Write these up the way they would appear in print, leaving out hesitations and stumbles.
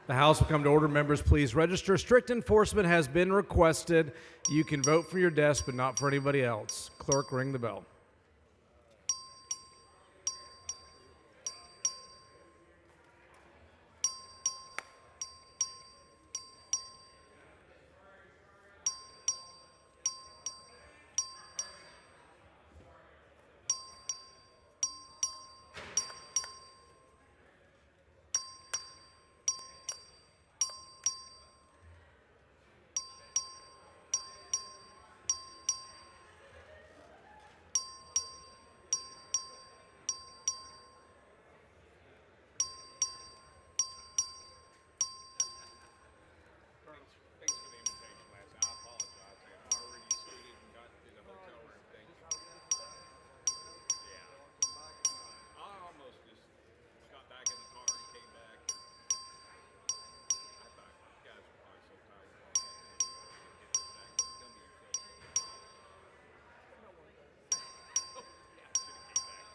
The House will come to order. Members, please register. Strict enforcement has been requested. You can vote for your desk, but not for anybody else. Clerk, ring the bell. Thanks for the invitation last night. I apologize. I already suited and got to the hotel room. Thank you. Yeah. I almost just got back in the car and came back. And I thought you guys were probably so tired. You probably hadn't get this out. Tell me yourself. Oh, yeah, I should have came back.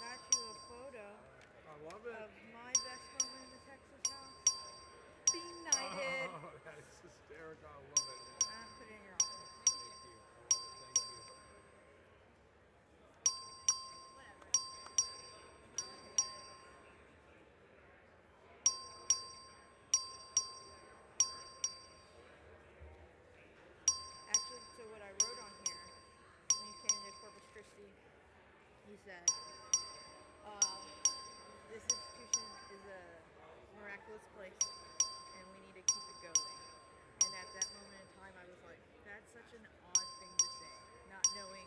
Got you a photo I love of my best moment in the Texas house. Be knighted. Oh, that is hysterical. I love it. Put it in your office. Thank you. I love it. Thank you. Actually, so what I wrote on here when you came to Corpus Christi, he said, this institution is a miraculous place and we need to keep it going. And at that moment in time, I was like, that's such an odd thing to say, not knowing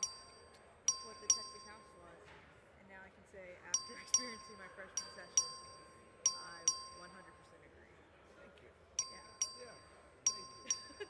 what the Texas House was. And now I can say, after experiencing my freshman session, I 100% agree. Thank you. Yeah. Yeah. Thank you.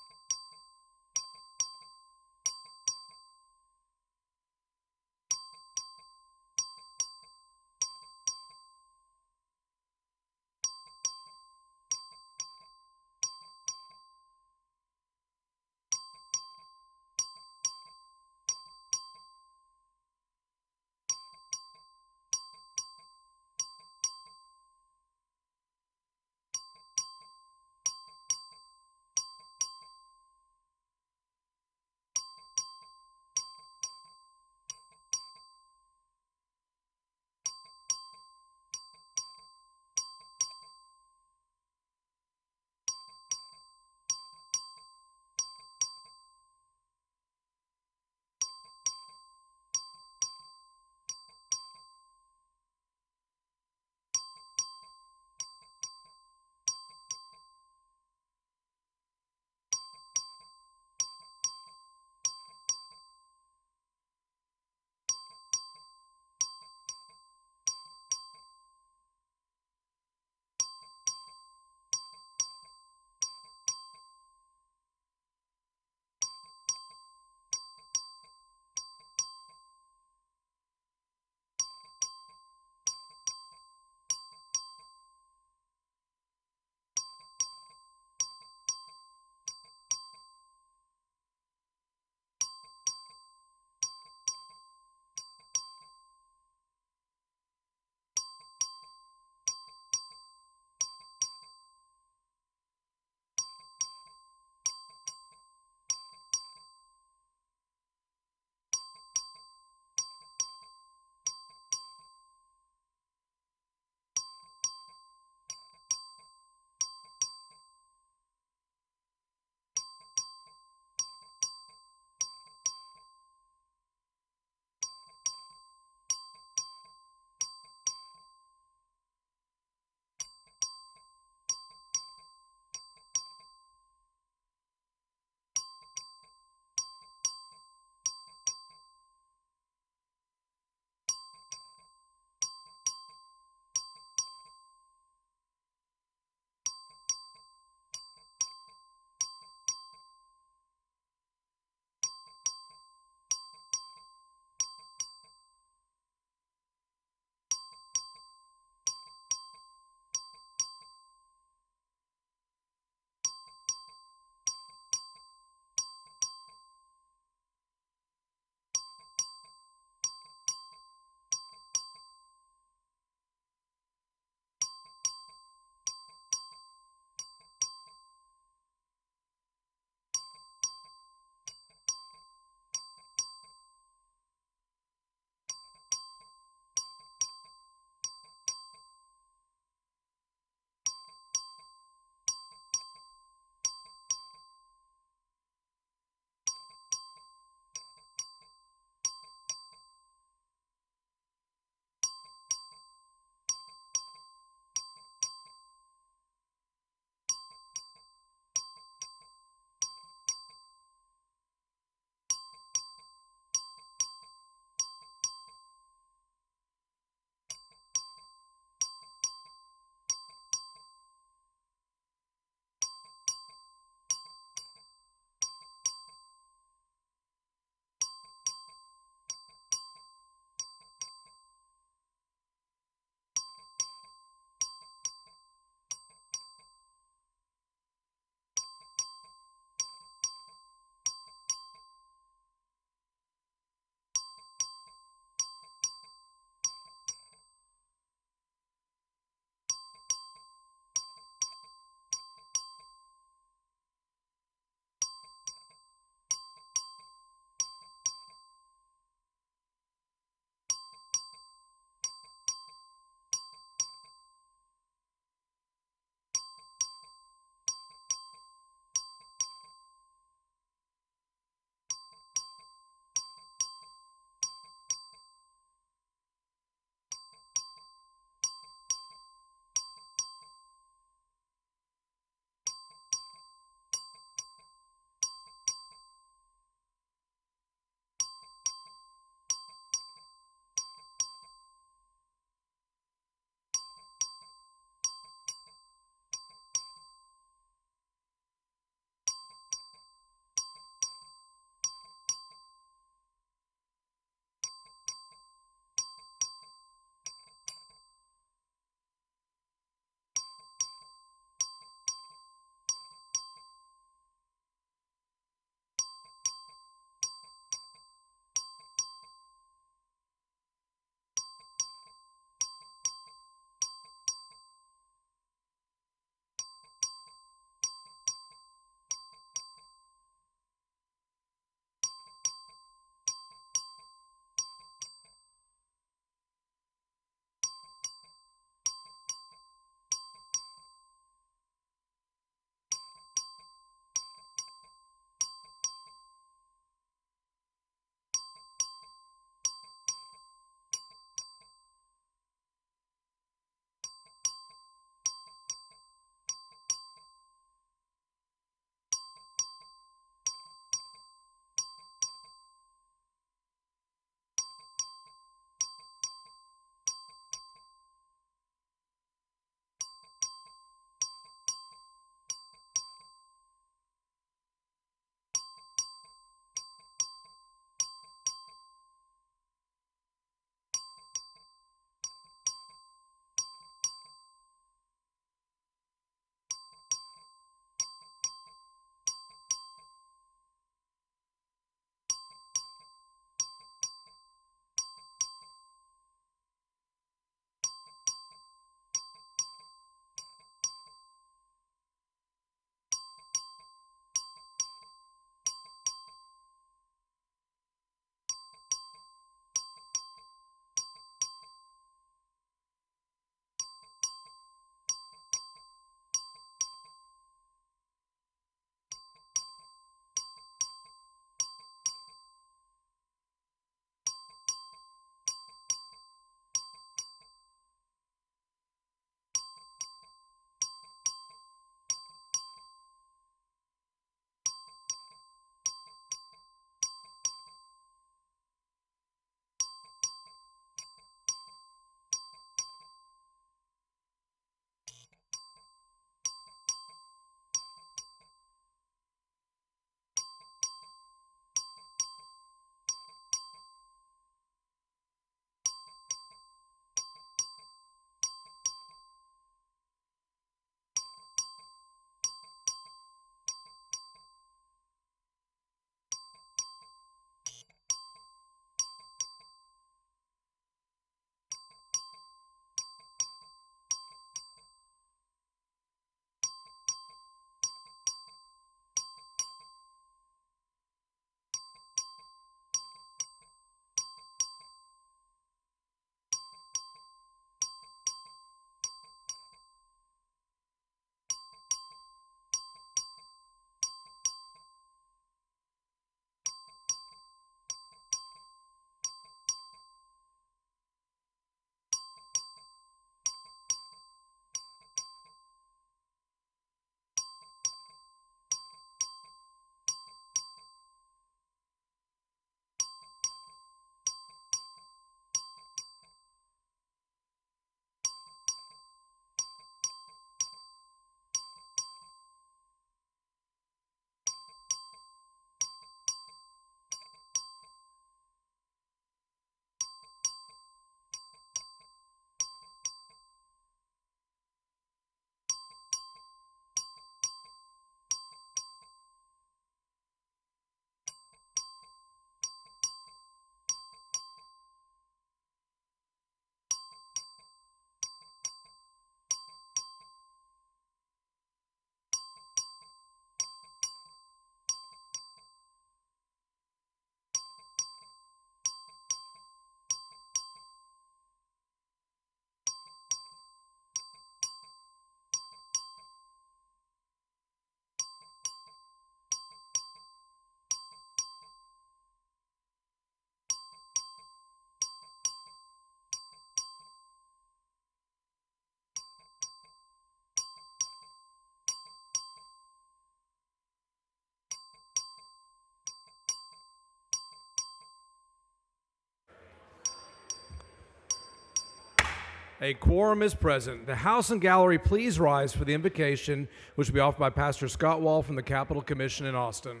A quorum is present. The House and Gallery, please rise for the invocation, which will be offered by Pastor Scott Wall from the Capitol Commission in Austin.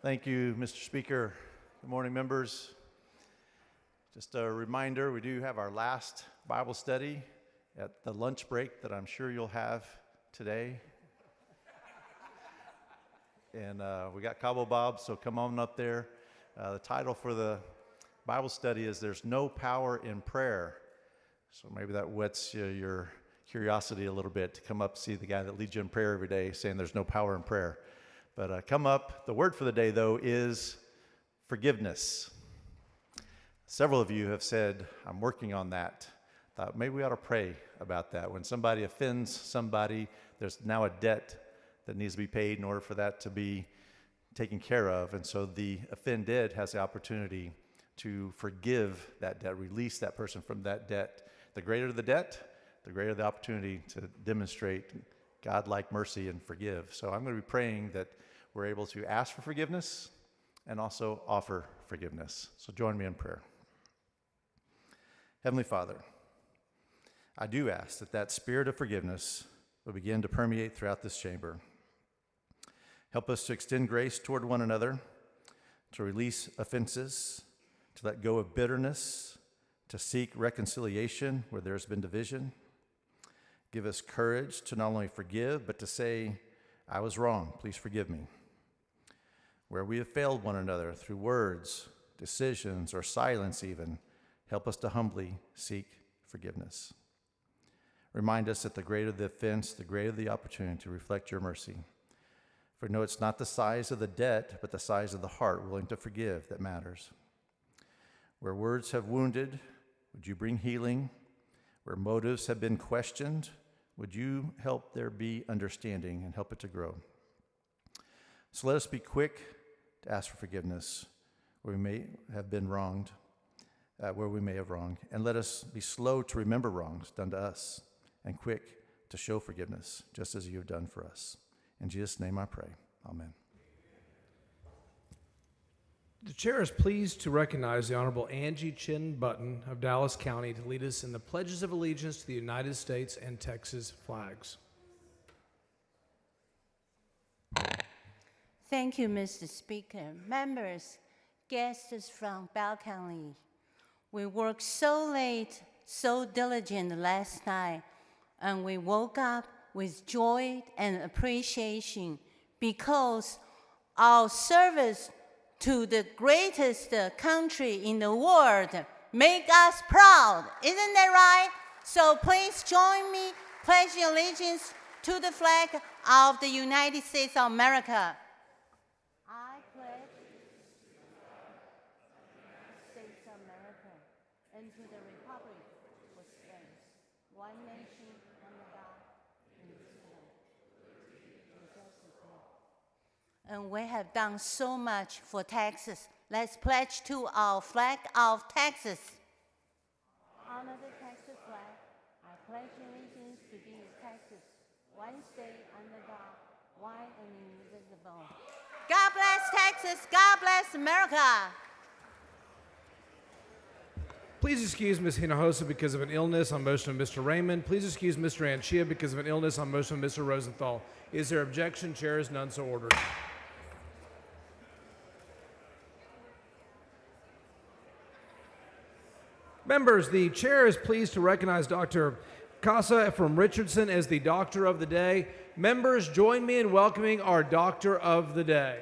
Thank you, Mr. Speaker. Good morning, members. Just a reminder, we do have our last Bible study at the lunch break that I'm sure you'll have today. And we got Cabo Bob, so come on up there. The title for the Bible study is There's No Power in Prayer. So maybe that whets your curiosity a little bit to come up see the guy that leads you in prayer every day saying there's no power in prayer. But come up. The word for the day, though, is forgiveness. Several of you have said, I'm working on that. Thought maybe we ought to pray about that. When somebody offends somebody, there's now a debt that needs to be paid in order for that to be taken care of. And so the offended has the opportunity to forgive that debt, release that person from that debt. The greater the debt, the greater the opportunity to demonstrate God-like mercy and forgive. So I'm going to be praying that we're able to ask for forgiveness and also offer forgiveness. So join me in prayer. Heavenly Father, I do ask that that spirit of forgiveness will begin to permeate throughout this chamber. Help us to extend grace toward one another, to release offenses, to let go of bitterness, to seek reconciliation where there's been division. Give us courage to not only forgive, but to say, I was wrong, please forgive me. Where we have failed one another through words, decisions, or silence even, help us to humbly seek forgiveness. Remind us that the greater the offense, the greater the opportunity to reflect your mercy. For no, it's not the size of the debt, but the size of the heart willing to forgive that matters. Where words have wounded, would you bring healing? Where motives have been questioned, would you help there be understanding and help it to grow? So let us be quick to ask for forgiveness where we may have been wronged, where we may have wronged. And let us be slow to remember wrongs done to us and quick to show forgiveness, just as you have done for us. In Jesus' name I pray. Amen. The chair is pleased to recognize the Honorable Angie Chin Button of Dallas County to lead us in the pledges of allegiance to the United States and Texas flags. Thank you, Mr. Speaker. Members, guests from Bell County, we worked so late, so diligent last night, and we woke up with joy and appreciation because our service to the greatest country in the world make us proud. Isn't that right? So please join me pledging allegiance to the flag of the United States of America. I pledge United States of America and to the republic which stands, one nation under God, indivisible, with justice and peace. And we have done so much for Texas. Let's pledge to our flag of Texas. Honor the Texas flag. I pledge allegiance to be Texas, one state under God, one and indivisible. God bless Texas. God bless America. Please excuse Ms. Hinojosa because of an illness on motion of Mr. Raymond. Please excuse Mr. Anchia because of an illness on motion of Mr. Rosenthal. Is there objection? Chair is none, so ordered. Members, the chair is pleased to recognize Dr. Casa from Richardson as the Doctor of the Day. Members, join me in welcoming our Doctor of the Day.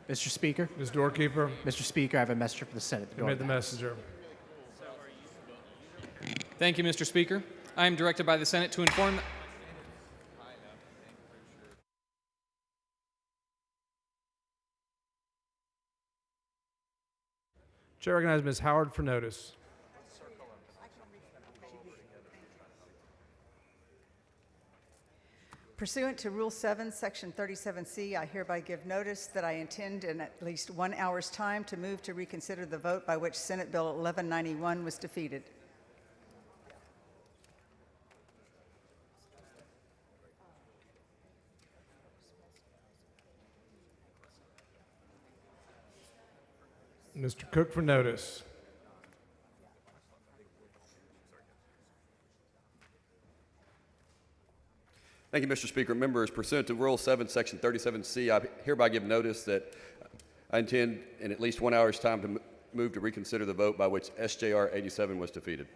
Mr. Speaker, Ms. Doorkeeper, Mr. Speaker, I have a messenger for the Senate. admit the messenger. Thank you, Mr. Speaker. I am directed by the Senate to inform. Chair recognizes Ms. Howard for notice. Pursuant to Rule 7, Section 37C, I hereby give notice that I intend in at least 1 hour's time to move to reconsider the vote by which Senate Bill 1191 was defeated. Mr. Cook for notice. Thank you, Mr. Speaker. Members, pursuant to Rule 7, Section 37C, I hereby give notice that I intend in at least 1 hour's time to move to reconsider the vote by which SJR 87 was defeated.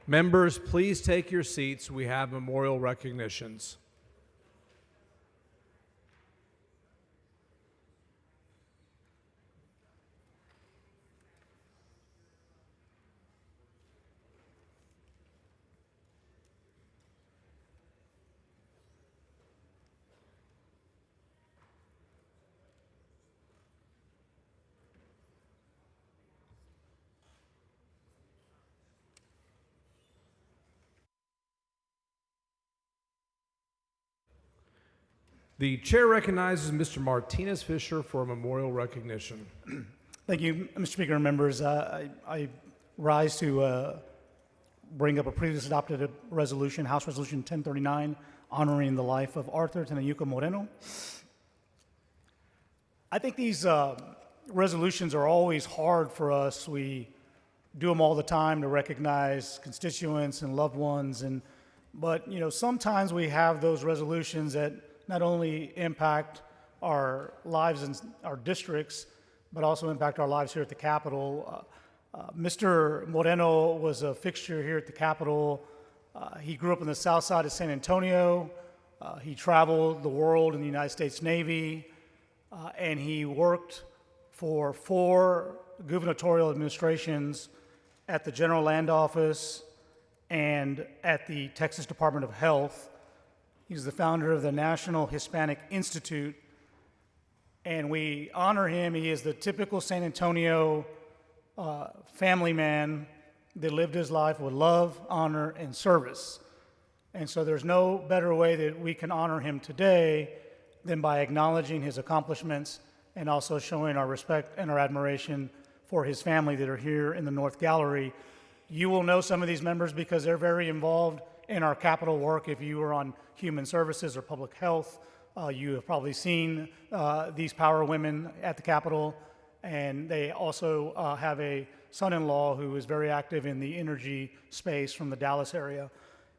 Members, please take your seats. We have memorial recognitions. The chair recognizes Mr. Martinez Fisher for a memorial recognition. Thank you, Mr. Speaker and members. I rise to bring up a previously adopted resolution, House Resolution 1039, honoring the life of Arthur Tenayuca Moreno. I think these resolutions are always hard for us. We do them all the time to recognize constituents and loved ones, but you know, sometimes we have those resolutions that not only impact our lives in our districts, but also impact our lives here at the Capitol. Mr. Moreno was a fixture here at the Capitol. He grew up in the south side of San Antonio. He traveled the world in the United States Navy, and he worked for 4 gubernatorial administrations at the General Land Office and at the Texas Department of Health. He's the founder of the National Hispanic Institute, and we honor him. He is the typical San Antonio family man that lived his life with love, honor, and service. And so there's no better way that we can honor him today than by acknowledging his accomplishments and also showing our respect and our admiration for his family that are here in the North Gallery. You will know some of these members because they're very involved in our Capitol work. If you are on Human Services or Public Health, you have probably seen these power women at the Capitol, and they also have a son-in-law who is very active in the energy space from the Dallas area.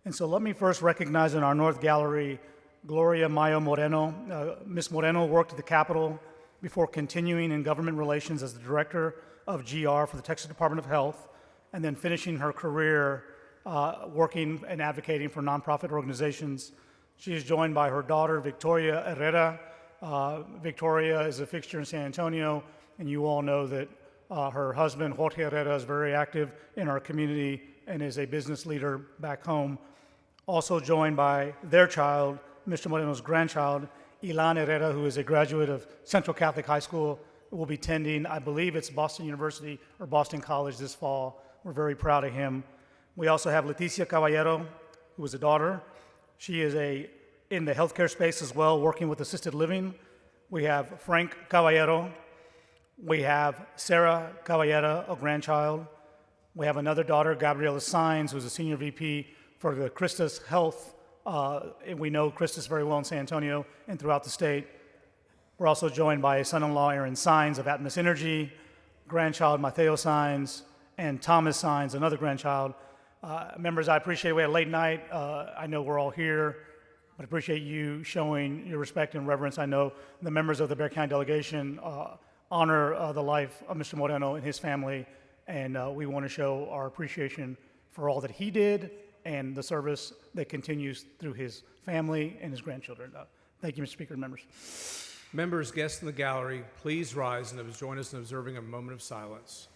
And so let me first recognize in our North Gallery Gloria Mayo Moreno. Ms. Moreno worked at the Capitol before continuing in government relations as the director of GR for the Texas Department of Health, and then finishing her career working and advocating for nonprofit organizations. She is joined by her daughter, Victoria Herrera. Victoria is a fixture in San Antonio, and you all know that her husband, Jorge Herrera, is very active in our community and is a business leader back home. Also joined by their child, Mr. Moreno's grandchild, Ilan Herrera, who is a graduate of Central Catholic High School, will be attending, I believe it's Boston University or Boston College this fall. We're very proud of him. We also have Leticia Caballero, who is a daughter. She is in the healthcare space as well, working with assisted living. We have Frank Caballero. We have Sarah Caballero, a grandchild. We have another daughter, Gabriela Sines, who's a senior VP for the Christus Health. And we know Christus very well in San Antonio and throughout the state. We're also joined by son-in-law Aaron Sines of Atmos Energy, grandchild Mateo Sines, and Thomas Sines, another grandchild. Members, I appreciate we had a late night. I know we're all here, but I appreciate you showing your respect and reverence. I know the members of the Bexar County delegation honor the life of Mr. Moreno and his family, and we want to show our appreciation for all that he did and the service that continues through his family and his grandchildren. Thank you, Mr. Speaker and members. Members, guests in the gallery, please rise and join us in observing a moment of silence.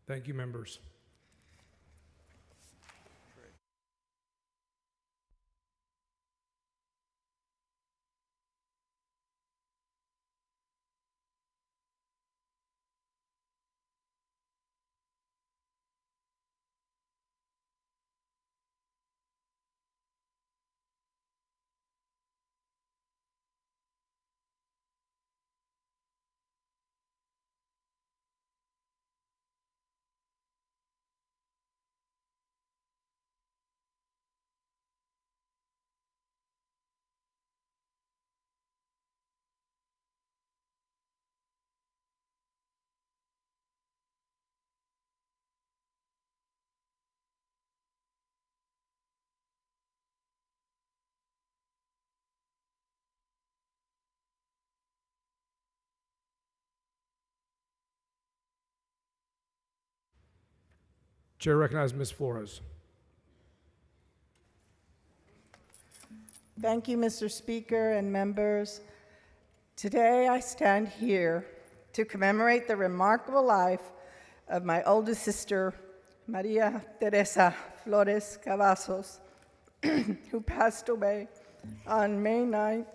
Thank you, members. Chair recognizes Ms. Flores. Thank you, Mr. Speaker and members. Today I stand here to commemorate the remarkable life of my oldest sister, Maria Teresa Flores Cavazos, who passed away on May 9th,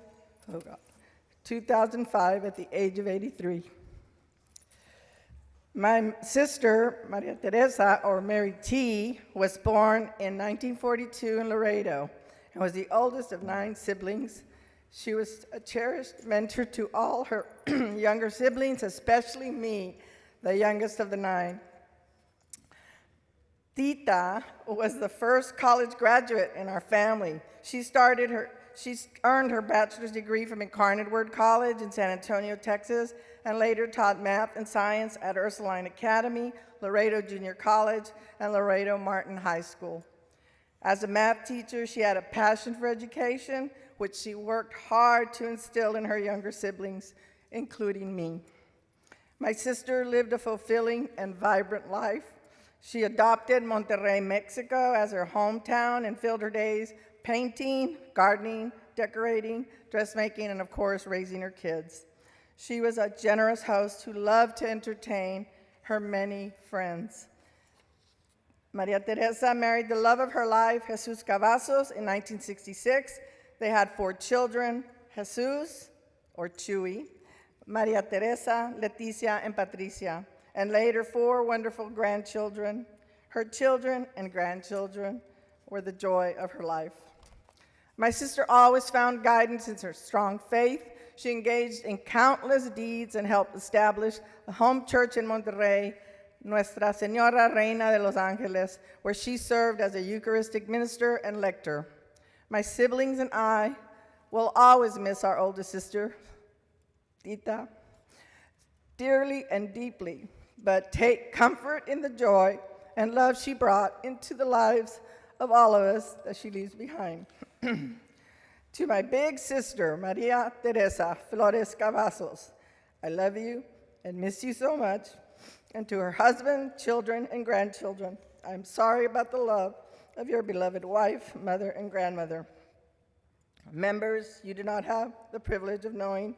2005 at the age of 83. My sister, Maria Teresa, or Mary T., was born in 1942 in Laredo and was the oldest of 9 siblings. She was a cherished mentor to all her younger siblings, especially me, the youngest of the 9. Tita was the first college graduate in our family. She's earned her bachelor's degree from Incarnate Word College in San Antonio, Texas, and later taught math and science at Ursuline Academy, Laredo Junior College, and Laredo Martin High School. As a math teacher, she had a passion for education, which she worked hard to instill in her younger siblings, including me. My sister lived a fulfilling and vibrant life. She adopted Monterrey, Mexico as her hometown and filled her days painting, gardening, decorating, dressmaking, and of course, raising her kids. She was a generous host who loved to entertain her many friends. Maria Teresa married the love of her life, Jesus Cavazos, in 1966. They had 4 children, Jesus, or Chuy, Maria Teresa, Leticia, and Patricia, and later 4 wonderful grandchildren. Her children and grandchildren were the joy of her life. My sister always found guidance in her strong faith. She engaged in countless deeds and helped establish the home church in Monterrey, Nuestra Señora Reina de los Ángeles, where she served as a Eucharistic minister and lector. My siblings and I will always miss our oldest sister, Tita, dearly and deeply, but take comfort in the joy and love she brought into the lives of all of us that she leaves behind. To my big sister, Maria Teresa Flores Cavazos, I love you and miss you so much. And to her husband, children, and grandchildren, I'm sorry about the love of your beloved wife, mother, and grandmother. Members, you do not have the privilege of knowing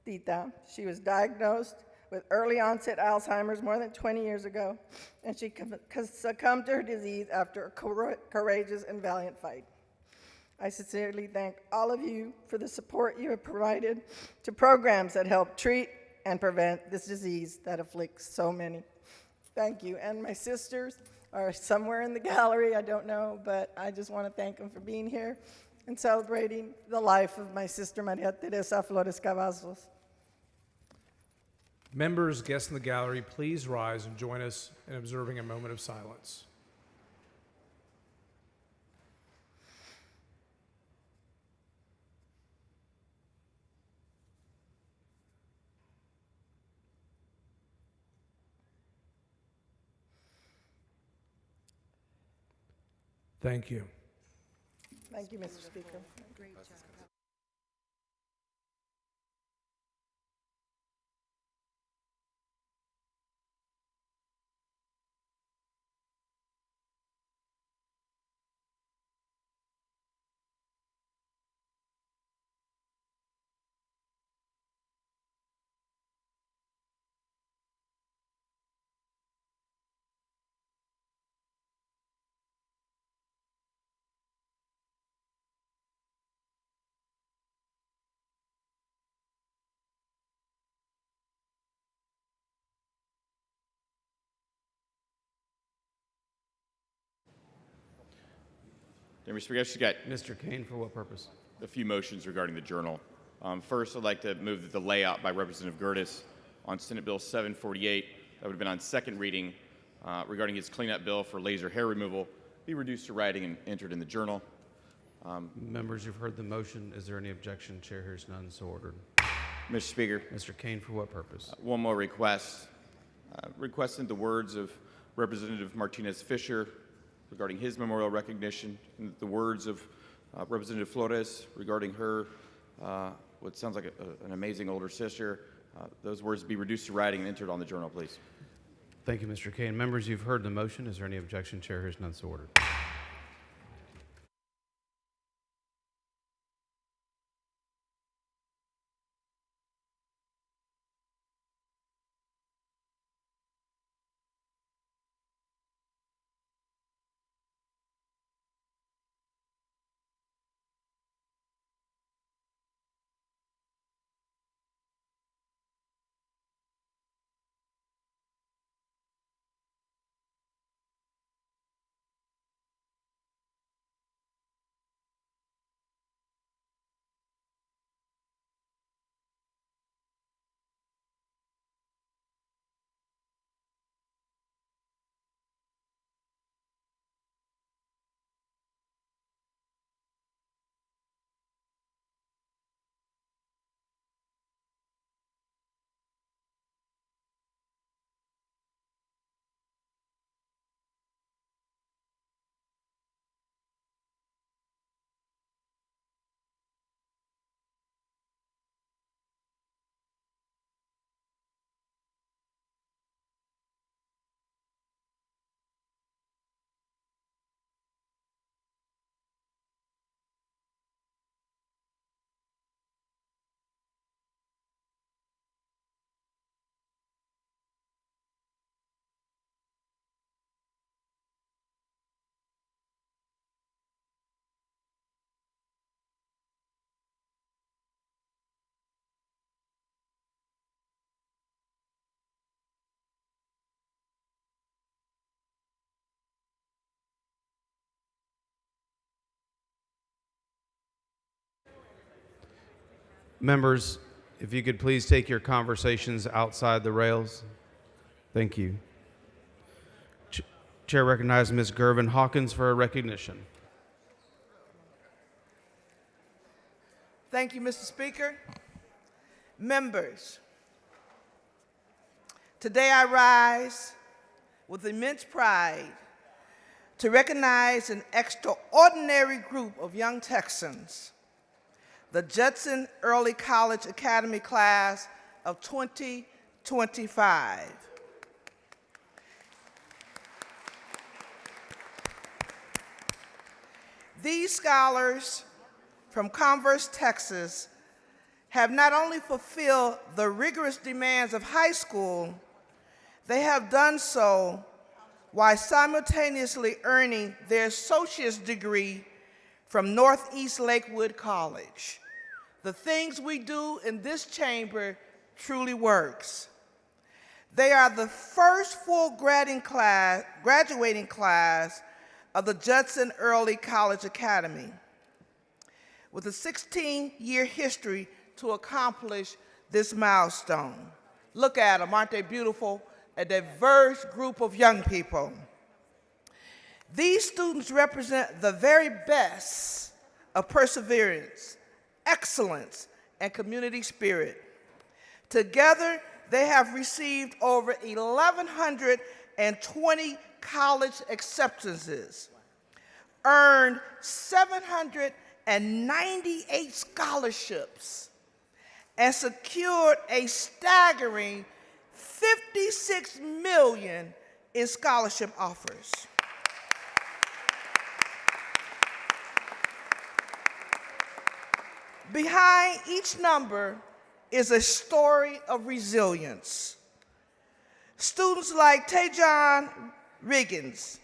Tita. She was diagnosed with early onset Alzheimer's more than 20 years ago, and she succumbed to her disease after a courageous and valiant fight. I sincerely thank all of you for the support you have provided to programs that help treat and prevent this disease that afflicts so many. Thank you. And my sisters are somewhere in the gallery, I don't know, but I just want to thank them for being here and celebrating the life of my sister Maria Teresa Flores Cavazos. Members, guests in the gallery, please rise and join us in observing a moment of silence. Thank you. Thank you, Mr. Speaker. Great job. Mr. Speaker, I've just got Mr. Kane, for what purpose? a few motions regarding the journal. First, I'd like to move that the layout by Representative Gertis on Senate Bill 748, that would have been on second reading, regarding his cleanup bill for laser hair removal, be reduced to writing and entered in the journal. Members, you've heard the motion. Is there any objection? Chair hears none, so ordered. Mr. Speaker, Mr. Kane, for what purpose? one more request. Requesting the words of Representative Martinez Fisher regarding his memorial recognition, and the words of Representative Flores regarding her, what sounds like an amazing older sister. Those words be reduced to writing and entered on the journal, please. Thank you, Mr. Kane. Members, you've heard the motion. Is there any objection? Chair hears none, so ordered. Members, if you could please take your conversations outside the rails. Thank you. Chair recognizes Ms. Gervin Hawkins for a recognition. Thank you, Mr. Speaker. Members, today I rise with immense pride to recognize an extraordinary group of young Texans, the Judson Early College Academy class of 2025. These scholars from Converse, Texas, have not only fulfilled the rigorous demands of high school, they have done so while simultaneously earning their associate's degree from Northeast Lakewood College. The things we do in this chamber truly works. They are the first full graduating class of the Judson Early College Academy, with a 16-year history to accomplish this milestone. Look at them, aren't they beautiful? A diverse group of young people. These students represent the very best of perseverance, excellence, and community spirit. Together, they have received over 1,120 college acceptances, earned 798 scholarships, and secured a staggering $56 million in scholarship offers. Behind each number is a story of resilience. Students like Tejon Riggins,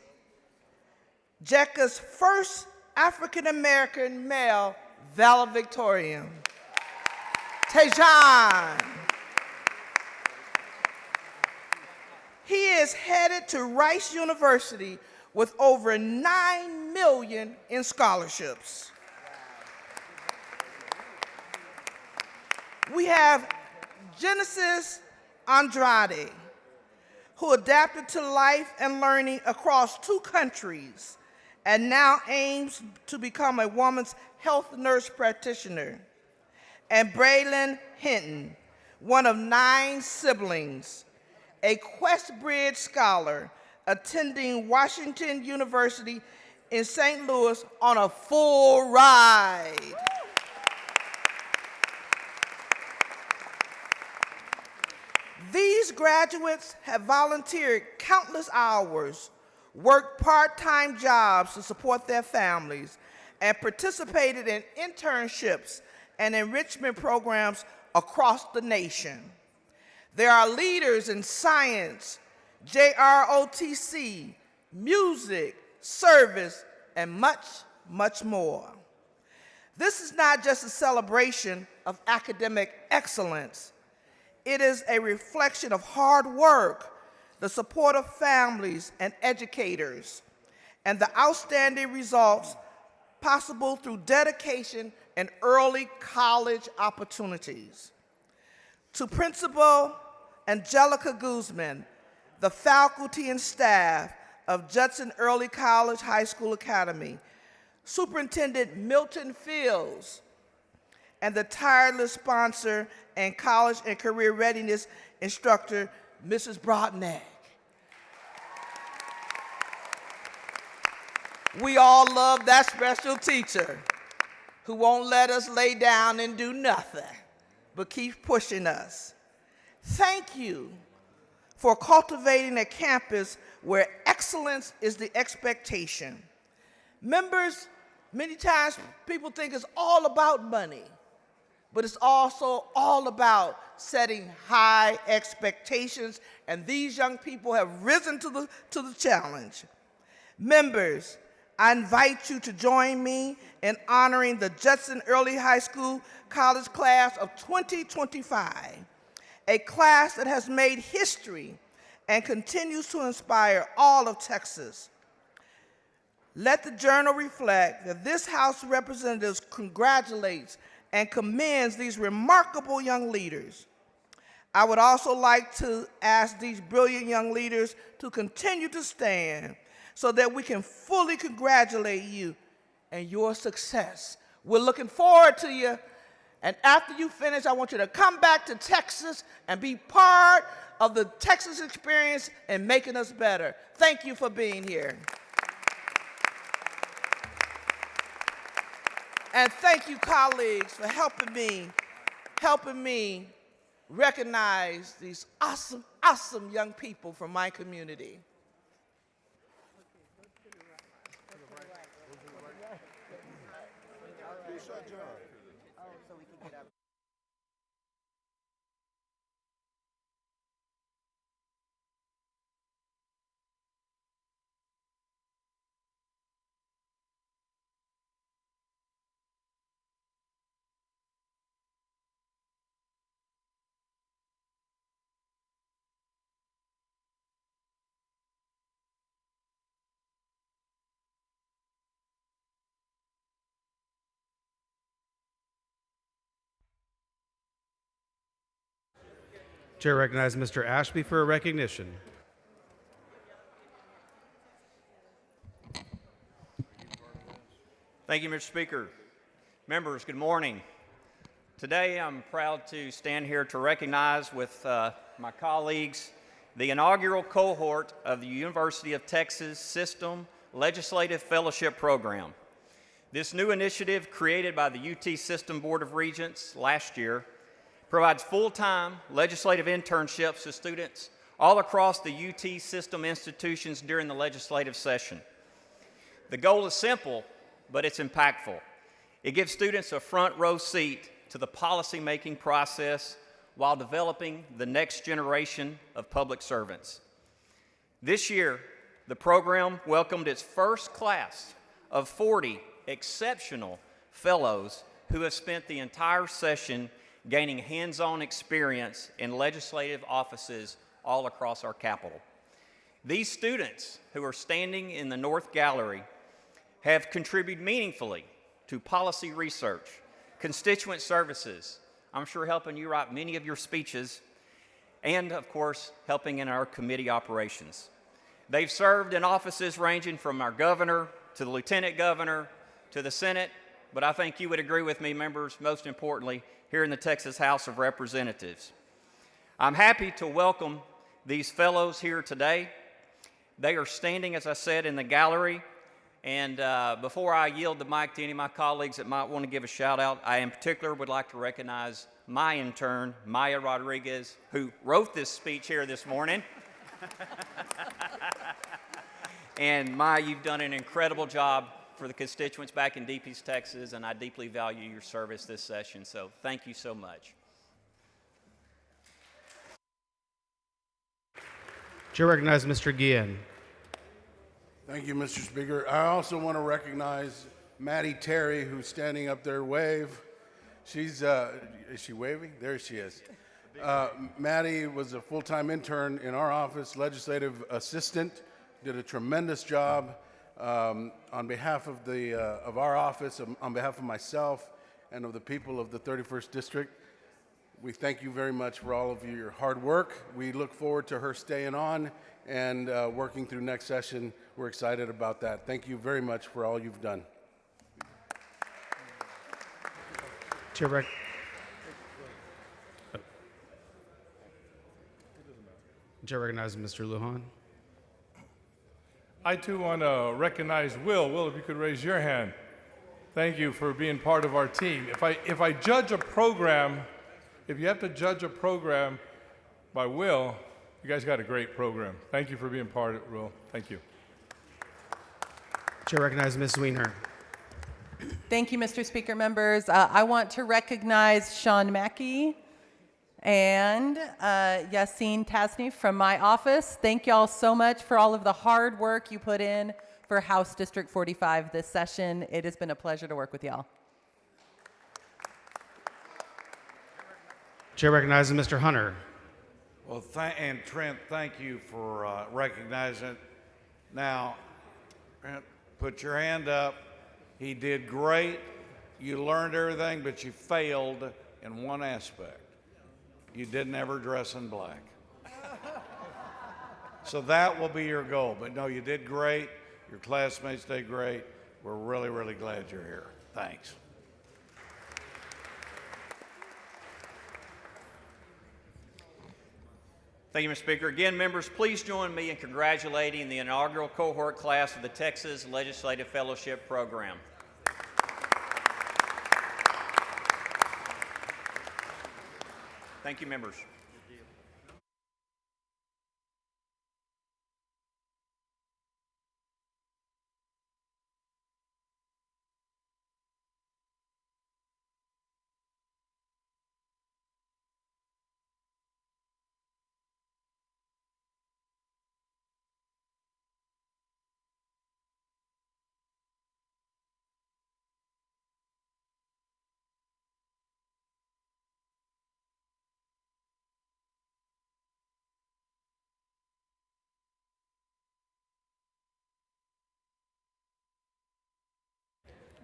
JECA's first African-American male valedictorian. Tejon. He is headed to Rice University with over $9 million in scholarships. We have Genesis Andrade, who adapted to life and learning across 2 countries and now aims to become a woman's health nurse practitioner. And Braylon Hinton, one of 9 siblings, a Questbridge scholar attending Washington University in St. Louis on a full ride. These graduates have volunteered countless hours, worked part-time jobs to support their families, and participated in internships and enrichment programs across the nation. They are leaders in science, JROTC, music, service, and much, much more. This is not just a celebration of academic excellence. It is a reflection of hard work, the support of families and educators, and the outstanding results possible through dedication and early college opportunities. To Principal Angelica Guzman, the faculty and staff of Judson Early College High School Academy, Superintendent Milton Fields, and the tireless sponsor and college and career readiness instructor, Mrs. Brodnack. We all love that special teacher who won't let us lay down and do nothing, but keeps pushing us. Thank you for cultivating a campus where excellence is the expectation. Members, many times people think it's all about money, but it's also all about setting high expectations, and these young people have risen to the challenge. Members, I invite you to join me in honoring the Judson Early High School College class of 2025, a class that has made history and continues to inspire all of Texas. Let the journal reflect that this House of Representatives congratulates and commends these remarkable young leaders. I would also like to ask these brilliant young leaders to continue to stand so that we can fully congratulate you and your success. We're looking forward to you, and after you finish, I want you to come back to Texas and be part of the Texas experience and making us better. Thank you for being here. And thank you, colleagues, for helping me recognize these awesome, awesome young people from my community. Chair recognizes Mr. Ashby for a recognition. Thank you, Mr. Speaker. Members, good morning. Today, I'm proud to stand here to recognize with my colleagues the inaugural cohort of the University of Texas System Legislative Fellowship Program. This new initiative, created by the UT System Board of Regents last year, provides full-time legislative internships to students all across the UT System institutions during the legislative session. The goal is simple, but it's impactful. It gives students a front row seat to the policy-making process while developing the next generation of public servants. This year, the program welcomed its first class of 40 exceptional fellows who have spent the entire session gaining hands-on experience in legislative offices all across our capital. These students who are standing in the North Gallery have contributed meaningfully to policy research, constituent services, I'm sure helping you write many of your speeches, and of course, helping in our committee operations. They've served in offices ranging from our governor to the lieutenant governor to the Senate, but I think you would agree with me, members, most importantly, here in the Texas House of Representatives. I'm happy to welcome these fellows here today. They are standing, as I said, in the gallery. And before I yield the mic to any of my colleagues that might want to give a shout out, I in particular would like to recognize my intern, Maya Rodriguez, who wrote this speech here this morning. And Maya, you've done an incredible job for the constituents back in Deep East Texas, and I deeply value your service this session, so thank you so much. Chair recognizes Mr. Guillen. Thank you, Mr. Speaker. I also want to recognize Maddie Terry, who's standing up there. Wave. She's, is she waving? There she is. Maddie was a full-time intern in our office, legislative assistant, did a tremendous job on behalf of of our office, on behalf of myself, and of the people of the 31st District. We thank you very much for all of your hard work. We look forward to her staying on and working through next session. We're excited about that. Thank you very much for all you've done. Chair recognizes Mr. Lujan. I too want to recognize Will. Will, if you could raise your hand. Thank you for being part of our team. If I judge a program, if you have to judge a program by Will, you guys got a great program. Thank you for being part of it, Will. Thank you. Chair recognizes Ms. Weiner. Thank you, Mr. Speaker. Members, I want to recognize Sean Mackey and Yassine Tasnif from my office. Thank y'all so much for all of the hard work you put in for House District 45 this session. It has been a pleasure to work with y'all. Chair recognizes Mr. Hunter. Well, and Trent, thank you for recognizing it. Now, Trent, put your hand up. He did great. You learned everything, but you failed in one aspect. You didn't ever dress in black. So that will be your goal. But no, you did great. Your classmates did great. We're really, really glad you're here. Thanks. Thank you, Mr. Speaker. Again, members, please join me in congratulating the inaugural cohort class of the Texas Legislative Fellowship Program. Thank you, members.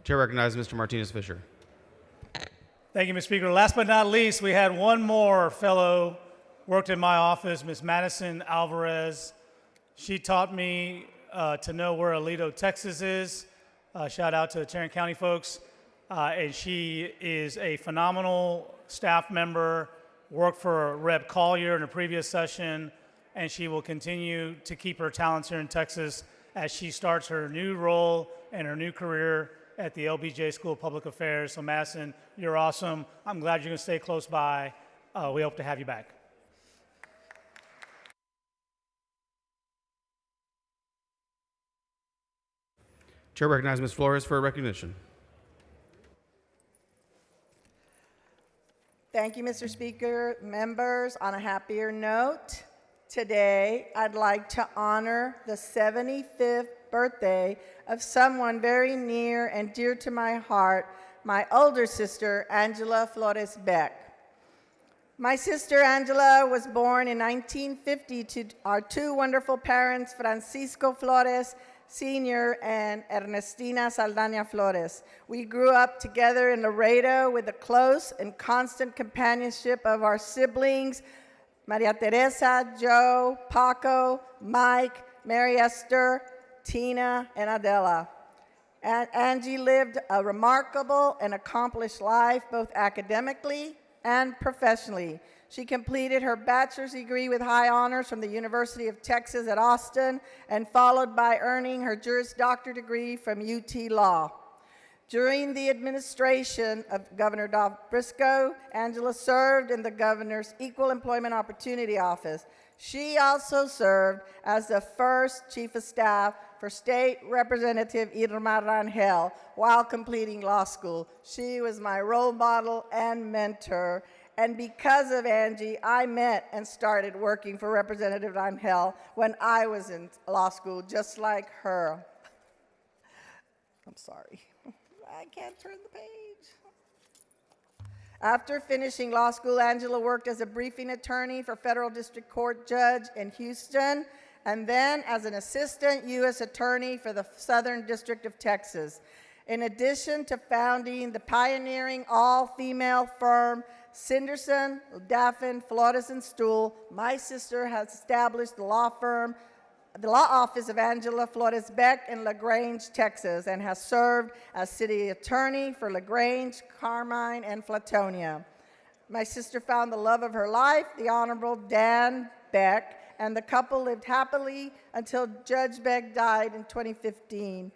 Chair recognizes Mr. Martinez Fisher. Thank you, Mr. Speaker. Last but not least, we had one more fellow worked in my office, Miss Madison Alvarez. She taught me to know where Aledo, Texas is. Shout out to the Tarrant County folks. And she is a phenomenal staff member, worked for Rep. Collier in a previous session, and she will continue to keep her talents here in Texas as she starts her new role and her new career at the LBJ School of Public Affairs. So Madison, you're awesome. I'm glad you're gonna stay close by. We hope to have you back. Chair recognizes Ms. Flores for a recognition. Thank you, Mr. Speaker. Members, on a happier note, today I'd like to honor the 75th birthday of someone very near and dear to my heart, my older sister, Angela Flores Beck. My sister Angela was born in 1950 to our two wonderful parents, Francisco Flores Sr. and Ernestina Saldaña Flores. We grew up together in Laredo with the close and constant companionship of our siblings, Maria Teresa, Joe, Paco, Mike, Mary Esther, Tina, and Adela. And Angie lived a remarkable and accomplished life, both academically and professionally. She completed her bachelor's degree with high honors from the University of Texas at Austin, and followed by earning her Juris Doctor degree from UT Law. During the administration of Governor Dov Briscoe, Angela served in the governor's Equal Employment Opportunity Office. She also served as the first chief of staff for State Representative Irma Rangel while completing law school. She was my role model and mentor. And because of Angie, I met and started working for Representative Rangel when I was in law school, just like her. I'm sorry. I can't turn the page. After finishing law school, Angela worked as a briefing attorney for Federal District Court judge in Houston, and then as an assistant U.S. attorney for the Southern District of Texas. In addition to founding the pioneering all-female firm Sinderson, Daffin, Flores & Stuhl, my sister has established the law office of Angela Flores Beck in LaGrange, Texas, and has served as city attorney for LaGrange, Carmine, and Flatonia. My sister found the love of her life, the Honorable Dan Beck, and the couple lived happily until Judge Beck died in 2015.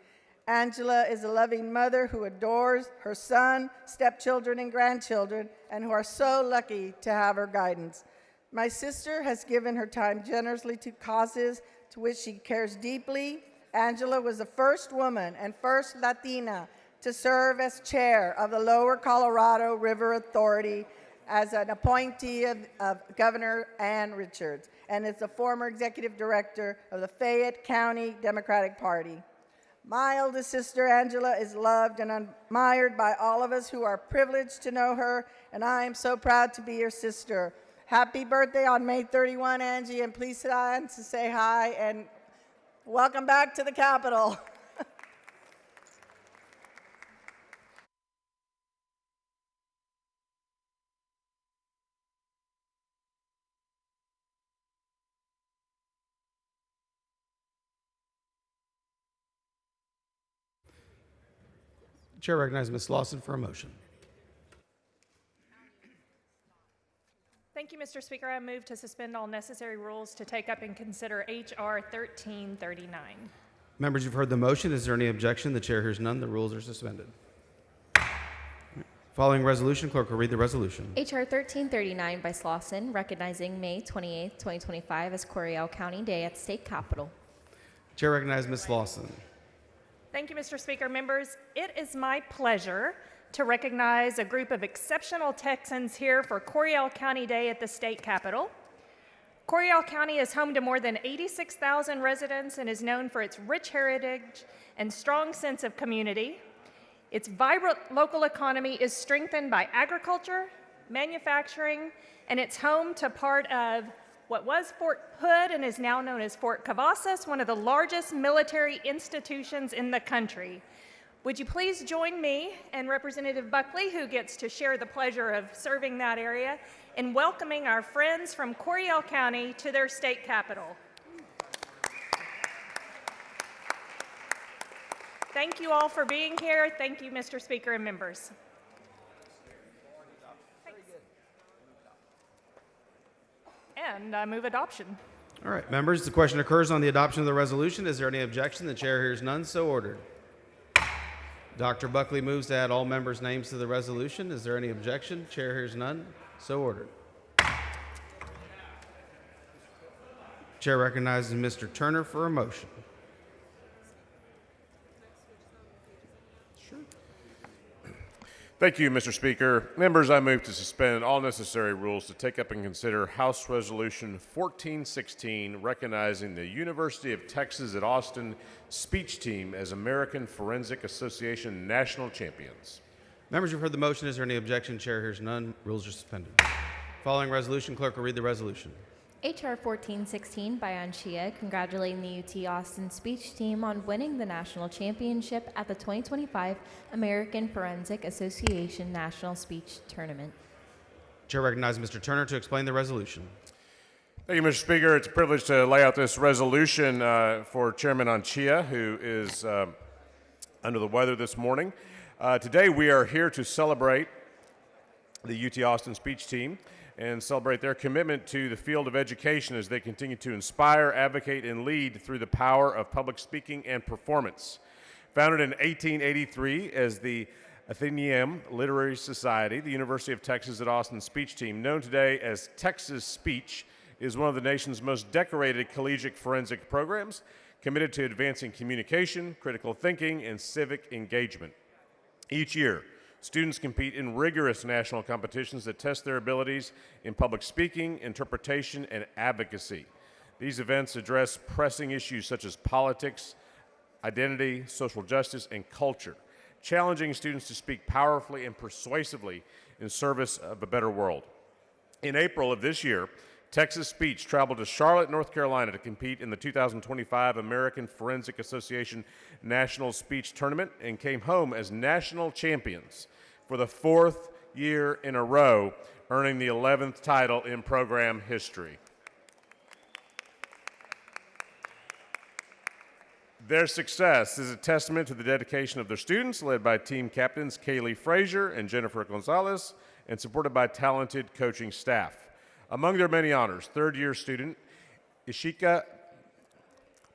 Angela is a loving mother who adores her son, stepchildren, and grandchildren, and who are so lucky to have her guidance. My sister has given her time generously to causes to which she cares deeply. Angela was the first woman and first Latina to serve as chair of the Lower Colorado River Authority as an appointee of Governor Ann Richards, and is the former executive director of the Fayette County Democratic Party. My oldest sister, Angela, is loved and admired by all of us who are privileged to know her, and I am so proud to be your sister. Happy birthday on May 31, Angie, and please sit down to say hi, and welcome back to the Capitol. Chair recognizes Ms. Lawson for a motion. Thank you, Mr. Speaker. I move to suspend all necessary rules to take up and consider H.R. 1339. Members, you've heard the motion. Is there any objection? The chair hears none. The rules are suspended. Following resolution, clerk will read the resolution. H.R. 1339 by Slauson, recognizing May 28, 2025 as Coryell County Day at the State Capitol. Chair recognizes Ms. Lawson. Thank you, Mr. Speaker. Members, it is my pleasure to recognize a group of exceptional Texans here for Coryell County Day at the State Capitol. Coryell County is home to more than 86,000 residents and is known for its rich heritage and strong sense of community. Its vibrant local economy is strengthened by agriculture, manufacturing, and it's home to part of what was Fort Hood and is now known as Fort Cavazos, one of the largest military institutions in the country. Would you please join me and Representative Buckley, who gets to share the pleasure of serving that area, in welcoming our friends from Coryell County to their state capital. Thank you all for being here. Thank you, Mr. Speaker and members. And I move adoption. All right, members, the question occurs on the adoption of the resolution. Is there any objection? The chair hears none, so ordered. Dr. Buckley moves to add all members' names to the resolution. Is there any objection? Chair hears none, so ordered. Chair recognizes Mr. Turner for a motion. Thank you, Mr. Speaker. Members, I move to suspend all necessary rules to take up and consider House Resolution 1416, recognizing the University of Texas at Austin speech team as American Forensic Association national champions. Members, you've heard the motion. Is there any objection? Chair hears none. Rules are suspended. Following resolution, clerk will read the resolution. HR 1416 by Anchia, congratulating the UT Austin speech team on winning the national championship at the 2025 American Forensic Association National Speech Tournament. Chair recognizes Mr. Turner to explain the resolution. Thank you, Mr. Speaker. It's a privilege to lay out this resolution for Chairman Anchia, who is under the weather this morning. Today we are here to celebrate the UT Austin speech team and celebrate their commitment to the field of education as they continue to inspire, advocate, and lead through the power of public speaking and performance. Founded in 1883 as the Athenaeum Literary Society, the University of Texas at Austin speech team, known today as Texas Speech, is one of the nation's most decorated collegiate forensic programs, committed to advancing communication, critical thinking, and civic engagement. Each year, students compete in rigorous national competitions that test their abilities in public speaking, interpretation, and advocacy. These events address pressing issues such as politics, identity, social justice, and culture, challenging students to speak powerfully and persuasively in service of a better world. In April of this year, Texas Speech traveled to Charlotte, North Carolina to compete in the 2025 American Forensic Association National Speech Tournament and came home as national champions for the 4th year in a row, earning the 11th title in program history. Their success is a testament to the dedication of their students, led by team captains Kaylee Frazier and Jennifer Gonzalez, and supported by talented coaching staff. Among their many honors, third-year student Ishika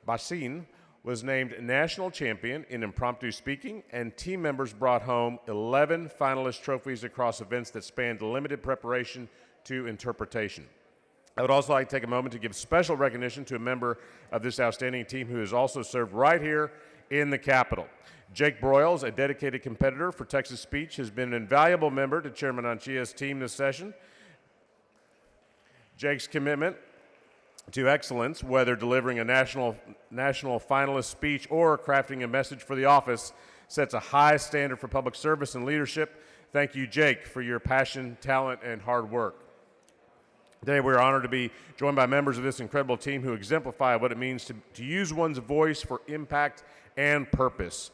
Basin was named national champion in impromptu speaking, and team members brought home 11 finalist trophies across events that spanned limited preparation to interpretation. I would also like to take a moment to give special recognition to a member of this outstanding team who has also served right here in the Capitol. Jake Broyles, a dedicated competitor for Texas Speech, has been an invaluable member to Chairman Anchia's team this session. Jake's commitment to excellence, whether delivering a national finalist speech or crafting a message for the office, sets a high standard for public service and leadership. Thank you, Jake, for your passion, talent, and hard work. Today, we are honored to be joined by members of this incredible team who exemplify what it means to use one's voice for impact and purpose.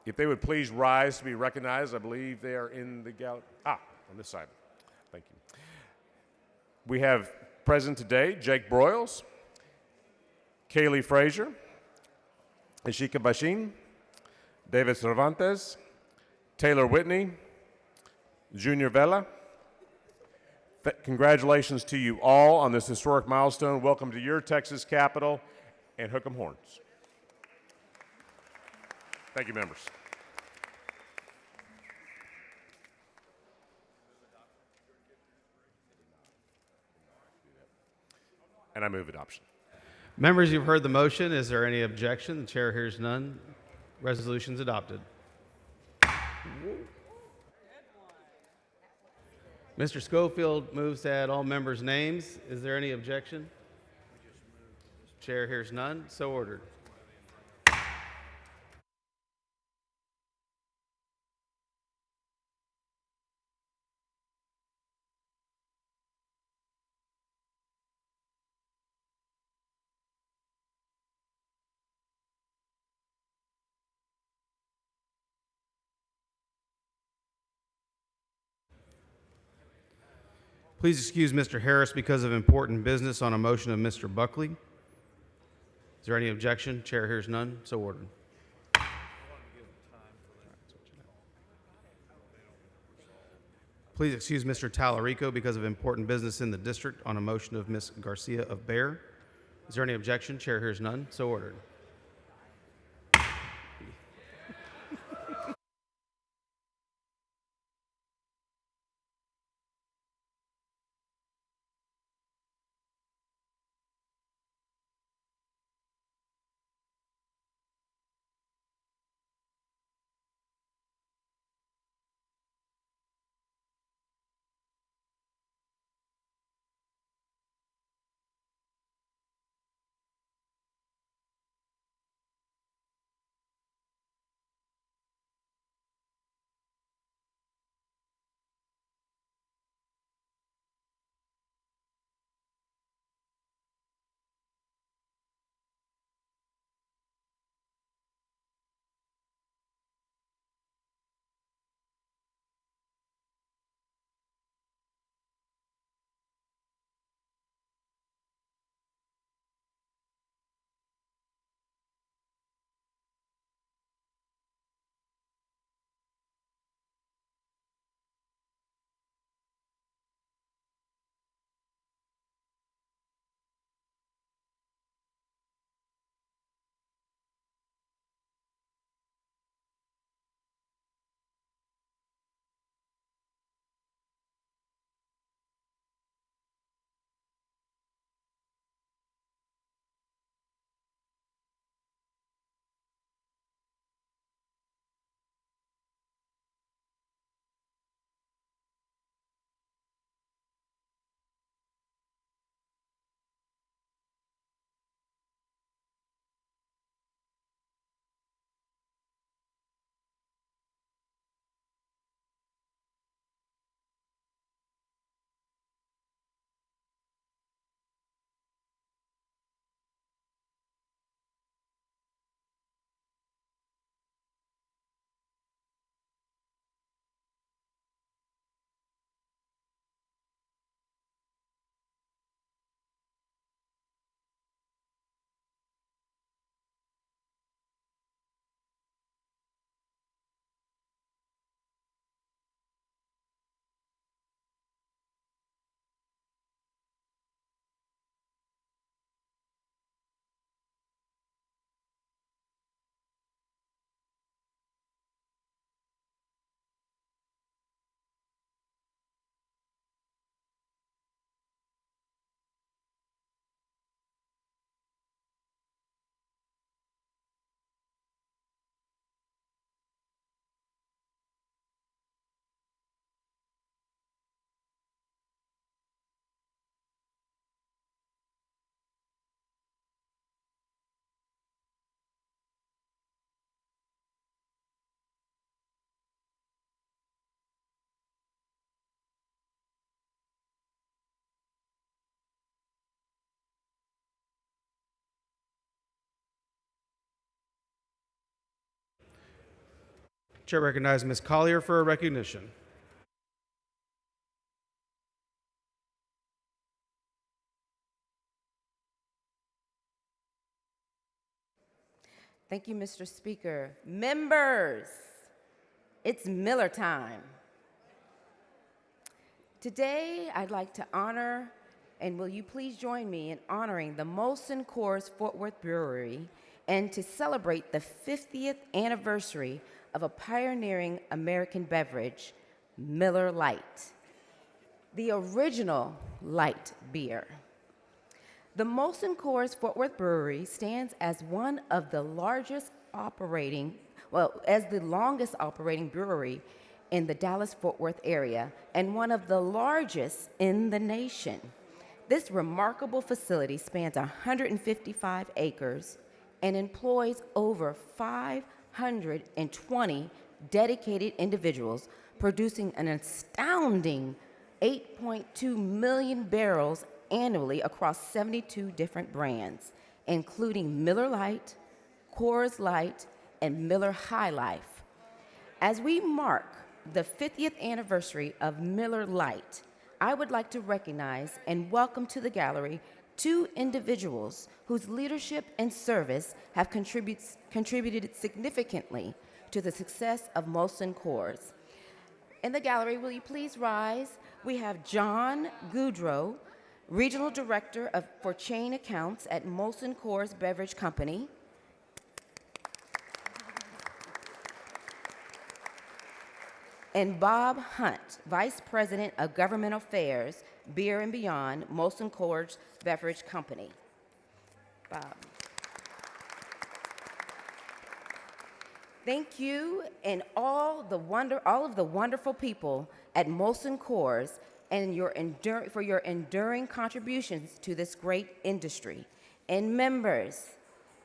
If they would please rise to be recognized, I believe they are in the gallery. On this side. Thank you. We have present today Jake Broyles, Kaylee Frazier, Ishika Bashin, David Cervantes, Taylor Whitney, Junior Vela. Congratulations to you all on this historic milestone. Welcome to your Texas Capitol, and hook 'em horns. Thank you, members. And I move adoption. Members, you've heard the motion. Is there any objection? The chair hears none. Resolution's adopted. Mr. Schofield moves to add all members' names. Is there any objection? Chair hears none. So ordered. Please excuse Mr. Harris because of important business on a motion of Mr. Buckley. Is there any objection? Chair hears none. So ordered. Please excuse Mr. Talarico because of important business in the district on a motion of Ms. Garcia of Bear. Is there any objection? Chair hears none. So ordered. Chair recognizes Ms. Collier for a recognition. Thank you, Mr. Speaker. Members, it's Miller time. Today, I'd like to honor, and will you please join me in honoring the Molson Coors Fort Worth Brewery and to celebrate the 50th anniversary of a pioneering American beverage, Miller Lite, the original light beer. The Molson Coors Fort Worth Brewery stands as one of the longest operating brewery in the Dallas-Fort Worth area and one of the largest in the nation. This remarkable facility spans 155 acres and employs over 520 dedicated individuals, producing an astounding 8.2 million barrels annually across 72 different brands, including Miller Lite, Coors Light, and Miller High Life. As we mark the 50th anniversary of Miller Lite, I would like to recognize and welcome to the gallery two individuals whose leadership and service have contributed significantly to the success of Molson Coors. In the gallery, will you please rise? We have John Goudreau, Regional Director for Chain Accounts at Molson Coors Beverage Company. And Bob Hunt, Vice President of Government Affairs, Beer and Beyond, Molson Coors Beverage Company. Bob. Thank you and all of the wonderful people at Molson Coors and for your enduring contributions to this great industry. And members,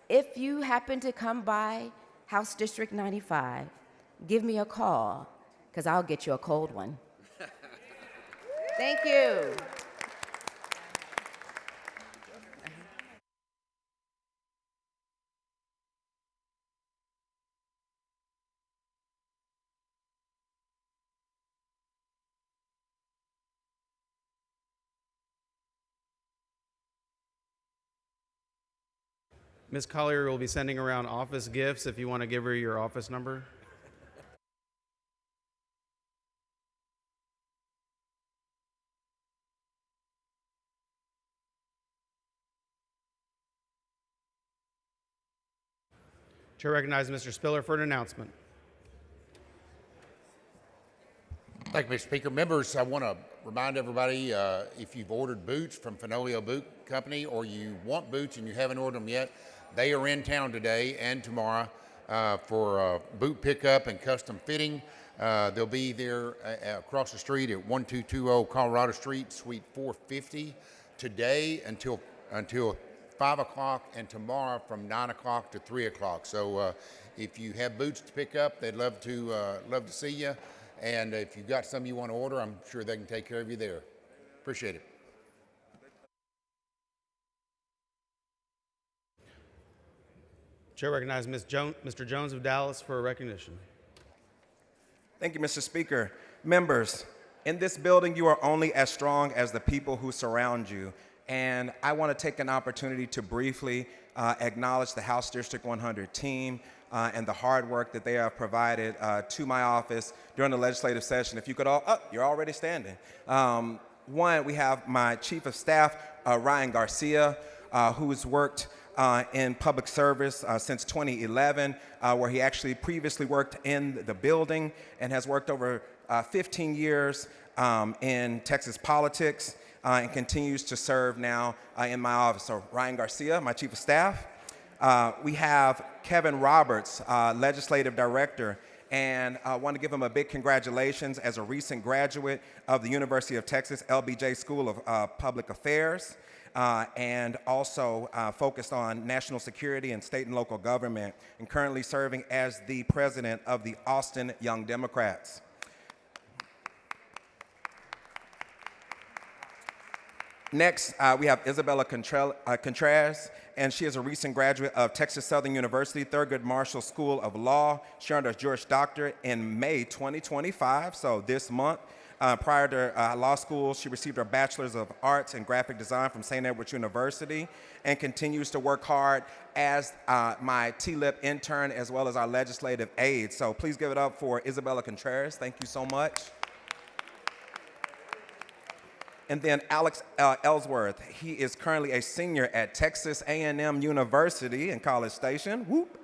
if you happen to come by House District 95, give me a call, because I'll get you a cold one. Thank you. Ms. Collier will be sending around office gifts if you want to give her your office number. Chair recognizes Mr. Spiller for an announcement. Thank you, Mr. Speaker. Members, I want to remind everybody, if you've ordered boots from Fenolio Boot Company or you want boots and you haven't ordered them yet, they are in town today and tomorrow for boot pickup and custom fitting. They'll be there across the street at 1220 Colorado Street, Suite 450, today until 5 o'clock and tomorrow from 9 o'clock to 3 o'clock. So if you have boots to pick up, they'd love to see you. And if you've got some you want to order, I'm sure they can take care of you there. Appreciate it. Chair recognizes Mr. Jones of Dallas for a recognition. Thank you, Mr. Speaker. Members, in this building, you are only as strong as the people who surround you. And I want to take an opportunity to briefly acknowledge the House District 100 team and the hard work that they have provided to my office during the legislative session. If you could all, you're already standing. One, we have my Chief of Staff, Ryan Garcia, who has worked in public service since 2011, where he actually previously worked in the building and has worked over 15 years in Texas politics and continues to serve now in my office. So Ryan Garcia, my Chief of Staff. We have Kevin Roberts, Legislative Director, and I want to give him a big congratulations as a recent graduate of the University of Texas LBJ School of Public Affairs. And also focused on national security and state and local government, and currently serving as the president of the Austin Young Democrats. Next, we have Isabella Contreras, and she is a recent graduate of Texas Southern University Thurgood Marshall School of Law. She earned her Juris Doctorate in May 2025, so this month. Prior to law school, she received her Bachelor's of Arts in Graphic Design from St. Edward's University and continues to work hard as my TLIP intern as well as our legislative aide. So please give it up for Isabella Contreras. Thank you so much. And then Alex Ellsworth. He is currently a senior at Texas A&M University in College Station. Whoop.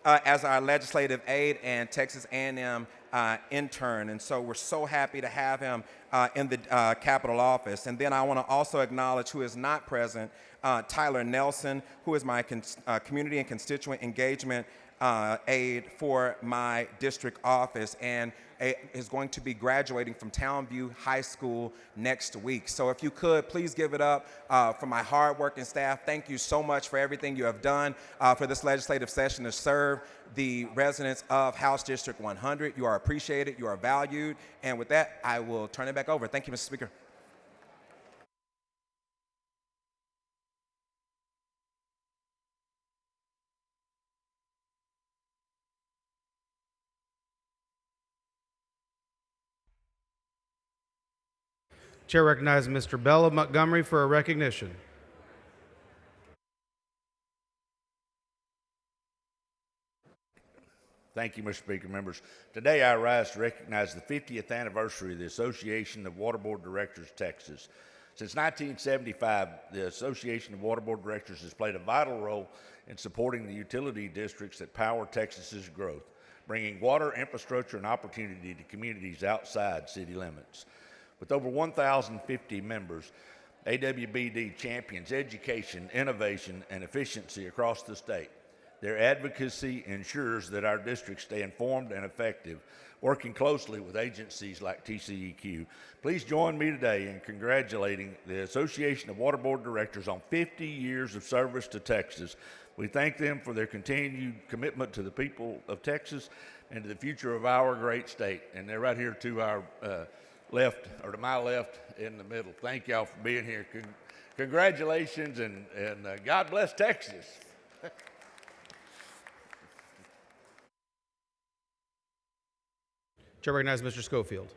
As our legislative aide and Texas A&M intern, and so we're so happy to have him in the Capitol office. And then I want to also acknowledge who is not present, Tyler Nelson, who is my community and constituent engagement aide for my district office, and is going to be graduating from Townview High School next week. So if you could, please give it up for my hardworking staff. Thank you so much for everything you have done for this legislative session to serve the residents of House District 100. You are appreciated, you are valued, and with that, I will turn it back over. Thank you, Mr. Speaker. Chair recognizes Mr. Bell of Montgomery for a recognition. Thank you, Mr. Speaker. Members, today I rise to recognize the 50th anniversary of the Association of Water Board Directors, Texas. Since 1975, the Association of Water Board Directors has played a vital role in supporting the utility districts that power Texas's growth, bringing water infrastructure and opportunity to communities outside city limits. With over 1,050 members, AWBD champions education, innovation, and efficiency across the state. Their advocacy ensures that our districts stay informed and effective, working closely with agencies like TCEQ. Please join me today in congratulating the Association of Water Board Directors on 50 years of service to Texas. We thank them for their continued commitment to the people of Texas and to the future of our great state. And they're right here to our left, or to my left in the middle. Thank y'all for being here. Congratulations, and God bless Texas. Chair recognizes Mr. Schofield.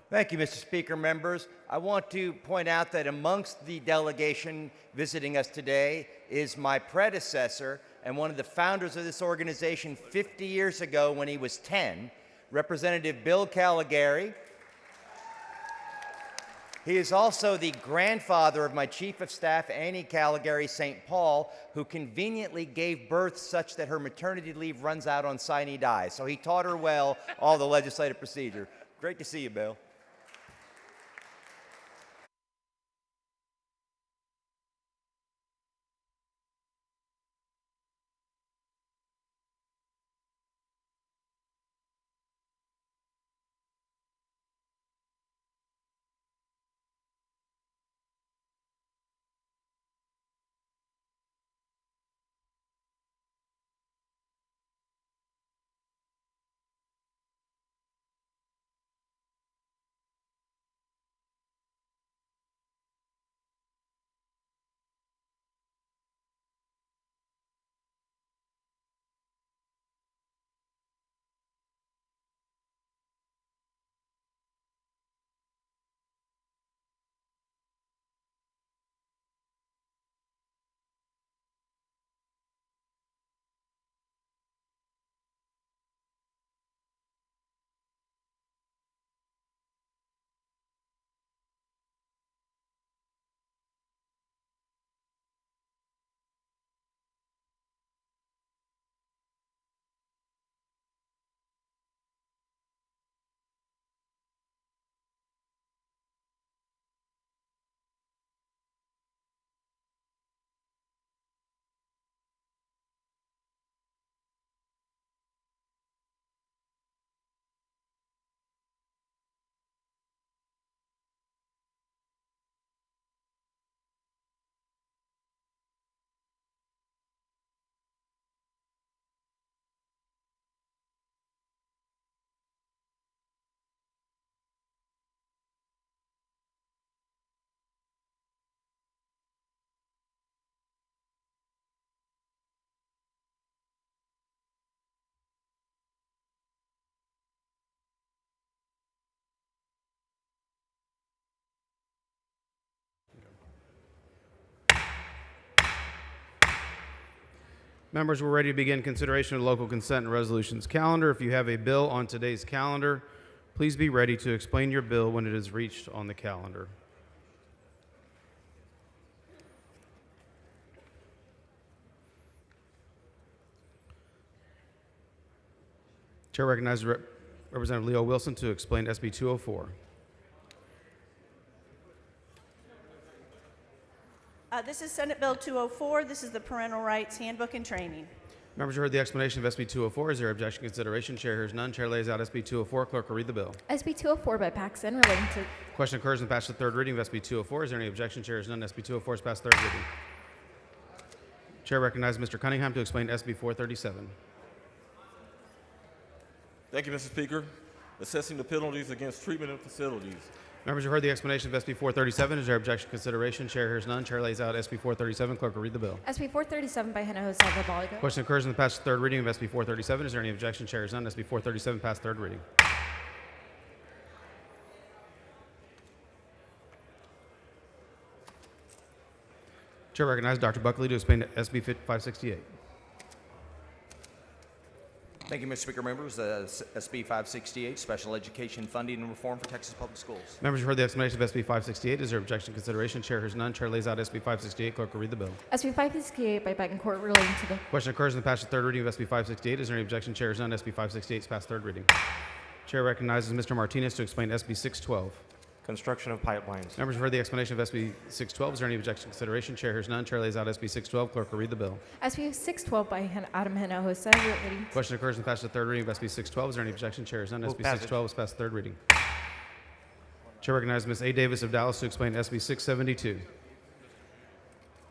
Thank you, Mr. Speaker. Members, I want to point out that amongst the delegation visiting us today is my predecessor and one of the founders of this organization 50 years ago when he was 10, Representative Bill Caligari. He is also the grandfather of my Chief of Staff, Annie Caligari St. Paul, who conveniently gave birth such that her maternity leave runs out on sine die. So he taught her well all the legislative procedure. Great to see you, Bill. Members, we're ready to begin consideration of the local consent and resolutions calendar. If you have a bill on today's calendar, please be ready to explain your bill when it is reached on the calendar. Chair recognizes Representative Leo Wilson to explain SB 204. This is Senate Bill 204. This is the Parental Rights Handbook and Training. Members, you heard the explanation of SB 204. Is there objection to consideration? Chair hears none. Chair lays out SB 204. Clerk will read the bill. SB 204 by Paxton relating to Question occurs and passes the third reading of SB 204. Is there any objection? Chair hears none. SB 204 is passed third reading. Chair recognizes Mr. Cunningham to explain SB 437. Thank you, Mr. Speaker. Assessing the penalties against treatment in facilities. Members, you heard the explanation of SB 437. Is there objection to consideration? Chair hears none. Chair lays out SB 437. Clerk will read the bill. SB 437 by Hinojosa Zabaliga. Question occurs and passes third reading of SB 437. Is there any objection? Chair hears none. SB 437 passed third reading. Chair recognizes Dr. Buckley to explain SB 568. Thank you, Mr. Speaker. Members, SB 568, Special Education Funding and Reform for Texas Public Schools. Members, you've heard the explanation of SB 568. Is there objection to consideration? Chair hears none. Chair lays out SB 568. Clerk will read the bill. SB 568 by Betancourt relating to the Question occurs in the passage of third reading of SB 568. Is there any objection? Chair hears none. SB 568 is passed third reading. Chair recognizes Mr. Martinez to explain SB 612. Construction of pipelines. Members, you've heard the explanation of SB 612. Is there any objection to consideration? Chair hears none. Chair lays out SB 612. Clerk will read the bill. SB 612 by Adam Hinojosa relating Question occurs in the passage of third reading of SB 612. Is there any objection? Chair hears none. Move SB passage. 612 is passed third reading. Chair recognizes Ms. A. Davis of Dallas to explain SB 672.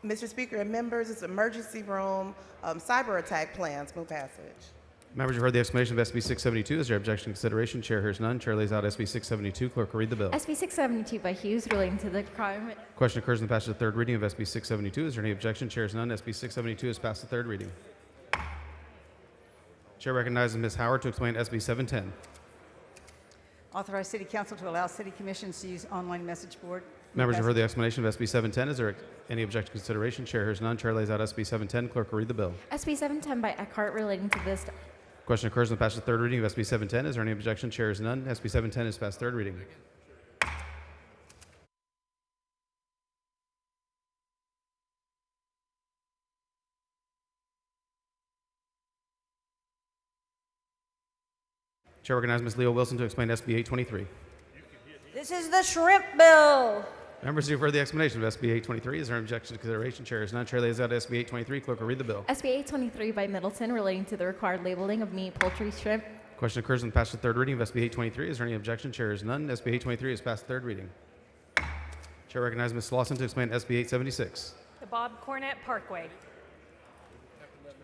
Mr. Speaker and members, it's emergency room cyber attack plans. Move passage. Members, you've heard the explanation of SB 672. Is there objection to consideration? Chair hears none. Chair lays out SB 672. Clerk will read the bill. SB 672 by Hughes relating to the crime. Question occurs in the passage of third reading of SB 672. Is there any objection? Chair hears none. SB 672 is passed the third reading. Chair recognizes Ms. Howard to explain SB 710. Authorize City Council to allow City Commissions to use online message board. Members, you've heard the explanation of SB 710. Is there any objection to consideration? Chair hears none. Chair lays out SB 710. Clerk will read the bill. SB 710 by Eckhart relating to this. Question occurs in the passage of third reading of SB 710. Is there any objection? Chair hears none. SB 710 is passed third reading. Chair recognizes Ms. Leo Wilson to explain SB 823. This is the shrimp bill. Members, you've heard the explanation of SB 823. Is there an objection to consideration? Chair hears none. Chair lays out SB 823. Clerk will read the bill. SB 823 by Middleton relating to the required labeling of meat, poultry, shrimp. Question occurs in the passage of third reading of SB 823. Is there any objection? Chair hears none. SB 823 is passed third reading. Chair recognizes Ms. Lawson to explain SB 876. The Bob Cornett Parkway.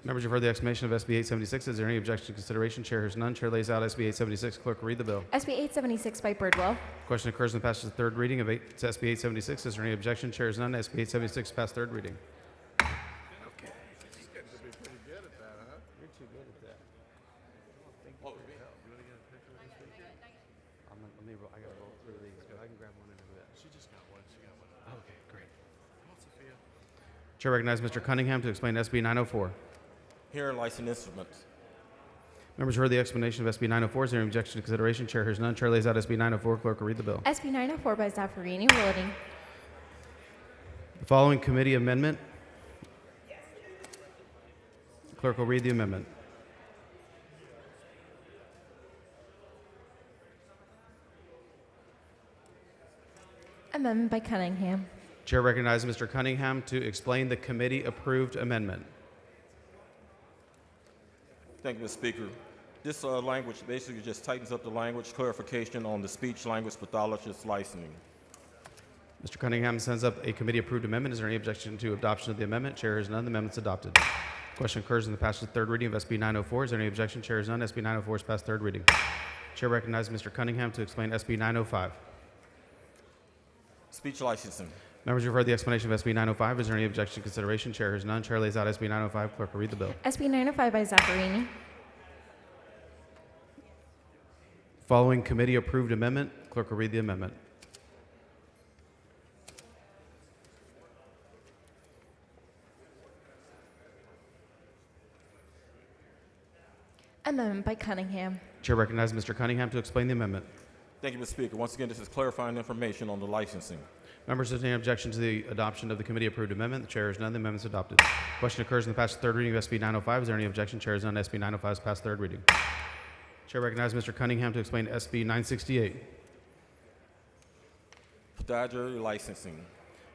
Members, you've heard the explanation of SB 876. Is there any objection to consideration? Chair hears none. Chair lays out SB 876. Clerk will read the bill. SB 876 by Birdwell. Question occurs in the passage of third reading of SB 876. Is there any objection? Chair hears none. SB 876 is passed third reading. Chair recognizes Mr. Cunningham to explain SB 904. Hearing license instruments. Members heard the explanation of SB 904. Is there any objection to consideration? Chair hears none. Chair lays out SB 904. Clerk will read the bill. SB 904 by Zaffarini relating. The following committee amendment. Clerk will read the amendment. Amendment by Cunningham. Chair recognizes Mr. Cunningham to explain the committee-approved amendment. Thank you, Mr. Speaker. This language basically just tightens up the language clarification on the speech-language pathologist licensing. Mr. Cunningham sends up a committee-approved amendment. Is there any objection to adoption of the amendment? Chair hears none. The amendment's adopted. Question occurs in the passage of third reading of SB 904. Is there any objection? Chair hears none. SB 904 is passed third reading. Chair recognizes Mr. Cunningham to explain SB 905. Speech licensing. Members, you've heard the explanation of SB 905. Is there any objection to consideration? Chair hears none. Chair lays out SB 905. Clerk will read the bill. SB 905 by Zaffarini. Following committee-approved amendment, clerk will read the amendment. Amendment by Cunningham. Chair recognizes Mr. Cunningham to explain the amendment. Thank you, Mr. Speaker. Once again, this is clarifying information on the licensing. Members, is there any objection to the adoption of the committee-approved amendment? The chair is none. The amendment is adopted. Question occurs in the passage of third reading of SB 905. Is there any objection? Chair is none. SB 905 is passed third reading. Chair recognizes Mr. Cunningham to explain SB 968. Podiatry licensing.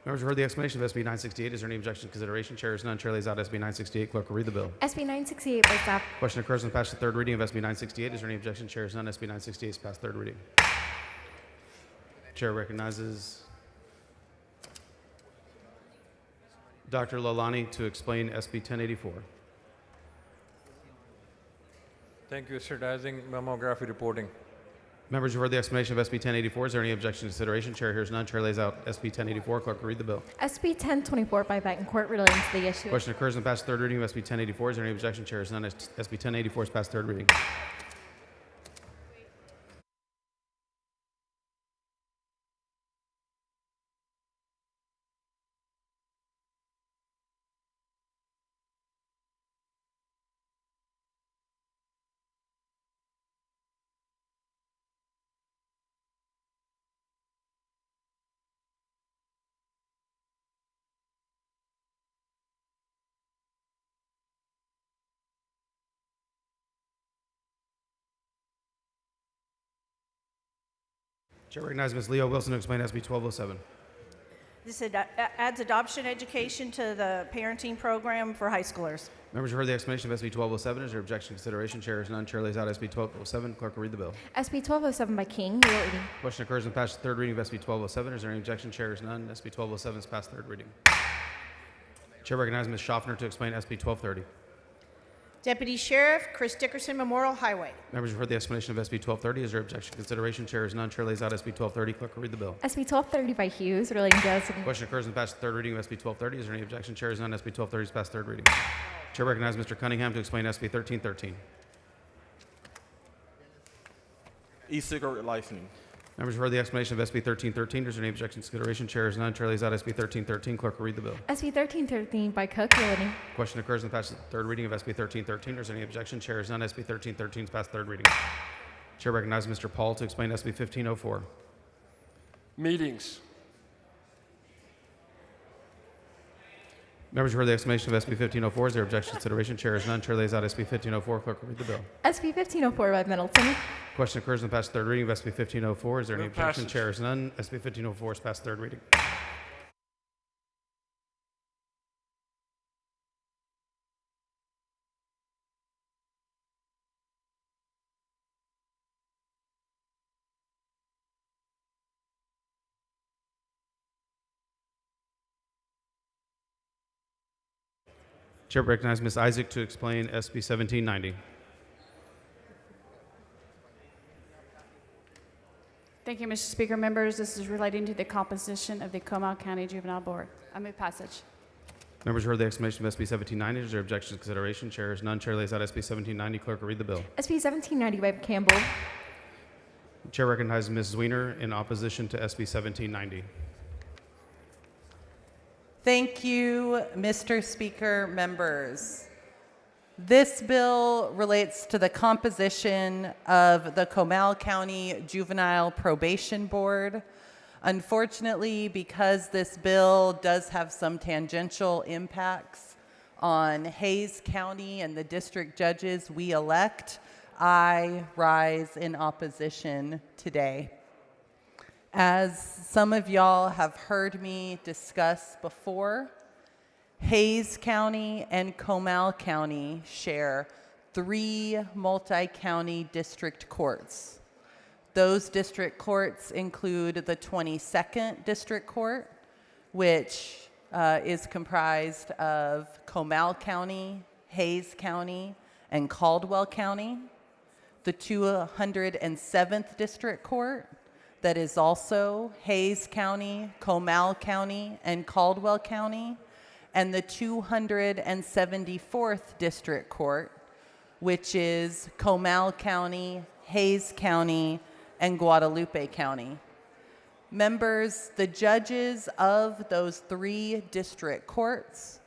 Members, have heard the explanation of SB 968. Is there any objection to consideration? Chair is none. Chair lays out SB 968. Clerk will read the bill. SB 968 by Zapp. Question occurs in the passage of third reading of SB 968. Is there any objection? Chair is none. SB 968 is passed third reading. Chair recognizes Dr. Lalani to explain SB 1084. Thank you, Mr. Dazing. Mammography reporting. Members, you've heard the explanation of SB 1084. Is there any objection to consideration? Chair hears none. Chair lays out SB 1084. Clerk will read the bill. SB 1024 by Betancourt relating to the issue. Question occurs in the passage of third reading of SB 1084. Is there any objection? Chair hears none. SB 1084 is passed third reading. Chair recognizes Ms. Leo Wilson to explain SB 1207. This adds adoption education to the parenting program for high schoolers. Members have heard the explanation of SB 1207. Is there objection to consideration? Chair is none. Chair lays out SB 1207. Clerk will read the bill. SB 1207 by King, dual reading. Question occurs and passes third reading of SB 1207. Is there any objection? Chair is none. SB 1207 is passed third reading. Chair recognizes Ms. Schaffner to explain SB 1230. Deputy Sheriff Chris Dickerson Memorial Highway. Members have heard the explanation of SB 1230. Is there objection to consideration? Chair is none. Chair lays out SB 1230. Clerk will read the bill. SB 1230 by Hughes, relating to Question occurs and passes third reading of SB 1230. Is there any objection? Chair is none. SB 1230 is passed third reading. Chair recognizes Mr. Cunningham to explain SB 1313. E-cigarette licensing. Members have heard the explanation of SB 1313. Is there any objection to consideration? Chair is none. Chair lays out SB 1313. Clerk will read the bill. SB 1313 by Cook, relating. Question occurs and passes third reading of SB 1313. Is there any objection? Chair is none. SB 1313 is passed third reading. Chair recognizes Mr. Paul to explain SB 1504. Meetings. Members have heard the explanation of SB 1504. Is there objection to consideration? Chair is none. Chair lays out SB 1504. Clerk will read the bill. SB 1504 by Middleton. Question occurs and passes third reading of SB 1504. Is there any Move objection? passage. Chair is none. SB 1504 is passed third reading. Chair recognizes Ms. Isaac to explain SB 1790. Thank you, Mr. Speaker. Members, this is relating to the composition of the Comal County Juvenile Board. I move passage. Members heard the explanation of SB 1790. Is there objection to consideration? Chair is none. Chair lays out SB 1790. Clerk will read the bill. SB 1790 by Campbell. Chair recognizes Mrs. Weiner in opposition to SB 1790. Thank you, Mr. Speaker, members. This bill relates to the composition of the Comal County Juvenile Probation Board. Unfortunately, because this bill does have some tangential impacts on Hayes County and the district judges we elect, I rise in opposition today. As some of y'all have heard me discuss before, Hayes County and Comal County share 3 multi-county district courts. Those district courts include the 22nd District Court, which is comprised of Comal County, Hayes County, and Caldwell County, the 207th District Court, that is also Hayes County, Comal County, and Caldwell County, and the 274th District Court, which is Comal County, Hayes County, and Guadalupe County. Members, the judges of those 3 district courts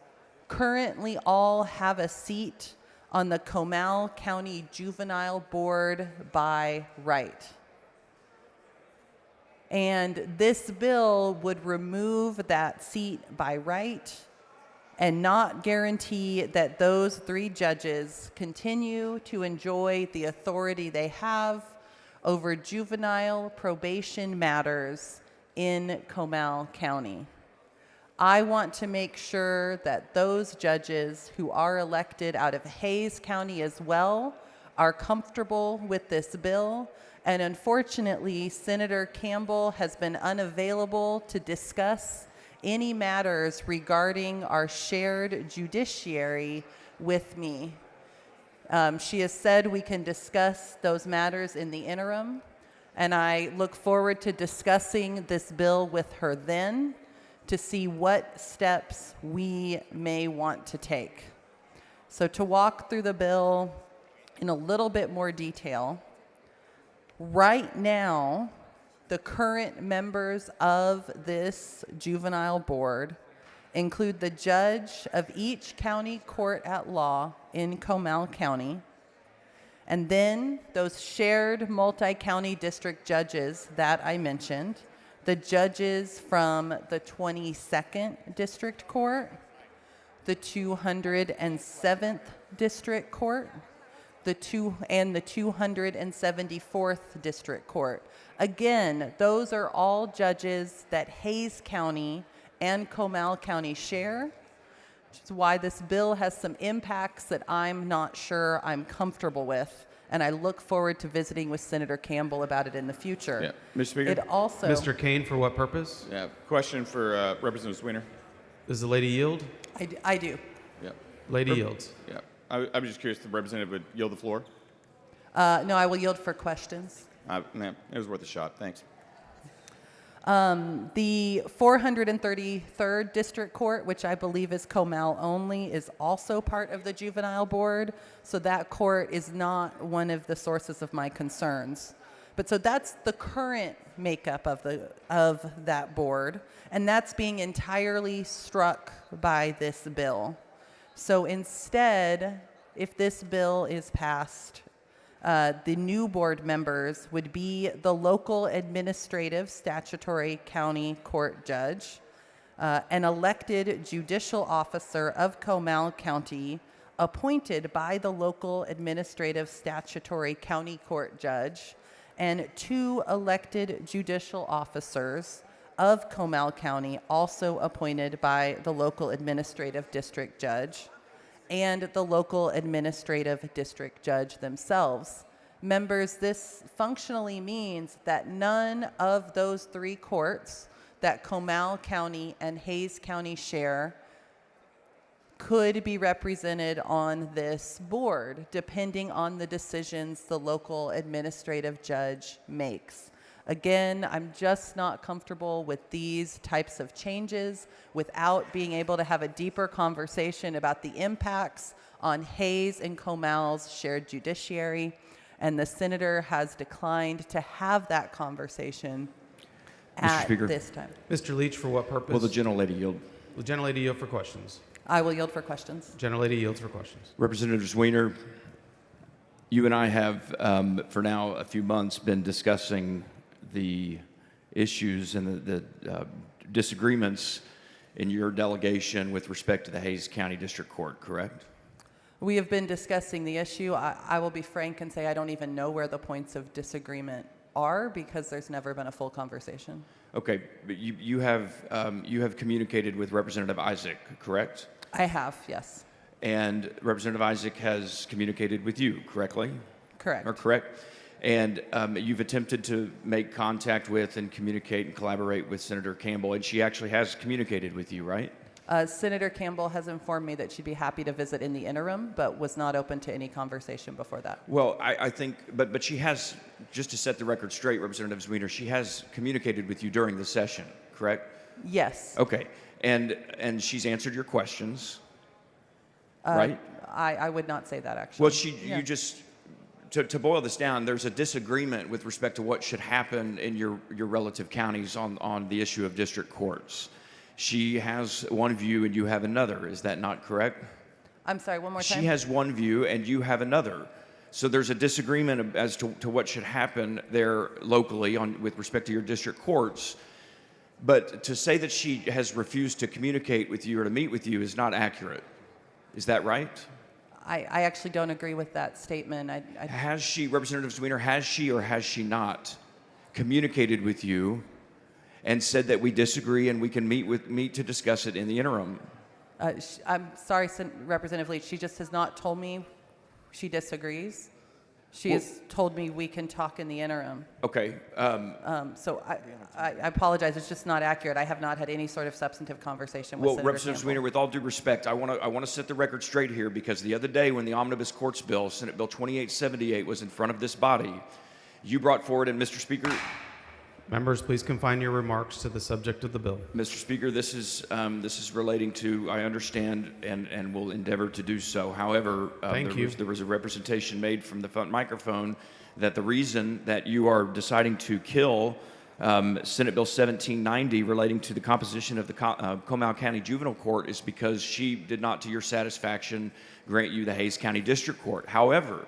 currently all have a seat on the Comal County Juvenile Board by right. And this bill would remove that seat by right and not guarantee that those 3 judges continue to enjoy the authority they have over juvenile probation matters in Comal County. I want to make sure that those judges who are elected out of Hayes County as well are comfortable with this bill. And unfortunately, Senator Campbell has been unavailable to discuss any matters regarding our shared judiciary with me. She has said we can discuss those matters in the interim, and I look forward to discussing this bill with her then to see what steps we may want to take. So to walk through the bill in a little bit more detail, right now, the current members of this juvenile board include the judge of each county court at law in Comal County, and then those shared multi-county district judges that I mentioned, the judges from the 22nd District Court, the 207th District Court, the 274th District Court. Again, those are all judges that Hayes County and Comal County share, which is why this bill has some impacts that I'm not sure I'm comfortable with, and I look forward to visiting with Senator Campbell about it in the future. Yeah. Mr. Speaker? It also... Mr. Kane, for what purpose? Yeah. Question for Representative Sweener. Does the lady yield? I do. Yeah. Lady yields. Yeah. I'm just curious if the representative would yield the floor. No, I will yield for questions. Ma'am, it was worth a shot. Thanks. The 433rd District Court, which I believe is Comal only, is also part of the Juvenile Board. So that court is not one of the sources of my concerns. But so that's the current makeup of that board, and that's being entirely struck by this bill. So instead, if this bill is passed, the new board members would be the local administrative statutory county court judge, an elected judicial officer of Comal County appointed by the local administrative statutory county court judge, and 2 elected judicial officers of Comal County also appointed by the local administrative district judge, and the local administrative district judge themselves. Members, this functionally means that none of those 3 courts that Comal County and Hayes County share could be represented on this board, depending on the decisions the local administrative judge makes. Again, I'm just not comfortable with these types of changes without being able to have a deeper conversation about the impacts on Hayes and Comal's shared judiciary, and the senator has declined to have that conversation at this time. Mr. Leach, for what purpose? Will the gentlelady yield? Will the gentlelady yield for questions? I will yield for questions. Gentlelady yields for questions. Representative Sweener, you and I have, for now a few months, been discussing the issues and the disagreements in your delegation with respect to the Hayes County District Court, correct? We have been discussing the issue. I will be frank and say I don't even know where the points of disagreement are because there's never been a full conversation. Okay, but you have communicated with Representative Isaac, correct? I have, yes. And Representative Isaac has communicated with you, correctly? Correct. Or correct? And you've attempted to make contact with and communicate and collaborate with Senator Campbell, and she actually has communicated with you, right? Senator Campbell has informed me that she'd be happy to visit in the interim, but was not open to any conversation before that. Well, I think, but she has, just to set the record straight, Representative Sweener, she has communicated with you during the session, correct? Yes. Okay, and she's answered your questions, right? I would not say that, actually. Well, you just, to boil this down, there's a disagreement with respect to what should happen in your relative counties on the issue of district courts. She has one view and you have another. Is that not correct? I'm sorry, one more time? She has one view and you have another. So there's a disagreement as to what should happen there locally with respect to your district courts. But to say that she has refused to communicate with you or to meet with you is not accurate. Is that right? I actually don't agree with that statement. Has she, Representative Sweener, has she or has she not communicated with you and said that we disagree and we can meet to discuss it in the interim? I'm sorry, Representative Leach, she just has not told me she disagrees. She has told me we can talk in the interim. Okay. So I apologize, it's just not accurate. I have not had any sort of substantive conversation with Senator Representative Campbell. Sweener, with all due respect, I want to set the record straight here because the other day when the Omnibus Courts Bill, Senate Bill 2878, was in front of this body, you brought forward, and Mr. Speaker, Members, please confine your remarks to the subject of the bill. Mr. Speaker, this is relating to, I understand, and will endeavor to do so. However, there was a representation made from the front microphone that the reason that you are deciding to kill Senate Bill 1790 relating to the composition of the Comal County Juvenile Court is because she did not, to your satisfaction, grant you the Hayes County District Court. However,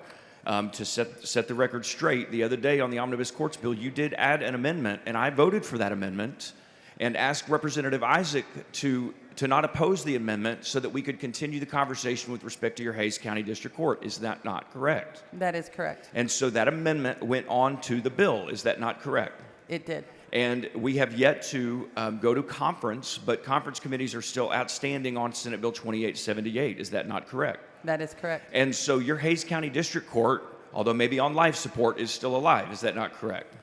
to set the record straight, the other day on the Omnibus Courts Bill, you did add an amendment, and I voted for that amendment, and ask Representative Isaac to not oppose the amendment so that we could continue the conversation with respect to your Hayes County District Court. Is that not correct? That is correct. And so that amendment went on to the bill. Is that not correct? It did. And we have yet to go to conference, but conference committees are still outstanding on Senate Bill 2878. Is that not correct? That is correct. And so your Hayes County District Court, although maybe on life support, is still alive. Is that not correct?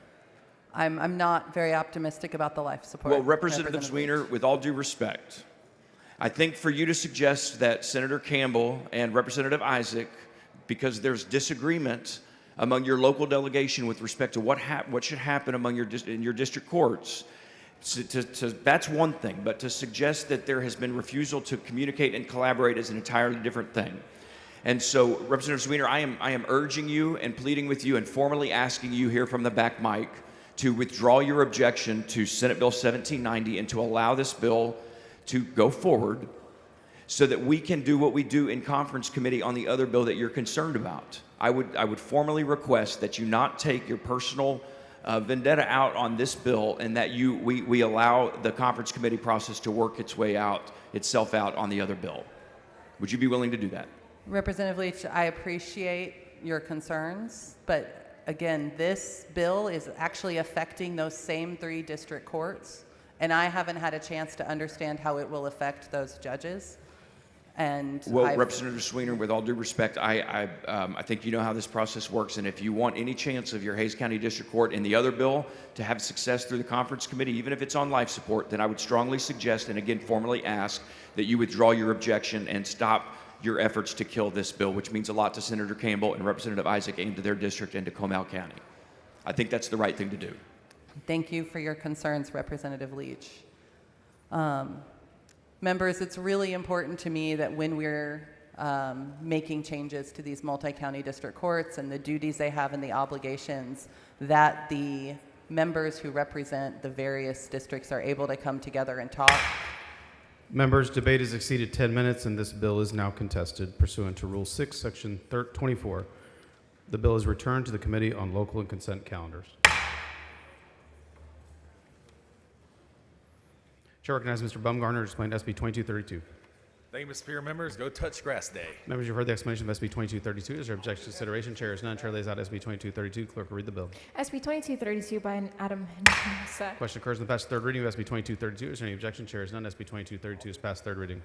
I'm not very optimistic about the life support. Well, Representative Sweener, with all due respect, I think for you to suggest that Senator Campbell and Representative Isaac, because there's disagreement among your local delegation with respect to what should happen among in your district courts, that's one thing. But to suggest that there has been refusal to communicate and collaborate is an entirely different thing. And so, Representative Sweener, I am urging you and pleading with you and formally asking you here from the back mic to withdraw your objection to Senate Bill 1790 and to allow this bill to go forward so that we can do what we do in conference committee on the other bill that you're concerned about. I would formally request that you not take your personal vendetta out on this bill and that we allow the conference committee process to work itself out on the other bill. Would you be willing to do that? Representative Leach, I appreciate your concerns, but again, this bill is actually affecting those same 3 district courts, and I haven't had a chance to understand how it will affect those judges. And Representative Sweener, with all due respect, I think you know how this process works, and if you want any chance of your Hayes County District Court in the other bill to have success through the conference committee, even if it's on life support, then I would strongly suggest, and again formally ask, that you withdraw your objection and stop your efforts to kill this bill, which means a lot to Senator Campbell and Representative Isaac and to their district and to Comal County. I think that's the right thing to do. Thank you for your concerns, Representative Leach. Members, it's really important to me that when we're making changes to these multi-county district courts and the duties they have and the obligations, that the members who represent the various districts are able to come together and talk. Members, debate has exceeded 10 minutes and this bill is now contested pursuant to Rule 6, Section 24. The bill is returned to the Committee on Local and Consent Calendars. Chair recognizes Mr. Bumgarner to explain SB 2232. Thank you, Mr. Speaker. Members, go touch grass day. Members, you've heard the explanation of SB 2232. Is there objection to consideration? Chair is none. Chair lays out SB 2232. Clerk will read the bill. SB 2232 by Adam Henderson. Question occurs in the passed third reading of SB 2232. Is there any objection? Chair is none. SB 2232 is passed third reading.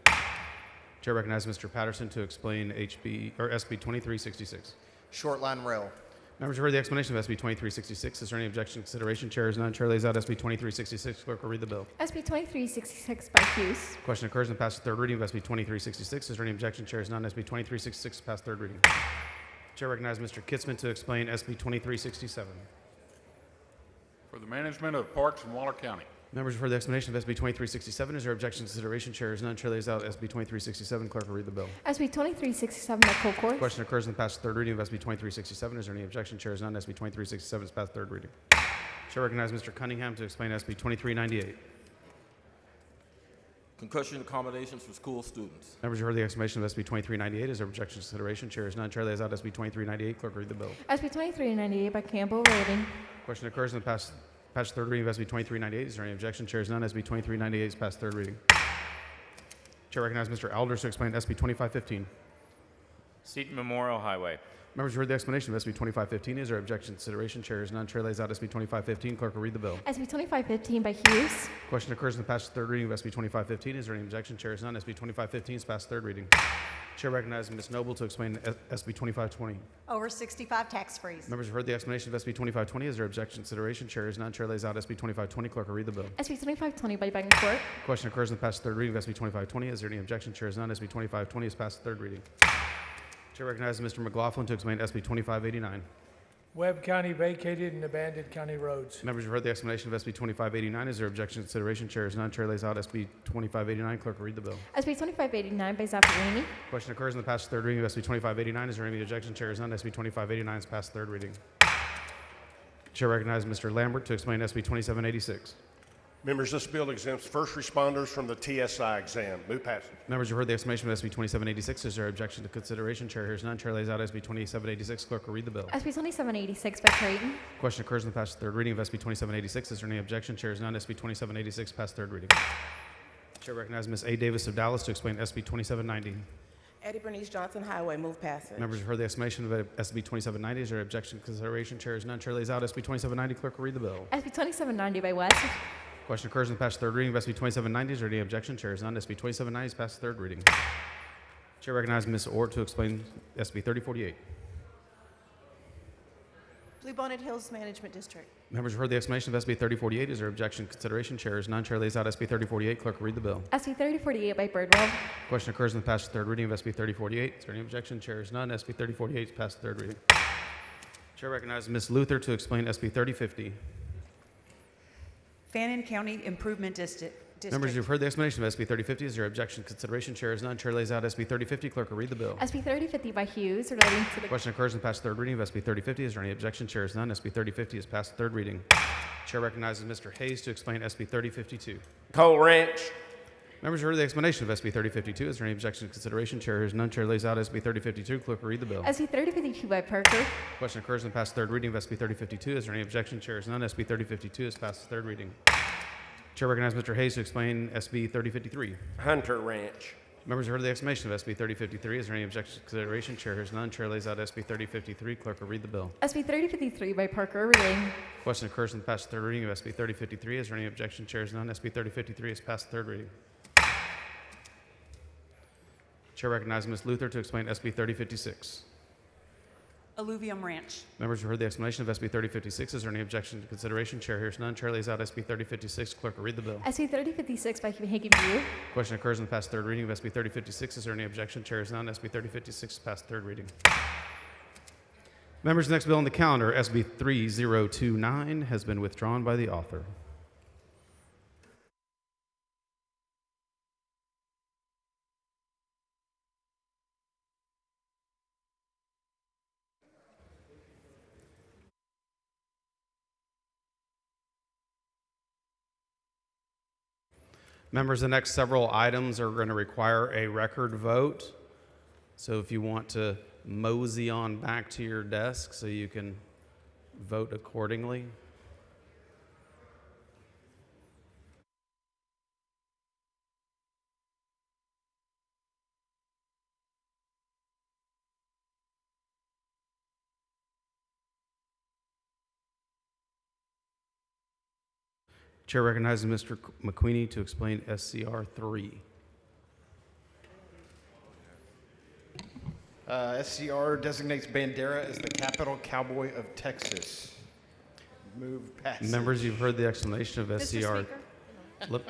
Chair recognizes Mr. Patterson to explain SB 2366. Short line rail. Members, you've heard the explanation of SB 2366. Is there any objection to consideration? Chair is none. Chair lays out SB 2366. Clerk will read the bill. SB 2366 by Hughes. Question occurs in the passed third reading of SB 2366. Is there any objection? Chair is none. SB 2366 is passed third reading. Chair recognizes Mr. Kitzman to explain SB 2367. For the management of parks in Waller County. Members, you've heard the explanation of SB 2367. Is there objection to consideration? Chair is none. Chair lays out SB 2367. Clerk will read the bill. SB 2367 by Colcourt. Question occurs in the passed third reading of SB 2367. Is there any objection? Chair is none. SB 2367 is passed third reading. Chair recognizes Mr. Cunningham to explain SB 2398. Concussion accommodations for school students. Members, you heard the explanation of SB 2398. Is there objection to consideration? Chair is none. Chair lays out SB 2398. Clerk will read the bill. SB 2398 by Campbell Rating. Question occurs in the passed third reading of SB 2398. Is there any objection? Chair is none. SB 2398 is passed third reading. Chair recognizes Mr. Elders to explain SB 2515. Seton Memorial Highway. Members, you heard the explanation of SB 2515. Is there objection to consideration? Chair is none. Chair lays out SB 2515. Clerk will read the bill. SB 2515 by Hughes. Question occurs in the passed third reading of SB 2515. Is there any objection? Chair is none. SB 2515 is passed third reading. Chair recognizes Ms. Noble to explain SB 2520. Over 65 tax freeze. Members have heard the explanation of SB 2520. Is there objection to consideration? Chair is none. Chair lays out SB 2520. Clerk will read the bill. SB 2520 by Betancourt. Question occurs in the passed third reading of SB 2520. Is there any objection? Chair is none. SB 2520 is passed third reading. Chair recognizes Mr. McLaughlin to explain SB 2589. Webb County vacated and abandoned county roads. Members have heard the explanation of SB 2589. Is there objection to consideration? Chair is none. Chair lays out SB 2589. Clerk will read the bill. SB 2589 by Zaffarini. Question occurs in the passed third reading of SB 2589. Is there any objection? Chair is none. SB 2589 is passed third reading. Chair recognizes Mr. Lambert to explain SB 2786. Members, this bill exempts first responders from the TSI exam. Move passage. Members, you heard the explanation of SB 2786. Is there objection to consideration? Chair hears none. Chair lays out SB 2786. Clerk will read the bill. SB 2786 by Creighton. Question occurs in the passed third reading of SB 2786. Is there any objection? Chair hears none. SB 2786 passed third reading. Chair recognizes Ms. A. Davis of Dallas to explain SB 2790. Eddie Bernice Johnson Highway, move passage. Members, you heard the explanation of SB 2790. Is there objection to consideration? Chair hears none. Chair lays out SB 2790. Clerk will read the bill. SB 2790 by West. Question occurs in the passed third reading of SB 2790. Is there any objection? Chair is none. SB 2790 is passed third reading. Chair recognizes Ms. Orr to explain SB 3048. Bluebonnet Hills Management District. Members have heard the explanation of SB 3048. Is there objection to consideration? Chair is none. Chair lays out SB 3048. Clerk will read the bill. SB 3048 by Birdwell. Question occurs in the passed third reading of SB 3048. Is there any objection? Chair is none. SB 3048 is passed third reading. Chair recognizes Ms. Luther to explain SB 3050. Fannin County Improvement District. Members, you've heard the explanation of SB 3050. Is there objection to consideration? Chair is none. Chair lays out SB 3050. Clerk will read the bill. SB 3050 by Hughes relating to the Question occurs in the passed third reading of SB 3050. Is there any objection? Chair is none. SB 3050 is passed third reading. Chair recognizes Mr. Hayes to explain SB 3052. Cole Ranch. Members, you've heard the explanation of SB 3052. Is there any objection to consideration? Chair hears none. Chair lays out SB 3052. Clerk will read the bill. SB 3052 by Parker. Question occurs in the passed third reading of SB 3052. Is there any objection? Chair hears none. SB 3052 is passed third reading. Chair recognizes Mr. Hayes to explain SB 3053. Hunter Ranch. Members have heard the explanation of SB 3053. Is there any objection to consideration? Chair hears none. Chair lays out SB 3053. Clerk will read the bill. SB 3053 by Parker relating. Question occurs in the passed third reading of SB 3053. Is there any objection? Chair hears none. SB 3053 is passed third reading. Chair recognizes Ms. Luther to explain SB 3056. Alluvium Ranch. Members have heard the explanation of SB 3056. Is there any objection to consideration? Chair hears none. Chair lays out SB 3056. Clerk will read the bill. SB 3056 by Hagen View. Question occurs in the past third reading of SB 3056. Is there any objection? Chair is none. SB 3056 is passed third reading. Members, the next bill on the calendar, SB 3029, has been withdrawn by the author. Members, the next several items are going to require a record vote. So if you want to mosey on back to your desk so you can vote accordingly. Chair recognizes Mr. McQueenie to explain SCR 3. SCR designates Bandera as the capital cowboy of Texas. Move passage. Members, you've heard the explanation of Mr. SCR. Speaker?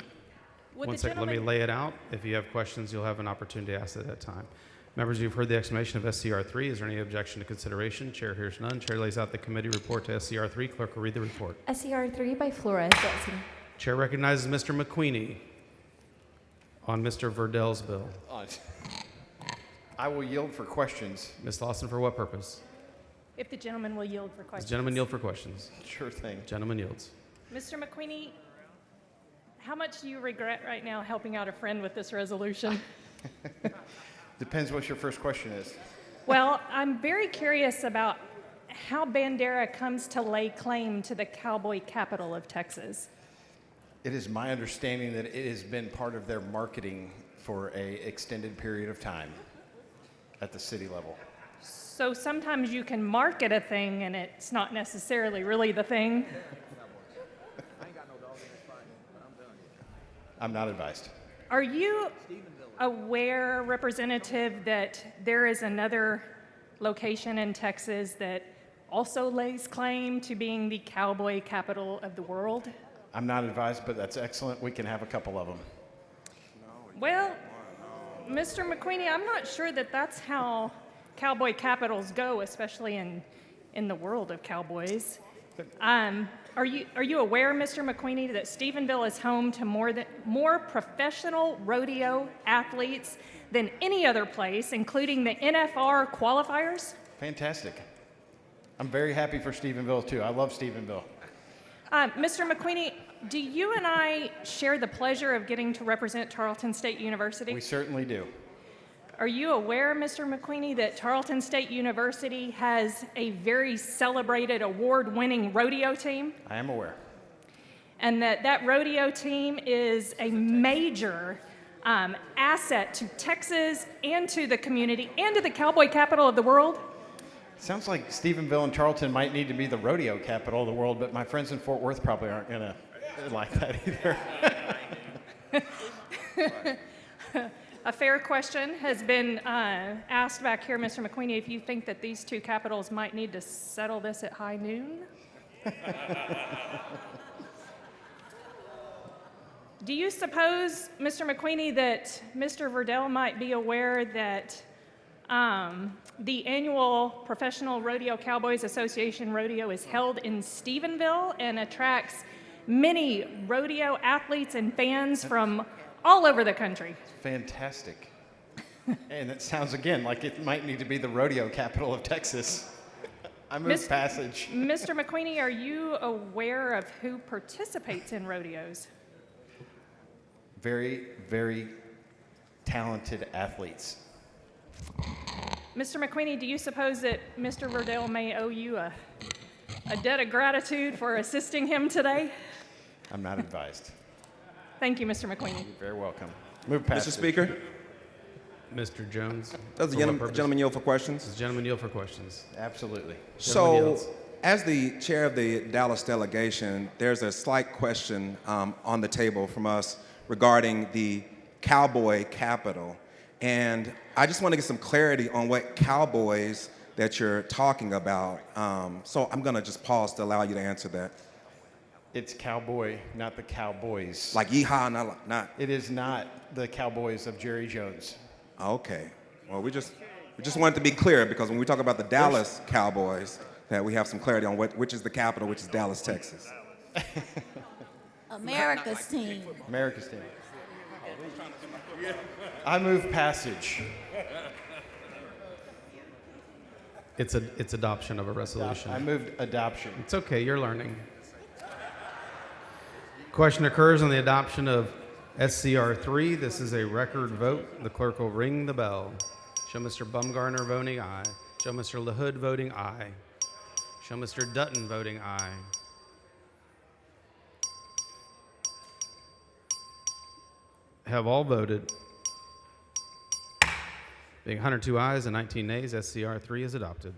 One the second, let me gentleman- lay it out. If you have questions, you'll have an opportunity to ask at that time. Members, you've heard the explanation of SCR 3. Is there any objection to consideration? Chair hears none. Chair lays out the committee report to SCR 3. Clerk will read the report. SCR 3 by Flores. Chair recognizes Mr. McQueenie on Mr. Verdell's bill. I will yield for questions. Ms. Lawson, for what purpose? If the gentleman will yield for Does questions. the gentleman yield for questions? Sure thing. Gentleman yields. Mr. McQueenie, how much do you regret right now helping out a friend with this resolution? Depends what your first question is. Well, I'm very curious about how Bandera comes to lay claim to the cowboy capital of Texas. It is my understanding that it has been part of their marketing for an extended period of time at the city level. So sometimes you can market a thing and it's not necessarily really the thing. I'm not advised. Are you aware, Representative, that there is another location in Texas that also lays claim to being the cowboy capital of the world? I'm not advised, but that's excellent. We can have a couple of them. Well, Mr. McQueenie, I'm not sure that that's how cowboy capitals go, especially in the world of cowboys. Are you aware, Mr. McQueenie, that Stephenville is home to more professional rodeo athletes than any other place, including the NFR qualifiers? Fantastic. I'm very happy for Stephenville, too. I love Stephenville. Mr. McQueenie, do you and I share the pleasure of getting to represent Tarleton State University? We certainly do. Are you aware, Mr. McQueenie, that Tarleton State University has a very celebrated award-winning rodeo team? I am aware. And that rodeo team is a major asset to Texas and to the community and to the cowboy capital of the world? Sounds like Stephenville and Charlton might need to be the rodeo capital of the world, but my friends in Fort Worth probably aren't going to like that either. A fair question has been asked back here, Mr. McQueenie, if you think that these two capitals might need to settle this at high noon? Do you suppose, Mr. McQueenie, that Mr. Verdell might be aware that the annual Professional Rodeo Cowboys Association rodeo is held in Stephenville and attracts many rodeo athletes and fans from all over the country? Fantastic. And it sounds again like it might need to be the rodeo capital of Texas. I move passage. Mr. McQueenie, are you aware of who participates in rodeos? Very, very talented athletes. Mr. McQueenie, do you suppose that Mr. Verdell may owe you a debt of gratitude for assisting him today? I'm not advised. Thank you, Mr. McQueenie. You're very welcome. Move passage. Mr. Speaker, Mr. Jones. does the gentleman yield for questions? Does the gentleman yield for questions? Absolutely. Gentleman So, yields. as the chair of the Dallas delegation, there's a slight question on the table from us regarding the cowboy capital. And I just want to get some clarity on what cowboys that you're talking about. So I'm going to just pause to allow you to answer that. It's cowboy, not the Cowboys. Like yeehaw, not. It is not the Cowboys of Jerry Jones. Okay. Well, we just wanted to be clear, because when we talk about the Dallas Cowboys, that we have some clarity on which is the capital, which is Dallas, Texas. America's team. America's team. I move passage. It's adoption of a resolution. I moved adoption. It's okay, you're learning. Question occurs on the adoption of SCR 3. This is a record vote. The clerk will ring the bell. Show Mr. Bumgarner voting aye. Show Mr. LaHood voting aye. Show Mr. Dutton voting aye. Have all voted. Being 102 ayes and 19 nays, SCR 3 is adopted.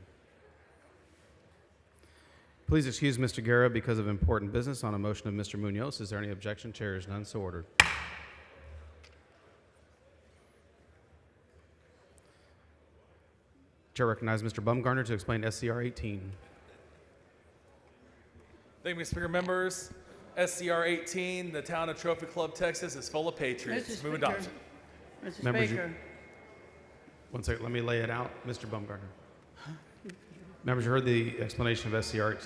Please excuse Mr. Guerra because of important business on a motion of Mr. Munoz. Is there any objection? Chair is none, so ordered. Chair recognizes Mr. Bumgarner to explain SCR 18. Thank you, Mr. Speaker. Members, SCR 18, the town of Trophy Club, Texas, is full of patriots. Move adoption. Mr. Members, Speaker. One second, let me lay it out. Mr. Bumgarner. Members, you heard the explanation of SCR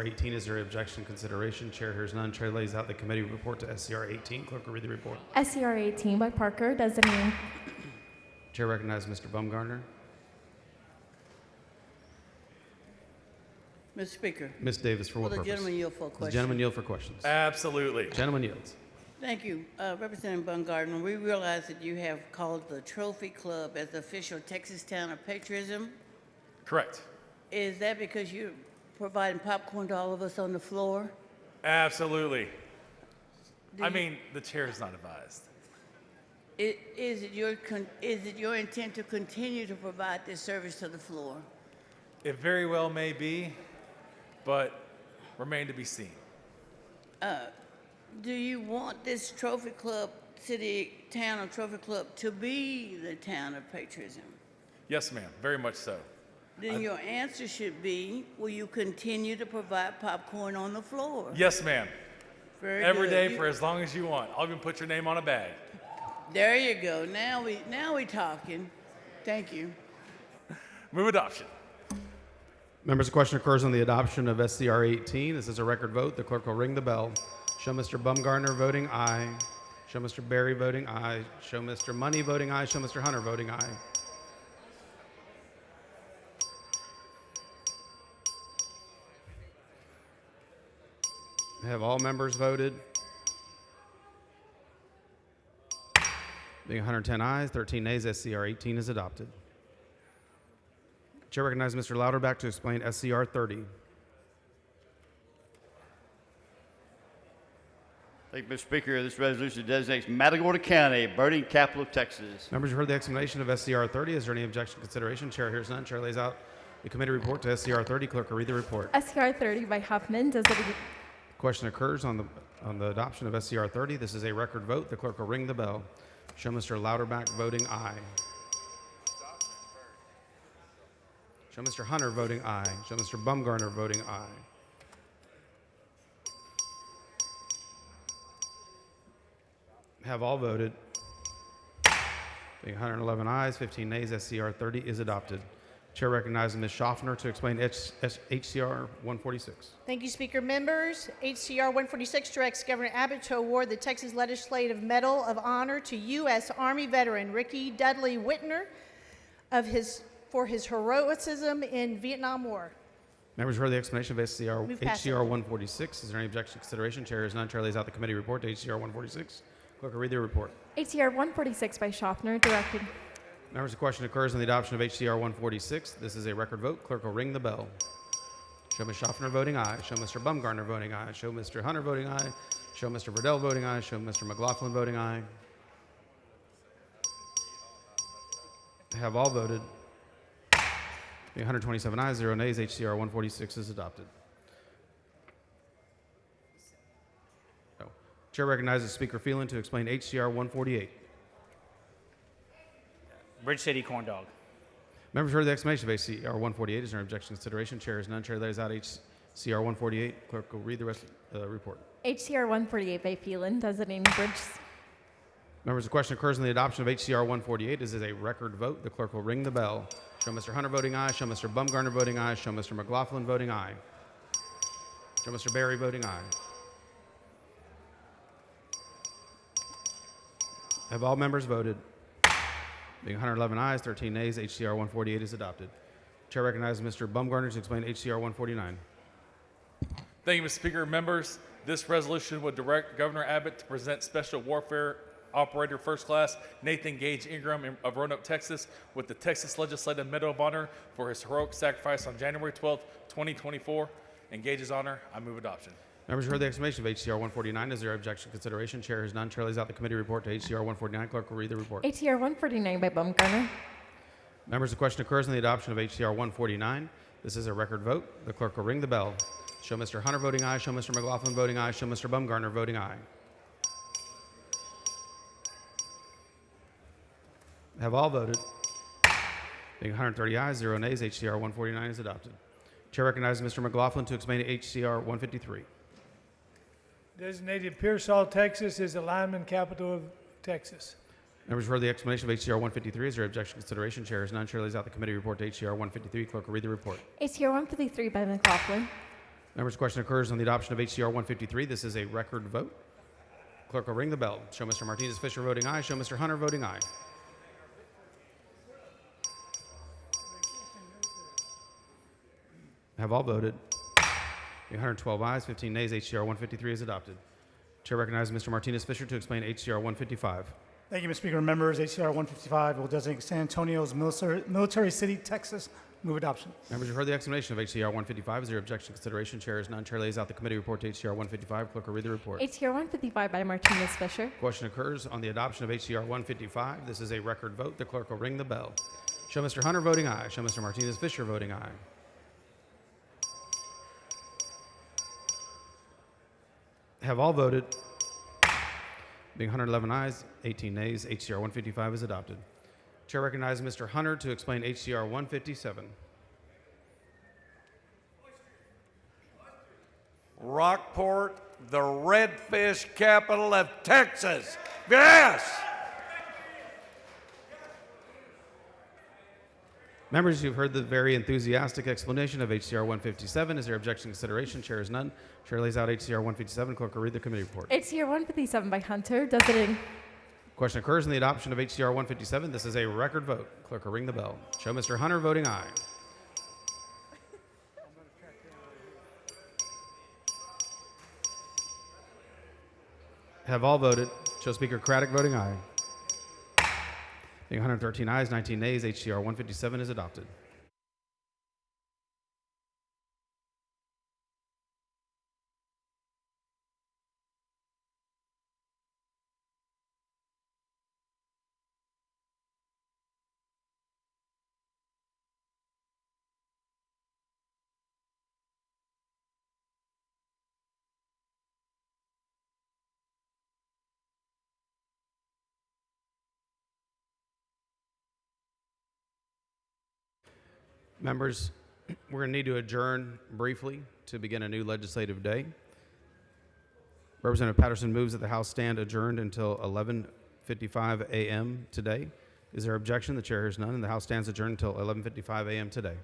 18. Is there any objection, consideration? Chair hears none. Chair lays out the committee report to SCR 18. Clerk will read the report. SCR 18 by Parker, designating. Chair recognizes Mr. Bumgarner. Mr. Speaker. Ms. Davis, for what Will the purpose? gentleman yield for a Does the question? gentleman yield for questions? Absolutely. Gentleman yields. Thank you. Representative Bumgarner, we realize that you have called the Trophy Club as the official Texas town of patriotism. Correct. Is that because you're providing popcorn to all of us on the floor? Absolutely. I mean, the chair is not advised. Is it your intent to continue to provide this service to the floor? It very well may be, but remain to be seen. Do you want this Trophy Club, town of Trophy Club, to be the town of patriotism? Yes, ma'am. Very much so. Then your answer should be, will you continue to provide popcorn on the floor? Yes, ma'am. Very Every good. day for as long as you want. I'll even put your name on a bag. There you go. Now we talking. Thank you. Move adoption. Members, the question occurs on the adoption of SCR 18. This is a record vote. The clerk will ring the bell. Show Mr. Bumgarner voting aye. Show Mr. Berry voting aye. Show Mr. Money voting aye. Show Mr. Hunter voting aye. Have all members voted? Being 110 ayes, 13 nays, SCR 18 is adopted. Chair recognizes Mr. Louderback to explain SCR 30. Thank you, Mr. Speaker. This resolution designates Matagorda County voting capital of Texas. Members, you heard the explanation of SCR 30. Is there any objection to consideration? Chair hears none. Chair lays out the committee report to SCR 30. Clerk will read the report. SCR 30 by Huffman, designated. Question occurs on the adoption of SCR 30. This is a record vote. The clerk will ring the bell. Show Mr. Louderback voting aye. Show Mr. Hunter voting aye. Show Mr. Bumgarner voting aye. Have all voted? Being 111 ayes, 15 nays, SCR 30 is adopted. Chair recognizes Ms. Schaffner to explain HCR 146. Thank you, Speaker. Members, HCR 146 directs Governor Abbott to award the Texas Legislative Medal of Honor to U.S. Army veteran Ricky Dudley Whitner for his heroism in Vietnam War. Members heard the explanation of Move passage. HCR 146. Is there any objection to consideration? Chair is none. Chair lays out the committee report to HCR 146. Clerk will read the report. HCR 146 by Schaffner, directed. Members, the question occurs on the adoption of HCR 146. This is a record vote. Clerk will ring the bell. Show Ms. Schaffner voting aye. Show Mr. Bumgarner voting aye. Show Mr. Hunter voting aye. Show Mr. Verdell voting aye. Show Mr. McLaughlin voting aye. Have all voted? 127 ayes, 0 nays. HCR 146 is adopted. Chair recognizes Speaker Phelan to explain HCR 148. Bridge City Corn Dog. Members heard the explanation of HCR 148. Is there an objection to consideration? Chair is none. Chair lays out HCR 148. Clerk will read the rest of the report. HCR 148 by Phelan, designating Bridge. Members, the question occurs on the adoption of HCR 148. This is a record vote. The clerk will ring the bell. Show Mr. Hunter voting aye. Show Mr. Bumgarner voting aye. Show Mr. McLaughlin voting aye. Show Mr. Berry voting aye. Have all members voted? Being 111 ayes, 13 nays, HCR 148 is adopted. Chair recognizes Mr. Bumgarner to explain HCR 149. Thank you, Mr. Speaker. Members, this resolution would direct Governor Abbott to present Special Warfare Operator First Class Nathan Gage Ingram of Roanoke, Texas, with the Texas Legislative Medal of Honor for his heroic sacrifice on January 12, 2024. In Gage's honor, I move adoption. Members heard the explanation of HCR 149. Is there objection to consideration? Chair has none. Chair lays out the committee report to HCR 149. Clerk will read the report. HCR 149 by Bumgarner. Members, the question occurs on the adoption of HCR 149. This is a record vote. The clerk will ring the bell. Show Mr. Hunter voting aye. Show Mr. McLaughlin voting aye. Show Mr. Bumgarner voting aye. Have all voted? Being 130 ayes, 0 nays, HCR 149 is adopted. Chair recognizes Mr. McLaughlin to explain HCR 153. Designated Pearsall, Texas is the lineman capital of Texas. Members heard the explanation of HCR 153. Is there objection to consideration? Chair is none. Chair lays out the committee report to HCR 153. Clerk will read the report. HCR 153 by McLaughlin. Members, question occurs on the adoption of HCR 153. This is a record vote. Clerk will ring the bell. Show Mr. Martinez Fisher voting aye. Show Mr. Hunter voting aye. Have all voted? 112 ayes, 15 nays. HCR 153 is adopted. Chair recognizes Mr. Martinez Fisher to explain HCR 155. Thank you, Mr. Speaker. Members, HCR 155 will designate San Antonio's military city, Texas. Move adoption. Members, you've heard the explanation of HCR 155. Is there objection to consideration? Chair is none. Chair lays out the committee report to HCR 155. Clerk will read the report. HCR 155 by Martinez Fisher. Question occurs on the adoption of HCR 155. This is a record vote. The clerk will ring the bell. Show Mr. Hunter voting aye. Show Mr. Martinez Fisher voting aye. Have all voted? Being 111 ayes, 18 nays, HCR 155 is adopted. Chair recognizes Mr. Hunter to explain HCR 157. Rockport, the redfish capital of Texas. Yes! Members, you've heard the very enthusiastic explanation of HCR 157. Is there objection to consideration? Chair is none. Chair lays out HCR 157. Clerk will read the committee report. HCR 157 by Hunter, designating. Question occurs in the adoption of HCR 157. This is a record vote. Clerk will ring the bell. Show Mr. Hunter voting aye. Have all voted? Show Speaker Craddock voting aye. Being 113 ayes, 19 nays, HCR 157 is adopted. Members, we're going to need to adjourn briefly to begin a new legislative day. Representative Patterson moves that the House stand adjourned until 11:55 a.m. today. Is there objection? The chair hears none, and the House stands adjourned until 11:55 a.m. today.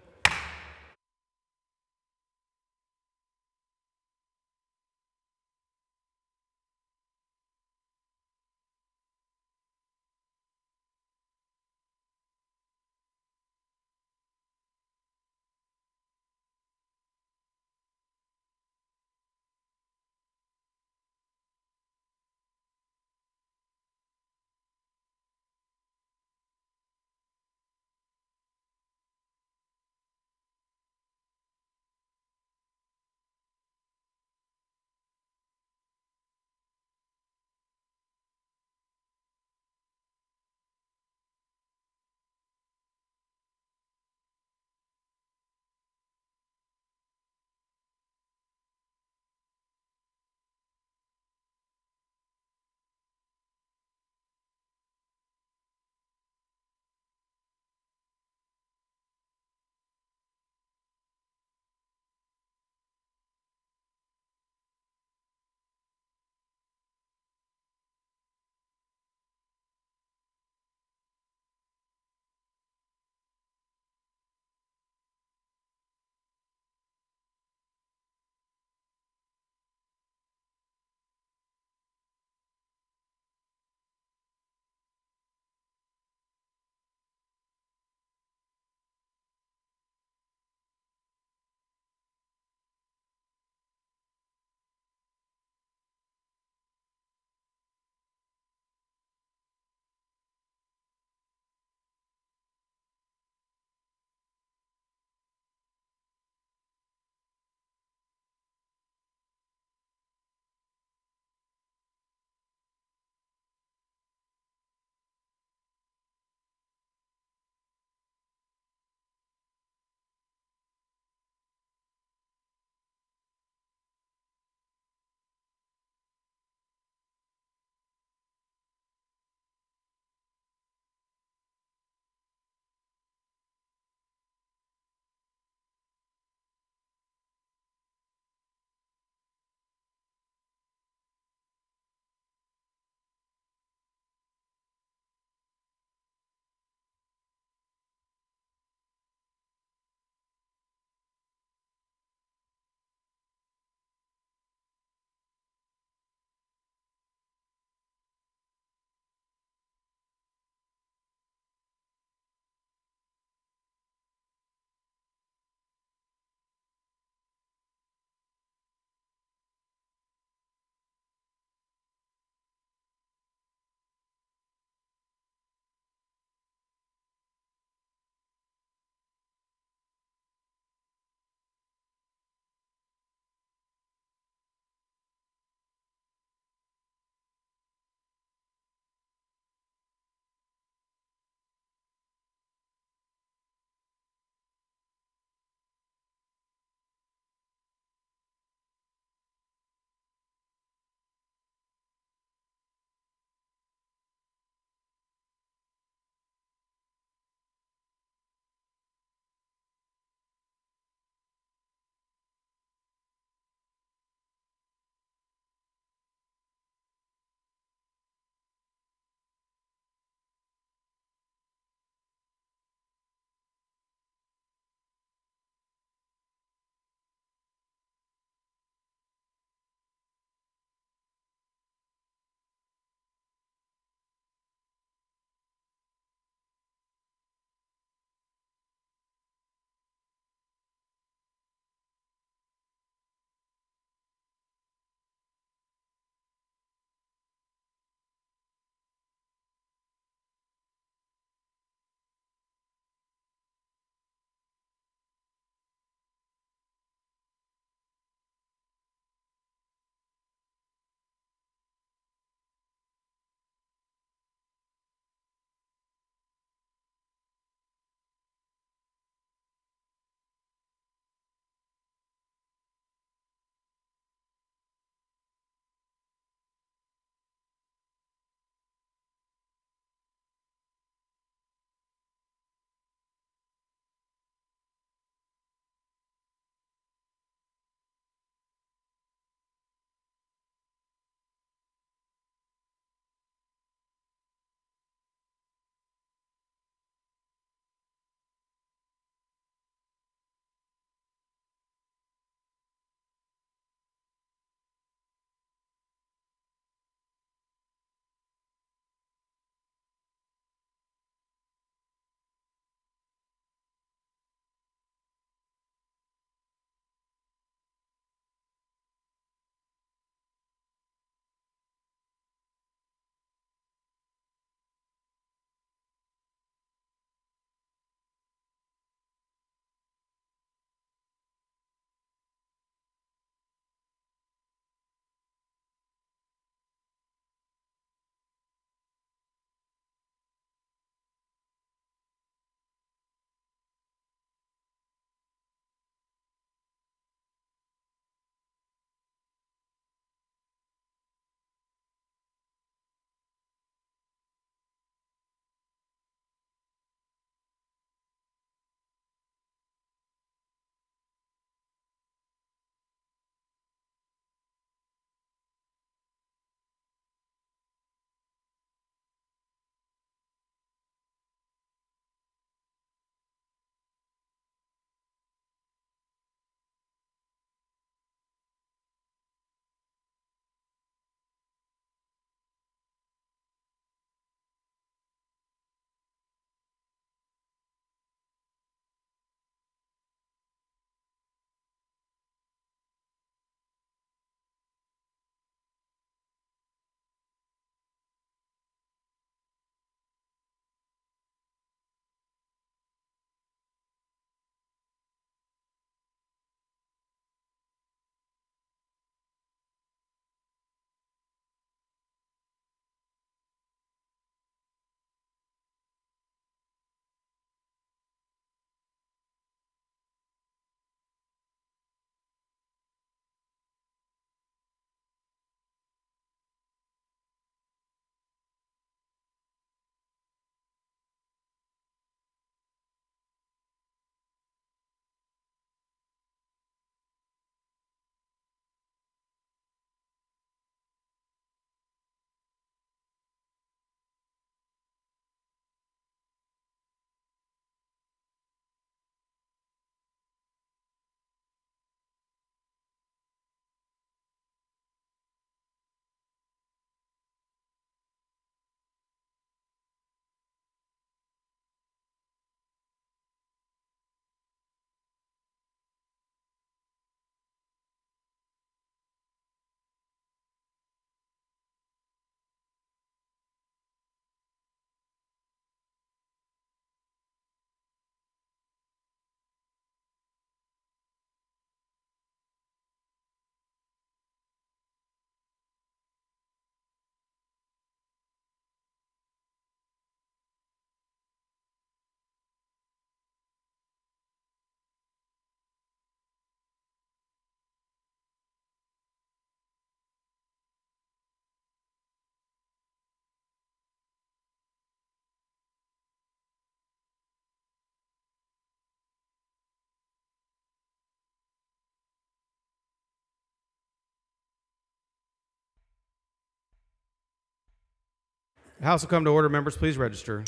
The House will come to order. Members, please register.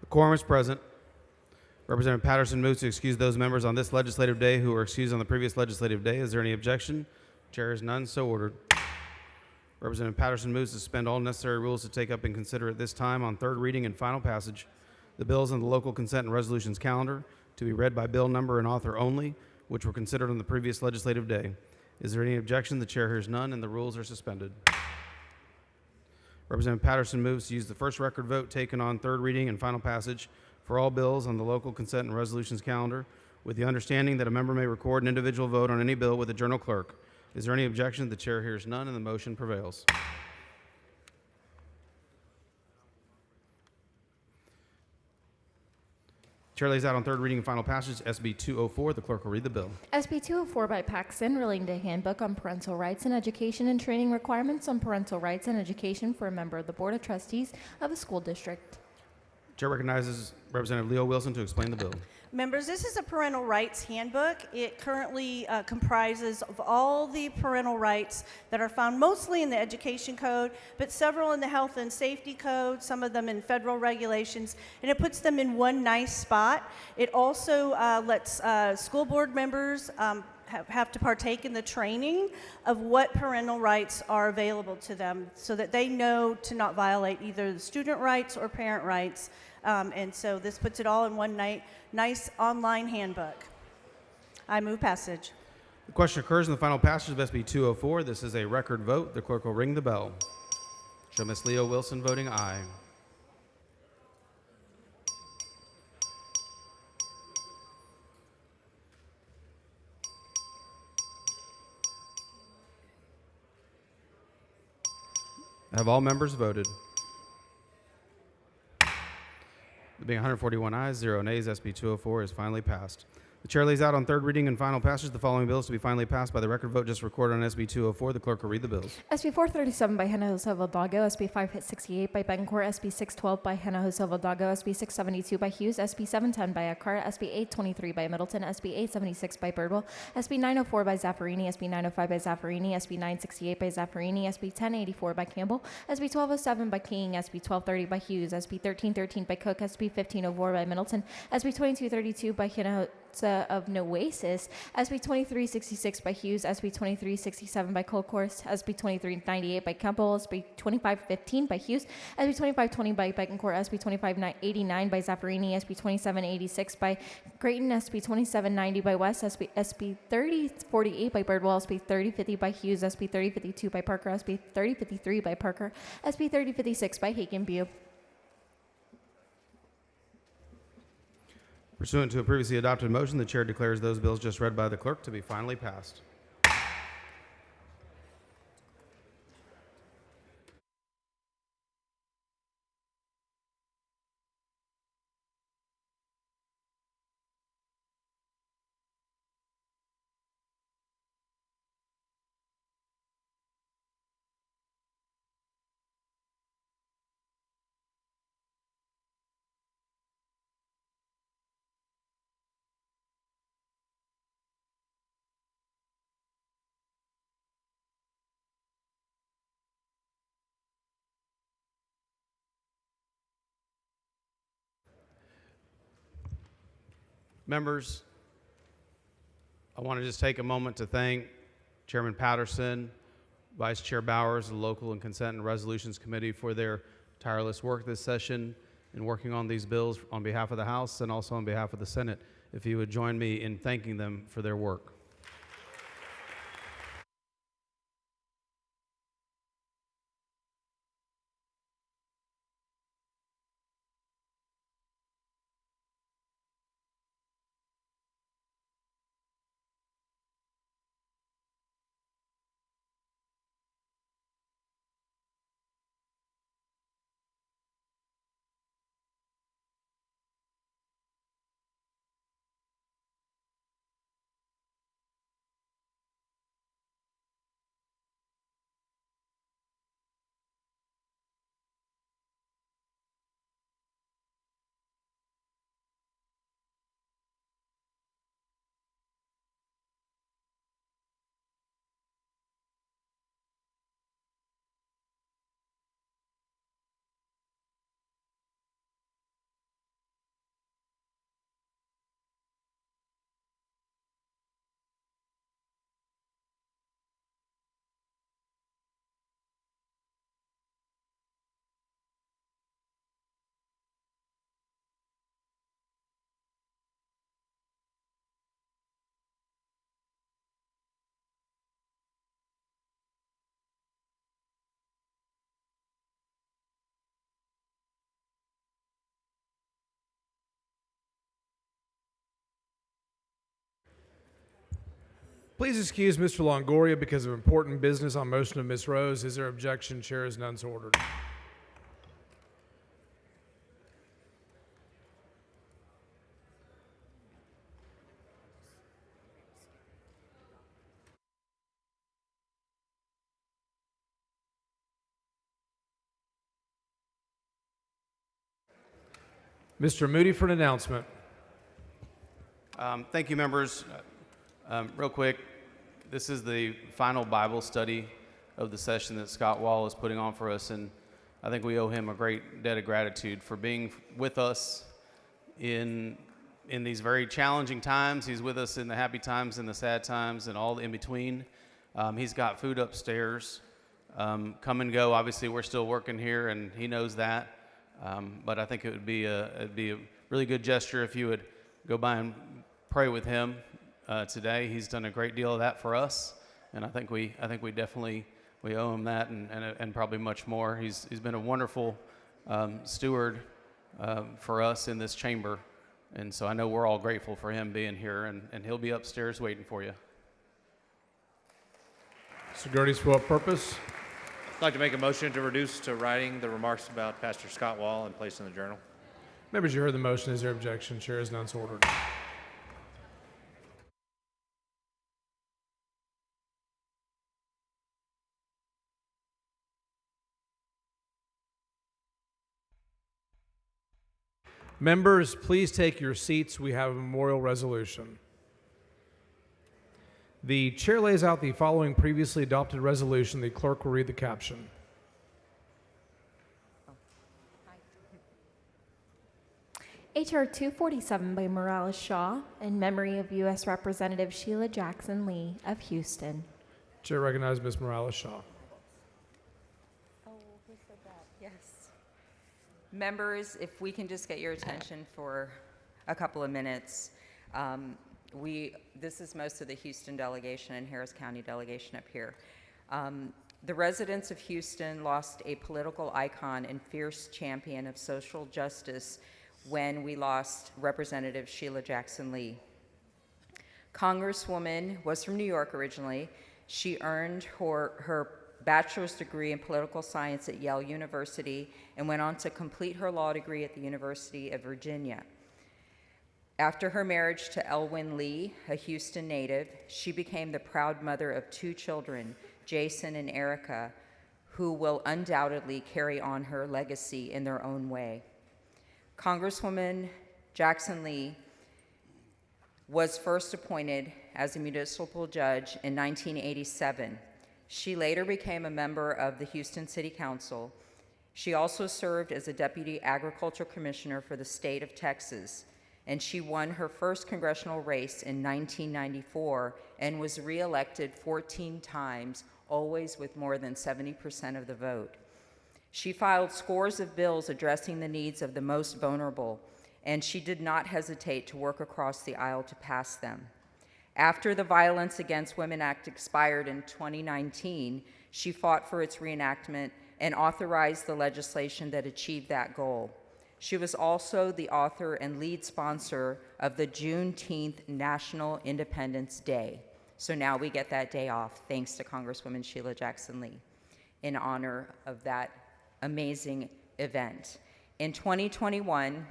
The quorum is present. Representative Patterson moves to excuse those members on this legislative day who were excused on the previous legislative day. Is there any objection? Chair has none, so ordered. Representative Patterson moves to suspend all necessary rules to take up and consider at this time on third reading and final passage the bills on the local consent and resolutions calendar to be read by bill number and author only, which were considered on the previous legislative day. Is there any objection? The chair hears none, and the rules are suspended. Representative Patterson moves to use the first record vote taken on third reading and final passage for all bills on the local consent and resolutions calendar, with the understanding that a member may record an individual vote on any bill with the journal clerk. Is there any objection? The chair hears none, and the motion prevails. Chair lays out on third reading and final passage SB 204. The clerk will read the bill. SB 204 by Paxton, relating to Handbook on Parental Rights and Education and Training Requirements on Parental Rights and Education for a member of the Board of Trustees of a school district. Chair recognizes Representative Leo Wilson to explain the bill. Members, this is a parental rights handbook. It currently comprises of all the parental rights that are found mostly in the Education Code, but several in the Health and Safety Code, some of them in federal regulations, and it puts them in one nice spot. It also lets school board members have to partake in the training of what parental rights are available to them so that they know to not violate either the student rights or parent rights. And so this puts it all in one nice online handbook. I move passage. The question occurs in the final passage of SB 204. This is a record vote. The clerk will ring the bell. Show Ms. Leo Wilson voting aye. Have all members voted? There being 141 ayes, 0 nays, SB 204 is finally passed. The chair lays out on third reading and final passage the following bills to be finally passed by the record vote just recorded on SB 204. The clerk will read the bills. SB 437 by Hinojosa Valdago, SB 568 by Betancourt, SB 612 by Hinojosa Valdago, SB 672 by Hughes, SB 710 by Akar, SB 823 by Middleton, SB 876 by Birdwell, SB 904 by Zaffarini, SB 905 by Zaffarini, SB 968 by Zaffarini, SB 1084 by Campbell, SB 1207 by King, SB 1230 by Hughes, SB 1313 by Cook, SB 1504 by Middleton, SB 2232 by Hinojosa of Noasis, SB 2366 by Hughes, SB 2367 by Colcourse, SB 2398 by Campbell, SB 2515 by Hughes, SB 2520 by Betancourt, SB 2589 by Zaffarini, SB 2786 by Creighton, SB 2790 by West, SB 3048 by Birdwell, SB 3050 by Hughes, SB 3052 by Parker, SB 3053 by Parker, SB 3056 by Hagen-Butte. Pursuant to a previously adopted motion, the chair declares those bills just read by the clerk to be finally passed. Members, I want to just take a moment to thank Chairman Patterson, Vice Chair Bowers, the Local and Consent and Resolutions Committee for their tireless work this session in working on these bills on behalf of the House and also on behalf of the Senate. If you would join me in thanking them for their work. Please excuse Mr. Longoria because of important business on motion of Ms. Rose. Is there objection? Chair is none so ordered. Mr. Moody for an announcement. Thank you, members. Real quick, this is the final Bible study of the session that Scott Wall is putting on for us, and I think we owe him a great debt of gratitude for being with us in these very challenging times. He's with us in the happy times and the sad times and all in between. He's got food upstairs. Come and go. Obviously, we're still working here, and he knows that. But I think it'd be a really good gesture if you would go by and pray with him today. He's done a great deal of that for us, and I think we definitely owe him that, and probably much more. He's been a wonderful steward for us in this chamber, and so I know we're all grateful for him being here, and he'll be upstairs waiting for you. Mr. Gerdes, for what purpose? I'd like to make a motion to reduce to writing the remarks about Pastor Scott Wall and place in the journal. Members, you heard the motion. Is there objection? Chair is none so ordered. Members, please take your seats. We have a memorial resolution. The chair lays out the following previously adopted resolution. The clerk will read the caption. H.R. 247 by Morales Shaw in memory of U.S. Representative Sheila Jackson Lee of Houston. Chair recognizes Ms. Morales Shaw. Yes. Members, if we can just get your attention for a couple of minutes. This is most of the Houston delegation and Harris County delegation up here. The residents of Houston lost a political icon and fierce champion of social justice when we lost Representative Sheila Jackson Lee. Congresswoman was from New York originally. She earned her bachelor's degree in political science at Yale University and went on to complete her law degree at the University of Virginia. After her marriage to Elwyn Lee, a Houston native, she became the proud mother of 2 children, Jason and Erica, who will undoubtedly carry on her legacy in their own way. Congresswoman Jackson Lee was first appointed as a municipal judge in 1987. She later became a member of the Houston City Council. She also served as a deputy agriculture commissioner for the state of Texas, and she won her first congressional race in 1994 and was reelected 14 times, always with more than 70% of the vote. She filed scores of bills addressing the needs of the most vulnerable, and she did not hesitate to work across the aisle to pass them. After the Violence Against Women Act expired in 2019, she fought for its reenactment and authorized the legislation that achieved that goal. She was also the author and lead sponsor of the Juneteenth National Independence Day. So now we get that day off, thanks to Congresswoman Sheila Jackson Lee, in honor of that amazing event. In 2021,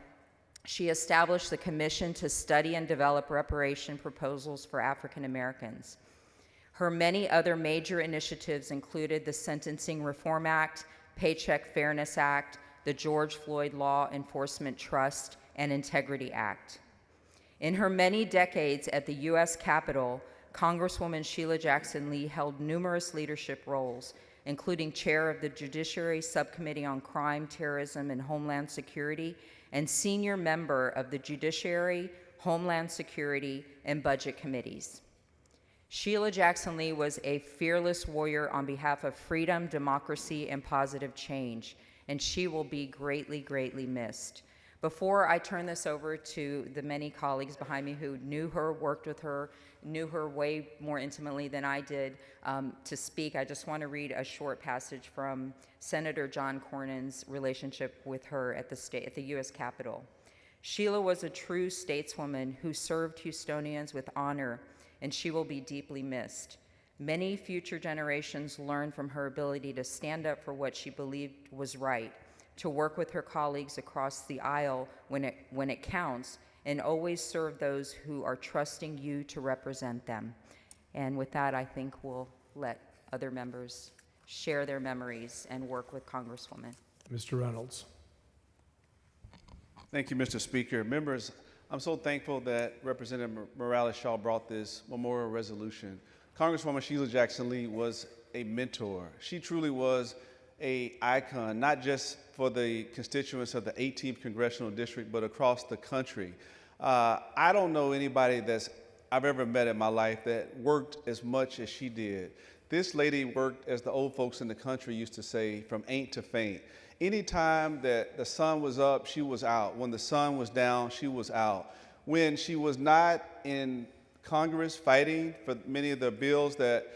she established the Commission to Study and Develop Reparation Proposals for African Americans. Her many other major initiatives included the Sentencing Reform Act, Paycheck Fairness Act, the George Floyd Law Enforcement Trust, and Integrity Act. In her many decades at the U.S. Capitol, Congresswoman Sheila Jackson Lee held numerous leadership roles, including chair of the Judiciary Subcommittee on Crime, Terrorism, and Homeland Security, and senior member of the Judiciary, Homeland Security, and Budget Committees. Sheila Jackson Lee was a fearless warrior on behalf of freedom, democracy, and positive change, and she will be greatly, greatly missed. Before I turn this over to the many colleagues behind me who knew her, worked with her, knew her way more intimately than I did to speak, I just want to read a short passage from Senator John Cornyn's relationship with her at the U.S. Capitol. Sheila was a true stateswoman who served Houstonians with honor, and she will be deeply missed. Many future generations learned from her ability to stand up for what she believed was right, to work with her colleagues across the aisle when it counts, and always serve those who are trusting you to represent them. And with that, I think we'll let other members share their memories and work with Congresswoman. Mr. Reynolds. Thank you, Mr. Speaker. Members, I'm so thankful that Representative Morales-Shaw brought this memorial resolution. Congresswoman Sheila Jackson Lee was a mentor. She truly was an icon, not just for the constituents of the 18th Congressional District, but across the country. I don't know anybody I've ever met in my life that worked as much as she did. This lady worked, as the old folks in the country used to say, from ain't to faint. Anytime that the sun was up, she was out. When the sun was down, she was out. When she was not in Congress fighting for many of the bills that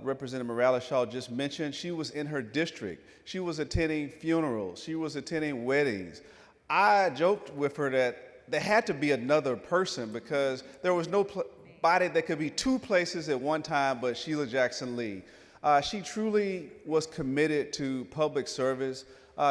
Representative Morales-Shaw just mentioned, she was in her district. She was attending funerals. She was attending weddings. I joked with her that there had to be another person because there was no body that could be two places at one time but Sheila Jackson Lee. She truly was committed to public service.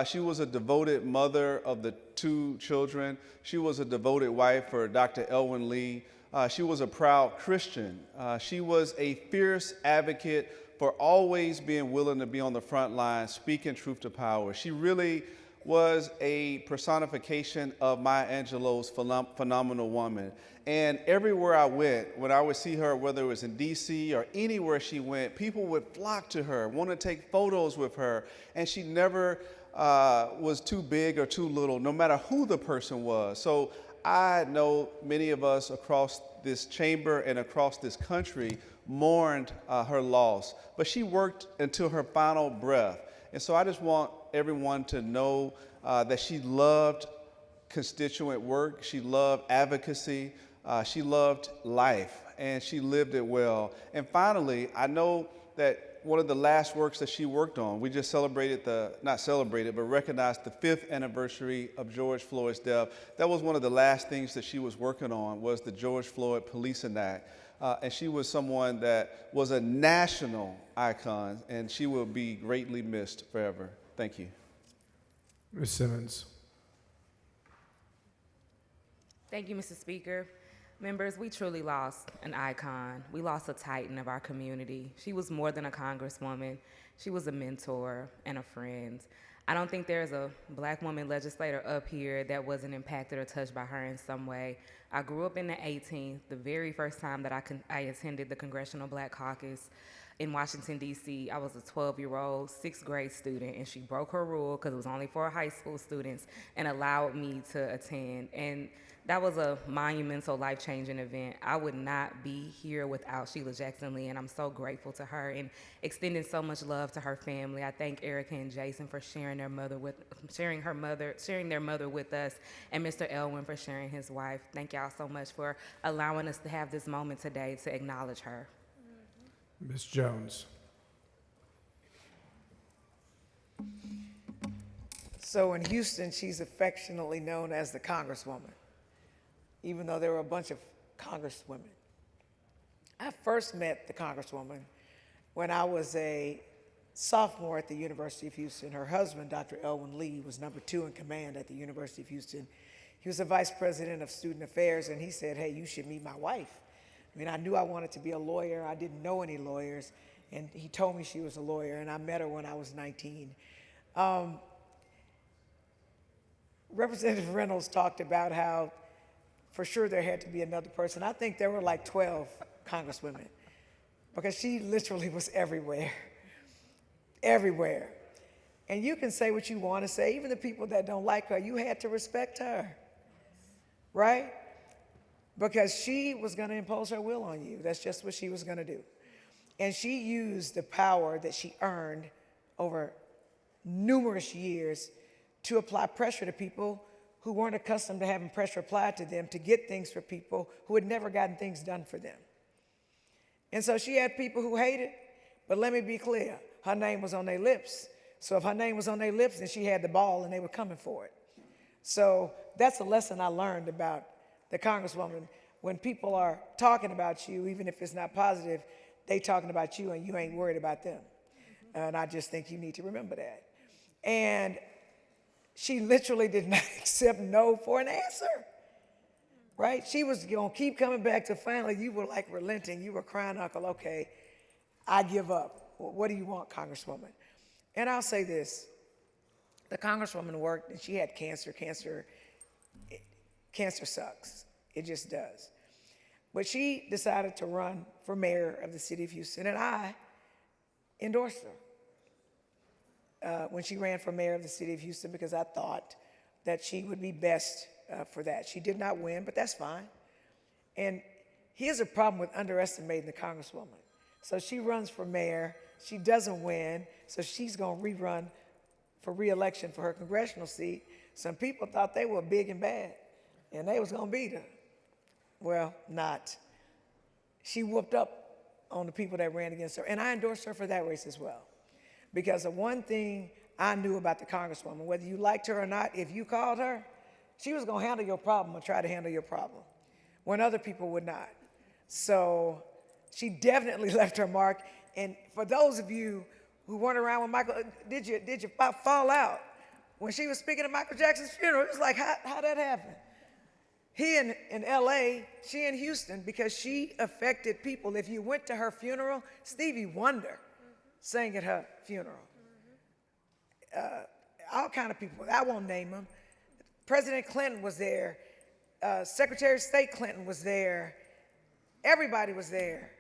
She was a devoted mother of the 2 children. She was a devoted wife for Dr. Elwyn Lee. She was a proud Christian. She was a fierce advocate for always being willing to be on the front line, speaking truth to power. She really was a personification of Maya Angelou's phenomenal woman. And everywhere I went, when I would see her, whether it was in DC or anywhere she went, people would flock to her, want to take photos with her. And she never was too big or too little, no matter who the person was. So I know many of us across this chamber and across this country mourned her loss, but she worked until her final breath. And so I just want everyone to know that she loved constituent work, she loved advocacy, she loved life, and she lived it well. And finally, I know that one of the last works that she worked on, we just celebrated not celebrated, but recognized the 5th anniversary of George Floyd's death. That was one of the last things that she was working on, was the George Floyd Policing Act. And she was someone that was a national icon, and she will be greatly missed forever. Thank you. Ms. Simmons. Thank you, Mr. Speaker. Members, we truly lost an icon. We lost a titan of our community. She was more than a congresswoman. She was a mentor and a friend. I don't think there's a black woman legislator up here that wasn't impacted or touched by her in some way. I grew up in the 18th, the very first time that I attended the Congressional Black Caucus in Washington, D.C. I was a 12-year-old, 6th grade student, and she broke her rule because it was only for high school students and allowed me to attend. And that was a monumental, life-changing event. I would not be here without Sheila Jackson Lee, and I'm so grateful to her and extending so much love to her family. I thank Erica and Jason for sharing their mother with us, and Mr. Elwyn for sharing his wife. Thank y'all so much for allowing us to have this moment today to acknowledge her. Ms. Jones. So in Houston, she's affectionately known as the Congresswoman, even though there were a bunch of Congresswomen. I first met the Congresswoman when I was a sophomore at the University of Houston. Her husband, Dr. Elwyn Lee, was number 2 in command at the University of Houston. He was the vice president of student affairs, and he said, hey, you should meet my wife. I mean, I knew I wanted to be a lawyer. I didn't know any lawyers, and he told me she was a lawyer, and I met her when I was 19. Representative Reynolds talked about how for sure there had to be another person. I think there were like 12 congresswomen because she literally was everywhere, everywhere. And you can say what you want to say. Even the people that don't like her, you had to respect her, right? Because she was going to impose her will on you. That's just what she was going to do. And she used the power that she earned over numerous years to apply pressure to people who weren't accustomed to having pressure applied to them to get things for people who had never gotten things done for them. And so she had people who hated, but let me be clear, her name was on their lips. So if her name was on their lips, then she had the ball and they were coming for it. So that's a lesson I learned about the Congresswoman. When people are talking about you, even if it's not positive, they talking about you and you ain't worried about them. And I just think you need to remember that. And she literally did not accept no for an answer, right? She was gonna keep coming back to finally you were like relenting. You were crying, Uncle, okay, I give up. What do you want, Congresswoman? And I'll say this, the Congresswoman worked and she had cancer. Cancer sucks, it just does. But she decided to run for mayor of the city of Houston, and I endorsed her when she ran for mayor of the city of Houston because I thought that she would be best for that. She did not win, but that's fine. And here's a problem with underestimating the Congresswoman. So she runs for mayor, she doesn't win, so she's gonna rerun for re-election for her congressional seat. Some people thought they were big and bad, and they was gonna beat her. Well, not. She whooped up on the people that ran against her, and I endorsed her for that race as well. Because the one thing I knew about the Congresswoman, whether you liked her or not, if you called her, she was gonna handle your problem or try to handle your problem, when other people would not. So she definitely left her mark, and for those of you who weren't around when Michael, did you fall out? When she was speaking at Michael Jackson's funeral, it was like, how'd that happen? He in LA, she in Houston, because she affected people. If you went to her funeral, Stevie Wonder sang at her funeral. All kind of people, I won't name them. President Clinton was there. Secretary of State Clinton was there. Everybody was there.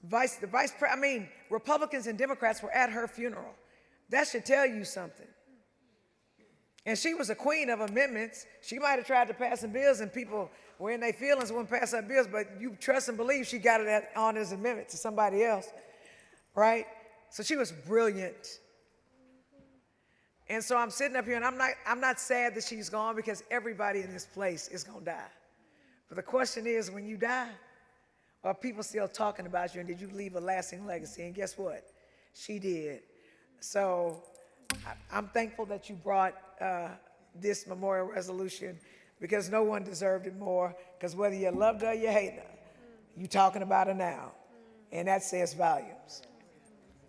Vice President. Republicans and Democrats were at her funeral. That should tell you something. And she was a queen of amendments. She might have tried to pass some bills and people were in their feelings wouldn't pass her bills, but you trust and believe she got it on as amendment to somebody else, right? So she was brilliant. And so I'm sitting up here and I'm not sad that she's gone because everybody in this place is gonna die. But the question is, when you die, are people still talking about you and did you leave a lasting legacy? And guess what? She did. So I'm thankful that you brought this memorial resolution because no one deserved it more, because whether you loved her or you hated her, you talking about her now. And that says volumes.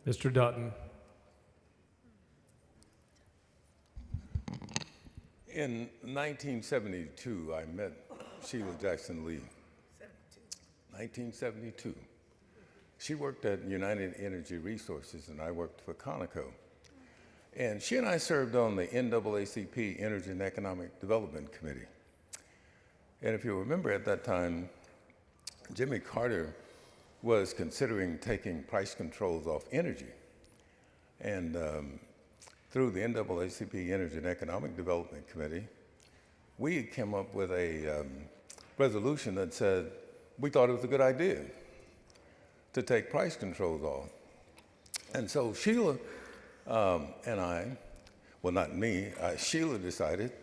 Mr. Dutton. In 1972, I met Sheila Jackson Lee. 1972. She worked at United Energy Resources, and I worked for Conoco. And she and I served on the NAACP Energy and Economic Development Committee. And if you remember at that time, Jimmy Carter was considering taking price controls off energy. And through the NAACP Energy and Economic Development Committee, we came up with a resolution that said we thought it was a good idea to take price controls off. And so Sheila and I, well, not me, Sheila decided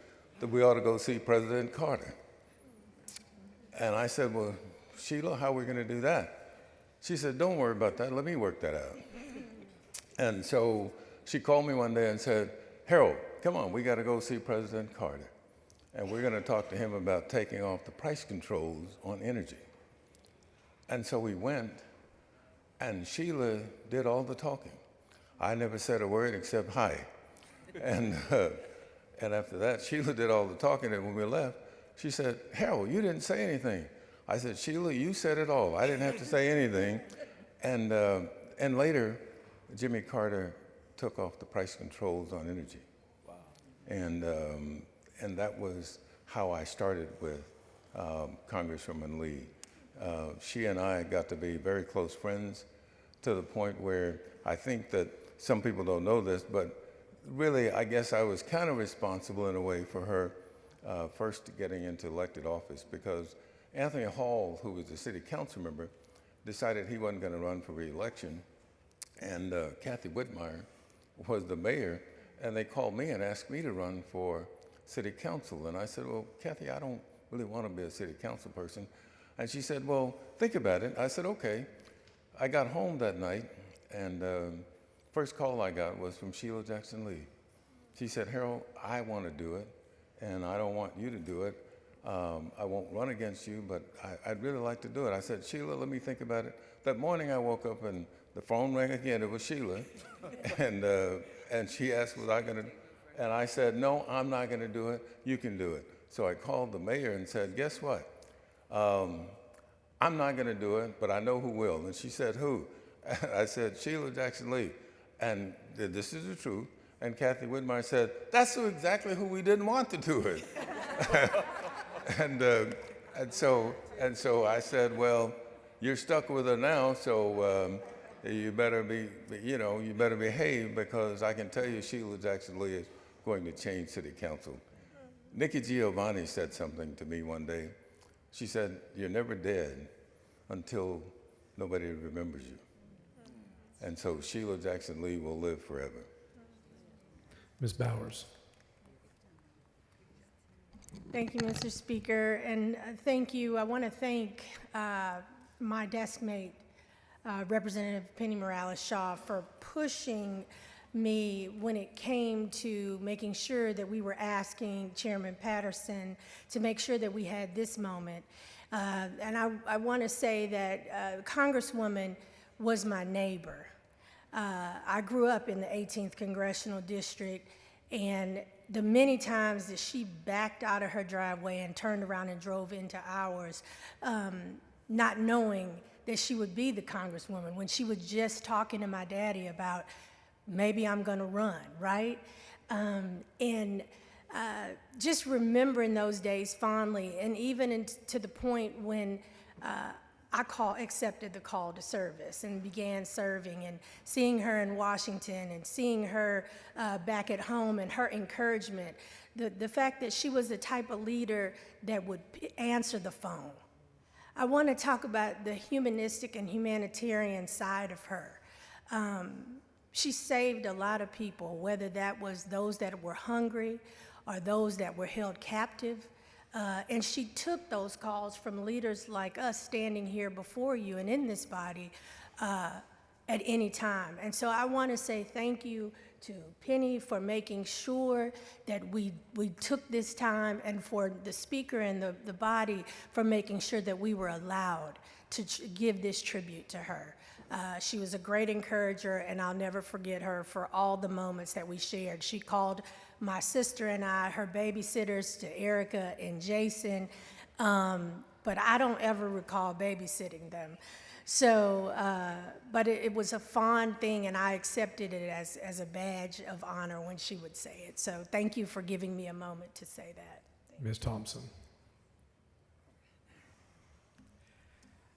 that we ought to go see President Carter. And I said, well, Sheila, how are we going to do that? She said, don't worry about that. Let me work that out. And so she called me one day and said, Harold, come on, we got to go see President Carter. And we're going to talk to him about taking off the price controls on energy. And so we went, and Sheila did all the talking. I never said a word except hi. And after that, Sheila did all the talking, and when we left, she said, Harold, you didn't say anything. I said, Sheila, you said it all. I didn't have to say anything. And later, Jimmy Carter took off the price controls on energy. Wow. And that was how I started with Congresswoman Lee. She and I got to be very close friends to the point where I think that some people don't know this, but really, I guess I was kind of responsible in a way for her first getting into elected office, because Anthony Hall, who was a city council member, decided he wasn't going to run for re-election, and Kathy Whitmire was the mayor, and they called me and asked me to run for city council. And I said, well, Kathy, I don't really want to be a city council person. And she said, well, think about it. I said, okay. I got home that night, and first call I got was from Sheila Jackson Lee. She said, Harold, I want to do it, and I don't want you to do it. I won't run against you, but I'd really like to do it. I said, Sheila, let me think about it. That morning I woke up and the phone rang again. It was Sheila, and she asked, was I going to, and I said, no, I'm not going to do it. You can do it. So I called the mayor and said, guess what? I'm not going to do it, but I know who will. And she said, who? And I said, Sheila Jackson Lee. And this is the truth. And Kathy Whitmire said, that's exactly who we didn't want to do it. and so I said, well, you're stuck with her now, so you better you better behave, because I can tell you Sheila Jackson Lee is going to change city council. Nikki Giovanni said something to me one day. She said, you're never dead until nobody remembers you. And so Sheila Jackson Lee will live forever. Ms. Bowers. Thank you, Mr. Speaker, and thank you. I want to thank my desk mate, Representative Penny Morales-Shaw, for pushing me when it came to making sure that we were asking Chairman Patterson to make sure that we had this moment. And I want to say that Congresswoman was my neighbor. I grew up in the 18th Congressional District, and the many times that she backed out of her driveway and turned around and drove into ours, not knowing that she would be the Congresswoman, when she was just talking to my daddy about, maybe I'm gonna run, right? Just remembering those days fondly, and even to the point when accepted the call to service and began serving, and seeing her in Washington and seeing her back at home, and her encouragement, the fact that she was the type of leader that would answer the phone. I want to talk about the humanistic and humanitarian side of her. She saved a lot of people, whether that was those that were hungry or those that were held captive. And she took those calls from leaders like us standing here before you and in this body at any time. And so I want to say thank you to Penny for making sure that we took this time, and for the speaker and the body for making sure that we were allowed to give this tribute to her. She was a great encourager, and I'll never forget her for all the moments that we shared. She called my sister and I her babysitters, to Erica and Jason, but I don't ever recall babysitting them. So, but it was a fond thing, and I accepted it as a badge of honor when she would say it. So thank you for giving me a moment to say that. Ms. Thompson.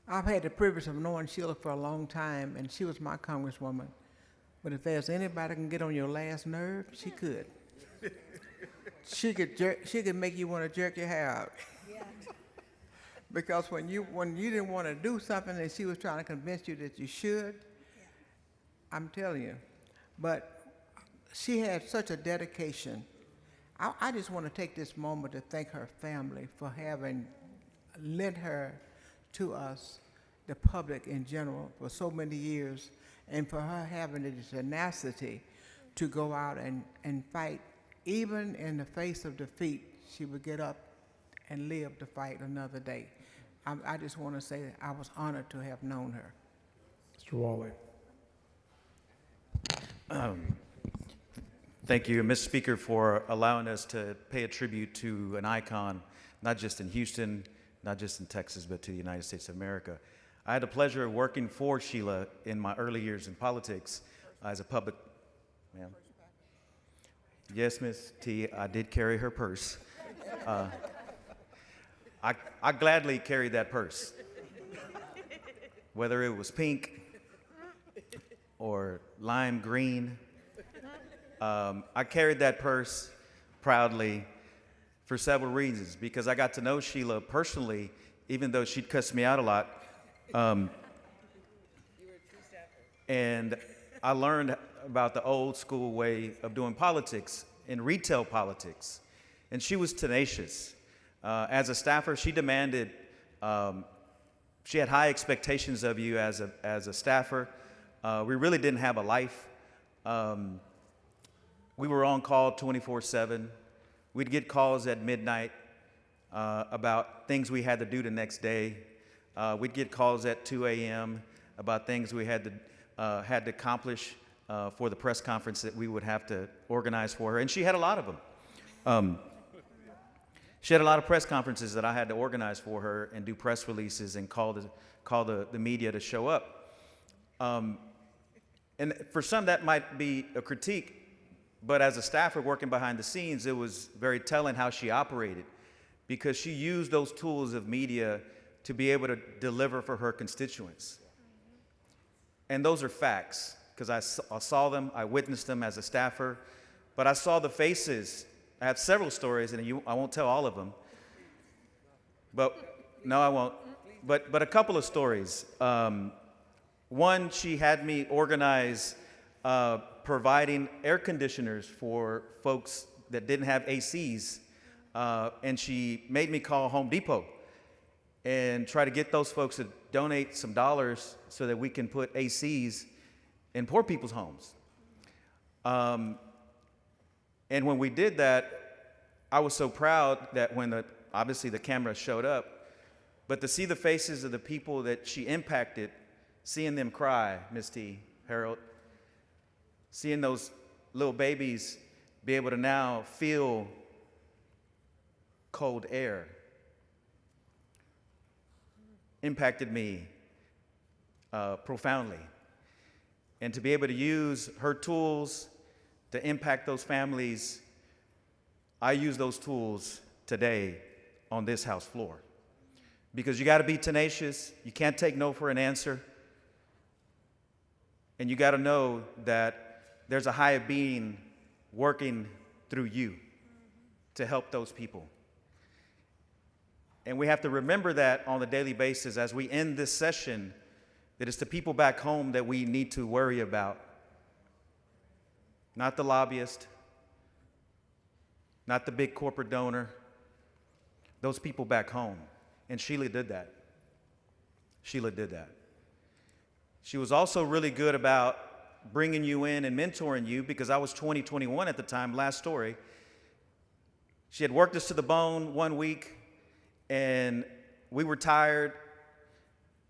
I've had the privilege of knowing Sheila for a long time, and she was my Congresswoman. But if there's anybody can get on your last nerve, she could. She could make you want to jerk your hair out. Yeah. Because when you didn't want to do something and she was trying to convince you that you should, I'm telling you. But she had such a dedication. I just want to take this moment to thank her family for having lent her to us, the public in general, for so many years, and for her having the tenacity to go out and fight. Even in the face of defeat, she would get up and live to fight another day. I just want to say that I was honored to have known her. Mr. Wally. Thank you, Mr. Speaker, for allowing us to pay a tribute to an icon, not just in Houston, not just in Texas, but to the United States of America. I had the pleasure of working for Sheila in my early years in politics as a public, ma'am. Yes, Ms. T, I did carry her purse. I gladly carried that purse, whether it was pink or lime green. I carried that purse proudly for several reasons, because I got to know Sheila personally, even though she'd cuss me out a lot. And I learned about the old school way of doing politics in retail politics. And she was tenacious. As a staffer, she demanded, she had high expectations of you as a staffer. We really didn't have a life. We were on call 24/7. We'd get calls at midnight about things we had to do the next day. We'd get calls at 2 a.m. about things we had to accomplish for the press conference that we would have to organize for her. And she had a lot of them. She had a lot of press conferences that I had to organize for her and do press releases and call the media to show up. And for some, that might be a critique, but as a staffer working behind the scenes, it was very telling how she operated, because she used those tools of media to be able to deliver for her constituents. And those are facts, because I saw them, I witnessed them as a staffer, but I saw the faces. I have several stories, and I won't tell all of them. But no, I won't. But a couple of stories. One, she had me organize providing air conditioners for folks that didn't have ACs, and she made me call Home Depot and try to get those folks to donate some dollars so that we can put ACs in poor people's homes. And when we did that, I was so proud that when obviously the camera showed up, but to see the faces of the people that she impacted, seeing them cry, Ms. T, Harold, seeing those little babies be able to now feel cold air, impacted me profoundly. And to be able to use her tools to impact those families, I use those tools today on this House floor. Because you got to be tenacious, you can't take no for an answer, and you got to know that there's a higher being working through you to help those people. And we have to remember that on a daily basis as we end this session, that it's the people back home that we need to worry about. Not the lobbyist, not the big corporate donor, those people back home. And Sheila did that. Sheila did that. She was also really good about bringing you in and mentoring you, because I was 20, 21 at the time, last story. She had worked us to the bone one week, and we were tired,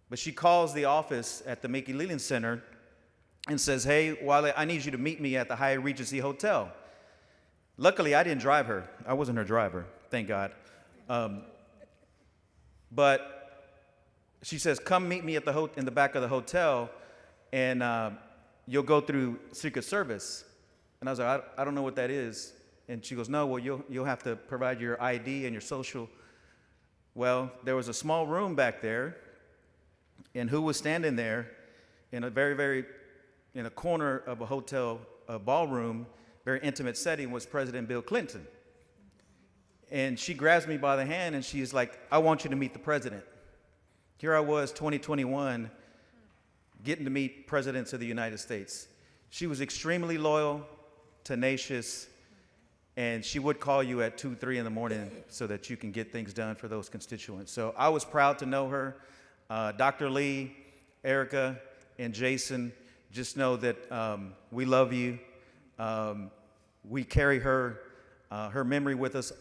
but she calls the office at the Mickey Leland Center and says, "Hey, Wale, I need you to meet me at the Hyatt Regency Hotel." Luckily, I didn't drive her. I wasn't her driver, thank God. But she says, "Come meet me at in the back of the hotel, and you'll go through Secret Service." And I was like, I don't know what that is. And she goes, "No, well, you'll have to provide your ID and your social." Well, there was a small room back there, and who was standing there in a in a corner of a hotel ballroom, very intimate setting, was President Bill Clinton. And she grabs me by the hand and she's like, "I want you to meet the president." Here I was, 2021, getting to meet presidents of the United States. She was extremely loyal, tenacious, and she would call you at 2, 3 in the morning so that you can get things done for those constituents. So I was proud to know her. Dr. Lee, Erica, and Jason, just know that we love you. We carry her memory with us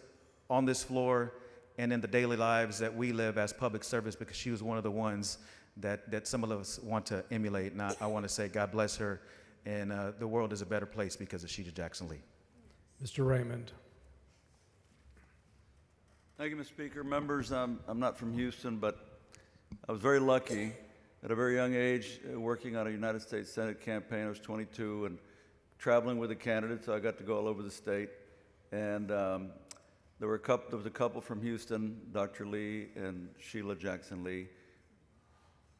on this floor and in the daily lives that we live as public service, because she was one of the ones that some of us want to emulate. And I want to say God bless her, and the world is a better place because of Sheila Jackson Lee. Mr. Raymond. Thank you, Mr. Speaker. Members, I'm not from Houston, but I was very lucky at a very young age working on a United States Senate campaign. I was 22 and traveling with the candidates, so I got to go all over the state. And there was a couple from Houston, Dr. Lee and Sheila Jackson Lee,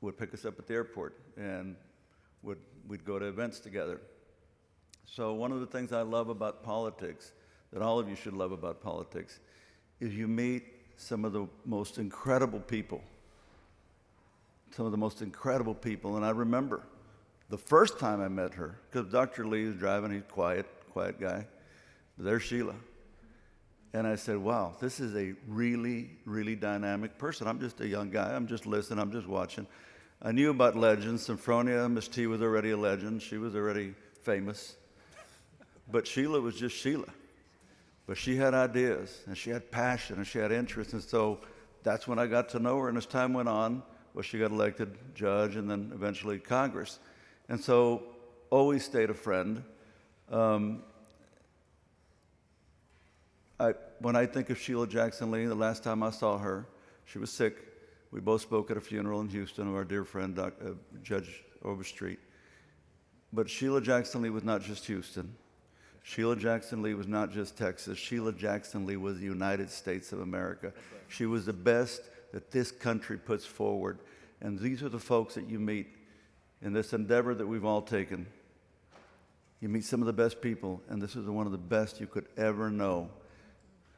would pick us up at the airport, and we'd go to events together. So one of the things I love about politics, that all of you should love about politics, is you meet some of the most incredible people. Some of the most incredible people. And I remember the first time I met her, because Dr. Lee is driving, he's quiet guy. But there's Sheila. And I said, wow, this is a really, really dynamic person. I'm just a young guy. I'm just listening. I'm just watching. I knew about legends. Symphonia, Miss T was already a legend. She was already famous. But Sheila was just Sheila. But she had ideas, and she had passion, and she had interest, and so that's when I got to know her. And as time went on, well, she got elected judge and then eventually Congress. And so always stayed a friend. When I think of Sheila Jackson Lee, the last time I saw her, she was sick. We both spoke at a funeral in Houston of our dear friend, Judge Overstreet. But Sheila Jackson Lee was not just Houston. Sheila Jackson Lee was not just Texas. Sheila Jackson Lee was the United States of America. She was the best that this country puts forward. And these are the folks that you meet in this endeavor that we've all taken. You meet some of the best people, and this is one of the best you could ever know.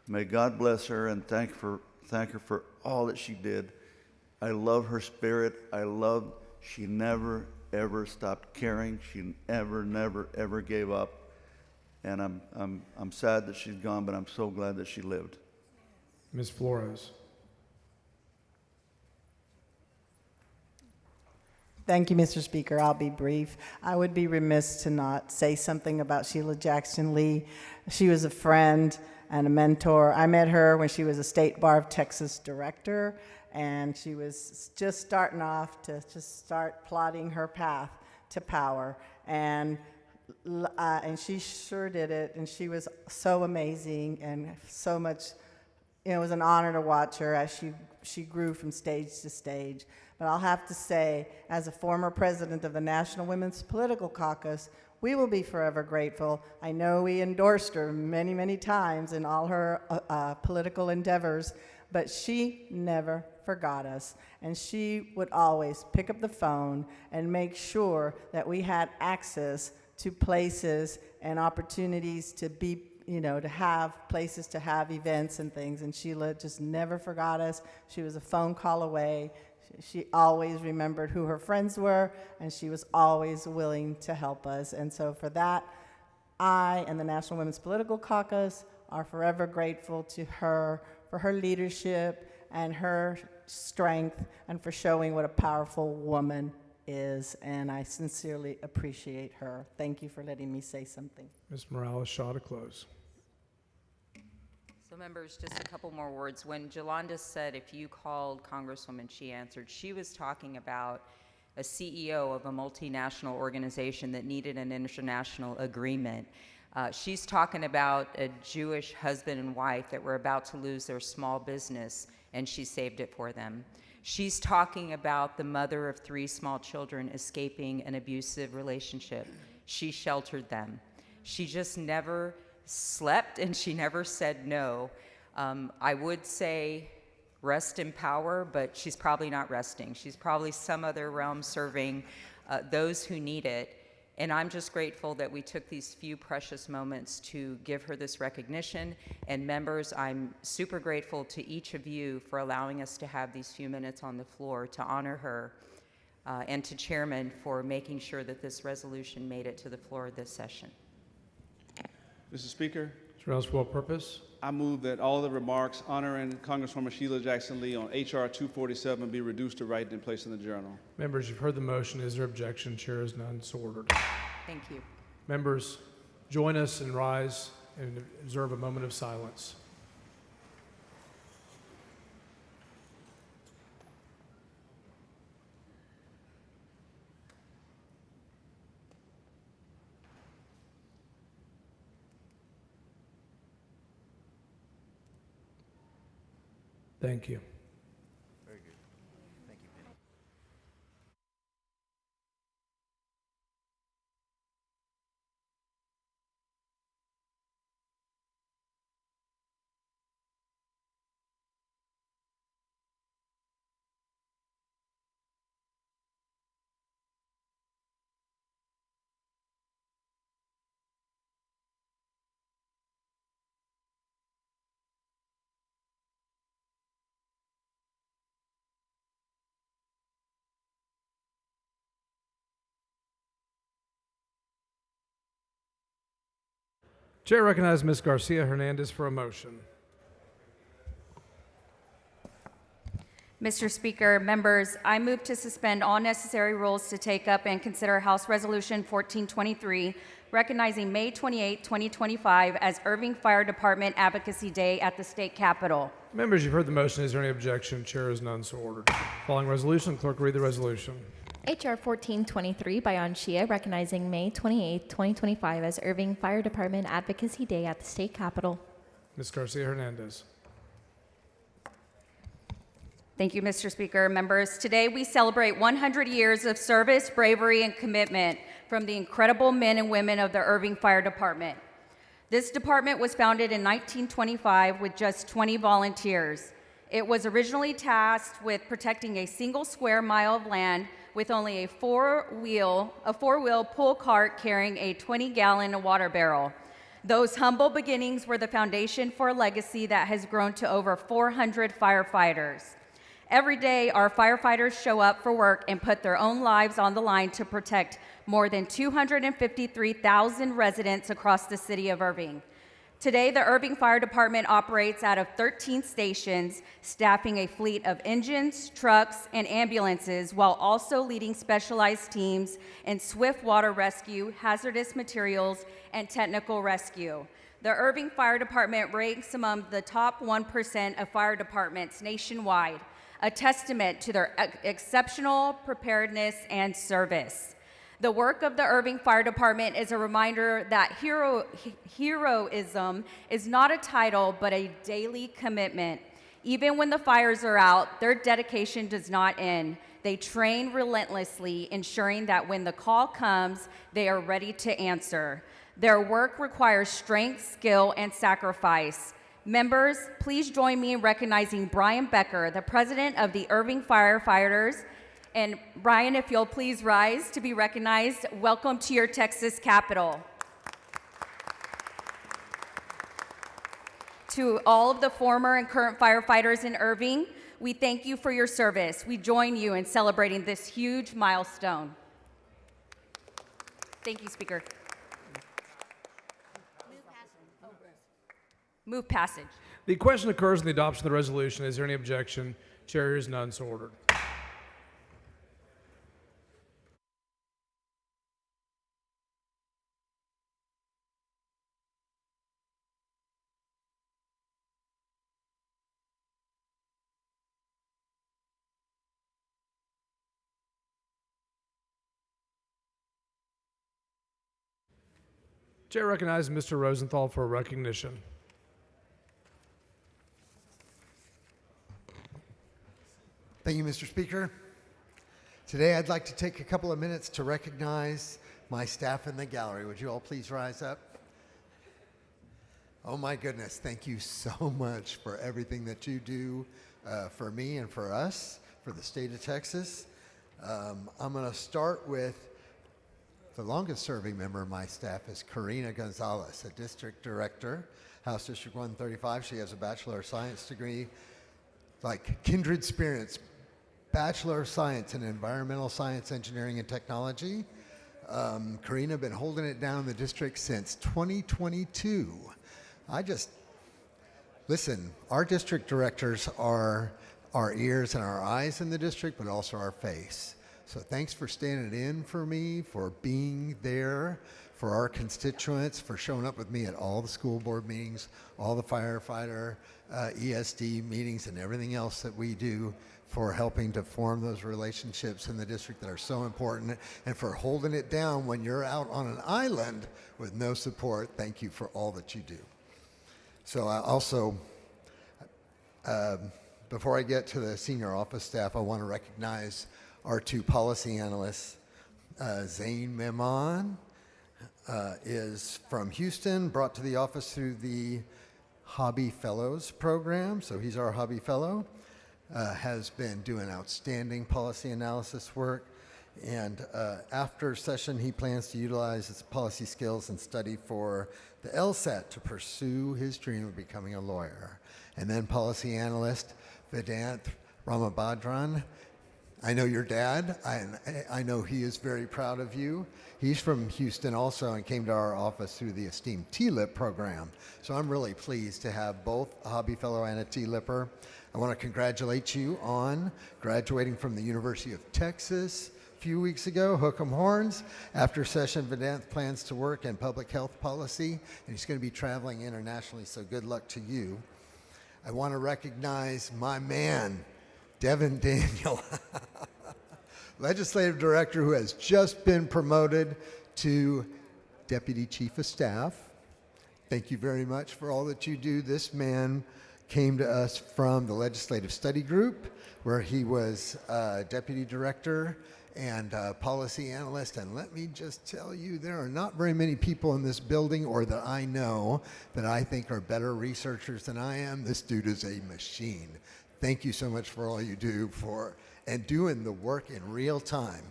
May God bless her and thank her for all that she did. I love her spirit. She never, ever stopped caring. She never, ever gave up. And I'm sad that she's gone, but I'm so glad that she lived. Ms. Flores. Thank you, Mr. Speaker. I'll be brief. I would be remiss to not say something about Sheila Jackson Lee. She was a friend and a mentor. I met her when she was a State Bar of Texas director, and she was just starting off to just start plotting her path to power. And she sure did it, and she was so amazing and so much, it was an honor to watch her as she grew from stage to stage. But I'll have to say, as a former president of the National Women's Political Caucus, we will be forever grateful. I know we endorsed her many, many times in all her political endeavors, but she never forgot us. And she would always pick up the phone and make sure that we had access to places and opportunities to be, to have places to have events and things. And Sheila just never forgot us. She was a phone call away. She always remembered who her friends were, and she was always willing to help us. And so for that, I and the National Women's Political Caucus are forever grateful to her for her leadership and her strength and for showing what a powerful woman is. And I sincerely appreciate her. Thank you for letting me say something. Ms. Morales-Shaw to close. So members, just a couple more words. When Jolanda said if you called Congresswoman, she answered, she was talking about a CEO of a multinational organization that needed an international agreement. She's talking about a Jewish husband and wife that were about to lose their small business, and she saved it for them. She's talking about the mother of 3 small children escaping an abusive relationship. She sheltered them. She just never slept, and she never said no. I would say rest in power, but she's probably not resting. She's probably some other realm serving those who need it. And I'm just grateful that we took these few precious moments to give her this recognition. And members, I'm super grateful to each of you for allowing us to have these few minutes on the floor to honor her, and to Chairman for making sure that this resolution made it to the floor of this session. Mr. Speaker, Mr. Ellis, for what purpose? I move that all the remarks honoring Congresswoman Sheila Jackson Lee on H.R. 247 be reduced to write and placed in the journal. Members, you've heard the motion. Is there objection? Chair is none, so ordered. Thank you. Members, join us and rise and observe a moment of silence. Thank you. Very good. Thank you, Penny. Chair recognizes Ms. Garcia Hernandez for a motion. Mr. Speaker, members, I move to suspend all necessary rules to take up and consider House Resolution 1423, recognizing May 28, 2025 as Irving Fire Department Advocacy Day at the State Capitol. Members, you've heard the motion. Is there any objection? Chair is none, so ordered. Following resolution, clerk will read the resolution. H.R. 1423 by Anshia, recognizing May 28, 2025 as Irving Fire Department Advocacy Day at the State Capitol. Ms. Garcia Hernandez. Thank you, Mr. Speaker. Members, today we celebrate 100 years of service, bravery, and commitment from the incredible men and women of the Irving Fire Department. This department was founded in 1925 with just 20 volunteers. It was originally tasked with protecting a single square mile of land with only a four-wheel pull cart carrying a 20-gallon water barrel. Those humble beginnings were the foundation for a legacy that has grown to over 400 firefighters. Every day, our firefighters show up for work and put their own lives on the line to protect more than 253,000 residents across the city of Irving. Today, the Irving Fire Department operates out of 13 stations, staffing a fleet of engines, trucks, and ambulances, while also leading specialized teams in swift water rescue, hazardous materials, and technical rescue. The Irving Fire Department ranks among the top 1% of fire departments nationwide, a testament to their exceptional preparedness and service. The work of the Irving Fire Department is a reminder that heroism is not a title, but a daily commitment. Even when the fires are out, their dedication does not end. They train relentlessly, ensuring that when the call comes, they are ready to answer. Their work requires strength, skill, and sacrifice. Members, please join me in recognizing Brian Becker, the president of the Irving Firefighters. And Brian, if you'll please rise to be recognized. Welcome to your Texas Capitol. To all of the former and current firefighters in Irving, we thank you for your service. We join you in celebrating this huge milestone. Thank you, Speaker. Move passage. The question occurs in the adoption of the resolution. Is there any objection? Chair hears none, so ordered. Chair recognizes Mr. Rosenthal for recognition. Thank you, Mr. Speaker. Today, I'd like to take a couple of minutes to recognize my staff in the gallery. Would you all please rise up? Oh my goodness, thank you so much for everything that you do for me and for us, for the state of Texas. I'm going to start with the longest serving member of my staff is Karina Gonzalez, a district director, House District 135. She has a Bachelor of Science degree, like kindred spirits, Bachelor of Science in Environmental Science, Engineering, and Technology. Karina been holding it down in the district since 2022. Listen, our district directors are our ears and our eyes in the district, but also our face. So thanks for standing in for me, for being there for our constituents, for showing up with me at all the school board meetings, all the firefighter, ESD meetings, and everything else that we do, for helping to form those relationships in the district that are so important, and for holding it down when you're out on an island with no support. Thank you for all that you do. So I also, before I get to the senior office staff, I want to recognize our two policy analysts. Zane Memon is from Houston, brought to the office through the Hobby Fellows program, so he's our Hobby Fellow. Has been doing outstanding policy analysis work, and after session he plans to utilize his policy skills and study for the LSAT to pursue his dream of becoming a lawyer. And then policy analyst Vedant Ramabhadran. I know your dad. I know he is very proud of you. He's from Houston also and came to our office through the esteemed TLIP program. So I'm really pleased to have both a Hobby Fellow and a TLIPper. I want to congratulate you on graduating from the University of Texas a few weeks ago, hook 'em horns. After session, Vedanth plans to work in public health policy, and he's going to be traveling internationally, so good luck to you. I want to recognize my man, Devin Daniel, Legislative Director, who has just been promoted to Deputy Chief of Staff. Thank you very much for all that you do. This man came to us from the Legislative Study Group, where he was Deputy Director and Policy Analyst. And let me just tell you, there are not very many people in this building, or that I know, that I think are better researchers than I am. This dude is a machine. Thank you so much for all you do and doing the work in real time.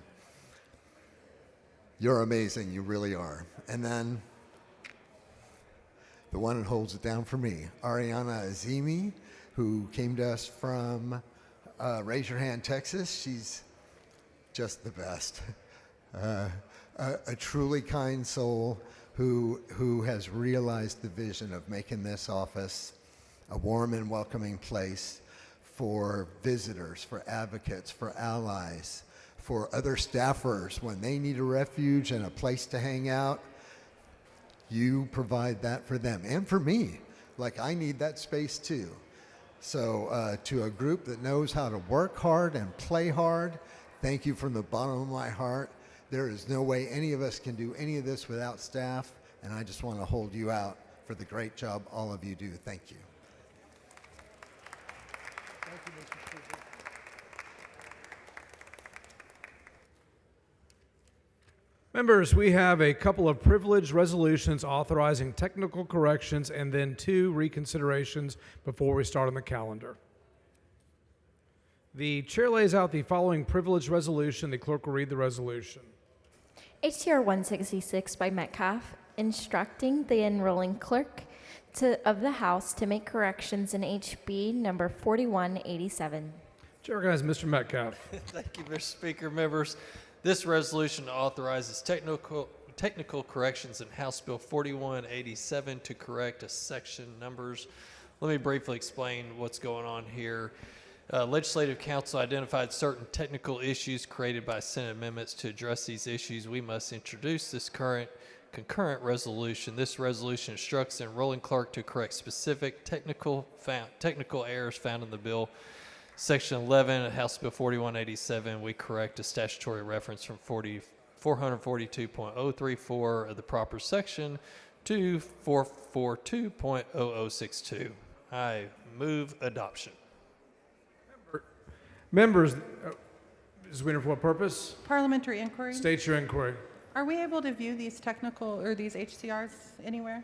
You're amazing, you really are. And then the one that holds it down for me, Ariana Azimi, who came to us from Raise Your Hand, Texas. She's just the best. A truly kind soul who has realized the vision of making this office a warm and welcoming place for visitors, for advocates, for allies, for other staffers when they need a refuge and a place to hang out. You provide that for them and for me. Like, I need that space too. So to a group that knows how to work hard and play hard, thank you from the bottom of my heart. There is no way any of us can do any of this without staff, and I just want to hold you out for the great job all of you do. Thank you. Members, we have a couple of privileged resolutions authorizing technical corrections and then 2 reconsiderations before we start on the calendar. The chair lays out the following privileged resolution. The clerk will read the resolution. HTR 166 by Metcalf, instructing the enrolling clerk of the House to make corrections in HB number 4187. Chair recognizes Mr. Metcalf. Thank you, Mr. Speaker. Members, this resolution authorizes technical corrections in House Bill 4187 to correct a section numbers. Let me briefly explain what's going on here. Legislative Council identified certain technical issues created by Senate amendments. To address these issues, we must introduce this concurrent resolution. This resolution instructs the enrolling clerk to correct specific technical errors found in the bill. Section 11 of House Bill 4187, we correct a statutory reference from 442.034 of the proper section to 442.0062. I move adoption. Members, is Wiener for what purpose? Parliamentary inquiry. State your inquiry. Are we able to view these technical or these HCRs anywhere?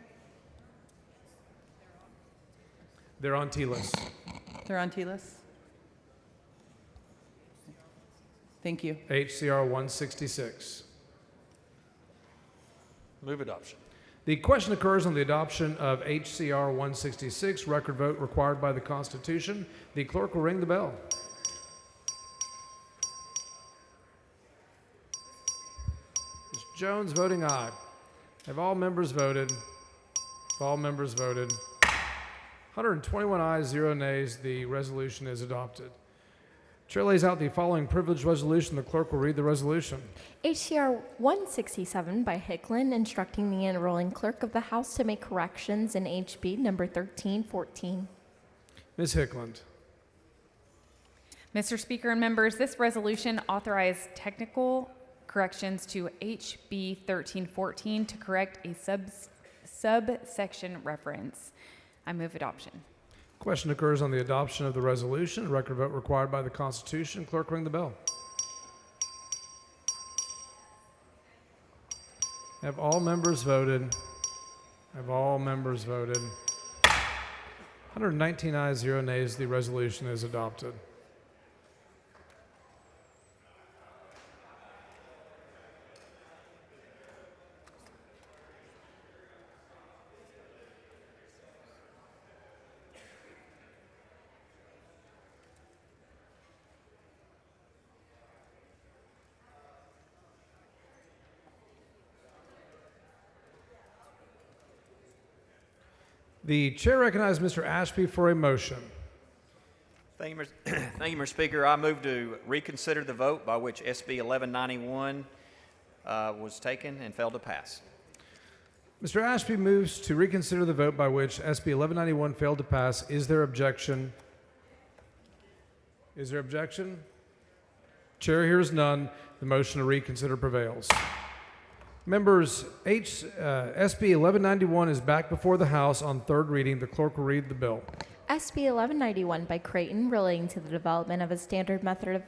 They're on TLIS. They're on TLIS. Thank you. HCR 166. Move adoption. The question occurs on the adoption of HCR 166, record vote required by the Constitution. The clerk will ring the bell. Ms. Jones voting aye. Have all members voted? Have all members voted? 121 ayes, 0 nays. The resolution is adopted. Chair lays out the following privileged resolution. The clerk will read the resolution. HCR 167 by Hicklin, instructing the enrolling clerk of the House to make corrections in HB number 1314. Ms. Hickland. Mr. Speaker and members, this resolution authorized technical corrections to HB 1314 to correct a subsection reference. I move adoption. Question occurs on the adoption of the resolution. Record vote required by the Constitution. Clerk, ring the bell. Have all members voted? Have all members voted? 119 ayes, 0 nays. The resolution is adopted. The chair recognizes Mr. Ashby for a motion. Thank you, Thank you, Mr. Speaker. I move to reconsider the vote by which SB 1191 was taken and failed to pass. Mr. Ashby moves to reconsider the vote by which SB 1191 failed to pass. Is there objection? Is there objection? Chair hears none. The motion to reconsider prevails. Members, SB 1191 is back before the House on third reading. The clerk will read the bill. SB 1191 by Creighton relating to the development of a standard method of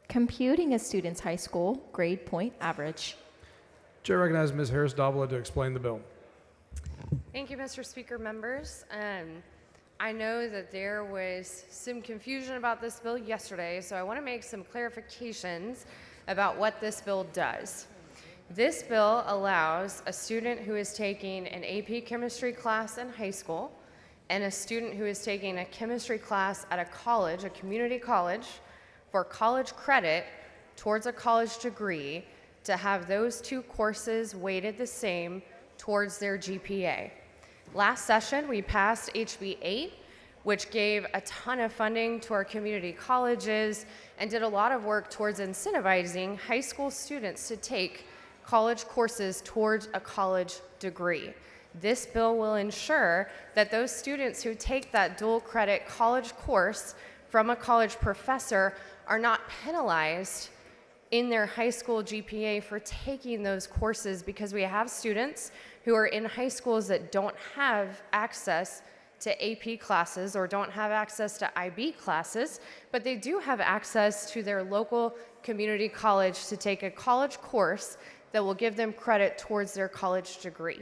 computing a student's high school grade point average. Chair recognizes Ms. Harris-Davila to explain the bill. Thank you, Mr. Speaker. Members, I know that there was some confusion about this bill yesterday, so I want to make some clarifications about what this bill does. This bill allows a student who is taking an AP chemistry class in high school and a student who is taking a chemistry class at a college, a community college, for college credit towards a college degree to have those two courses weighted the same towards their GPA. Last session, we passed HB 8, which gave a ton of funding to our community colleges and did a lot of work towards incentivizing high school students to take college courses towards a college degree. This bill will ensure that those students who take that dual credit college course from a college professor are not penalized in their high school GPA for taking those courses, because we have students who are in high schools that don't have access to AP classes or don't have access to IB classes, but they do have access to their local community college to take a college course that will give them credit towards their college degree.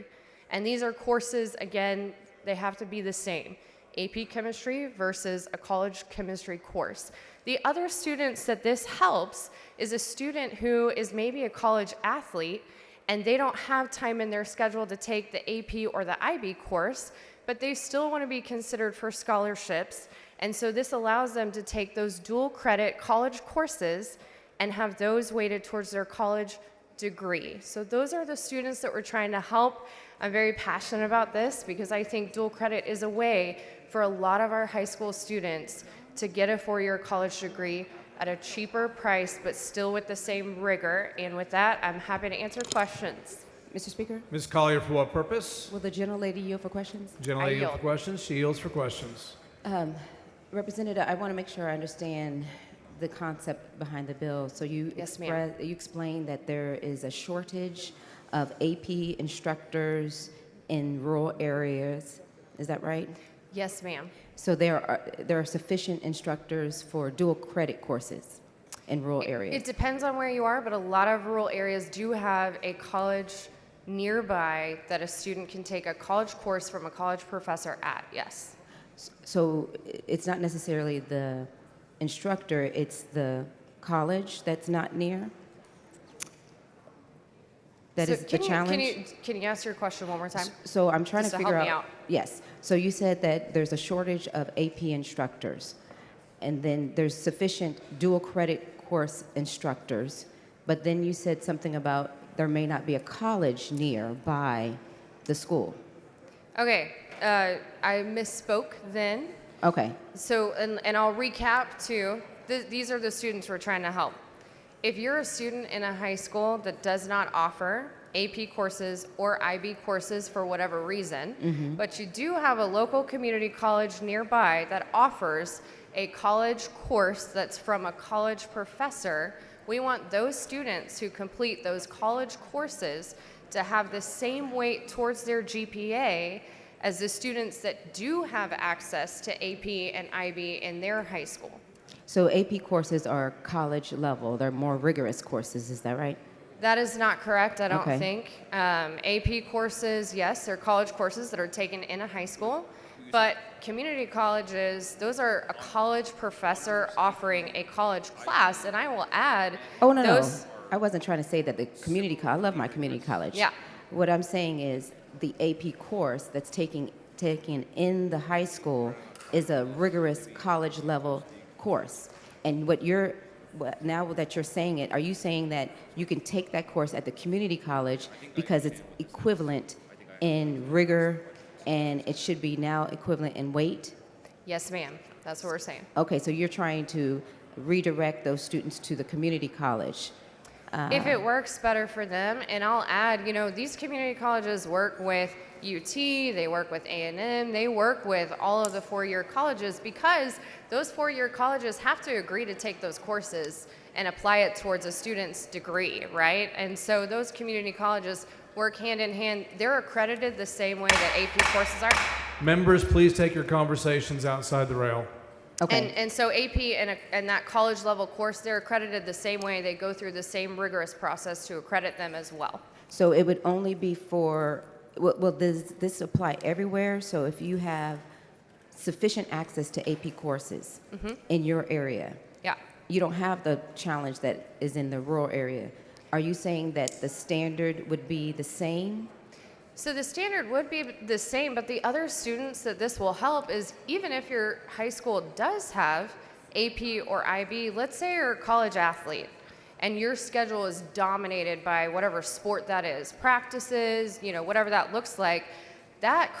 And these are courses, again, they have to be the same. AP chemistry versus a college chemistry course. The other students that this helps is a student who is maybe a college athlete and they don't have time in their schedule to take the AP or the IB course, but they still want to be considered for scholarships. And so this allows them to take those dual credit college courses and have those weighted towards their college degree. So those are the students that we're trying to help. I'm very passionate about this because I think dual credit is a way for a lot of our high school students to get a four-year college degree at a cheaper price, but still with the same rigor. And with that, I'm happy to answer questions. Mr. Speaker, Ms. Collier, for what purpose? will the gentlelady yield for questions? Gentlelady yield yield. for questions. She yields for questions. Representative, I want to make sure I understand the concept behind the bill. So you Yes, ma'am. you explained that there is a shortage of AP instructors in rural areas. Is that right? Yes, ma'am. So there are sufficient instructors for dual credit courses in rural areas. It depends on where you are, but a lot of rural areas do have a college nearby that a student can take a college course from a college professor at, yes. So it's not necessarily the instructor, it's the college that's not near? That So is the challenge? Can you ask your question one more time? So I'm trying Just to to figure help out. me out. Yes. So you said that there's a shortage of AP instructors, and then there's sufficient dual credit course instructors, but then you said something about there may not be a college nearby the school. Okay, I misspoke then. Okay. So, and I'll recap too. These are the students we're trying to help. If you're a student in a high school that does not offer AP courses or IB courses for whatever reason, but you do have a local community college nearby that offers a college course that's from a college professor, we want those students who complete those college courses to have the same weight towards their GPA as the students that do have access to AP and IB in their high school. So AP courses are college level, they're more rigorous courses, is that right? That is not correct, I don't Okay. think. AP courses, yes, they're college courses that are taken in a high school, but community colleges, those are a college professor offering a college class, and I will add Oh, no, those. no. I wasn't trying to say that the community college, I love my community college. Yeah. What I'm saying is the AP course that's taken in the high school is a rigorous college level course. And now that you're saying it, are you saying that you can take that course at the community college because it's equivalent in rigor and it should be now equivalent in weight? Yes, ma'am. That's what we're saying. Okay, so you're trying to redirect those students to the community college. If it works better for them, and I'll add, these community colleges work with UT, they work with A&M, they work with all of the four-year colleges because those four-year colleges have to agree to take those courses and apply it towards a student's degree, right? And so those community colleges work hand in hand. They're accredited the same way that AP courses are. Members, please take your conversations outside the rail. Okay. And so AP and that college level course, they're accredited the same way. They go through the same rigorous process to accredit them as well. So it would only be for, well, does this apply everywhere? So if you have sufficient access to AP courses in your area, Yeah. you don't have the challenge that is in the rural area. Are you saying that the standard would be the same? So the standard would be the same, but the other students that this will help is even if your high school does have AP or IB, let's say you're a college athlete and your schedule is dominated by whatever sport that is, practices, whatever that looks like, that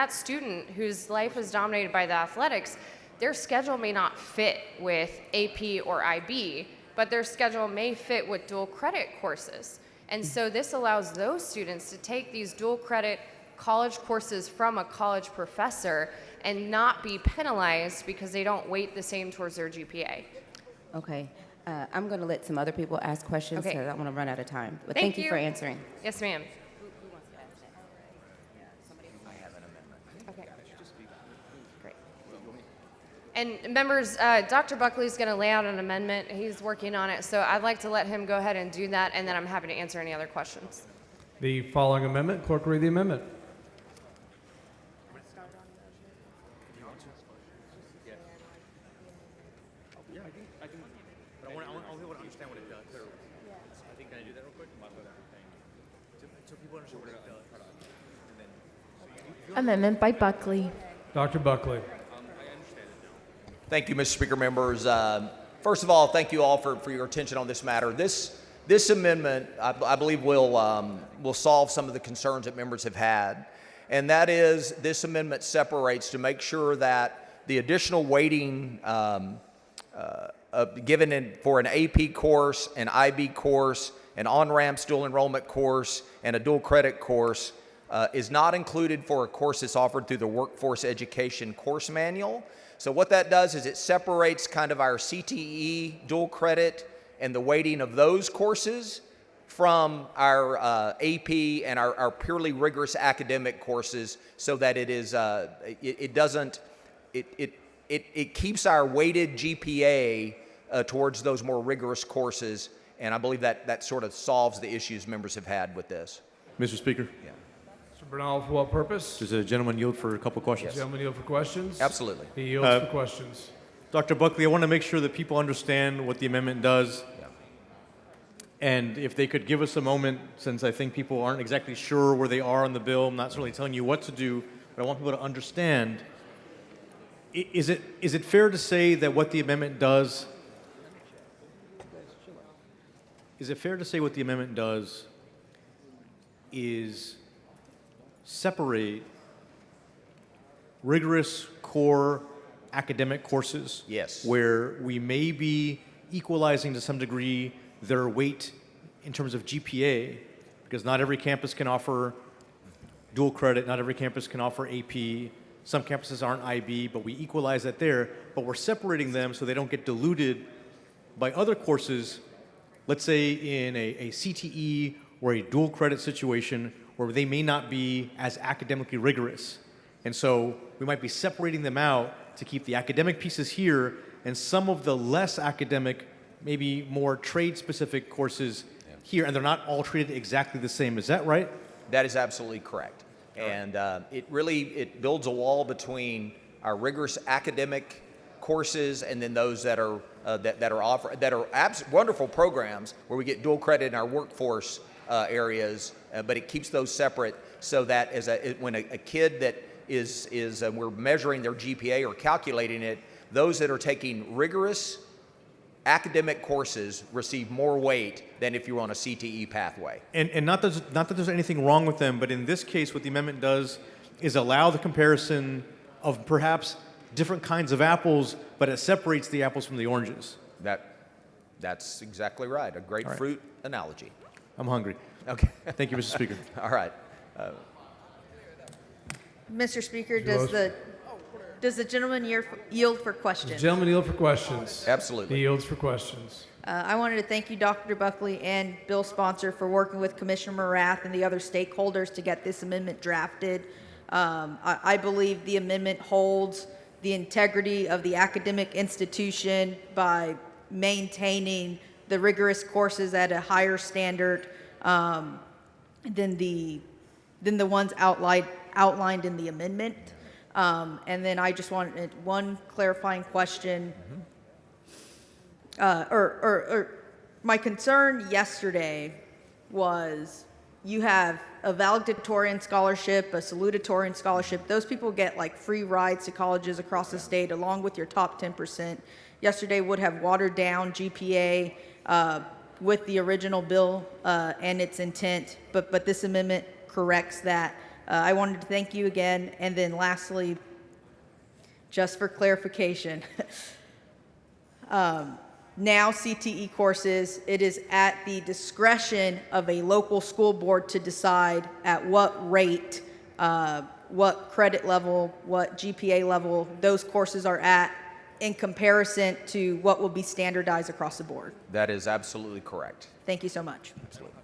student whose life is dominated by the athletics, their schedule may not fit with AP or IB, but their schedule may fit with dual credit courses. And so this allows those students to take these dual credit college courses from a college professor and not be penalized because they don't weight the same towards their GPA. Okay. I'm going to let some other people ask questions Okay. because I want to run out of time. But Thank thank you you. for answering. Yes, ma'am. Okay. Great. And members, Dr. Buckley is going to lay out an amendment. He's working on it, so I'd like to let him go ahead and do that, and then I'm happy to answer any other questions. The following amendment, clerk read the amendment. Amendment by Buckley. Dr. Buckley. Thank you, Mr. Speaker, members. First of all, thank you all for your attention on this matter. This amendment, I believe, will solve some of the concerns that members have had, and that is this amendment separates to make sure that the additional weighting given for an AP course, an IB course, an on-ramps dual enrollment course, and a dual credit course is not included for a course that's offered through the Workforce Education Course Manual. So what that does is it separates kind of our CTE dual credit and the weighting of those courses from our AP and our purely rigorous academic courses, so that it is it keeps our weighted GPA towards those more rigorous courses, and I believe that sort of solves the issues members have had with this. Mr. Speaker? Yeah. Mr. Bernal, for what purpose? Does the gentleman yield for a couple questions? Gentleman yield for questions? Absolutely. He yields for questions. Dr. Buckley, I want to make sure that people understand what the amendment does. And if they could give us a moment, since I think people aren't exactly sure where they are on the bill, I'm not certainly telling you what to do, but I want people to understand. Is it fair to say that what the amendment does, is separate rigorous core academic courses? Yes. Where we may be equalizing to some degree their weight in terms of GPA, because not every campus can offer dual credit, not every campus can offer AP, some campuses aren't IB, but we equalize that there, but we're separating them so they don't get diluted by other courses, let's say in a CTE or a dual credit situation where they may not be as academically rigorous. And so we might be separating them out to keep the academic pieces here and some of the less academic, maybe more trade-specific courses here, and they're not all treated exactly the same. Is that right? That is absolutely correct. And it builds a wall between our rigorous academic courses and then those that are wonderful programs where we get dual credit in our workforce areas, but it keeps those separate so that when a kid that is we're measuring their GPA or calculating it, those that are taking rigorous academic courses receive more weight than if you're on a CTE pathway. And not that there's anything wrong with them, but in this case, what the amendment does is allow the comparison of perhaps different kinds of apples, but it separates the apples from the oranges. That's exactly right. A great All right. fruit analogy. I'm hungry. Okay. Thank you, Mr. Speaker. All right. Mr. Speaker, Mr. does the gentleman yield for questions? Gentleman yield for questions. Absolutely. He yields for questions. I wanted to thank you, Dr. Buckley, and Bill Sponsor for working with Commissioner Morath and the other stakeholders to get this amendment drafted. I believe the amendment holds the integrity of the academic institution by maintaining the rigorous courses at a higher standard than the ones outlined in the amendment. And then I just wanted one clarifying question. My concern yesterday was you have a valedictorian scholarship, a salutatorian scholarship. Those people get like free rides to colleges across the state along with your top 10%. Yesterday would have watered down GPA with the original bill and its intent, but this amendment corrects that. I wanted to thank you again. And then lastly, just for clarification, now CTE courses, it is at the discretion of a local school board to decide at what rate, what credit level, what GPA level those courses are at in comparison to what will be standardized across the board. That is absolutely correct. Thank you so much. Absolutely.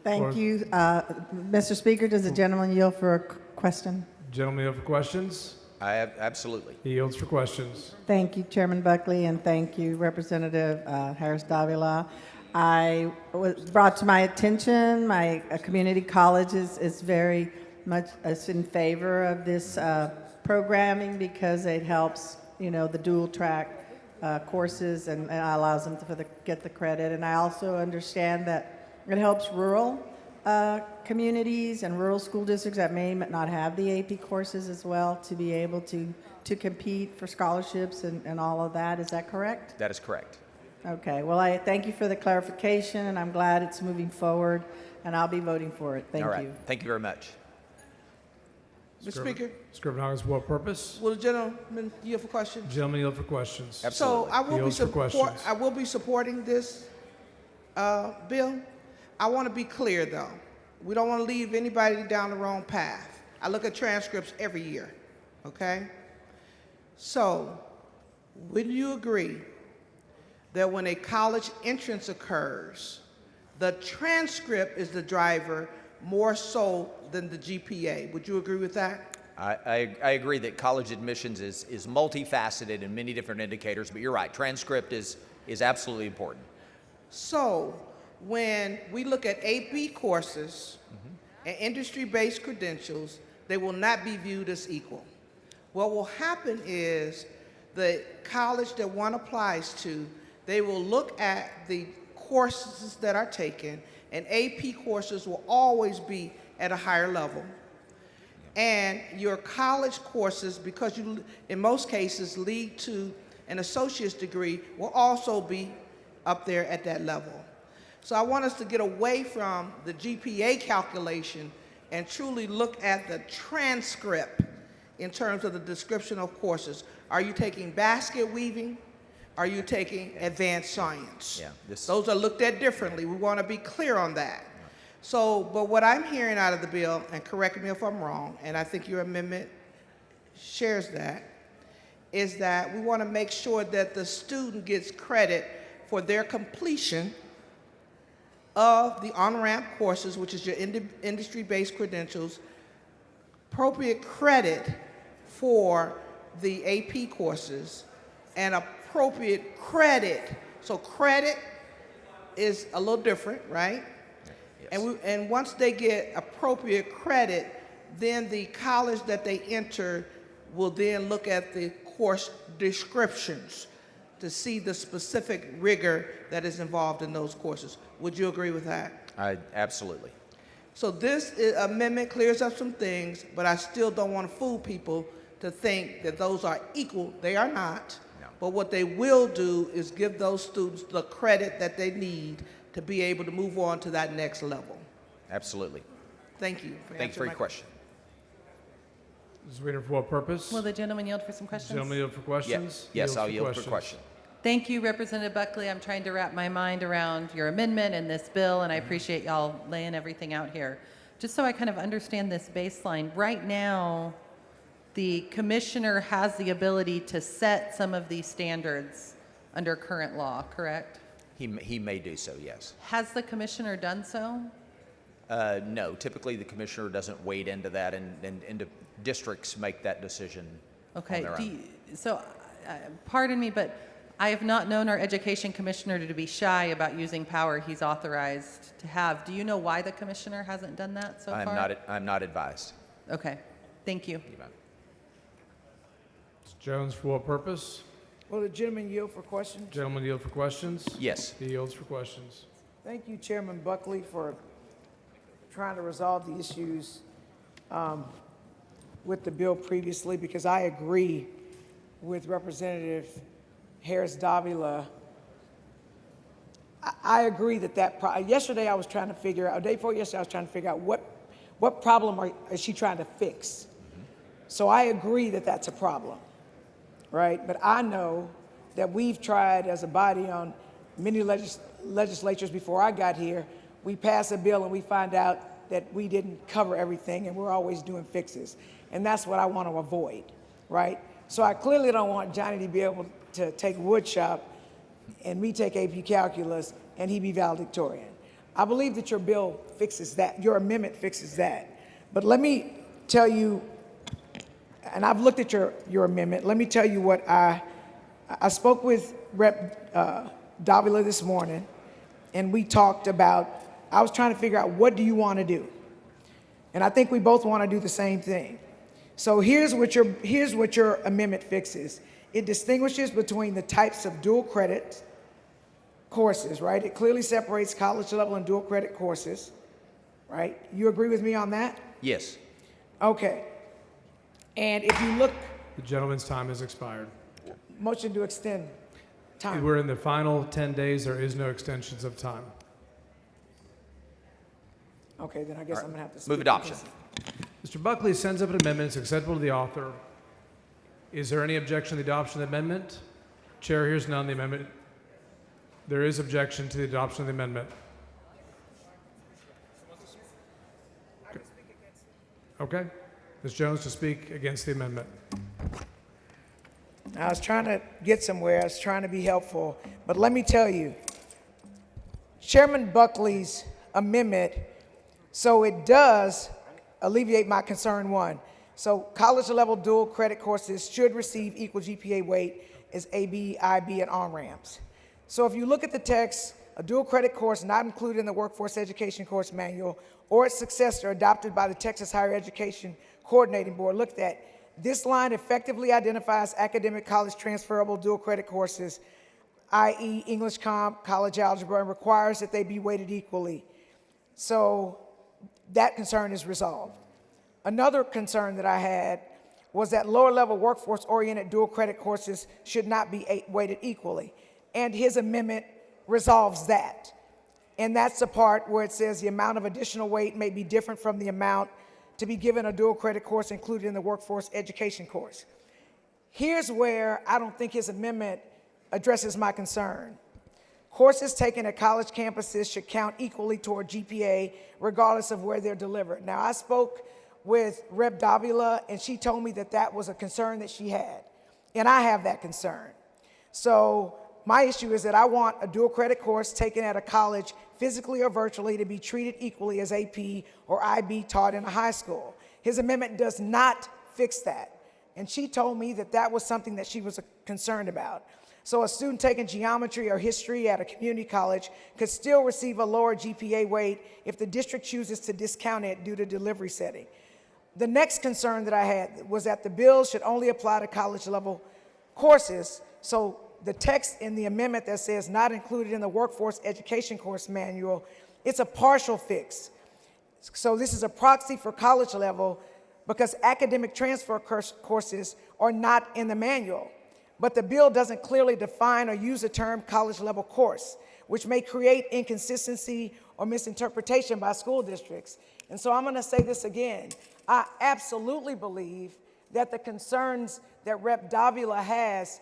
Thank you. Mr. Speaker, does the gentleman yield for a question? Gentleman yield for questions. Absolutely. He yields for questions. Thank you, Chairman Buckley, and thank you, Representative Harris Davila. I was brought to my attention, my community college is very much in favor of this programming because it helps, the dual track courses and allows them to get the credit. And I also understand that it helps rural communities and rural school districts that may not have the AP courses as well to be able to compete for scholarships and all of that. Is that correct? That is correct. Okay. Well, I thank you for the clarification, and I'm glad it's moving forward, and I'll be voting for it. Thank All right. you. Thank you very much. Mr. Speaker, Scrivener, for what purpose? will the gentleman yield for questions? Gentleman yield for questions. So I will, Yields for questions. I will be supporting this bill. I want to be clear, though. We don't want to leave anybody down the wrong path. I look at transcripts every year, okay? So would you agree that when a college entrance occurs, the transcript is the driver more so than the GPA? Would you agree with that? I agree that college admissions is multifaceted in many different indicators, but you're right. Transcript is absolutely important. So when we look at AP courses and industry-based credentials, they will not be viewed as equal. What will happen is the college that one applies to, they will look at the courses that are taken, and AP courses will always be at a higher level. And your college courses, because you, in most cases, lead to an associate's degree, will also be up there at that level. So I want us to get away from the GPA calculation and truly look at the transcript in terms of the description of courses. Are you taking basket weaving? Are you taking advanced science? Yeah, Those are looked at differently. We want to be clear on that. So, but what I'm hearing out of the bill, and correct me if I'm wrong, and I think your amendment shares that, is that we want to make sure that the student gets credit for their completion of the on-ramp courses, which is your industry-based credentials, appropriate credit for the AP courses, and appropriate credit. So credit is a little different, right? Yes. And once they get appropriate credit, then the college that they enter will then look at the course descriptions to see the specific rigor that is involved in those courses. Would you agree with that? Absolutely. So this amendment clears up some things, but I still don't want to fool people to think that those are equal. They are not. No. But what they will do is give those students the credit that they need to be able to move on to that next level. Absolutely. Thank you. Thank you for your question. Mrs. Weiner, for what purpose? Will the gentleman yield for some questions? Gentleman yield for questions? Yes, I'll yield for question. Thank you, Representative Buckley. I'm trying to wrap my mind around your amendment and this bill, and I appreciate y'all laying everything out here. Just so I kind of understand this baseline, right now, the commissioner has the ability to set some of these standards under current law, correct? He may do so, yes. Has the commissioner done so? No, typically the commissioner doesn't wade into that, and the districts make that decision Okay, on their own. pardon me, but I have not known our education commissioner to be shy about using power he's authorized to have. Do you know why the commissioner hasn't done that so far? I'm not advised. Okay, thank you. Mr. Jones, for what purpose? Will the gentleman yield for questions? Gentleman yield for questions? Yes. He yields for questions. Thank you, Chairman Buckley, for trying to resolve the issues with the bill previously, because I agree with Representative Harris Davila. I agree that yesterday I was trying to figure out, day before yesterday I was trying to figure out what problem is she trying to fix. So I agree that that's a problem, right? But I know that we've tried as a body on many legislatures before I got here. We pass a bill and we find out that we didn't cover everything and we're always doing fixes. And that's what I want to avoid, right? So I clearly don't want Johnny to be able to take woodshop and me take AP Calculus and he be valedictorian. I believe that your bill fixes that, your amendment fixes that. But let me tell you, and I've looked at your amendment, let me tell you what I spoke with Rep. Davila this morning, and we talked about, I was trying to figure out what do you want to do? And I think we both want to do the same thing. So here's what your amendment fixes. It distinguishes between the types of dual credit courses, right? It clearly separates college level and dual credit courses, right? You agree with me on that? Yes. Okay. And if you look, The gentleman's time has expired. motion to extend time. We're in the final 10 days. There is no extensions of time. Okay, then I guess I'm gonna have to Move speak adoption. Mr. Buckley sends up an amendment. It's acceptable to the author. Is there any objection to the adoption of the amendment? Chair hears none. The amendment. There is objection to the adoption of the amendment. Okay. Ms. Jones to speak against the amendment. I was trying to get somewhere. I was trying to be helpful. But let me tell you, Chairman Buckley's amendment, so it does alleviate my concern one. So college level dual credit courses should receive equal GPA weight as AB, IB, and on-ramps. So if you look at the text, a dual credit course not included in the Workforce Education Course Manual or its successor adopted by the Texas Higher Education Coordinating Board, look at this line effectively identifies academic college transferable dual credit courses, i.e. English Comp, college algebra, and requires that they be weighted equally. So that concern is resolved. Another concern that I had was that lower level workforce oriented dual credit courses should not be weighted equally. And his amendment resolves that. And that's the part where it says the amount of additional weight may be different from the amount to be given a dual credit course included in the workforce education course. Here's where I don't think his amendment addresses my concern. Courses taken at college campuses should count equally toward GPA regardless of where they're delivered. Now, I spoke with Rep. Davila, and she told me that that was a concern that she had, and I have that concern. So my issue is that I want a dual credit course taken at a college physically or virtually to be treated equally as AP or IB taught in a high school. His amendment does not fix that. And she told me that that was something that she was concerned about. So a student taking geometry or history at a community college could still receive a lower GPA weight if the district chooses to discount it due to delivery setting. The next concern that I had was that the bill should only apply to college level courses. So the text in the amendment that says not included in the Workforce Education Course Manual, it's a partial fix. So this is a proxy for college level because academic transfer courses are not in the manual. But the bill doesn't clearly define or use the term college level course, which may create inconsistency or misinterpretation by school districts. And so I'm going to say this again. I absolutely believe that the concerns that Rep. Davila has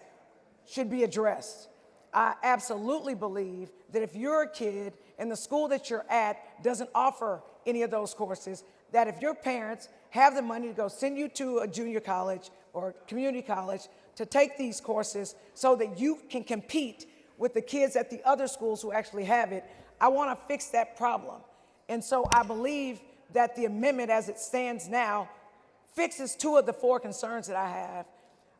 should be addressed. I absolutely believe that if you're a kid and the school that you're at doesn't offer any of those courses, that if your parents have the money to go send you to a junior college or community college to take these courses so that you can compete with the kids at the other schools who actually have it, I want to fix that problem. And so I believe that the amendment as it stands now fixes 2 of the 4 concerns that I have,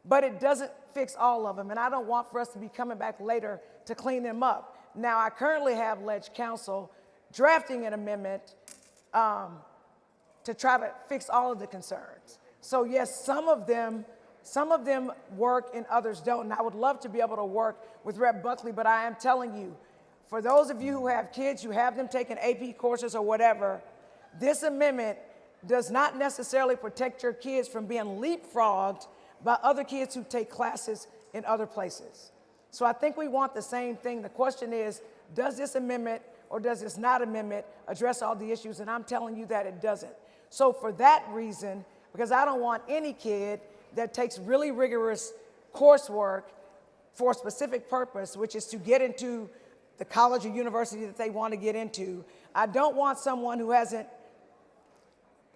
but it doesn't fix all of them, and I don't want for us to be coming back later to clean them up. Now, I currently have Ledge Council drafting an amendment to try to fix all of the concerns. So yes, some of them work and others don't, and I would love to be able to work with Rep. Buckley, but I am telling you, for those of you who have kids, you have them taking AP courses or whatever, this amendment does not necessarily protect your kids from being leapfrogged by other kids who take classes in other places. So I think we want the same thing. The question is, does this amendment or does this not amendment address all the issues? And I'm telling you that it doesn't. So for that reason, because I don't want any kid that takes really rigorous coursework for a specific purpose, which is to get into the college or university that they want to get into. I don't want someone who hasn't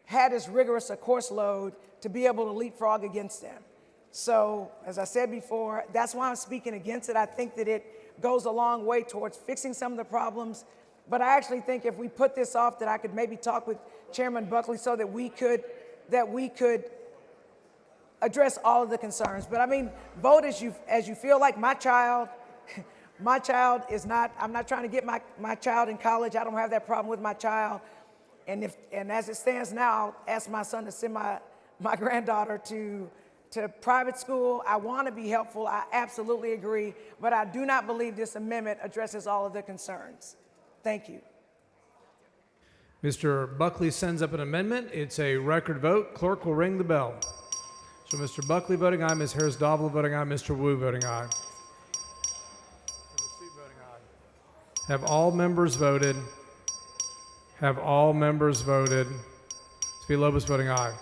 had as rigorous a course load to be able to leapfrog against them. So, as I said before, that's why I'm speaking against it. I think that it goes a long way towards fixing some of the problems. But I actually think if we put this off, that I could maybe talk with Chairman Buckley so that we could address all of the concerns. But I mean, vote as you feel like. My child is not, I'm not trying to get my child in college. I don't have that problem with my child. And as it stands now, I'll ask my son to send my granddaughter to private school. I want to be helpful. I absolutely agree. But I do not believe this amendment addresses all of the concerns. Thank you. Mr. Buckley sends up an amendment. It's a record vote. Clerk will ring the bell. So Mr. Buckley voting aye, Ms. Harris-Davila voting aye, Mr. Wu voting aye. Have all members voted? Have all members voted? Ms. Villalobos voting aye.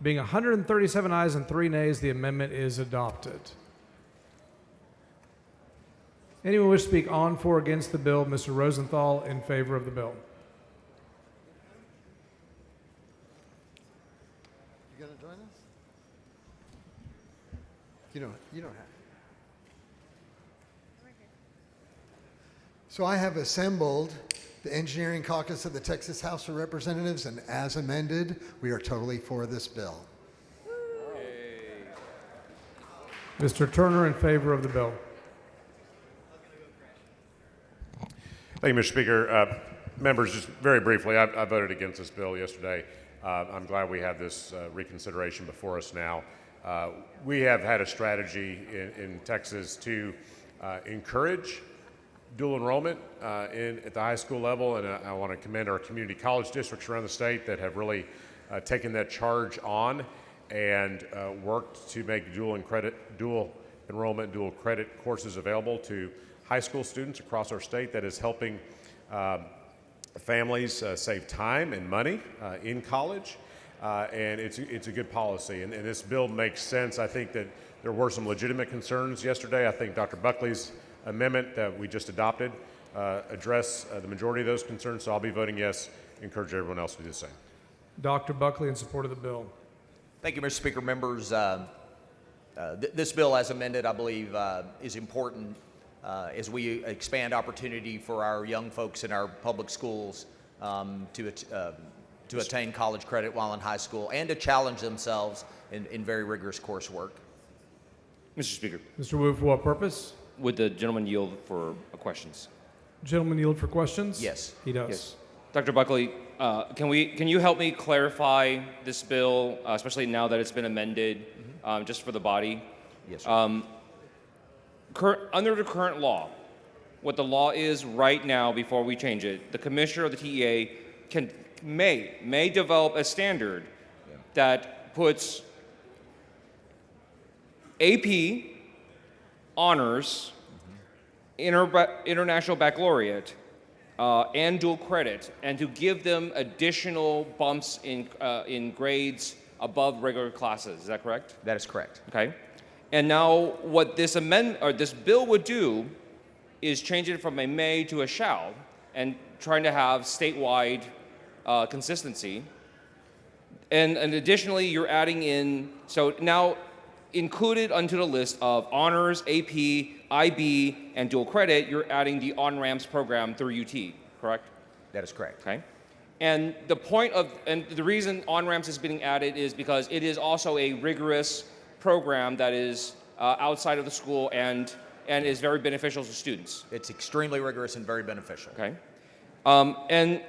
Being 137 ayes and 3 nays, the amendment is adopted. Anyone wish to speak on, for, or against the bill? Mr. Rosenthal in favor of the bill. You gonna join us? You don't have to. So I have assembled the Engineering Caucus of the Texas House of Representatives, and as amended, we are totally for this bill. Mr. Turner in favor of the bill. Thank you, Mr. Speaker. Members, just very briefly, I voted against this bill yesterday. I'm glad we have this reconsideration before us now. We have had a strategy in Texas to encourage dual enrollment at the high school level, and I want to commend our community college districts around the state that have really taken that charge on and worked to make dual enrollment, dual credit courses available to high school students across our state. That is helping families save time and money in college, and it's a good policy. And this bill makes sense. I think that there were some legitimate concerns yesterday. I think Dr. Buckley's amendment that we just adopted address the majority of those concerns, so I'll be voting yes. Encourage everyone else to do the same. Dr. Buckley in support of the bill. Thank you, Mr. Speaker. Members, this bill as amended, I believe, is important as we expand opportunity for our young folks in our public schools to attain college credit while in high school and to challenge themselves in very rigorous coursework. Mr. Speaker. Mr. Wu, for what purpose? Would the gentleman yield for questions? Gentleman yield for questions? Yes. He does. Yes. Dr. Buckley, can you help me clarify this bill, especially now that it's been amended, just for the body? Yes, sir. Under the current law, what the law is right now before we change it, the commissioner of the TEA may develop a standard that puts AP, honors, international baccalaureate, and dual credit, and to give them additional bumps in grades above regular classes. Is that correct? That is correct. Okay. And now what this this bill would do is change it from a may to a shall, and trying to have statewide consistency. And additionally, you're adding in, so now included onto the list of honors, AP, IB, and dual credit, you're adding the on-ramps program through UT, correct? That is correct. Okay. And the reason on-ramps is being added is because it is also a rigorous program that is outside of the school and is very beneficial to students. It's extremely rigorous and very beneficial. Okay. And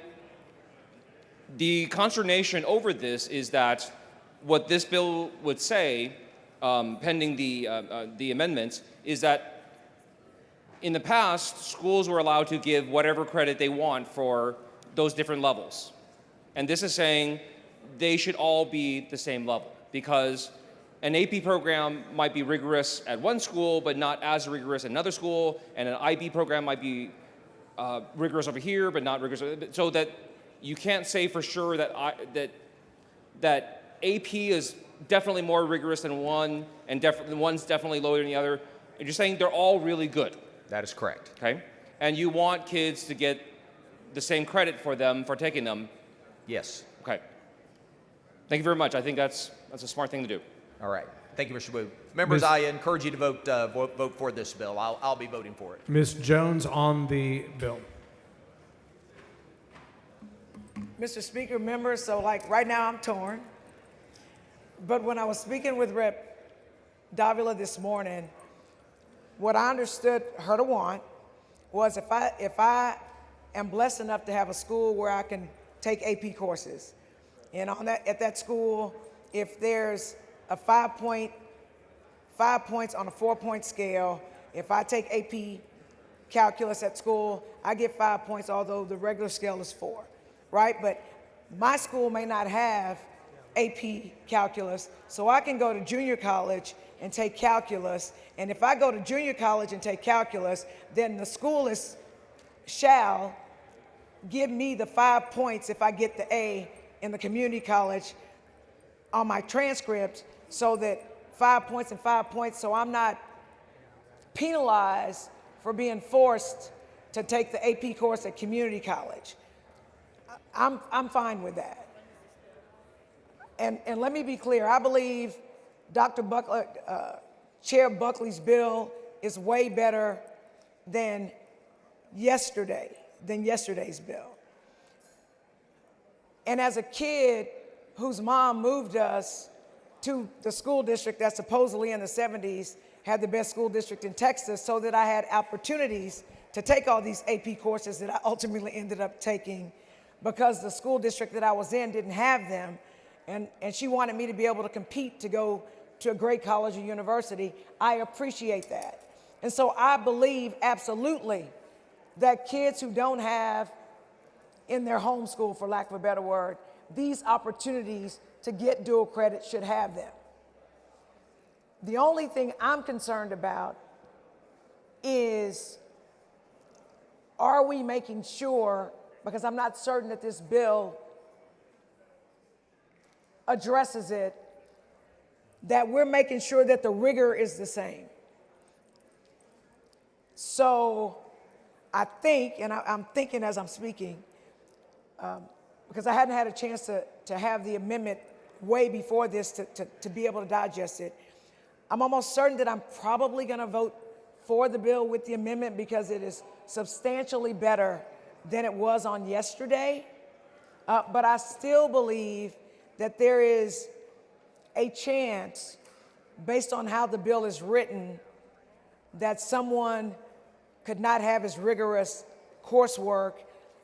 the consternation over this is that what this bill would say, pending the amendments, is that in the past, schools were allowed to give whatever credit they want for those different levels. And this is saying they should all be the same level, because an AP program might be rigorous at one school, but not as rigorous at another school, and an IB program might be rigorous over here, but not rigorous, so that you can't say for sure that AP is definitely more rigorous than one, and one's definitely lower than the other. And you're saying they're all really good. That is correct. Okay? And you want kids to get the same credit for them for taking them. Yes. Okay. Thank you very much. I think that's a smart thing to do. All right. Thank you, Mr. Wu. Members, I encourage you to vote for this bill. I'll be voting for it. Ms. Jones on the bill. Mr. Speaker, members, so like right now I'm torn. But when I was speaking with Rep. Davila this morning, what I understood her to want was if I am blessed enough to have a school where I can take AP courses, and at that school, if there's a 5 points on a 4-point scale, if I take AP calculus at school, I get 5 points, although the regular scale is 4, right? But my school may not have AP calculus, so I can go to junior college and take calculus. And if I go to junior college and take calculus, then the school shall give me the 5 points if I get the A in the community college on my transcript, so that 5 points and 5 points, so I'm not penalized for being forced to take the AP course at community college. I'm fine with that. And let me be clear, I believe Dr. Buckley, Chair Buckley's bill is way better than yesterday's bill. And as a kid whose mom moved us to the school district that supposedly in the 70s had the best school district in Texas, so that I had opportunities to take all these AP courses that I ultimately ended up taking because the school district that I was in didn't have them. And she wanted me to be able to compete to go to a great college or university. I appreciate that. And so I believe absolutely that kids who don't have in their home school, for lack of a better word, these opportunities to get dual credit should have them. The only thing I'm concerned about is, are we making sure, because I'm not certain that this bill addresses it, that we're making sure that the rigor is the same. So I think, and I'm thinking as I'm speaking, because I hadn't had a chance to have the amendment way before this to be able to digest it, I'm almost certain that I'm probably going to vote for the bill with the amendment because it is substantially better than it was on yesterday. But I still believe that there is a chance, based on how the bill is written, that someone could not have as rigorous coursework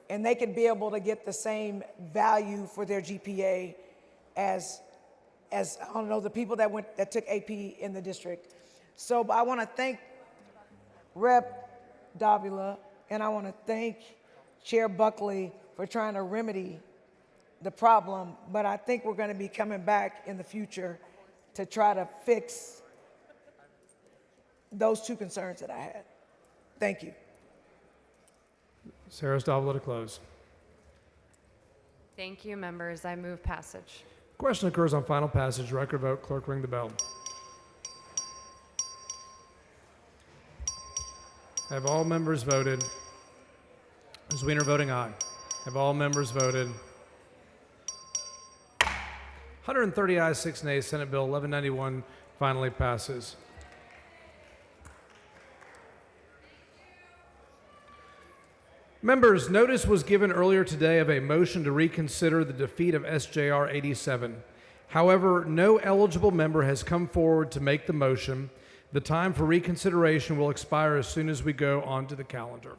and they could be able to get the same value for their GPA as I don't know, the people that took AP in the district. So I want to thank Rep. Davila, and I want to thank Chair Buckley for trying to remedy the problem, but I think we're going to be coming back in the future to try to fix those two concerns that I had. Thank you. Sarah Davila to close. Thank you, members. I move passage. Question occurs on final passage. Record vote. Clerk, ring the bell. Have all members voted? Ms. Weiner voting aye. Have all members voted? 130 ayes, 6 nays. Senate Bill 1191 finally passes. Members, notice was given earlier today of a motion to reconsider the defeat of SJR 87. However, no eligible member has come forward to make the motion. The time for reconsideration will expire as soon as we go onto the calendar.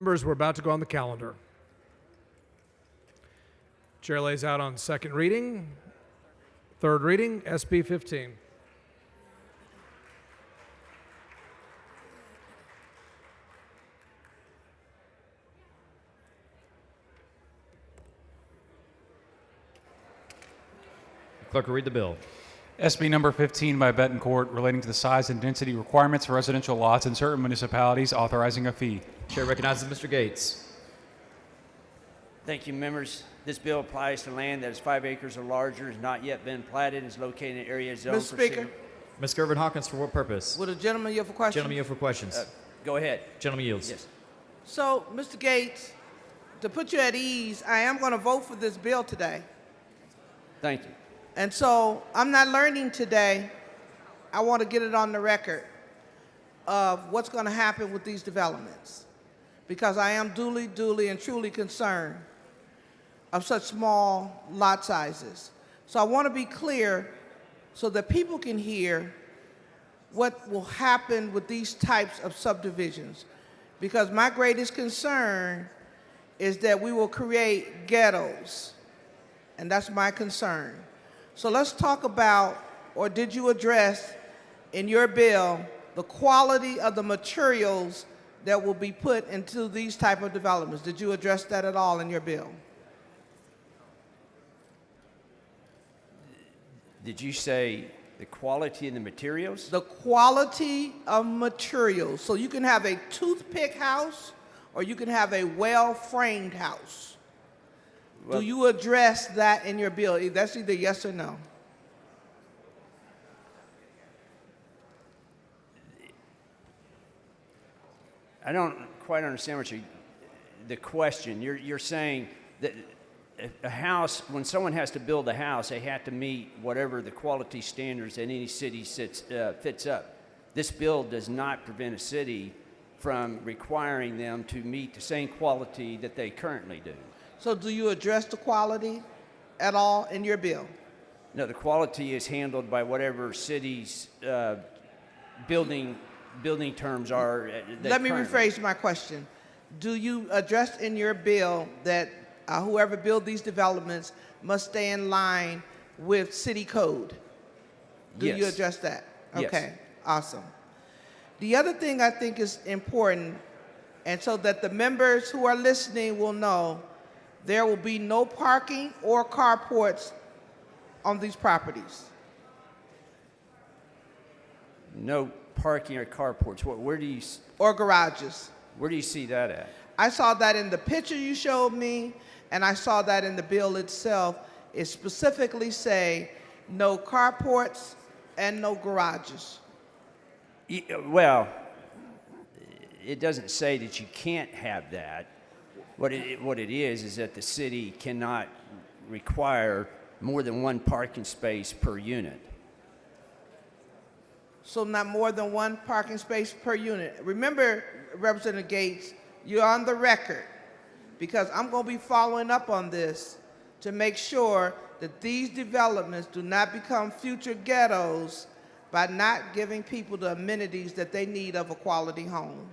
Members, we're about to go on the calendar. Chair lays out on second reading, third reading, SB 15. Clerk will read the bill. SB number 15 by Betancourt relating to the size and density requirements for residential lots in certain municipalities, authorizing a fee. Chair recognizes Mr. Gates. Thank you, members. This bill applies to land that is 5 acres or larger, has not yet been platted, and is located in area zoned Mr. for Speaker. single- Ms. Gervin Hawkins, for what purpose? Would a gentleman yield for questions? Gentleman yield for questions. Go ahead. Gentleman yields. Yes. So, Mr. Gates, to put you at ease, I am going to vote for this bill today. Thank you. And so I'm not learning today. I want to get it on the record of what's going to happen with these developments, because I am duly and truly concerned of such small lot sizes. So I want to be clear so that people can hear what will happen with these types of subdivisions, because my greatest concern is that we will create ghettos, and that's my concern. So let's talk about, or did you address in your bill, the quality of the materials that will be put into these type of developments? Did you address that at all in your bill? Did you say the quality of the materials? The quality of materials. So you can have a toothpick house or you can have a well-framed house. Well, do you address that in your bill? That's either yes or no. I don't quite understand the question. You're saying that a house, when someone has to build a house, they have to meet whatever the quality standards that any city fits up. This bill does not prevent a city from requiring them to meet the same quality that they currently do. So do you address the quality at all in your bill? No, the quality is handled by whatever city's building terms are. Let me rephrase my question. Do you address in your bill that whoever builds these developments must stay in line with city code? Do you Yes. address that? Yes. Okay, awesome. The other thing I think is important, and so that the members who are listening will know, there will be no parking or carports on these properties. No parking or carports. Where do you? Or garages. Where do you see that at? I saw that in the picture you showed me, and I saw that in the bill itself. It specifically say no carports and no garages. Well, it doesn't say that you can't have that. What it is that the city cannot require more than one parking space per unit. So not more than one parking space per unit. Remember, Representative Gates, you're on the record, because I'm going to be following up on this to make sure that these developments do not become future ghettos by not giving people the amenities that they need of a quality home.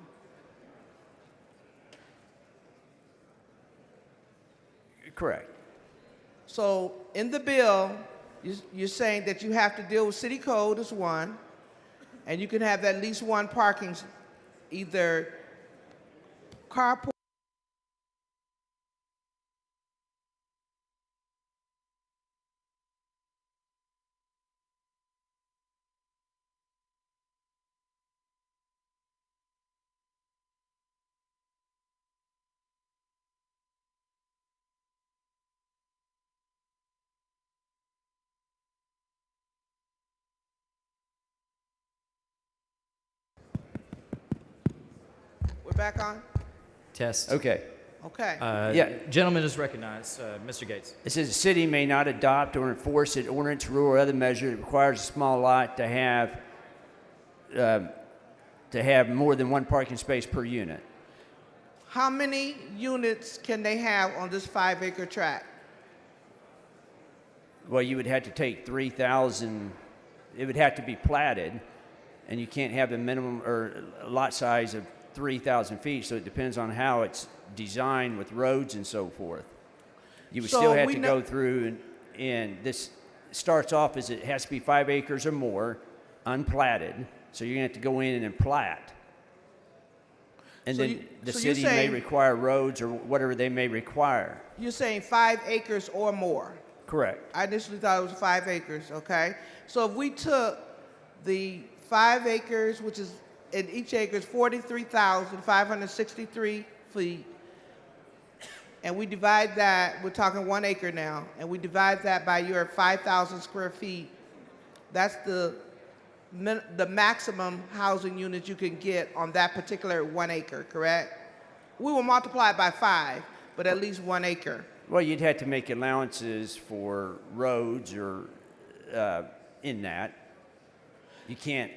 Correct. So in the bill, you're saying that you have to deal with city code as one, and you can have at least one parking, either carport back on? Test. Okay. Okay. Yeah. Gentleman is recognized. Mr. Gates. It says the city may not adopt or enforce an ordinance, rule, or other measure that requires a small lot to have more than one parking space per unit. How many units can they have on this 5-acre tract? Well, you would have to take 3,000, it would have to be platted, and you can't have a minimum or a lot size of 3,000 feet, so it depends on how it's designed with roads and so forth. You would So still have we to know- go through, and this starts off as it has to be 5 acres or more, unplatted, so you're gonna have to go in and plat. And So then you- the so you're city may saying- require roads or whatever they may require. You're saying 5 acres or more. Correct. I initially thought it was 5 acres, okay? So if we took the 5 acres, which is, in each acre is 43,563 feet, and we divide that, we're talking 1 acre now, and we divide that by your 5,000 square feet, that's the maximum housing units you can get on that particular 1 acre, correct? We will multiply it by 5, but at least 1 acre. Well, you'd have to make allowances for roads or in that. You can't,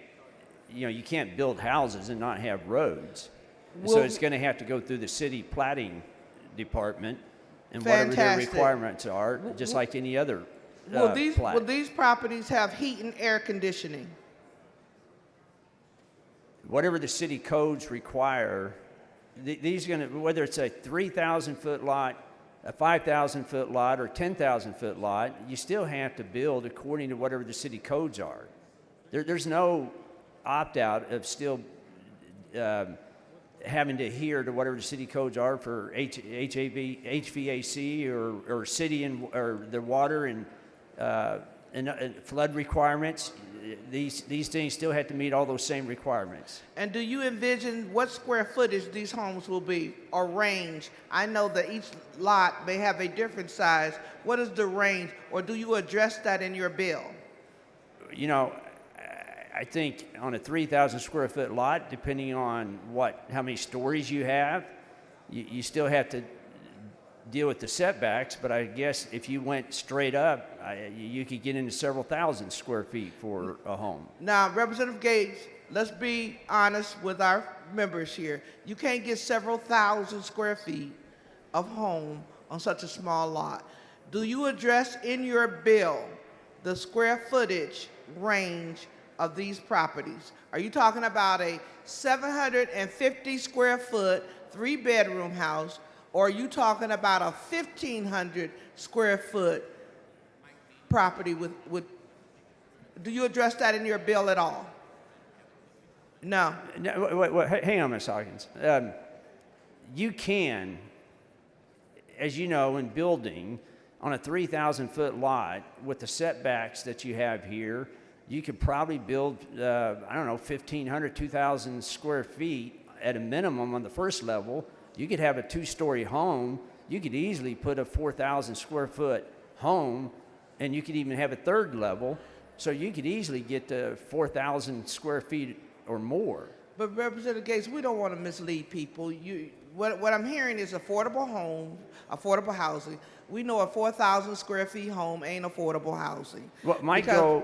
you can't build houses and not have roads. So Well- it's going to have to go through the city platting department and whatever their Fantastic. requirements are, just like any other Will plat. these properties have heat and air conditioning? Whatever the city codes require, these going to, whether it's a 3,000 foot lot, a 5,000 foot lot, or 10,000 foot lot, you still have to build according to whatever the city codes are. There's no opt out of still having to adhere to whatever the city codes are for HVAC or city and or the water and flood requirements. These things still have to meet all those same requirements. And do you envision what square footage these homes will be, or range? I know that each lot may have a different size. What is the range, or do you address that in your bill? I think on a 3,000 square foot lot, depending on how many stories you have, you still have to deal with the setbacks, but I guess if you went straight up, you could get into several thousand square feet for a home. Now, Representative Gates, let's be honest with our members here. You can't get several thousand square feet of home on such a small lot. Do you address in your bill the square footage range of these properties? Are you talking about a 750 square foot, 3-bedroom house, or are you talking about a 1,500 square foot property with, do you address that in your bill at all? No. No, wait, hang on, Ms. Hawkins. You can, as you know, in building on a 3,000 foot lot with the setbacks that you have here, you could probably build, 1,500, 2,000 square feet at a minimum on the first level. You could have a 2-story home. You could easily put a 4,000 square foot home, and you could even have a 3rd level. So you could easily get to 4,000 square feet or more. But Representative Gates, we don't want to mislead people. What I'm hearing is affordable home, affordable housing. We know a 4,000 square feet home ain't affordable housing. Well, my goal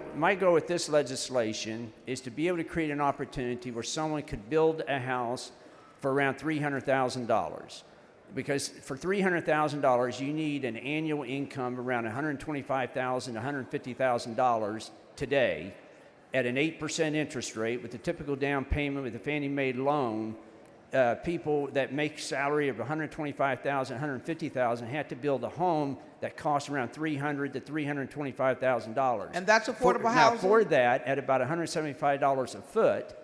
with this legislation is to be able to create an opportunity where someone could build a house for around $300,000. Because for $300,000, you need an annual income around $125,000 to $150,000 today at an 8% interest rate with a typical down payment with a Fannie Mae loan. People that make salary of $125,000, $150,000 have to build a home that costs around $300,000 to $325,000. And that's affordable housing? Now, for that, at about $175 a foot,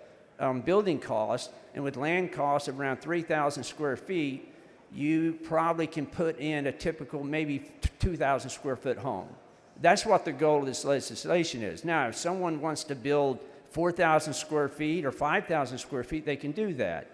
building cost, and with land costs of around 3,000 square feet, you probably can put in a typical maybe 2,000 square foot home. That's what the goal of this legislation is. Now, if someone wants to build 4,000 square feet or 5,000 square feet, they can do that.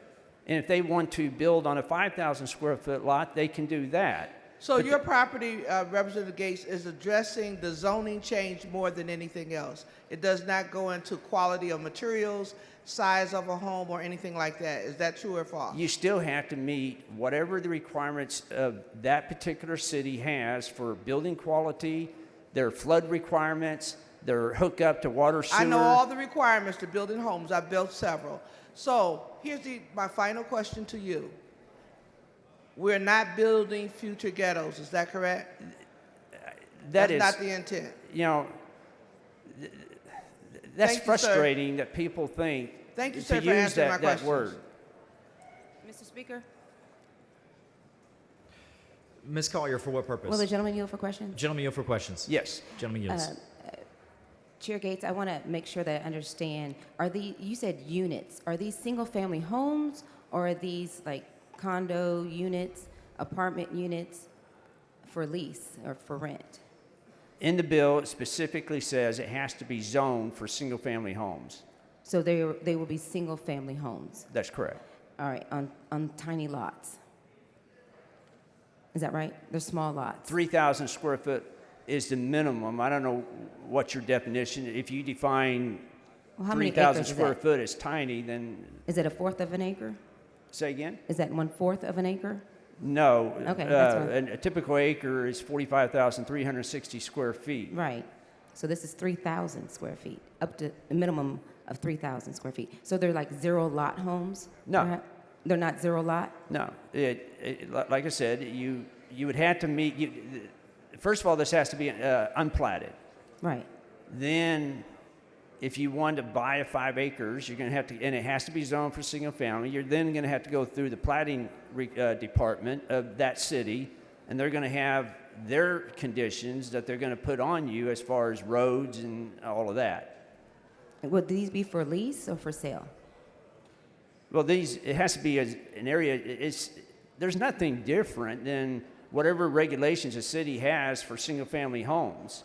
And if they want to build on a 5,000 square foot lot, they can do that. So your property, Representative Gates, is addressing the zoning change more than anything else. It does not go into quality of materials, size of a home, or anything like that. Is that true or false? You still have to meet whatever the requirements of that particular city has for building quality, their flood requirements, their hookup to water, sewer. I know all the requirements to building homes. I've built several. So here's my final question to you. We're not building future ghettos. Is that correct? That's not the intent. You know, that's Thank you, sir. frustrating that people think Thank you, to sir, for use answering my that questions. word. Mr. Speaker? Ms. Collier, for what purpose? Will the gentleman yield for questions? Gentleman yield for questions. Yes. Gentleman yields. Chair Gates, I want to make sure that I understand. You said units. Are these single-family homes, or are these like condo units, apartment units for lease or for rent? In the bill, it specifically says it has to be zoned for single-family homes. So they will be single-family homes. That's correct. All right, on tiny lots. Is that right? They're small lots. 3,000 square foot is the minimum. I don't know what your definition. If you define Well, how many 3,000 acres is square that? foot as tiny, then Is it a fourth of an acre? say again? Is that 1/4 of an acre? No. Okay, that's fine. A typical acre is 45,360 square feet. Right. So this is 3,000 square feet, up to a minimum of 3,000 square feet. So they're like zero lot homes? No. They're not zero lot? No. Like I said, you would have to meet. First of all, this has to be unplatted. Right. Then, if you want to buy 5 acres, you're going to have to, and it has to be zoned for single family. You're then going to have to go through the platting department of that city, and they're going to have their conditions that they're going to put on you as far as roads and all of that. Would these be for lease or for sale? Well, it has to be an area. There's nothing different than whatever regulations a city has for single-family homes.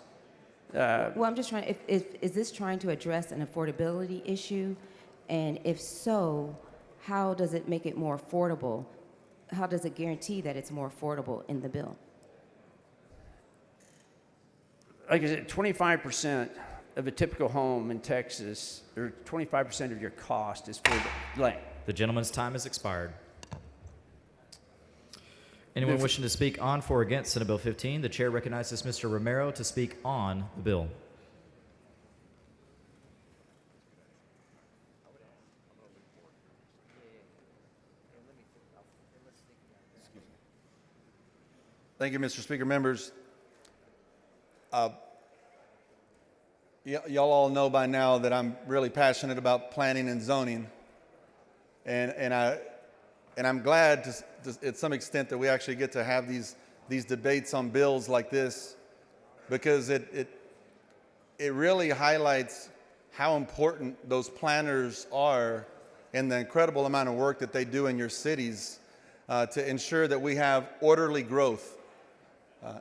Well, I'm just trying, is this trying to address an affordability issue? And if so, how does it make it more affordable? How does it guarantee that it's more affordable in the bill? Like I said, 25% of a typical home in Texas, or 25% of your cost is for the land. The gentleman's time has expired. Anyone wishing to speak on, for, or against Senate Bill 15? The chair recognizes Mr. Romero to speak on the bill. Thank you, Mr. Speaker. Members, y'all all know by now that I'm really passionate about planning and zoning, and I'm glad to some extent that we actually get to have these debates on bills like this, because it really highlights how important those planners are and the incredible amount of work that they do in your cities to ensure that we have orderly growth.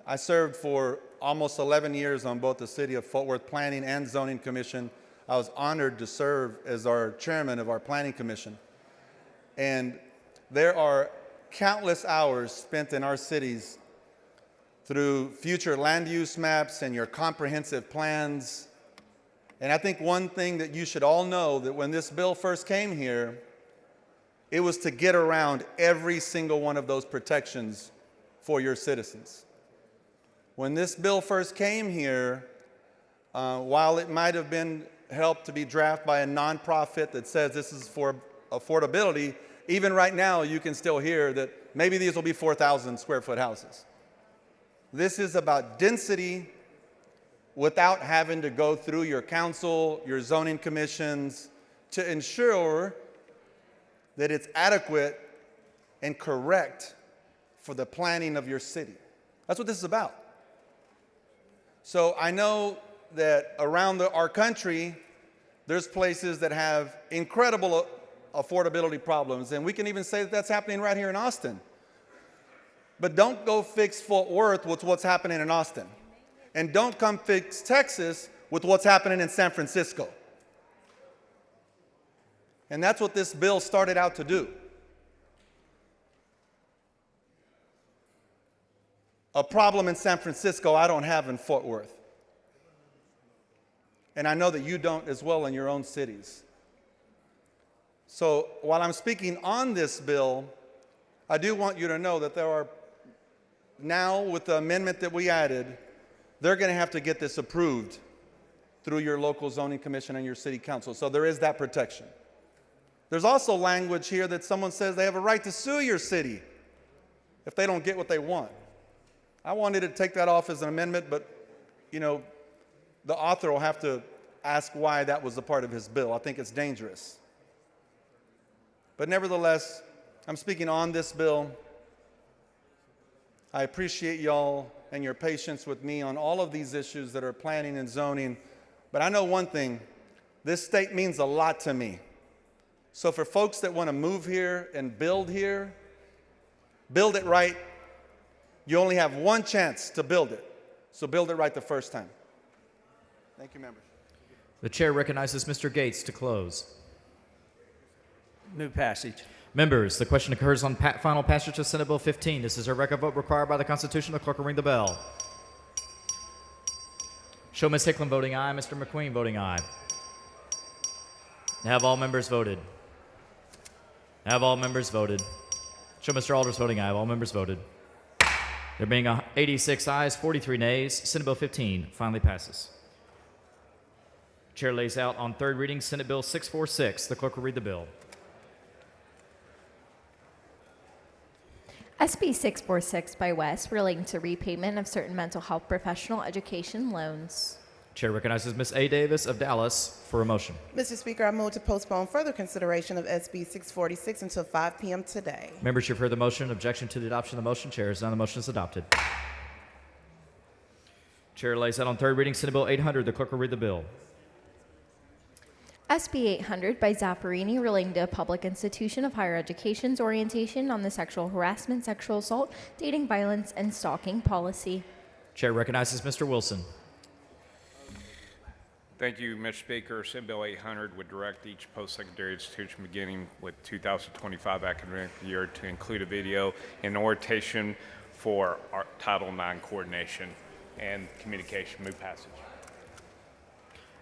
I served for almost 11 years on both the City of Fort Worth Planning and Zoning Commission. I was honored to serve as our chairman of our Planning Commission. And there are countless hours spent in our cities through future land use maps and your comprehensive plans. And I think one thing that you should all know, that when this bill first came here, it was to get around every single one of those protections for your citizens. When this bill first came here, while it might have been helped to be drafted by a nonprofit that says this is for affordability, even right now you can still hear that maybe these will be 4,000 square foot houses. This is about density without having to go through your council, your zoning commissions, to ensure that it's adequate and correct for the planning of your city. That's what this is about. So I know that around our country, there's places that have incredible affordability problems, and we can even say that that's happening right here in Austin. But don't go fix Fort Worth with what's happening in Austin. And don't come fix Texas with what's happening in San Francisco. And that's what this bill started out to do. a problem in San Francisco I don't have in Fort Worth. And I know that you don't as well in your own cities. So while I'm speaking on this bill, I do want you to know that there are now, with the amendment that we added, they're going to have to get this approved through your local zoning commission and your city council. So there is that protection. There's also language here that someone says they have a right to sue your city if they don't get what they want. I wanted to take that off as an amendment, but, you know, the author will have to ask why that was a part of his bill. I think it's dangerous. But nevertheless, I'm speaking on this bill. I appreciate y'all and your patience with me on all of these issues that are planning and zoning. But I know one thing, this state means a lot to me. So for folks that want to move here and build here, build it right. You only have one chance to build it. So build it right the first time. Thank you, members. The chair recognizes Mr. Gates to close. Move passage. Members, the question occurs on final passage of Senate Bill 15. This is a record vote required by the Constitution. The clerk will ring the bell. Show Ms. Hicklin voting aye, Mr. McQueen voting aye. Have all members voted? Have all members voted? Show Mr. Alders voting aye. Have all members voted? There being 86 ayes, 43 nays, Senate Bill 15 finally passes. Chair lays out on third reading Senate Bill 646. The clerk will read the bill. SB 646 by West relating to repayment of certain mental health professional education loans. Chair recognizes Ms. A. Davis of Dallas for a motion. Mr. Speaker, I move to postpone further consideration of SB 646 until 5 p.m. today. Members, you've heard the motion. Objection to the adoption of the motion. Chair is none. The motion is adopted. Chair lays out on third reading Senate Bill 800. The clerk will read the bill. SB 800 by Zapparini relating to a public institution of higher education's orientation on the sexual harassment, sexual assault, dating violence, and stalking policy. Chair recognizes Mr. Wilson. Thank you, Mr. Speaker. Senate Bill 800 would direct each post-secondary institution beginning with 2025 academic year to include a video in orientation for our Title IX coordination and communication. Move passage.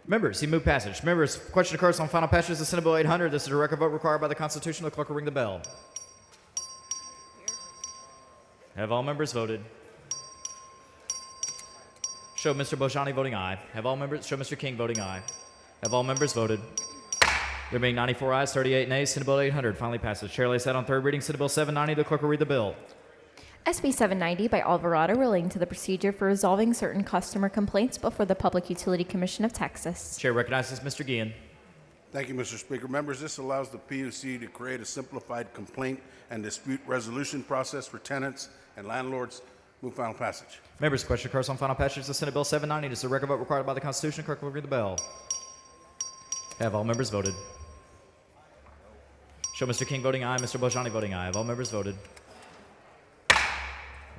Members, he moved passage. Members, question occurs on final passage of Senate Bill 800. This is a record vote required by the Constitution. The clerk will ring the bell. Have all members voted? Show Mr. Bojani voting aye. Have all members? Show Mr. King voting aye. Have all members voted? There being 94 ayes, 38 nays, Senate Bill 800 finally passes. Chair lays out on third reading Senate Bill 790. The clerk will read the bill. SB 790 by Alvarado relating to the procedure for resolving certain customer complaints before the Public Utility Commission of Texas. Chair recognizes Mr. Guillen. Thank you, Mr. Speaker. Members, this allows the PUC to create a simplified complaint and dispute resolution process for tenants and landlords. Move final passage. Members, question occurs on final passage of Senate Bill 790. This is a record vote required by the Constitution. Clerk will read the bell. Have all members voted? Show Mr. King voting aye, Mr. Bojani voting aye. Have all members voted?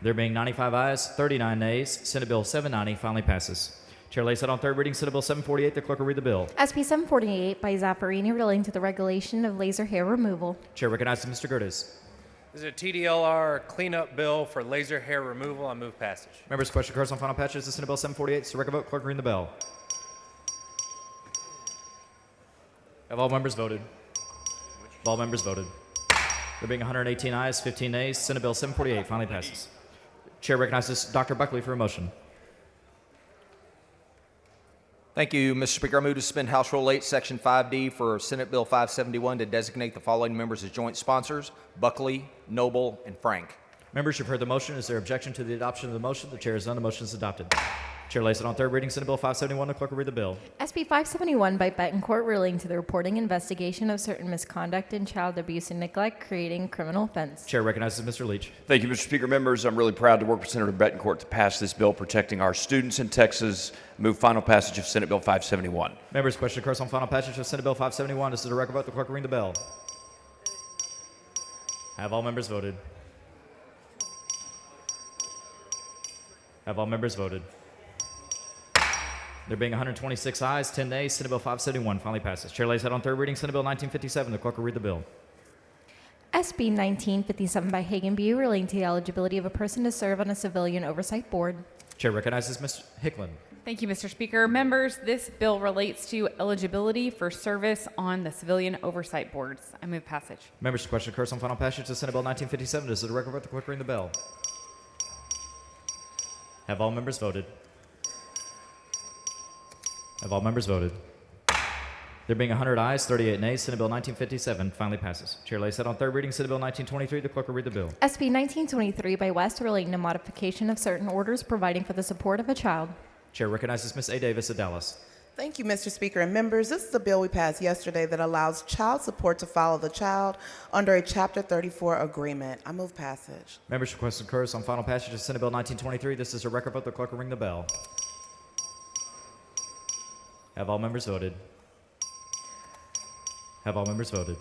There being 95 ayes, 39 nays, Senate Bill 790 finally passes. Chair lays out on third reading Senate Bill 748. The clerk will read the bill. SB 748 by Zapparini relating to the regulation of laser hair removal. Chair recognizes Mr. Gerdes. This is a TDLR cleanup bill for laser hair removal. I move passage. Members, question occurs on final passage of Senate Bill 748. It's a record vote. Clerk will ring the bell. Have all members voted? Have all members voted? There being 118 ayes, 15 nays, Senate Bill 748 finally passes. Chair recognizes Dr. Buckley for a motion. Thank you, Mr. Speaker. I move to suspend House Rule 8, Section 5D for Senate Bill 571 to designate the following members as joint sponsors: Buckley, Noble, and Frank. Members, you've heard the motion. Is there objection to the adoption of the motion? The chair is none. The motion is adopted. Chair lays it on third reading Senate Bill 571. The clerk will read the bill. SB 571 by Betancourt relating to the reporting investigation of certain misconduct in child abuse and neglect, creating criminal offense. Chair recognizes Mr. Leach. Thank you, Mr. Speaker. Members, I'm really proud to work with Senator Betancourt to pass this bill protecting our students in Texas. Move final passage of Senate Bill 571. Members, question occurs on final passage of Senate Bill 571. This is a record vote. The clerk will ring the bell. Have all members voted? Have all members voted? There being 126 ayes, 10 nays, Senate Bill 571 finally passes. Chair lays out on third reading Senate Bill 1957. The clerk will read the bill. SB 1957 by Hagan B. relating to the eligibility of a person to serve on a civilian oversight board. Chair recognizes Mr. Hickland. Thank you, Mr. Speaker. Members, this bill relates to eligibility for service on the civilian oversight boards. I move passage. Members, the question occurs on final passage of Senate Bill 1957. Does the record vote the clerk ring the bell? Have all members voted? Have all members voted? There being 100 ayes, 38 nays, Senate Bill 1957 finally passes. Chair lays that on third reading, Senate Bill 1923. The clerk will read the bill. SB 1923 by West relating to modification of certain orders providing for the support of a child. Chair recognizes Ms. A. Davis of Dallas. Thank you, Mr. Speaker and members. This is a bill we passed yesterday that allows child support to follow the child under a Chapter 34 agreement. I move passage. Members' request occurs on final passage of Senate Bill 1923. This is a record vote. The clerk will ring the bell. Have all members voted? Have all members voted?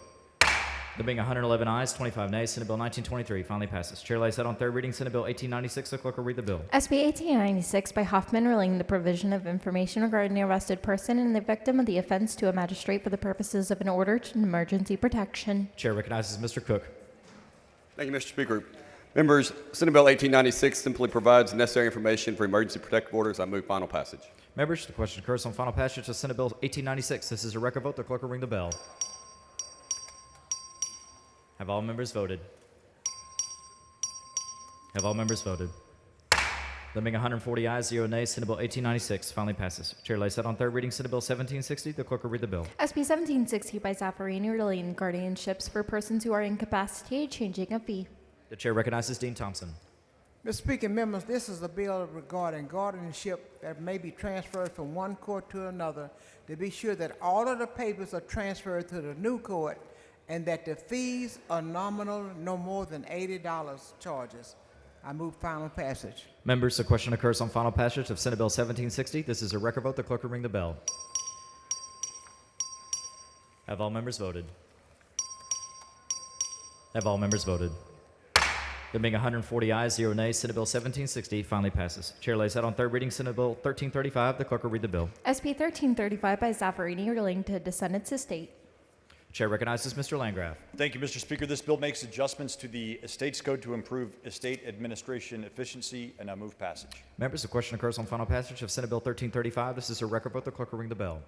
There being 111 ayes, 25 nays, Senate Bill 1923 finally passes. Chair lays that on third reading, Senate Bill 1896. The clerk will read the bill. SB 1896 by Hoffman relating to the provision of information regarding the arrested person and the victim of the offense to a magistrate for the purposes of an order to emergency protection. Chair recognizes Mr. Cook. Thank you, Mr. Speaker. Members, Senate Bill 1896 simply provides necessary information for emergency protective orders. I move final passage. Members, the question occurs on final passage of Senate Bill 1896. This is a record vote. The clerk will ring the bell. Have all members voted? Have all members voted? There being 140 ayes, 0 nays, Senate Bill 1896 finally passes. Chair lays that on third reading, Senate Bill 1760. The clerk will read the bill. SB 1760 by Zaffarini relating to guardianships for persons who are incapacitated, changing a fee. The chair recognizes Dean Thompson. Mr. Speaker, members, this is a bill regarding guardianship that may be transferred from one court to another to be sure that all of the papers are transferred to the new court and that the fees are nominal, no more than $80 charges. I move final passage. Members, the question occurs on final passage of Senate Bill 1760. This is a record vote. The clerk will ring the bell. Have all members voted? Have all members voted? There being 140 ayes, 0 nays, Senate Bill 1760 finally passes. Chair lays that on third reading, Senate Bill 1335. The clerk will read the bill. SB 1335 by Zaffarini relating to descendants' estate. Chair recognizes Mr. Landgraf. Thank you, Mr. Speaker. This bill makes adjustments to the Estates Code to improve estate administration efficiency, and I move passage. Members, the question occurs on final passage of Senate Bill 1335. This is a record vote. The clerk will ring the bell.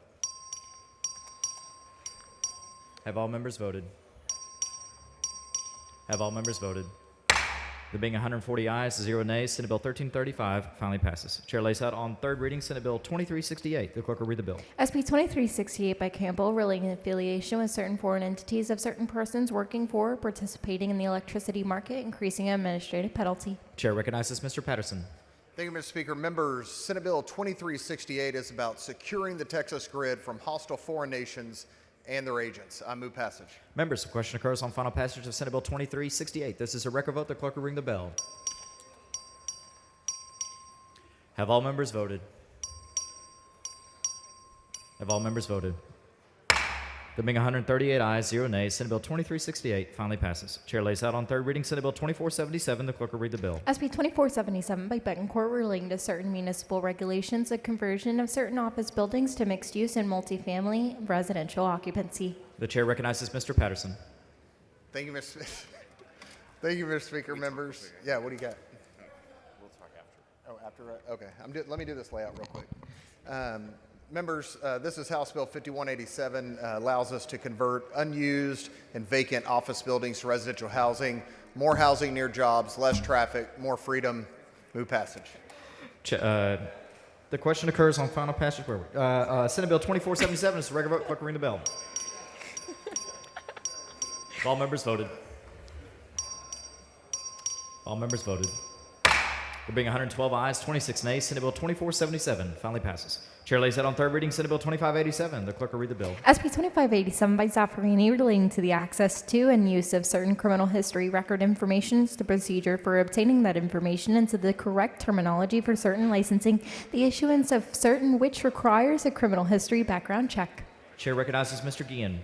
Have all members voted? Have all members voted? There being 140 ayes, 0 nays, Senate Bill 1335 finally passes. Chair lays out on third reading, Senate Bill 2368. The clerk will read the bill. SB 2368 by Campbell relating to affiliation with certain foreign entities of certain persons working for or participating in the electricity market, increasing an administrative penalty. Chair recognizes Mr. Patterson. Thank you, Mr. Speaker. Members, Senate Bill 2368 is about securing the Texas grid from hostile foreign nations and their agents. I move passage. Members, the question occurs on final passage of Senate Bill 2368. This is a record vote. The clerk will ring the bell. Have all members voted? Have all members voted? There being 138 ayes, 0 nays, Senate Bill 2368 finally passes. Chair lays out on third reading, Senate Bill 2477. The clerk will read the bill. SB 2477 by Betancourt relating to certain municipal regulations of conversion of certain office buildings to mixed use and multifamily residential occupancy. The chair recognizes Mr. Patterson. Thank you, Mr. Thank you, Mr. Speaker. Members, yeah, what do you got? We'll talk after. Oh, after, okay. Let me do this layout real quick. Members, this is House Bill 5187, allows us to convert unused and vacant office buildings to residential housing, more housing near jobs, less traffic, more freedom. Move passage. The question occurs on final passage. Where are we? Senate Bill 2477 is the regular vote. Clerk will ring the bell. All members voted. All members voted. There being 112 ayes, 26 nays, Senate Bill 2477 finally passes. Chair lays that on third reading, Senate Bill 2587. The clerk will read the bill. SB 2587 by Zaffarini relating to the access to and use of certain criminal history record information, the procedure for obtaining that information, and to the correct terminology for certain licensing, the issuance of certain which requires a criminal history background check. Chair recognizes Mr. Guillen.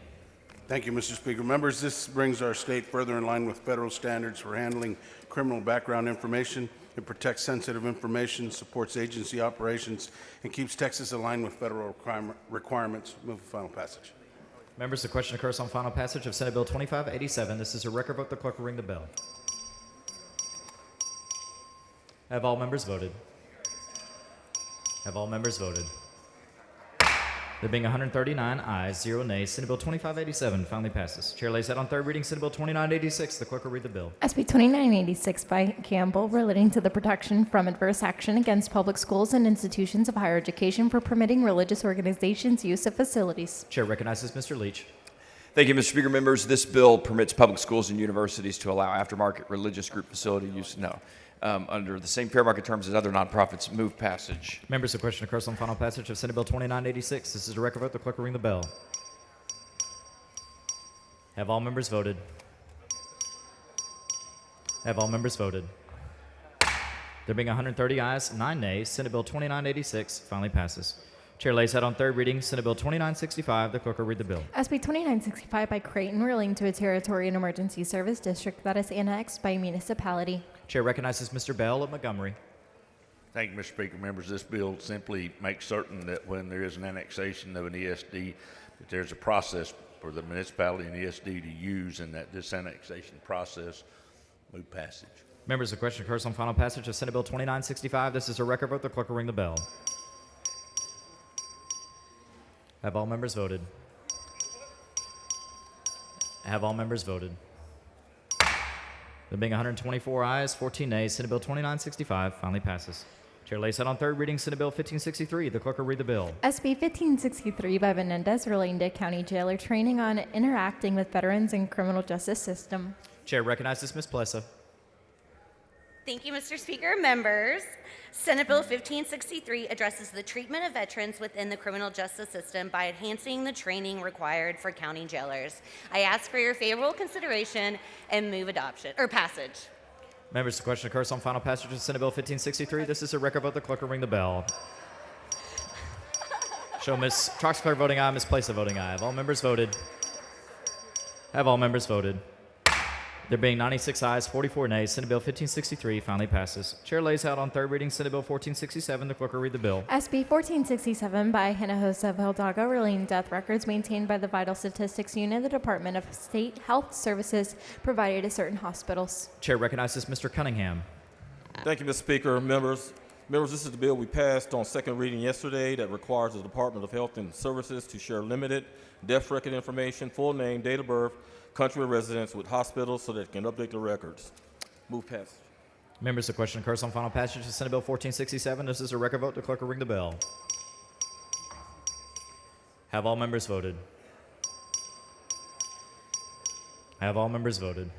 Thank you, Mr. Speaker. Members, this brings our state further in line with federal standards for handling criminal background information. It protects sensitive information, supports agency operations, and keeps Texas aligned with federal requirements. Move for final passage. Members, the question occurs on final passage of Senate Bill 2587. This is a record vote. The clerk will ring the bell. Have all members voted? Have all members voted? There being 139 ayes, 0 nays, Senate Bill 2587 finally passes. Chair lays that on third reading, Senate Bill 2986. The clerk will read the bill. SB 2986 by Campbell relating to the protection from adverse action against public schools and institutions of higher education for permitting religious organizations' use of facilities. Chair recognizes Mr. Leach. Thank you, Mr. Speaker. Members, this bill permits public schools and universities to allow aftermarket religious group facility use under the same fair market terms as other nonprofits. Move passage. Members, the question occurs on final passage of Senate Bill 2986. This is a record vote. The clerk will ring the bell. Have all members voted? Have all members voted? There being 130 ayes, 9 nays, Senate Bill 2986 finally passes. Chair lays that on third reading, Senate Bill 2965. The clerk will read the bill. SB 2965 by Creighton relating to a territory and emergency service district that is annexed by a municipality. Chair recognizes Mr. Bell of Montgomery. Thank you, Mr. Speaker. Members, this bill simply makes certain that when there is an annexation of an ESD, that there's a process for the municipality and ESD to use, and that this annexation process move passage. Members, the question occurs on final passage of Senate Bill 2965. This is a record vote. The clerk will ring the bell. Have all members voted? Have all members voted? There being 124 ayes, 14 nays, Senate Bill 2965 finally passes. Chair lays that on third reading, Senate Bill 1563. The clerk will read the bill. SB 1563 by Menendez relating to county jailer training on interacting with veterans and criminal justice system. Chair recognizes Ms. Plessa. Thank you, Mr. Speaker. Members, Senate Bill 1563 addresses the treatment of veterans within the criminal justice system by enhancing the training required for county jailers. I ask for your favorable consideration and move adoption or passage. Members, the question occurs on final passage of Senate Bill 1563. This is a record vote. The clerk will ring the bell. Show Ms. Troxclair voting aye, Ms. Plessa voting aye. Have all members voted? Have all members voted? There being 96 ayes, 44 nays, Senate Bill 1563 finally passes. Chair lays out on third reading Senate Bill 1467. The clerk will read the bill. SB 1467 by Hinojosa of Hidalgo relating death records maintained by the Vital Statistics Unit of the Department of State Health Services provided to certain hospitals. Chair recognizes Mr. Cunningham. Thank you, Mr. Speaker. Members, this is the bill we passed on second reading yesterday that requires the Department of Health and Services to share limited death record information, full name, date of birth, country of residence with hospitals so that it can update the records. Move passage. Members, the question occurs on final passage of Senate Bill 1467. This is a record vote. The clerk will ring the bell. Have all members voted? Have all members voted?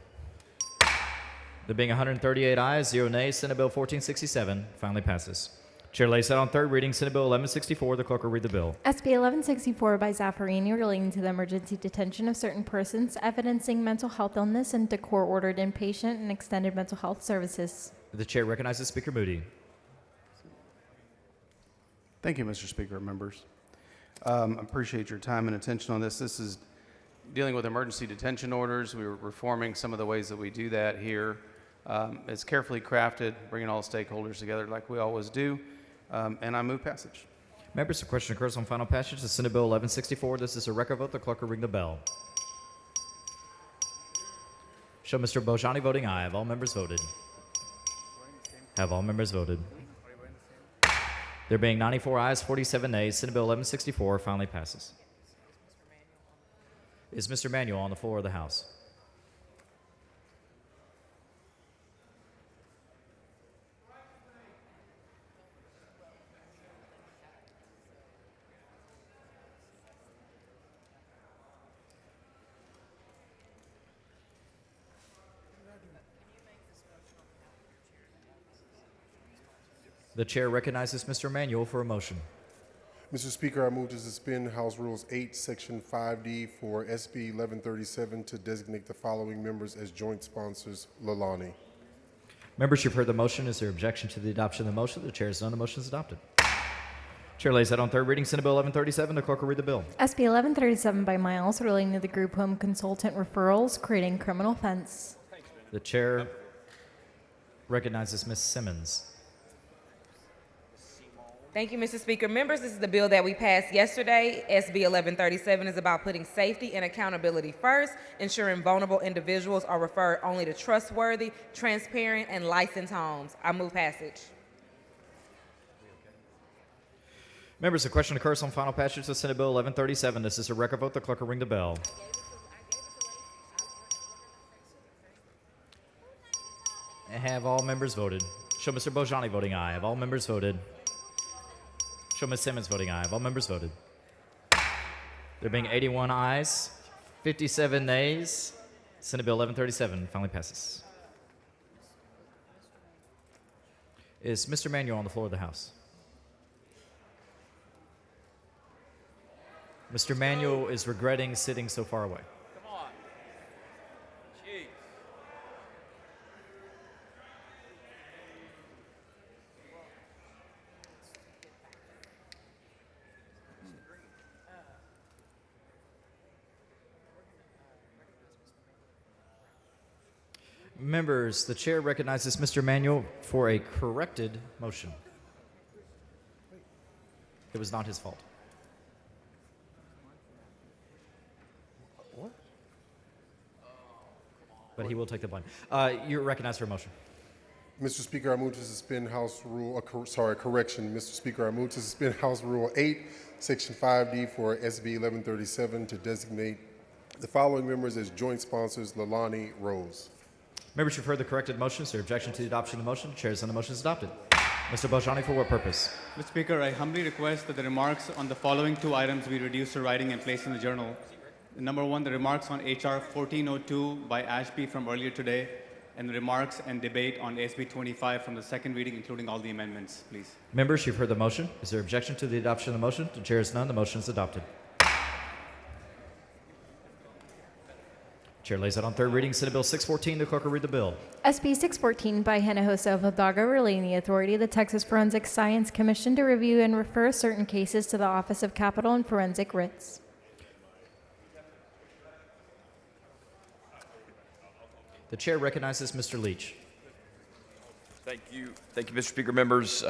There being 138 ayes, 0 nays, Senate Bill 1467 finally passes. Chair lays that on third reading, Senate Bill 1164. The clerk will read the bill. SB 1164 by Zaffarini relating to the emergency detention of certain persons evidencing mental health illness and to court-ordered inpatient and extended mental health services. The chair recognizes Speaker Moody. Thank you, Mr. Speaker, members. Appreciate your time and attention on this. This is dealing with emergency detention orders. We're reforming some of the ways that we do that here. It's carefully crafted, bringing all stakeholders together like we always do. And I move passage. Members, the question occurs on final passage of Senate Bill 1164. This is a record vote. The clerk will ring the bell. Show Mr. Bojani voting aye. Have all members voted? Have all members voted? There being 94 ayes, 47 nays, Senate Bill 1164 finally passes. Is Mr. Manuel on the floor of the House? The chair recognizes Mr. Emanuel for a motion. Mr. Speaker, I move to suspend House Rules 8, Section 5D for SB 1137 to designate the following members as joint sponsors: Lalani. Members, you've heard the motion. Is there objection to the adoption of the motion? The chair is none. The motion is adopted. Chair lays that on third reading, Senate Bill 1137. The clerk will read the bill. SB 1137 by Miles relating to the group home consultant referrals, creating criminal offense. The chair recognizes Ms. Simmons. Thank you, Mr. Speaker. Members, this is the bill that we passed yesterday. SB 1137 is about putting safety and accountability first, ensuring vulnerable individuals are referred only to trustworthy, transparent, and licensed homes. I move passage. Members, the question occurs on final passage of Senate Bill 1137. This is a record vote. The clerk will ring the bell. Have all members voted? Show Mr. Bojani voting aye. Have all members voted? Show Ms. Simmons voting aye. Have all members voted? There being 81 ayes, 57 nays, Senate Bill 1137 finally passes. Is Mr. Manuel on the floor of the House? Mr. Manuel is regretting sitting so far away. Come on. Jeez. Members, the chair recognizes Mr. Manuel for a corrected motion. It was not his fault. What? But he will take the blame. You're recognized for a motion. Mr. Speaker, I move to suspend House Rule, correction. Mr. Speaker, I move to suspend House Rule 8, Section 5D for SB 1137 to designate the following members as joint sponsors: Lalani Rose. Members, you've heard the corrected motion. Is there objection to the adoption of the motion? The chair is on the motion is adopted. Mr. Bojani, for what purpose? Mr. Speaker, I humbly request that the remarks on the following two items be reduced to writing and placed in the journal. Number one, the remarks on HR 1402 by Ashby from earlier today, and the remarks and debate on SB 25 from the second reading, including all the amendments, please. Members, you've heard the motion. Is there objection to the adoption of the motion? The chair is none. The motion is adopted. Chair lays out on third reading Senate Bill 614. The clerk will read the bill. SB 614 by Hinojosa of Hidalgo, relating the authority of the Texas Forensic Science Commission to review and refer certain cases to the Office of Capital and Forensic Writs. The chair recognizes Mr. Leach. Thank you, Mr. Speaker. Members,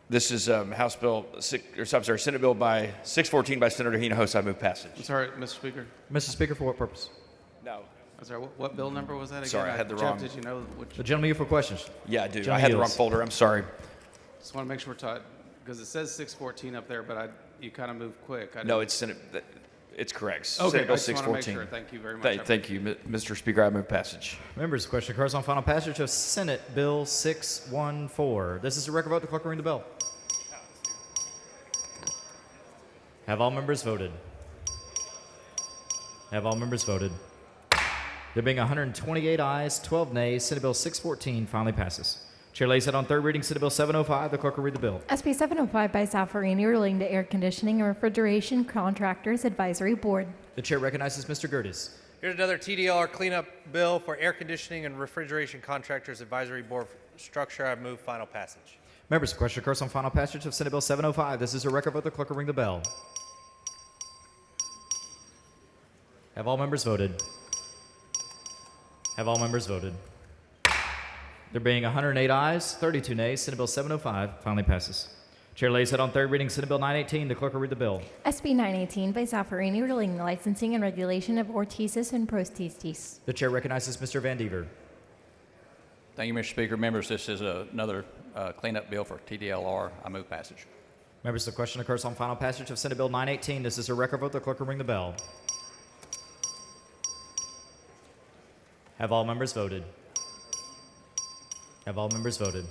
this is House Bill, Senate Bill by 614 by Senator Hinojosa. I move passage. I'm sorry, Mr. Speaker. Mr. Speaker, for what purpose? No. I'm sorry, what bill number was that again? Sorry, I had the Jeff, wrong. did you know which? The gentleman here for questions. Yeah, I do. Gentleman I had the wrong yields. folder. I'm sorry. Just want to make sure we're taught, because it says 614 up there, but you kind of moved quick. No, it's Senate. It's correct. Okay, Senate Bill I just wanna make 614. sure. Thank you very much. Thank you, Mr. Speaker. I move passage. Members, the question occurs on final passage of Senate Bill 614. This is a record vote. The clerk will ring the bell. Have all members voted? Have all members voted? There being 128 ayes, 12 nays, Senate Bill 614 finally passes. Chair lays it on third reading Senate Bill 705. The clerk will read the bill. SB 705 by Zaffarini, relating to Air Conditioning and Refrigeration Contractors Advisory Board. The chair recognizes Mr. Gerdes. Here's another TDLR cleanup bill for air conditioning and refrigeration contractors advisory board structure. I move final passage. Members, the question occurs on final passage of Senate Bill 705. This is a record vote. The clerk will ring the bell. Have all members voted? Have all members voted? There being 108 ayes, 32 nays, Senate Bill 705 finally passes. Chair lays it on third reading Senate Bill 918. The clerk will read the bill. SB 918 by Zaffarini, relating the licensing and regulation of orthesis and prostheses. The chair recognizes Mr. Van Dever. Thank you, Mr. Speaker. Members, this is another cleanup bill for TDLR. I move passage. Members, the question occurs on final passage of Senate Bill 918. This is a record vote. The clerk will ring the bell. Have all members voted? Have all members voted?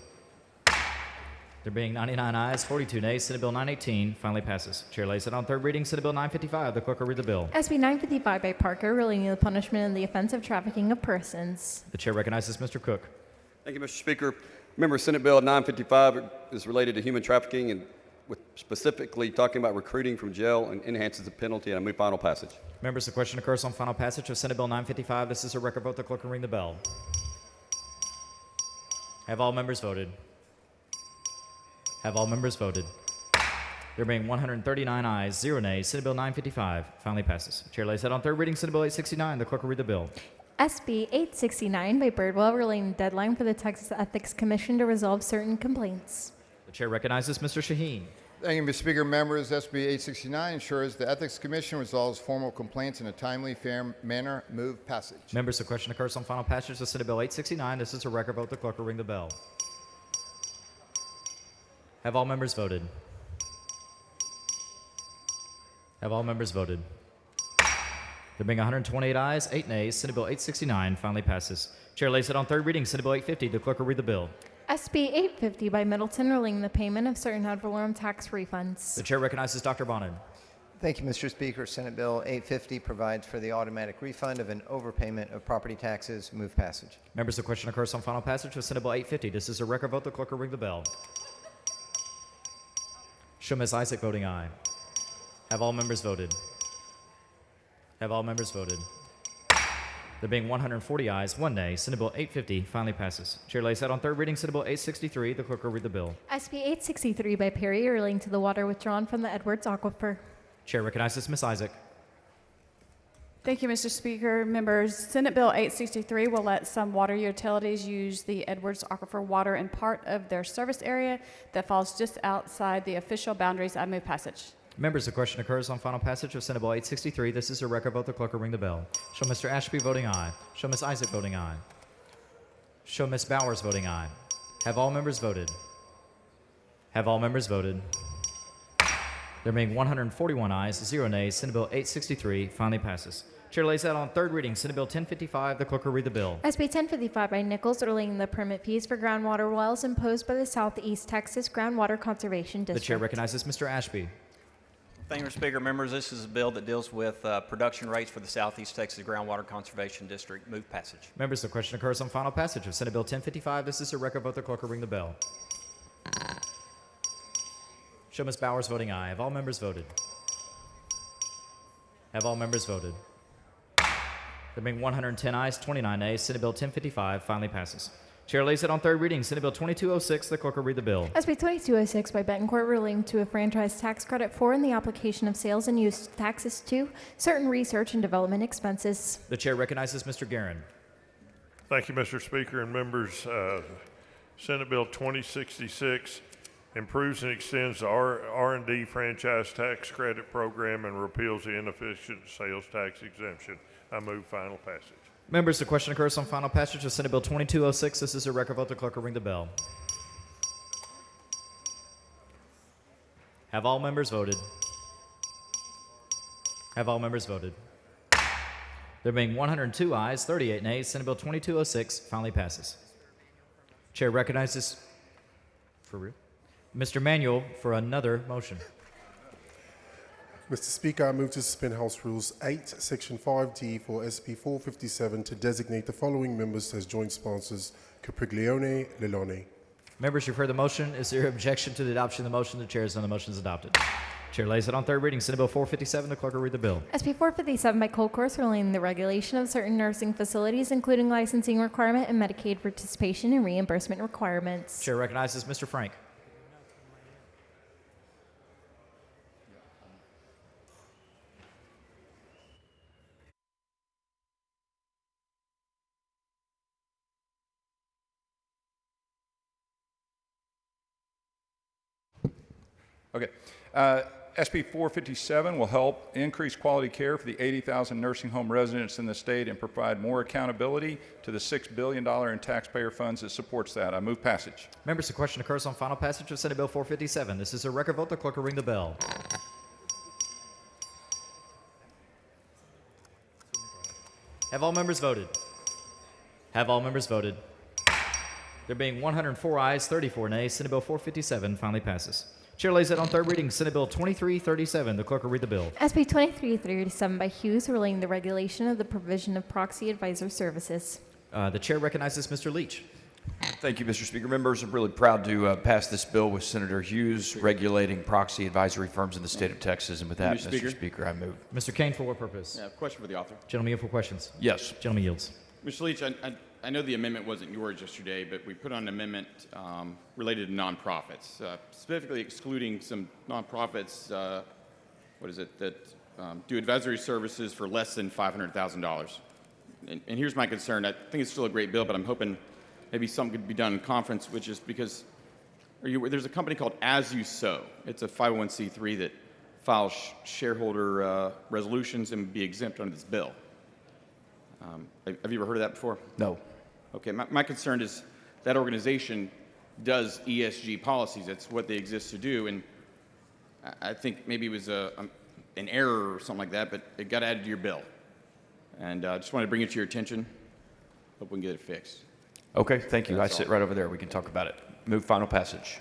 There being 99 ayes, 42 nays, Senate Bill 918 finally passes. Chair lays it on third reading Senate Bill 955. The clerk will read the bill. SB 955 by Parker, relating to the punishment of the offense of trafficking of persons. The chair recognizes Mr. Cook. Thank you, Mr. Speaker. Remember, Senate Bill 955 is related to human trafficking and with specifically talking about recruiting from jail and enhances the penalty, and I move final passage. Members, the question occurs on final passage of Senate Bill 955. This is a record vote. The clerk will ring the bell. Have all members voted? Have all members voted? There being 139 ayes, 0 nays, Senate Bill 955 finally passes. Chair lays it on third reading Senate Bill 869. The clerk will read the bill. SB 869 by Birdwell, relating the deadline for the Texas Ethics Commission to resolve certain complaints. The The chair recognizes Mr. Shaheen. Thank you, Mr. Speaker. Members, SB 869 ensures the Ethics Commission resolves formal complaints in a timely, fair manner. Move passage. Members, the question occurs on final passage of Senate Bill 869. This is a record vote. The clerk will ring the bell. Have all members voted? Have all members voted? There being 128 ayes, 8 nays, Senate Bill 869 finally passes. Chair lays it on third reading. Senate Bill 850. The clerk will read the bill. SB 850 by Middleton relating the payment of certain ad valorem tax refunds. The chair recognizes Dr. Bonin. Thank you, Mr. Speaker. Senate Bill 850 provides for the automatic refund of an overpayment of property taxes. Move passage. Members, the question occurs on final passage of Senate Bill 850. This is a record vote. The clerk will ring the bell. Show Ms. Isaac voting aye. Have all members voted? Have all members voted? There being 140 ayes, 1 nay, Senate Bill 850 finally passes. Chair lays that on third reading. Senate Bill 863. The clerk will read the bill. SB 863 by Perry relating to the water withdrawn from the Edwards Aquifer. Chair recognizes Ms. Isaac. Thank you, Mr. Speaker. Members, Senate Bill 863 will let some water utilities use the Edwards Aquifer water in part of their service area that falls just outside the official boundaries. I move passage. Members, the question occurs on final passage of Senate Bill 863. This is a record vote. The clerk will ring the bell. Show Mr. Ashby voting aye. Show Ms. Isaac voting aye. Show Ms. Bowers voting aye. Have all members voted? Have all members voted? There being 141 ayes, 0 nays, Senate Bill 863 finally passes. Chair lays that on third reading. Senate Bill 1055. The clerk will read the bill. SB 1055 by Nichols relating the permit fees for groundwater wells imposed by the Southeast Texas Groundwater Conservation The District. chair recognizes Mr. Ashby. Thank you, Mr. Speaker. Members, this is a bill that deals with production rates for the Southeast Texas Groundwater Conservation District. Move passage. Members, the question occurs on final passage of Senate Bill 1055. This is a record vote. The clerk will ring the bell. Show Ms. Bowers voting aye. Have all members voted? Have all members voted? There being 110 ayes, 29 nays, Senate Bill 1055 finally passes. Chair lays it on third reading. Senate Bill 2206. The clerk will read the bill. SB 2206 by Betancourt relating to a franchise tax credit for and the application of sales and use taxes to certain research and development expenses. The chair recognizes Mr. Guerin. Thank you, Mr. Speaker and members. Senate Bill 2066 improves and extends the R&D franchise tax credit program and repeals the inefficient sales tax exemption. I move final passage. Members, the question occurs on final passage of Senate Bill 2206. This is a record vote. The clerk will ring the bell. Have all members voted? Have all members voted? There being 102 ayes, 38 nays, Senate Bill 2206 finally passes. Chair recognizes, for real, Mr. Manuel for another motion. Mr. Speaker, I move to suspend House Rules 8, Section 5D for SB 457 to designate the following members as joint sponsors: Capriglione, Lelone. Members, you've heard the motion. Is there objection to the adoption of the motion? The chair is on the motion is adopted. Chair lays it on third reading. Senate Bill 457. The clerk will read the bill. SB 457 by Colcourse relating the regulation of certain nursing facilities, including licensing requirement and Medicaid participation and reimbursement requirements. Chair recognizes Mr. Frank. Okay. SB 457 will help increase quality care for the 80,000 nursing home residents in the state and provide more accountability to the $6 billion in taxpayer funds that supports that. I move passage. Members, the question occurs on final passage of Senate Bill 457. This is a record vote. The clerk will ring the bell. Have all members voted? Have all members voted? There being 104 ayes, 34 nays, Senate Bill 457 finally passes. Chair lays it on third reading. Senate Bill 2337. The clerk will read the bill. SB 2337 by Hughes relating the regulation of the provision of proxy advisor services. The chair recognizes Mr. Leach. Thank you, Mr. Speaker. Members, I'm really proud to pass this bill with Senator Hughes regulating proxy advisory firms in the state of Texas. And with that, Mr. Speaker, I move. Mr. Kane, for what purpose? Question for the author. Gentleman, yield for questions. Yes. Gentleman yields. Mr. Leach, I know the amendment wasn't yours yesterday, but we put on an amendment related to nonprofits, specifically excluding some nonprofits, that do advisory services for less than $500,000. And here's my concern. I think it's still a great bill, but I'm hoping maybe something could be done in conference, which is because there's a company called As You Sow. It's a 501c3 that files shareholder resolutions and would be exempt under this bill. Have you ever heard of that before? No. Okay, my concern is that organization does ESG policies. That's what they exist to do, and I think maybe it was an error or something like that, but it got added to your bill. And I just wanted to bring it to your attention. Hope we can get it fixed. Okay, thank you. I That's sit all. right over there. We can talk about it. Move final passage.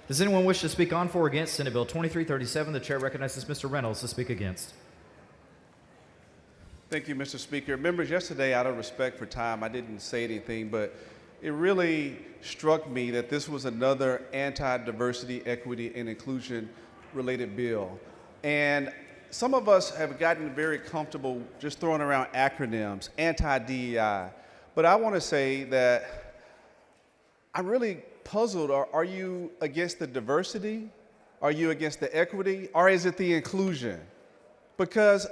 Does anyone wish to speak on for or against Senate Bill 2337? The chair recognizes Mr. Reynolds to speak against. Thank you, Mr. Speaker. Members, yesterday, out of respect for time, I didn't say anything, but it really struck me that this was another anti-diversity, equity, and inclusion related bill. And some of us have gotten very comfortable just throwing around acronyms, anti-DEI. But I want to say that I'm really puzzled. Are you against the diversity? Are you against the equity? Or is it the inclusion? Because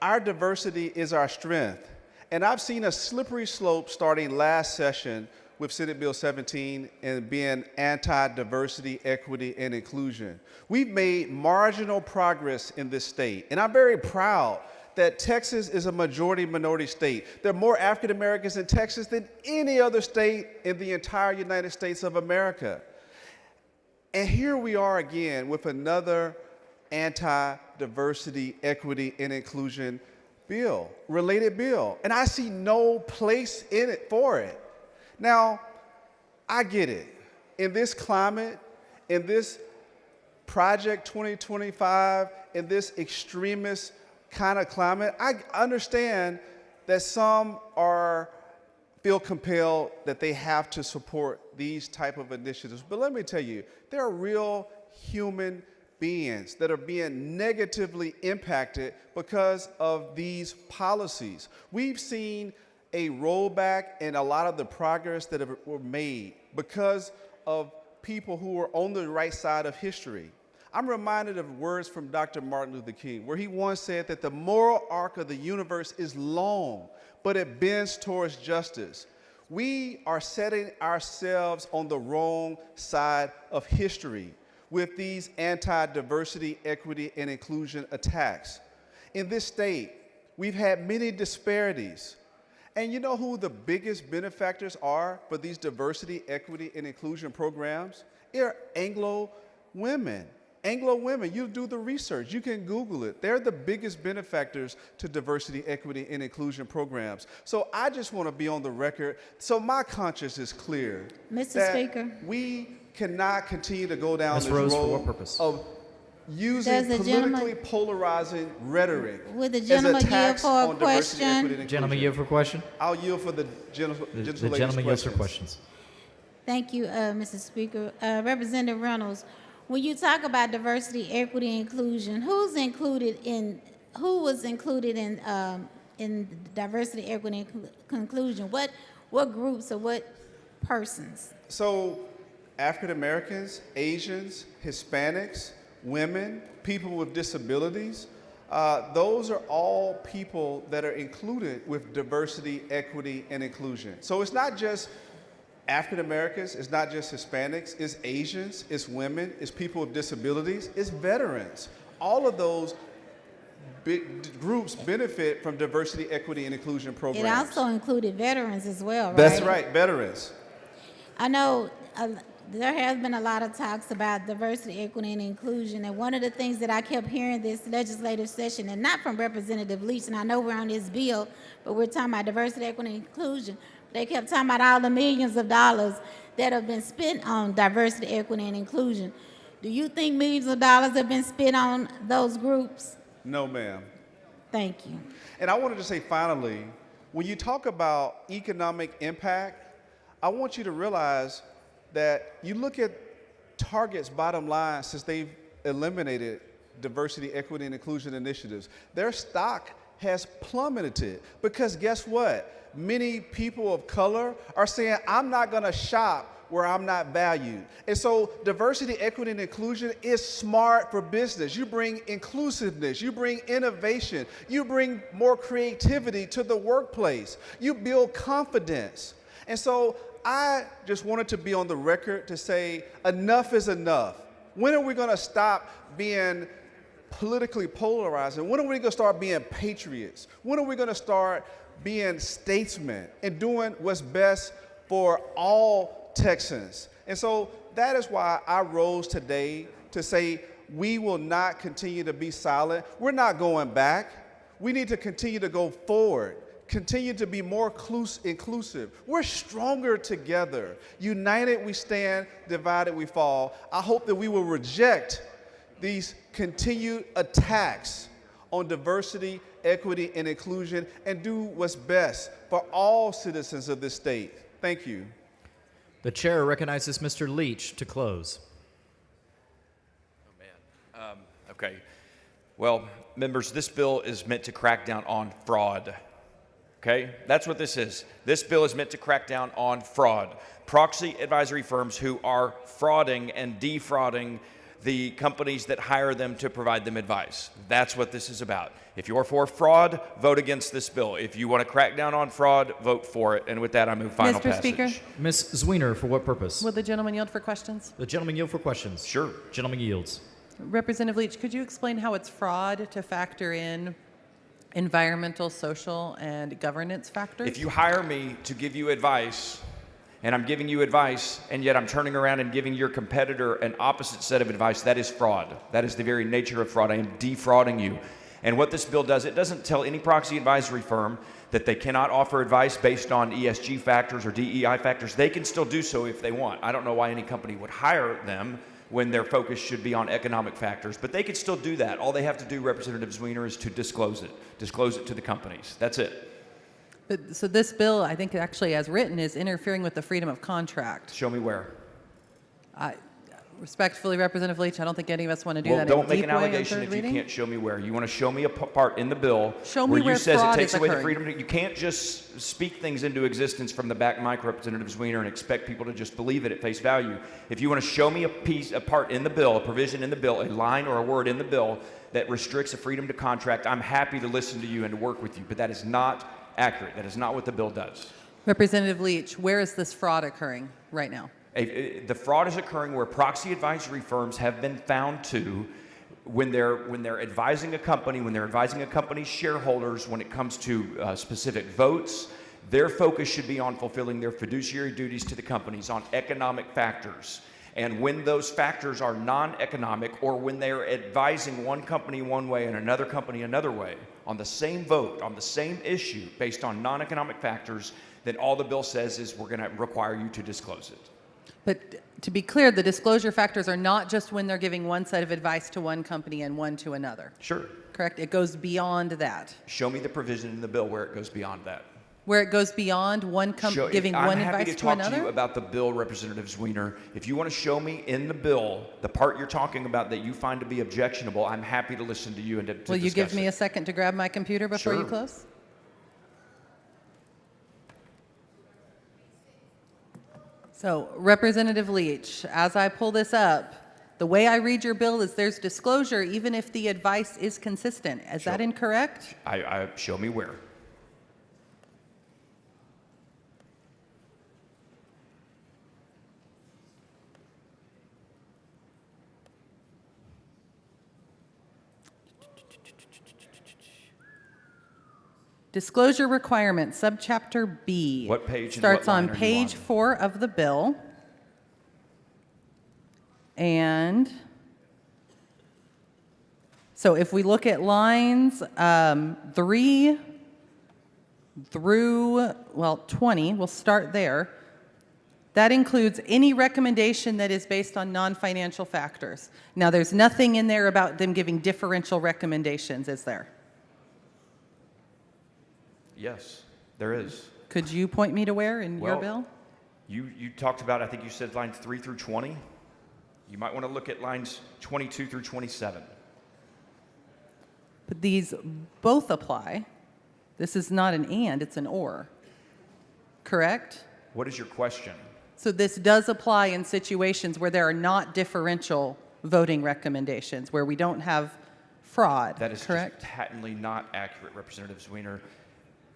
our diversity is our strength. And I've seen a slippery slope starting last session with Senate Bill 17 and being anti-diversity, equity, and inclusion. We've made marginal progress in this state, and I'm very proud that Texas is a majority-minority state. There are more African Americans in Texas than any other state in the entire United States of America. And here we are again with another anti-diversity, equity, and inclusion bill, related bill. And I see no place in it for it. Now, I get it. In this climate, in this Project 2025, in this extremist kind of climate, I understand that some feel compelled that they have to support these type of initiatives. But let me tell you, there are real human beings that are being negatively impacted because of these policies. We've seen a rollback in a lot of the progress that were made because of people who were on the right side of history. I'm reminded of words from Dr. Martin Luther King, where he once said that the moral arc of the universe is long, but it bends towards justice. We are setting ourselves on the wrong side of history with these anti-diversity, equity, and inclusion attacks. In this state, we've had many disparities. And you know who the biggest benefactors are for these diversity, equity, and inclusion programs? They're Anglo women. Anglo women, you do the research, you can Google it. They're the biggest benefactors to diversity, equity, and inclusion programs. So I just want to be on the record, so my conscience is clear. Mr. Speaker. We cannot continue to go down Ms. this Rose, for road what purpose? of using Does the politically gentleman- polarizing rhetoric Would the as gentleman yield attacks for a on diversity, question? equity, and inclusion. Gentleman, yield for question? I'll yield for the gentle The lady's gentleman yields for questions. questions. Thank you, Mr. Speaker. Representative Reynolds, when you talk about diversity, equity, and inclusion, who was included in diversity, equity, and inclusion? What groups or what persons? So African Americans, Asians, Hispanics, women, people with disabilities, those are all people that are included with diversity, equity, and inclusion. So it's not just African Americans, it's not just Hispanics, it's Asians, it's women, it's people with disabilities, it's veterans. All of those big groups benefit from diversity, equity, and inclusion programs. It also included veterans as well, right? That's right, veterans. I know there has been a lot of talks about diversity, equity, and inclusion, and one of the things that I kept hearing this legislative session, and not from Representative Leach, and I know we're on this bill, but we're talking about diversity, equity, and inclusion. They kept talking about all the millions of dollars that have been spent on diversity, equity, and inclusion. Do you think millions of dollars have been spent on those groups? No, ma'am. Thank you. And I wanted to say finally, when you talk about economic impact, I want you to realize that you look at Target's bottom line since they've eliminated diversity, equity, and inclusion initiatives. Their stock has plummeted because guess what? Many people of color are saying, I'm not going to shop where I'm not valued. And so diversity, equity, and inclusion is smart for business. You bring inclusiveness, you bring innovation, you bring more creativity to the workplace, you build confidence. And so I just wanted to be on the record to say enough is enough. When are we going to stop being politically polarized? And when are we going to start being patriots? When are we going to start being statesmen and doing what's best for all Texans? And so that is why I rose today to say we will not continue to be silent. We're not going back. We need to continue to go forward, continue to be more inclusive. We're stronger together. United we stand, divided we fall. I hope that we will reject these continued attacks on diversity, equity, and inclusion and do what's best for all citizens of this state. Thank you. The chair recognizes Mr. Leach to close. Okay. Well, members, this bill is meant to crack down on fraud. Okay? That's what this is. This bill is meant to crack down on fraud. Proxy advisory firms who are frauding and defrauding the companies that hire them to provide them advice. That's what this is about. If you're for fraud, vote against this bill. If you want to crack down on fraud, vote for it. And with that, I move final Mr. passage. Speaker? Ms. Zwiener, for what purpose? Will the gentleman yield for questions? The gentleman yield for questions. Sure. Gentleman yields. Representative Leach, could you explain how it's fraud to factor in environmental, social, and governance factors? If you hire me to give you advice, and I'm giving you advice, and yet I'm turning around and giving your competitor an opposite set of advice, that is fraud. That is the very nature of fraud. I am defrauding you. And what this bill does, it doesn't tell any proxy advisory firm that they cannot offer advice based on ESG factors or DEI factors. They can still do so if they want. I don't know why any company would hire them when their focus should be on economic factors, but they could still do that. All they have to do, Representative Zwiener, is to disclose it to the companies. That's it. But, so this bill, I think actually as written, is interfering with the freedom of contract. Show me where. Respectfully, Representative Leach, I don't think any of us want to do Well, that. don't make in an a deep way on allegation third if you reading. can't show me where. You want to show me a part in the bill Show me where where you says it fraud takes is away the occurring. freedom. You can't just speak things into existence from the back mic, Representative Zwiener, and expect people to just believe it at face value. If you want to show me a part in the bill, a provision in the bill, a line or a word in the bill that restricts a freedom to contract, I'm happy to listen to you and to work with you. But that is not accurate. That is not what the bill does. Representative Leach, where is this fraud occurring right now? The fraud is occurring where proxy advisory firms have been found to, when they're advising a company, when they're advising a company's shareholders, when it comes to specific votes, their focus should be on fulfilling their fiduciary duties to the companies on economic factors. And when those factors are non-economic, or when they're advising one company one way and another company another way, on the same vote, on the same issue, based on non-economic factors, then all the bill says is we're going to require you to disclose it. But to be clear, the disclosure factors are not just when they're giving one set of advice to one company and one to another. Sure. Correct? It goes beyond that. Show me the provision in the bill where it goes beyond that. Where it goes beyond one giving one advice to another? I'm happy to talk to you about the bill, Representative Zwiener. If you want to show me in the bill the part you're talking about that you find to be objectionable, I'm happy to listen to you and to Will you discuss give me it. a second to grab my computer before you Sure. close? So, Representative Leach, as I pull this up, the way I read your bill is there's disclosure even if the advice is consistent. Is that incorrect? I show me where. Disclosure requirements, subchapter B. What page and Starts what line on are you page on? 4 of the bill. And so if we look at lines 3 through, 20, we'll start there. That includes any recommendation that is based on non-financial factors. Now, there's nothing in there about them giving differential recommendations, is there? Yes, there is. Could you point me to where in your Well, bill? You talked about, I think you said lines 3 through 20. You might want to look at lines 22 through 27. But these both apply. This is not an and, it's an or. Correct? What is your question? So this does apply in situations where there are not differential voting recommendations, where we don't have fraud, That is correct? just patently not accurate, Representative Zwiener.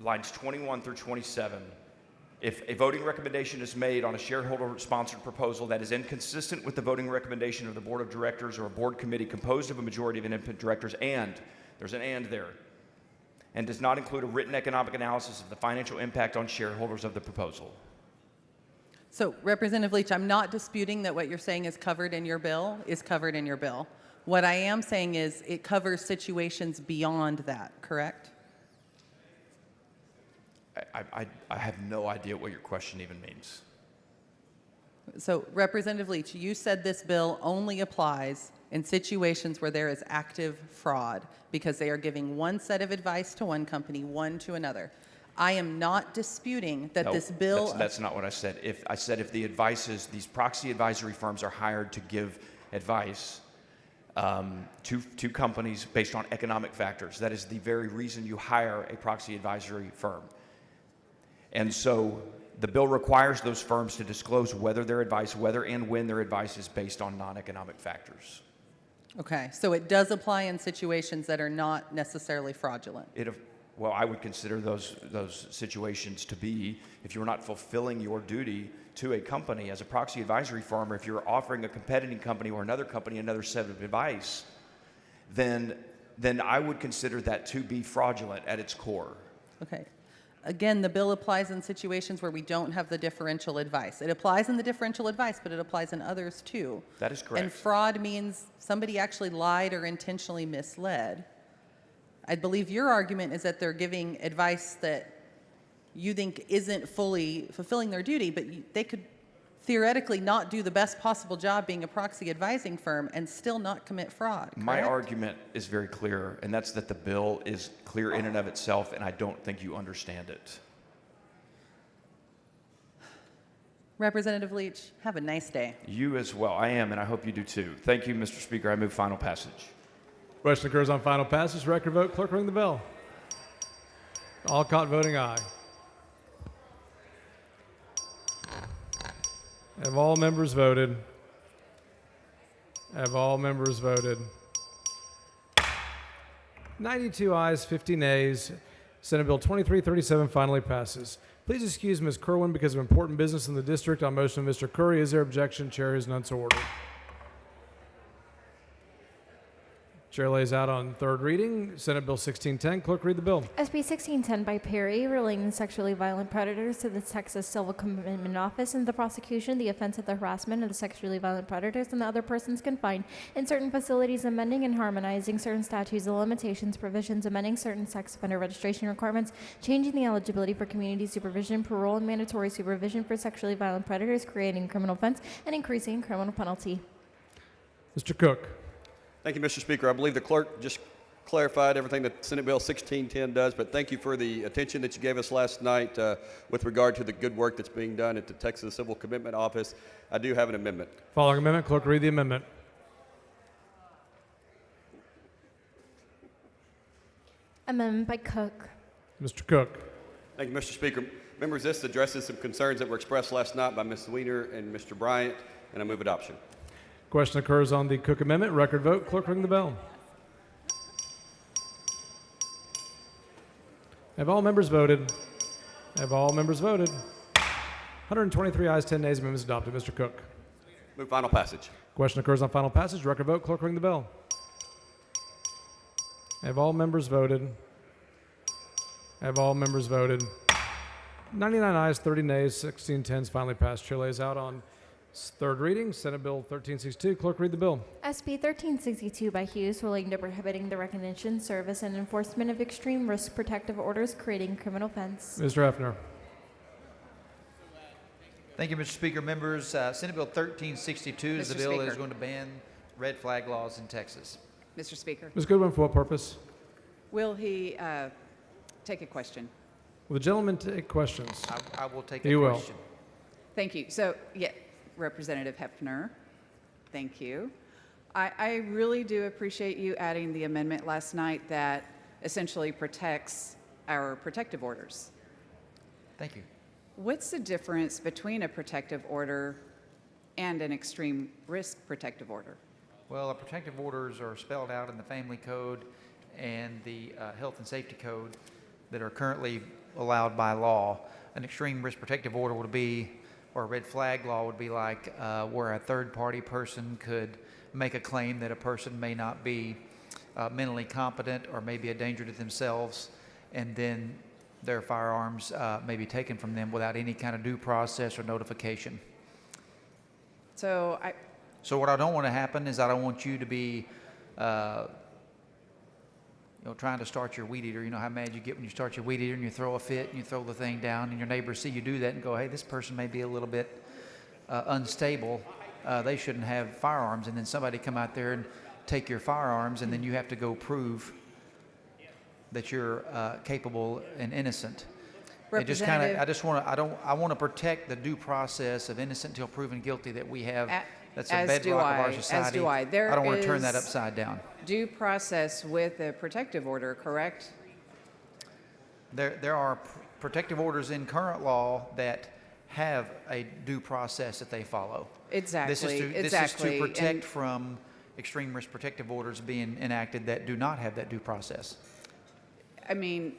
Lines 21 through 27 If a voting recommendation is made on a shareholder-sponsored proposal that is inconsistent with the voting recommendation of the board of directors or a board committee composed of a majority of independent directors, and, there's an and there, and does not include a written economic analysis of the financial impact on shareholders of the proposal. So Representative Leach, I'm not disputing that what you're saying is covered in your bill is covered in your bill. What I am saying is it covers situations beyond that, correct? I have no idea what your question even means. So Representative Leach, you said this bill only applies in situations where there is active fraud because they are giving one set of advice to one company, one to another. I am not disputing that No, this bill... That's not what I said. I said if the advice is, these proxy advisory firms are hired to give advice to companies based on economic factors. That is the very reason you hire a proxy advisory firm. And so the bill requires those firms to disclose whether and when their advice is based on non-economic factors. Okay, so it does apply in situations that are not necessarily fraudulent. Well, I would consider those situations to be if you're not fulfilling your duty to a company as a proxy advisory firm, or if you're offering a competing company or another company another set of advice, then I would consider that to be fraudulent at its core. Okay. Again, the bill applies in situations where we don't have the differential advice. It applies in the differential advice, but it applies in others too. That is correct. And fraud means somebody actually lied or intentionally misled. I believe your argument is that they're giving advice that you think isn't fully fulfilling their duty, but they could theoretically not do the best possible job being a proxy advising firm and still not commit fraud. My correct? argument is very clear, and that's that the bill is clear in and of itself, and I don't think you understand it. Representative Leach, have a nice day. You as well. I am, and I hope you do too. Thank you, Mr. Speaker. I move final passage. Question occurs on final passage. Record vote. Clerk, ring the bell. All caught voting aye. Have all members voted? Have all members voted? 92 ayes, 50 nays. Senate Bill 2337 finally passes. Please excuse Ms. Kerwin because of important business in the district. On motion of Mr. Curry, is there objection? Chair is none so ordered. Chair lays out on third reading, Senate Bill 1610. Clerk, read the bill. SB 1610 by Perry, relating to sexually violent predators to the Texas Civil Commitment Office and the prosecution, the offense of the harassment of the sexually violent predators and the other persons confined in certain facilities, amending and harmonizing certain statutes of limitations provisions, amending certain sex offender registration requirements, changing the eligibility for community supervision, parole, and mandatory supervision for sexually violent predators, creating a criminal offense, and increasing criminal penalty. Mr. Cook. Thank you, Mr. Speaker. I believe the clerk just clarified everything that Senate Bill 1610 does, but thank you for the attention that you gave us last night with regard to the good work that's being done at the Texas Civil Commitment Office. I do have an amendment. Following amendment, clerk, read the amendment. Amendment by Cook. Mr. Cook. Thank you, Mr. Speaker. Members, this addresses some concerns that were expressed last night by Ms. Weiner and Mr. Bryant, and I move adoption. Question occurs on the Cook amendment. Record vote. Clerk, ring the bell. Have all members voted? Have all members voted? 123 ayes, 10 nays. Amendment is adopted. Mr. Cook. Move final passage. Question occurs on final passage. Record vote. Clerk, ring the bell. Have all members voted? Have all members voted? 99 ayes, 30 nays, 16 10s finally passed. Chair lays out on third reading, Senate Bill 1362. Clerk, read the bill. SB 1362 by Hughes, relating to prohibiting the recognition, service, and enforcement of extreme risk protective orders, creating criminal offense. Mr. Hefner. Thank you, Mr. Speaker. Members, Senate Bill 1362 is the Mr. bill that is Speaker. going to ban red flag laws in Texas. Mr. Speaker, Ms. Goodwin, for what purpose? will he take a question? Will the gentleman take questions? I will take He a will. question. Thank you. So, yeah, Representative Hefner, thank you. I really do appreciate you adding the amendment last night that essentially protects our protective orders. Thank you. What's the difference between a protective order and an extreme risk protective order? Well, protective orders are spelled out in the Family Code and the Health and Safety Code that are currently allowed by law. An extreme risk protective order would be, or a red flag law would be like where a third-party person could make a claim that a person may not be mentally competent or may be a danger to themselves, and then their firearms may be taken from them without any kind of due process or notification. So So what I don't want to happen is I don't want you to be, trying to start your weed eater. You know how mad you get when you start your weed eater and you throw a fit and you throw the thing down and your neighbors see you do that and go, hey, this person may be a little bit unstable. They shouldn't have firearms. And then somebody come out there and take your firearms, and then you have to go prove that you're capable and innocent. It just kind of, I want to protect the due process of innocent until proven guilty that we have. That's a bedrock of our society. As do I. I don't want to turn that upside down. Due process with a protective order, correct? There are protective orders in current law that have a due process that they follow. Exactly. This is to protect from extreme risk protective orders being enacted that do not have that due process. I mean,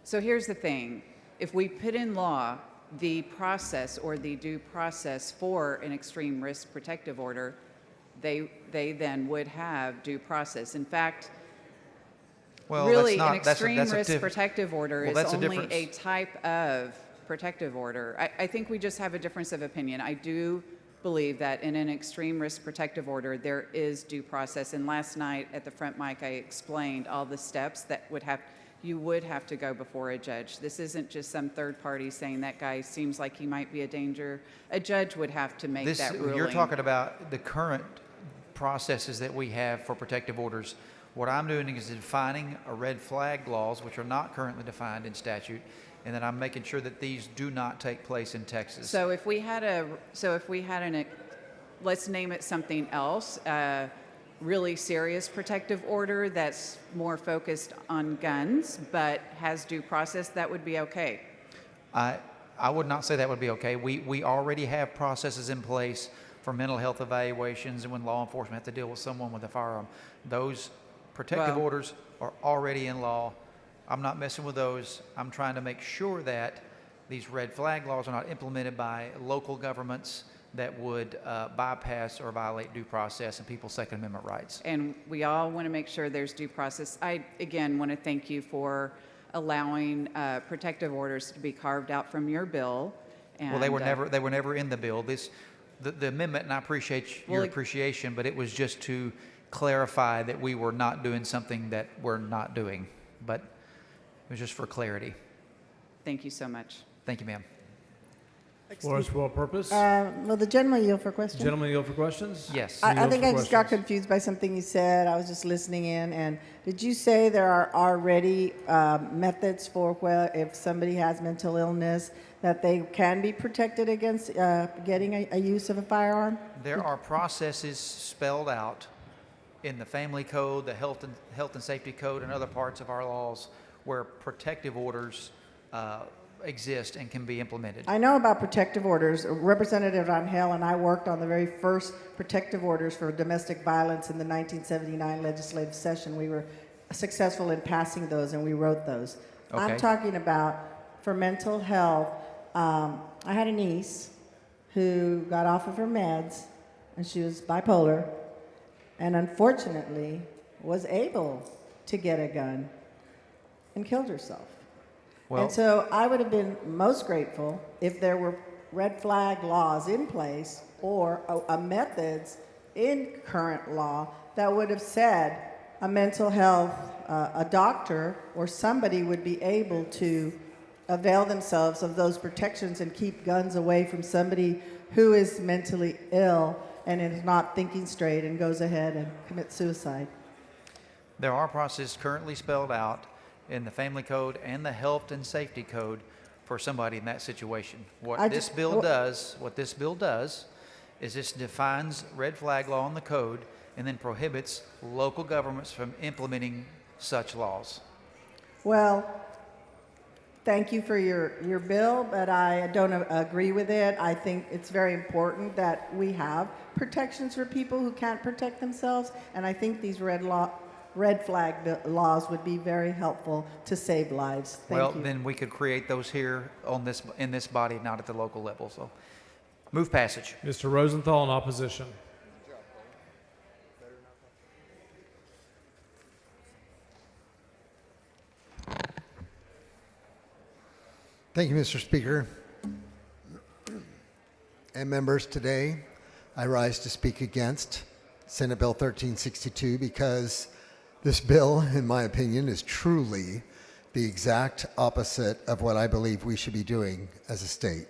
so here's the thing. If we put in law the process or the due process for an extreme risk protective order, they then would have due process. In fact, really, an extreme risk protective order is only a type of protective order. I think we just have a difference of opinion. I do believe that in an extreme risk protective order, there is due process. And last night at the front mic, I explained all the steps that you would have to go before a judge. This isn't just some third party saying that guy seems like he might be a danger. A judge would have to make that ruling. You're talking about the current processes that we have for protective orders. What I'm doing is defining a red flag laws, which are not currently defined in statute, and then I'm making sure that these do not take place in Texas. So if we had let's name it something else, really serious protective order that's more focused on guns but has due process, that would be okay. I would not say that would be okay. We already have processes in place for mental health evaluations and when law enforcement have to deal with someone with a firearm. Those protective orders are already in law. I'm not messing with those. I'm trying to make sure that these red flag laws are not implemented by local governments that would bypass or violate due process and people's Second Amendment rights. And we all want to make sure there's due process. I, again, want to thank you for allowing protective orders to be carved out from your bill. And, well, they were never in the bill. The amendment, and I appreciate your appreciation, but it was just to clarify that we were not doing something that we're not doing. But it was just for clarity. Thank you so much. Thank you, ma'am. Floor is for all purpose. Will the gentleman yield for questions? Gentlemen yield for questions? Yes. I think I just got confused by something you said. I was just listening in. And did you say there are already methods for where if somebody has mental illness that they can be protected against getting a use of a firearm? There are processes spelled out in the Family Code, the Health and Safety Code, and other parts of our laws where protective orders exist and can be implemented. I know about protective orders. Representative Rangel and I worked on the very first protective orders for domestic violence in the 1979 legislative session. We were successful in passing those, and we wrote those. Okay. I'm talking about for mental health. I had a niece who got off of her meds, and she was bipolar, and unfortunately was able to get a gun and killed herself. Well, and so I would have been most grateful if there were red flag laws in place or methods in current law that would have said a mental health, a doctor or somebody would be able to avail themselves of those protections and keep guns away from somebody who is mentally ill and is not thinking straight and goes ahead and commits suicide. there are processes currently spelled out in the Family Code and the Health and Safety Code for somebody in that situation. What this bill does is this defines red flag law in the code and then prohibits local governments from implementing such laws. Well, thank you for your bill, but I don't agree with it. I think it's very important that we have protections for people who can't protect themselves, and I think these red red flag laws would be very helpful to save lives. Thank you. Then we could create those here in this body, not at the local level. So move passage. Mr. Rosenthal in opposition. Thank you, Mr. Speaker. And members, today I rise to speak against Senate Bill 1362 because this bill, in my opinion, is truly the exact opposite of what I believe we should be doing as a state.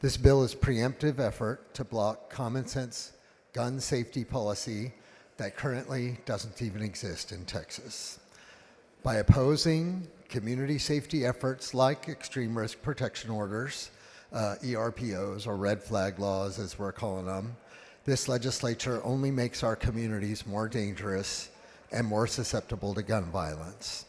This bill is a preemptive effort to block common sense gun safety policy that currently doesn't even exist in Texas. By opposing community safety efforts like extreme risk protection orders, ERPOs, or red flag laws as we're calling them, this legislature only makes our communities more dangerous and more susceptible to gun violence.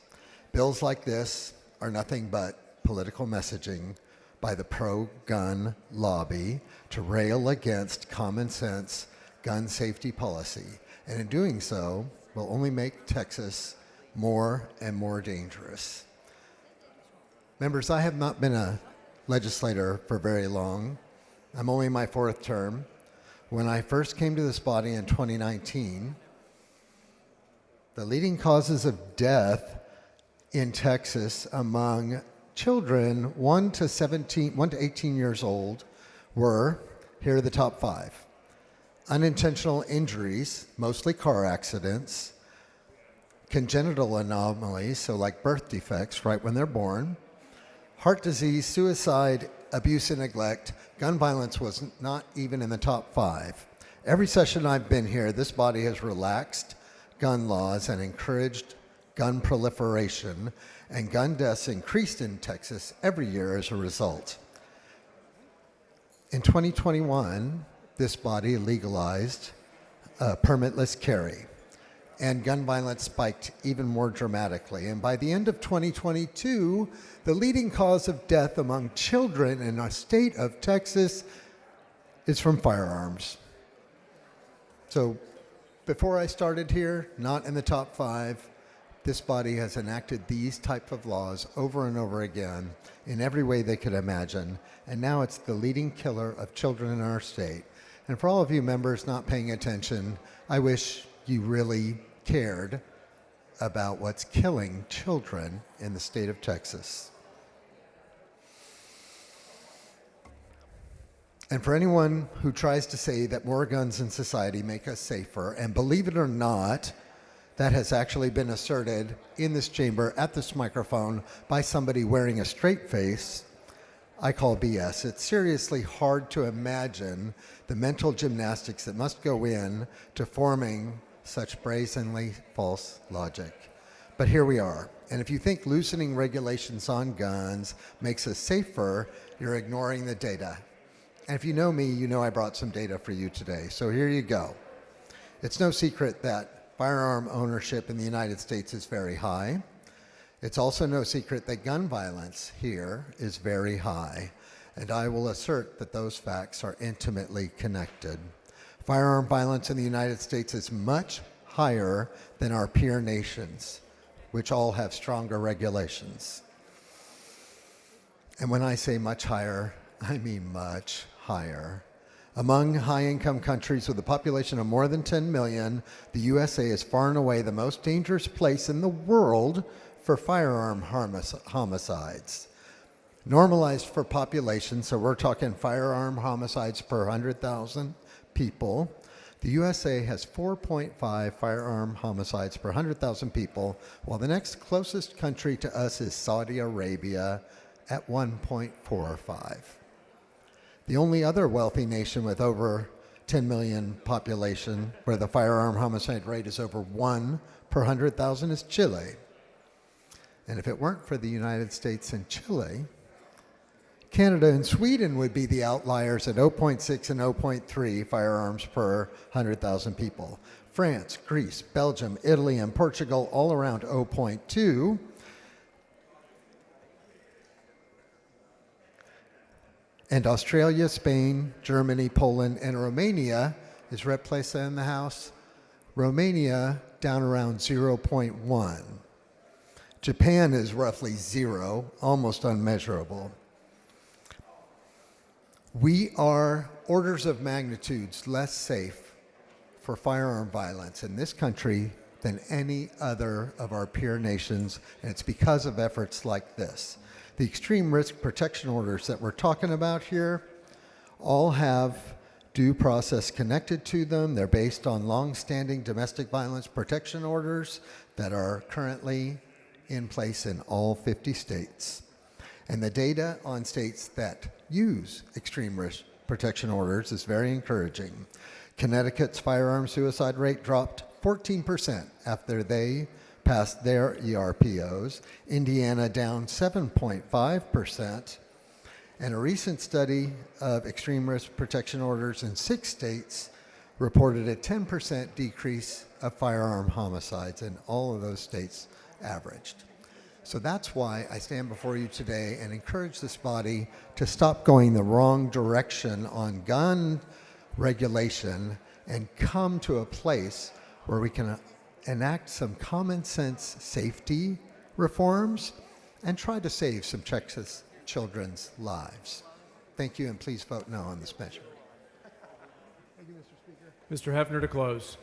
Bills like this are nothing but political messaging by the pro-gun lobby to rail against common sense gun safety policy, and in doing so will only make Texas more and more dangerous. Members, I have not been a legislator for very long. I'm only in my 4th term. When I first came to this body in 2019, the leading causes of death in Texas among children 1 to 18 years old were, here are the top 5. Unintentional injuries, mostly car accidents, congenital anomalies, so like birth defects right when they're born, heart disease, suicide, abuse and neglect. Gun violence was not even in the top 5. Every session I've been here, this body has relaxed gun laws and encouraged gun proliferation, and gun deaths increased in Texas every year as a result. In 2021, this body legalized permitless carry, and gun violence spiked even more dramatically. And by the end of 2022, the leading cause of death among children in our state of Texas is from firearms. So before I started here, not in the top 5, this body has enacted these type of laws over and over again in every way they could imagine, and now it's the leading killer of children in our state. And for all of you members not paying attention, I wish you really cared about what's killing children in the state of Texas. And for anyone who tries to say that more guns in society make us safer, and believe it or not, that has actually been asserted in this chamber at this microphone by somebody wearing a straight face, I call BS. It's seriously hard to imagine the mental gymnastics that must go in to forming such brazenly false logic. But here we are. And if you think loosening regulations on guns makes us safer, you're ignoring the data. And if you know me, you know I brought some data for you today. So here you go. It's no secret that firearm ownership in the United States is very high. It's also no secret that gun violence here is very high. And I will assert that those facts are intimately connected. Firearm violence in the United States is much higher than our peer nations, which all have stronger regulations. And when I say much higher, I mean much higher. Among high-income countries with a population of more than 10 million, the USA is far and away the most dangerous place in the world for firearm homicides. Normalized for population, so we're talking firearm homicides per 100,000 people, the USA has 4.5 firearm homicides per 100,000 people, while the next closest country to us is Saudi Arabia at 1.45. The only other wealthy nation with over 10 million population where the firearm homicide rate is over 1 per 100,000 is Chile. And if it weren't for the United States and Chile, Canada and Sweden would be the outliers at 0.6 and 0.3 firearms per 100,000 people. France, Greece, Belgium, Italy, and Portugal all around 0.2. And Australia, Spain, Germany, Poland, and Romania, is Rep Plesa in the House? Romania down around 0.1. Japan is roughly 0, almost unmeasurable. We are orders of magnitudes less safe for firearm violence in this country than any other of our peer nations, and it's because of efforts like this. The extreme risk protection orders that we're talking about here all have due process connected to them. They're based on long-standing domestic violence protection orders that are currently in place in all 50 states. And the data on states that use extreme risk protection orders is very encouraging. Connecticut's firearm suicide rate dropped 14% after they passed their ERPOs. Indiana down 7.5%. And a recent study of extreme risk protection orders in 6 states reported a 10% decrease of firearm homicides, and all of those states averaged. So that's why I stand before you today and encourage this body to stop going the wrong direction on gun regulation and come to a place where we can enact some common sense safety reforms and try to save some Texas children's lives. Thank you, and please vote no on this measure. Thank you, Mr. Speaker. Mr. Hefner to close.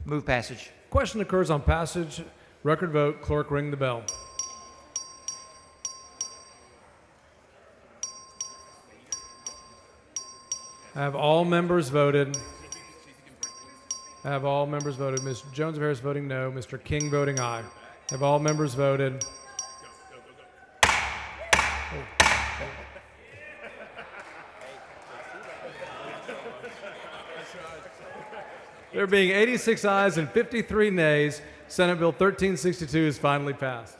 Move passage. Question occurs on passage. Record vote. Clerk, ring the bell. Have all members voted? Have all members voted? Ms. Jones of Harris voting no. Mr. King voting aye. Have all members voted? There being 86 ayes and 53 nays, Senate Bill 1362 is finally passed.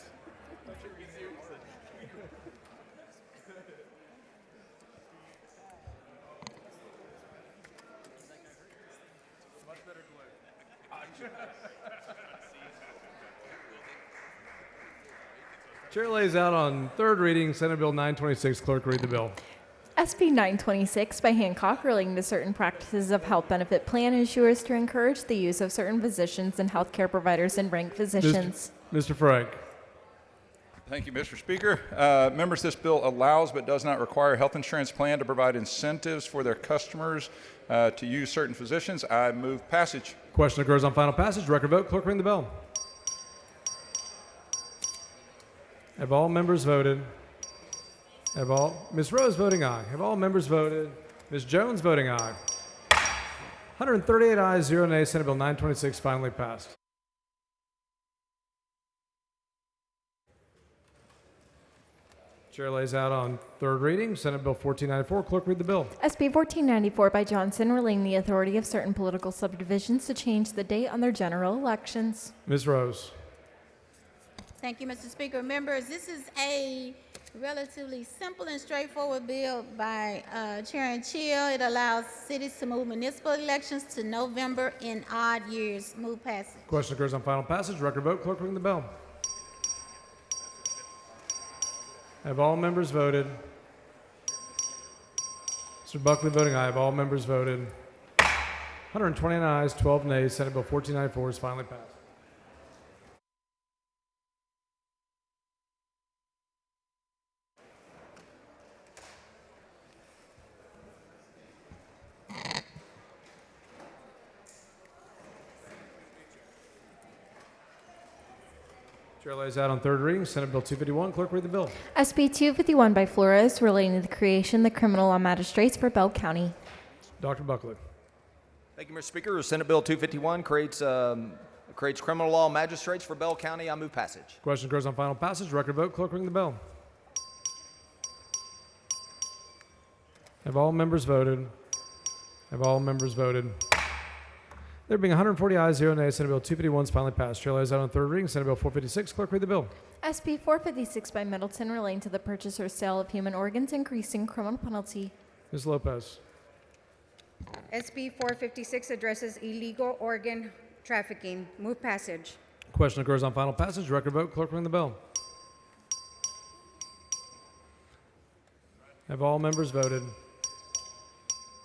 Chair lays out on third reading Senate Bill 926. Clerk, read the bill. SB 926 by Hancock relating to certain practices of health benefit plan issuers to encourage the use of certain physicians and healthcare providers and rank physicians. Mr. Frank. Thank you, Mr. Speaker. Members, this bill allows but does not require a health insurance plan to provide incentives for their customers to use certain physicians. I move passage. Question occurs on final passage. Record vote. Clerk, ring the bell. Have all members voted? Have all? Ms. Rose voting aye. Have all members voted? Ms. Jones voting aye. 138 ayes, 0 nays. Senate Bill 926 finally passed. Chair lays out on third reading Senate Bill 1494. Clerk, read the bill. SB 1494 by Johnson relating the authority of certain political subdivisions to change the date on their general elections. Ms. Rose. Thank you, Mr. Speaker. Members, this is a relatively simple and straightforward bill by Chair Chill. It allows cities to move municipal elections to November in odd years. Move passage. Question occurs on final passage. Record vote. Clerk, ring the bell. Have all members voted? Mr. Buckley voting aye. Have all members voted? 129 ayes, 12 nays. Senate Bill 1494 is finally passed. Chair lays out on third reading Senate Bill 251. Clerk, read the bill. SB 251 by Flores relating to the creation of the criminal law magistrates for Bell County. Dr. Buckley. Thank you, Mr. Speaker. Senate Bill 251 creates criminal law magistrates for Bell County. I move passage. Question occurs on final passage. Record vote. Clerk, ring the bell. Have all members voted? Have all members voted? There being 140 ayes, 0 nays, Senate Bill 251 is finally passed. Chair lays out on third reading Senate Bill 456. Clerk, read the bill. SB 456 by Middleton relating to the purchase or sale of human organs, increasing criminal penalty. Ms. Lopez. SB 456 addresses illegal organ trafficking. Move passage. Question occurs on final passage. Record vote. Clerk, ring the bell. Have all members voted?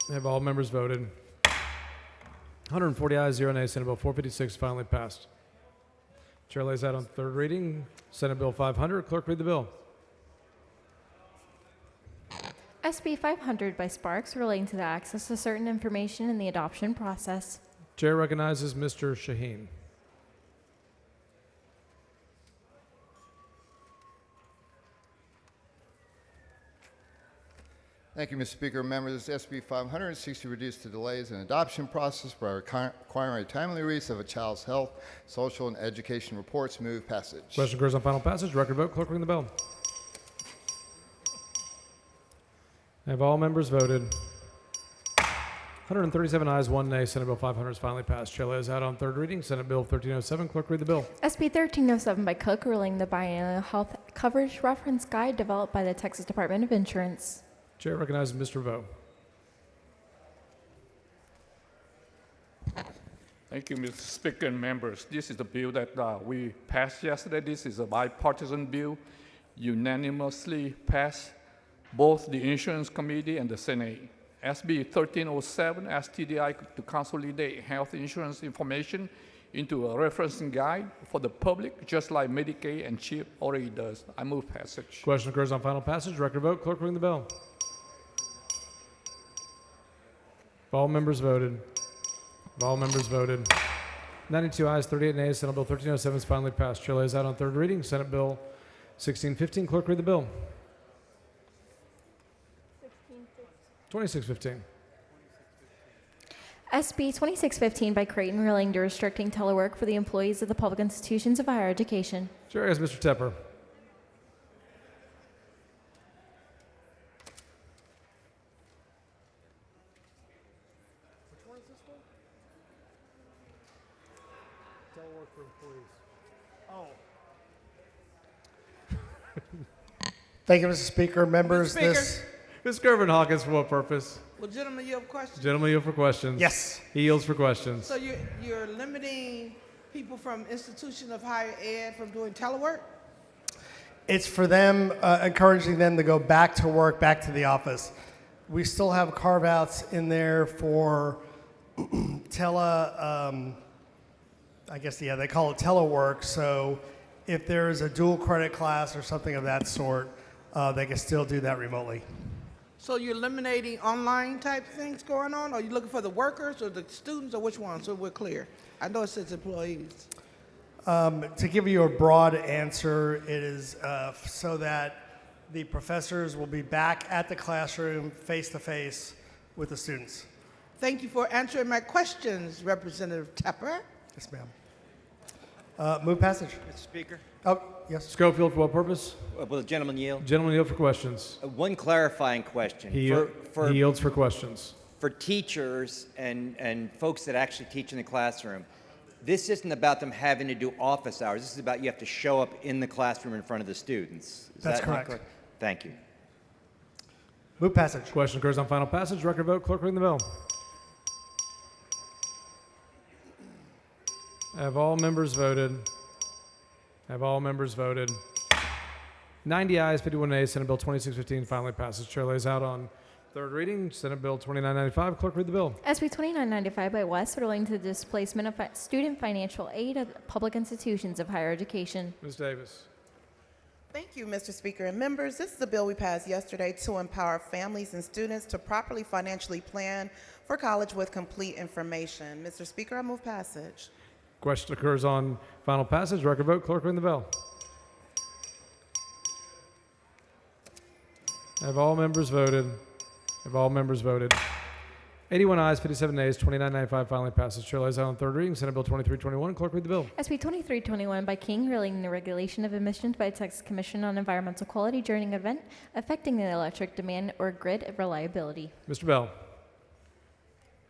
Have all members voted? 140 ayes, 0 nays. Senate Bill 456 finally passed. Chair lays out on third reading Senate Bill 500. Clerk, read the bill. SB 500 by Sparks relating to the access to certain information in the adoption process. Chair recognizes Mr. Shaheen. Thank you, Mr. Speaker. Members, SB 500 seeks to reduce the delays in adoption process by requiring a timely release of a child's health, social, and education reports. Move passage. Question occurs on final passage. Record vote. Clerk, ring the bell. Have all members voted? 137 ayes, 1 nay. Senate Bill 500 is finally passed. Chair lays out on third reading Senate Bill 1307. Clerk, read the bill. SB 1307 by Cook relating the biennial health coverage reference guide developed by the Texas Department of Insurance. Chair recognizes Mr. Vo. Thank you, Mr. Speaker and members. This is the bill that we passed yesterday. This is a bipartisan bill, unanimously passed both the Insurance Committee and the Senate. SB 1307 asks TDI to consolidate health insurance information into a referencing guide for the public, just like Medicaid and CHIP already does. I move passage. Question occurs on final passage. Record vote. Clerk, ring the bell. Have all members voted? Have all members voted? 92 ayes, 38 nays. Senate Bill 1307 is finally passed. Chair lays out on third reading Senate Bill 1615. Clerk, read the bill. 2615. SB 2615 by Creighton relating to restricting telework for the employees of the public institutions of higher education. Chair has Mr. Tepper. Thank you, Mr. Speaker. Members, Ms. Gervin Hawkins, for what purpose? Well, gentlemen, you have questions? Gentleman yield for questions. Yes. He yields for questions. So you're limiting people from institution of higher ed from doing telework? It's for them, encouraging them to go back to work, back to the office. We still have carve-outs in there for they call it telework. So if there is a dual credit class or something of that sort, they can still do that remotely. So you're eliminating online type things going on? Are you looking for the workers or the students or which one? So we're clear. I know it says employees. To give you a broad answer, it is so that the professors will be back at the classroom face-to-face with the students. Thank you for answering my questions, Representative Tepper. Yes, ma'am. Move passage. Mr. Speaker. Oh, yes. Schofield, for what purpose? Will the gentleman yield? Gentleman yield for questions. One clarifying question. He yields for questions. For teachers and folks that actually teach in the classroom, this isn't about them having to do office hours. This is about you have to show up in the classroom in front of the students. Is That's that not correct. Thank you. Move passage. Question occurs on final passage. Record vote. Clerk, ring the bell. Have all members voted? Have all members voted? 90 ayes, 51 nays. Senate Bill 2615 finally passes. Chair lays out on third reading Senate Bill 2995. Clerk, read the bill. SB 2995 by West relating to the displacement of student financial aid at public institutions of higher education. Ms. Davis. Thank you, Mr. Speaker and members. This is a bill we passed yesterday to empower families and students to properly financially plan for college with complete information. Mr. Speaker, I move passage. Question occurs on final passage. Record vote. Clerk, ring the bell. Have all members voted? Have all members voted? 81 ayes, 57 nays, 2995 finally passes. Chair lays out on third reading Senate Bill 2321. Clerk, read the bill. SB 2321 by King relating the regulation of emissions by Texas Commission on Environmental Quality during an event affecting the electric demand or grid reliability. Mr. Bell.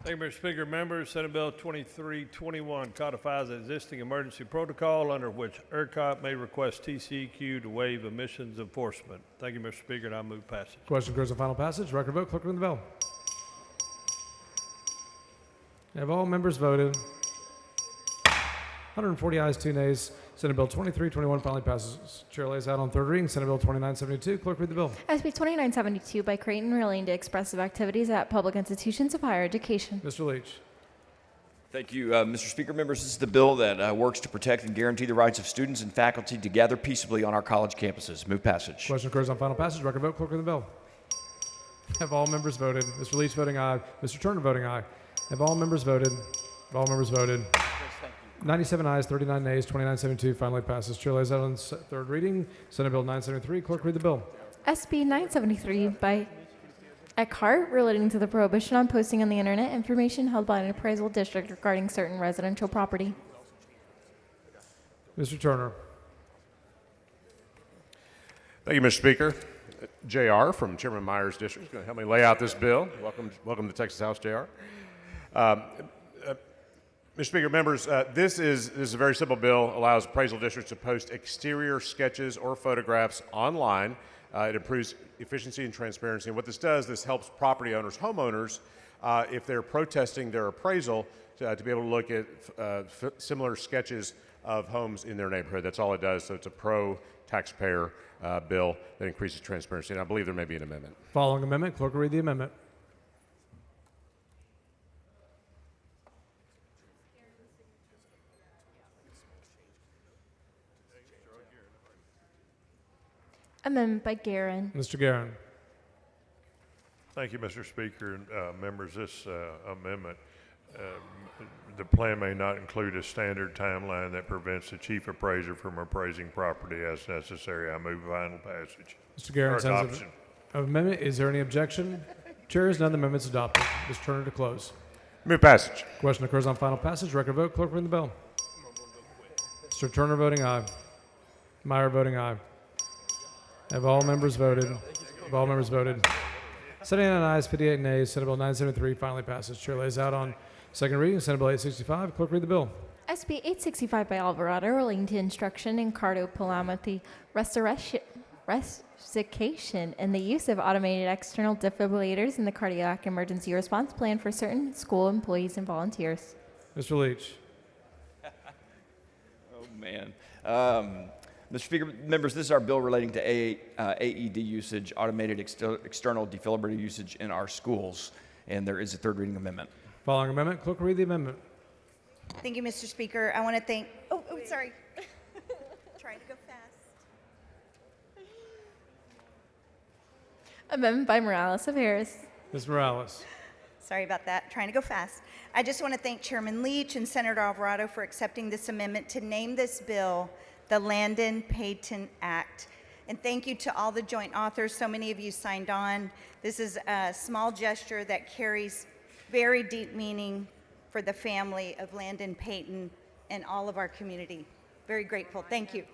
Thank you, Mr. Speaker. Members, Senate Bill 2321 codifies an existing emergency protocol under which ERCOT may request TCEQ to waive emissions enforcement. Thank you, Mr. Speaker, and I move passage. Question occurs on final passage. Record vote. Clerk, ring the bell. Have all members voted? 140 ayes, 2 nays. Senate Bill 2321 finally passes. Chair lays out on third reading Senate Bill 2972. Clerk, read the bill. SB 2972 by Creighton relating to expressive activities at public institutions of higher education. Mr. Leach. Thank you, Mr. Speaker. Members, this is the bill that works to protect and guarantee the rights of students and faculty to gather peaceably on our college campuses. Move passage. Question occurs on final passage. Record vote. Clerk, read the bill. Have all members voted? Mr. Leach voting aye. Mr. Turner voting aye. Have all members voted? Have all members voted? 97 ayes, 39 nays, 2972 finally passes. Chair lays out on third reading. Senate Bill 973. Clerk, read the bill. SB 973 by Eckhart, relating to the prohibition on posting on the internet information held by an appraisal district regarding certain residential property. Mr. Turner. Thank you, Mr. Speaker. JR from Chairman Myers' district is going to help me lay out this bill. Welcome to Texas House, JR. Mr. Speaker, members, this is a very simple bill. Allows appraisal districts to post exterior sketches or photographs online. It improves efficiency and transparency. And what this does, this helps property owners, homeowners, if they're protesting their appraisal, to be able to look at similar sketches of homes in their neighborhood. That's all it does. So it's a pro-taxpayer bill that increases transparency. And I believe there may be an amendment. Following amendment. Clerk will read the amendment. Amendment by Guerin. Mr. Guerin. Thank you, Mr. Speaker and members. This amendment, the plan may not include a standard timeline that prevents the chief appraiser from appraising property as necessary. I move final passage. Mr. Guerin Or sends adoption. an amendment. Is there any objection? Chair is none. The amendment's adopted. Mr. Turner to close. Move passage. Question occurs on final passage. Record vote. Clerk, ring the bell. Mr. Turner voting aye. Meyer voting aye. Have all members voted? Have all members voted? 79 ayes, 58 nays. Senate Bill 973 finally passes. Chair lays out on second reading. Senate Bill 865. Clerk, read the bill. SB 865 by Alvarado, relating to instruction in cardiopulmonary resuscitation and the use of automated external defibrillators in the cardiac emergency response plan for certain school employees and volunteers. Mr. Leach. Oh, man. Mr. Speaker, members, this is our bill relating to AED usage, automated external defibrillator usage in our schools, and there is a third reading amendment. Following amendment. Clerk, read the amendment. Thank you, Mr. Speaker. I want to thank, sorry. Trying to go fast. Amendment by Morales of Harris. Ms. Morales. Sorry about that. Trying to go fast. I just want to thank Chairman Leach and Senator Alvarado for accepting this amendment to name this bill the Landon Payton Act. And thank you to all the joint authors. So many of you signed on. This is a small gesture that carries very deep meaning for the family of Landon Payton and all of our community. Very grateful. Thank you.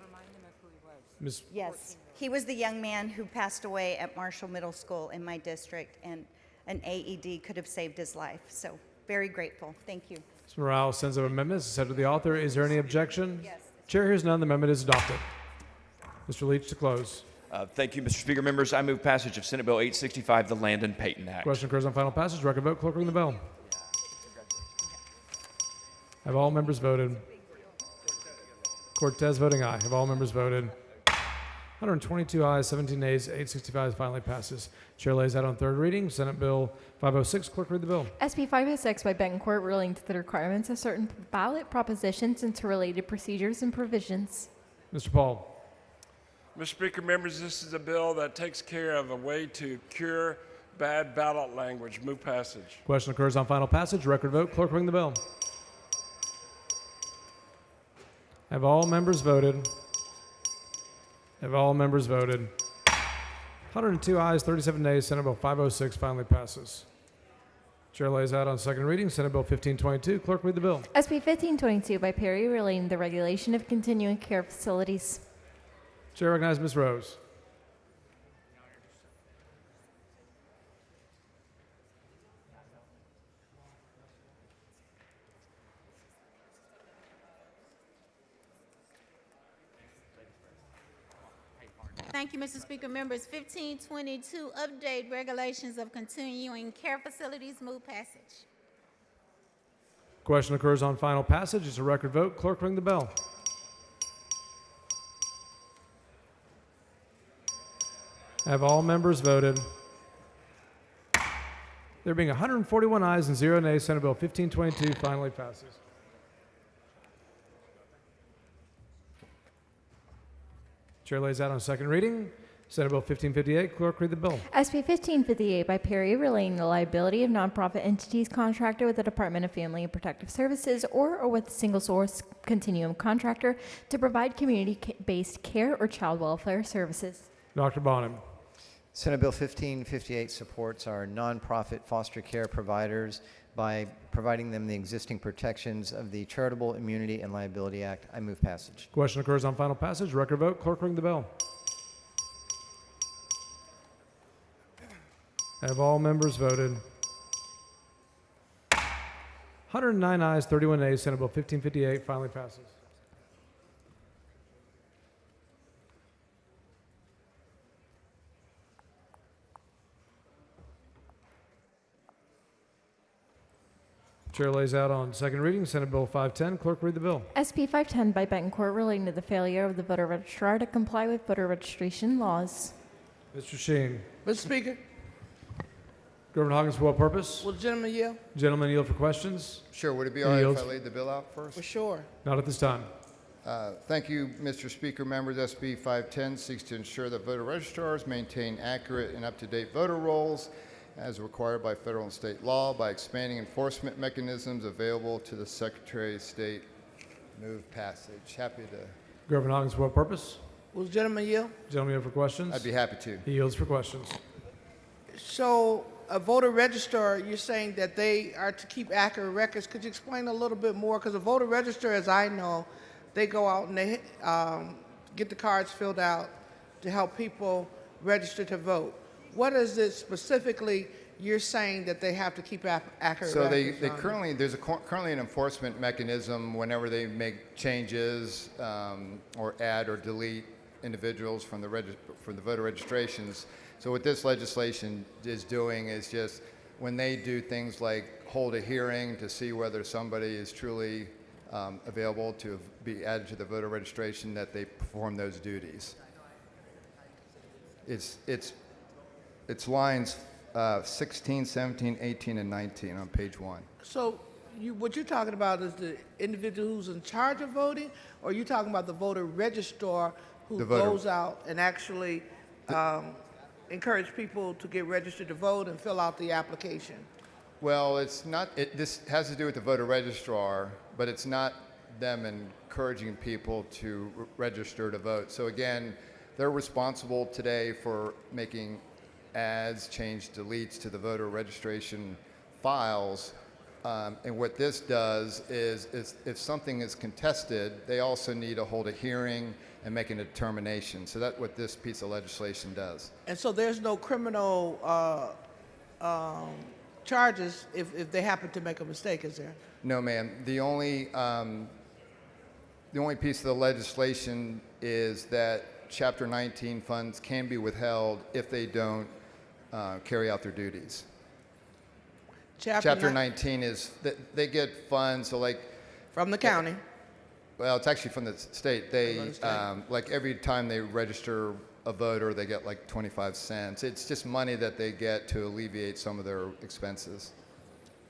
Ms. Yes. He was the young man who passed away at Marshall Middle School in my district, and an AED could have saved his life. So very grateful. Thank you. Ms. Morales sends an amendment. Said to the author. Is there any objection? Yes. Chair hears none. The amendment is adopted. Mr. Leach to close. Thank you, Mr. Speaker. Members, I move passage of Senate Bill 865, the Landon Payton Act. Question occurs on final passage. Record vote. Clerk, ring the bell. Have all members voted? Cortez voting aye. Have all members voted? 122 ayes, 17 nays, 865 finally passes. Chair lays out on third reading. Senate Bill 506. Clerk, read the bill. SB 506 by Betancourt, relating to the requirements of certain ballot propositions and to related procedures and provisions. Mr. Paul. Mr. Speaker, members, this is a bill that takes care of a way to cure bad ballot language. Move passage. Question occurs on final passage. Record vote. Clerk, ring the bell. Have all members voted? Have all members voted? 102 ayes, 37 nays. Senate Bill 506 finally passes. Chair lays out on second reading. Senate Bill 1522. Clerk, read the bill. SB 1522 by Perry, relating to the regulation of continuing care facilities. Chair recognizes Ms. Rose. Thank you, Mr. Speaker. Members, 1522, update regulations of continuing care facilities. Move passage. Question occurs on final passage. It's a record vote. Clerk, ring the bell. Have all members voted? There being 141 ayes and 0 nays, Senate Bill 1522 finally passes. Chair lays out on second reading. Senate Bill 1558. Clerk, read the bill. SB 1558 by Perry, relating the liability of nonprofit entities contracted with the Department of Family and Protective Services or with a single source continuum contractor to provide community-based care or child welfare services. Dr. Bonham. Senate Bill 1558 supports our nonprofit foster care providers by providing them the existing protections of the Charitable Immunity and Liability Act. I move passage. Question occurs on final passage. Record vote. Clerk, ring the bell. Have all members voted? 109 ayes, 31 nays. Senate Bill 1558 finally passes. Chair lays out on second reading Senate Bill 510. Clerk, read the bill. SB 510 by Betancourt, relating to the failure of the voter registrar to comply with voter registration laws. Mr. Sheen. Mr. Speaker, Reverend Hawkins, for what purpose? will the gentleman yield? Gentlemen, yield for questions. Sure. Would it be He all right yields. if I laid the bill out first? For sure. Not at this time. Thank you, Mr. Speaker. Members, SB 510 seeks to ensure that voter registrars maintain accurate and up-to-date voter rolls as required by federal and state law by expanding enforcement mechanisms available to the Secretary of State. Move passage. Happy to. Reverend Hawkins, for what purpose? Will the gentleman yield? Gentlemen, yield for questions. I'd be happy to. He yields for questions. So a voter registrar, you're saying that they are to keep accurate records. Could you explain a little bit more? Because a voter register, as I know, they go out and they get the cards filled out to help people register to vote. What is it specifically you're saying that they have to keep accurate So records they on? currently an enforcement mechanism whenever they make changes or add or delete individuals from the voter registrations. So what this legislation is doing is just when they do things like hold a hearing to see whether somebody is truly available to be added to the voter registration, that they perform those duties. It's lines 16, 17, 18, and 19 on page 1. So what you're talking about is the individual who's in charge of voting, or are you talking about the voter registrar who The voter. goes out and actually encourage people to get registered to vote and fill out the application? Well, it's not. This has to do with the voter registrar, but it's not them encouraging people to register to vote. So again, they're responsible today for making adds, change, deletes to the voter registration files. And what this does is if something is contested, they also need to hold a hearing and make a determination. So that's what this piece of legislation does. And so there's no criminal charges if they happen to make a mistake, is there? No, ma'am. The only piece of the legislation is that Chapter 19 funds can be withheld if they don't carry out their duties. Chapter 19 is that they get funds, so like from the county. Well, it's actually from the state. They From the state. like every time they register a voter, they get like 25 cents. It's just money that they get to alleviate some of their expenses.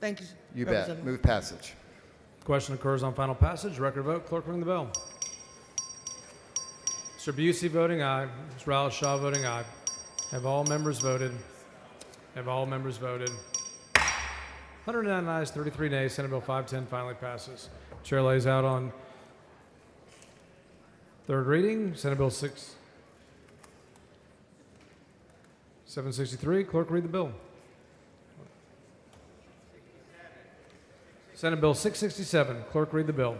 Thank you. You bet. Representative. Move passage. Question occurs on final passage. Record vote. Clerk, ring the bell. Mr. Busey voting aye. Mr. Ralph Shaw voting aye. Have all members voted? Have all members voted? 109 ayes, 33 nays. Senate Bill 510 finally passes. Chair lays out on third reading Senate Bill 763. Clerk, read the bill. Senate Bill 667. Clerk, read the bill.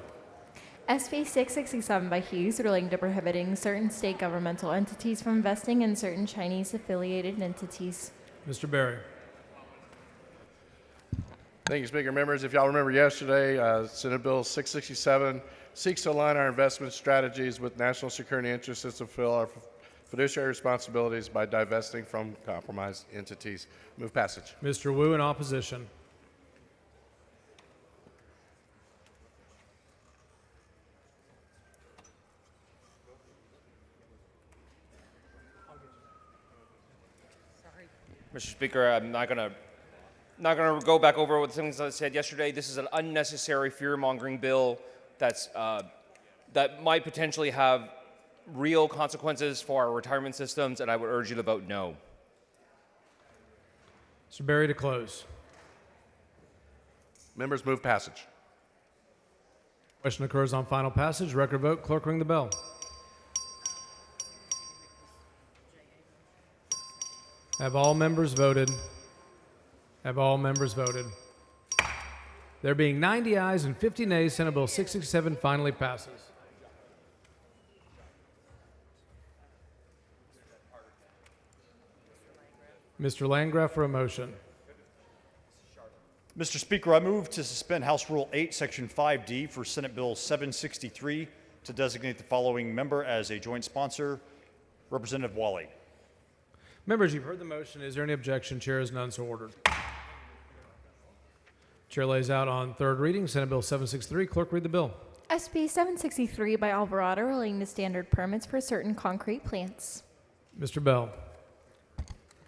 SB 667 by Hughes, relating to prohibiting certain state governmental entities from investing in certain Chinese-affiliated entities. Mr. Berry. Thank you, Speaker. Members, if y'all remember yesterday, Senate Bill 667 seeks to align our investment strategies with national security interests and fulfill our fiduciary responsibilities by divesting from compromised entities. Move passage. Mr. Wu in opposition. Mr. Speaker, I'm not going to Not going to go back over what things I said yesterday. This is an unnecessary fear-mongering bill that might potentially have real consequences for our retirement systems, and I would urge you to vote no. Mr. Berry to close. Members move passage. Question occurs on final passage. Record vote. Clerk ring the bell. Have all members voted? Have all members voted? There being 90 ayes and 50 nays, Senate Bill 667 finally passes. Mr. Landgraf for a motion. Mr. Speaker, I move to suspend House Rule 8, Section 5D for Senate Bill 763 to designate the following member as a joint sponsor, Representative Wally. Members, you've heard the motion. Is there any objection? Chair is none, so ordered. Chair lays out on third reading Senate Bill 763. Clerk, read the bill. SB 763 by Alvarado relating to standard permits for certain concrete plants. Mr. Bell.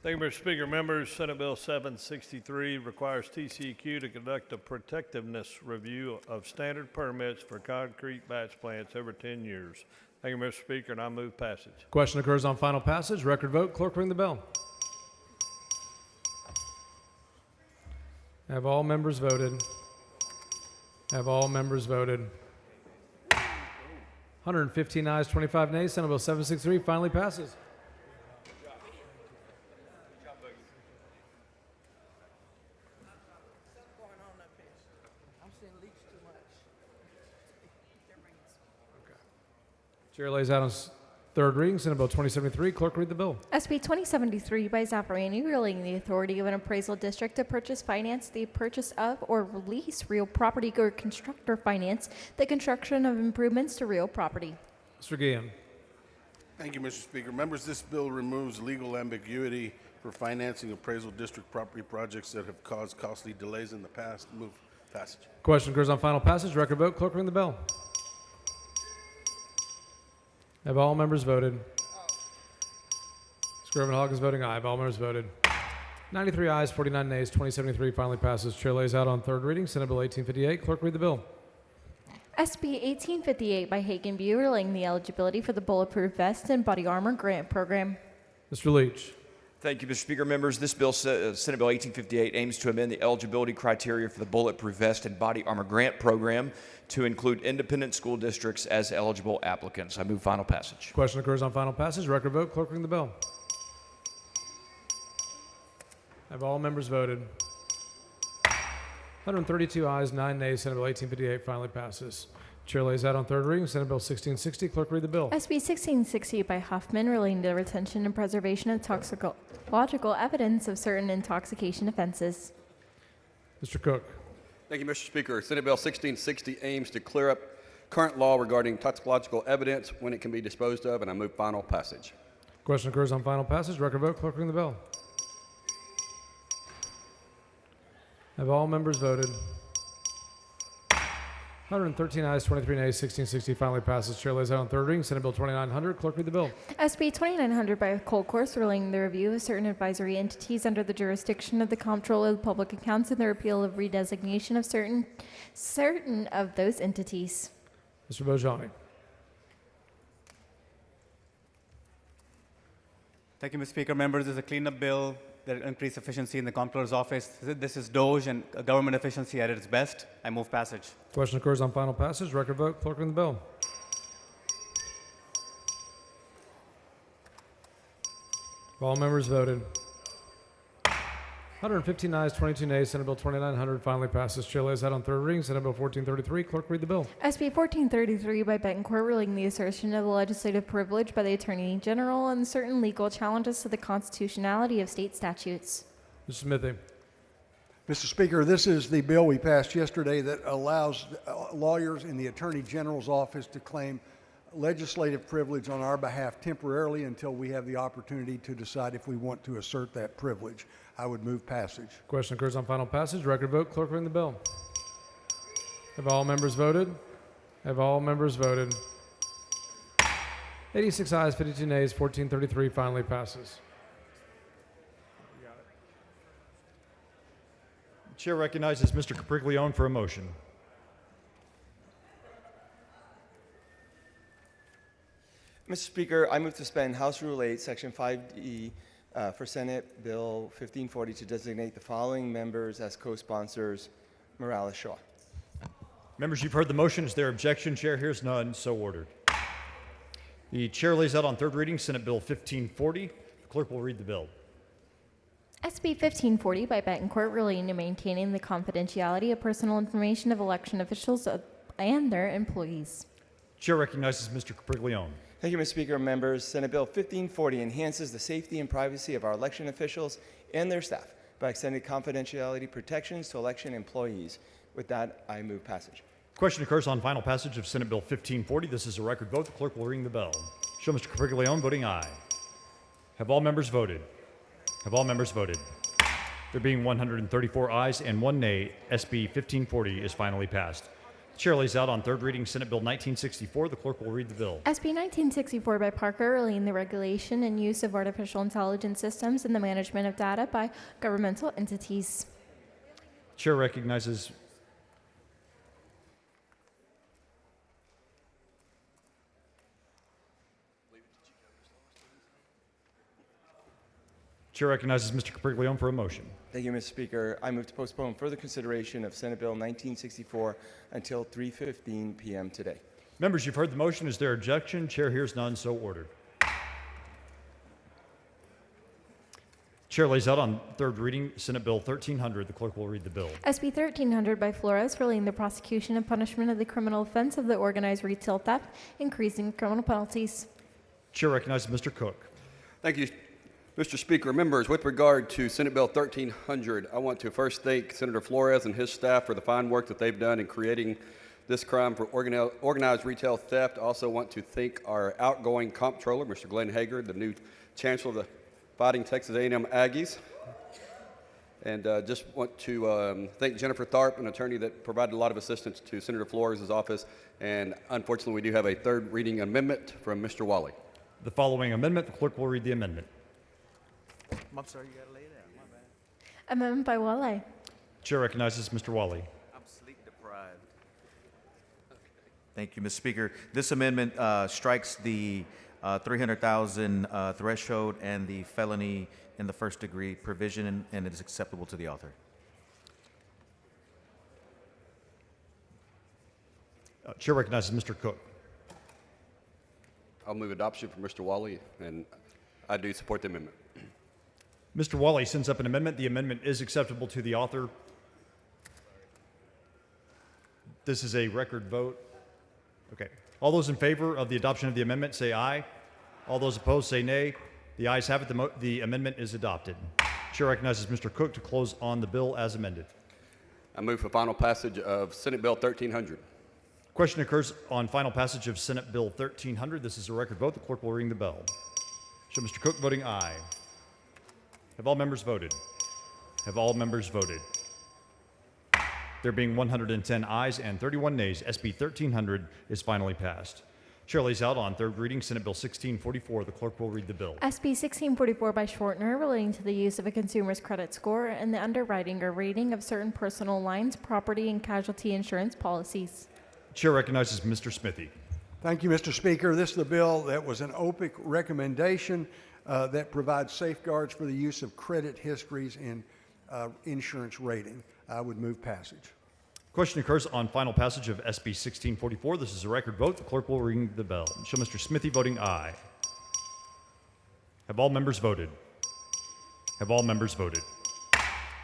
Thank you, Mr. Speaker. Members, Senate Bill 763 requires TCEQ to conduct a protectiveness review of standard permits for concrete batch plants every 10 years. Thank you, Mr. Speaker, and I move passage. Question occurs on final passage. Record vote. Clerk, ring the bell. Have all members voted? Have all members voted? 115 ayes, 25 nays. Senate Bill 763 finally passes. Chair lays out on third reading Senate Bill 2073. Clerk, read the bill. SB 2073 by Zaffarani relating the authority of an appraisal district to purchase, finance the purchase of, or release real property or construct or finance the construction of improvements to real property. Mr. Guillen. Thank you, Mr. Speaker. Members, this bill removes legal ambiguity for financing appraisal district property projects that have caused costly delays in the past. Move passage. Question occurs on final passage. Record vote. Clerk, ring the bell. Have all members voted? Scriven-Hawkins is voting aye. Have all members voted? 93 ayes, 49 nays, 2073 finally passes. Chair lays out on third reading Senate Bill 1858. Clerk, read the bill. SB 1858 by Hagan View relating the eligibility for the Bulletproof Vest and Body Armor Grant Program. Mr. Leach. Thank you, Mr. Speaker. Members, this bill, Senate Bill 1858, aims to amend the eligibility criteria for the Bulletproof Vest and Body Armor Grant Program to include independent school districts as eligible applicants. I move final passage. Question occurs on final passage. Record vote. Clerk, ring the bell. Have all members voted? 132 ayes, 9 nays. Senate Bill 1858 finally passes. Chair lays out on third reading Senate Bill 1660. Clerk, read the bill. SB 1660 by Huffman relating to the retention and preservation of toxicological evidence of certain intoxication offenses. Mr. Cook. Thank you, Mr. Speaker. Senate Bill 1660 aims to clear up current law regarding toxicological evidence when it can be disposed of, and I move final passage. Question occurs on final passage. Record vote. Clerk, ring the bell. Have all members voted? 113 ayes, 23 nays, 1660 finally passes. Chair lays out on third reading Senate Bill 2900. Clerk, read the bill. SB 2900 by Colcourse relating the review of certain advisory entities under the jurisdiction of the Comptroller of Public Accounts and the repeal of redesignation of certain of those entities. Mr. Bojani. Thank you, Mr. Speaker. Members, this is a cleanup bill that will increase efficiency in the Comptroller's office. This is DOGE and government efficiency at its best. I move passage. Question occurs on final passage. Record vote. Clerk, ring the bell. All members voted. 115 ayes, 22 nays. Senate Bill 2900 finally passes. Chair lays out on third reading Senate Bill 1433. Clerk, read the bill. SB 1433 by Betancourt relating the assertion of the legislative privilege by the Attorney General and certain legal challenges to the constitutionality of state statutes. Mr. Smithy. Mr. Speaker, this is the bill we passed yesterday that allows lawyers in the Attorney General's office to claim legislative privilege on our behalf temporarily until we have the opportunity to decide if we want to assert that privilege. I would move passage. Question occurs on final passage. Record vote. Clerk, ring the bell. Have all members voted? Have all members voted? 86 ayes, 52 nays, 1433 finally passes. Chair recognizes Mr. Capriglione for a motion. Mr. Speaker, I move to suspend House Rule 8, Section 5D for Senate Bill 1540 to designate the following members as co-sponsors: Morales Shaw. Members, you've heard the motion. Is there objection? Chair hears none. So ordered. The chair lays out on third reading Senate Bill 1540. The clerk will read the bill. SB 1540 by Betancourt relating to maintaining the confidentiality of personal information of election officials and their employees. Chair recognizes Mr. Capriglione. Thank you, Mr. Speaker and members. Senate Bill 1540 enhances the safety and privacy of our election officials and their staff by extending confidentiality protections to election employees. With that, I move passage. Question occurs on final passage of Senate Bill 1540. This is a record vote. The clerk will ring the bell. Show Mr. Capriglione voting aye. Have all members voted? Have all members voted? There being 134 ayes and 1 nay, SB 1540 is finally passed. The chair lays out on third reading Senate Bill 1964. The clerk will read the bill. SB 1964 by Parker relating the regulation and use of artificial intelligence systems and the management of data by governmental entities. Chair recognizes Mr. Capriglione for a motion. Thank you, Mr. Speaker. I move to postpone further consideration of Senate Bill 1964 until 3:15 p.m. today. Members, you've heard the motion. Is there objection? Chair hears none. So ordered. Chair lays out on third reading Senate Bill 1300. The clerk will read the bill. SB 1300 by Flores relating the prosecution and punishment of the criminal offense of the organized retail theft, increasing criminal penalties. Chair recognizes Mr. Cook. Thank you, Mr. Speaker. Members, with regard to Senate Bill 1300, I want to first thank Senator Flores and his staff for the fine work that they've done in creating this crime for organized retail theft. I also want to thank our outgoing comptroller, Mr. Glenn Hager, the new chancellor of the Fighting Texas A&M Aggies. And just want to thank Jennifer Tharp, an attorney that provided a lot of assistance to Senator Flores' office. And unfortunately, we do have a third reading amendment from Mr. Wally. The following amendment, the clerk will read the amendment. I'm sorry, you gotta lay down. My bad. Amendment by Wale. Chair recognizes Mr. Wally. I'm sleep deprived. Thank you, Mr. Speaker. This amendment strikes the 300,000 threshold and the felony in the first degree provision, and it is acceptable to the author. Chair recognizes Mr. Cook. I'll move adoption for Mr. Wally, and I do support the amendment. Mr. Wally sends up an amendment. The amendment is acceptable to the author. This is a record vote. Okay. All those in favor of the adoption of the amendment say aye. All those opposed say nay. The ayes have it. The amendment is adopted. Chair recognizes Mr. Cook to close on the bill as amended. I move for final passage of Senate Bill 1300. Question occurs on final passage of Senate Bill 1300. This is a record vote. The clerk will ring the bell. Show Mr. Cook voting aye. Have all members voted? Have all members voted? There being 110 ayes and 31 nays, SB 1300 is finally passed. Chair lays out on third reading Senate Bill 1644. The clerk will read the bill. SB 1644 by Schwartner relating to the use of a consumer's credit score and the underwriting or rating of certain personal lines, property, and casualty insurance policies. Chair recognizes Mr. Smithy. Thank you, Mr. Speaker. This is the bill that was an OPIC recommendation that provides safeguards for the use of credit histories in insurance rating. I would move passage. Question occurs on final passage of SB 1644. This is a record vote. The clerk will ring the bell. Show Mr. Smithy voting aye. Have all members voted? Have all members voted?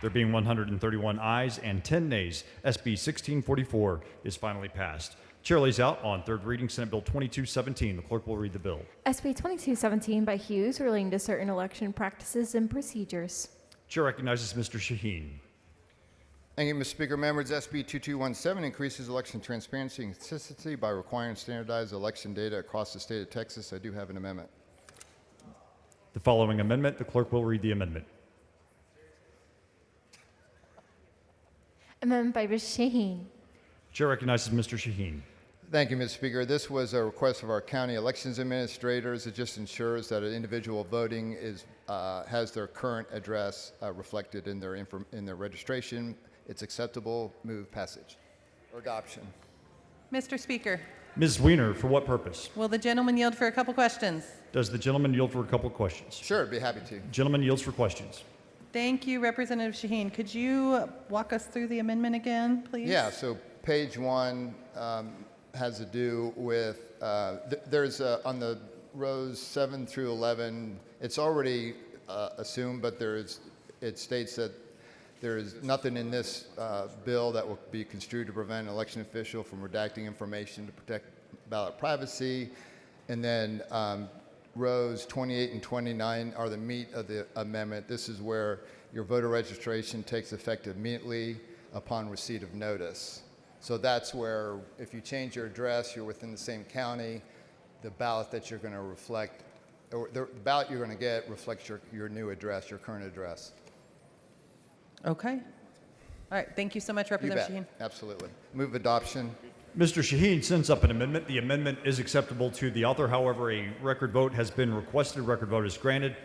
There being 131 ayes and 10 nays, SB 1644 is finally passed. Chair lays out on third reading Senate Bill 2217. The clerk will read the bill. SB 2217 by Hughes relating to certain election practices and procedures. Chair recognizes Mr. Shaheen. Thank you, Mr. Speaker. Members, SB 2217 increases election transparency and consistency by requiring standardized election data across the state of Texas. I do have an amendment. The following amendment, the clerk will read the amendment. Amendment by Shaheen. Chair recognizes Mr. Shaheen. Thank you, Mr. Speaker. This was a request of our county elections administrators. It just ensures that an individual voting has their current address reflected in their registration It's acceptable. Move passage or adoption. Mr. Speaker, Ms. Weiner, for what purpose? will the gentleman yield for a couple questions? Does the gentleman yield for a couple of questions? Sure, I'd be happy to. Gentleman yields for questions. Thank you, Representative Shaheen. Could you walk us through the amendment again, please? Yeah, so page 1 has to do with, there's on the rows 7 through 11, it's already assumed, but it states that there is nothing in this bill that will be construed to prevent an election official from redacting information to protect ballot privacy. And then rows 28 and 29 are the meat of the amendment. This is where your voter registration takes effect immediately upon receipt of notice. So that's where if you change your address, you're within the same county, the ballot that you're going to reflect, or the ballot you're going to get reflects your new address, your current address. Okay. All right. Thank you so much, You Representative bet. Shaheen. Absolutely. Move adoption. Mr. Shaheen sends up an amendment. The amendment is acceptable to the author. However, a record vote has been requested. Record vote is granted.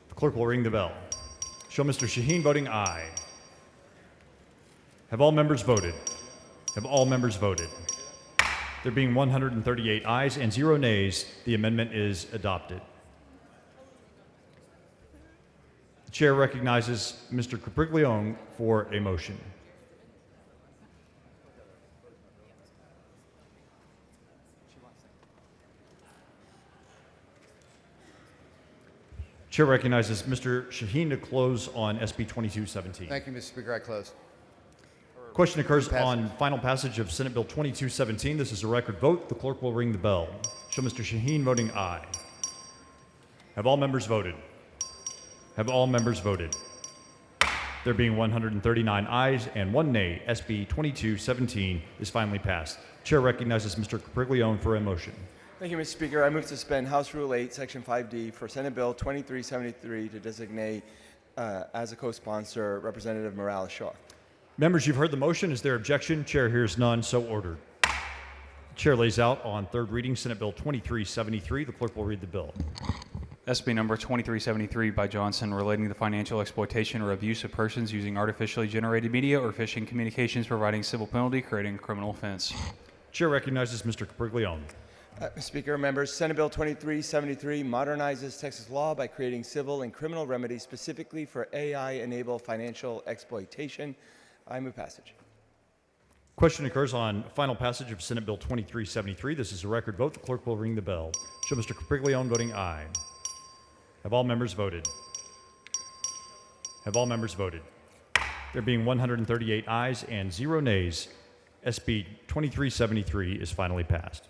The clerk will ring the bell. Show Mr. Shaheen voting aye. Have all members voted? Have all members voted? There being 138 ayes and 0 nays, the amendment is adopted. The chair recognizes Mr. Capriglione for a motion. Chair recognizes Mr. Shaheen to close on SB 2217. Thank you, Mr. Speaker. I close. Question occurs on final passage of Senate Bill 2217. This is a record vote. The clerk will ring the bell. Show Mr. Shaheen voting aye. Have all members voted? Have all members voted? There being 139 ayes and 1 nay, SB 2217 is finally passed. Chair recognizes Mr. Capriglione for a motion. Thank you, Mr. Speaker. I move to suspend House Rule 8, Section 5D for Senate Bill 2373 to designate as a co-sponsor Representative Morales Shaw. Members, you've heard the motion. Is there objection? Chair hears none, so ordered. Chair lays out on third reading Senate Bill 2373. The clerk will read the bill. SB number 2373 by Johnson, relating to the financial exploitation or abuse of persons using artificially generated media or phishing communications, providing civil penalty, creating a criminal offense. Chair recognizes Mr. Capriglione. Mr. Speaker, members, Senate Bill 2373 modernizes Texas law by creating civil and criminal remedies specifically for AI-enabled financial exploitation. I move passage. Question occurs on final passage of Senate Bill 2373. This is a record vote. The clerk will ring the bell. Show Mr. Capriglione voting aye. Have all members voted? Have all members voted? There being 138 ayes and 0 nays, SB 2373 is finally passed.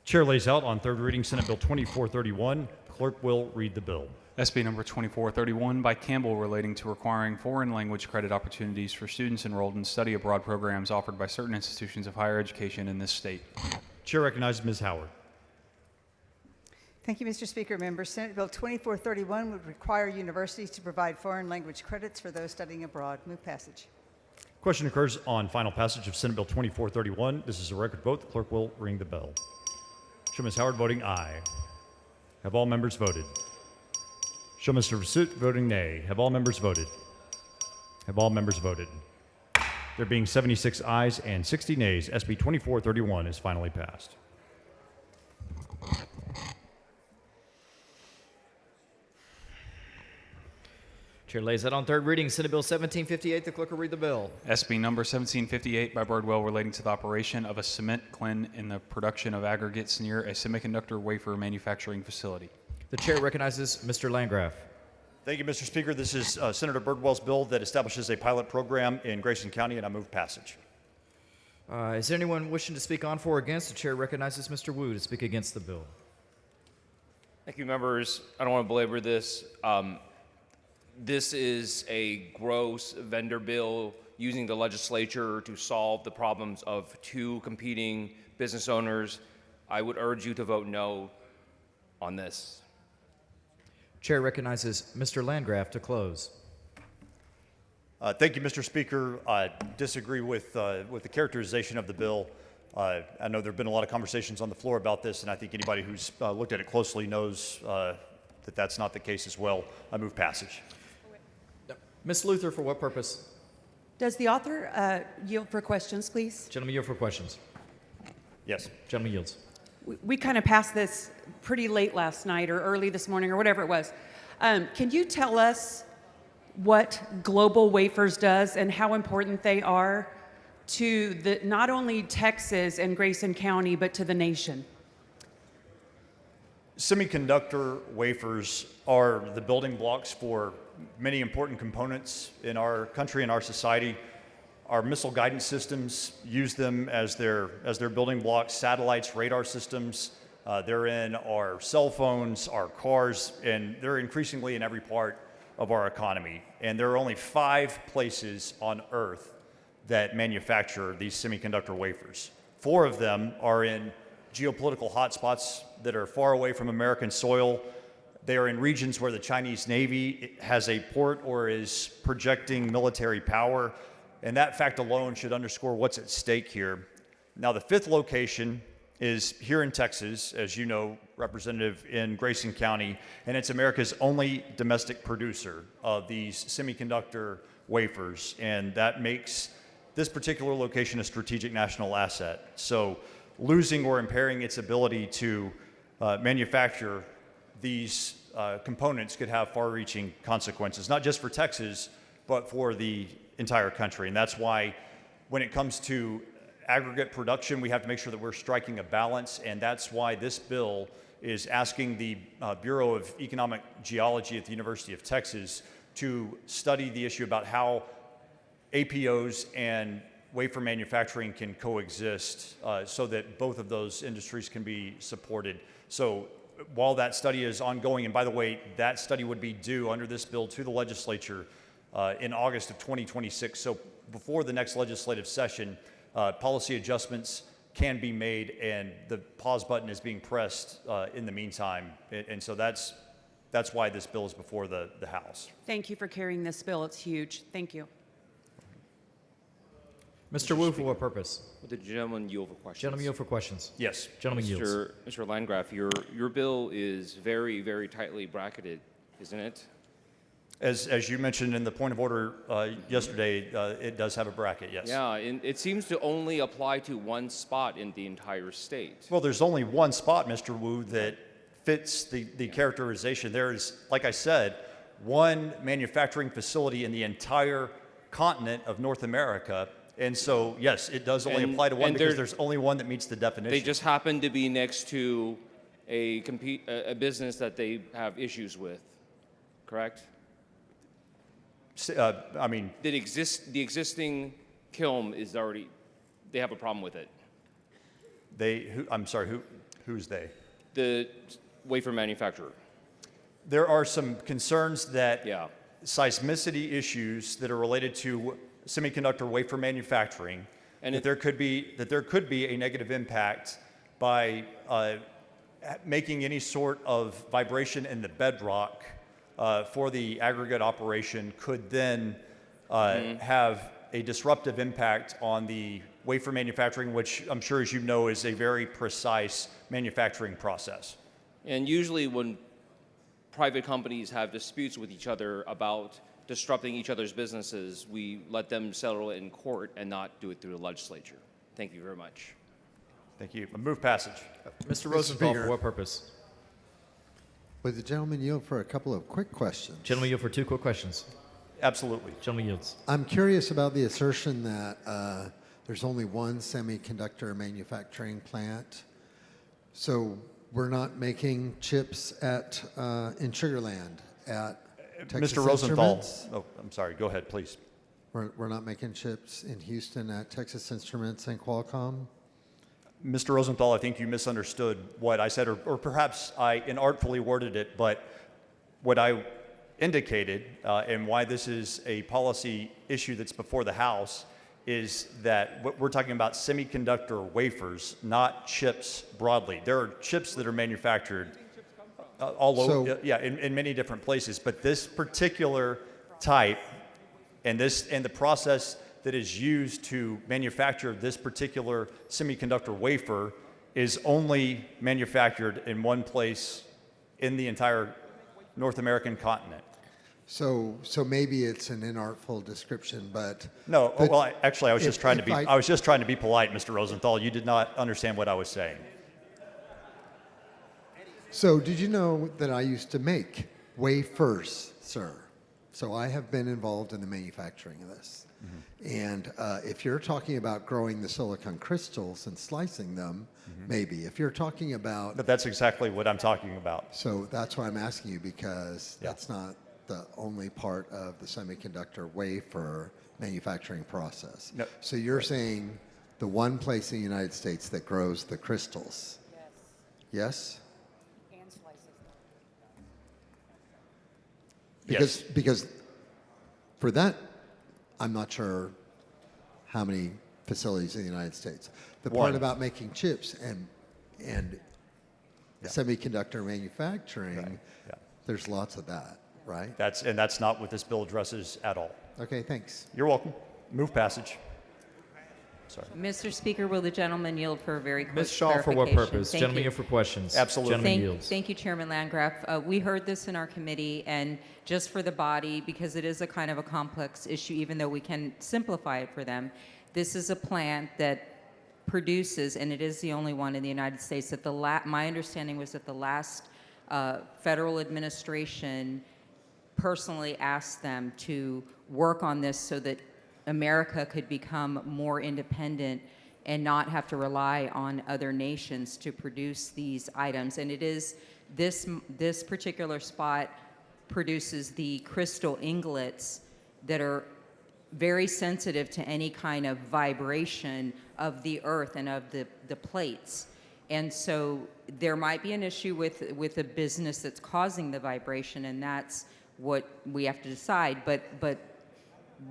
Chair lays out on third reading Senate Bill 2431. Clerk will read the bill. SB number 2431 by Campbell, relating to requiring foreign language credit opportunities for students enrolled in study abroad programs offered by certain institutions of higher education in this state. Chair recognizes Ms. Howard. Thank you, Mr. Speaker. Members, Senate Bill 2431 would require universities to provide foreign language credits for those studying abroad. Move passage. Question occurs on final passage of Senate Bill 2431. This is a record vote. The clerk will ring the bell. Show Ms. Howard voting aye. Have all members voted? Show Mr. Rasut voting nay. Have all members voted? Have all members voted? There being 76 ayes and 60 nays, SB 2431 is finally passed. Chair lays out on third reading Senate Bill 1758. The clerk will read the bill. SB number 1758 by Birdwell, relating to the operation of a cement kiln in the production of aggregates near a semiconductor wafer manufacturing facility. The chair recognizes Mr. Landgraf. Thank you, Mr. Speaker. This is Senator Birdwell's bill that establishes a pilot program in Grayson County, and I move passage. Is there anyone wishing to speak on for or against? The chair recognizes Mr. Wu to speak against the bill. Thank you, members. I don't want to belabor this. This is a gross vendor bill using the legislature to solve the problems of two competing business owners, I would urge you to vote no on this. Chair recognizes Mr. Landgraf to close. Thank you, Mr. Speaker. I disagree with the characterization of the bill. I know there have been a lot of conversations on the floor about this, and I think anybody who's looked at it closely knows that that's not the case as well. I move passage. Ms. Luther, for what purpose? Does the author yield for questions, please? Gentleman yield for questions. Yes. Gentleman yields. We kind of passed this pretty late last night or early this morning or whatever it was. Can you tell us what Global Wafers does and how important they are to not only Texas and Grayson County, but to the nation? Semiconductor wafers are the building blocks for many important components in our country and our society. Our missile guidance systems use them as their building blocks, satellites, radar systems. They're in our cell phones, our cars, and they're increasingly in every part of our economy. And there are only 5 places on Earth that manufacture these semiconductor wafers. 4 of them are in geopolitical hotspots that are far away from American soil. They are in regions where the Chinese Navy has a port or is projecting military power. And that fact alone should underscore what's at stake here. Now, the 5th location is here in Texas, as you know, Representative, in Grayson County, and it's America's only domestic producer of these semiconductor wafers, and that makes this particular location a strategic national asset. So losing or impairing its ability to manufacture these components could have far-reaching consequences, not just for Texas, but for the entire country. And that's why when it comes to aggregate production, we have to make sure that we're striking a balance, and that's why this bill is asking the Bureau of Economic Geology at the University of Texas to study the issue about how APOs and wafer manufacturing can coexist so that both of those industries can be supported. So while that study is ongoing, and by the way, that study would be due under this bill to the legislature in August of 2026. So before the next legislative session, policy adjustments can be made, and the pause button is being pressed in the meantime. And so that's why this bill is before the House. Thank you for carrying this bill. It's huge. Thank you. Mr. Wu, for what purpose? Would the gentleman yield for questions? Gentleman yield for questions. Yes. Gentleman yields. Mr. Landgraf, your bill is very, very tightly bracketed, isn't it? As you mentioned in the point of order yesterday, it does have a bracket, yes. Yeah, and it seems to only apply to one spot in the entire state. Well, there's only one spot, Mr. Wu, that fits the characterization. There is, like I said, one manufacturing facility in the entire continent of North America. And so, yes, it does only apply to one because there's only one that meets the definition. They just happen to be next to a business that they have issues with, correct? I mean, the existing kiln is already, they have a problem with it. I'm sorry, who's they? The wafer manufacturer. There are some concerns that seismicity issues that are related to semiconductor wafer manufacturing, and that there could be a negative impact by making any sort of vibration in the bedrock for the aggregate operation could then have a disruptive impact on the wafer manufacturing, which I'm sure, as you know, is a very precise manufacturing process. And usually when private companies have disputes with each other about disrupting each other's businesses, we let them settle it in court and not do it through the legislature. Thank you very much. Thank you. I move passage. Mr. Rosenthal, for what purpose? Would the gentleman yield for a couple of quick questions? Gentleman yield for 2 quick questions. Absolutely. Gentleman yields. I'm curious about the assertion that there's only one semiconductor manufacturing plant. So we're not making chips in Sugar Land at Texas Mr. Rosenthal. Instruments? Oh, I'm sorry. Go ahead, please. We're not making chips in Houston at Texas Instruments and Qualcomm? Mr. Rosenthal, I think you misunderstood what I said, or perhaps I inartfully worded it, but what I indicated, and why this is a policy issue that's before the House, is that we're talking about semiconductor wafers, not chips broadly. There are chips that are manufactured all over, in many different places, but this particular type and the process that is used to manufacture this particular semiconductor wafer is only manufactured in one place in the entire North American continent. So maybe it's an inartful description, but no. but Well, actually, I was just trying to be. I I was just trying to be polite, Mr. Rosenthal. You did not understand what I was saying. So did you know that I used to make wafers, sir? So I have been involved in the manufacturing of this. And if you're talking about growing the silicon crystals and slicing them, maybe. If you're talking about... But that's exactly what I'm talking about. So that's why I'm asking you, because that's not the only part of the semiconductor wafer manufacturing process. No. So you're saying the one place in the United States that grows the crystals? Yes? Because for that, I'm not sure how many facilities in the United States. The part One. about making chips and semiconductor manufacturing, there's lots of that, right? That's not what this bill addresses at all. Okay, thanks. You're welcome. Move passage. Sorry. Mr. Speaker, will the gentleman yield for a very quick Ms. Shaw, for what clarification? purpose? Thank Gentleman you. yield for questions. Absolutely. Gentleman Thank, yields. thank you, Chairman Landgraf. We heard this in our committee, and just for the body, because it is a kind of a complex issue, even though we can simplify it for them, this is a plant that produces, and it is the only one in the United States, that my understanding was that the last federal administration personally asked them to work on this so that America could become more independent and not have to rely on other nations to produce these items. And it is this particular spot produces the crystal ingots that are very sensitive to any kind of vibration of the earth and of the plates. And so there might be an issue with a business that's causing the vibration, and that's what we have to decide. But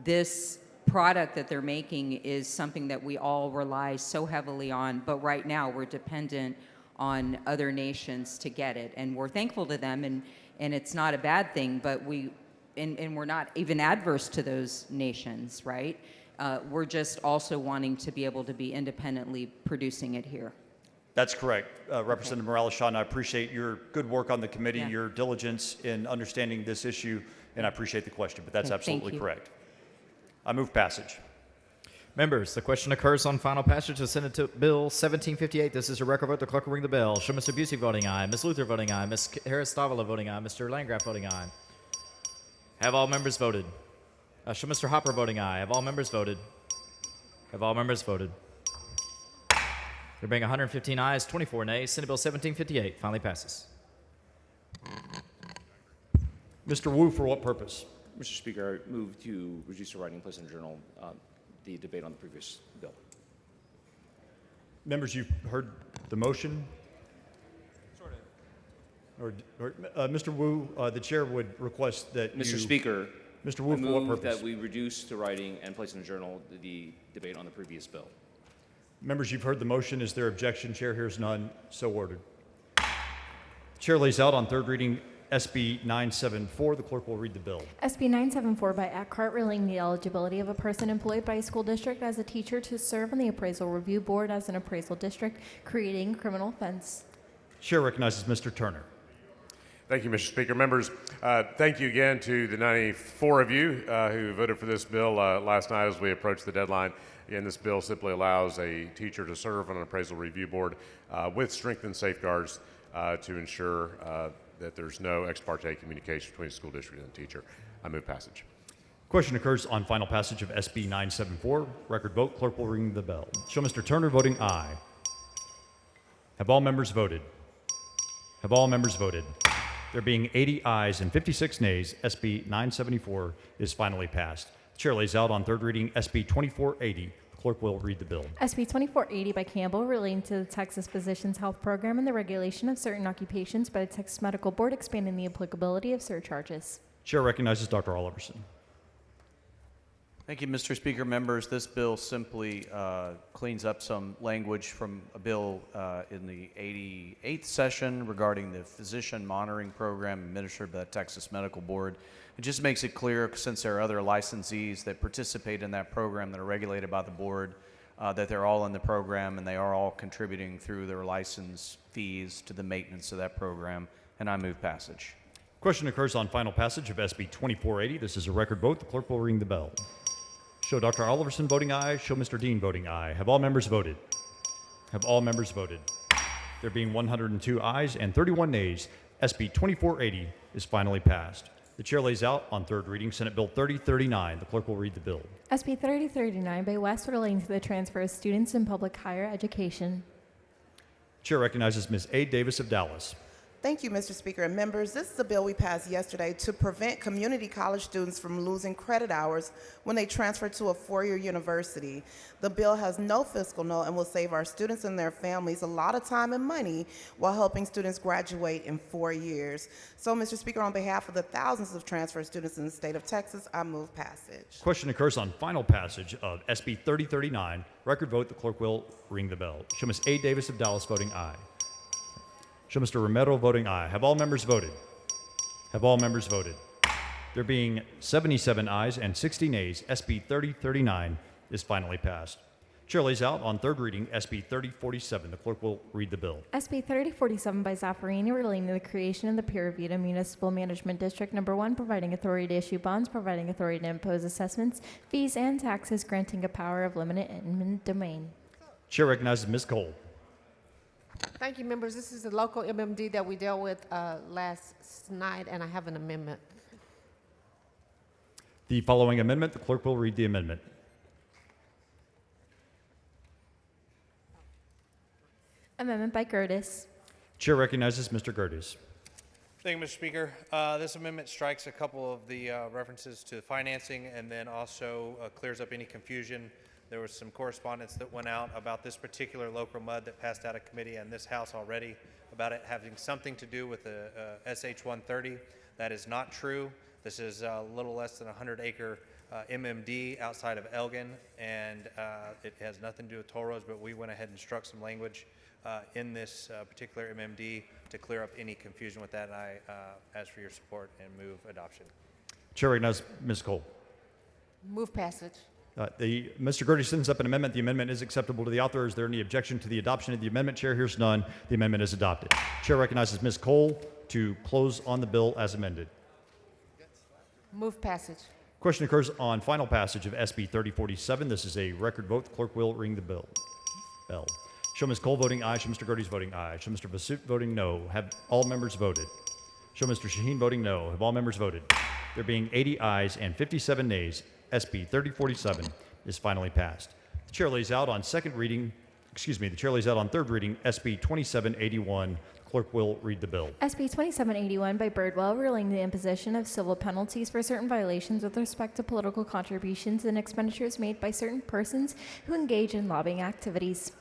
this product that they're making is something that we all rely so heavily on, but right now we're dependent on other nations to get it, and we're thankful to them, and it's not a bad thing, but we're not even adverse to those nations, right? We're just also wanting to be able to be independently producing it here. That's correct, Representative Morales-Shaw, and I appreciate your good work on the committee, your diligence in understanding this issue, and I appreciate the question, but that's Okay, absolutely thank you. correct. I move passage. Members, the question occurs on final passage of Senate Bill 1758. This is a record vote. The clerk will ring the bell. Show Mr. Busey voting aye, Ms. Luther voting aye, Ms. Harris-Stavila voting aye, Mr. Landgraf voting aye. Have all members voted? Show Mr. Hopper voting aye. Have all members voted? Have all members voted? There being 115 ayes, 24 nays, Senate Bill 1758 finally passes. Mr. Wu, for what purpose? Mr. Speaker, I move to reduce the writing and place in the journal the debate on the previous bill. Members, you've heard the motion. Mr. Wu, the chair would request that Mr. you... Speaker, Mr. Wu, I for what move purpose? that we reduce to writing and place in the journal the debate on the previous bill. Members, you've heard the motion. Is there objection? Chair hears none. So ordered. Chair lays out on third reading SB 974. The clerk will read the bill. SB 974 by Eckhart, relating the eligibility of a person employed by a school district as a teacher to serve on the appraisal review board as an appraisal district, creating a criminal offense. Chair recognizes Mr. Turner. Thank you, Mr. Speaker. Members, thank you again to the 94 of you who voted for this bill last night as we approach the deadline. Again, this bill simply allows a teacher to serve on an appraisal review board with strengthened safeguards to ensure that there's no ex parte communication between the school district and the teacher. I move passage. Question occurs on final passage of SB 974. Record vote. Clerk will ring the bell. Show Mr. Turner voting aye. Have all members voted? Have all members voted? There being 80 ayes and 56 nays, SB 974 is finally passed. The chair lays out on third reading SB 2480. The clerk will read the bill. SB 2480 by Campbell, relating to the Texas Physicians Health Program and the regulation of certain occupations by the Texas Medical Board, expanding the applicability of surcharges. Chair recognizes Dr. Oliverson. Thank you, Mr. Speaker. Members, this bill simply cleans up some language from a bill in the 88th session regarding the physician monitoring program administered by the Texas Medical Board. It just makes it clear, since there are other licensees that participate in that program that are regulated by the board, that they're all in the program and they are all contributing through their license fees to the maintenance of that program, and I move passage. Question occurs on final passage of SB 2480. This is a record vote. The clerk will ring the bell. Show Dr. Oliverson voting aye. Show Mr. Dean voting aye. Have all members voted? Have all members voted? There being 102 ayes and 31 nays, SB 2480 is finally passed. The chair lays out on third reading Senate Bill 3039. The clerk will read the bill. SB 3039 by West relating to the transfer of students in public higher education. Chair recognizes Ms. A. Davis of Dallas. Thank you, Mr. Speaker and members. This is a bill we passed yesterday to prevent community college students from losing credit hours when they transfer to a four-year university. The bill has no fiscal note and will save our students and their families a lot of time and money while helping students graduate in 4 years. So, Mr. Speaker, on behalf of the thousands of transfer students in the state of Texas, I move passage. Question occurs on final passage of SB 3039. Record vote. The clerk will ring the bell. Show Ms. A. Davis of Dallas voting aye. Show Mr. Romero voting aye. Have all members voted? Have all members voted? There being 77 ayes and 60 nays, SB 3039 is finally passed. Chair lays out on third reading SB 3047. The clerk will read the bill. SB 3047 by Zaffarini relating to the creation of the Pura Vida Municipal Management District Number 1, providing authority to issue bonds, providing authority to impose assessments, fees, and taxes, granting a power of limited eminent domain. Chair recognizes Ms. Cole. Thank you, members. This is the local MMD that we dealt with last night, and I have an amendment. The following amendment, the clerk will read the amendment. Amendment by Gertis. Chair recognizes Mr. Gertis. Thank you, Mr. Speaker. This amendment strikes a couple of the references to financing and then also clears up any confusion. There was some correspondence that went out about this particular local mud that passed out of committee and this House already about it having something to do with the SH-130. That is not true. This is a little less than a 100-acre MMD outside of Elgin, and it has nothing to do with toll roads, but we went ahead and struck some language in this particular MMD to clear up any confusion with that, and I ask for your support and move adoption. Chair recognizes Ms. Cole. Move passage. Mr. Gertie sends up an amendment. The amendment is acceptable to the author. Is there any objection to the adoption of the amendment? Chair hears none. The amendment is adopted. Chair recognizes Ms. Cole to close on the bill as amended. Move passage. Question occurs on final passage of SB 3047. This is a record vote. The clerk will ring the bell. Show Ms. Cole voting aye. Show Mr. Gertie's voting aye. Show Mr. Basut voting no. Have all members voted? Show Mr. Shaheen voting no. Have all members voted? There being 80 ayes and 57 nays, SB 3047 is finally passed. The chair lays out on third reading SB 2781. The clerk will read the bill. SB 2781 by Birdwell relating to the imposition of civil penalties for certain violations with respect to political contributions and expenditures made by certain persons who engage in lobbying activities.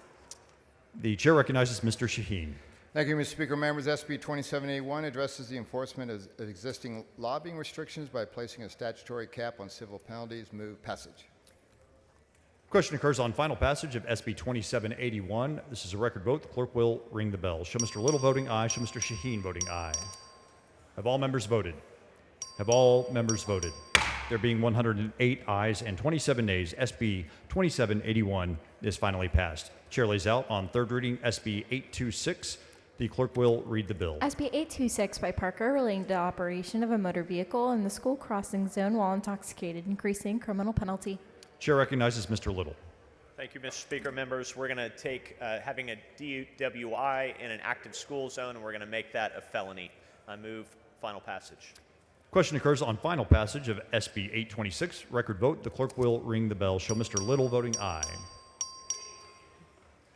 The chair recognizes Mr. Shaheen. Thank you, Mr. Speaker. Members, SB 2781 addresses the enforcement of existing lobbying restrictions by placing a statutory cap on civil penalties. Move passage. Question occurs on final passage of SB 2781. This is a record vote. The clerk will ring the bell. Show Mr. Little voting aye. Show Mr. Shaheen voting aye. Have all members voted? Have all members voted? There being 108 ayes and 27 nays, SB 2781 is finally passed. Chair lays out on third reading SB 826. The clerk will read the bill. SB 826 by Parker relating to the operation of a motor vehicle in the school crossing zone while intoxicated, increasing criminal penalty. Chair recognizes Mr. Little. Thank you, Mr. Speaker. Members, we're going to take having a DWI in an active school zone, and we're going to make that a felony. I move final passage. Question occurs on final passage of SB 826. Record vote. The clerk will ring the bell. Show Mr. Little voting aye.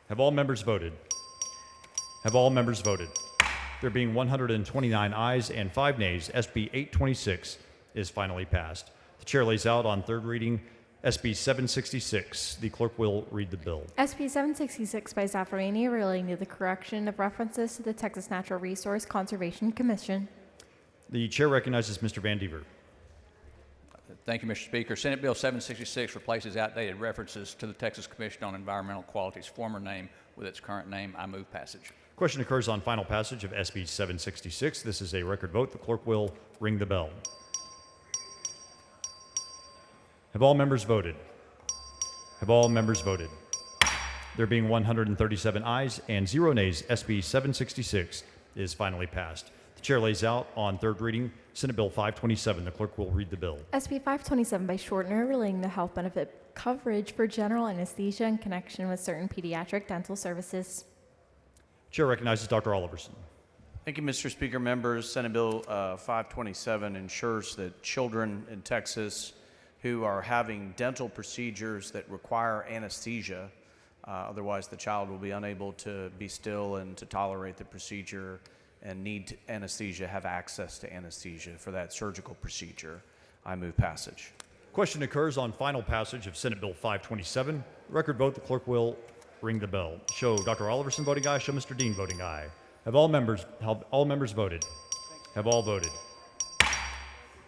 Have all members voted? Have all members voted? There being 129 ayes and 5 nays, SB 826 is finally passed. The chair lays out on third reading SB 766. The clerk will read the bill. SB 766 by Zaffarini relating to the correction of references to the Texas Natural Resource Conservation Commission. The chair recognizes Mr. Van Dever. Thank you, Mr. Speaker. Senate Bill 766 replaces outdated references to the Texas Commission on Environmental Quality's former name with its current name. I move passage. Question occurs on final passage of SB 766. This is a record vote. The clerk will ring the bell. Have all members voted? Have all members voted? There being 137 ayes and 0 nays, SB 766 is finally passed. The chair lays out on third reading Senate Bill 527. The clerk will read the bill. SB 527 by Shortner, relating the health benefit coverage for general anesthesia in connection with certain pediatric dental services. Chair recognizes Dr. Oliverson. Thank you, Mr. Speaker. Members, Senate Bill 527 ensures that children in Texas who are having dental procedures that require anesthesia, otherwise the child will be unable to be still and to tolerate the procedure and need anesthesia, have access to anesthesia for that surgical procedure. I move passage. Question occurs on final passage of Senate Bill 527. Record vote. The clerk will ring the bell. Show Dr. Oliverson voting aye. Show Mr. Dean voting aye. Have all members voted? Have all voted?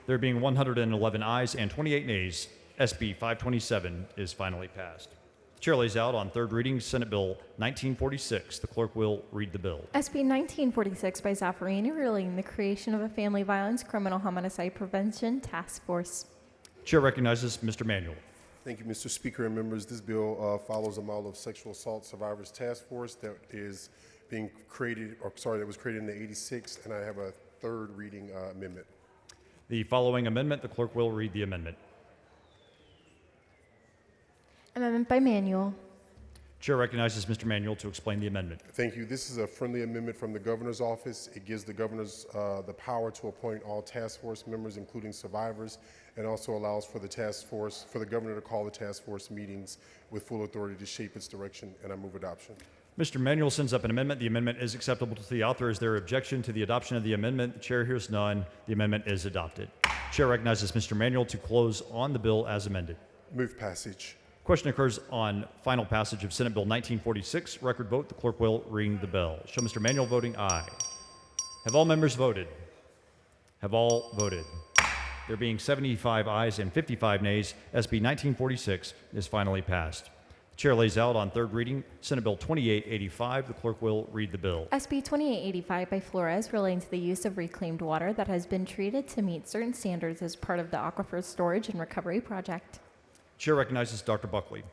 There being 111 ayes and 28 nays, SB 527 is finally passed. The chair lays out on third reading Senate Bill 1946. The clerk will read the bill. SB 1946 by Zaffarini, relating the creation of a family violence criminal homicide prevention task force. Chair recognizes Mr. Manuel. Thank you, Mr. Speaker and members. This bill follows a model of sexual assault survivors task force that is being created, that was created in the 86, and I have a third reading amendment. The following amendment, the clerk will read the amendment. Amendment by Manuel. Chair recognizes Mr. Manuel to explain the amendment. Thank you. This is a friendly amendment from the governor's office. It gives the governors the power to appoint all task force members, including survivors, and also allows for the governor to call the task force meetings with full authority to shape its direction, and I move adoption. Mr. Manuel sends up an amendment. The amendment is acceptable to the author. Is there objection to the adoption of the amendment? The chair hears none. The amendment is adopted. Chair recognizes Mr. Manuel to close on the bill as amended. Move passage. Question occurs on final passage of Senate Bill 1946. Record vote. The clerk will ring the bell. Show Mr. Manuel voting aye. Have all members voted? Have all voted? There being 75 ayes and 55 nays, SB 1946 is finally passed. The chair lays out on third reading Senate Bill 2885. The clerk will read the bill. SB 2885 by Flores, relating to the use of reclaimed water that has been treated to meet certain standards as part of the Aquifer Storage and Recovery Project. Chair recognizes Dr. Buckley.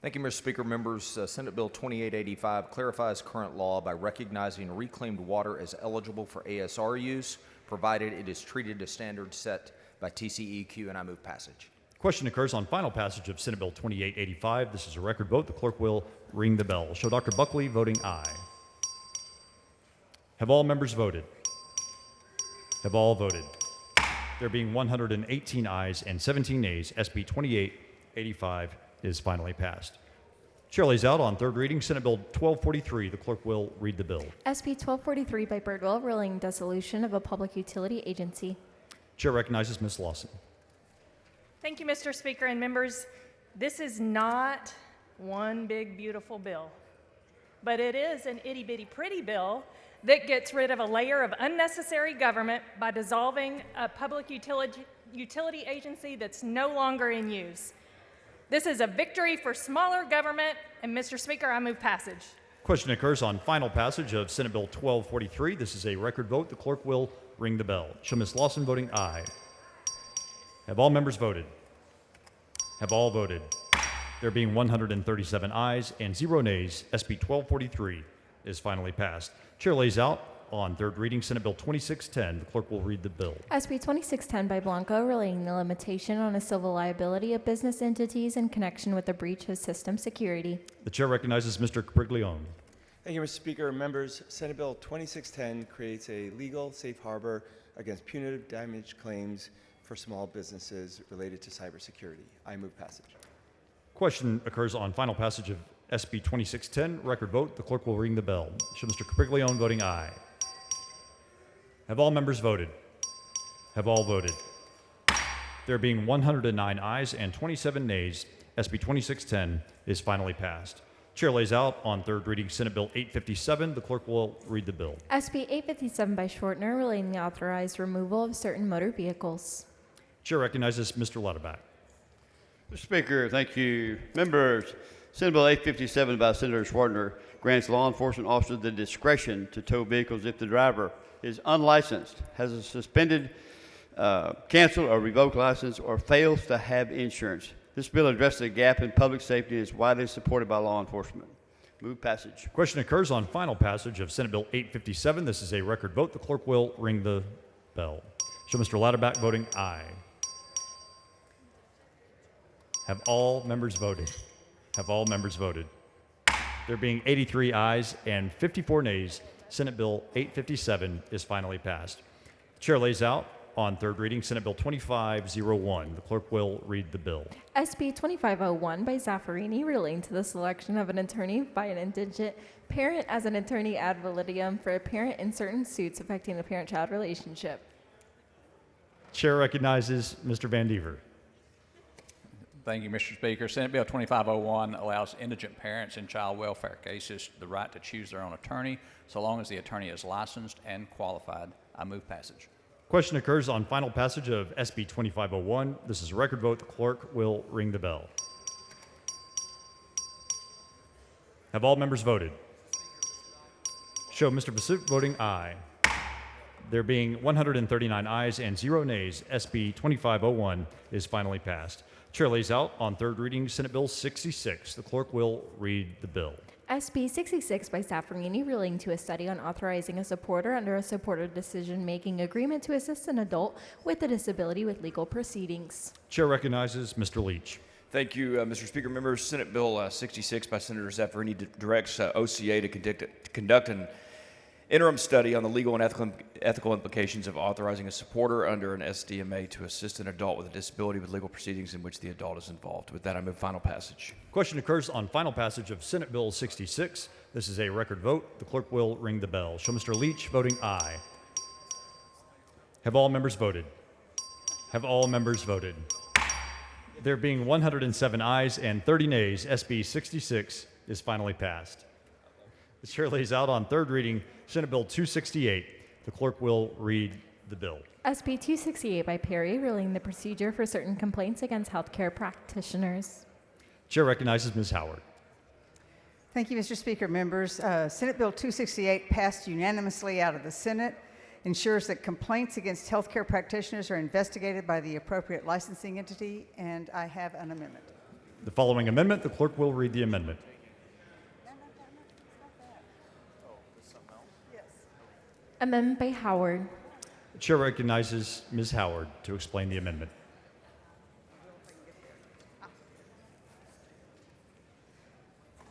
Thank you, Mr. Speaker. Members, Senate Bill 2885 clarifies current law by recognizing reclaimed water as eligible for ASR use, provided it is treated to standards set by TCEQ, and I move passage. Question occurs on final passage of Senate Bill 2885. This is a record vote. The clerk will ring the bell. Show Dr. Buckley voting aye. Have all members voted? Have all voted? There being 118 ayes and 17 nays, SB 2885 is finally passed. Chair lays out on third reading Senate Bill 1243. The clerk will read the bill. SB 1243 by Birdwell, relating dissolution of a public utility agency. Chair recognizes Ms. Lawson. Thank you, Mr. Speaker and members. This is not one big, beautiful bill, but it is an itty-bitty pretty bill that gets rid of a layer of unnecessary government by dissolving a public utility agency that's no longer in use. This is a victory for smaller government, and Mr. Speaker, I move passage. Question occurs on final passage of Senate Bill 1243. This is a record vote. The clerk will ring the bell. Show Ms. Lawson voting aye. Have all members voted? Have all voted? There being 137 ayes and 0 nays, SB 1243 is finally passed. Chair lays out on third reading Senate Bill 2610. The clerk will read the bill. SB 2610 by Blanco, relating the limitation on a civil liability of business entities in connection with the breach of system security. The chair recognizes Mr. Capriglione. Thank you, Mr. Speaker. Members, Senate Bill 2610 creates a legal safe harbor against punitive damage claims for small businesses related to cybersecurity. I move passage. Question occurs on final passage of SB 2610. Record vote. The clerk will ring the bell. Show Mr. Capriglione voting aye. Have all members voted? Have all voted? There being 109 ayes and 27 nays, SB 2610 is finally passed. Chair lays out on third reading Senate Bill 857. The clerk will read the bill. SB 857 by Shortner, relating the authorized removal of certain motor vehicles. Chair recognizes Mr. Lauterbach. Mr. Speaker, thank you. Members, Senate Bill 857 by Senator Schwartner grants law enforcement officers the discretion to tow vehicles if the driver is unlicensed, has a suspended, canceled, or revoked license, or fails to have insurance. This bill addresses a gap in public safety and is widely supported by law enforcement. Move passage. Question occurs on final passage of Senate Bill 857. This is a record vote. The clerk will ring the bell. Show Mr. Lauterbach voting aye. Have all members voted? Have all members voted? There being 83 ayes and 54 nays, Senate Bill 857 is finally passed. The chair lays out on third reading Senate Bill 2501. The clerk will read the bill. SB 2501 by Zaffarini relating to the selection of an attorney by an indigent parent as an attorney ad validem for a parent in certain suits affecting the parent-child relationship. Chair recognizes Mr. Van Dever. Thank you, Mr. Speaker. Senate Bill 2501 allows indigent parents in child welfare cases the right to choose their own attorney, so long as the attorney is licensed and qualified. I move passage. Question occurs on final passage of SB 2501. This is a record vote. The clerk will ring the bell. Have all members voted? Show Mr. Bassut voting aye. There being 139 ayes and 0 nays, SB 2501 is finally passed. Chair lays out on third reading Senate Bill 66. The clerk will read the bill. SB 66 by Zaffarini relating to a study on authorizing a supporter under a supporter decision-making agreement to assist an adult with a disability with legal proceedings. Chair recognizes Mr. Leach. Thank you, Mr. Speaker. Members, Senate Bill 66 by Senator Zaffarini directs OCA to conduct an interim study on the legal and ethical implications of authorizing a supporter under an SDMA to assist an adult with a disability with legal proceedings in which the adult is involved. With that, I move final passage. Question occurs on final passage of Senate Bill 66. This is a record vote. The clerk will ring the bell. Show Mr. Leach voting aye. Have all members voted? Have all members voted? There being 107 ayes and 30 nays, SB 66 is finally passed. The chair lays out on third reading Senate Bill 268. The clerk will read the bill. SB 268 by Perry relating the procedure for certain complaints against healthcare practitioners. Chair recognizes Ms. Howard. Thank you, Mr. Speaker. Members, Senate Bill 268 passed unanimously out of the Senate, ensures that complaints against healthcare practitioners are investigated by the appropriate licensing entity, and I have an amendment. The following amendment, the clerk will read the amendment. Amendment by Howard. The chair recognizes Ms. Howard to explain the amendment.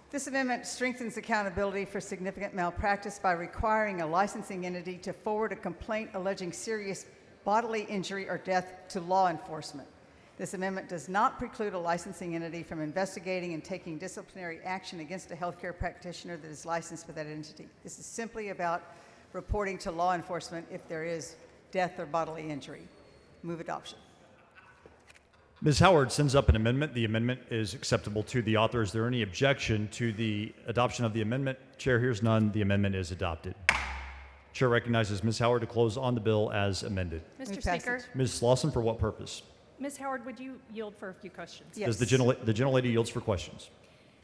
This amendment strengthens accountability for significant malpractice by requiring a licensing entity to forward a complaint alleging serious bodily injury or death to law enforcement. This amendment does not preclude a licensing entity from investigating and taking disciplinary action against a healthcare practitioner that is licensed by that entity. This is simply about reporting to law enforcement if there is death or bodily injury. Move adoption. Ms. Howard sends up an amendment. The amendment is acceptable to the author. Is there any objection to the adoption of the amendment? Chair hears none. The amendment is adopted. Chair recognizes Ms. Howard to close on the bill as amended. Mr. Speaker, Ms. Slauson, for what purpose? Ms. Howard, would you yield for a few questions? Yes. Does the gentlelady yields for questions?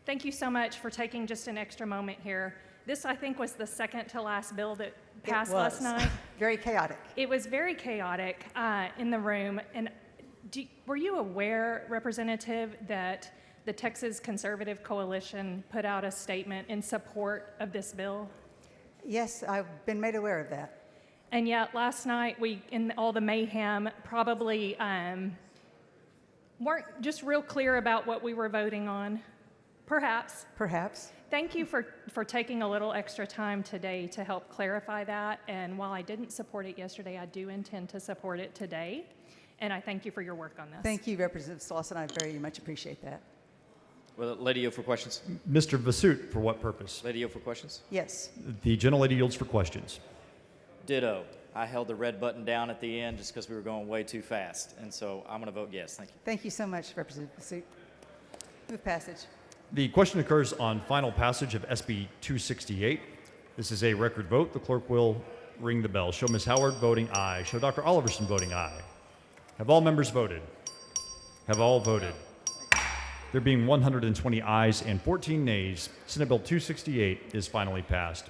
Thank you so much for taking just an extra moment here. This, I think, was the second to last bill that passed last night. Very chaotic. It was very chaotic in the room. And were you aware, Representative, that the Texas Conservative Coalition put out a statement in support of this bill? Yes, I've been made aware of that. And yet last night, we, in all the mayhem, probably weren't just real clear about what we were voting on. Perhaps. Perhaps. Thank you for taking a little extra time today to help clarify that. And while I didn't support it yesterday, I do intend to support it today. And I thank you for your work on this. Thank you, Representative Slauson. I very much appreciate that. Well, Lady yield for questions. Mr. Vasut, for what purpose? Lady yield for questions. Yes. The gentlelady yields for questions. Ditto. I held the red button down at the end just because we were going way too fast. And so I'm going to vote yes. Thank you. Thank you so much, Representative Vasut. Move passage. The question occurs on final passage of SB 268. This is a record vote. The clerk will ring the bell. Show Ms. Howard voting aye. Show Dr. Oliverson voting aye. Have all members voted? Have all voted? There being 120 ayes and 14 nays, Senate Bill 268 is finally passed.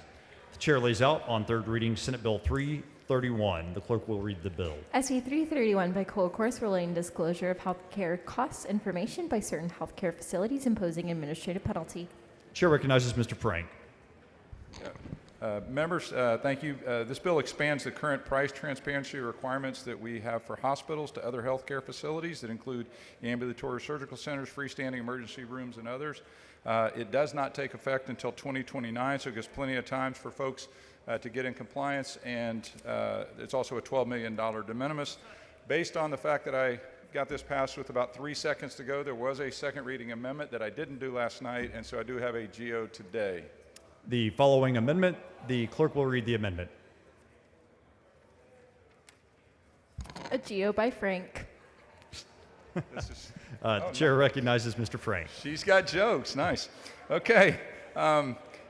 The chair lays out on third reading Senate Bill 331. The clerk will read the bill. SB 331 by Cole Course relating disclosure of healthcare costs information by certain healthcare facilities imposing administrative penalty. Chair recognizes Mr. Frank. Members, thank you. This bill expands the current price transparency requirements that we have for hospitals to other healthcare facilities that include ambulatory surgical centers, freestanding emergency rooms, and others. It does not take effect until 2029, so it gives plenty of time for folks to get in compliance, and it's also a $12 million de minimis. Based on the fact that I got this passed with about 3 seconds to go, there was a second reading amendment that I didn't do last night, and so I do have a GO today. The following amendment, the clerk will read the amendment. A GO by Frank. This is, Chair recognizes Mr. Frank. She's got jokes. Nice. Okay.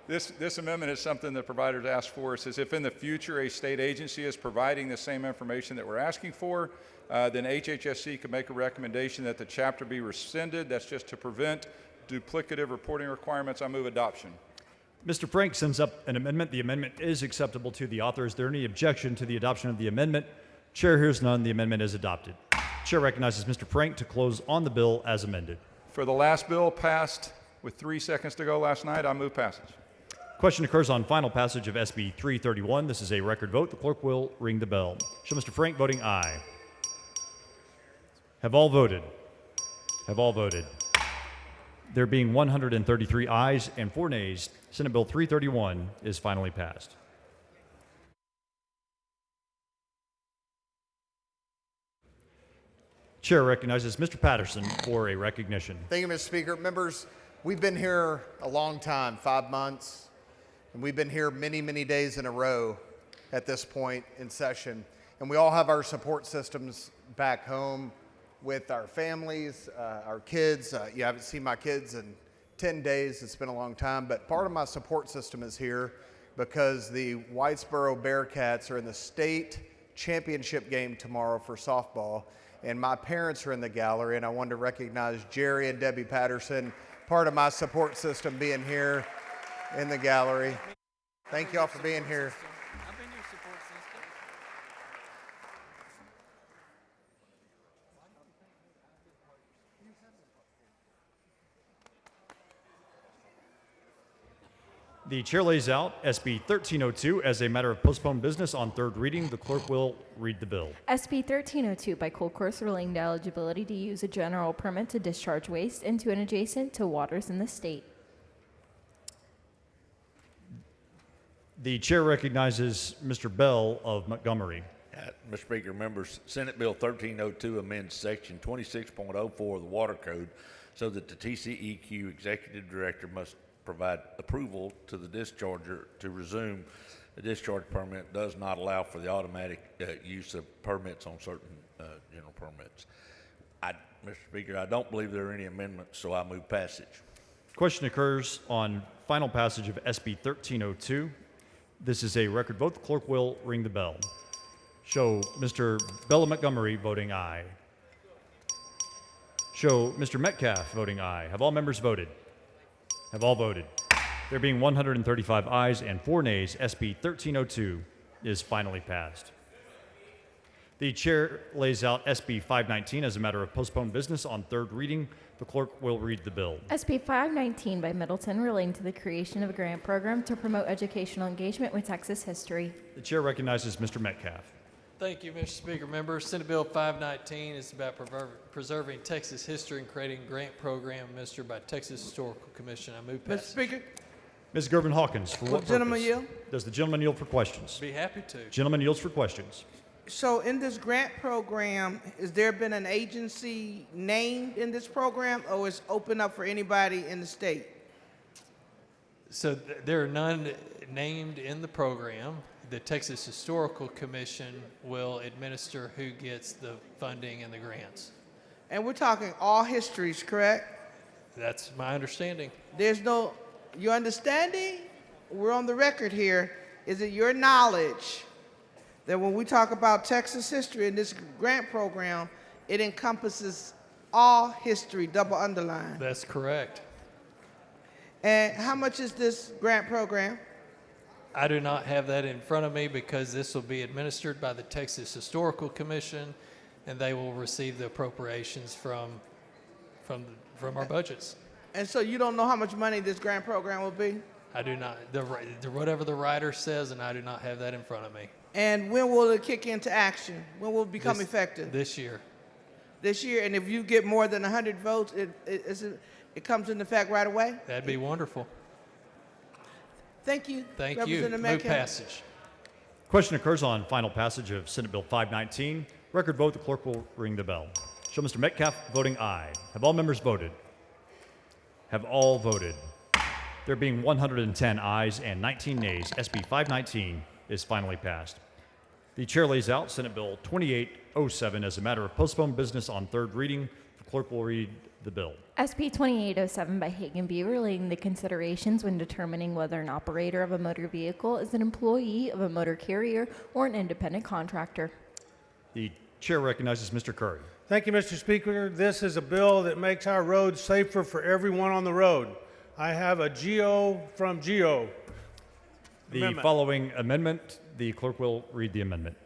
This amendment is something the providers asked for. It says if in the future a state agency is providing the same information that we're asking for, then HHSC could make a recommendation that the chapter be rescinded. That's just to prevent duplicative reporting requirements. I move adoption. Mr. Frank sends up an amendment. The amendment is acceptable to the author. Is there any objection to the adoption of the amendment? Chair hears none. The amendment is adopted. Chair recognizes Mr. Frank to close on the bill as amended. For the last bill passed with 3 seconds to go last night, I move passage. Question occurs on final passage of SB 331. This is a record vote. The clerk will ring the bell. Show Mr. Frank voting aye. Have all voted? Have all voted? There being 133 ayes and 4 nays, Senate Bill 331 is finally passed. Chair recognizes Mr. Patterson for a recognition. Thank you, Mr. Speaker. Members, we've been here a long time, 5 months, and we've been here many, many days in a row at this point in session. And we all have our support systems back home with our families, our kids. You haven't seen my kids in 10 days. It's been a long time. But part of my support system is here because the Whitesboro Bearcats are in the state championship game tomorrow for softball. And my parents are in the gallery, and I wanted to recognize Jerry and Debbie Patterson, part of my support system being here in the gallery. Thank you all for being here. The chair lays out SB 1302 as a matter of postponed business on third reading. The clerk will read the bill. SB 1302 by Cole Course relating to eligibility to use a general permit to discharge waste into and adjacent to waters in the state. The chair recognizes Mr. Bell of Montgomery. Mr. Speaker, members, Senate Bill 1302 amends Section 26.04 of the Water Code so that the TCEQ Executive Director must provide approval to the discharger to resume the discharge permit. Does not allow for the automatic use of permits on certain general permits. Mr. Speaker, I don't believe there are any amendments, so I move passage. Question occurs on final passage of SB 1302. This is a record vote. The clerk will ring the bell. Show Mr. Bell of Montgomery voting aye. Show Mr. Metcalf voting aye. Have all members voted? Have all voted? There being 135 ayes and 4 nays, SB 1302 is finally passed. The chair lays out SB 519 as a matter of postponed business on third reading. The clerk will read the bill. SB 519 by Middleton relating to the creation of a grant program to promote educational engagement with Texas history. The chair recognizes Mr. Metcalf. Thank you, Mr. Speaker. Members, Senate Bill 519 is about preserving Texas history and creating a grant program administered by Texas Historical Commission. I move passage. Mr. Speaker. Ms. Gervin Hawkins, for what Gentleman purpose? yield? Does the gentleman yield for questions? Be happy to. Gentleman yields for questions. So in this grant program, has there been an agency named in this program, or is it open up for anybody in the state? So there are none named in the program. The Texas Historical Commission will administer who gets the funding and the grants. And we're talking all histories, correct? That's my understanding. There's no, your understanding, we're on the record here, is it your knowledge that when we talk about Texas history in this grant program, It encompasses all history, double underline. That's correct. And how much is this grant program? I do not have that in front of me because this will be administered by the Texas Historical Commission, and they will receive the appropriations from our budgets. And so you don't know how much money this grant program will be? I do not, whatever the writer says, and I do not have that in front of me. And when will it kick into action? When will it become effective? This year. This year, and if you get more than 100 votes, it comes into effect right away? That'd be wonderful. Thank you. Thank you. Representative Move Metcalf. passage. Question occurs on final passage of Senate Bill 519. Record vote, the clerk will ring the bell. Show Mr. Metcalf voting aye. Have all members voted? Have all voted? There being 110 ayes and 19 nays, SB 519 is finally passed. The chair lays out Senate Bill 2807 as a matter of postponed business on third reading. The clerk will read the bill. SB 2807 by Hagan B. relating the considerations when determining whether an operator of a motor vehicle is an employee of a motor carrier or an independent contractor. The chair recognizes Mr. Curry. Thank you, Mr. Speaker. This is a bill that makes our roads safer for everyone on the road. I have a GO from GO. The Amendment. following amendment, the clerk will read the amendment.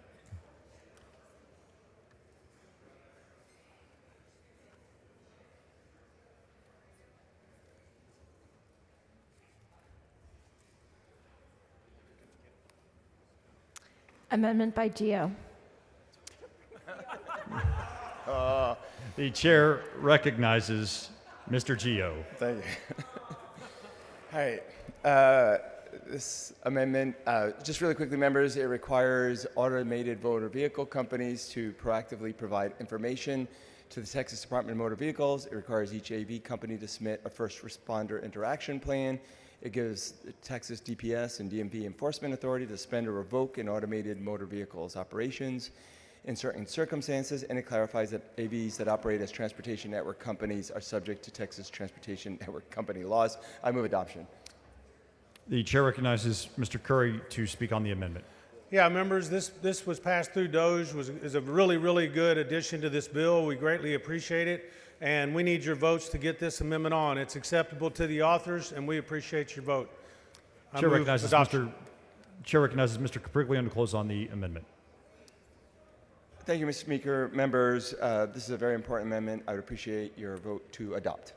Amendment by Geo. The chair recognizes Mr. Geo. Thank you. All right. This amendment, just really quickly, members, it requires automated motor vehicle companies to proactively provide information to the Texas Department of Motor Vehicles. It requires each AV company to submit a first responder interaction plan. It gives the Texas DPS and DMV enforcement authority to suspend or revoke an automated motor vehicle's operations in certain circumstances, and it clarifies that AVs that operate as transportation network companies are subject to Texas Transportation Network Company laws. I move adoption. The chair recognizes Mr. Curry to speak on the amendment. Yeah, members, this was passed through DOJ, is a really, really good addition to this bill. We greatly appreciate it, and we need your votes to get this amendment on. It's acceptable to the authors, and we appreciate your vote. Chair recognizes Mr. Capriglione to close on the amendment. Thank you, Mr. Speaker. Members, this is a very important amendment. I would appreciate your vote to adopt.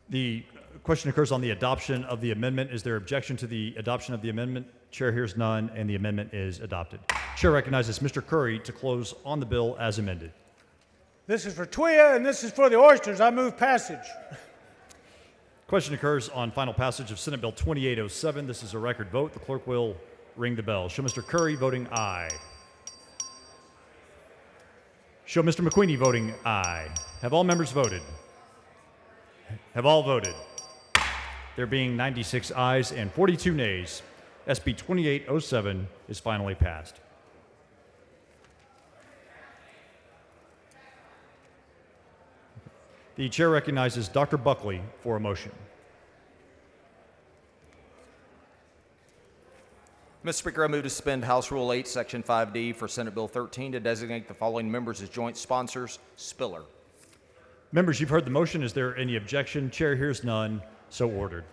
The question occurs on the adoption of the amendment. Is there objection to the adoption of the amendment? Chair hears none, and the amendment is adopted. Chair recognizes Mr. Curry to close on the bill as amended. This is for TWIA, and this is for the oysters. I move passage. Question occurs on final passage of Senate Bill 2807. This is a record vote. The clerk will ring the bell. Show Mr. Curry voting aye. Show Mr. McQueenie voting aye. Have all members voted? Have all voted? There being 96 ayes and 42 nays, SB 2807 is finally passed. The chair recognizes Dr. Buckley for a motion. Mr. Speaker, I move to suspend House Rule 8, Section 5D for Senate Bill 13 to designate the following members as joint sponsors. Spiller. Members, you've heard the motion. Is there any objection? Chair hears none. So ordered.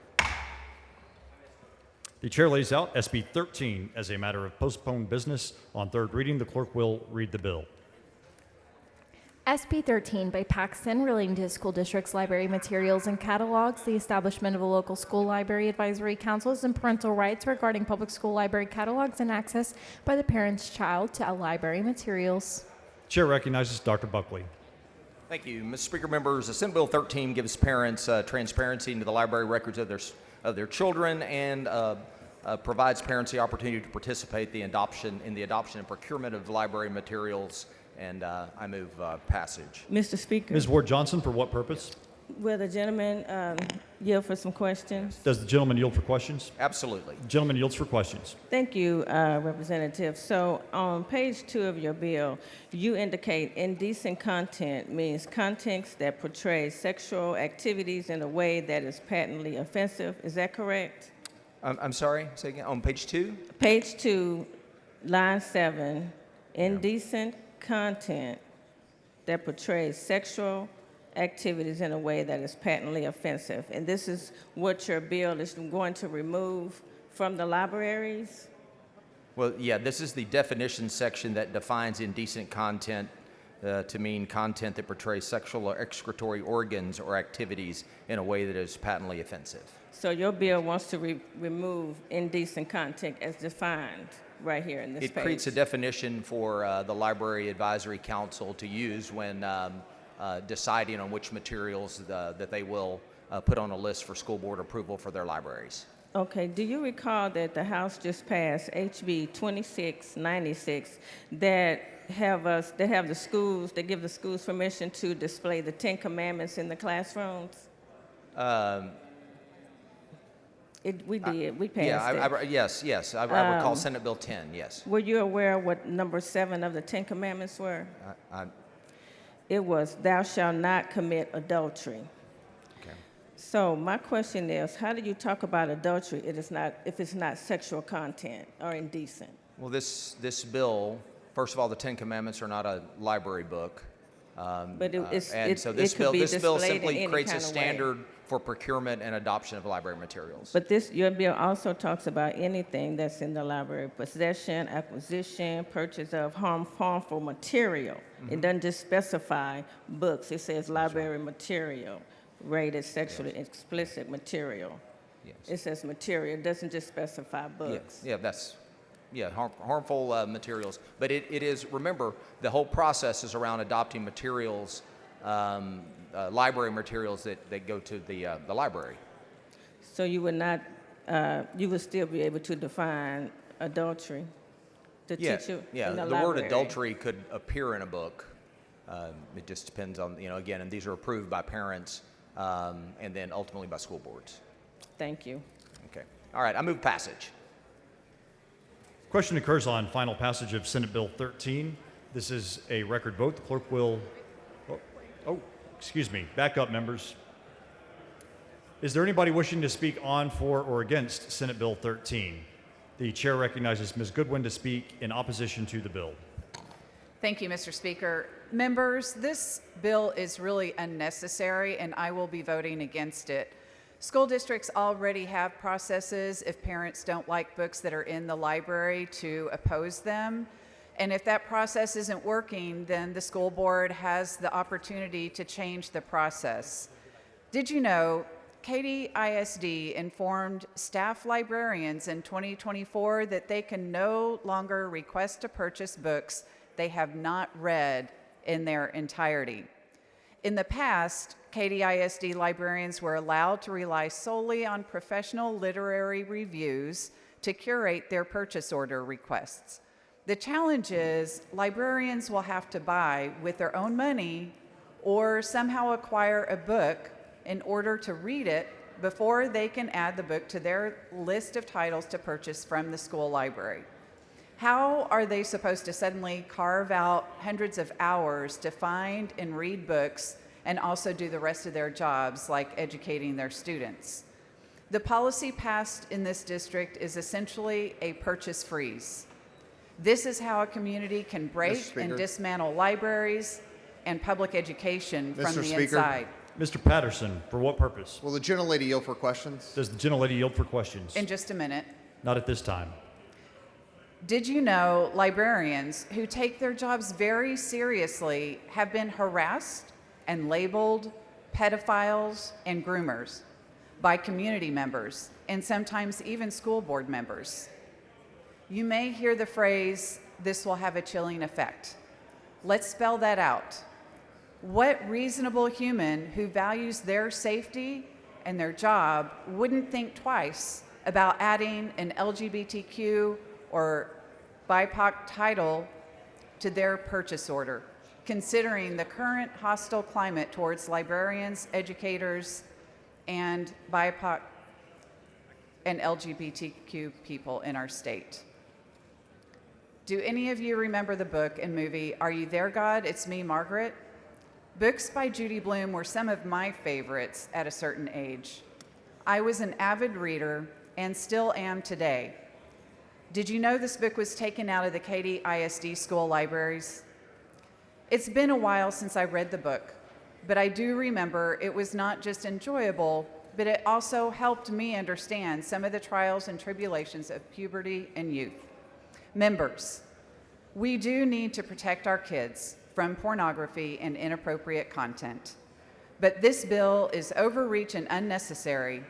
The chair lays out SB 13 as a matter of postponed business on third reading. The clerk will read the bill. SB 13 by Paxton relating to school districts' library materials and catalogs, the establishment of a local school library advisory councils, and parental rights regarding public school library catalogs and access by the parent's child to library materials. Chair recognizes Dr. Buckley. Thank you. Mr. Speaker, members, Senate Bill 13 gives parents transparency into the library records of their children and provides parents the opportunity to participate in the adoption and procurement of library materials, and I move passage. Mr. Speaker. Ms. Ward Johnson, for what purpose? Will the gentleman yield for some questions? Does the gentleman yield for questions? Absolutely. The gentleman yields for questions. Thank you, Representative. So on page 2 of your bill, you indicate indecent content means content that portrays sexual activities in a way that is patently offensive. Is that correct? I'm sorry, say again, on page 2? Page 2, line 7, indecent content that portrays sexual activities in a way that is patently offensive. And this is what your bill is going to remove from the libraries? Well, yeah, this is the definition section that defines indecent content to mean content that portrays sexual or excretory organs or activities in a way that is patently offensive. So your bill wants to remove indecent content as defined right here in this page. It creates a definition for the Library Advisory Council to use when deciding on which materials that they will put on a list for school board approval for their libraries. Okay, do you recall that the House just passed HB 2696 that give the schools permission to display the Ten Commandments in the classrooms? We passed it. Yes, I recall Senate Bill 10, yes. Were you aware what number 7 of the Ten Commandments were? It was, thou shalt not commit adultery. Okay. So my question is, how do you talk about adultery if it's not sexual content or indecent? Well, this bill, first of all, the Ten Commandments are not a library book. But so this bill simply creates a standard for procurement and adoption of library materials. But your bill also talks about anything that's in the library: possession, acquisition, purchase of harmful material. It doesn't just specify books. It says library material, rated sexually explicit material. Yes. It says material. It doesn't just specify books. Harmful materials. But it is, remember, the whole process is around adopting materials, library materials that go to the library. So you would not, you would still be able to define adultery to teach you in the library? Word adultery could appear in a book. It just depends on, again, and these are approved by parents and then ultimately by school boards. Thank you. Okay. All right, I move passage. Question occurs on final passage of Senate Bill 13. This is a record vote. The clerk will, excuse me, back up, members. Is there anybody wishing to speak on, for, or against Senate Bill 13? The chair recognizes Ms. Goodwin to speak in opposition to the bill. Thank you, Mr. Speaker. Members, this bill is really unnecessary, and I will be voting against it. School districts already have processes if parents don't like books that are in the library to oppose them. And if that process isn't working, then the school board has the opportunity to change the process. Did you know Katy ISD informed staff librarians in 2024 that they can no longer request to purchase books they have not read in their entirety? In the past, Katy ISD librarians were allowed to rely solely on professional literary reviews to curate their purchase order requests. The challenge is librarians will have to buy with their own money or somehow acquire a book in order to read it before they can add the book to their list of titles to purchase from the school library. How are they supposed to suddenly carve out hundreds of hours to find and read books and also do the rest of their jobs, like educating their students? The policy passed in this district is essentially a purchase freeze. This is how a community can break and dismantle libraries and public education from the inside. Mr. Patterson, for what purpose? Will the gentlelady yield for questions? Does the gentlelady yield for questions? In just a minute. Not at this time. Did you know librarians who take their jobs very seriously have been harassed and labeled pedophiles and groomers by community members and sometimes even school board members? You may hear the phrase, "This will have a chilling effect." Let's spell that out. What reasonable human who values their safety and their job wouldn't think twice about adding an LGBTQ or BIPOC title to their purchase order, considering the current hostile climate towards librarians, educators, and BIPOC and LGBTQ people in our state? Do any of you remember the book and movie, Are You There, God? It's Me, Margaret? Books by Judy Blume were some of my favorites at a certain age. I was an avid reader and still am today. Did you know this book was taken out of the Katy ISD school libraries? It's been a while since I read the book, but I do remember it was not just enjoyable, but it also helped me understand some of the trials and tribulations of puberty and youth. Members, we do need to protect our kids from pornography and inappropriate content. But this bill is overreach and unnecessary.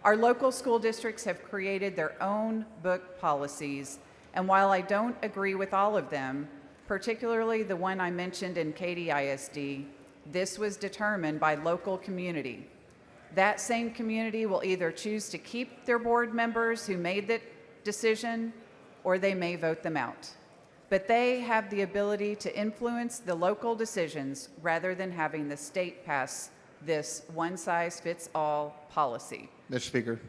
Our local school districts have created their own book policies, and while I don't agree with all of them, particularly the one I mentioned in Katy ISD, this was determined by local community. That same community will either choose to keep their board members who made that decision, or they may vote them out. But they have the ability to influence the local decisions rather than having the state pass this one-size-fits-all policy. Mr. Speaker,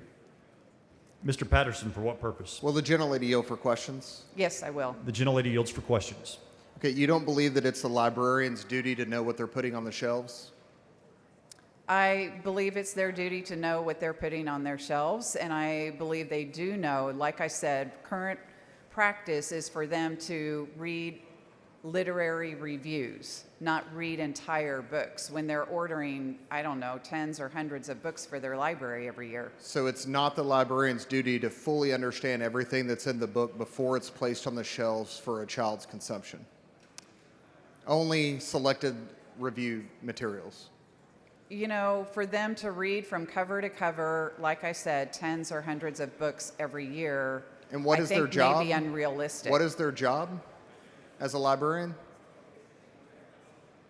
Mr. Patterson, for what purpose? will the gentlelady yield for questions? Yes, I will. The gentlelady yields for questions. Okay, you don't believe that it's the librarian's duty to know what they're putting on the shelves? I believe it's their duty to know what they're putting on their shelves, and I believe they do know. Like I said, current practice is for them to read literary reviews, not read entire books when they're ordering, I don't know, tens or hundreds of books for their library every year. So it's not the librarian's duty to fully understand everything that's in the book before it's placed on the shelves for a child's consumption? Only selected review materials? You know, for them to read from cover to cover, like I said, tens or hundreds of books every year, And what I is think their job? may be unrealistic. What is their job as a librarian?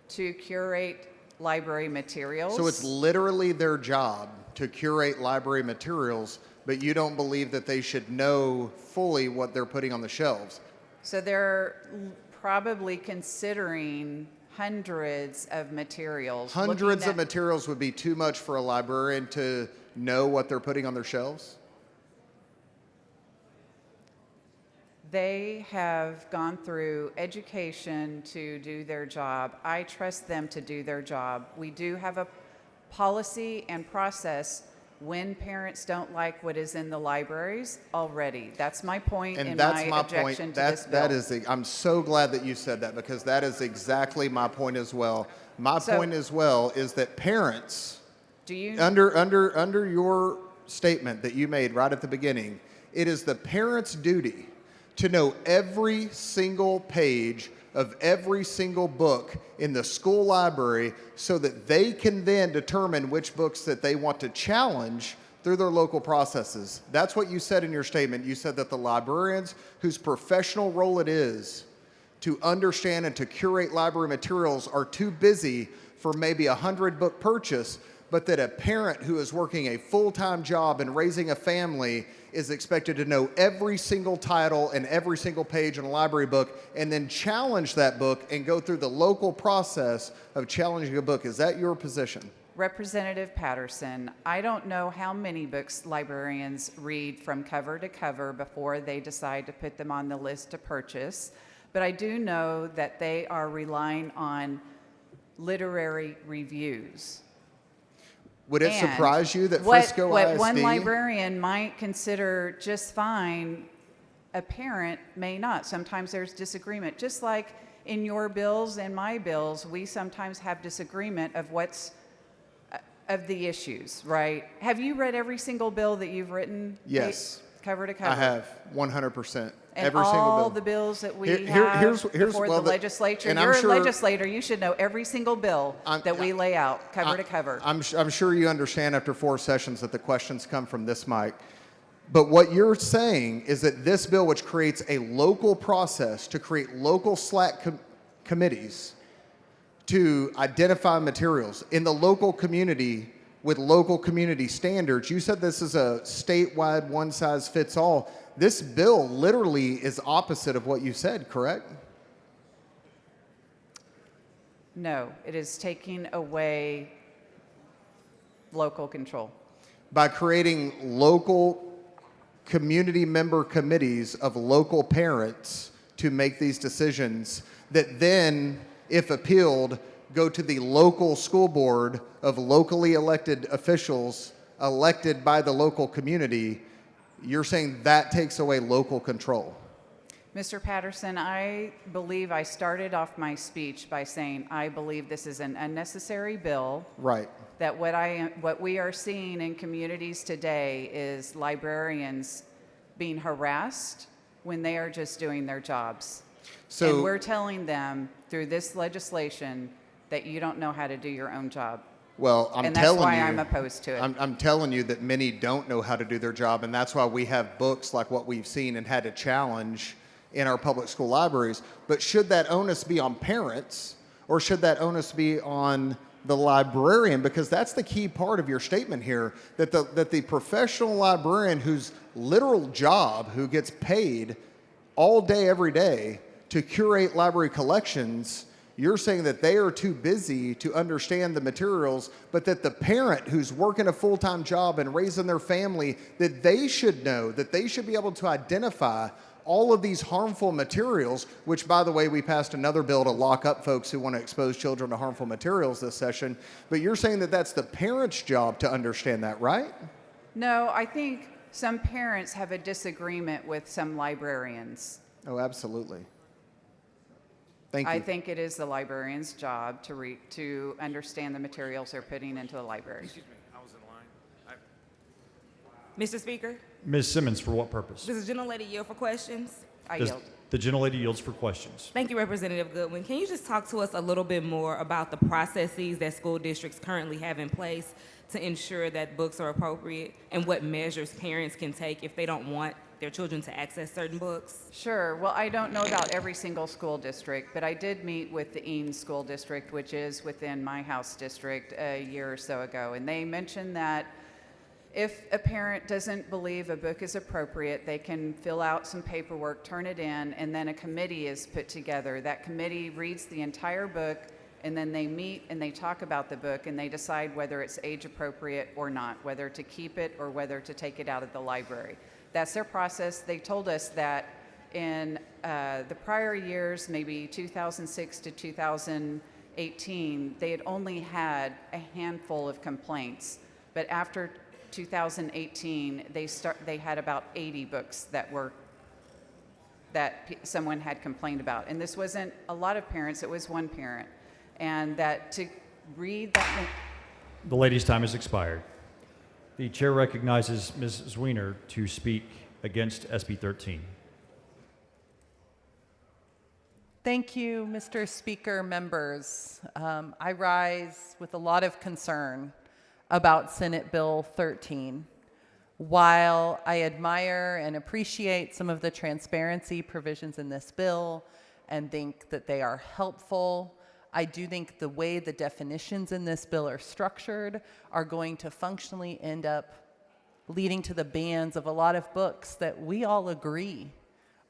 To curate library materials. So it's literally their job to curate library materials, but you don't believe that they should know fully what they're putting on the shelves. So they're probably considering hundreds of materials. Hundreds looking of at- materials would be too much for a librarian to know what they're putting on their shelves? They have gone through education to do their job. I trust them to do their job. We do have a policy and process when parents don't like what is in the libraries already. That's my point And in that's my my objection point. to this bill. That is, I'm so glad that you said that, because that is exactly my point as well. My So- point as well is that parents, Do you under your statement that you made right at the beginning, it is the parent's duty to know every single page of every single book in the school library so that they can then determine which books that they want to challenge through their local processes. That's what you said in your statement. You said that the librarians whose professional role it is to understand and to curate library materials are too busy for maybe a 100-book purchase, but that a parent who is working a full-time job and raising a family is expected to know every single title and every single page in a library book and then challenge that book and go through the local process of challenging a book. Is that your position? Representative Patterson, I don't know how many books librarians read from cover to cover before they decide to put them on the list to purchase, but I do know that they are relying on literary reviews. Would it And surprise you that what Frisco one ISD librarian might consider just fine, a parent may not. Sometimes there's disagreement. Just like in your bills and my bills, we sometimes have disagreement of what's of the issues, right? Have you read every single bill that you've written? Yes. Cover to cover? I have 100%. And Every all single bill. the bills that we Here's have before well, the legislature. and You're I'm sure, a legislator. You should know every single bill that we lay out, cover to cover. I'm sure you understand after 4 sessions that the questions come from this mic. But what you're saying is that this bill, which creates a local process to create local SLAC committees to identify materials in the local community with local community standards, you said this is a statewide one-size-fits-all. This bill literally is opposite of what you said, correct? No, it is taking away local control. By creating local community member committees of local parents to make these decisions that then, if appealed, go to the local school board of locally elected officials elected by the local community. You're saying that takes away local control? Mr. Patterson, I believe I started off my speech by saying I believe this is an unnecessary bill. Right. That what we are seeing in communities today is librarians being harassed when they are just doing their jobs. So- and we're telling them through this legislation that you don't know how to do your own job. Well, and that's why I'm opposed to it. I'm telling you that many don't know how to do their job, and that's why we have books like what we've seen and had to challenge in our public school libraries. But should that onus be on parents, or should that onus be on the librarian? Because that's the key part of your statement here, that the professional librarian whose literal job, who gets paid all day, every day to curate library collections, you're saying that they are too busy to understand the materials, but that the parent who's working a full-time job and raising their family, that they should know, that they should be able to identify all of these harmful materials, which, by the way, we passed another bill to lock up folks who want to expose children to harmful materials this session. But you're saying that that's the parent's job to understand that, right? No, I think some parents have a disagreement with some librarians. Oh, absolutely. Thank you. I think it is the librarian's job to understand the materials they're putting into the library. Excuse me, I was in line. Mr. Speaker, Ms. Simmons, for what purpose? does the gentlelady yield for questions? I Does- yield. The gentlelady yields for questions. Thank you, Representative Goodwin. Can you just talk to us a little bit more about the processes that school districts currently have in place to ensure that books are appropriate, and what measures parents can take if they don't want their children to access certain books? Sure. Well, I don't know about every single school district, but I did meet with the Eanes School District, which is within my house district, a year or so ago. And they mentioned that if a parent doesn't believe a book is appropriate, they can fill out some paperwork, turn it in, and then a committee is put together. That committee reads the entire book, and then they meet and they talk about the book, and they decide whether it's age appropriate or not, whether to keep it or whether to take it out of the library. That's their process. They told us that in the prior years, maybe 2006 to 2018, they had only had a handful of complaints. But after 2018, they had about 80 books that someone had complained about. And this wasn't a lot of parents, it was one parent. And that to read that. The lady's time has expired. The chair recognizes Ms. Zwiener to speak against SB 13. Thank you, Mr. Speaker, members. I rise with a lot of concern about Senate Bill 13. While I admire and appreciate some of the transparency provisions in this bill and think that they are helpful, I do think the way the definitions in this bill are structured are going to functionally end up leading to the bans of a lot of books that we all agree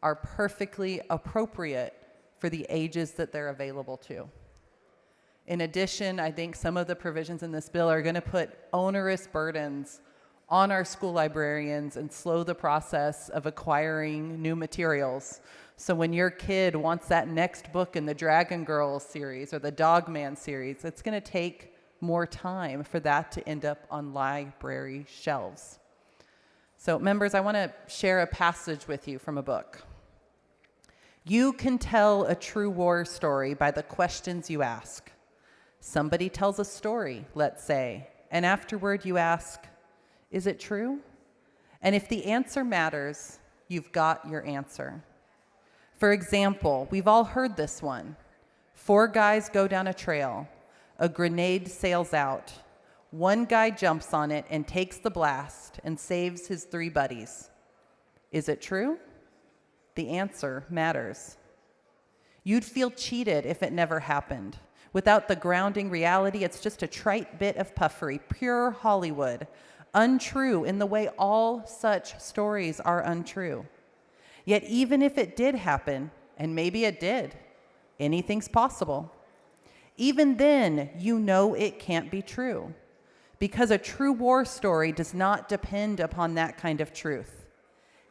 are perfectly appropriate for the ages that they're available to. In addition, I think some of the provisions in this bill are going to put onerous burdens on our school librarians and slow the process of acquiring new materials. So when your kid wants that next book in the Dragon Girls series or the Dog Man series, it's going to take more time for that to end up on library shelves. So members, I want to share a passage with you from a book. You can tell a true war story by the questions you ask. Somebody tells a story, let's say, and afterward you ask, is it true? And if the answer matters, you've got your answer. For example, we've all heard this one. 4 guys go down a trail. A grenade sails out. One guy jumps on it and takes the blast and saves his 3 buddies. Is it true? The answer matters. You'd feel cheated if it never happened. Without the grounding reality, it's just a trite bit of puffery, pure Hollywood, untrue in the way all such stories are untrue. Yet even if it did happen, and maybe it did, anything's possible. Even then, you know it can't be true, because a true war story does not depend upon that kind of truth.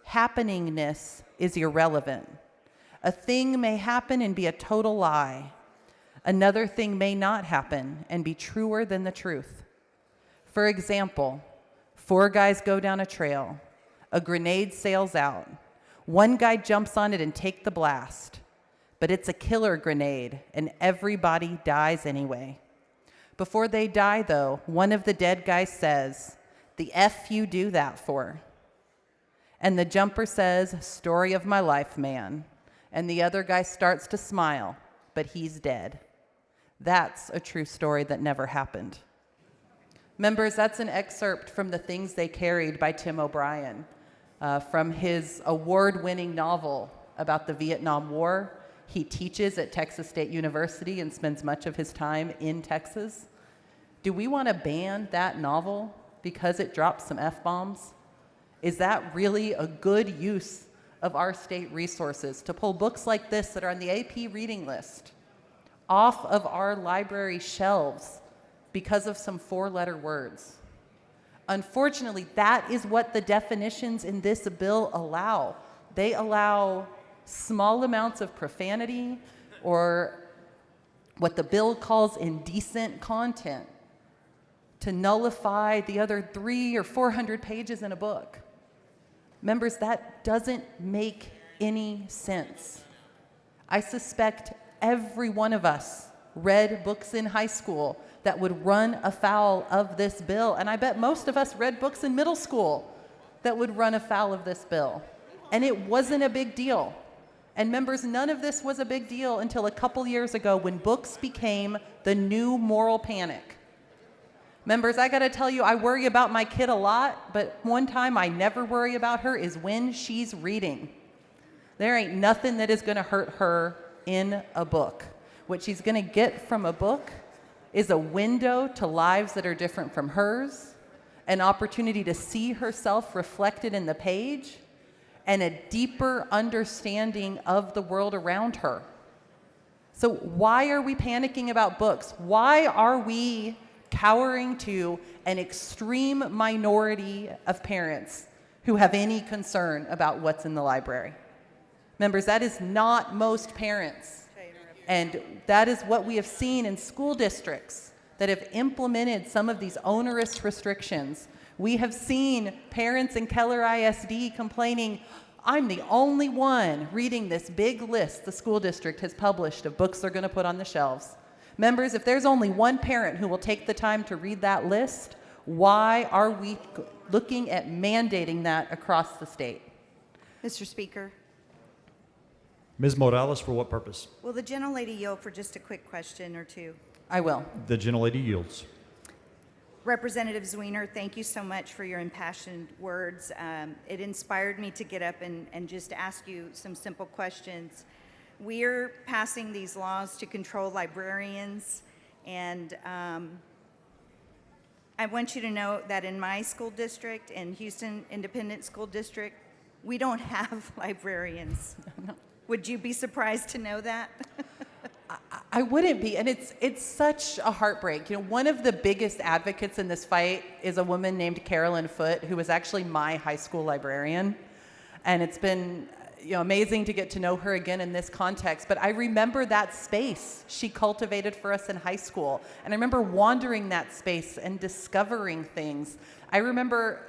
Happeningness is irrelevant. A thing may happen and be a total lie. Another thing may not happen and be truer than the truth. For example, 4 guys go down a trail. A grenade sails out. One guy jumps on it and take the blast, but it's a killer grenade, and everybody dies anyway. Before they die, though, one of the dead guys says, "The F you do that for?" And the jumper says, "Story of my life, man." And the other guy starts to smile, but he's dead. That's a true story that never happened. Members, that's an excerpt from The Things They Carried by Tim O'Brien, from his award-winning novel about the Vietnam War. He teaches at Texas State University and spends much of his time in Texas. Do we want to ban that novel because it drops some F-bombs? Is that really a good use of our state resources to pull books like this that are on the AP reading list off of our library shelves because of some four-letter words? Unfortunately, that is what the definitions in this bill allow. They allow small amounts of profanity or what the bill calls indecent content to nullify the other 300 or 400 pages in a book. Members, that doesn't make any sense. I suspect every one of us read books in high school that would run afoul of this bill, and I bet most of us read books in middle school that would run afoul of this bill. And it wasn't a big deal. And members, none of this was a big deal until a couple years ago when books became the new moral panic. Members, I gotta tell you, I worry about my kid a lot, but one time I never worry about her is when she's reading. There ain't nothing that is gonna hurt her in a book. What she's gonna get from a book is a window to lives that are different from hers, an opportunity to see herself reflected in the page, and a deeper understanding of the world around her. So why are we panicking about books? Why are we cowering to an extreme minority of parents who have any concern about what's in the library? Members, that is not most parents. And that is what we have seen in school districts that have implemented some of these onerous restrictions. We have seen parents in Keller ISD complaining, "I'm the only one reading this big list the school district has published of books they're going to put on the shelves." Members, if there's only one parent who will take the time to read that list, why are we looking at mandating that across the state? Mr. Speaker, Ms. Morales, for what purpose? will the gentlelady yield for just a quick question or two? I will. The gentlelady yields. Representative Zwiener, thank you so much for your impassioned words. It inspired me to get up and just ask you some simple questions. We're passing these laws to control librarians, and I want you to know that in my school district, in Houston Independent School District, we don't have librarians. No. Would you be surprised to know that? I wouldn't be, and it's such a heartbreak. You know, one of the biggest advocates in this fight is a woman named Carolyn Foote, who was actually my high school librarian, and it's been amazing to get to know her again in this context. But I remember that space she cultivated for us in high school, and I remember wandering that space and discovering things. I remember,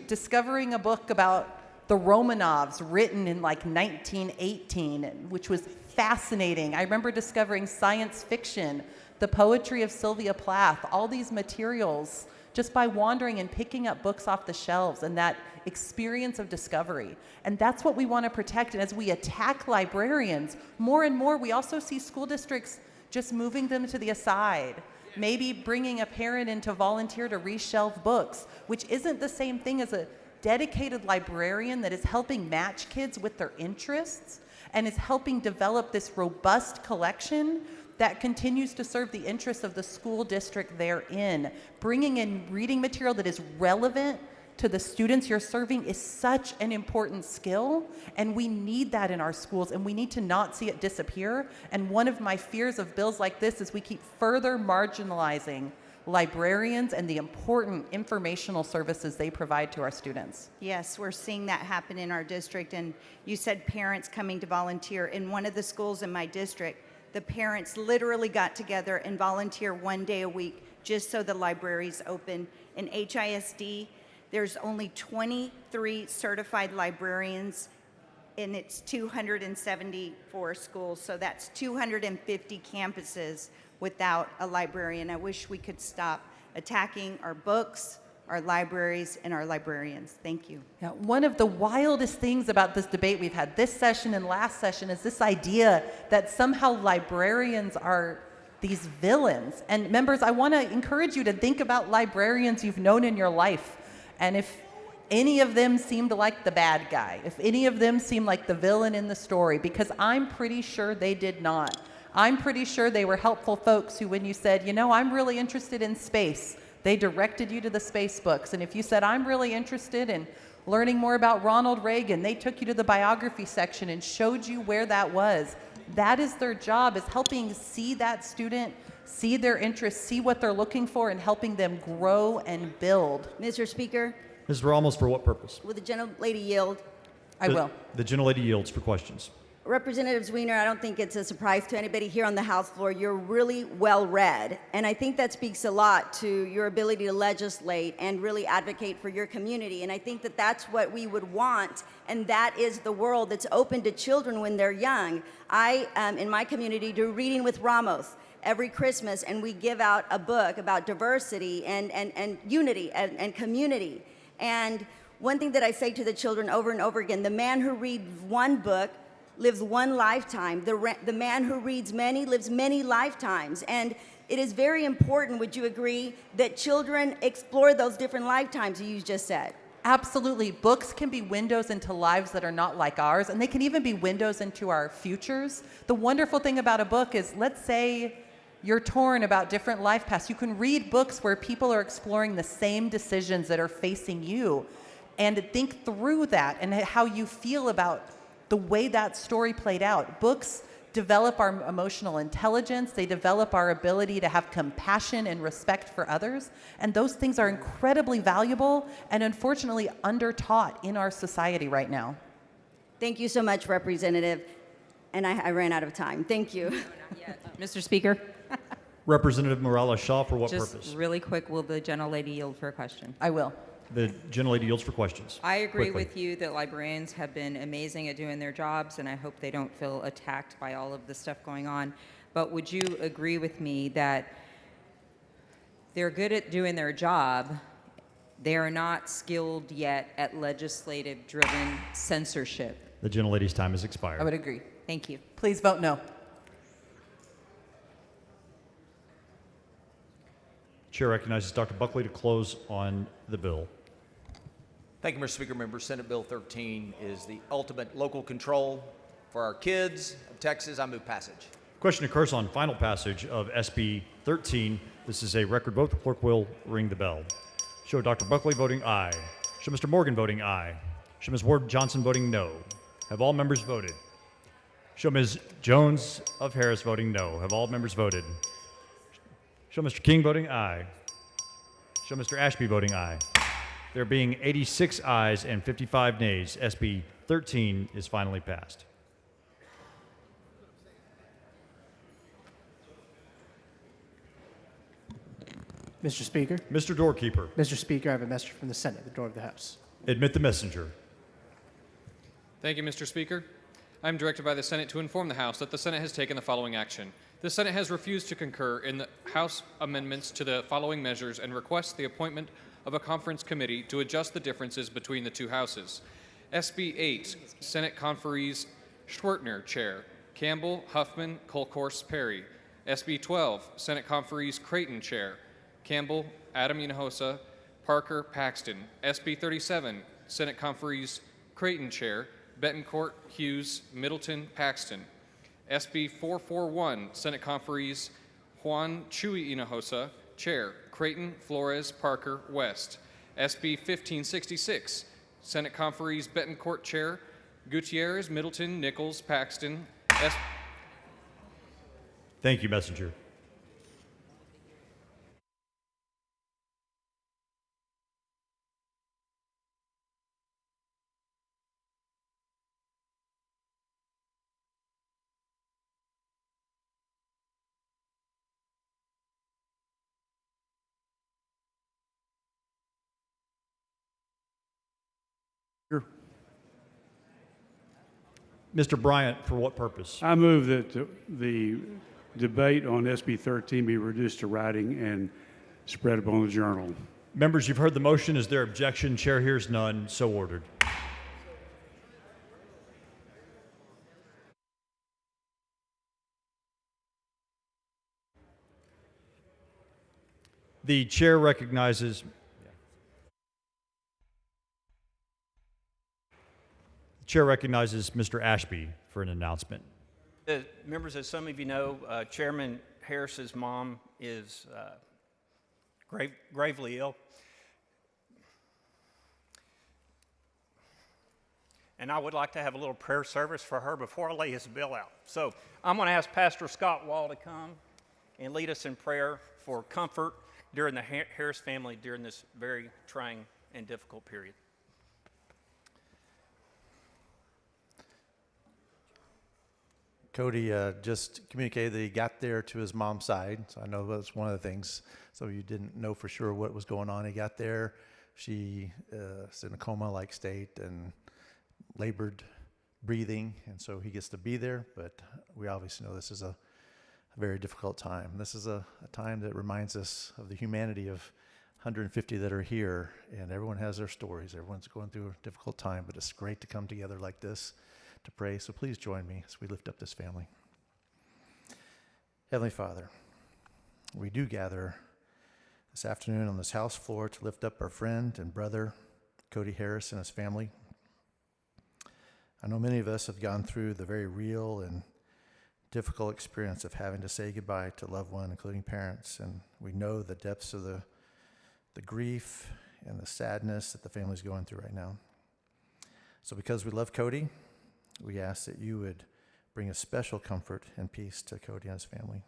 discovering a book about the Romanovs written in like 1918, which was fascinating. I remember discovering science fiction, the poetry of Sylvia Plath, all these materials just by wandering and picking up books off the shelves and that experience of discovery. And that's what we want to protect. And as we attack librarians, more and more we also see school districts just moving them to the aside, maybe bringing a parent in to volunteer to reshelve books, which isn't the same thing as a dedicated librarian that is helping match kids with their interests and is helping develop this robust collection that continues to serve the interests of the school district they're in. Bringing in reading material that is relevant to the students you're serving is such an important skill, and we need that in our schools, and we need to not see it disappear. And one of my fears of bills like this is we keep further marginalizing librarians and the important informational services they provide to our students. Yes, we're seeing that happen in our district. And you said parents coming to volunteer. In one of the schools in my district, the parents literally got together and volunteer one day a week just so the library's open. In HISD, there's only 23 certified librarians and it's 274 schools, so that's 250 campuses without a librarian. I wish we could stop attacking our books, our libraries, and our librarians. Thank you. Yeah, one of the wildest things about this debate we've had this session and last session is this idea that somehow librarians are these villains. And members, I want to encourage you to think about librarians you've known in your life. And if any of them seemed like the bad guy, if any of them seemed like the villain in the story, because I'm pretty sure they did not. I'm pretty sure they were helpful folks who, when you said, you know, I'm really interested in space, they directed you to the space books. And if you said, I'm really interested in learning more about Ronald Reagan, they took you to the biography section and showed you where that was. That is their job, is helping see that student, see their interests, see what they're looking for, and helping them grow and build. Mr. Speaker, Ms. Ramos, for what purpose? will the gentlelady yield? I will. The gentlelady yields for questions. Representative Zwiener, I don't think it's a surprise to anybody here on the House floor. You're really well read, and I think that speaks a lot to your ability to legislate and really advocate for your community. And I think that that's what we would want, and that is the world that's open to children when they're young. I, in my community, do Reading with Ramos every Christmas, and we give out a book about diversity and unity and community. And one thing that I say to the children over and over again, the man who reads one book lives one lifetime. The man who reads many lives many lifetimes. And it is very important, would you agree, that children explore those different lifetimes you just said? Absolutely. Books can be windows into lives that are not like ours, and they can even be windows into our futures. The wonderful thing about a book is, let's say you're torn about different life paths. You can read books where people are exploring the same decisions that are facing you, and think through that and how you feel about the way that story played out. Books develop our emotional intelligence. They develop our ability to have compassion and respect for others. And those things are incredibly valuable and unfortunately under-taught in our society right now. Thank you so much, Representative. And I ran out of time. Thank you. Mr. Speaker, Representative Morales Shaw, for what just purpose? really quick, will the gentlelady yield for a question? I will. The gentlelady yields for questions. I agree Quickly. with you that librarians have been amazing at doing their jobs, and I hope they don't feel attacked by all of the stuff going on. But would you agree with me that they're good at doing their job, they are not skilled yet at legislative-driven censorship? The gentlelady's time has expired. I would agree. Thank you. Please vote no. Chair recognizes Dr. Buckley to close on the bill. Thank you, Mr. Speaker. Members, Senate Bill 13 is the ultimate local control for our kids of Texas. I move passage. Question occurs on final passage of SB 13. This is a record vote. The clerk will ring the bell. Show Dr. Buckley voting aye. Show Mr. Morgan voting aye. Show Ms. Ward Johnson voting no. Have all members voted? Show Ms. Jones of Harris voting no. Have all members voted? Show Mr. King voting aye. Show Mr. Ashby voting aye. There being 86 ayes and 55 nays, SB 13 is finally passed. Mr. Speaker. Mr. Doorkeeper. Mr. Speaker, I have a message from the Senate at the door of the House. Admit the messenger. Thank you, Mr. Speaker. I am directed by the Senate to inform the House that the Senate has taken the following action. The Senate has refused to concur in the House amendments to the following measures and requests the appointment of a conference committee to adjust the differences between the two houses. SB 8, Senate conferees Schwertner, Chair, Campbell, Huffman, Colcourse, Perry. SB 12, Senate conferees Creighton, Chair, Campbell, Adam Hinojosa, Parker, Paxton. SB 37, Senate conferees Creighton, Chair, Betancourt, Hughes, Middleton, Paxton. SB 441, Senate conferees Juan Chuy Hinojosa, Chair, Creighton, Flores, Parker, West. SB 1566, Senate conferees Betancourt, Chair, Gutierrez, Middleton, Nichols, Paxton. Thank you, messenger. Mr. Bryant, for what purpose? I move that the debate on SB 13 be reduced to writing and spread upon the journal. Members, you've heard the motion. Is there objection? Chair hears none. So ordered. The chair recognizes Mr. Ashby for an announcement. Members, as some of you know, Chairman Harris's mom is gravely ill. And I would like to have a little prayer service for her before I lay his bill out. So I'm going to ask Pastor Scott Wall to come and lead us in prayer for comfort during the Harris family during this very trying and difficult period. Cody just communicated that he got there to his mom's side, so I know that's one of the things. So you didn't know for sure what was going on. He got there. She is in a coma-like state and labored breathing, and so he gets to be there. But we obviously know this is a very difficult time. This is a time that reminds us of the humanity of 150 that are here, and everyone has their stories. Everyone's going through a difficult time, but it's great to come together like this to pray. So please join me as we lift up this family. Heavenly Father, we do gather this afternoon on this house floor to lift up our friend and brother, Cody Harris, and his family. I know many of us have gone through the very real and difficult experience of having to say goodbye to a loved one, including parents, and we know the depths of the grief and the sadness that the family's going through right now. So because we love Cody, we ask that you would bring a special comfort and peace to Cody and his family.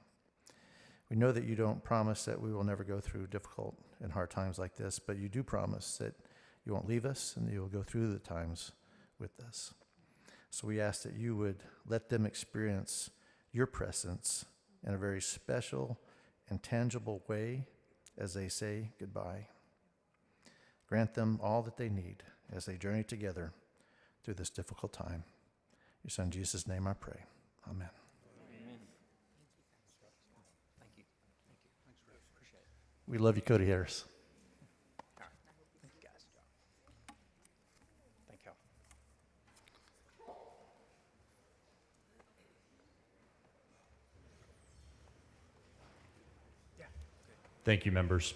We know that you don't promise that we will never go through difficult and hard times like this, but you do promise that you won't leave us and that you will go through the times with us. So we ask that you would let them experience your presence in a very special and tangible way as they say goodbye. Grant them all that they need as they journey together through this difficult time. In your Son Jesus' name I pray. Amen. Amen. Thank you. Appreciate it. We love you, Cody Harris. All right. Thank you, guys. Thank y'all. Thank you, members.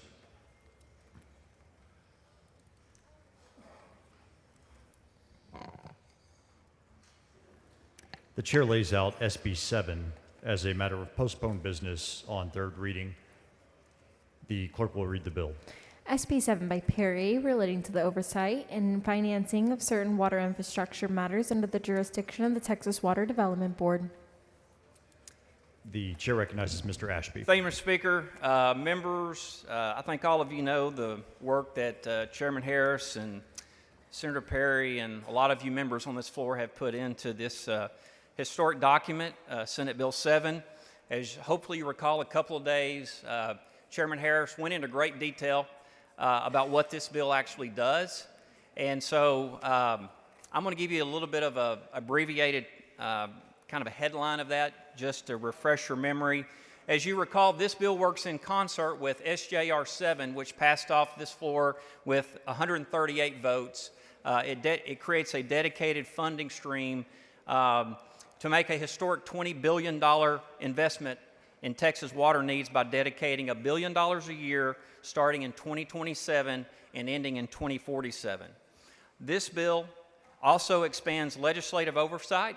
The chair lays out SB 7 as a matter of postponed business on third reading. The clerk will read the bill. SB 7 by Perry, relating to the oversight and financing of certain water infrastructure matters under the jurisdiction of the Texas Water Development Board. The chair recognizes Mr. Ashby. Thank you, Mr. Speaker. Members, I think all of you know the work that Chairman Harris and Senator Perry and a lot of you members on this floor have put into this historic document, Senate Bill 7. As hopefully you recall, a couple of days, Chairman Harris went into great detail about what this bill actually does. And so I'm going to give you a little bit of a abbreviated kind of a headline of that, just to refresh your memory. As you recall, this bill works in concert with SJR 7, which passed off this floor with 138 votes. It creates a dedicated funding stream to make a historic $20 billion investment in Texas water needs by dedicating $1 billion a year starting in 2027 and ending in 2047. This bill also expands legislative oversight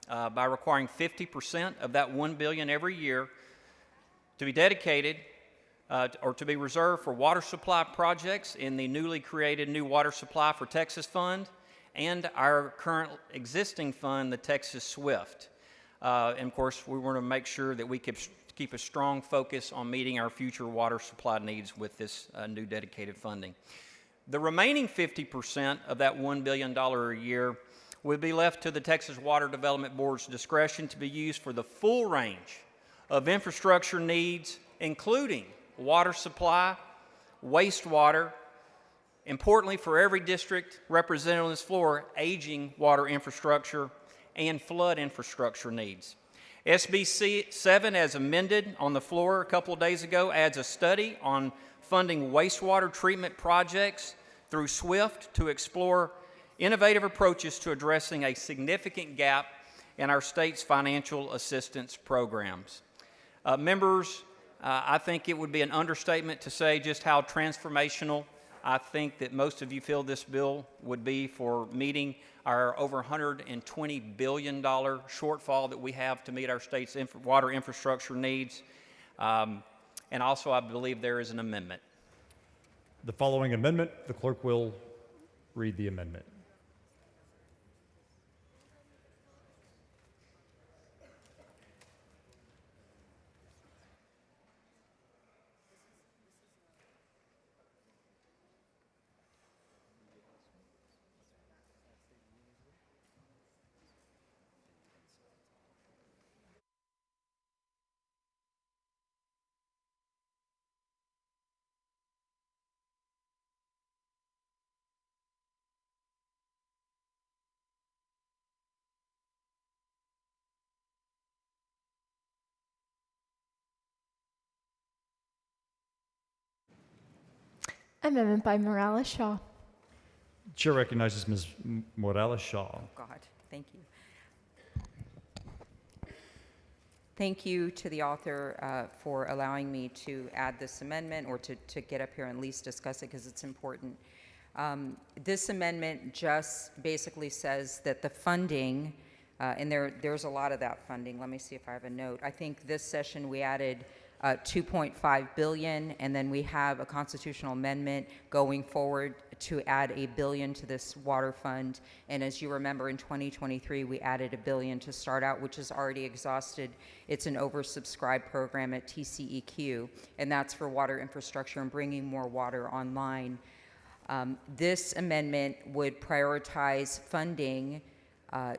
by requiring 50% of that $1 billion every year to be dedicated or to be reserved for water supply projects in the newly created New Water Supply for Texas Fund and our current existing fund, the Texas SWIFT. And of course, we want to make sure that we keep a strong focus on meeting our future water supply needs with this new dedicated funding. The remaining 50% of that $1 billion a year would be left to the Texas Water Development Board's discretion to be used for the full range of infrastructure needs, including water supply, wastewater, importantly for every district represented on this floor, aging water infrastructure, and flood infrastructure needs. SB 7, as amended on the floor a couple of days ago, adds a study on funding wastewater treatment projects through SWIFT to explore innovative approaches to addressing a significant gap in our state's financial assistance programs. Members, I think it would be an understatement to say just how transformational I think that most of you feel this bill would be for meeting our over $120 billion shortfall that we have to meet our state's water infrastructure needs. And also, I believe there is an amendment. The following amendment, the clerk will read the amendment. Amendment by Morales Shaw. Chair recognizes Ms. Morales Shaw. Oh, God, thank you. Thank you to the author for allowing me to add this amendment or to get up here and at least discuss it because it's important. This amendment just basically says that the funding, and there's a lot of that funding. Let me see if I have a note. I think this session we added $2.5 billion, and then we have a constitutional amendment going forward to add $1 billion to this water fund. And as you remember, in 2023, we added $1 billion to start out, which is already exhausted. It's an oversubscribed program at TCEQ, and that's for water infrastructure and bringing more water online. This amendment would prioritize funding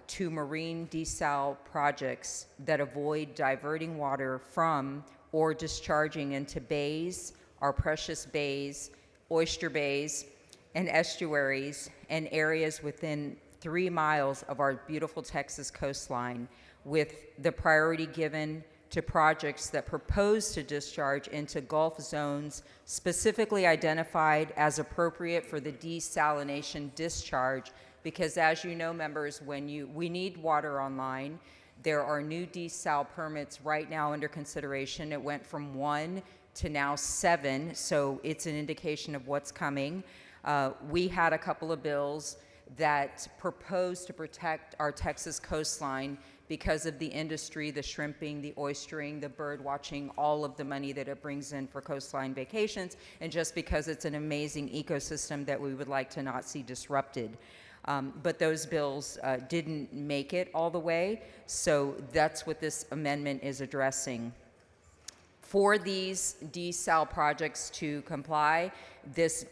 to marine desal projects that avoid diverting water from or discharging into bays, our precious bays, oyster bays, and estuaries, and areas within 3 miles of our beautiful Texas coastline, with the priority given to projects that propose to discharge into Gulf zones specifically identified as appropriate for the desalination discharge. Because as you know, members, we need water online. There are new desal permits right now under consideration. It went from 1 to now 7, so it's an indication of what's coming. We had a couple of bills that propose to protect our Texas coastline because of the industry, the shrimping, the oystering, the bird watching, all of the money that it brings in for coastline vacations, and just because it's an amazing ecosystem that we would like to not see disrupted. But those bills didn't make it all the way, so that's what this amendment is addressing. For these desal projects to comply, this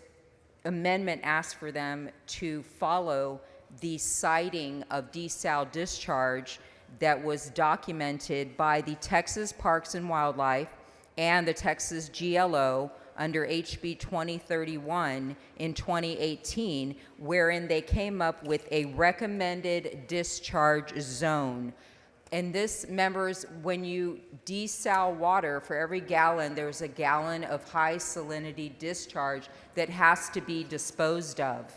amendment asks for them to follow the siting of desal discharge that was documented by the Texas Parks and Wildlife and the Texas GLO under HB 2031 in 2018, wherein they came up with a recommended discharge zone. And this, members, when you desal water, for every gallon, there's a gallon of high salinity discharge that has to be disposed of.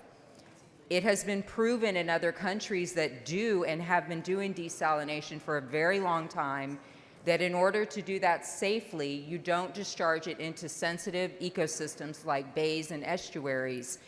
It has been proven in other countries that do and have been doing desalination for a very long time that in order to do that safely, you don't discharge it into sensitive ecosystems like bays and estuaries,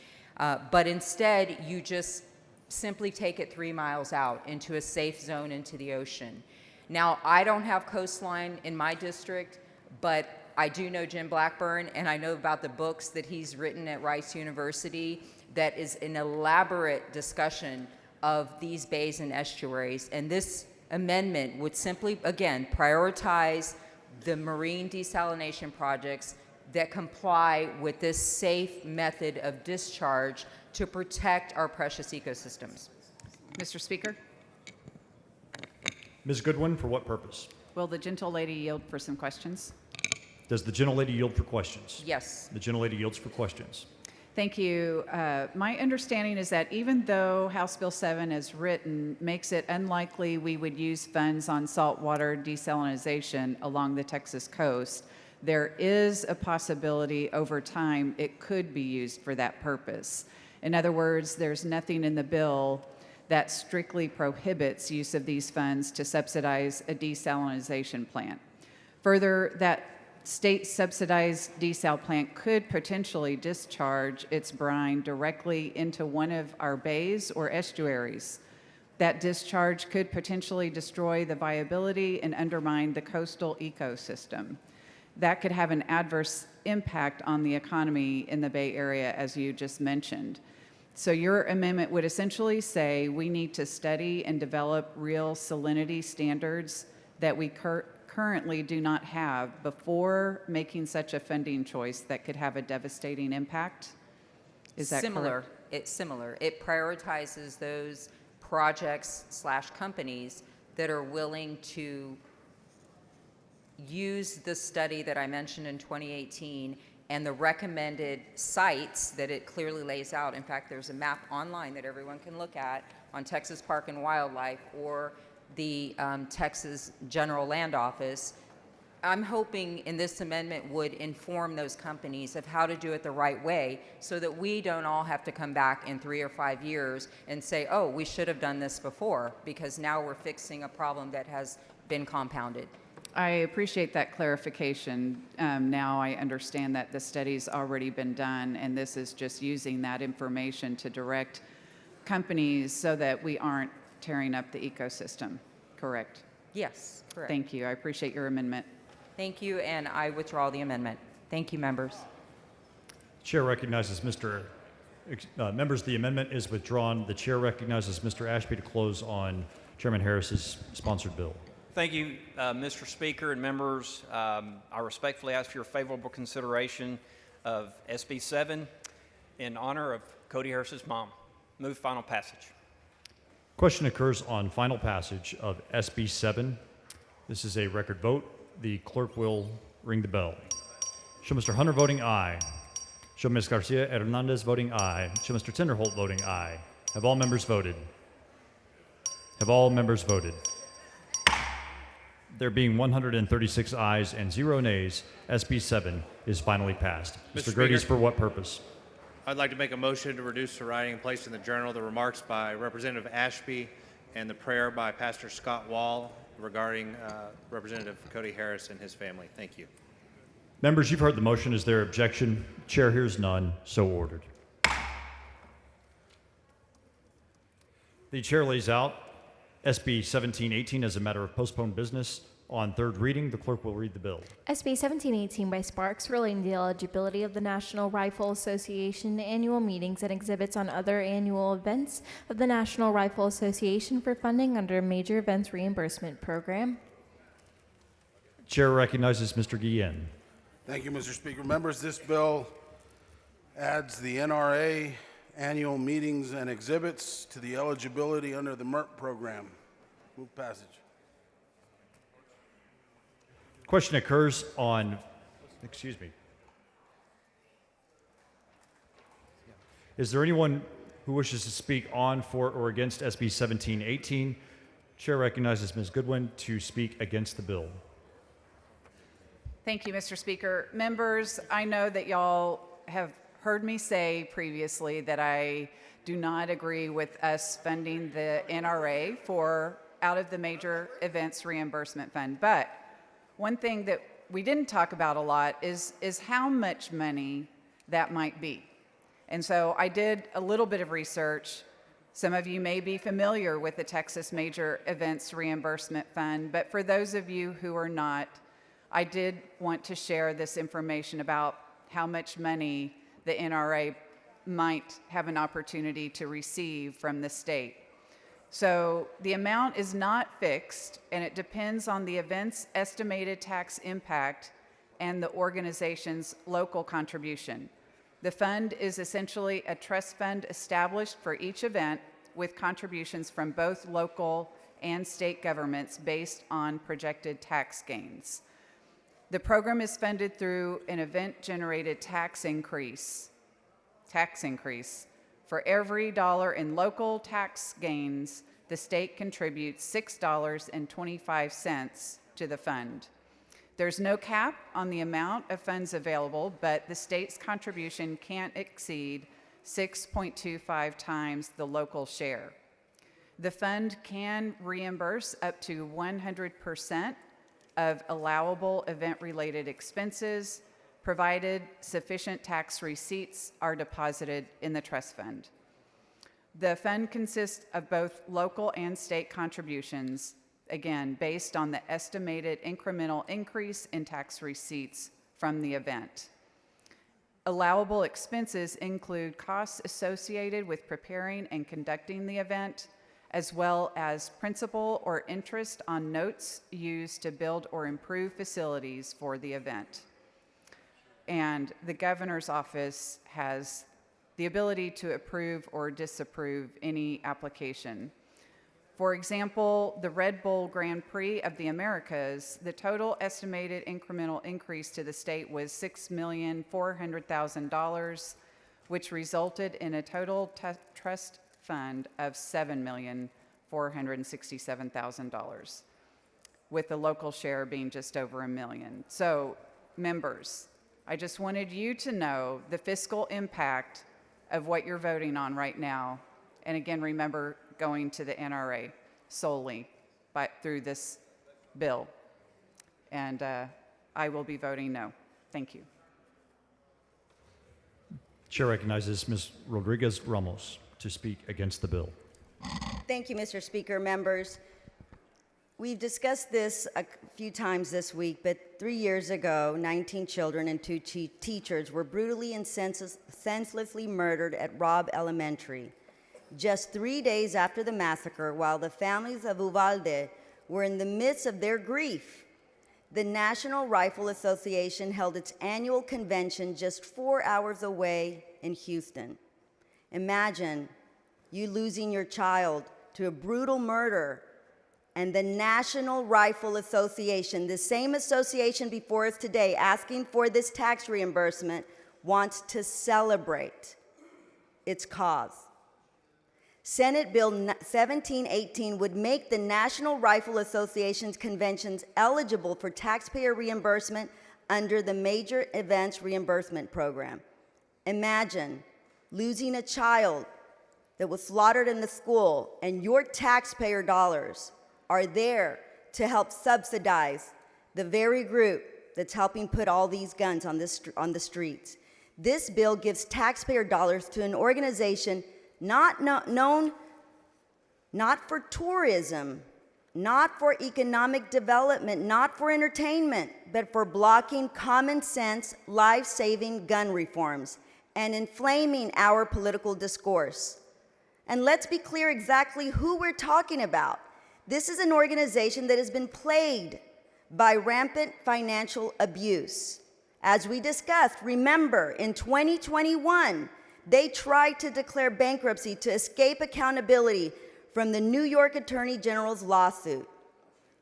but instead you just simply take it 3 miles out into a safe zone into the ocean. Now, I don't have coastline in my district, but I do know Jim Blackburn, and I know about the books that he's written at Rice University that is an elaborate discussion of these bays and estuaries. And this amendment would simply, again, prioritize the marine desalination projects that comply with this safe method of discharge to protect our precious ecosystems. Mr. Speaker, Ms. Goodwin, for what purpose? will the gentlelady yield for some questions? Does the gentlelady yield for questions? Yes. The gentlelady yields for questions. Thank you. My understanding is that even though House Bill 7 as written makes it unlikely we would use funds on saltwater desalination along the Texas coast, there is a possibility over time it could be used for that purpose. In other words, there's nothing in the bill that strictly prohibits use of these funds to subsidize a desalination plant. Further, that state-subsidized desal plant could potentially discharge its brine directly into one of our bays or estuaries. That discharge could potentially destroy the viability and undermine the coastal ecosystem. That could have an adverse impact on the economy in the Bay Area, as you just mentioned. So your amendment would essentially say we need to study and develop real salinity standards that we currently do not have before making such a funding choice that could have a devastating impact? Is that correct? It's similar. It prioritizes those projects/companies that are willing to use the study that I mentioned in 2018 and the recommended sites that it clearly lays out. In fact, there's a map online that everyone can look at on Texas Park and Wildlife or the Texas General Land Office. I'm hoping in this amendment would inform those companies of how to do it the right way so that we don't all have to come back in 3 or 5 years and say, oh, we should have done this before, because now we're fixing a problem that has been compounded. I appreciate that clarification. Now I understand that the study's already been done, and this is just using that information to direct companies so that we aren't tearing up the ecosystem, correct? Yes, correct. Thank you. I appreciate your amendment. Thank you, and I withdraw the amendment. Thank you, members. Chair recognizes members, the amendment is withdrawn. The chair recognizes Mr. Ashby to close on Chairman Harris's sponsored bill. Thank you, Mr. Speaker and members. I respectfully ask for your favorable consideration of SB 7 in honor of Cody Harris's mom. Move final passage. Question occurs on final passage of SB 7. This is a record vote. The clerk will ring the bell. Show Mr. Hunter voting aye. Show Ms. Garcia Hernandez voting aye. Show Mr. Tinderholt voting aye. Have all members voted? Have all members voted? There being 136 ayes and 0 nays, SB 7 is finally passed. Mr. Gerdes, for what purpose? I'd like to make a motion to reduce to writing and place in the journal the remarks by Representative Ashby and the prayer by Pastor Scott Wall regarding Representative Cody Harris and his family. Thank you. Members, you've heard the motion. Is there objection? Chair hears none. So ordered. The chair lays out SB 1718 as a matter of postponed business. On third reading, the clerk will read the bill. SB 1718 by Sparks, relating the eligibility of the National Rifle Association annual meetings and exhibits on other annual events of the National Rifle Association for funding under a major events reimbursement program. Chair recognizes Mr. Guillen. Thank you, Mr. Speaker. Members, this bill adds the NRA annual meetings and exhibits to the eligibility under the MERP program. Move passage. Question occurs on, Is there anyone who wishes to speak on, for, or against SB 1718? Chair recognizes Ms. Goodwin to speak against the bill. Thank you, Mr. Speaker. Members, I know that y'all have heard me say previously that I do not agree with us funding the NRA for out of the Major Events Reimbursement Fund. But one thing that we didn't talk about a lot is how much money that might be. And so I did a little bit of research. Some of you may be familiar with the Texas Major Events Reimbursement Fund, but for those of you who are not, I did want to share this information about how much money the NRA might have an opportunity to receive from the state. So the amount is not fixed, and it depends on the event's estimated tax impact and the organization's local contribution. The fund is essentially a trust fund established for each event with contributions from both local and state governments based on projected tax gains. The program is funded through an event-generated tax increase tax increase. For every dollar in local tax gains, the state contributes $6.25 to the fund. There's no cap on the amount of funds available, but the state's contribution can't exceed 6.25 times the local share. The fund can reimburse up to 100% of allowable event-related expenses, provided sufficient tax receipts are deposited in the trust fund. The fund consists of both local and state contributions, again, based on the estimated incremental increase in tax receipts from the event. Allowable expenses include costs associated with preparing and conducting the event, as well as principal or interest on notes used to build or improve facilities for the event. And the governor's office has the ability to approve or disapprove any application. For example, the Red Bull Grand Prix of the Americas, the total estimated incremental increase to the state was $6,400,000, which resulted in a total trust fund of $7,467,000, with the local share being just over $1 million. So, members, I just wanted you to know the fiscal impact of what you're voting on right now. And again, remember going to the NRA solely through this bill. And I will be voting no. Thank you. Chair recognizes Ms. Rodriguez Ramos to speak against the bill. Thank you, Mr. Speaker. Members, we've discussed this a few times this week, but 3 years ago, 19 children and 2 teachers were brutally and senselessly murdered at Robb Elementary. Just 3 days after the massacre, while the families of Uvalde were in the midst of their grief, the National Rifle Association held its annual convention just 4 hours away in Houston. Imagine you losing your child to a brutal murder, and the National Rifle Association, the same association before us today asking for this tax reimbursement, wants to celebrate its cause. Senate Bill 1718 would make the National Rifle Association's conventions eligible for taxpayer reimbursement under the Major Events Reimbursement Program. Imagine losing a child that was slaughtered in the school, and your taxpayer dollars are there to help subsidize the very group that's helping put all these guns on the streets. This bill gives taxpayer dollars to an organization known not for tourism, not for economic development, not for entertainment, but for blocking common sense, life-saving gun reforms and inflaming our political discourse. And let's be clear exactly who we're talking about. This is an organization that has been plagued by rampant financial abuse. As we discussed, remember, in 2021, they tried to declare bankruptcy to escape accountability from the New York Attorney General's lawsuit.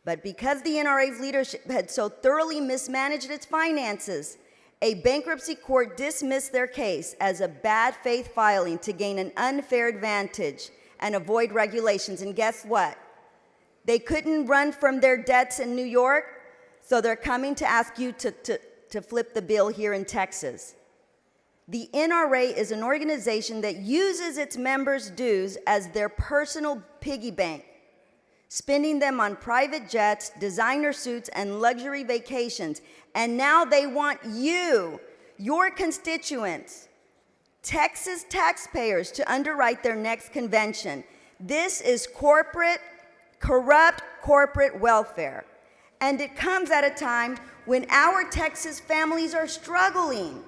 But because the NRA's leadership had so thoroughly mismanaged its finances, a bankruptcy court dismissed their case as a bad faith filing to gain an unfair advantage and avoid regulations. And guess what? They couldn't run from their debts in New York, so they're coming to ask you to flip the bill here in Texas. The NRA is an organization that uses its members' dues as their personal piggy bank, spending them on private jets, designer suits, and luxury vacations. And now they want you, your constituents, Texas taxpayers, to underwrite their next convention. This is corrupt corporate welfare. And it comes at a time when our Texas families are struggling.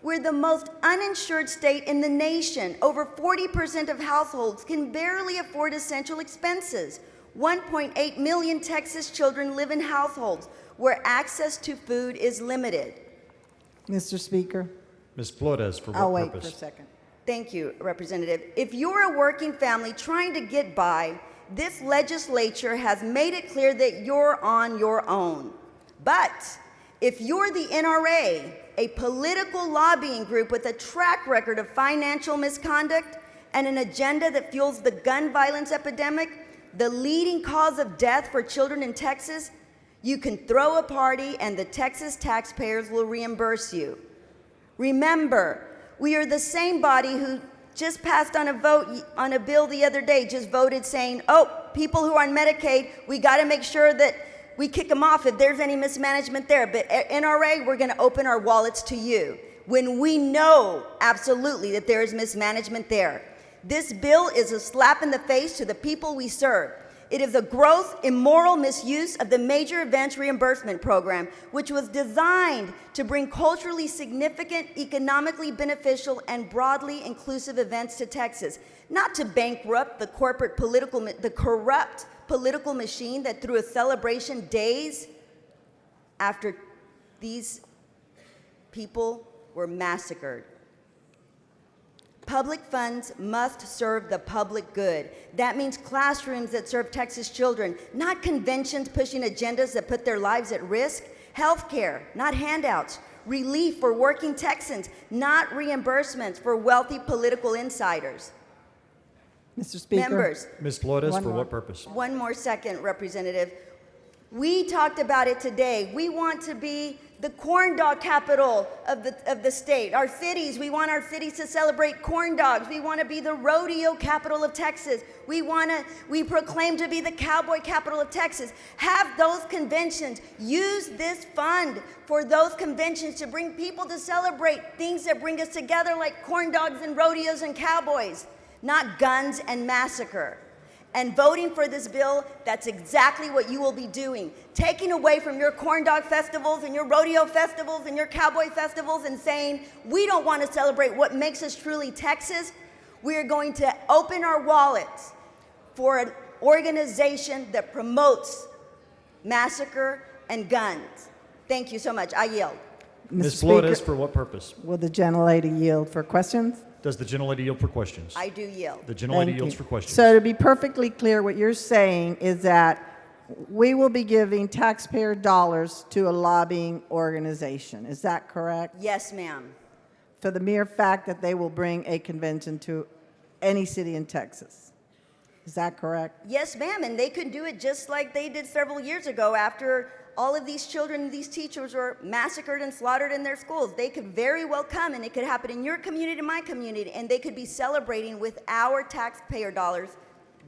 We're the most uninsured state in the nation. Over 40% of households can barely afford essential expenses. 1.8 million Texas children live in households where access to food is limited. Mr. Speaker. Ms. Flores, for what I'll wait purpose? for a second. Thank you, Representative. If you're a working family trying to get by, this legislature has made it clear that you're on your own. But if you're the NRA a political lobbying group with a track record of financial misconduct and an agenda that fuels the gun violence epidemic, the leading cause of death for children in Texas, you can throw a party and the Texas taxpayers will reimburse you. Remember, we are the same body who just passed on a bill the other day, just voted saying, oh, people who are on Medicaid, we got to make sure that we kick them off if there's any mismanagement there. But at NRA, we're going to open our wallets to you when we know absolutely that there is mismanagement there. This bill is a slap in the face to the people we serve. It is a gross, immoral misuse of the Major Events Reimbursement Program, which was designed to bring culturally significant, economically beneficial, and broadly inclusive events to Texas, not to bankrupt the corrupt political machine that threw a celebration days after these people were massacred. Public funds must serve the public good. That means classrooms that serve Texas children, not conventions pushing agendas that put their lives at risk. Healthcare, not handouts. Relief for working Texans, not reimbursements for wealthy political insiders. Mr. Speaker. Members. Ms. Flores, One for more. what purpose? One more second, Representative. We talked about it today. We want to be the corn dog capital of the state. Our cities, we want our cities to celebrate corn dogs. We want to be the rodeo capital of Texas. We proclaim to be the cowboy capital of Texas. Have those conventions. Use this fund for those conventions to bring people to celebrate things that bring us together like corn dogs and rodeos and cowboys, not guns and massacre. And voting for this bill, that's exactly what you will be doing. Taking away from your corn dog festivals and your rodeo festivals and your cowboy festivals and saying, we don't want to celebrate what makes us truly Texas. We are going to open our wallets for an organization that promotes massacre and guns. Thank you so much. I yield. Ms. Speaker, Flores, for what purpose? will the gentlelady yield for questions? Does the gentlelady yield for questions? I do yield. The gentlelady Thank yields you. for questions. So to be perfectly clear, what you're saying is that we will be giving taxpayer dollars to a lobbying organization. Is that correct? Yes, ma'am. For the mere fact that they will bring a convention to any city in Texas. Is that correct? Yes, ma'am, and they could do it just like they did several years ago after all of these children and these teachers were massacred and slaughtered in their schools. They could very well come, and it could happen in your community, my community, and they could be celebrating with our taxpayer dollars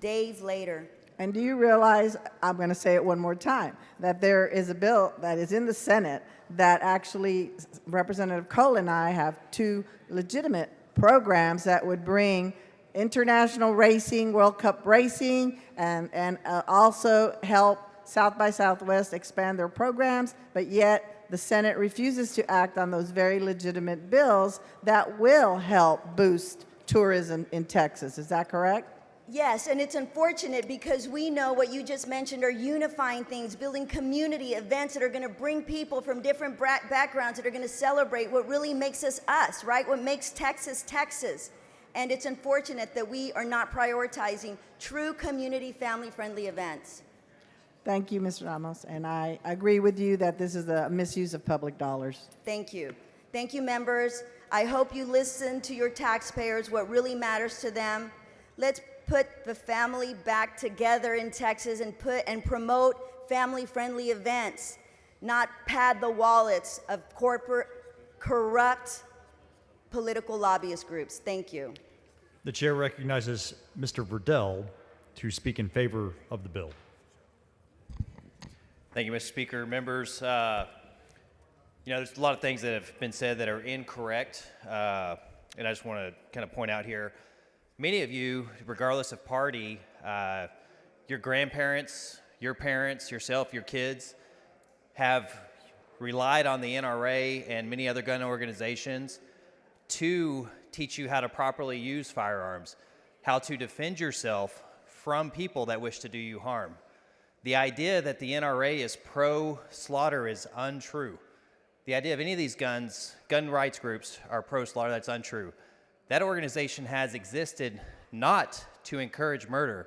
days later. And do you realize, I'm going to say it one more time, that there is a bill that is in the Senate that actually Representative Cole and I have two legitimate programs that would bring international racing, World Cup racing, and also help South by Southwest expand their programs, but yet the Senate refuses to act on those very legitimate bills that will help boost tourism in Texas. Is that correct? Yes, and it's unfortunate because we know what you just mentioned are unifying things, building community events that are going to bring people from different backgrounds that are going to celebrate what really makes us us, right? What makes Texas, Texas. And it's unfortunate that we are not prioritizing true community, family-friendly events. Thank you, Ms. Ramos, and I agree with you that this is a misuse of public dollars. Thank you. Thank you, members. I hope you listen to your taxpayers, what really matters to them. Let's put the family back together in Texas and promote family-friendly events, not pad the wallets of corporate, corrupt political lobbyist groups. Thank you. The chair recognizes Mr. Verdell to speak in favor of the bill. Thank you, Mr. Speaker. Members, there's a lot of things that have been said that are incorrect, and I just want to kind of point out here, many of you, regardless of party, your grandparents, your parents, yourself, your kids, have relied on the NRA and many other gun organizations to teach you how to properly use firearms, how to defend yourself from people that wish to do you harm. The idea that the NRA is pro-slaughter is untrue. The idea of any of these gun rights groups are pro-slaughter, that's untrue. That organization has existed not to encourage murder,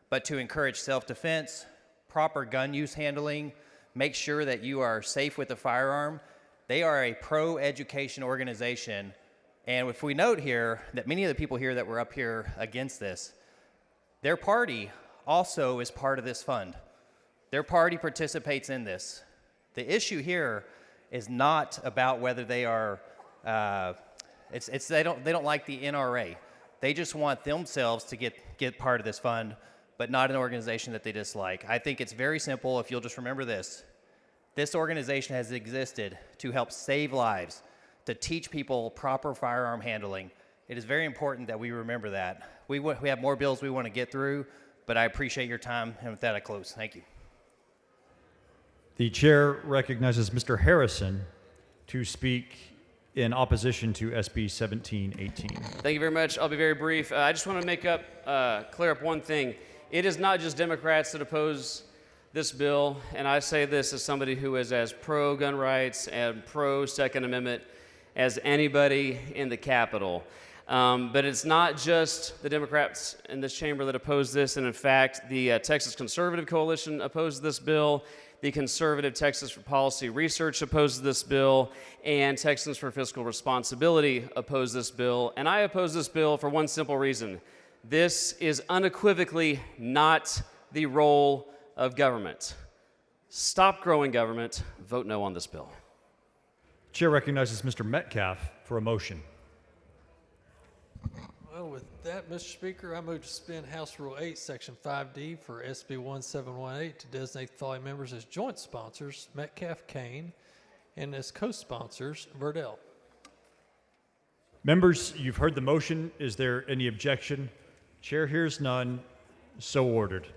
but to encourage self-defense, proper gun use handling, make sure that you are safe with a firearm. They are a pro-education organization. And if we note here that many of the people here that were up here against this, their party also is part of this fund. Their party participates in this. The issue here is not about whether they are, they don't like the NRA. They just want themselves to get part of this fund, but not an organization that they dislike. I think it's very simple. If you'll just remember this, this organization has existed to help save lives, to teach people proper firearm handling. It is very important that we remember that. We have more bills we want to get through, but I appreciate your time, and with that, I close. Thank you. The chair recognizes Mr. Harrison to speak in opposition to SB 1718. Thank you very much. I'll be very brief. I just want to clear up one thing. It is not just Democrats that oppose this bill, and I say this as somebody who is as pro-gun rights and pro-Second Amendment as anybody in the Capitol. But it's not just the Democrats in this chamber that oppose this, and in fact, the Texas Conservative Coalition opposed this bill. The Conservative Texas for Policy Research opposes this bill, and Texans for Fiscal Responsibility oppose this bill. And I oppose this bill for one simple reason. This is unequivocally not the role of government. Stop growing government. Vote no on this bill. Chair recognizes Mr. Metcalf for a motion. Well, with that, Mr. Speaker, I move to suspend House Rule 8, Section 5D for SB 1718 to designate the following members as joint sponsors, Metcalf, Kane, and as co-sponsors, Verdell. Members, you've heard the motion. Is there any objection? Chair hears none. So ordered.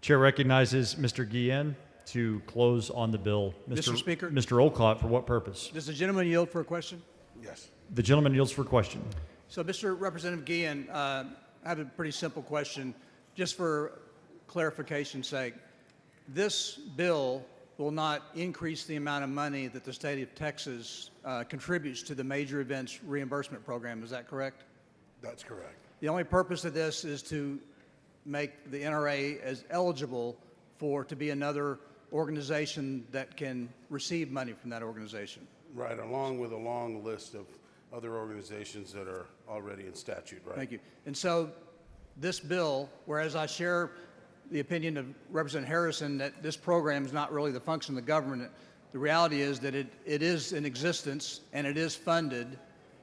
Chair recognizes Mr. Guillen to close on the bill. Mr. Speaker? Mr. Olcott, for what purpose? Does the gentleman yield for a question? Yes. The gentleman yields for question. So, Mr. Representative Guillen, I have a pretty simple question, just for clarification's sake. This bill will not increase the amount of money that the state of Texas contributes to the Major Events Reimbursement Program. Is that correct? That's correct. The only purpose of this is to make the NRA as eligible to be another organization that can receive money from that organization. Right, along with a long list of other organizations that are already in statute, right? Thank you. And so this bill, whereas I share the opinion of Representative Harrison that this program is not really the function of the government, the reality is that it is in existence and it is funded,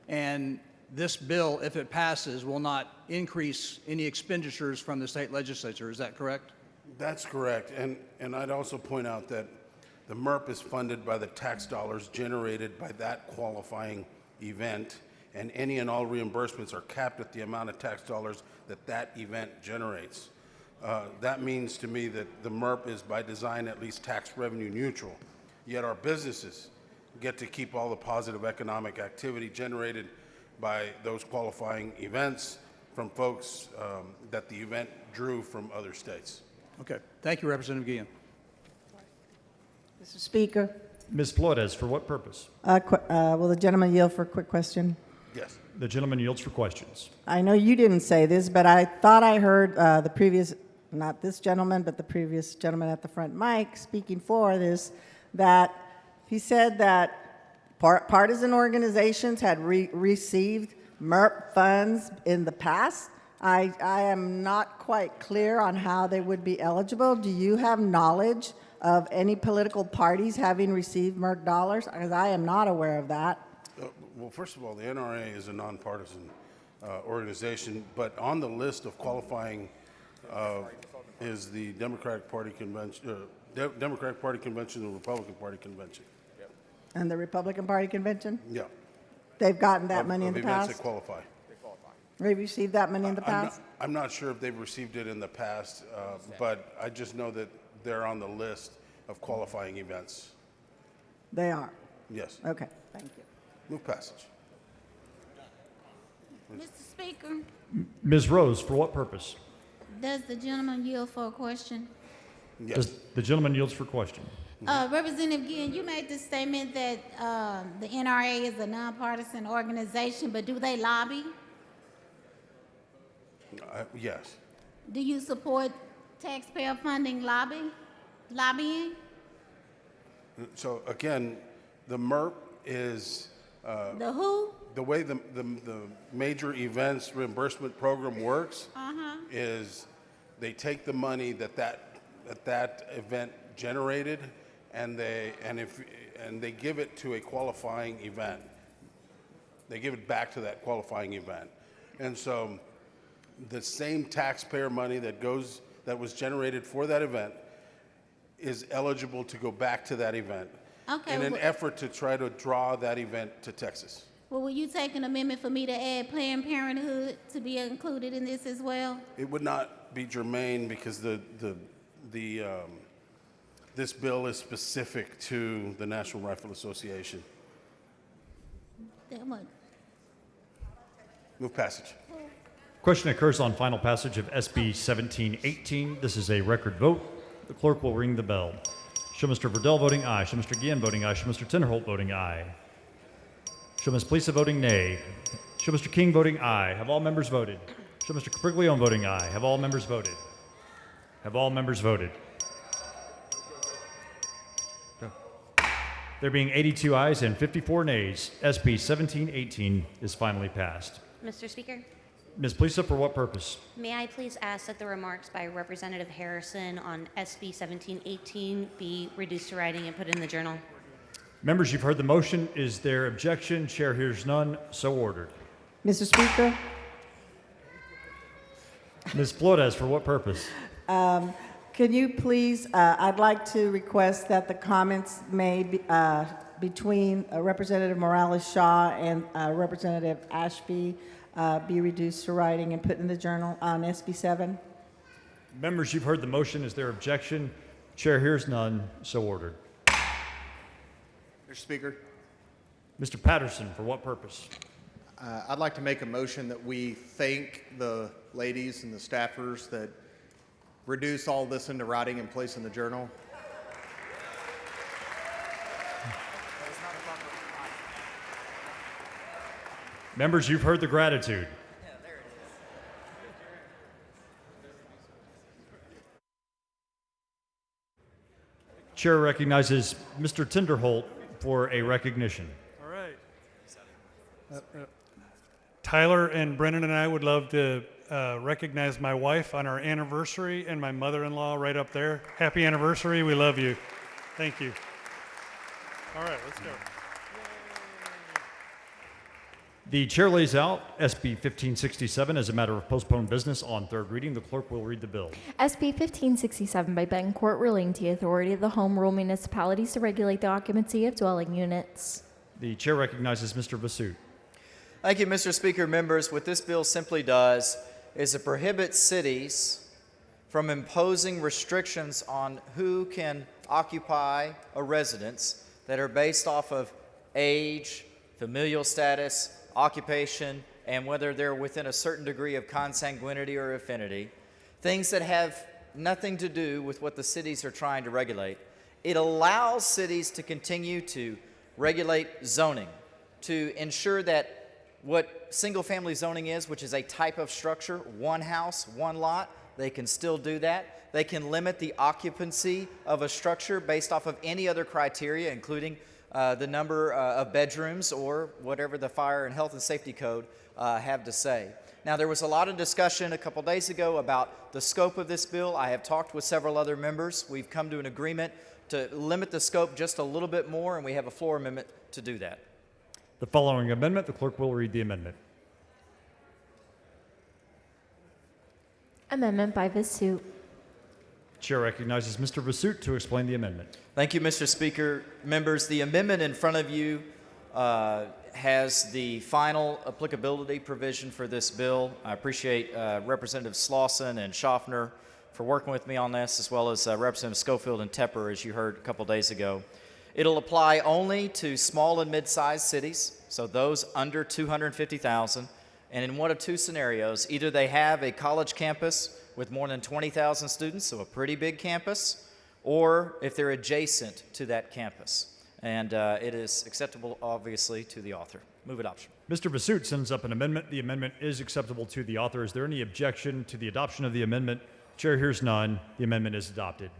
and this bill, if it passes, will not increase any expenditures from the state legislature. Is that correct? That's correct. And I'd also point out that the MERP is funded by the tax dollars generated by that qualifying event, and any and all reimbursements are capped at the amount of tax dollars that that event generates. That means to me that the MERP is by design at least tax revenue neutral, yet our businesses get to keep all the positive economic activity generated by those qualifying events from folks that the event drew from other states. Okay. Thank you, Representative Guillen. Mr. Speaker, Ms. Flores, for what purpose? will the gentleman yield for a quick question? Yes. The gentleman yields for questions. I know you didn't say this, but I thought I heard the previous, not this gentleman, but the previous gentleman at the front mic speaking for this, that he said that partisan organizations had received MERP funds in the past. I am not quite clear on how they would be eligible. Do you have knowledge of any political parties having received MERP dollars? Because I am not aware of that. Well, first of all, the NRA is a nonpartisan organization, but on the list of qualifying is the Democratic Party Convention, Democratic Party Convention and Republican Party Convention. And the Republican Party Convention? Yeah. They've gotten that money in the events past? that qualify. They've received that money in the past? I'm not sure if they've received it in the past, but I just know that they're on the list of qualifying events. They are? Yes. Okay, thank you. Move passage. Mr. Speaker, Ms. Rose, for what purpose? does the gentleman yield for a question? Yes. The gentleman yields for question. Representative Guillen, you made the statement that the NRA is a nonpartisan organization, but do they lobby? Yes. Do you support taxpayer funding lobbying? So again, the MERP is The who? the way the major events reimbursement program works is they take the money that event generated and they give it to a qualifying event. They give it back to that qualifying event. And so the same taxpayer money that was generated for that event is eligible to go back to that event Okay. in an effort to try to draw that event to Texas. Well, will you take an amendment for me to add Planned Parenthood to be included in this as well? It would not be germane because this bill is specific to the National Rifle Association. That one. Move passage. Question occurs on final passage of SB 1718. This is a record vote. The clerk will ring the bell. Show Mr. Verdell voting aye. Show Mr. Guillen voting aye. Show Mr. Tinderholt voting aye. Show Ms. Plisa voting nay. Show Mr. King voting aye. Have all members voted? Show Mr. Capriglione voting aye. Have all members voted? Have all members voted? There being 82 ayes and 54 nays, SB 1718 is finally passed. Mr. Speaker, Ms. Plisa, for what purpose? may I please ask that the remarks by Representative Harrison on SB 1718 be reduced to writing and put in the journal? Members, you've heard the motion. Is there objection? Chair hears none. So ordered. Mr. Speaker, Ms. Flores, for what purpose? can you please, I'd like to request that the comments made between Representative Morales-Shaw and Representative Ashby be reduced to writing and put in the journal on SB 7. Members, you've heard the motion. Is there objection? Chair hears none. So ordered. Mr. Speaker, Mr. Patterson, for what purpose? I'd like to make a motion that we thank the ladies and the staffers that reduce all this into writing and place in the journal. Members, you've heard the gratitude. Chair recognizes Mr. Tinderholt for a recognition. All right. Tyler and Brennan and I would love to recognize my wife on our anniversary and my mother-in-law right up there. Happy anniversary. We love you. Thank you. All right, let's go. The chair lays out SB 1567 as a matter of postponed business on third reading. The clerk will read the bill. SB 1567 by Betancourt relating to the authority of the home rule municipalities to regulate the occupancy of dwelling units. The chair recognizes Mr. Vasut. Thank you, Mr. Speaker. Members, what this bill simply does is it prohibits cities from imposing restrictions on who can occupy a residence that are based off of age, familial status, occupation, and whether they're within a certain degree of consanguinity or affinity, things that have nothing to do with what the cities are trying to regulate. It allows cities to continue to regulate zoning, to ensure that what single-family zoning is, which is a type of structure, one house, one lot, they can still do that. They can limit the occupancy of a structure based off of any other criteria, including the number of bedrooms or whatever the fire and health and safety code have to say. Now, there was a lot of discussion a couple days ago about the scope of this bill. I have talked with several other members. We've come to an agreement to limit the scope just a little bit more, and we have a floor amendment to do that. The following amendment, the clerk will read the amendment. Amendment by Vasut. Chair recognizes Mr. Vasut to explain the amendment. Thank you, Mr. Speaker. Members, the amendment in front of you has the final applicability provision for this bill. I appreciate Representative Slauson and Schaffner for working with me on this, as well as Representative Schofield and Tepper, as you heard a couple days ago. It'll apply only to small and mid-sized cities, so those under 250,000, and in one of two scenarios. Either they have a college campus with more than 20,000 students, so a pretty big campus, or if they're adjacent to that campus. And it is acceptable, obviously, to the author. Move adoption. Mr. Vasut sends up an amendment. The amendment is acceptable to the author. Is there any objection to the adoption of the amendment? Chair hears none. The amendment is adopted.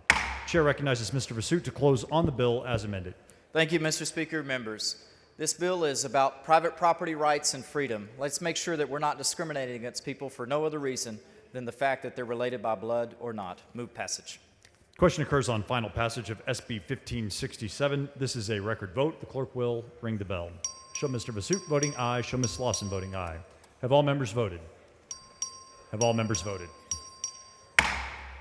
Chair recognizes Mr. Vasut to close on the bill as amended. Thank you, Mr. Speaker. Members, this bill is about private property rights and freedom. Let's make sure that we're not discriminating against people for no other reason than the fact that they're related by blood or not. Move passage. Question occurs on final passage of SB 1567. This is a record vote. The clerk will ring the bell. Show Mr. Vasut voting aye. Show Ms. Lawson voting aye. Have all members voted? Have all members voted?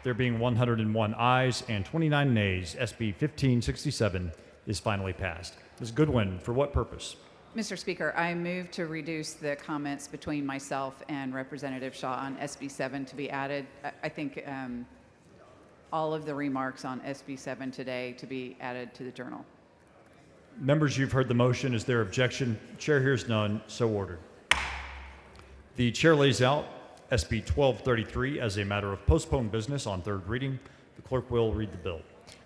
There being 101 ayes and 29 nays, SB 1567 is finally passed. Ms. Goodwin, for what purpose? Mr. Speaker, I move to reduce the comments between myself and Representative Shaw on SB 7 to be added. I think all of the remarks on SB 7 today to be added to the journal. Members, you've heard the motion. Is there objection? Chair hears none. So ordered. The chair lays out SB 1233 as a matter of postponed business on third reading. The clerk will read the bill.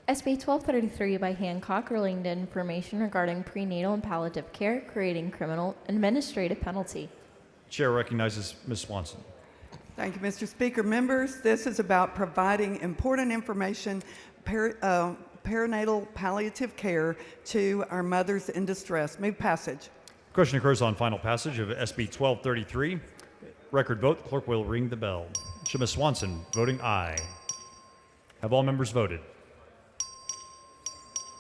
SB 1233 by Hancock relating to information regarding prenatal and palliative care, creating criminal administrative penalty. Chair recognizes Ms. Swanson. Thank you, Mr. Speaker. Members, this is about providing important information, perinatal palliative care to our mothers in distress. Move passage. Question occurs on final passage of SB 1233. Record vote. The clerk will ring the bell. Show Ms. Swanson voting aye. Have all members voted?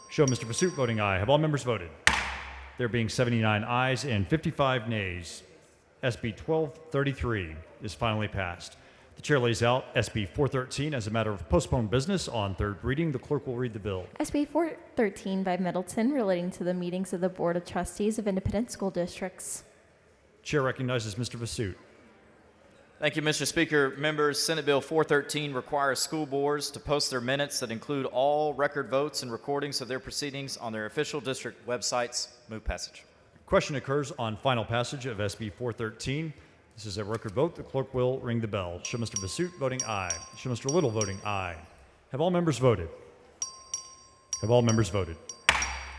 Show Mr. Vasut voting aye. Have all members voted? There being 79 ayes and 55 nays, SB 1233 is finally passed. The chair lays out SB 413 as a matter of postponed business on third reading. The clerk will read the bill. SB 413 by Middleton relating to the meetings of the Board of Trustees of Independent School Districts. Chair recognizes Mr. Vasut. Thank you, Mr. Speaker. Members, Senate Bill 413 requires school boards to post their minutes that include all record votes and recordings of their proceedings on their official district websites. Move passage. Question occurs on final passage of SB 413. This is a record vote. The clerk will ring the bell. Show Mr. Vasut voting aye. Show Mr. Little voting aye. Have all members voted? Have all members voted?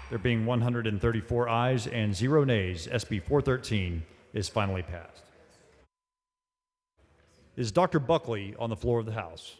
There being 134 ayes and 0 nays, SB 413 is finally passed. Is Dr. Buckley on the floor of the House?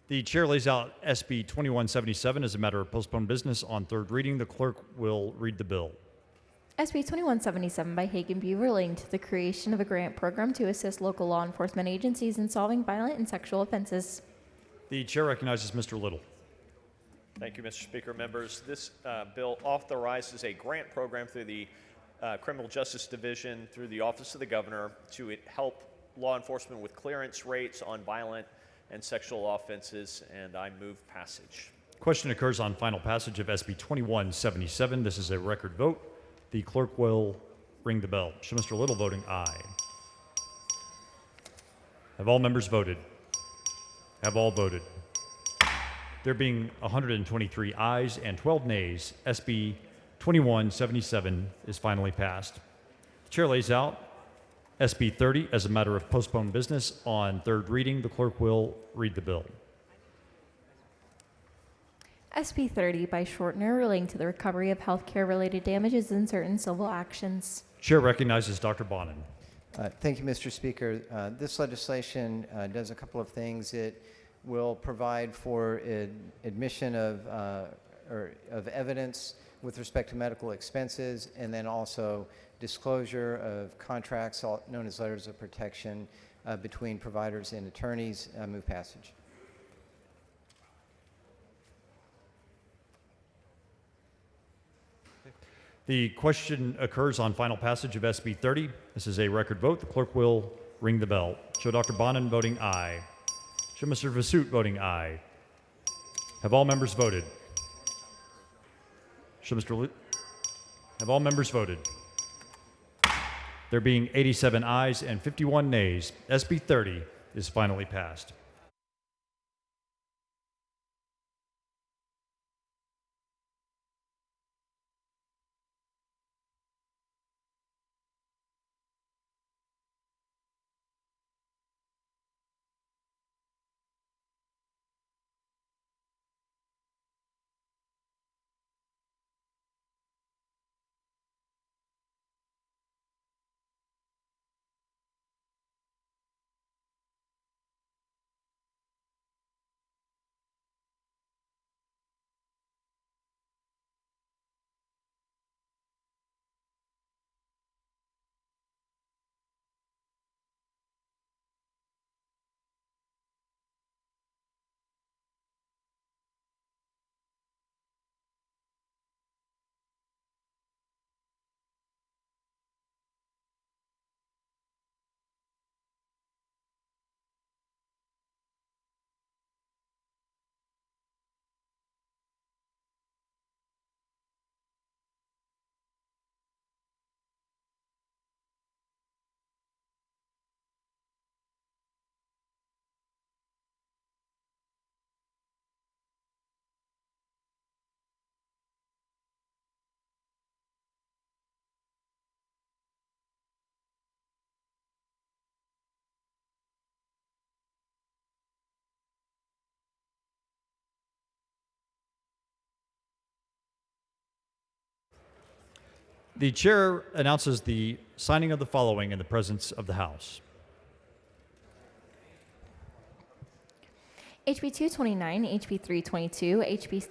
The chair lays out SB 2177 as a matter of postponed business on third reading. The clerk will read the bill. SB 2177 by Hagan View relating to the creation of a grant program to assist local law enforcement agencies in solving violent and sexual offenses. The chair recognizes Mr. Little. Thank you, Mr. Speaker. Members, this bill authorizes a grant program through the Criminal Justice Division through the Office of the Governor to help law enforcement with clearance rates on violent and sexual offenses, and I move passage. Question occurs on final passage of SB 2177. This is a record vote. The clerk will ring the bell. Show Mr. Little voting aye. Have all members voted? Have all voted? There being 123 ayes and 12 nays, SB 2177 is finally passed. The chair lays out SB 30 as a matter of postponed business on third reading. The clerk will read the bill. SB 30 by Shortner relating to the recovery of healthcare-related damages in certain civil actions. Chair recognizes Dr. Bonin. Thank you, Mr. Speaker. This legislation does a couple of things. It will provide for admission of evidence with respect to medical expenses, and then also disclosure of contracts known as letters of protection between providers and attorneys. Move passage. The question occurs on final passage of SB 30. This is a record vote. The clerk will ring the bell. Show Dr. Bonin voting aye. Show Mr. Vasut voting aye. Have all members voted? Show Mr. Have all members voted? There being 87 ayes and 51 nays, SB 30 is finally passed. The chair announces the signing of the following in the presence of the House. HB 229, HB 322, HB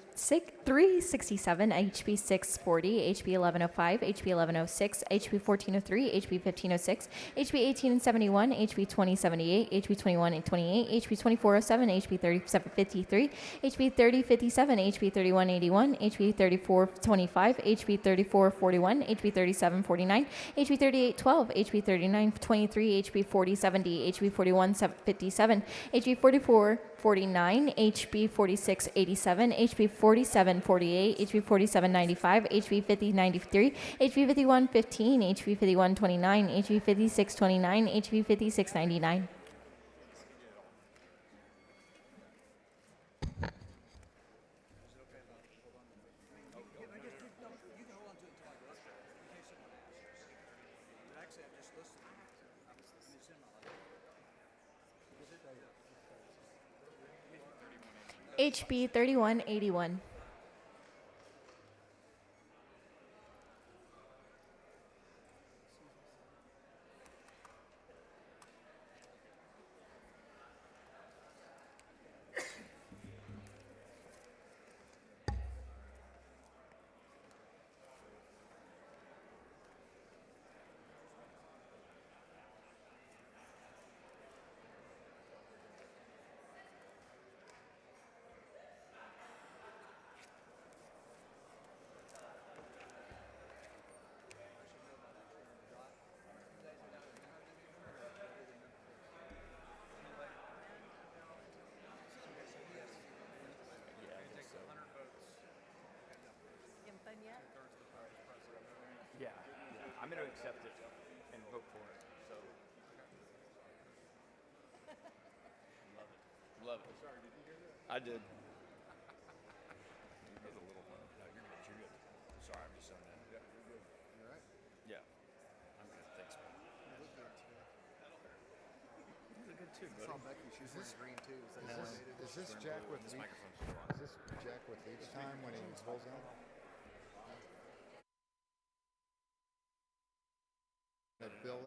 367, HB 640, HB 1105, HB 1106, HB 1403, HB 1506, HB 1871, HB 2078, HB 2128, HB 2407, HB 3753, HB 3057, HB 3181, HB 3425, HB 3441, HB 3749, HB 3812, HB 3923, HB 4070, HB 4157, HB 4449, HB 4687, HB 4748, HB 4795, HB 5093, HB 5115, HB 5129, HB 5629, HB 5699. HB 3181. Yeah, I'm going to accept it and vote for it. So. Love it. Love it. Sorry, did you hear that? I did. That was a little fun. No, you're good. You're good. Sorry, I'm just saying that. Yeah, you're good. You all right? Yeah. I'm good. Thanks, man. You look good, too. You look good, too, buddy. I saw Becky. She's wearing green, too. Is this Jack with lead? Is this Jack with lead time when he pulls out? Bill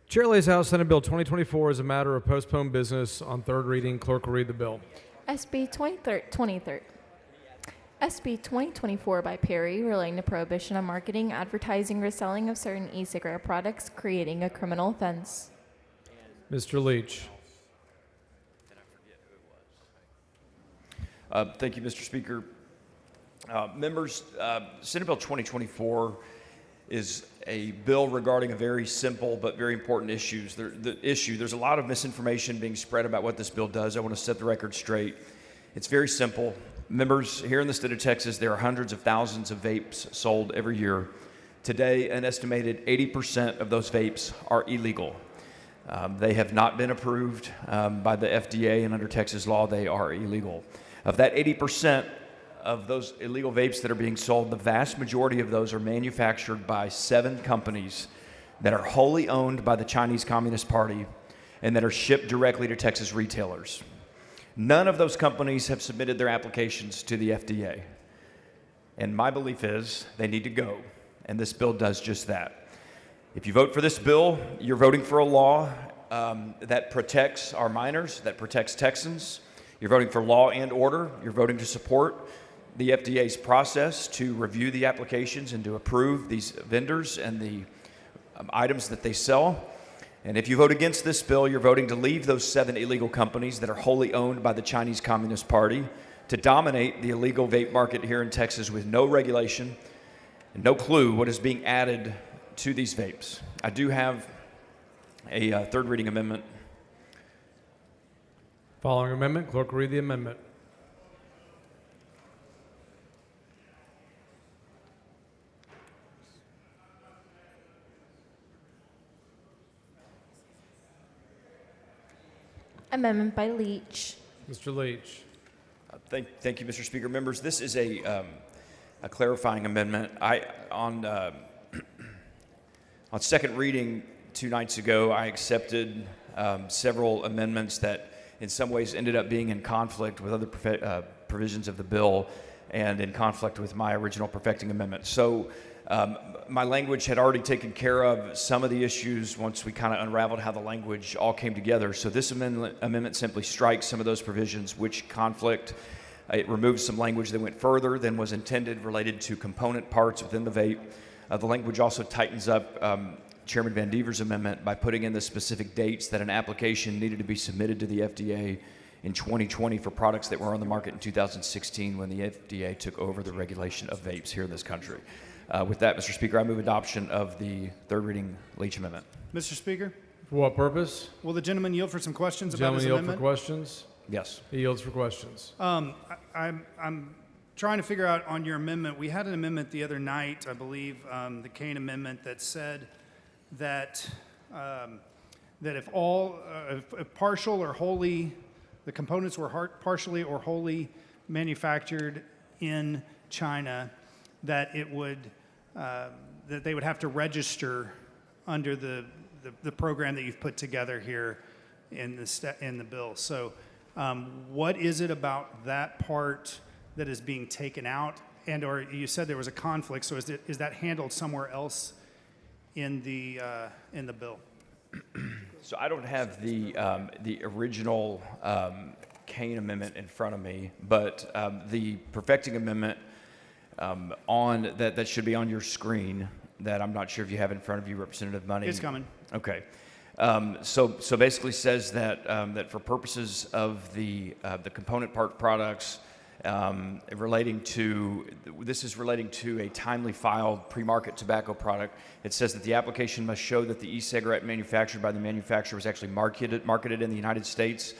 Chair lays out Senate Bill 2024 as a matter of postponed business on third reading. Clerk will read the bill. SB 2024 by Perry, relating to prohibition on marketing, advertising, or selling of certain e-cigarette products, creating a criminal offense. Mr. Leach. Thank you, Mr. Speaker. Members, Senate Bill 2024 is a bill regarding a very simple but very important issue. There's a lot of misinformation being spread about what this bill does. I want to set the record straight. It's very simple. Members, here in the state of Texas, there are hundreds of thousands of vapes sold every year. Today, an estimated 80% of those vapes are illegal. They have not been approved by the FDA, and under Texas law, they are illegal. Of that 80% of those illegal vapes that are being sold, the vast majority of those are manufactured by 7 companies that are wholly owned by the Chinese Communist Party and that are shipped directly to Texas retailers. None of those companies have submitted their applications to the FDA. And my belief is they need to go, and this bill does just that. If you vote for this bill, you're voting for a law that protects our minors, that protects Texans. You're voting for law and order. You're voting to support the FDA's process to review the applications and to approve these vendors and the items that they sell. And if you vote against this bill, you're voting to leave those 7 illegal companies that are wholly owned by the Chinese Communist Party to dominate the illegal vape market here in Texas with no regulation and no clue what is being added to these vapes. I do have a third reading amendment. Following amendment, clerk will read the amendment. Amendment by Leach. Mr. Leach. Thank you, Mr. Speaker. Members, this is a clarifying amendment. On second reading 2 nights ago, I accepted several amendments that in some ways ended up being in conflict with other provisions of the bill and in conflict with my original perfecting amendment. So my language had already taken care of some of the issues once we kind of unraveled how the language all came together. So this amendment simply strikes some of those provisions which conflict. It removes some language that went further than was intended related to component parts within the vape. The language also tightens up Chairman Van Dever's amendment by putting in the specific dates that an application needed to be submitted to the FDA in 2020 for products that were on the market in 2016 when the FDA took over the regulation of vapes here in this country. With that, Mr. Speaker, I move adoption of the third reading Leach amendment. Mr. Speaker, For what purpose? will the gentleman yield for some questions about Gentleman his yield amendment? for questions? Yes. He yields for questions. I'm trying to figure out on your amendment. We had an amendment the other night, I believe, the Kane amendment, that said that if partial or wholly, the components were partially or wholly manufactured in China, that it would that they would have to register under the program that you've put together here in the bill. So, what is it about that part that is being taken out? And or you said there was a conflict. So is that handled somewhere else in the bill? So I don't have the original Kane amendment in front of me, but the perfecting amendment on that should be on your screen that I'm not sure if you have in front of you, Representative Money. It's coming. Okay. So basically says that that for purposes of the component part products relating to a timely filed pre-market tobacco product, it says that the application must show that the e-cigarette manufactured by the manufacturer was actually marketed in the United States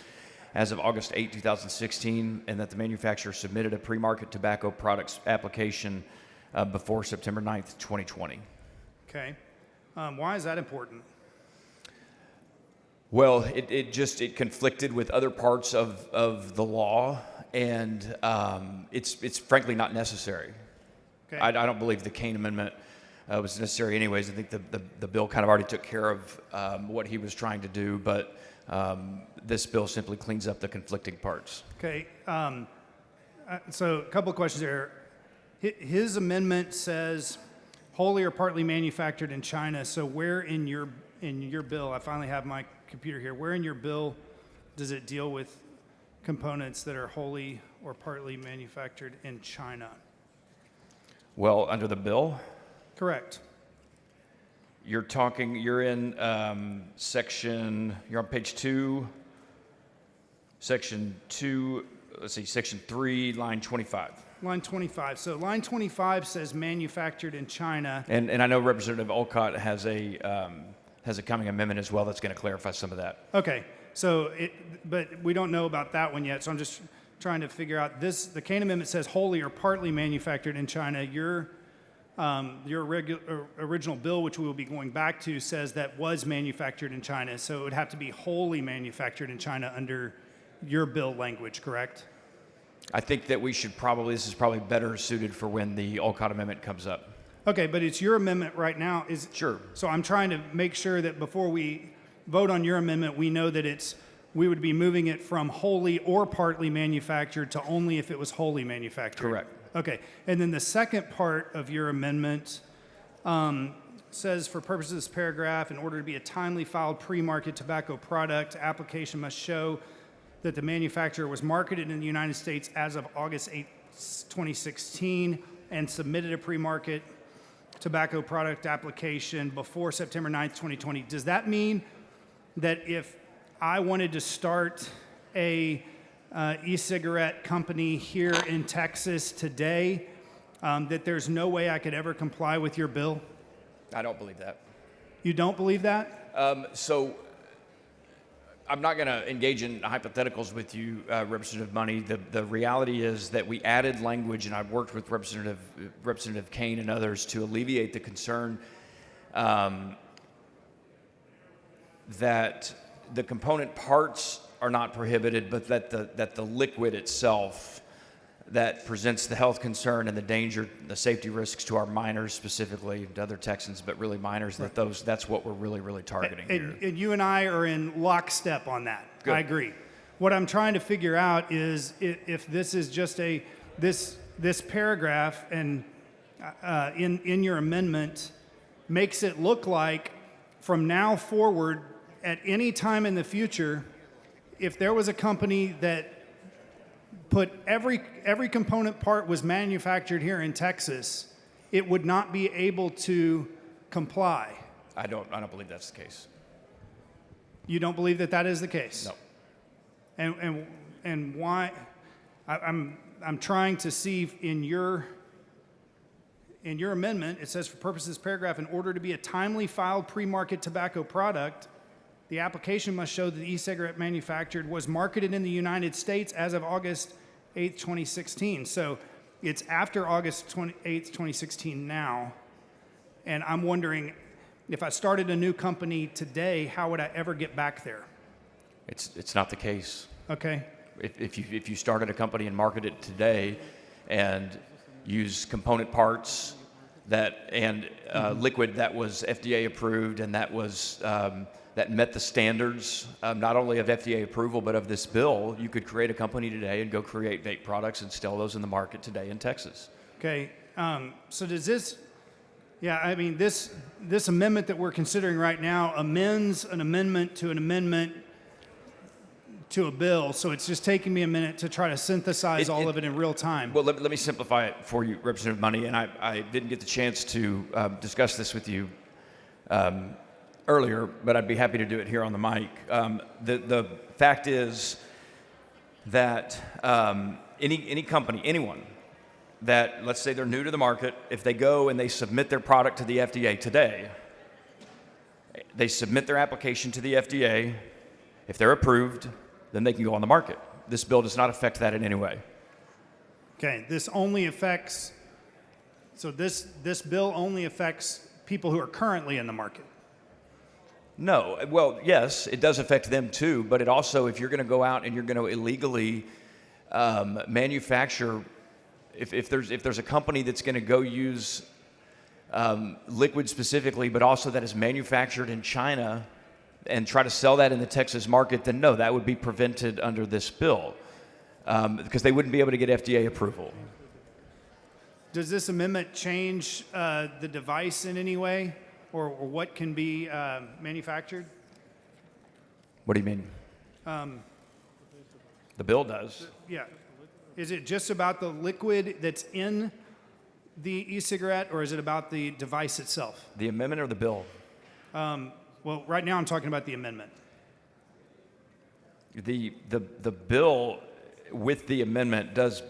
as of August 8, 2016, and that the manufacturer submitted a pre-market tobacco products application before September 9th, 2020. Okay. Why is that important? Well, it conflicted with other parts of the law, and it's frankly not necessary. Okay. I don't believe the Kane amendment was necessary anyways. I think the bill kind of already took care of what he was trying to do, but this bill simply cleans up the conflicting parts. Okay. So a couple of questions there. His amendment says wholly or partly manufactured in China. So where in your in your bill, I finally have my computer here, where in your bill does it deal with components that are wholly or partly manufactured in China? Well, under the bill, Correct. you're in you're on page 2, section 2, section 3, line 25. Line 25. So line 25 says manufactured in China. And I know Representative Olcott has a coming amendment as well that's going to clarify some of that. Okay, but we don't know about that one yet, so I'm just trying to figure out this. The Kane Amendment says wholly or partly manufactured in China. Your original bill, which we will be going back to, says that was manufactured in China, so it would have to be wholly manufactured in China under your bill language, correct? I think that this is probably better suited for when the Olcott Amendment comes up. Okay, but it's your amendment right now. Sure. So I'm trying to make sure that before we vote on your amendment, we know that we would be moving it from wholly or partly manufactured to only if it was wholly manufactured. Correct. Okay, and then the second part of your amendment says, for purposes of this paragraph, in order to be a timely filed pre-market tobacco product, application must show that the manufacturer was marketed in the United States as of August 8, 2016, and submitted a pre-market tobacco product application before September 9th, 2020. Does that mean that if I wanted to start a e-cigarette company here in Texas today, that there's no way I could ever comply with your bill? I don't believe that. You don't believe that? So I'm not going to engage in hypotheticals with you, Representative Money. The reality is that we added language, and I've worked with Representative Kane and others to alleviate the concern that the component parts are not prohibited, but that the liquid itself that presents the health concern and the danger, the safety risks to our minors specifically, to other Texans, but really minors, that's what we're really targeting here. And you and I are in lockstep on that. Good. I agree. What I'm trying to figure out is if this is just this paragraph and in your amendment makes it look like from now forward, at any time in the future, if there was a company that put every component part was manufactured here in Texas, it would not be able to comply. I don't believe that's the case. You don't believe that that is the case? No. And why? I'm trying to see in your amendment, it says for purposes of this paragraph, in order to be a timely filed pre-market tobacco product, the application must show that the e-cigarette manufactured was marketed in the United States as of August 8th, 2016. So it's after August 8th, 2016 now. And I'm wondering, if I started a new company today, how would I ever get back there? It's not the case. Okay. If you started a company and marketed it today and use component parts liquid that was FDA approved and that met the standards, not only of FDA approval, but of this bill, you could create a company today and go create vape products and sell those in the market today in Texas. Okay, so does this, this amendment that we're considering right now amends an amendment to a bill, so it's just taking me a minute to try to synthesize all of it in real time. Well, let me simplify it for you, Representative Money, and I didn't get the chance to discuss this with you earlier, but I'd be happy to do it here on the mic. The fact is that any company, anyone that, let's say they're new to the market, if they go and they submit their product to the FDA today, they submit their application to the FDA, if they're approved, then they can go on the market. This bill does not affect that in any way. Okay, this bill only affects people who are currently in the market. No, well, yes, it does affect them too, but it also, if you're going to go out and you're going to illegally manufacture, if there's a company that's going to go use liquid specifically, but also that is manufactured in China and try to sell that in the Texas market, then no, that would be prevented under this bill because they wouldn't be able to get FDA approval. Does this amendment change the device in any way? or what can be manufactured? What do you mean? The bill does. Yeah. Is it just about the liquid that's in the e-cigarette, or is it about the device itself? The amendment or the bill? Well, right now I'm talking about the amendment. The bill with the amendment does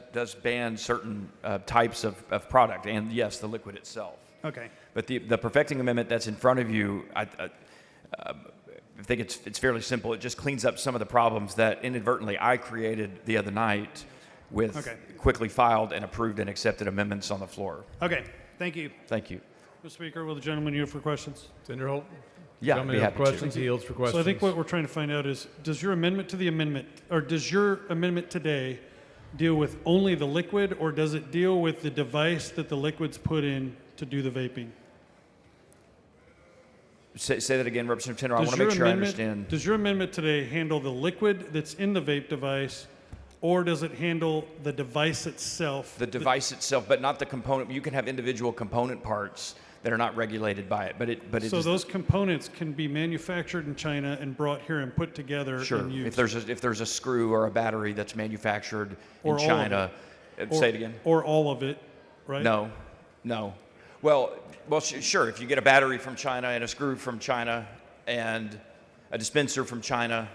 ban certain types of product, and yes, the liquid itself. Okay. But the perfecting amendment that's in front of you, I think it's fairly simple. It just cleans up some of the problems that inadvertently I created the other night with quickly filed and approved and accepted amendments on the floor. Okay. Thank you. Thank you. Mr. Speaker, will the gentleman yield for questions? Tinderholt? Yeah, Gentleman be have happy to. questions. He yields for questions. So I think what we're trying to find out is, does your amendment to the amendment, or does your amendment today deal with only the liquid, or does it deal with the device that the liquid's put in to do the vaping? Say that again, Representative Tender. I want to make sure I understand. Does your amendment today handle the liquid that's in the vape device, or does it handle the device itself? The device itself, but not the component. You can have individual component parts that are not regulated by it, but it So is those components can be manufactured in China and brought here and put together sure. and used. If there's a screw or a battery that's manufactured Or in all of China, it. say it again. Or all of it, right? No. Well, sure. If you get a battery from China and a screw from China and a dispenser from China,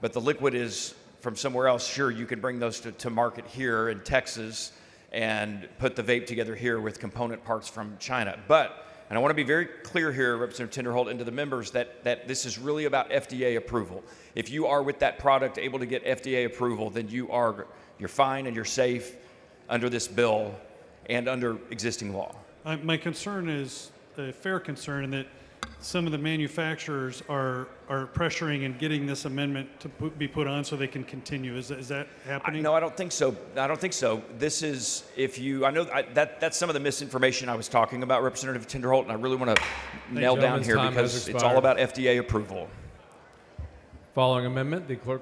but the liquid is from somewhere else, sure, you can bring those to market here in Texas and put the vape together here with component parts from China. But, and I want to be very clear here, Representative Tinderholt, and to the members, that this is really about FDA approval. If you are with that product able to get FDA approval, then you're fine and you're safe under this bill and under existing law. My concern is a fair concern in that some of the manufacturers are pressuring and getting this amendment to be put on so they can continue. Is that happening? No, I don't think so. This is, I know that's some of the misinformation I was talking about, Representative Tinderholt, and I really want to nail down here because it's all about FDA approval. Following amendment, the clerk.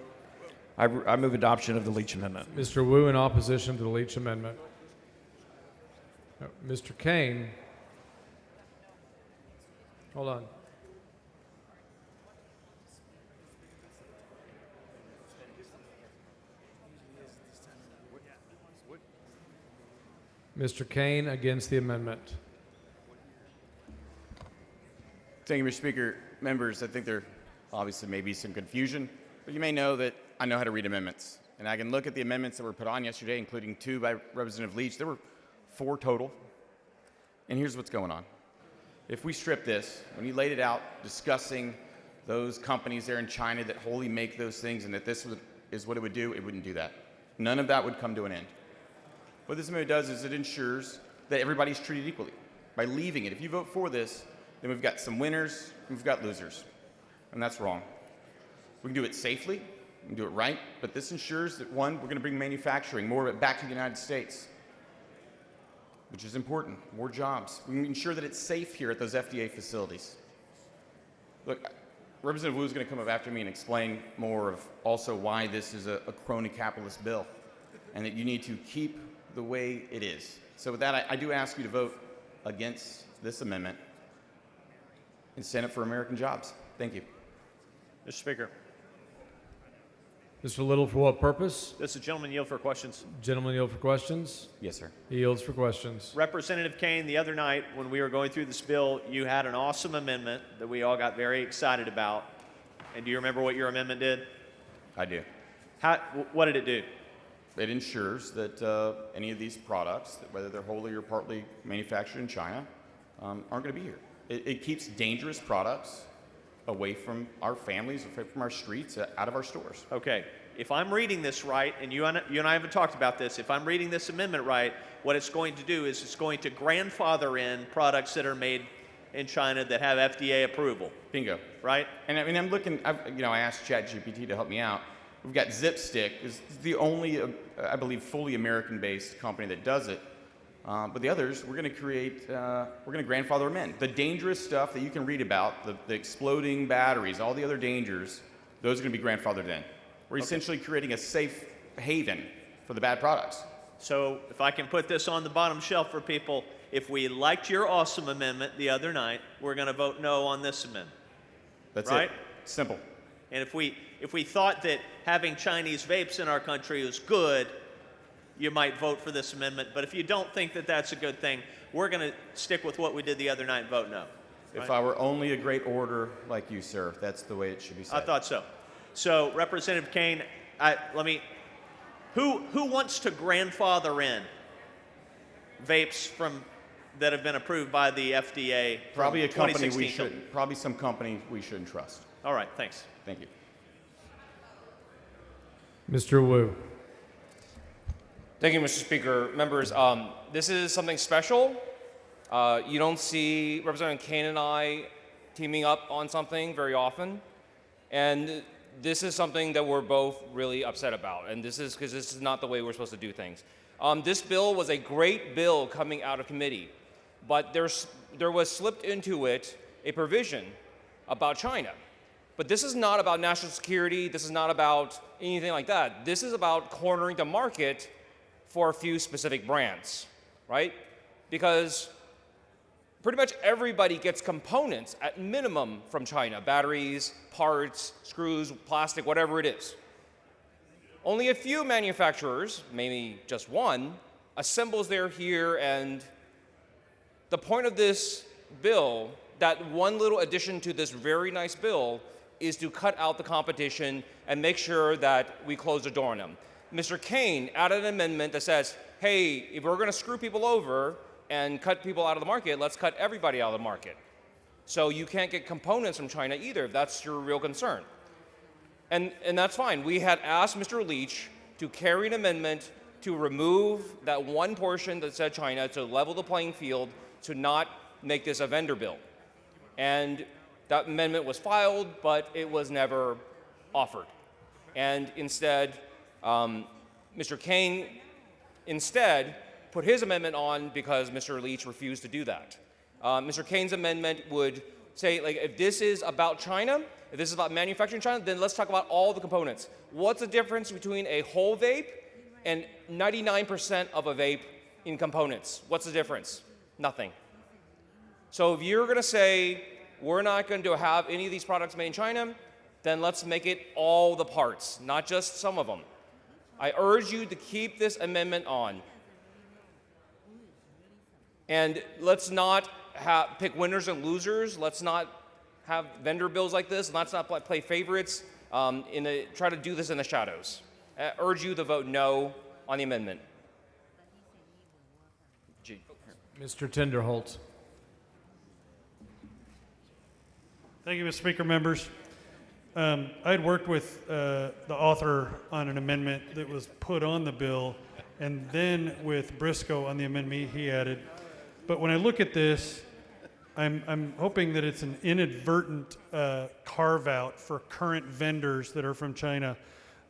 I move adoption of the Leach Amendment. Mr. Wu in opposition to the Leach Amendment. Mr. Kane. Hold on. Mr. Kane against the amendment. Thank you, Mr. Speaker. Members, I think there obviously may be some confusion, but you may know that I know how to read amendments. And I can look at the amendments that were put on yesterday, including 2 by Representative Leach. There were 4 total. And here's what's going on. If we strip this, when you laid it out discussing those companies there in China that wholly make those things and that this is what it would do, it wouldn't do that. None of that would come to an end. What this amendment does is it ensures that everybody's treated equally. By leaving it, if you vote for this, then we've got some winners and we've got losers. And that's wrong. We can do it safely, we can do it right, but this ensures that, one, we're going to bring manufacturing, more of it back to the United States, which is important, more jobs. We can ensure that it's safe here at those FDA facilities. Look, Representative Wu is going to come up after me and explain more of also why this is a crony capitalist bill and that you need to keep the way it is. So with that, I do ask you to vote against this amendment and stand up for American jobs. Thank you. Mr. Speaker. Mr. Little, for what purpose? Does the gentleman yield for questions? Gentleman yield for questions? Yes, sir. He yields for questions. Representative Kane, the other night when we were going through this bill, you had an awesome amendment that we all got very excited about. And do you remember what your amendment did? I do. What did it do? It ensures that any of these products, whether they're wholly or partly manufactured in China, aren't going to be here. It keeps dangerous products away from our families, away from our streets, out of our stores. Okay. If I'm reading this right, and you and I haven't talked about this, if I'm reading this amendment right, what it's going to do is it's going to grandfather in products that are made in China that have FDA approval. Bingo. Right? And I mean, I'm looking, I asked ChatGPT to help me out. We've got Zipstick, is the only, I believe, fully American-based company that does it. But the others, we're going to create, we're going to grandfather them in. The dangerous stuff that you can read about, the exploding batteries, all the other dangers, those are going to be grandfathered in. We're essentially creating a safe haven for the bad products. So if I can put this on the bottom shelf for people, if we liked your awesome amendment the other night, we're going to vote no on this amendment. That's right? it. Simple. And if we thought that having Chinese vapes in our country is good, you might vote for this amendment. But if you don't think that that's a good thing, we're going to stick with what we did the other night and vote no. If I were only a great orator like you, sir, that's the way it should be said. I thought so. So, Representative Kane, who wants to grandfather in vapes that have been approved by the FDA? Probably a company 2016? we should, probably some company we shouldn't trust. All right, thanks. Thank you. Mr. Wu. Thank you, Mr. Speaker. Members, this is something special. You don't see Representative Kane and I teaming up on something very often. And this is something that we're both really upset about. And this is because this is not the way we're supposed to do things. This bill was a great bill coming out of committee, but there was slipped into it a provision about China. But this is not about national security. This is not about anything like that. This is about cornering the market for a few specific brands, right? Because pretty much everybody gets components at minimum from China: batteries, parts, screws, plastic, whatever it is. Only a few manufacturers, maybe just one, assembles there here, and the point of this bill, that one little addition to this very nice bill, is to cut out the competition and make sure that we close the door on them. Mr. Kane added an amendment that says, hey, if we're going to screw people over and cut people out of the market, let's cut everybody out of the market. So you can't get components from China either, if that's your real concern. And that's fine. We had asked Mr. Leach to carry an amendment to remove that one portion that said China, to level the playing field, to not make this a vendor bill. And that amendment was filed, but it was never offered. And instead, Mr. Kane instead put his amendment on because Mr. Leach refused to do that. Mr. Kane's amendment would say, like, if this is about China, if this is about manufacturing in China, then let's talk about all the components. What's the difference between a whole vape and 99% of a vape in components? What's the difference? Nothing. So if you're going to say we're not going to have any of these products made in China, then let's make it all the parts, not just some of them. I urge you to keep this amendment on. And let's not pick winners and losers. Let's not have vendor bills like this. Let's not play favorites. Try to do this in the shadows. I urge you to vote no on the amendment. Mr. Tinderholt. Thank you, Mr. Speaker, members. I had worked with the author on an amendment that was put on the bill, and then with Briscoe on the amendment he added. But when I look at this, I'm hoping that it's an inadvertent carve-out for current vendors that are from China.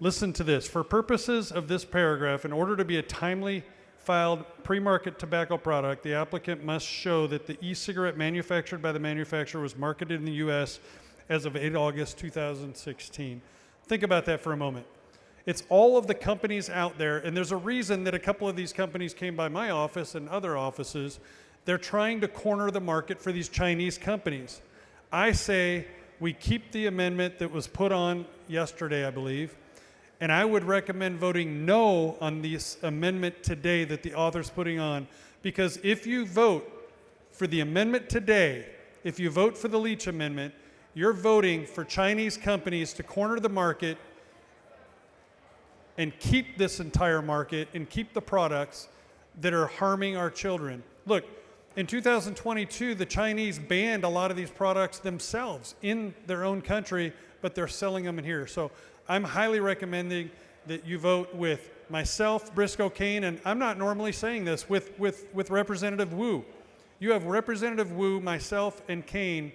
Listen to this. For purposes of this paragraph, in order to be a timely filed pre-market tobacco product, the applicant must show that the e-cigarette manufactured by the manufacturer was marketed in the U.S. as of 8 August 2016. Think about that for a moment. It's all of the companies out there, and there's a reason that a couple of these companies came by my office and other offices. They're trying to corner the market for these Chinese companies. I say we keep the amendment that was put on yesterday, I believe, and I would recommend voting no on this amendment today that the author's putting on, because if you vote for the amendment today, if you vote for the Leach amendment, you're voting for Chinese companies to corner the market and keep this entire market and keep the products that are harming our children. Look, in 2022, the Chinese banned a lot of these products themselves in their own country, but they're selling them in here. So I'm highly recommending that you vote with myself, Briscoe, Kane, and I'm not normally saying this, with Representative Wu. You have Representative Wu, myself, and Kane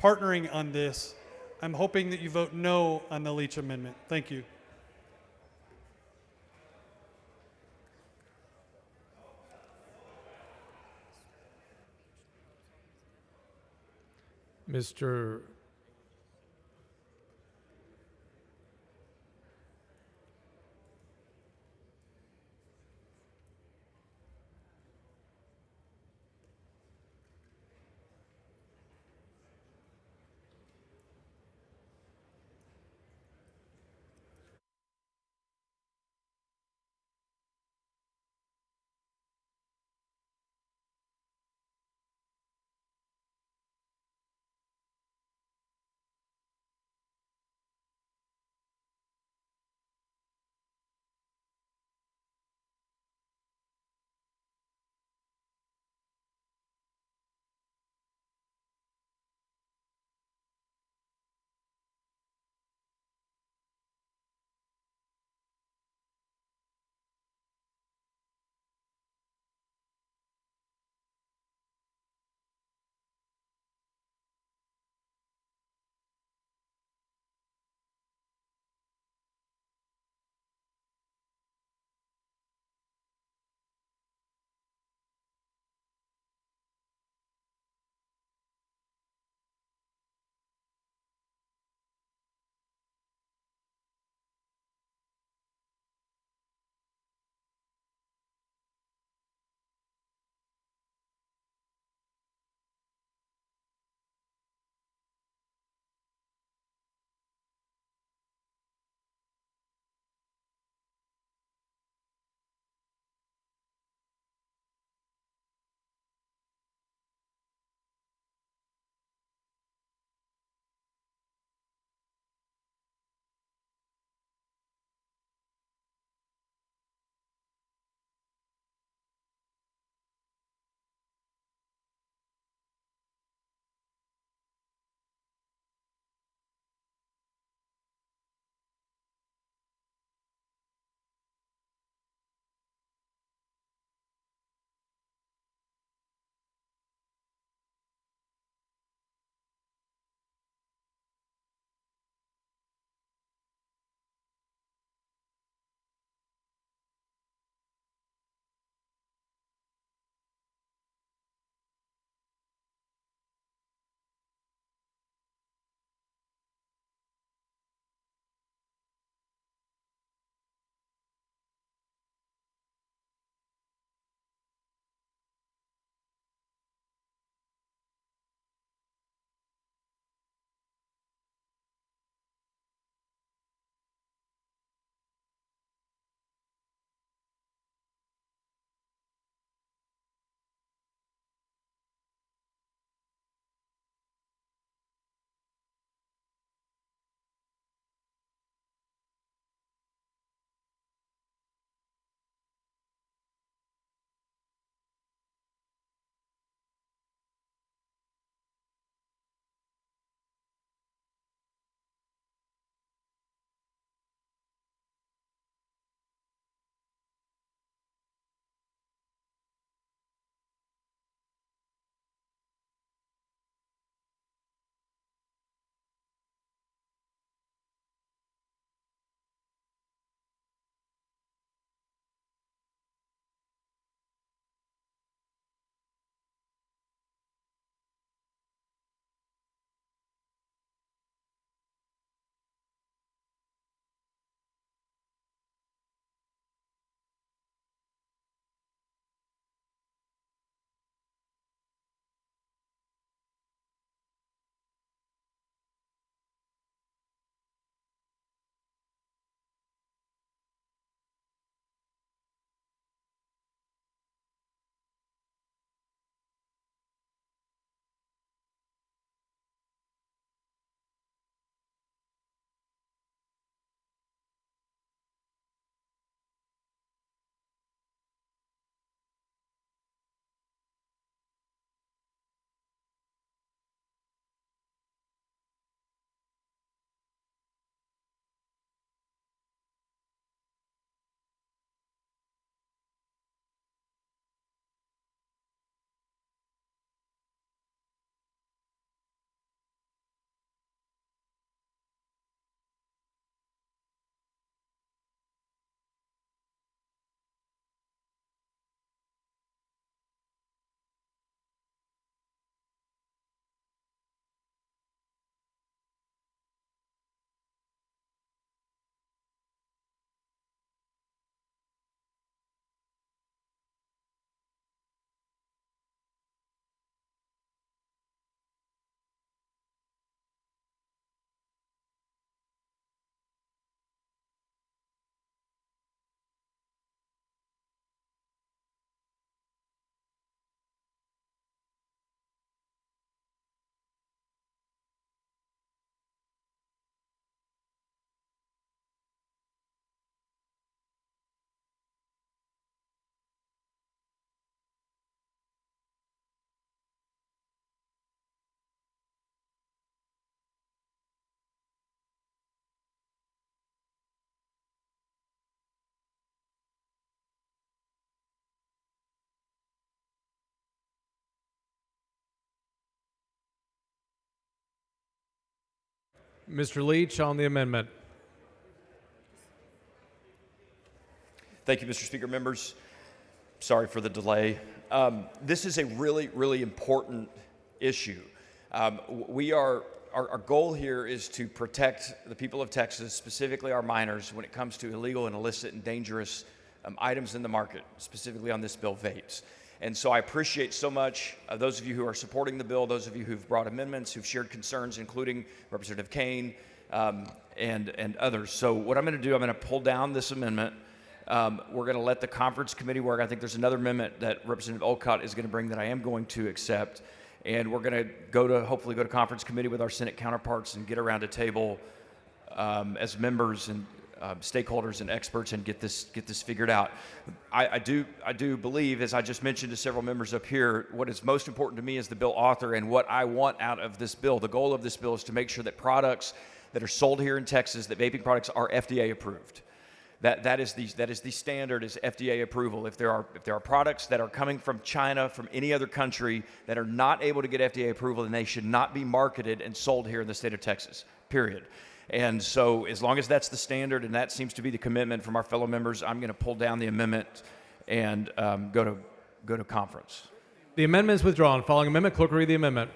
partnering on this. I'm hoping that you vote no on the Leach amendment. Thank you. Mr. Mr. Leach on the amendment. Thank you, Mr. Speaker. Members, sorry for the delay. This is a really, really important issue. Our goal here is to protect the people of Texas, specifically our minors, when it comes to illegal and illicit and dangerous items in the market, specifically on this bill, vapes. And so I appreciate so much those of you who are supporting the bill, those of you who've brought amendments, who've shared concerns, including Representative Kane and others. So what I'm going to do, I'm going to pull down this amendment. We're going to let the conference committee work. I think there's another amendment that Representative Olcott is going to bring that I am going to accept. And we're going to hopefully go to conference committee with our Senate counterparts and get around a table as members and stakeholders and experts and get this figured out. I do believe, as I just mentioned to several members up here, what is most important to me as the bill author and what I want out of this bill. The goal of this bill is to make sure that products that are sold here in Texas, that vaping products are FDA approved. That is the standard, is FDA approval. If there are products that are coming from China, from any other country, that are not able to get FDA approval, then they should not be marketed and sold here in the state of Texas, period. And so as long as that's the standard, and that seems to be the commitment from our fellow members, I'm going to pull down the amendment and go to conference. The amendment is withdrawn. Following amendment, clerk will read the amendment.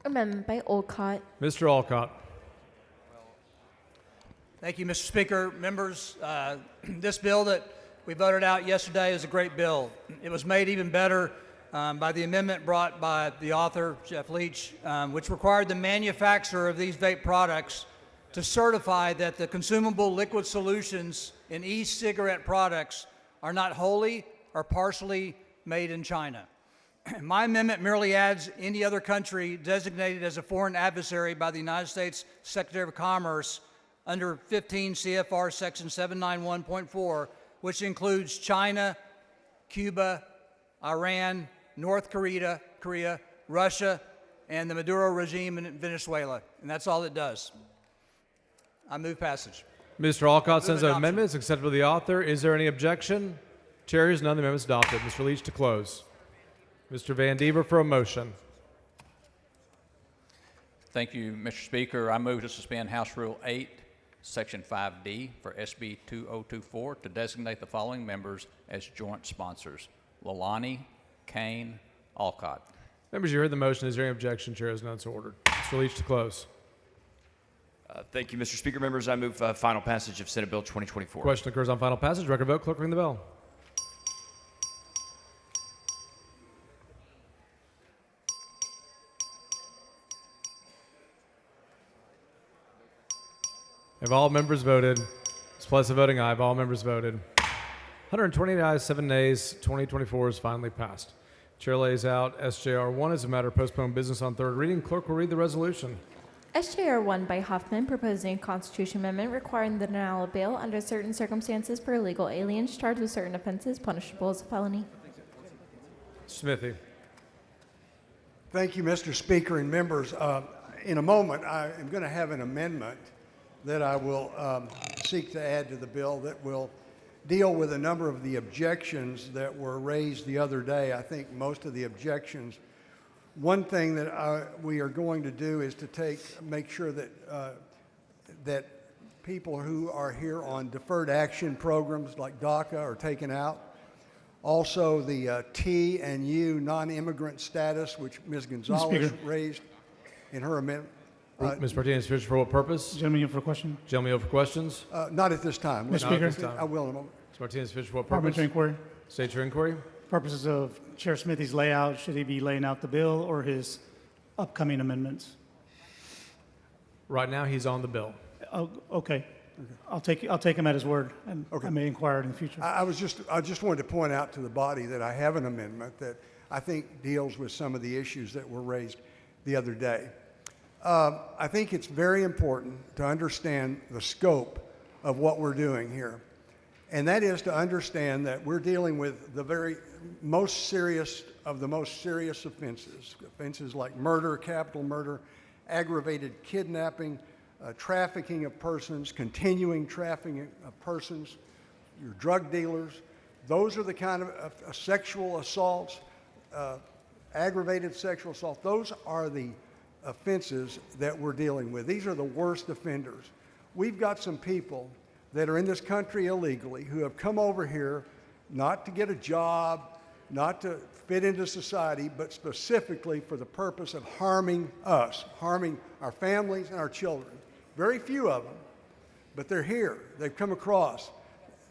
Amendment by Olcott. Mr. Olcott. Thank you, Mr. Speaker. Members, this bill that we voted out yesterday is a great bill. It was made even better by the amendment brought by the author, Jeff Leach, which required the manufacturer of these vape products to certify that the consumable liquid solutions in e-cigarette products are not wholly or partially made in China. My amendment merely adds any other country designated as a foreign adversary by the United States Secretary of Commerce under 15 CFR Section 791.4, which includes China, Cuba, Iran, North Korea, Russia, and the Maduro regime in Venezuela. And that's all it does. I move passage. Mr. Olcott sends an amendment. It's accepted by the author. Is there any objection? Chair hears none. The amendment is adopted. Mr. Leach to close. Mr. Van Dever for a motion. Thank you, Mr. Speaker. I move to suspend House Rule 8, Section 5D for SB 2024 to designate the following members as joint sponsors: Lalani, Kane, Olcott. Members, you heard the motion. Is there any objection? Chair has none, so ordered. Mr. Leach to close. Thank you, Mr. Speaker. Members, I move final passage of Senate Bill 2024. Question occurs on final passage. Record vote. Clerk, ring the bell. Have all members voted? Displays of voting aye. Have all members voted? 128 ayes, 7 nays. 2024 is finally passed. Chair lays out SJR 1 as a matter of postponed business on third reading. Clerk will read the resolution. SJR 1 by Huffman, proposing a Constitution amendment requiring the denial of bail under certain circumstances for illegal aliens charged with certain offenses punishable as a felony. Smithy. Thank you, Mr. Speaker and members. In a moment, I am going to have an amendment that I will seek to add to the bill that will deal with a number of the objections that were raised the other day. I think most of the objections. One thing that we are going to do is to make sure that that people who are here on deferred action programs like DACA are taken out. Also, the T and U non-immigrant status, which Ms. Gonzalez raised in her amendment. Ms. Martinez, for what purpose? Gentleman yield for question. Gentleman yield for questions. Not at this time. Mr. Speaker. I will in a moment. Ms. Martinez, for what purpose? Parliamentary inquiry. State your inquiry. Purposes of Chair Smithy's layout, should he be laying out the bill or his upcoming amendments? Right now, he's on the bill. Oh, okay. I'll take him at his word, and I may inquire in the future. I just wanted to point out to the body that I have an amendment that I think deals with some of the issues that were raised the other day. I think it's very important to understand the scope of what we're doing here. And that is to understand that we're dealing with the very most serious of the most serious offenses like murder, capital murder, aggravated kidnapping, trafficking of persons, continuing trafficking of persons, your drug dealers, Those are the kind of sexual assaults, aggravated sexual assault. Those are the offenses that we're dealing with. These are the worst offenders. We've got some people that are in this country illegally who have come over here not to get a job, not to fit into society, but specifically for the purpose of harming us, harming our families and our children. Very few of them, but they're here. They've come across.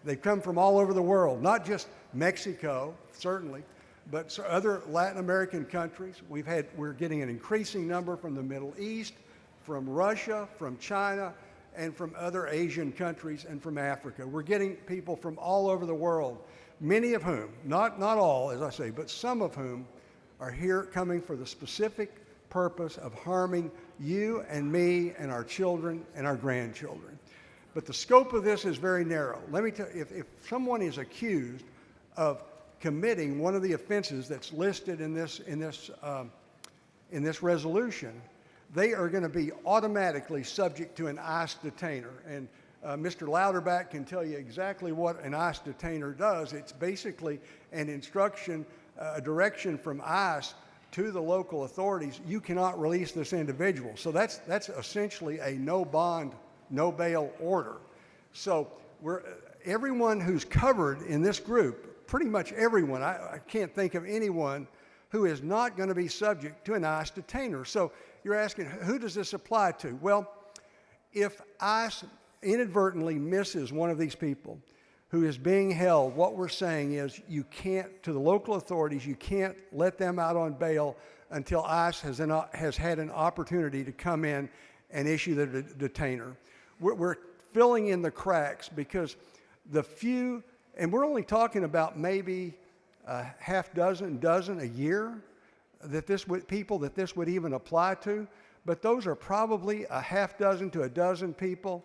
They've come from all over the world, not just Mexico, certainly, but other Latin American countries. We're getting an increasing number from the Middle East, from Russia, from China, and from other Asian countries and from Africa. We're getting people from all over the world, many of whom, not all, as I say, but some of whom are here coming for the specific purpose of harming you and me and our children and our grandchildren. But the scope of this is very narrow. Let me tell you, if someone is accused of committing one of the offenses that's listed in this resolution, they are going to be automatically subject to an ICE detainer. And Mr. Louderback can tell you exactly what an ICE detainer does. It's basically an instruction, a direction from ICE to the local authorities. You cannot release this individual. So that's essentially a no bond, no bail order. So everyone who's covered in this group, pretty much everyone, I can't think of anyone who is not going to be subject to an ICE detainer. So you're asking, who does this apply to? Well, if ICE inadvertently misses one of these people who is being held, what we're saying is you can't, to the local authorities, you can't let them out on bail until ICE has had an opportunity to come in and issue the detainer. We're filling in the cracks because the few, and we're only talking about maybe a dozen a year people that this would even apply to, but those are probably a half dozen to a dozen people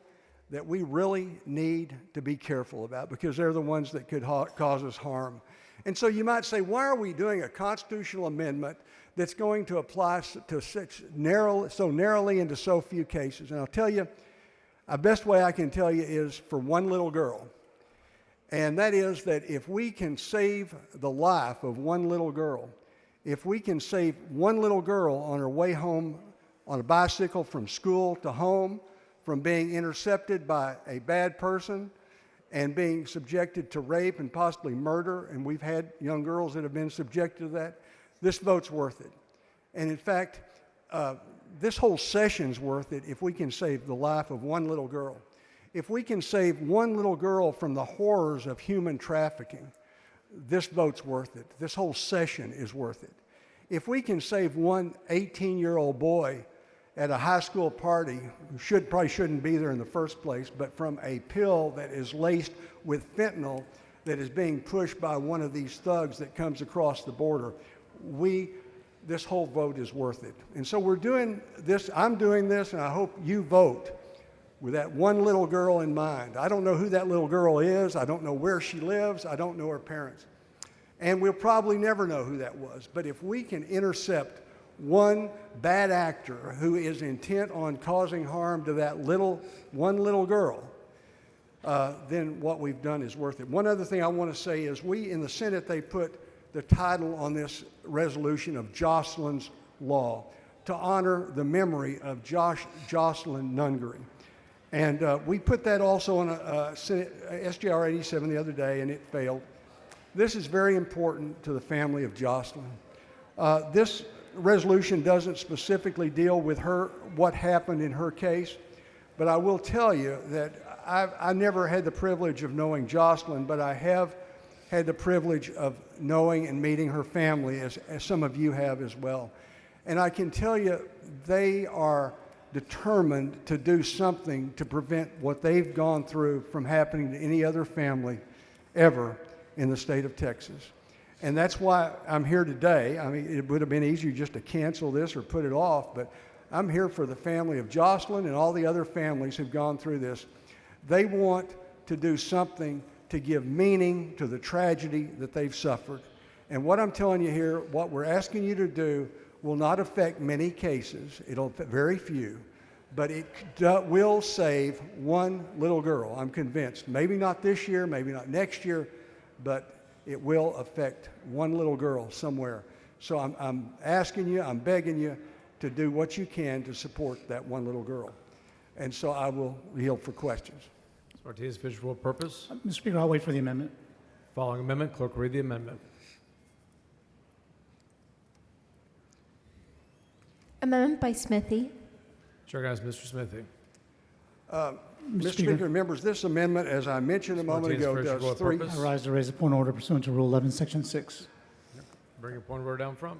that we really need to be careful about because they're the ones that could cause us harm. And so you might say, why are we doing a constitutional amendment that's going to apply to so narrowly into so few cases? And I'll tell you, the best way I can tell you is for one little girl. And that is that if we can save the life of one little girl, if we can save one little girl on her way home on a bicycle from school to home, from being intercepted by a bad person and being subjected to rape and possibly murder, and we've had young girls that have been subjected to that, this vote's worth it. And in fact, this whole session's worth it if we can save the life of one little girl. If we can save one little girl from the horrors of human trafficking, this vote's worth it. This whole session is worth it. If we can save one 18-year-old boy at a high school party who probably shouldn't be there in the first place, but from a pill that is laced with fentanyl that is being pushed by one of these thugs that comes across the border, this whole vote is worth it. And so we're doing this, I'm doing this, and I hope you vote with that one little girl in mind. I don't know who that little girl is. I don't know where she lives. I don't know her parents. And we'll probably never know who that was. But if we can intercept one bad actor who is intent on causing harm to that one little girl, then what we've done is worth it. One other thing I want to say is in the Senate, they put the title on this resolution of Jocelyn's Law to honor the memory of Jocelyn Nungery. And we put that also on a SJR 87 the other day, and it failed. This is very important to the family of Jocelyn. This resolution doesn't specifically deal with what happened in her case, but I will tell you that I never had the privilege of knowing Jocelyn, but I have had the privilege of knowing and meeting her family, as some of you have as well. And I can tell you they are determined to do something to prevent what they've gone through from happening to any other family ever in the state of Texas. And that's why I'm here today. I mean, it would have been easier just to cancel this or put it off, but I'm here for the family of Jocelyn and all the other families who've gone through this. They want to do something to give meaning to the tragedy that they've suffered. And what I'm telling you here, what we're asking you to do will not affect many cases. It'll affect very few, but it will save one little girl, I'm convinced. Maybe not this year, maybe not next year, but it will affect one little girl somewhere. So I'm asking you, I'm begging you to do what you can to support that one little girl. And so I will yield for questions. Ms. Martinez, finish for what purpose? Mr. Speaker, I'll wait for the amendment. Following amendment, clerk will read the amendment. Amendment by Smithy. Chair recognizes Mr. Smithy. Mr. Speaker, members, this amendment, as I mentioned a moment ago, Martinez, for does what three. purpose? I rise to raise a point of order pursuant to Rule 11, Section 6. Bring your point of order down front.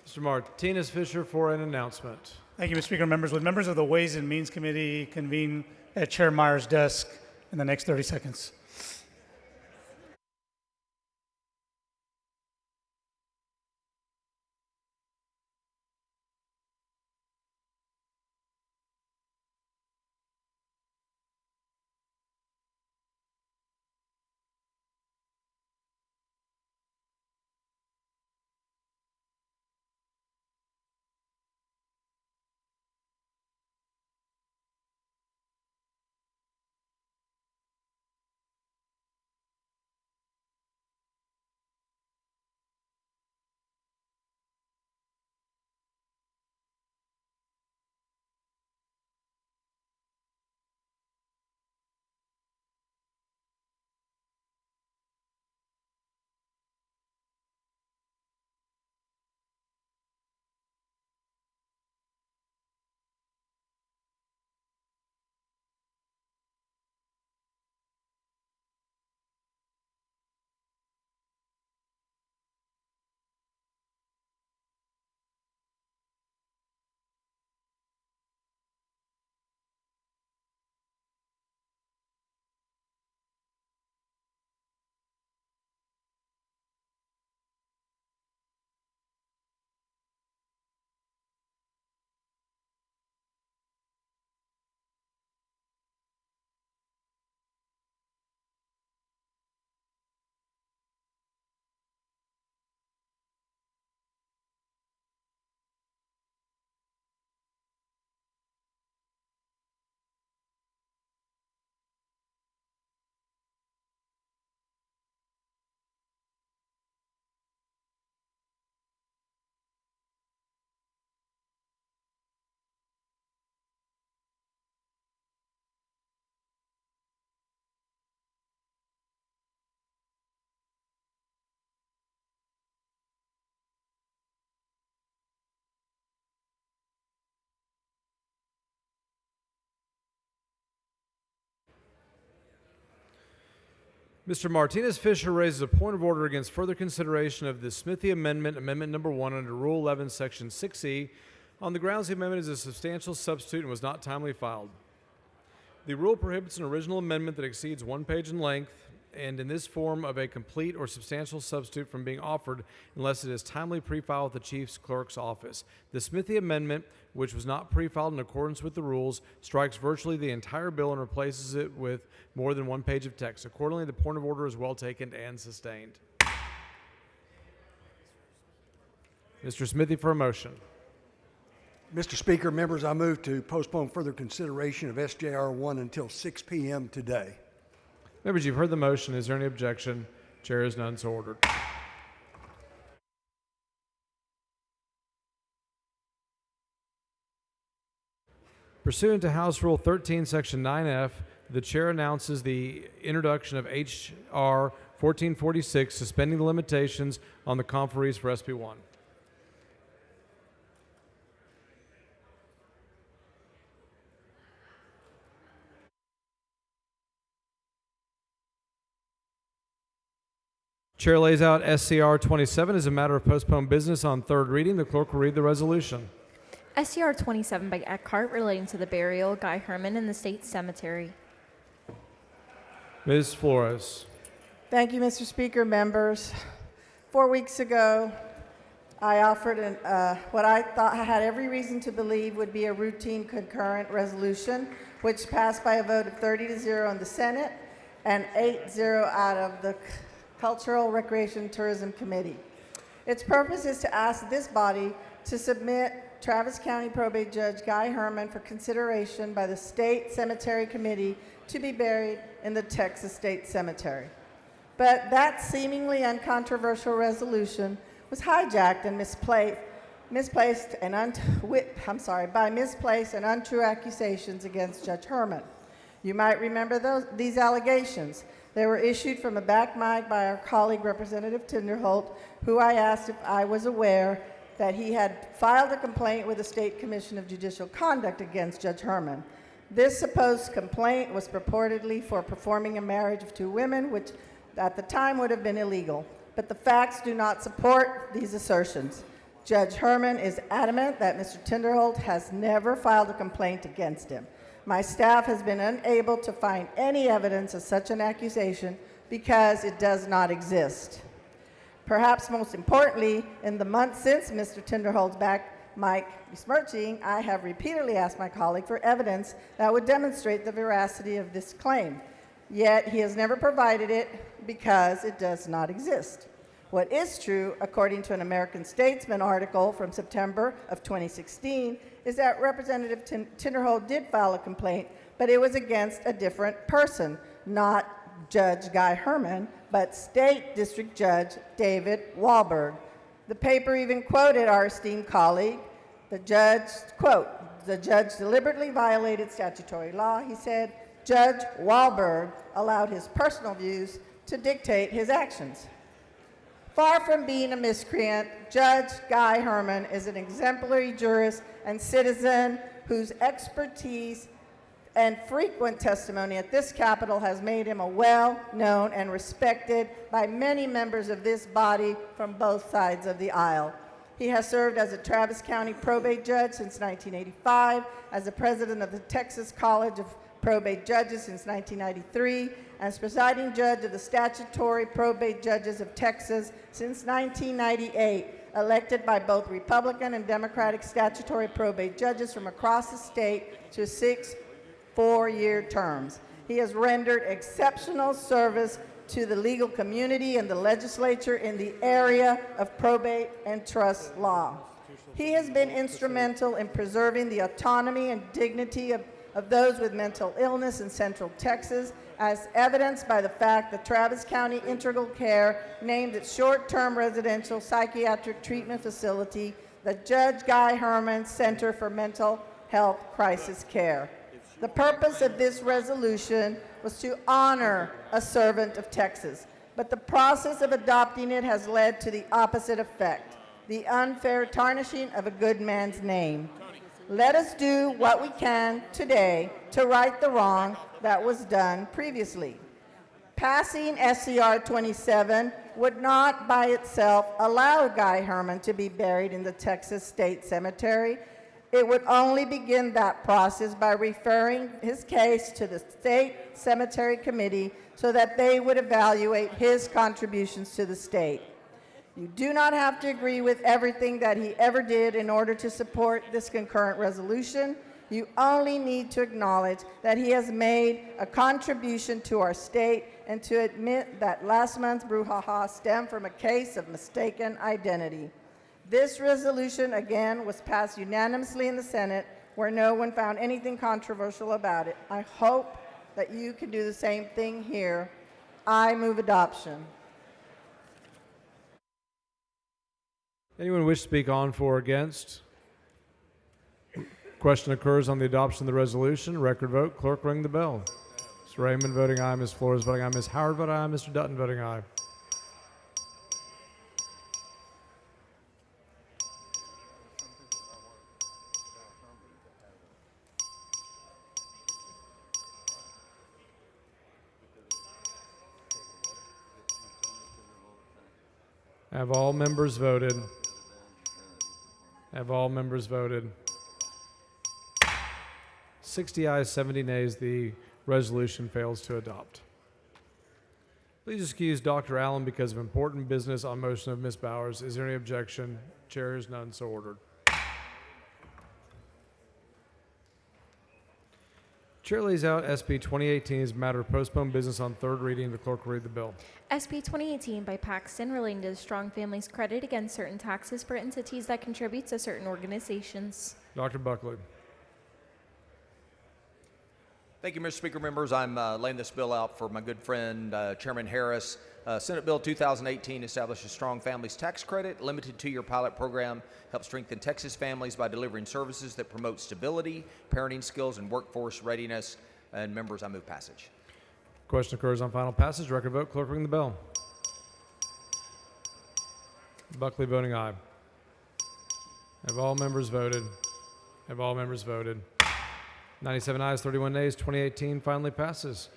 Mr. Martinez Fisher for an announcement. Thank you, Mr. Speaker. Members, would members of the Ways and Means Committee convene at Chair Meyer's desk in the next 30 seconds? Mr. Martinez Fisher raises a point of order against further consideration of the Smithy Amendment, Amendment Number 1 under Rule 11, Section 6E, on the grounds the amendment is a substantial substitute and was not timely filed. The rule prohibits an original amendment that exceeds 1 page in length and in this form of a complete or substantial substitute from being offered unless it is timely pre-filed with the Chief Clerk's office. The Smithy Amendment, which was not pre-filed in accordance with the rules, strikes virtually the entire bill and replaces it with more than 1 page of text. Accordingly, the point of order is well taken and sustained. Mr. Smithy for a motion. Mr. Speaker, members, I move to postpone further consideration of SJR 1 until 6 p.m. today. Members, you've heard the motion. Is there any objection? Chair is none, so ordered. Pursuant to House Rule 13, Section 9F, the chair announces the introduction of H.R. 1446, suspending the limitations on the conferees for SB1. Chair lays out SCR 27 as a matter of postponed business on third reading. The clerk will read the resolution. SCR 27 by Eckhart relating to the burial of Guy Herman in the State Cemetery. Ms. Flores. Thank you, Mr. Speaker, members. 4 weeks ago, I offered what I thought I had every reason to believe would be a routine concurrent resolution, which passed by a vote of 30-0 in the Senate and 8-0 out of the Cultural, Recreation, Tourism Committee. Its purpose is to ask this body to submit Travis County Probate Judge Guy Herman for consideration by the State Cemetery Committee to be buried in the Texas State Cemetery. But that seemingly uncontroversial resolution was hijacked and misplaced by misplaced and untrue accusations against Judge Herman. You might remember these allegations. They were issued from a back mic by our colleague, Representative Tinderholt, who I asked if I was aware that he had filed a complaint with the State Commission of Judicial Conduct against Judge Herman. This supposed complaint was purportedly for performing a marriage of 2 women, which at the time would have been illegal. But the facts do not support these assertions. Judge Herman is adamant that Mr. Tinderholt has never filed a complaint against him. My staff has been unable to find any evidence of such an accusation because it does not exist. Perhaps most importantly, in the months since Mr. Tinderholt's back mic besmirching, I have repeatedly asked my colleague for evidence that would demonstrate the veracity of this claim. Yet he has never provided it because it does not exist. What is true, according to an American Statesman article from September of 2016, is that Representative Tinderholt did file a complaint, but it was against a different person, not Judge Guy Herman, but State District Judge David Wahlberg. The paper even quoted our esteemed colleague. The judge, quote, "The judge deliberately violated statutory law," he said. "Judge Wahlberg allowed his personal views to dictate his actions." Far from being a miscreant, Judge Guy Herman is an exemplary jurist and citizen whose expertise and frequent testimony at this Capitol has made him a well-known and respected by many members of this body from both sides of the aisle. He has served as a Travis County probate judge since 1985, as the president of the Texas College of Probate Judges since 1993, and as presiding judge of the Statutory Probate Judges of Texas since 1998, elected by both Republican and Democratic statutory probate judges from across the state to 6 4-year terms. He has rendered exceptional service to the legal community and the legislature in the area of probate and trust law. He has been instrumental in preserving the autonomy and dignity of those with mental illness in Central Texas, as evidenced by the fact that Travis County Integral Care named its short-term residential psychiatric treatment facility the Judge Guy Herman Center for Mental Health Crisis Care. The purpose of this resolution was to honor a servant of Texas, but the process of adopting it has led to the opposite effect, the unfair tarnishing of a good man's name. Let us do what we can today to right the wrong that was done previously. Passing SCR 27 would not by itself allow Guy Herman to be buried in the Texas State Cemetery. It would only begin that process by referring his case to the State Cemetery Committee so that they would evaluate his contributions to the state. You do not have to agree with everything that he ever did in order to support this concurrent resolution. You only need to acknowledge that he has made a contribution to our state and to admit that last month's brouhaha stemmed from a case of mistaken identity. This resolution, again, was passed unanimously in the Senate, where no one found anything controversial about it. I hope that you can do the same thing here. I move adoption. Anyone wish to speak on, for, or against? Question occurs on the adoption of the resolution. Record vote. Clerk, ring the bell. Ms. Raymond voting aye. Ms. Flores voting aye. Ms. Howard voting aye. Mr. Dutton voting aye. Have all members voted? Have all members voted? 60 ayes, 70 nays. The resolution fails to adopt. Please excuse Dr. Allen because of important business on motion of Ms. Bowers. Is there any objection? Chair hears none, so ordered. Chair lays out SB 2018 as a matter of postponed business on third reading. The clerk will read the bill. SB 2018 by Paxton relating to the Strong Families Credit against certain taxes for entities that contribute to certain organizations. Dr. Buckley. Thank you, Mr. Speaker. Members, I'm laying this bill out for my good friend, Chairman Harris. Senate Bill 2018 establishes Strong Families Tax Credit, limited two-year pilot program, helps strengthen Texas families by delivering services that promote stability, parenting skills, and workforce readiness. And members, I move passage. Question occurs on final passage. Record vote. Clerk, ring the bell. Buckley voting aye. Have all members voted? Have all members voted? 97 ayes, 31 nays. 2018 finally passes.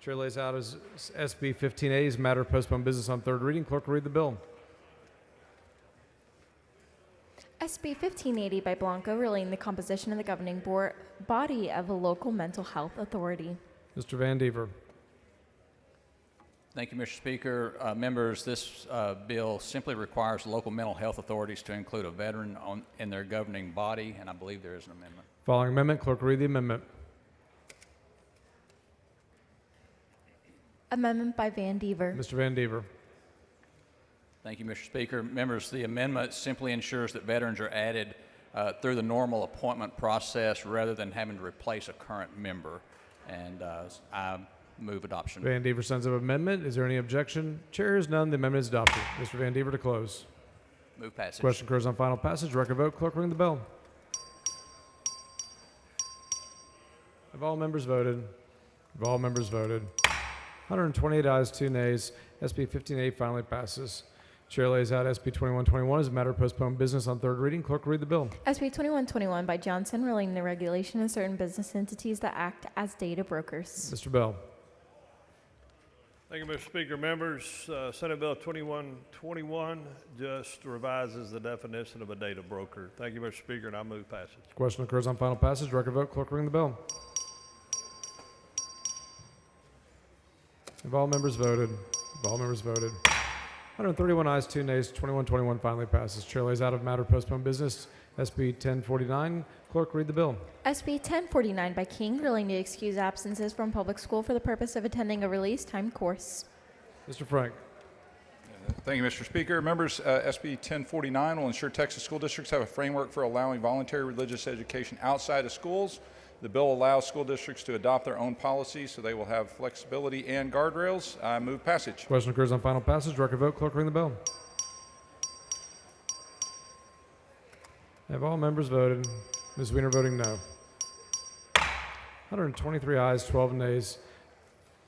Chair lays out as SB 15A as a matter of postponed business on third reading. Clerk will read the bill. SB 1580 by Blanco, relating the composition of the governing body of a local mental health authority. Mr. Van Dever. Thank you, Mr. Speaker. Members, this bill simply requires local mental health authorities to include a veteran in their governing body, and I believe there is an amendment. Following amendment, clerk read the amendment. Amendment by Van Dever. Mr. Van Dever. Thank you, Mr. Speaker. Members, the amendment simply ensures that veterans are added through the normal appointment process rather than having to replace a current member, and I move adoption. Van Dever sends up amendment. Is there any objection? Chair is none. The amendment is adopted. Mr. Van Dever to close. Move passage. Question occurs on final passage. Record vote. Clerk ring the bell. Have all members voted? Have all members voted? 128 ayes, 2 nays. SB 1580 finally passes. Chair lays out SB 2121 as a matter of postponed business on third reading. Clerk read the bill. SB 2121 by Johnson, relating the regulation of certain business entities that act as data brokers. Mr. Bell. Thank you, Mr. Speaker. Members, Senate Bill 2121 just revises the definition of a data broker. Thank you, Mr. Speaker, and I move passage. Question occurs on final passage. Record vote. Clerk ring the bell. Have all members voted? Have all members voted? 131 ayes, 2 nays. 2121 finally passes. Chair lays out of matter of postponed business SB 1049. Clerk read the bill. SB 1049 by King, relating to excuse absences from public school for the purpose of attending a released time course. Mr. Frank. Thank you, Mr. Speaker. Members, SB 1049 will ensure Texas school districts have a framework for allowing voluntary religious education outside of schools. The bill allows school districts to adopt their own policies, so they will have flexibility and guardrails. I move passage. Question occurs on final passage. Record vote. Clerk ring the bell. Have all members voted? Ms. Wiener voting no. 123 ayes, 12 nays.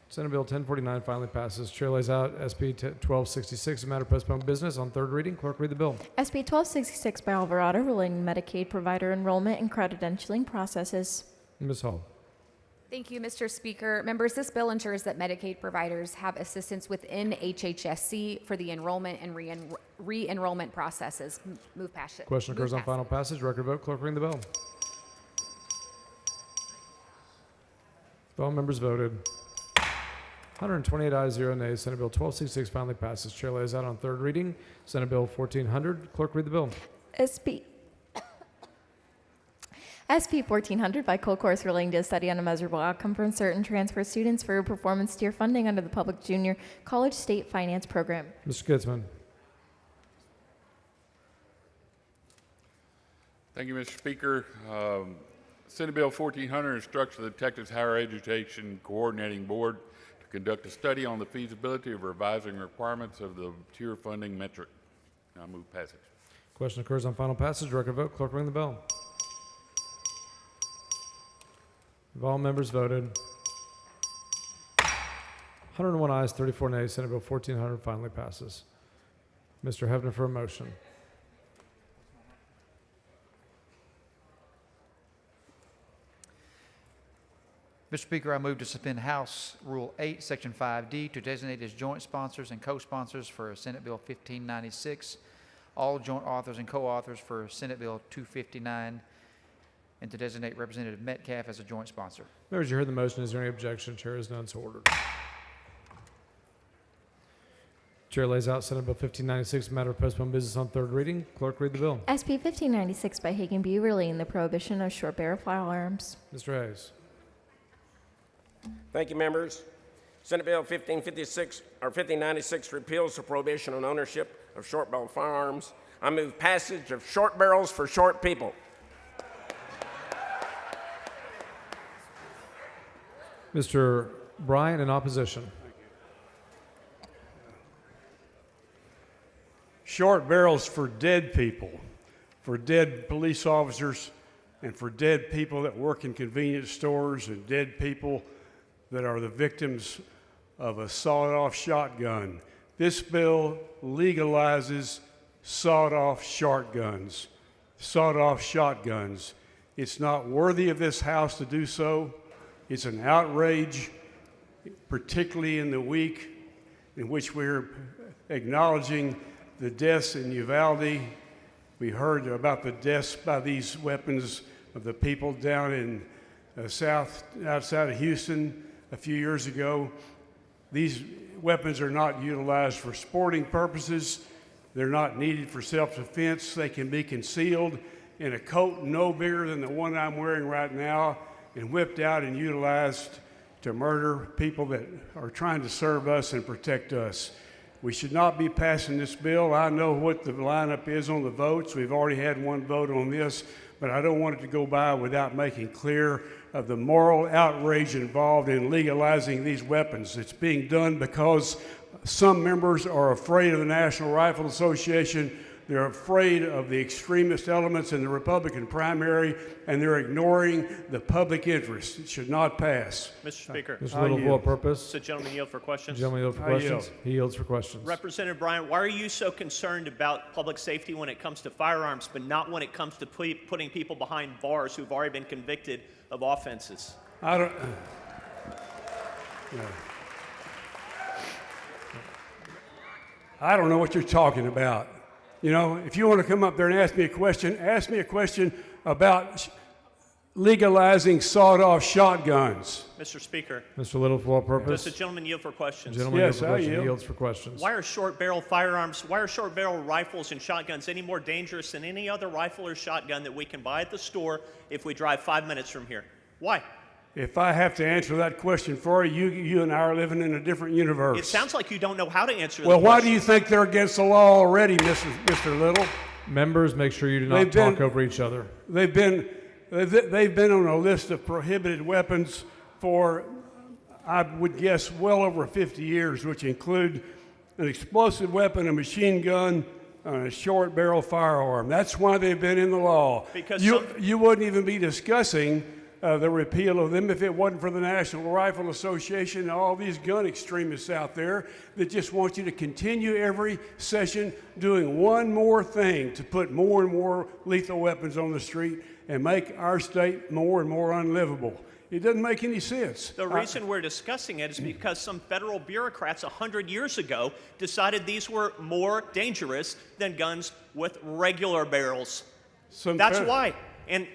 Senate Bill 1049 finally passes. Chair lays out SB 1266, a matter of postponed business on third reading. Clerk read the bill. SB 1266 by Alvarado, relating to Medicaid provider enrollment and credentialing processes. Ms. Hall. Thank you, Mr. Speaker. Members, this bill ensures that Medicaid providers have assistance within HHSC for the enrollment and re-enrollment processes. Move passage. Question occurs on final passage. Record vote. Clerk ring the bell. Have all members voted? 128 ayes, 0 nays. Senate Bill 1266 finally passes. Chair lays out on third reading. Senate Bill 1400. Clerk read the bill. SB 1400 by Colcourse, relating to a study on a measurable outcome from certain transfer students for performance tier funding under the Public Junior College State Finance Program. Mr. Kitzman. Thank you, Mr. Speaker. Senate Bill 1400 instructs the Texas Higher Education Coordinating Board to conduct a study on the feasibility of revising requirements of the tier funding metric. I move passage. Question occurs on final passage. Record vote. Clerk ring the bell. Have all members voted? 101 ayes, 34 nays. Senate Bill 1400 finally passes. Mr. Hebner for a motion. Mr. Speaker, I move to suspend House Rule 8, Section 5D, to designate as joint sponsors and co-sponsors for Senate Bill 1596, all joint authors and co-authors for Senate Bill 259, and to designate Representative Metcalf as a joint sponsor. Members, you heard the motion. Is there any objection? Chair is none, so ordered. Chair lays out Senate Bill 1596, matter of postponed business on third reading. Clerk read the bill. SB 1596 by Hagan B, relating the prohibition of short barrel firearms. Mr. Hayes. Thank you, members. Senate Bill 1596 repeals the prohibition on ownership of short barrel firearms. I move passage of short barrels for short people. Mr. Bryant in opposition. Short barrels for dead people, for dead police officers, and for dead people that work in convenience stores, and dead people that are the victims of a sawed-off shotgun. This bill legalizes sawed-off shotguns. Sawed-off shotguns. It's not worthy of this House to do so. It's an outrage, particularly in the week in which we're acknowledging the deaths in Uvalde We heard about the deaths by these weapons of the people down in outside of Houston a few years ago. These weapons are not utilized for sporting purposes. They're not needed for self-defense. They can be concealed in a coat no bigger than the one I'm wearing right now and whipped out and utilized to murder people that are trying to serve us and protect us. We should not be passing this bill. I know what the lineup is on the votes. We've already had one vote on this, but I don't want it to go by without making clear of the moral outrage involved in legalizing these weapons. It's being done because some members are afraid of the National Rifle Association. They're afraid of the extremist elements in the Republican primary, and they're ignoring the public interest. It should not pass. Mr. Speaker. Mr. Little, for what purpose? Does the gentleman yield for questions? Gentleman yield for questions. He yields for questions. Representative Bryant, why are you so concerned about public safety when it comes to firearms, but not when it comes to putting people behind bars who've already been convicted of offenses? I don't. I don't know what you're talking about. You know, if you want to come up there and ask me a question about legalizing sawed-off shotguns. Mr. Speaker. Mr. Little, for what purpose? Does the gentleman yield for questions? Gentleman Yes, yield for questions. I yield. He yields for questions. Why are short-barrel firearms, why are short-barrel rifles and shotguns any more dangerous than any other rifle or shotgun that we can buy at the store if we drive 5 minutes from here? Why? If I have to answer that question for you, you and I are living in a different universe. It sounds like you don't know how to answer the Well, why question. do you think they're against the law already, Mr. Little? Members, make sure you do not talk over each other. They've been on a list of prohibited weapons for, I would guess, well over 50 years, which include an explosive weapon, a machine gun, and a short barrel firearm. That's why they've been in the law. Because you wouldn't even be discussing the repeal of them if it wasn't for the National Rifle Association and all these gun extremists out there that just want you to continue every session doing one more thing to put more and more lethal weapons on the street and make our state more and more unlivable. It doesn't make any sense. The reason we're discussing it is because some federal bureaucrats 100 years ago decided these were more dangerous than guns with regular barrels. That's why. And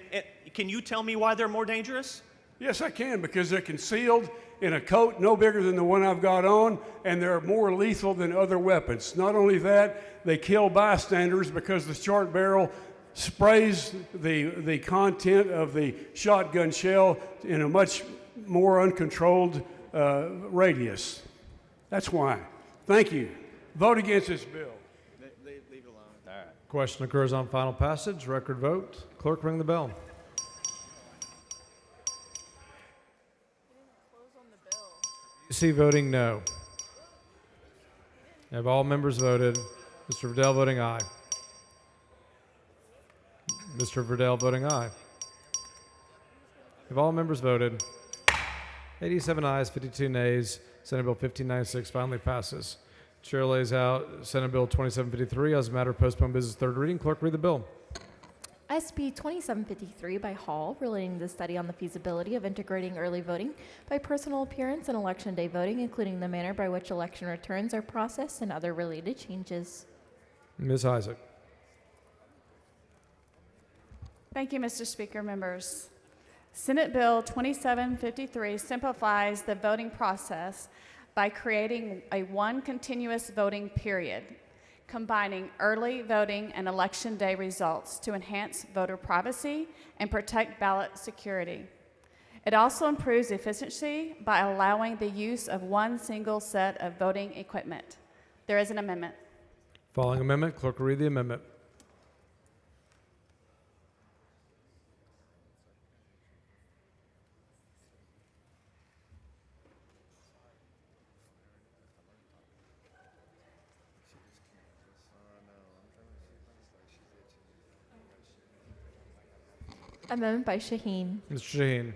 can you tell me why they're more dangerous? Yes, I can, because they're concealed in a coat no bigger than the one I've got on, and they're more lethal than other weapons. Not only that, they kill bystanders because the short barrel sprays the content of the shotgun shell in a much more uncontrolled radius. That's why. Thank you. Vote against this bill. Leave it alone. All right. Question occurs on final passage. Record vote. Clerk, ring the bell. See voting no. Have all members voted? Mr. Verdell voting aye. Mr. Verdell voting aye. Have all members voted? 87 ayes, 52 nays. Senate Bill 1596 finally passes. Chair lays out Senate Bill 2753 as a matter of postponed business third reading. Clerk, read the bill. SB 2753 by Hall, relating to the study on the feasibility of integrating early voting by personal appearance and election day voting, including the manner by which election returns are processed and other related changes. Ms. Isaac. Thank you, Mr. Speaker, members. Senate Bill 2753 simplifies the voting process by creating a one continuous voting period, combining early voting and election day results to enhance voter privacy and protect ballot security. It also improves efficiency by allowing the use of one single set of voting equipment. There is an amendment. Following amendment, clerk will read the amendment. Amendment by Shaheen. Mr. Shaheen.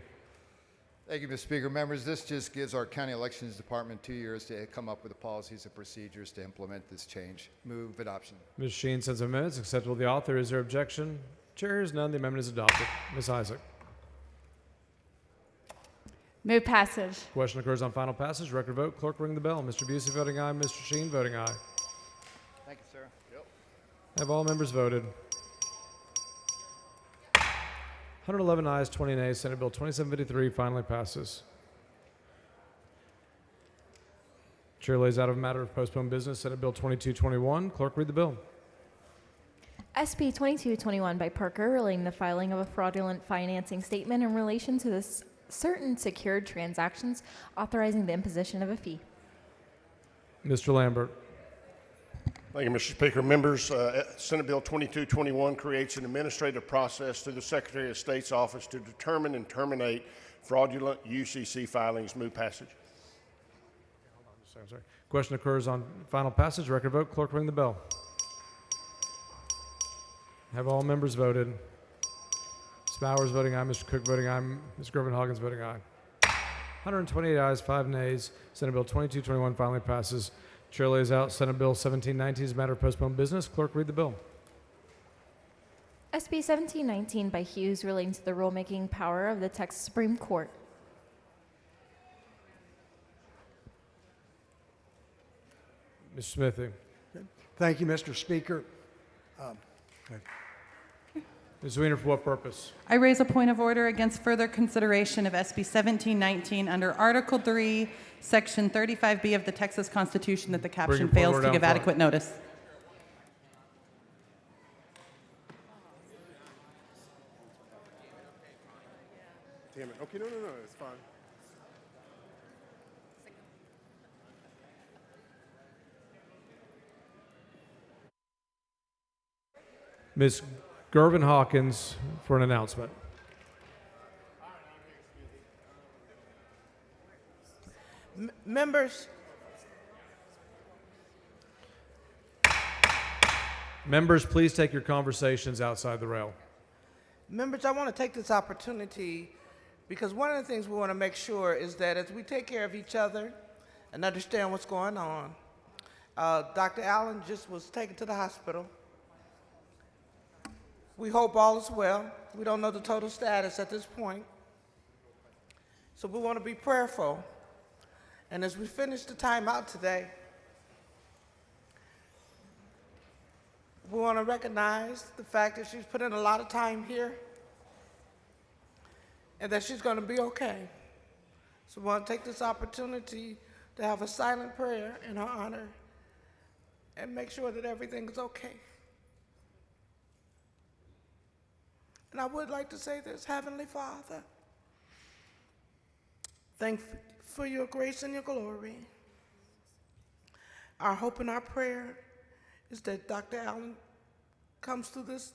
Thank you, Mr. Speaker. Members, this just gives our county elections department 2 years to come up with the policies and procedures to implement this change. Move adoption. Ms. Sheen sends amendments acceptable to the author. Is there objection? Chair hears none. The amendment is adopted. Ms. Isaac. Move passage. Question occurs on final passage. Record vote. Clerk ring the bell. Mr. Busey voting aye. Mr. Sheen voting aye. Thank you, sir. Yep. Have all members voted? 111 ayes, 20 nays. Senate Bill 2753 finally passes. Chair lays out of a matter of postponed business, Senate Bill 2221. Clerk, read the bill. SB 2221 by Parker, relating the filing of a fraudulent financing statement in relation to certain secured transactions, authorizing the imposition of a fee. Mr. Lambert. Thank you, Mr. Speaker. Members, Senate Bill 2221 creates an administrative process through the Secretary of State's office to determine and terminate fraudulent UCC filings. Move passage. Sorry. Question occurs on final passage. Record vote. Clerk, ring the bell. Have all members voted? Ms. Bowers voting aye. Mr. Cook voting aye. Ms. Gervin-Hawkins voting aye. 128 ayes, 5 nays. Senate Bill 2221 finally passes. Chair lays out Senate Bill 1719 as a matter of postponed business. Clerk, read the bill. SB 1719 by Hughes, relating to the rulemaking power of the Texas Supreme Court. Mr. Smithy. Thank you, Mr. Speaker. Ms. Wiener, for what purpose? I raise a point of order against further consideration of SB 1719 under Article 3, Section 35B of the Texas Constitution that the caption fails to give adequate notice. Damn it. Okay, no, it's fine. Ms. Gervin-Hawkins for an announcement. Members, Please take your conversations outside the rail. I want to take this opportunity because one of the things we want to make sure is that as we take care of each other and understand what's going on, Dr. Allen just was taken to the hospital. We hope all is well. We don't know the total status at this point. So we want to be prayerful. And as we finish the time out today, we want to recognize the fact that she's put in a lot of time here and that she's going to be okay. So we want to take this opportunity to have a silent prayer in her honor and make sure that everything is okay. And I would like to say this, Heavenly Father, thank you for your grace and your glory. Our hope and our prayer is that Dr. Allen comes through this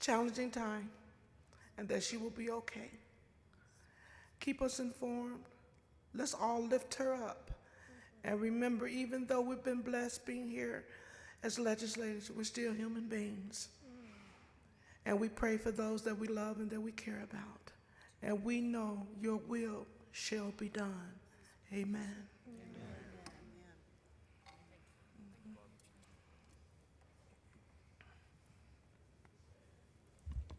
challenging time and that she will be okay. Keep us informed. Let's all lift her up. And remember, even though we've been blessed being here as legislators, we're still human beings. And we pray for those that we love and that we care about. And we know your will shall be done. Amen.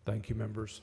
Thank you, members.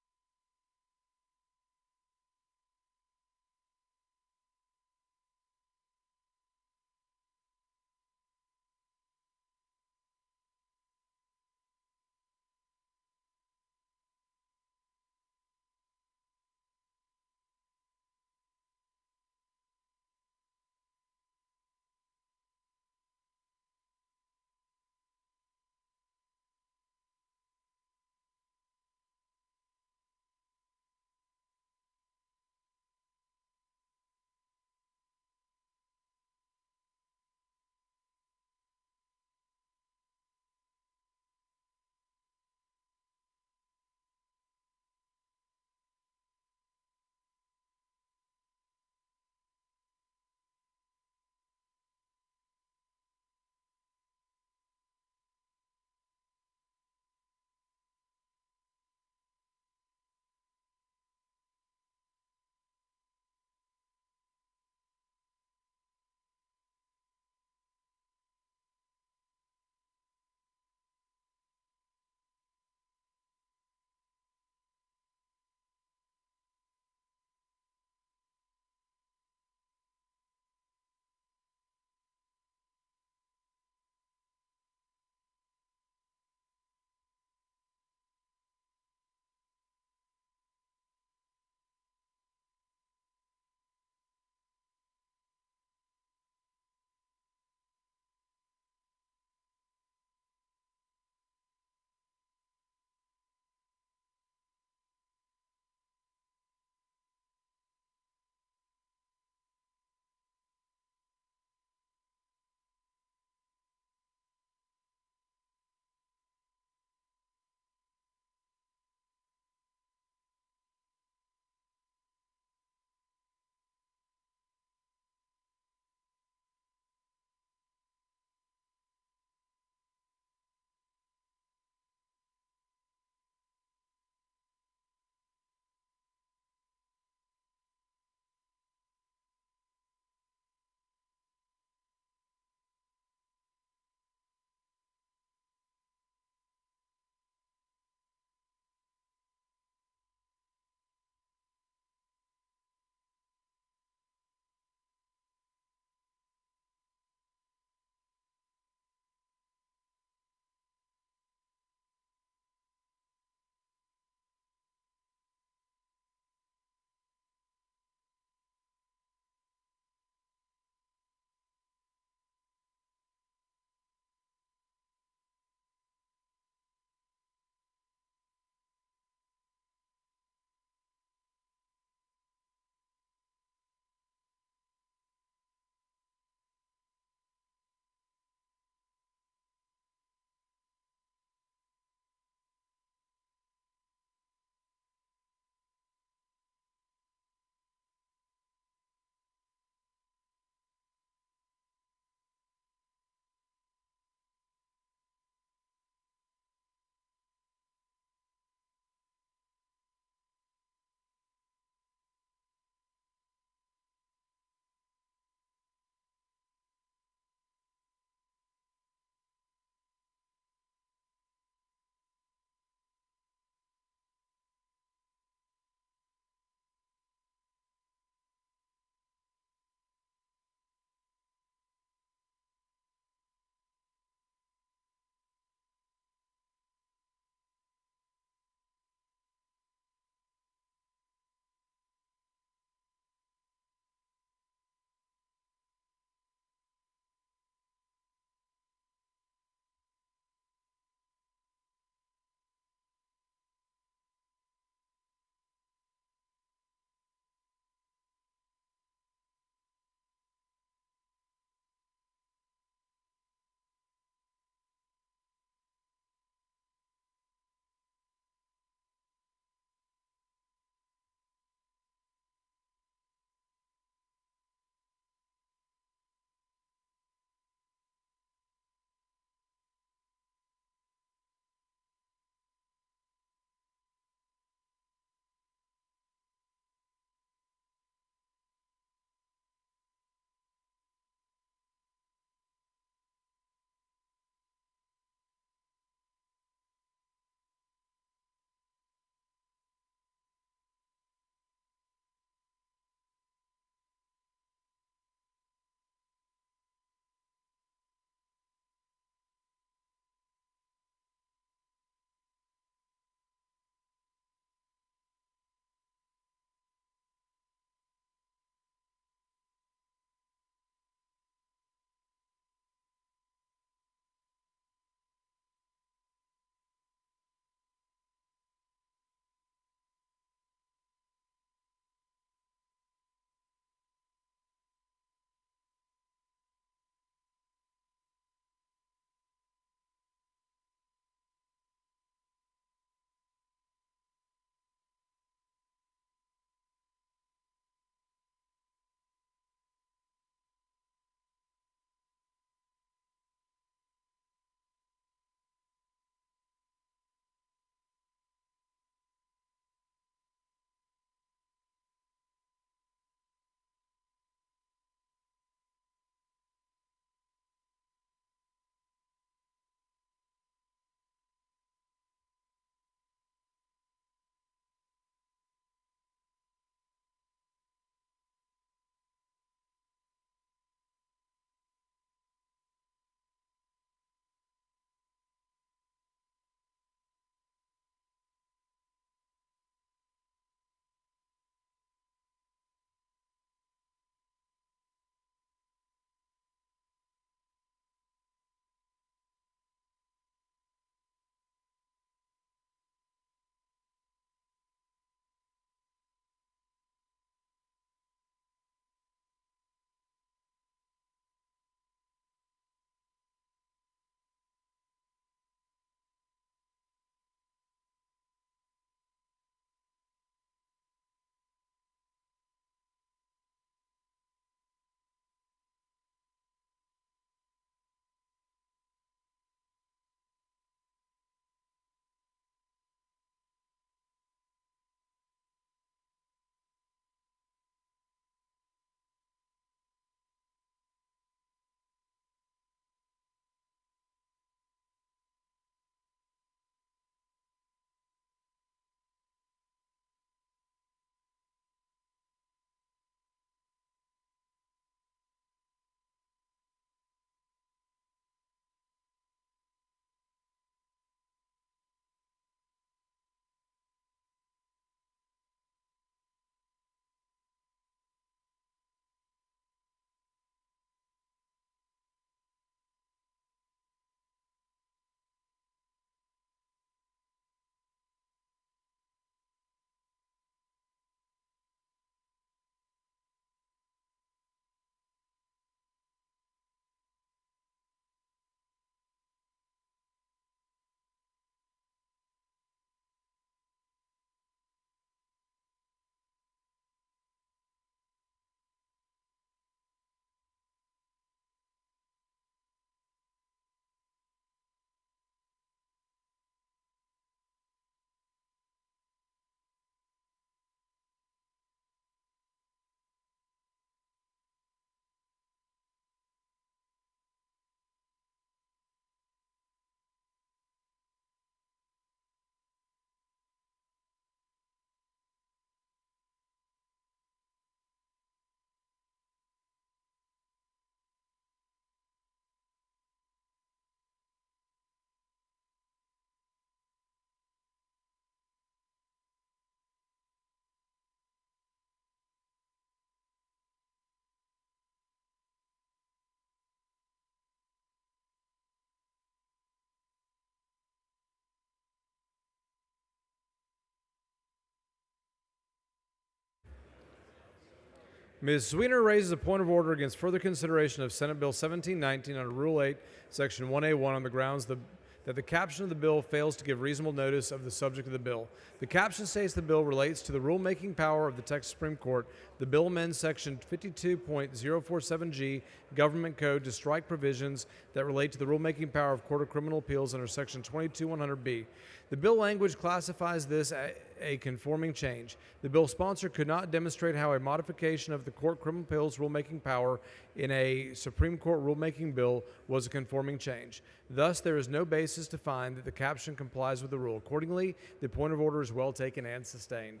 Ms. Sweeter raises a point of order against further consideration of Senate Bill 1719 under Rule 8, Section 1A1 on the grounds that the caption of the bill fails to give reasonable notice of the subject of the bill. The caption states the bill relates to the rulemaking power of the Texas Supreme Court. The bill amends Section 52.047G Government Code to strike provisions that relate to the rulemaking power of Court of Criminal Appeals under Section 22100B. The bill language classifies this a conforming change. The bill sponsor could not demonstrate how a modification of the Court Criminal Appeals rulemaking power in a Supreme Court rulemaking bill was a conforming change. Thus, there is no basis to find that the caption complies with the rule. Accordingly, the point of order is well taken and sustained.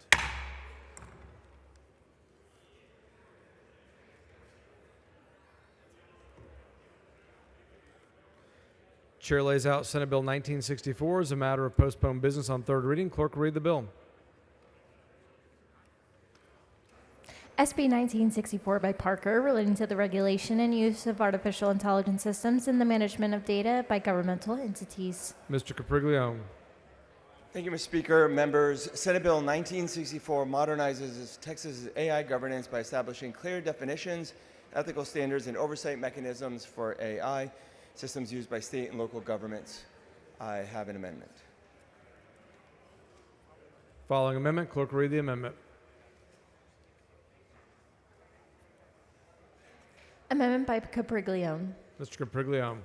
Chair lays out Senate Bill 1964 as a matter of postponed business on third reading. Clerk will read the bill. SB 1964 by Parker, relating to the regulation and use of artificial intelligence systems in the management of data by governmental entities. Mr. Capriglione. Thank you, Mr. Speaker. Members, Senate Bill 1964 modernizes Texas AI governance by establishing clear definitions, ethical standards, and oversight mechanisms for AI systems used by state and local governments. I have an amendment. Following amendment, clerk will read the amendment. Amendment by Capriglione. Mr. Capriglione.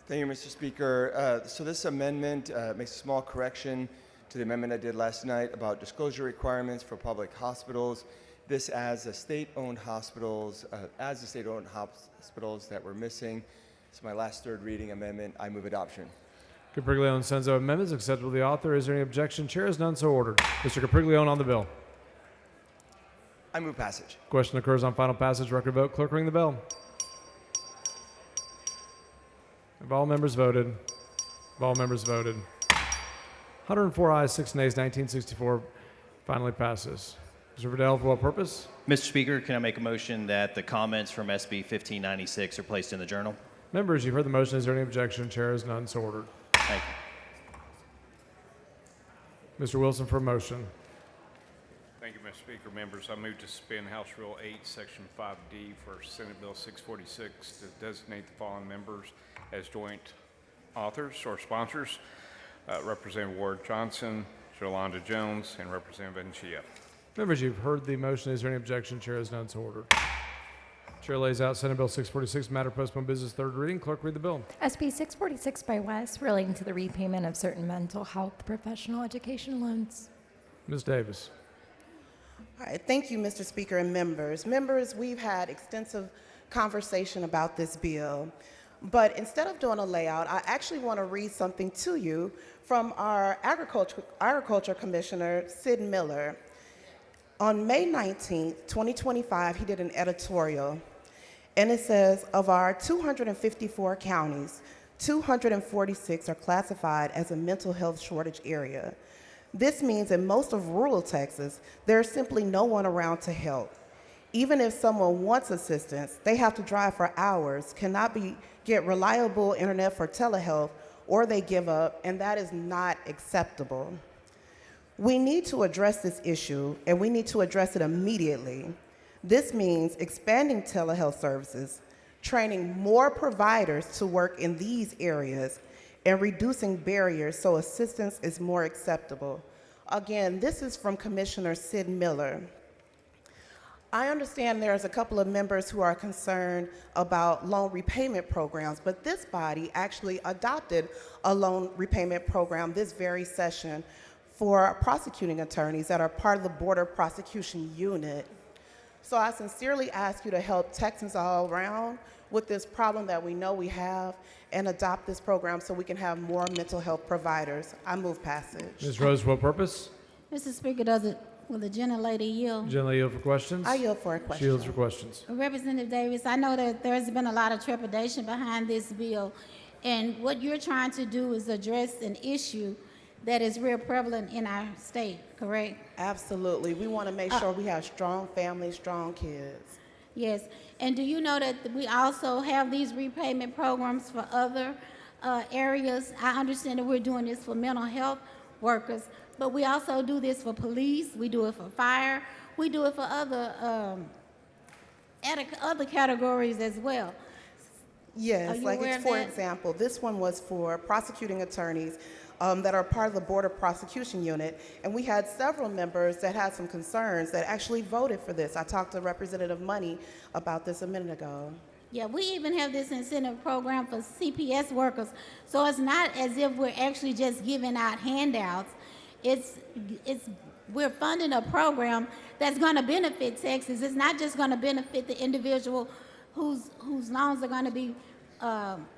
Thank you, Mr. Speaker. So this amendment makes a small correction to the amendment I did last night about disclosure requirements for public hospitals. This as the state-owned hospitals, that were missing. It's my last third reading amendment. I move adoption. Capriglione sends out amendments acceptable to the author. Is there any objection? Chair is none, so ordered. Mr. Capriglione on the bill. I move passage. Question occurs on final passage. Record vote. Clerk ring the bell. Have all members voted? Have all members voted? 104 ayes, 6 nays, 1964 finally passes. Mr. Vidal, for what purpose? Mr. Speaker, can I make a motion that the comments from SB 1596 are placed in the journal? Members, you've heard the motion. Is there any objection? Chair is none, so ordered. Thank you. Mr. Wilson for a motion. Thank you, Mr. Speaker. Members, I move to suspend House Rule 8, Section 5D for Senate Bill 646 to designate the following members as joint authors or sponsors. Representative Ward Johnson, Jolanda Jones, and Representative Anchia. Members, you've heard the motion. Is there any objection? Chair is none, so ordered. Chair lays out Senate Bill 646, matter postponed business, third reading. Clerk, read the bill. SB 646 by West, relating to the repayment of certain mental health professional education loans. Ms. Davis. All right, thank you, Mr. Speaker and members. Members, we've had extensive conversation about this bill, but instead of doing a layout, I actually want to read something to you from our Agriculture Commissioner, Sid Miller. On May 19th, 2025, he did an editorial, and it says, of our 254 counties, 246 are classified as a mental health shortage area. This means in most of rural Texas, there's simply no one around to help. Even if someone wants assistance, they have to drive for hours, cannot get reliable internet for telehealth, or they give up, and that is not acceptable. We need to address this issue, and we need to address it immediately. This means expanding telehealth services, training more providers to work in these areas, and reducing barriers so assistance is more acceptable. Again, this is from Commissioner Sid Miller. I understand there's a couple of members who are concerned about loan repayment programs, but this body actually adopted a loan repayment program this very session for prosecuting attorneys that are part of the Border Prosecution Unit. So I sincerely ask you to help Texans all around with this problem that we know we have and adopt this program so we can have more mental health providers. I move passage. Ms. Rose, for what purpose? Mr. Speaker, will the gentlelady yield? Gentlelady yield for questions? I yield for a question. She yields for questions. Representative Davis, I know that there's been a lot of trepidation behind this bill, and what you're trying to do is address an issue that is real prevalent in our state, correct? Absolutely. We want to make sure we have strong families, strong kids. Yes. And do you know that we also have these repayment programs for other areas? I understand that we're doing this for mental health workers, but we also do this for police. We do it for fire. we do it for other categories as well. Are Yes, you like aware it's, of for that? example, this one was for prosecuting attorneys that are part of the Board of Prosecution Unit, and we had several members that had some concerns that actually voted for this. I talked to Representative Money about this a minute ago. Yeah, we even have this incentive program for CPS workers. So it's not as if we're actually just giving out handouts. We're funding a program that's going to benefit Texas. It's not just going to benefit the individual whose loans are going to be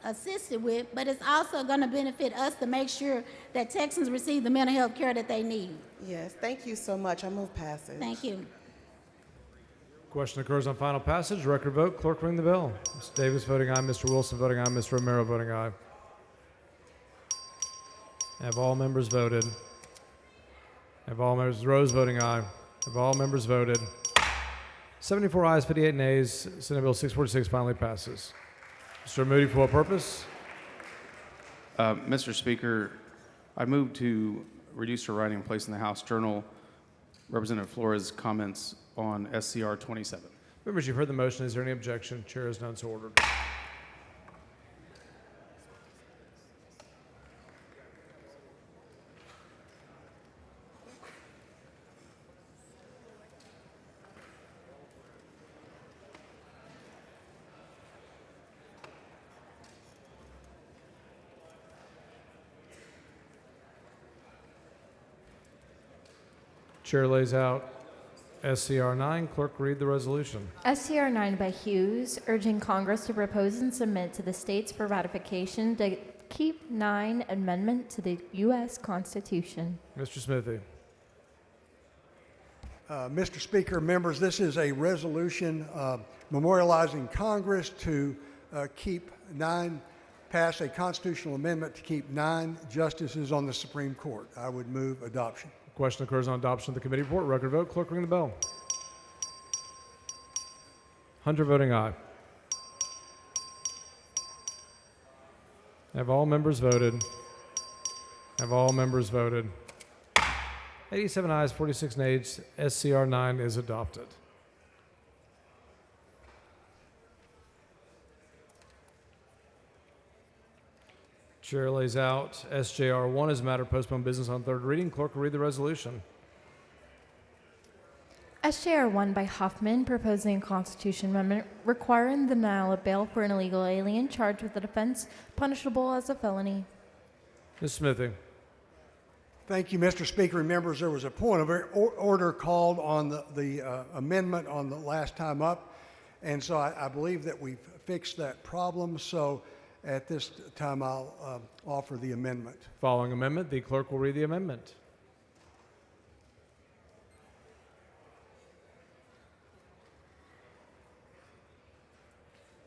assisted with, but it's also going to benefit us to make sure that Texans receive the mental health care that they need. Yes, thank you so much. I move passage. Thank you. Question occurs on final passage. Record vote. Clerk ring the bell. Ms. Davis voting aye. Mr. Wilson voting aye. Ms. Romero voting aye. Have all members voted? Have all members? Rose voting aye. Have all members voted? 74 ayes, 58 nays. Senate Bill 646 finally passes. Mr. Moody, for what purpose? Mr. Speaker, I move to reduce to writing and place in the House Journal Representative Flores' comments on SCR 27. Members, you've heard the motion. Is there any objection? Chair is none, so ordered. Chair lays out SCR 9. Clerk, read the resolution. SCR 9 by Hughes, urging Congress to propose and submit to the states for ratification the Keep 9 Amendment to the U.S. Constitution. Mr. Smithy. Mr. Speaker, members, this is a resolution memorializing Congress to pass a constitutional amendment to keep 9 justices on the Supreme Court. I would move adoption. Question occurs on adoption of the committee report. Record vote. Clerk, ring the bell. Hunter voting aye. Have all members voted? Have all members voted? 87 ayes, 46 nays. SCR 9 is adopted. Chair lays out SJR 1 as a matter of postponed business on third reading. Clerk will read the resolution. SJR 1 by Huffman, proposing a Constitution amendment requiring the denial of bail for an illegal alien charged with an offense punishable as a felony. Ms. Smithy. Thank you, Mr. Speaker and members. There was a point of order called on the amendment on the last time up, and so I believe that we've fixed that problem. So at this time, I'll offer the amendment. Following amendment, the clerk will read the amendment.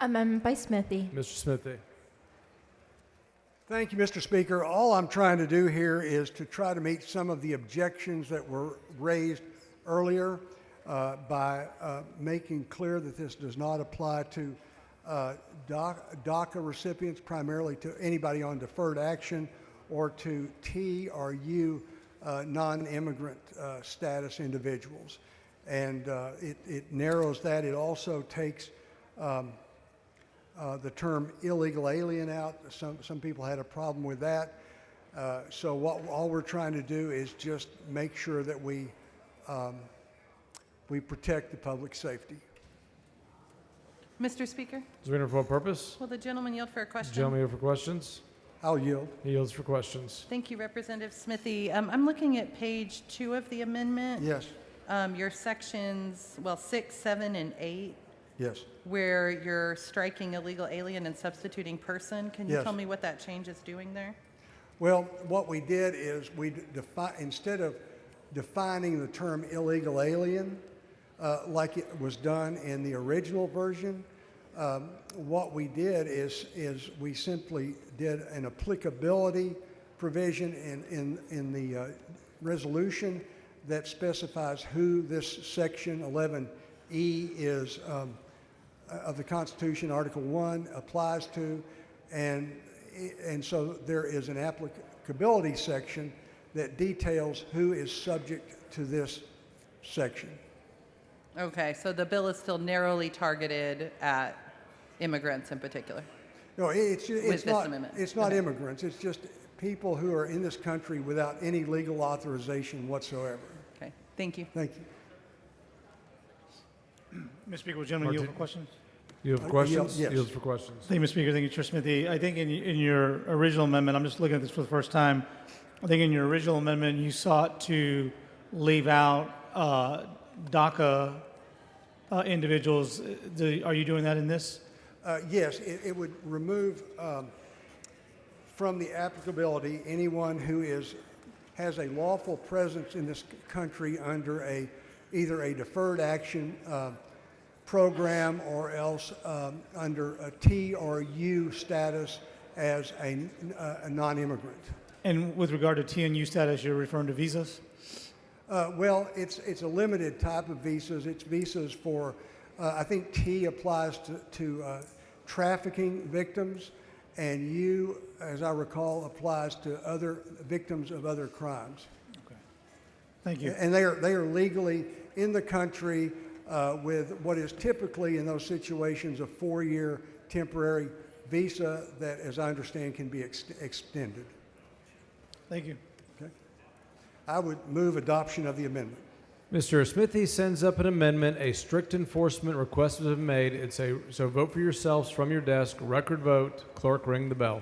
Amendment by Smithy. Mr. Smithy. Thank you, Mr. Speaker. All I'm trying to do here is to try to meet some of the objections that were raised earlier by making clear that this does not apply to DACA recipients, primarily to anybody on deferred action, or to T or U non-immigrant status individuals. And it narrows that. It also takes the term illegal alien out. Some people had a problem with that. So all we're trying to do is just make sure that we protect the public safety. Mr. Speaker, Is there for what purpose? will the gentleman yield for a question? Gentleman yield for questions? I'll yield. He yields for questions. Thank you, Representative Smithy. I'm looking at page 2 of the amendment. Yes. Your sections, 6, 7, and 8, Yes. where you're striking illegal alien and substituting person. Can you Yes. tell me what that change is doing there? Well, what we did is instead of defining the term illegal alien like it was done in the original version, what we did is we simply did an applicability provision in the resolution that specifies who this section 11E is of the Constitution, Article 1, applies to, and so there is an applicability section that details who is subject to this section. Okay, so the bill is still narrowly targeted at immigrants in particular. No, With this amendment. it's not Okay. immigrants. It's just people who are in this country without any legal authorization whatsoever. Okay, thank you. Thank you. Mr. Speaker, will gentlemen yield for questions? You have questions? yes. Yields for questions. Thank you, Mr. Speaker. Thank you, Chair Smithy. I think in your original amendment, I'm just looking at this for the first time. I think in your original amendment, you sought to leave out DACA individuals. Are you doing that in this? Yes, it would remove from the applicability anyone who has a lawful presence in this country under either a deferred action program or else under a T or U status as a non-immigrant. And with regard to TNU status, you're referring to visas? Well, it's a limited type of visas. It's visas for, I think T applies to trafficking victims, and U, as I recall, applies to other victims of other crimes. Okay. Thank you. And they are legally in the country with what is typically in those situations a 4-year temporary visa that, as I understand, can be extended. Thank you. Okay. I would move adoption of the amendment. Mr. Smithy sends up an amendment. A strict enforcement request has been made. So vote for yourselves from your desk. Record vote. Clerk, ring the bell.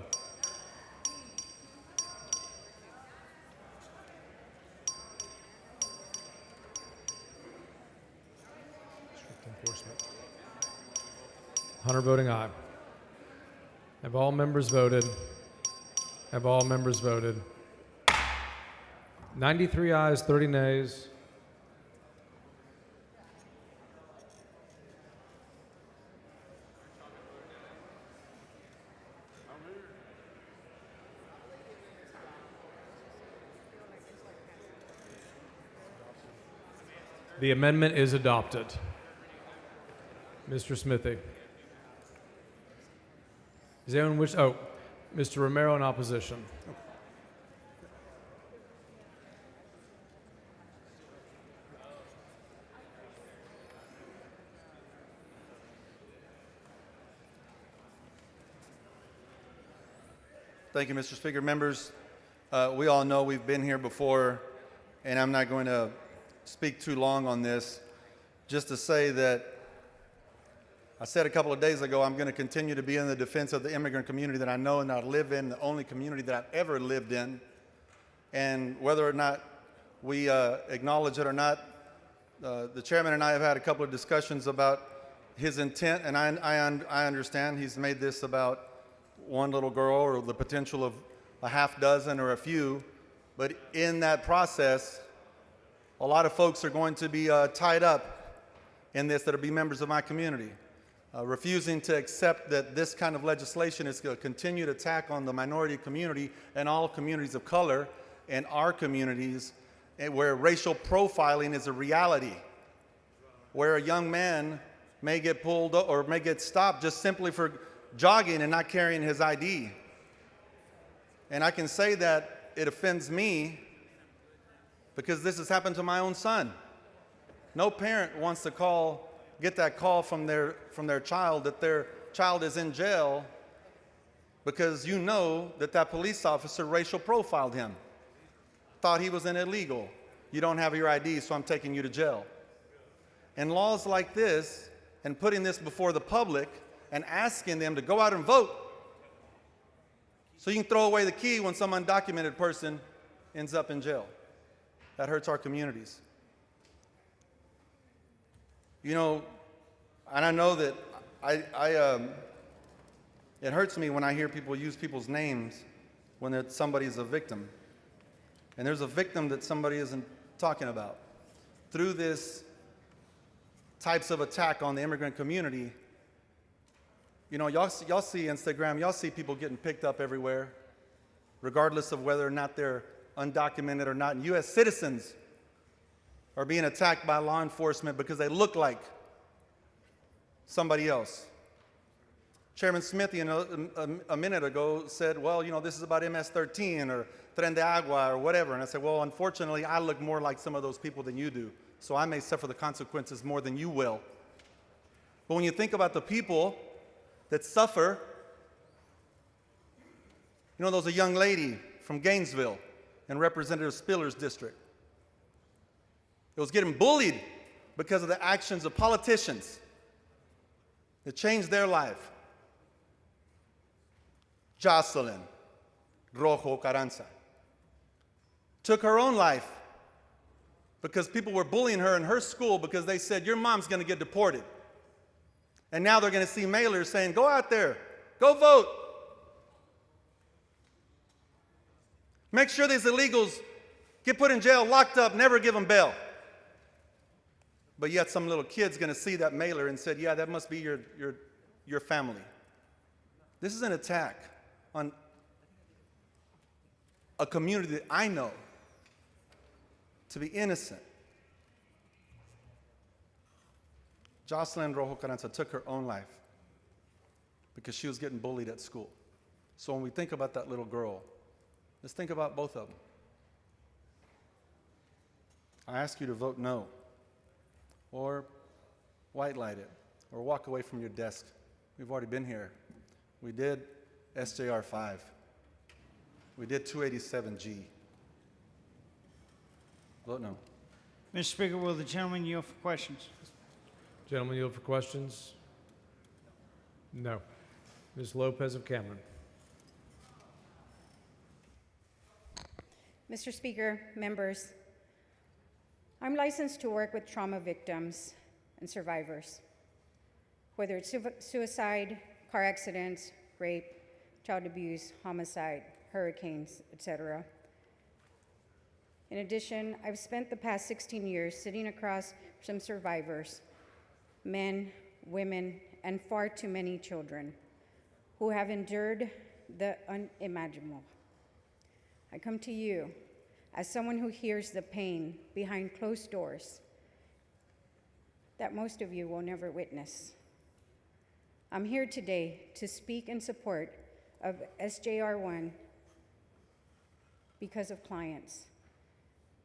Strict enforcement. 100 voting aye. Have all members voted? Have all members voted? 93 ayes, 30 nays. The amendment is adopted. Mr. Smithy. Does anyone wish? Oh, Mr. Romero in opposition. Thank you, Mr. Speaker. Members, we all know we've been here before, and I'm not going to speak too long on this. Just to say that I said a couple of days ago, I'm going to continue to be in the defense of the immigrant community that I know and I live in, the only community that I've ever lived in. And whether or not we acknowledge it or not, the chairman and I have had a couple of discussions about his intent, and I understand he's made this about one little girl or the potential of a half dozen or a few. But in that process, a lot of folks are going to be tied up in this that will be members of my community. Refusing to accept that this kind of legislation is a continued attack on the minority community and all communities of color and our communities, where racial profiling is a reality, where a young man may get pulled or may get stopped just simply for jogging and not carrying his ID. And I can say that it offends me because this has happened to my own son. No parent wants to get that call from their child that their child is in jail because you know that police officer racial profiled him, thought he was an illegal. You don't have your ID, so I'm taking you to jail. And laws like this, and putting this before the public and asking them to go out and vote so you can throw away the key when some undocumented person ends up in jail. That hurts our communities. You know, and I know that it hurts me when I hear people use people's names when somebody is a victim. And there's a victim that somebody isn't talking about. Through this types of attack on the immigrant community, you know, y'all see Instagram, y'all see people getting picked up everywhere, regardless of whether or not they're undocumented or not. And U.S. citizens are being attacked by law enforcement because they look like somebody else. Chairman Smithy a minute ago said, well, you know, this is about MS-13 or Tren de Agua or whatever. And I said, well, unfortunately, I look more like some of those people than you do so I may suffer the consequences more than you will. But when you think about the people that suffer, you know, there was a young lady from Gainesville in Representative Spiller's district. It was getting bullied because of the actions of politicians that changed their life. Jocelyn Rojo Carranza took her own life because people were bullying her in her school because they said, your mom's going to get deported. And now they're going to see mailers saying, go out there, go vote. Make sure these illegals get put in jail, locked up, never give them bail. But yet some little kid's going to see that mailer and said, yeah, that must be your family. This is an attack on a community that I know to be innocent. Jocelyn Rojo Carranza took her own life because she was getting bullied at school. So when we think about that little girl, let's think about both of them. I ask you to vote no, or white light it, or walk away from your desk. We've already been here. We did SJR 5. We did 287G. Vote no. Mr. Speaker, will the gentleman yield for questions? Gentlemen, yield for questions? No. Ms. Lopez of Cameron. Mr. Speaker, members, I'm licensed to work with trauma victims and survivors, whether it's suicide, car accidents, rape, child abuse, homicide, hurricanes, etc. In addition, I've spent the past 16 years sitting across from survivors, men, women, and far too many children who have endured the unimaginable. I come to you as someone who hears the pain behind closed doors that most of you will never witness. I'm here today to speak in support of SJR 1 because of clients,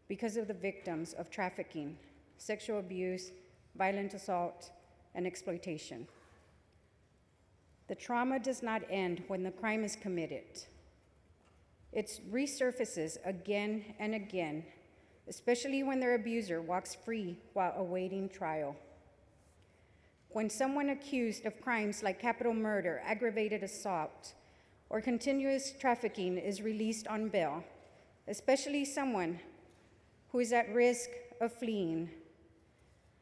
because of the victims of trafficking, sexual abuse, violent assault, and exploitation. The trauma does not end when the crime is committed. It resurfaces again and again, especially when their abuser walks free while awaiting trial. When someone accused of crimes like capital murder, aggravated assault, or continuous trafficking is released on bail, especially someone who is at risk of fleeing,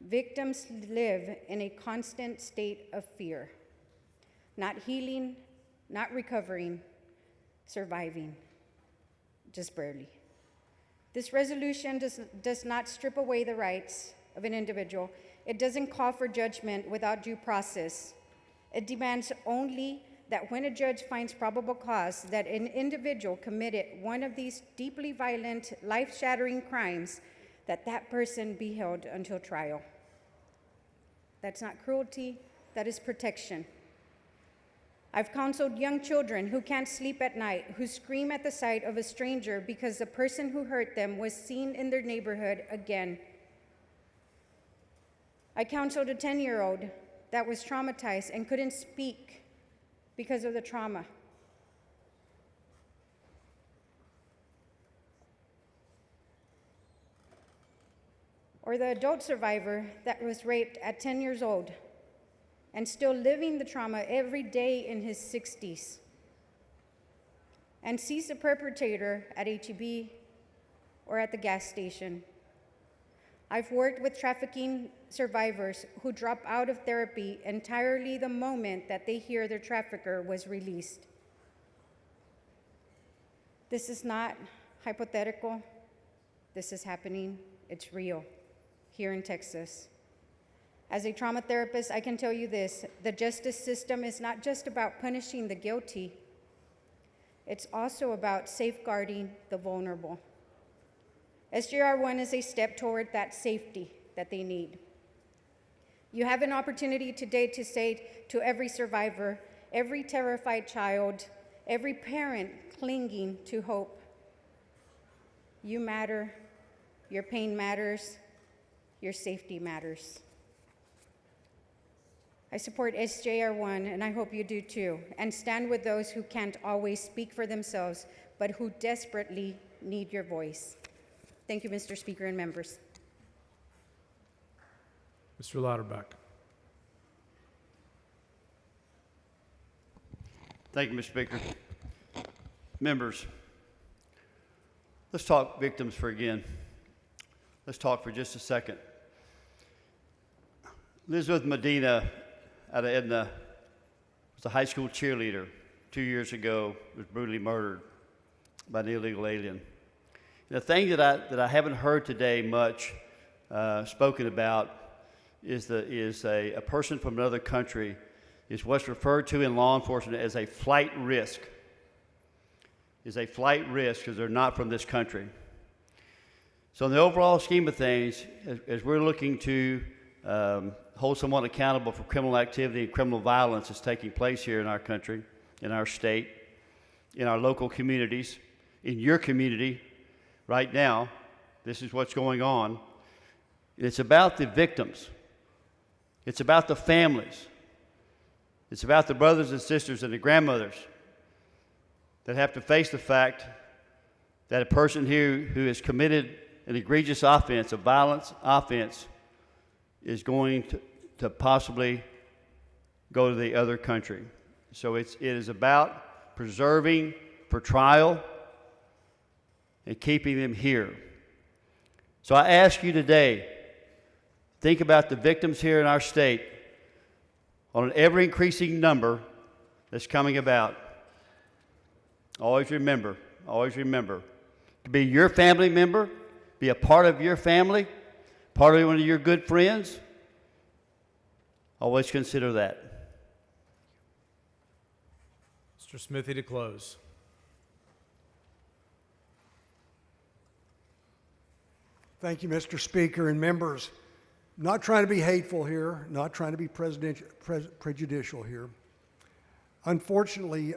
victims live in a constant state of fear, not healing, not recovering, surviving, just barely. This resolution does not strip away the rights of an individual. It doesn't call for judgment without due process. It demands only that when a judge finds probable cause that an individual committed one of these deeply violent, life-shattering crimes, that that person be held until trial. That's not cruelty, that is protection. I've counseled young children who can't sleep at night, who scream at the sight of a stranger because the person who hurt them was seen in their neighborhood again. I counseled a 10-year-old that was traumatized and couldn't speak because of the trauma. Or the adult survivor that was raped at 10 years old and still living the trauma every day in his 60s, and sees the perpetrator at HEB or at the gas station. I've worked with trafficking survivors who drop out of therapy entirely the moment that they hear their trafficker was released. This is not hypothetical. This is happening. It's real here in Texas. As a trauma therapist, I can tell you this: the justice system is not just about punishing the guilty, it's also about safeguarding the vulnerable. SJR 1 is a step toward that safety that they need. You have an opportunity today to say to every survivor, every terrified child, every parent clinging to hope, you matter, your pain matters, your safety matters. I support SJR 1, and I hope you do too, and stand with those who can't always speak for themselves, but who desperately need your voice. Thank you, Mr. Speaker and members. Mr. Louderback. Thank you, Mr. Speaker. Members, let's talk victims for again. Let's talk for just a second. Elizabeth Medina out of Edna was a high school cheerleader. 2 years ago, was brutally murdered by an illegal alien. And the thing that I haven't heard today much spoken about is a person from another country is what's referred to in law enforcement as a flight risk. Is a flight risk because they're not from this country. So in the overall scheme of things, as we're looking to hold someone accountable for criminal activity and criminal violence that's taking place here in our country, in our state, in our local communities, in your community right now, this is what's going on. It's about the victims. It's about the families. It's about the brothers and sisters and the grandmothers that have to face the fact that a person here who has committed an egregious offense, a violence offense, is going to possibly go to the other country. So it is about preserving for trial and keeping them here. So I ask you today, think about the victims here in our state on an ever-increasing number that's coming about. Always remember, to be your family member, be a part of your family, part of one of your good friends, always consider that. Mr. Smithy to close. Thank you, Mr. Speaker and members. Not trying to be hateful here, not trying to be prejudicial here. Unfortunately,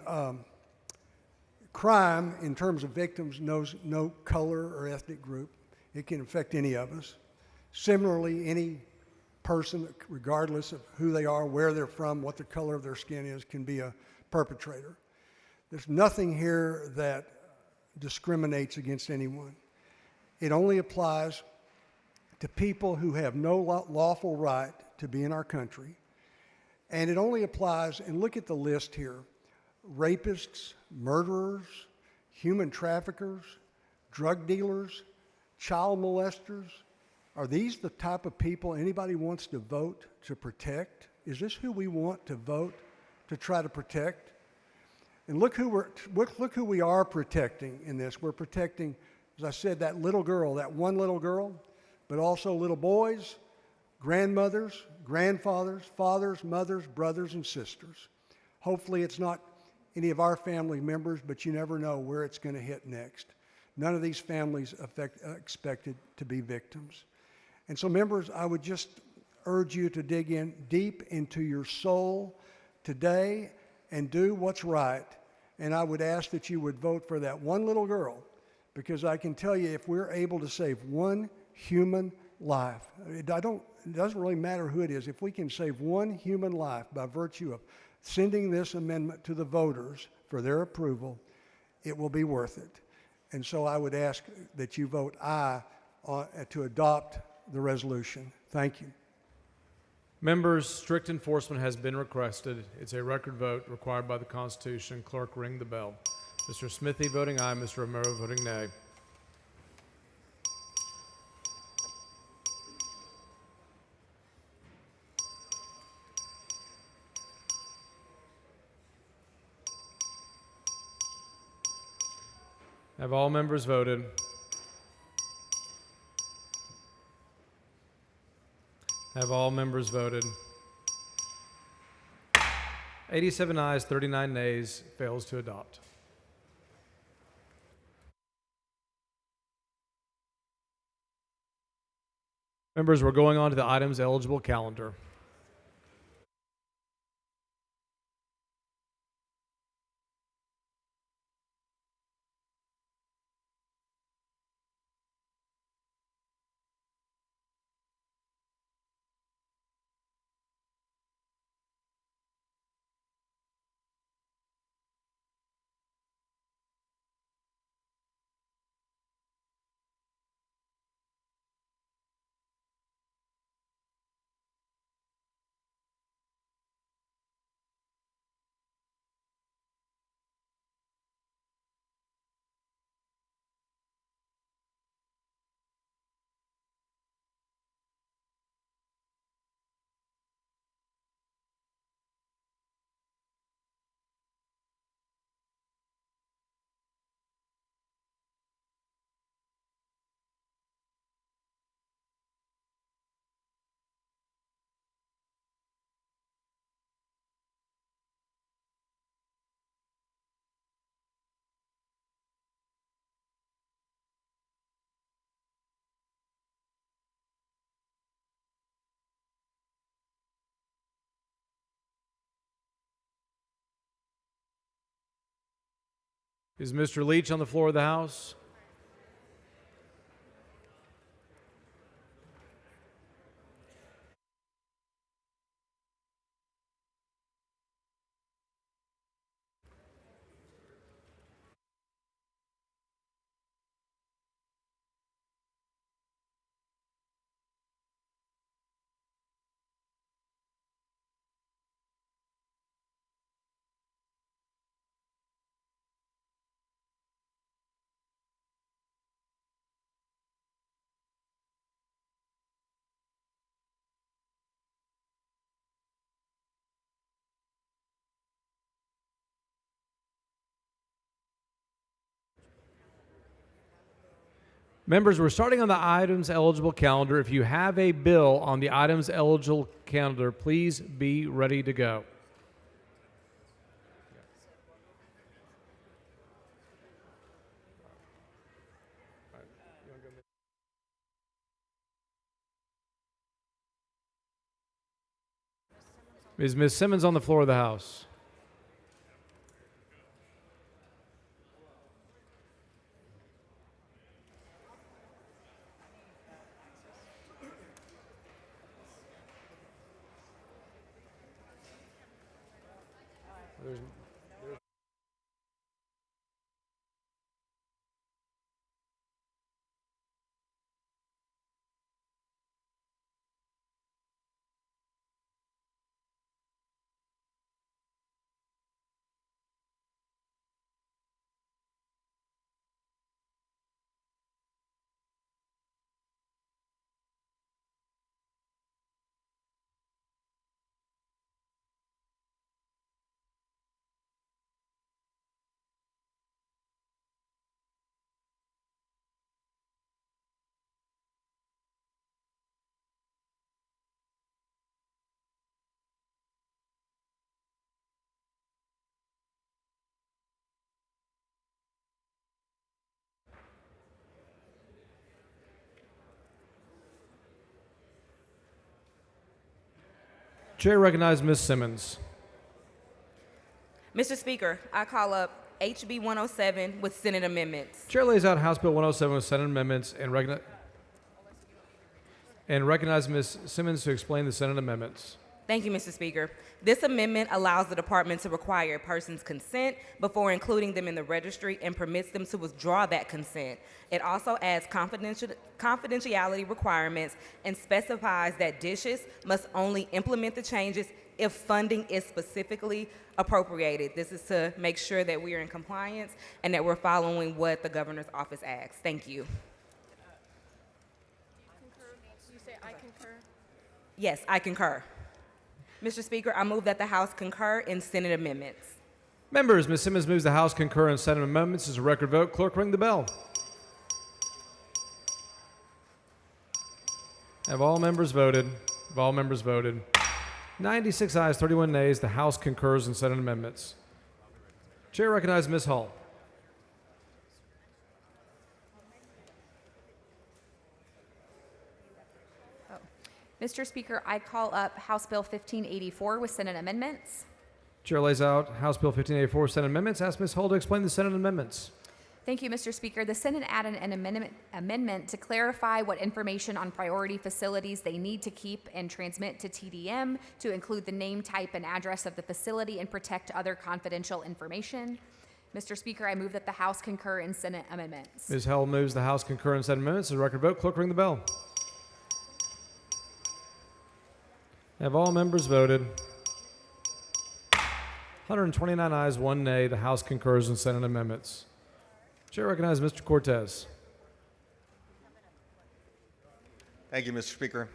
crime in terms of victims knows no color or ethnic group. It can affect any of us. Similarly, any person, regardless of who they are, where they're from, what the color of their skin is, can be a perpetrator. There's nothing here that discriminates against anyone. It only applies to people who have no lawful right to be in our country. And it only applies, and look at the list here, rapists, murderers, human traffickers, drug dealers, child molesters. Are these the type of people anybody wants to vote to protect? Is this who we want to vote to try to protect? And look who we are protecting in this. We're protecting, as I said, that little girl, that one little girl, but also little boys, grandmothers, grandfathers, fathers, mothers, brothers, and sisters. Hopefully it's not any of our family members, but you never know where it's going to hit next. None of these families expected to be victims. And so, members, I would just urge you to dig in deep into your soul today and do what's right. And I would ask that you would vote for that one little girl, because I can tell you, if we're able to save one human life, it doesn't really matter who it is. If we can save one human life by virtue of sending this amendment to the voters for their approval, it will be worth it. And so I would ask that you vote aye to adopt the resolution. Thank you. Members, strict enforcement has been requested. It's a record vote required by the Constitution. Clerk, ring the bell. Mr. Smithy voting aye, Mr. Romero voting nay. Have all members voted? Have all members voted? 87 ayes, 39 nays, fails to adopt. Members, we're going on to the items eligible calendar. Is Mr. Leach on the floor of the House? Members, we're starting on the items eligible calendar. If you have a bill on the items eligible calendar, please be ready to go. Is Ms. Simmons on the floor of the House? Chair recognizes Ms. Simmons. Mr. Speaker, I call up HB 107 with Senate amendments. Chair lays out House Bill 107 with Senate amendments and recognizes Ms. Simmons to explain the Senate amendments. Thank you, Mr. Speaker. This amendment allows the department to require a person's consent before including them in the registry and permits them to withdraw that consent. It also adds confidentiality requirements and specifies that DISHES must only implement the changes if funding is specifically appropriated. This is to make sure that we are in compliance and that we're following what the governor's office asks. Thank you. You say I concur? Yes, I concur. Mr. Speaker, I move that the House concur in Senate amendments. Members, Ms. Simmons moves the House concur in Senate amendments. As a record vote, clerk ring the bell. Have all members voted? Have all members voted? 96 ayes, 31 nays. The House concurs in Senate amendments. Chair recognizes Ms. Hall. Mr. Speaker, I call up House Bill 1584 with Senate amendments. Chair lays out House Bill 1584 Senate amendments. Ask Ms. Hall to explain the Senate amendments. Thank you, Mr. Speaker. The Senate added an amendment to clarify what information on priority facilities they need to keep and transmit to TDM to include the name, type, and address of the facility and protect other confidential information. Mr. Speaker, I move that the House concur in Senate amendments. Ms. Hall moves the House concur in Senate amendments. As a record vote, clerk ring the bell. Have all members voted? 129 ayes, 1 nay. The House concurs in Senate amendments. Chair recognizes Mr. Cortez. Thank you, Mr. Speaker.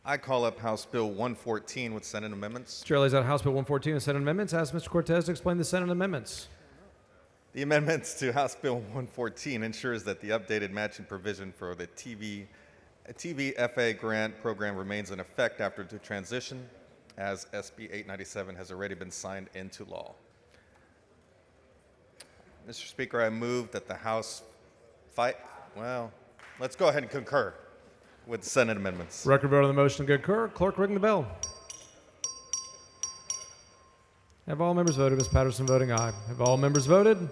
I call up House Bill 114 with Senate amendments. Chair lays out House Bill 114 with Senate amendments. Ask Mr. Cortez to explain the Senate amendments. The amendments to House Bill 114 ensures that the updated matching provision for the TVFA grant program remains in effect after the transition, as SB 897 has already been signed into law. Mr. Speaker, I move that the House let's go ahead and concur with the Senate amendments. Record vote on the motion to concur. Clerk ring the bell. Have all members voted? Ms. Patterson voting aye. Have all members voted?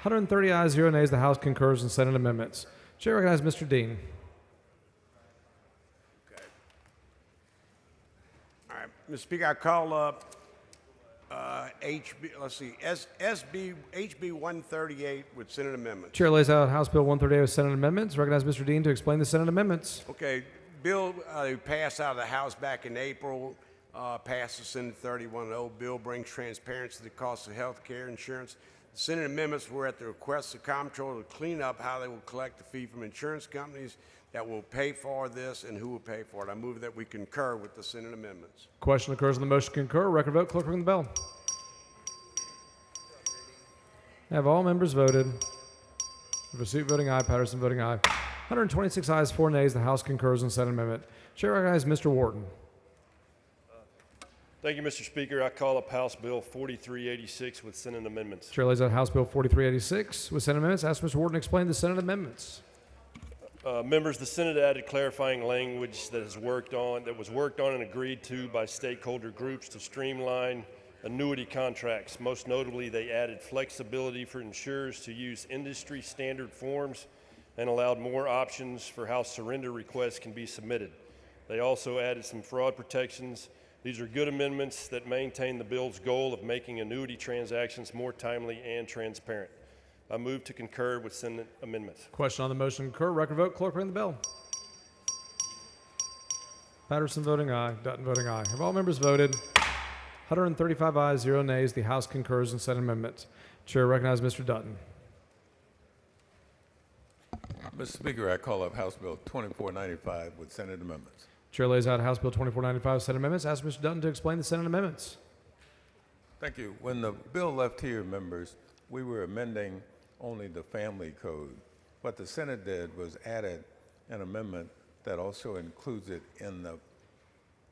130 ayes, 0 nays. The House concurs in Senate amendments. Chair recognizes Mr. Dean. All right, Mr. Speaker, I call up HB 138 with Senate amendments. Chair lays out House Bill 138 with Senate amendments. Recognize Mr. Dean to explain the Senate amendments. Okay, bill passed out of the House back in April, passed the Senate 31-0. Bill brings transparency to the cost of health care insurance. The Senate amendments were at the request of Comptroller to clean up how they will collect the fee from insurance companies that will pay for this and who will pay for it. I move that we concur with the Senate amendments. Question occurs on the motion to concur. Record vote. Clerk ring the bell. Have all members voted? Versuit voting aye. Patterson voting aye. 126 ayes, 4 nays. The House concurs in Senate amendment. Chair recognizes Mr. Wharton. Thank you, Mr. Speaker. I call up House Bill 4386 with Senate amendments. Chair lays out House Bill 4386 with Senate amendments. Ask Mr. Wharton to explain the Senate amendments. Members, the Senate added clarifying language that was worked on and agreed to by stakeholder groups to streamline annuity contracts. Most notably, they added flexibility for insurers to use industry standard forms and allowed more options for how surrender requests can be submitted. They also added some fraud protections. These are good amendments that maintain the bill's goal of making annuity transactions more timely and transparent. I move to concur with Senate amendments. Question on the motion to concur. Record vote. Clerk ring the bell. Patterson voting aye. Dutton voting aye. Have all members voted? 135 ayes, 0 nays. The House concurs in Senate amendments. Chair recognizes Mr. Dutton. Mr. Speaker, I call up House Bill 2495 with Senate amendments. Chair lays out House Bill 2495 Senate amendments. Ask Mr. Dutton to explain the Senate amendments. Thank you. When the bill left here, members, we were amending only the family code. What the Senate did was added an amendment that also includes it in the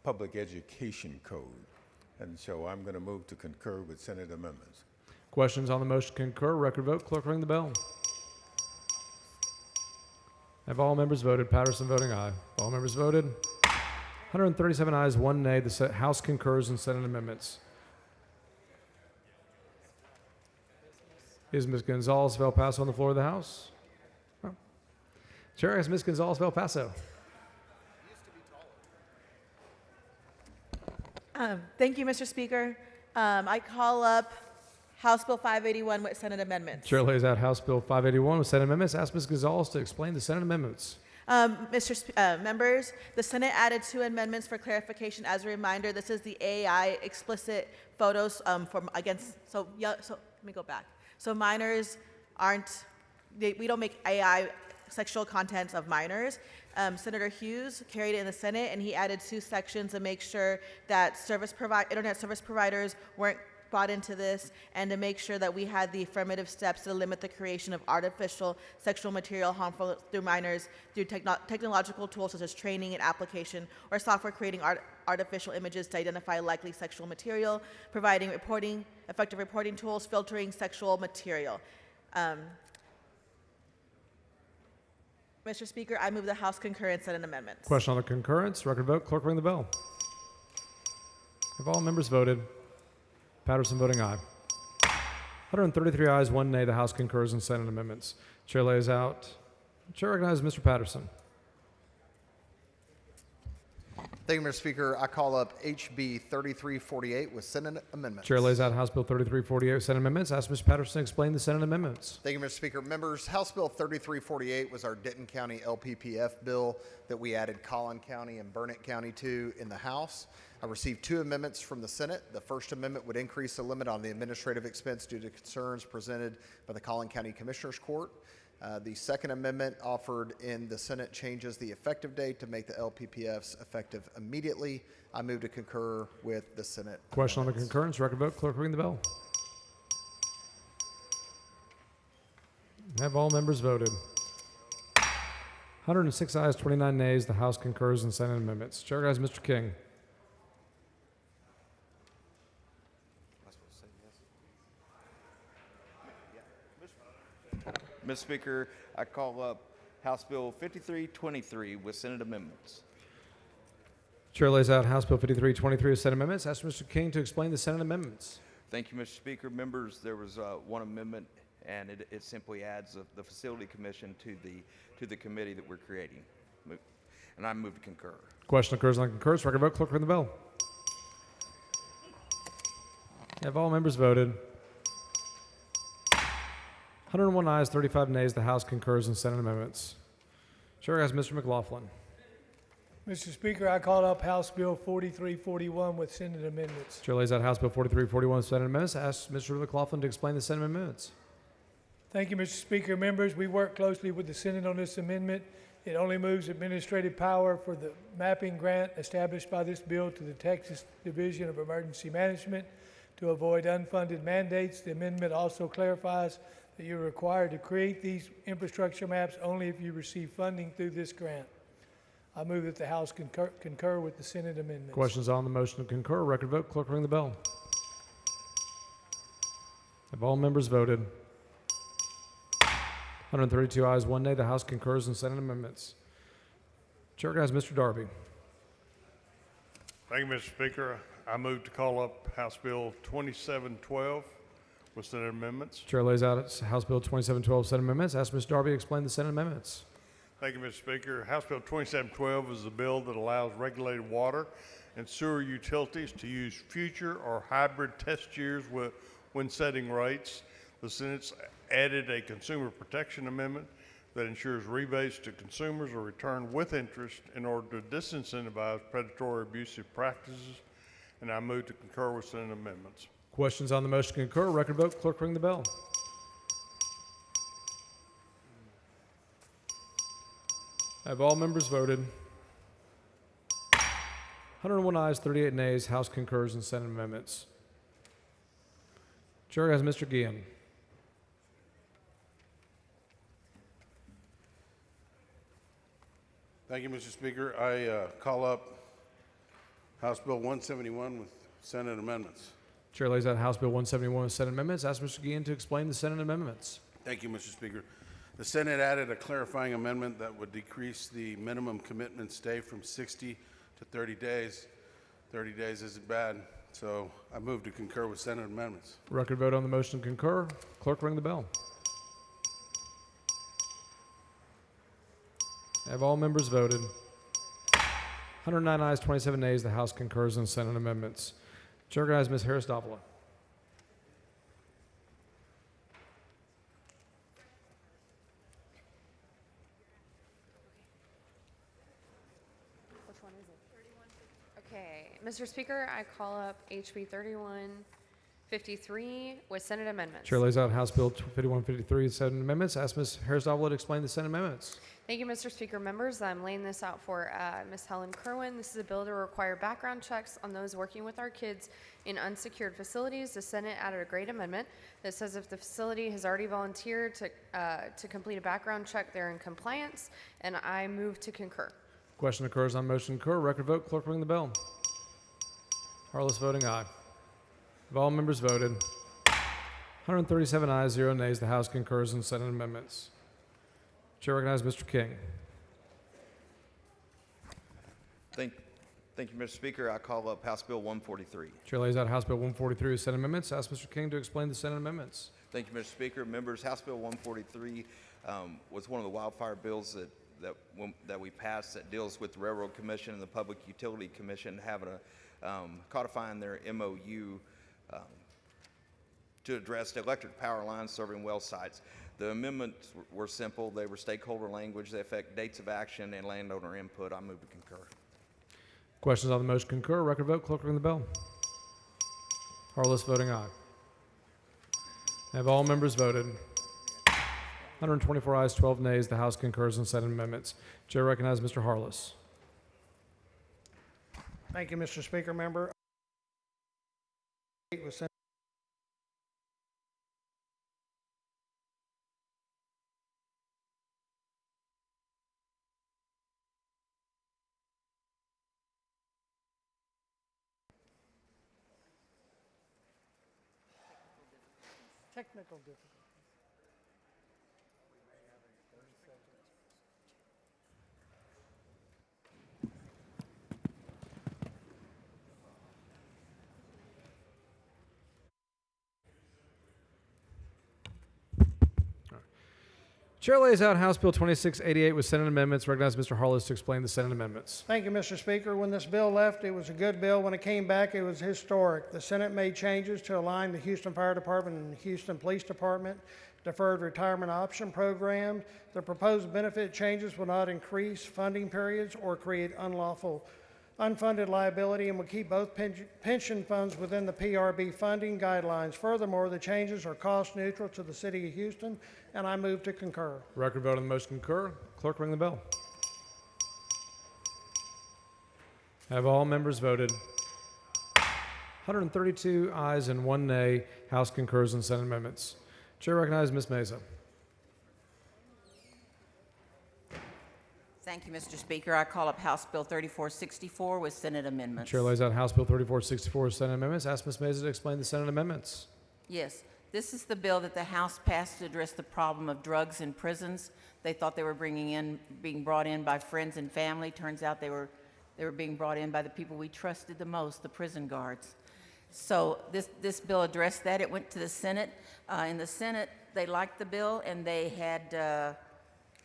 public education code. And so I'm going to move to concur with Senate amendments. Questions on the motion to concur. Record vote. Clerk ring the bell. Have all members voted? Patterson voting aye. All members voted? 137 ayes, 1 nay. The House concurs in Senate amendments. Is Ms. Gonzalez-Velpaso on the floor of the House? Oh. Chair asks Ms. Gonzalez-Velpaso. Thank you, Mr. Speaker. I call up House Bill 581 with Senate amendments. Chair lays out House Bill 581 with Senate amendments. Ask Ms. Gonzalez to explain the Senate amendments. Members, the Senate added 2 amendments for clarification. As a reminder, this is the AI explicit photos so let me go back. So minors we don't make AI sexual contents of minors. Senator Hughes carried it in the Senate, and he added 2 sections to make sure that internet service providers weren't brought into this, and to make sure that we had the affirmative steps to limit the creation of artificial sexual material harmful through minors through technological tools such as training and application, or software creating artificial images to identify likely sexual material, providing effective reporting tools, filtering sexual material. Mr. Speaker, I move the House concur in Senate amendments. Question on the concurrence. Record vote. Clerk ring the bell. Have all members voted? Patterson voting aye. 133 ayes, 1 nay. The House concurs in Senate amendments. Chair lays out. Chair recognizes Mr. Patterson. Thank you, Mr. Speaker. I call up HB 3348 with Senate amendments. Chair lays out House Bill 3348 Senate amendments. Ask Mr. Patterson to explain the Senate amendments. Thank you, Mr. Speaker. Members, House Bill 3348 was our Denton County LPPF bill that we added Collin County and Burnett County to in the House. I received 2 amendments from the Senate. The first amendment would increase the limit on the administrative expense due to concerns presented by the Collin County Commissioners Court. The second amendment offered in the Senate changes the effective date to make the LPPFs effective immediately. I move to concur with the Senate. Question on the concurrence. Record vote. Clerk ring the bell. Have all members voted? 106 ayes, 29 nays. The House concurs in Senate amendments. Chair recognizes Mr. King. Mr. Speaker, I call up House Bill 5323 with Senate amendments. Chair lays out House Bill 5323 with Senate amendments. Ask Mr. King to explain the Senate amendments. Thank you, Mr. Speaker. Members, there was one amendment and it simply adds the Facility Commission to the committee that we're creating. And I move to concur. Question occurs on concurrence. Record vote. Clerk, ring the bell. Have all members voted? 101 ayes, 35 nays. The House concurs in Senate amendments. Chair has Mr. McLaughlin. Mr. Speaker, I call up House Bill 4341 with Senate amendments. Chair lays out House Bill 4341 Senate amendments. Asks Mr. McLaughlin to explain the Senate amendments. Thank you, Mr. Speaker. Members, we work closely with the Senate on this amendment. It only moves administrative power for the mapping grant established by this bill to the Texas Division of Emergency Management to avoid unfunded mandates. The amendment also clarifies that you're required to create these infrastructure maps only if you receive funding through this grant. I move that the House concur with the Senate amendments. Questions on the motion to concur. Record vote. Clerk, ring the bell. Have all members voted? 132 ayes, 1 nay. The House concurs in Senate amendments. Chair has Mr. Darby. Thank you, Mr. Speaker. I move to call up House Bill 2712 with Senate amendments. Chair lays out House Bill 2712 Senate amendments. Ask Mr. Darby to explain the Senate amendments. Thank you, Mr. Speaker. House Bill 2712 is a bill that allows regulated water and sewer utilities to use future or hybrid test years when setting rates. The Senate's added a consumer protection amendment that ensures rebates to consumers are returned with interest in order to disincentivize predatory abusive practices, and I move to concur with Senate amendments. Questions on the motion to concur. Record vote. Clerk, ring the bell. Have all members voted? 101 ayes, 38 nays. House concurs in Senate amendments. Chair has Mr. Guillen. Thank you, Mr. Speaker. I call up House Bill 171 with Senate amendments. Chair lays out House Bill 171 with Senate amendments. Ask Mr. Guillen to explain the Senate amendments. Thank you, Mr. Speaker. The Senate added a clarifying amendment that would decrease the minimum commitment stay from 60 to 30 days. 30 days isn't bad, so I move to concur with Senate amendments. Record vote on the motion to concur. Clerk, ring the bell. Have all members voted? 109 ayes, 27 nays. The House concurs in Senate amendments. Chair recognizes Ms. Harris-Davila. Which one is it? Okay, Mr. Speaker, I call up HB 3153 with Senate amendments. Chair lays out House Bill 5153 with Senate amendments. Ask Ms. Harris-Davila to explain the Senate amendments. Thank you, Mr. Speaker. Members, I'm laying this out for Ms. Helen Kerwin. This is a bill to require background checks on those working with our kids in unsecured facilities. The Senate added a great amendment that says if the facility has already volunteered to complete a background check, they're in compliance, and I move to concur. Question occurs on motion to concur. Record vote. Clerk, ring the bell. Harless voting aye. Have all members voted? 137 ayes, 0 nays. The House concurs in Senate amendments. Chair recognizes Mr. King. Thank you, Mr. Speaker. I call up House Bill 143. Chair lays out House Bill 143 with Senate amendments. Ask Mr. King to explain the Senate amendments. Thank you, Mr. Speaker. Members, House Bill 143 was one of the wildfire bills that we passed that deals with the Railroad Commission and the Public Utility Commission having codifying their MOU to address the electric power lines serving well sites. The amendments were simple. They were stakeholder language. They affect dates of action and landowner input. I move to concur. Questions on the motion to concur. Record vote. Clerk, ring the bell. Harless voting aye. Have all members voted? 124 ayes, 12 nays. The House concurs in Senate amendments. Chair recognizes Mr. Harless. Thank you, Mr. Speaker. Member. Technical difficulty. Chair lays out House Bill 2688 with Senate amendments. Recognize Mr. Harless to explain the Senate amendments. Thank you, Mr. Speaker. When this bill left, it was a good bill. When it came back, it was historic. The Senate made changes to align the Houston Fire Department and the Houston Police Department deferred retirement option program. The proposed benefit changes will not increase funding periods or create unfunded liability and will keep both pension funds within the PRB funding guidelines. Furthermore, the changes are cost neutral to the City of Houston, and I move to concur. Record vote on the motion concur. Clerk, ring the bell. Have all members voted? 132 ayes and 1 nay. House concurs on Senate amendments. Chair recognizes Ms. Meza. Thank you, Mr. Speaker. I call up House Bill 3464 with Senate amendments. Chair lays out House Bill 3464 with Senate amendments. Ask Ms. Meza to explain the Senate amendments. Yes, this is the bill that the House passed to address the problem of drugs in prisons. They thought they were being brought in by friends and family. Turns out they were being brought in by the people we trusted the most, the prison guards. So this bill addressed that. It went to the Senate. In the Senate, they liked the bill, and they had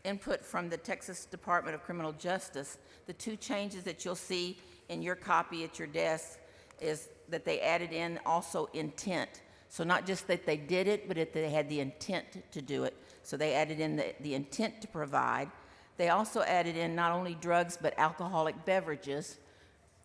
input from the Texas Department of Criminal Justice. The two changes that you'll see in your copy at your desk is that they added in also intent. So not just that they did it, but that they had the intent to do it. So they added in the intent to provide. They also added in not only drugs, but alcoholic beverages,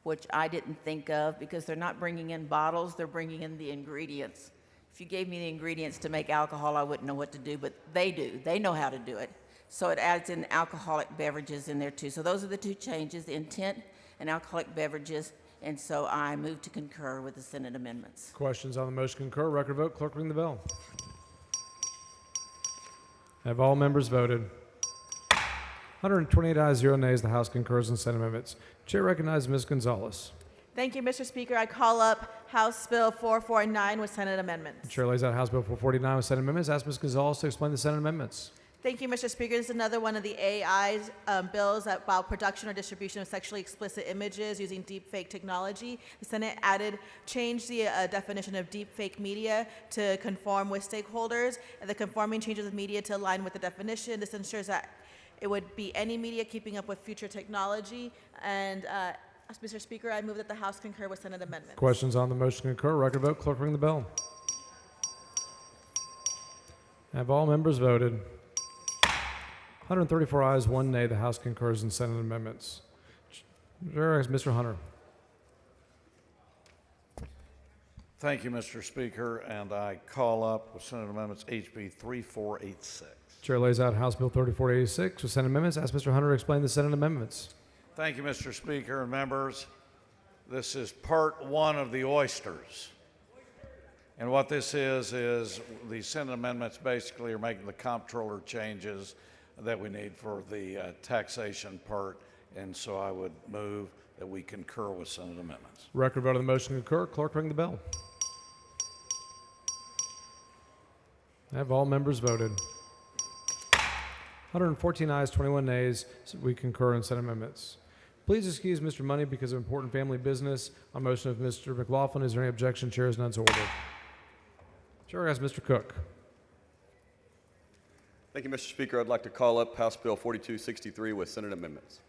which I didn't think of because they're not bringing in bottles, they're bringing in the ingredients. If you gave me the ingredients to make alcohol, I wouldn't know what to do, but they do. They know how to do it. So it adds in alcoholic beverages in there too. So those are the two changes, intent and alcoholic beverages. And so I move to concur with the Senate amendments. Questions on the motion concur. Record vote. Clerk, ring the bell. Have all members voted? 128 ayes, 0 nays. The House concurs on Senate amendments. Chair recognizes Ms. Gonzalez. Thank you, Mr. Speaker. I call up House Bill 449 with Senate amendments. Chair lays out House Bill 449 with Senate amendments. Ask Ms. Gonzalez to explain the Senate amendments. Thank you, Mr. Speaker. This is another one of the AI's bills about production or distribution of sexually explicit images using deepfake technology. The Senate changed the definition of deepfake media to conform with stakeholders, and the conforming changes of media to align with the definition. This ensures that it would be any media keeping up with future technology. And Mr. Speaker, I move that the House concur with Senate amendments. Questions on the motion concur. Record vote. Clerk, ring the bell. Have all members voted? 134 ayes, 1 nay. The House concurs in Senate amendments. Mr. Hunter. Thank you, Mr. Speaker, and I call up with Senate Amendments HB 3486. Chair lays out House Bill 3486 with Senate amendments. Ask Mr. Hunter to explain the Senate amendments. Thank you, Mr. Speaker and members. This is part one of the oysters. And what this is the Senate amendments basically are making the comptroller changes that we need for the taxation part, and so I would move that we concur with Senate amendments. Record vote of the motion concur. Clerk, ring the bell. Have all members voted? 114 ayes, 21 nays. So we concur in Senate amendments. Please excuse Mr. Money because of important family business. On motion of Mr. McLaughlin, is there any objection? Chair is none so ordered. Chair has Mr. Cook. Thank you, Mr. Speaker. I'd like to call up House Bill 4263 with Senate amendments.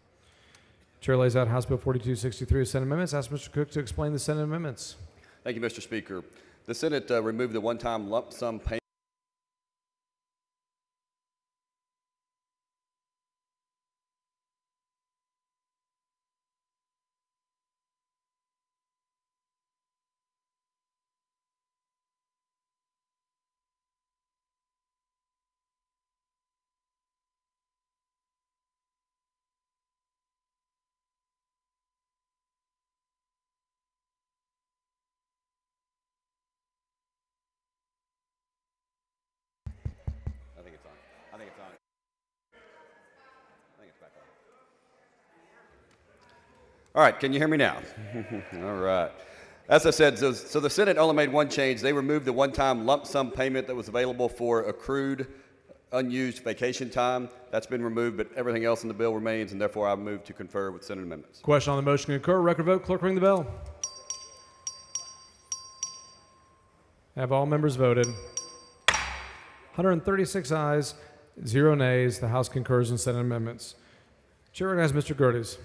Chair lays out House Bill 4263 with Senate amendments. Ask Mr. Cook to explain the Senate amendments. Thank you, Mr. Speaker. The Senate removed the one-time lump sum payment. I think it's on. I think it's back on. All right, can you hear me now? All right. As I said, so the Senate only made one change. They removed the one-time lump sum payment that was available for accrued unused vacation time. That's been removed, but everything else in the bill remains, and therefore I move to confer with Senate amendments. Question on the motion to concur. Record vote. Clerk, ring the bell. Have all members voted? 136 ayes, 0 nays. The House concurs in Senate amendments. Chair recognizes Mr. Gerdes.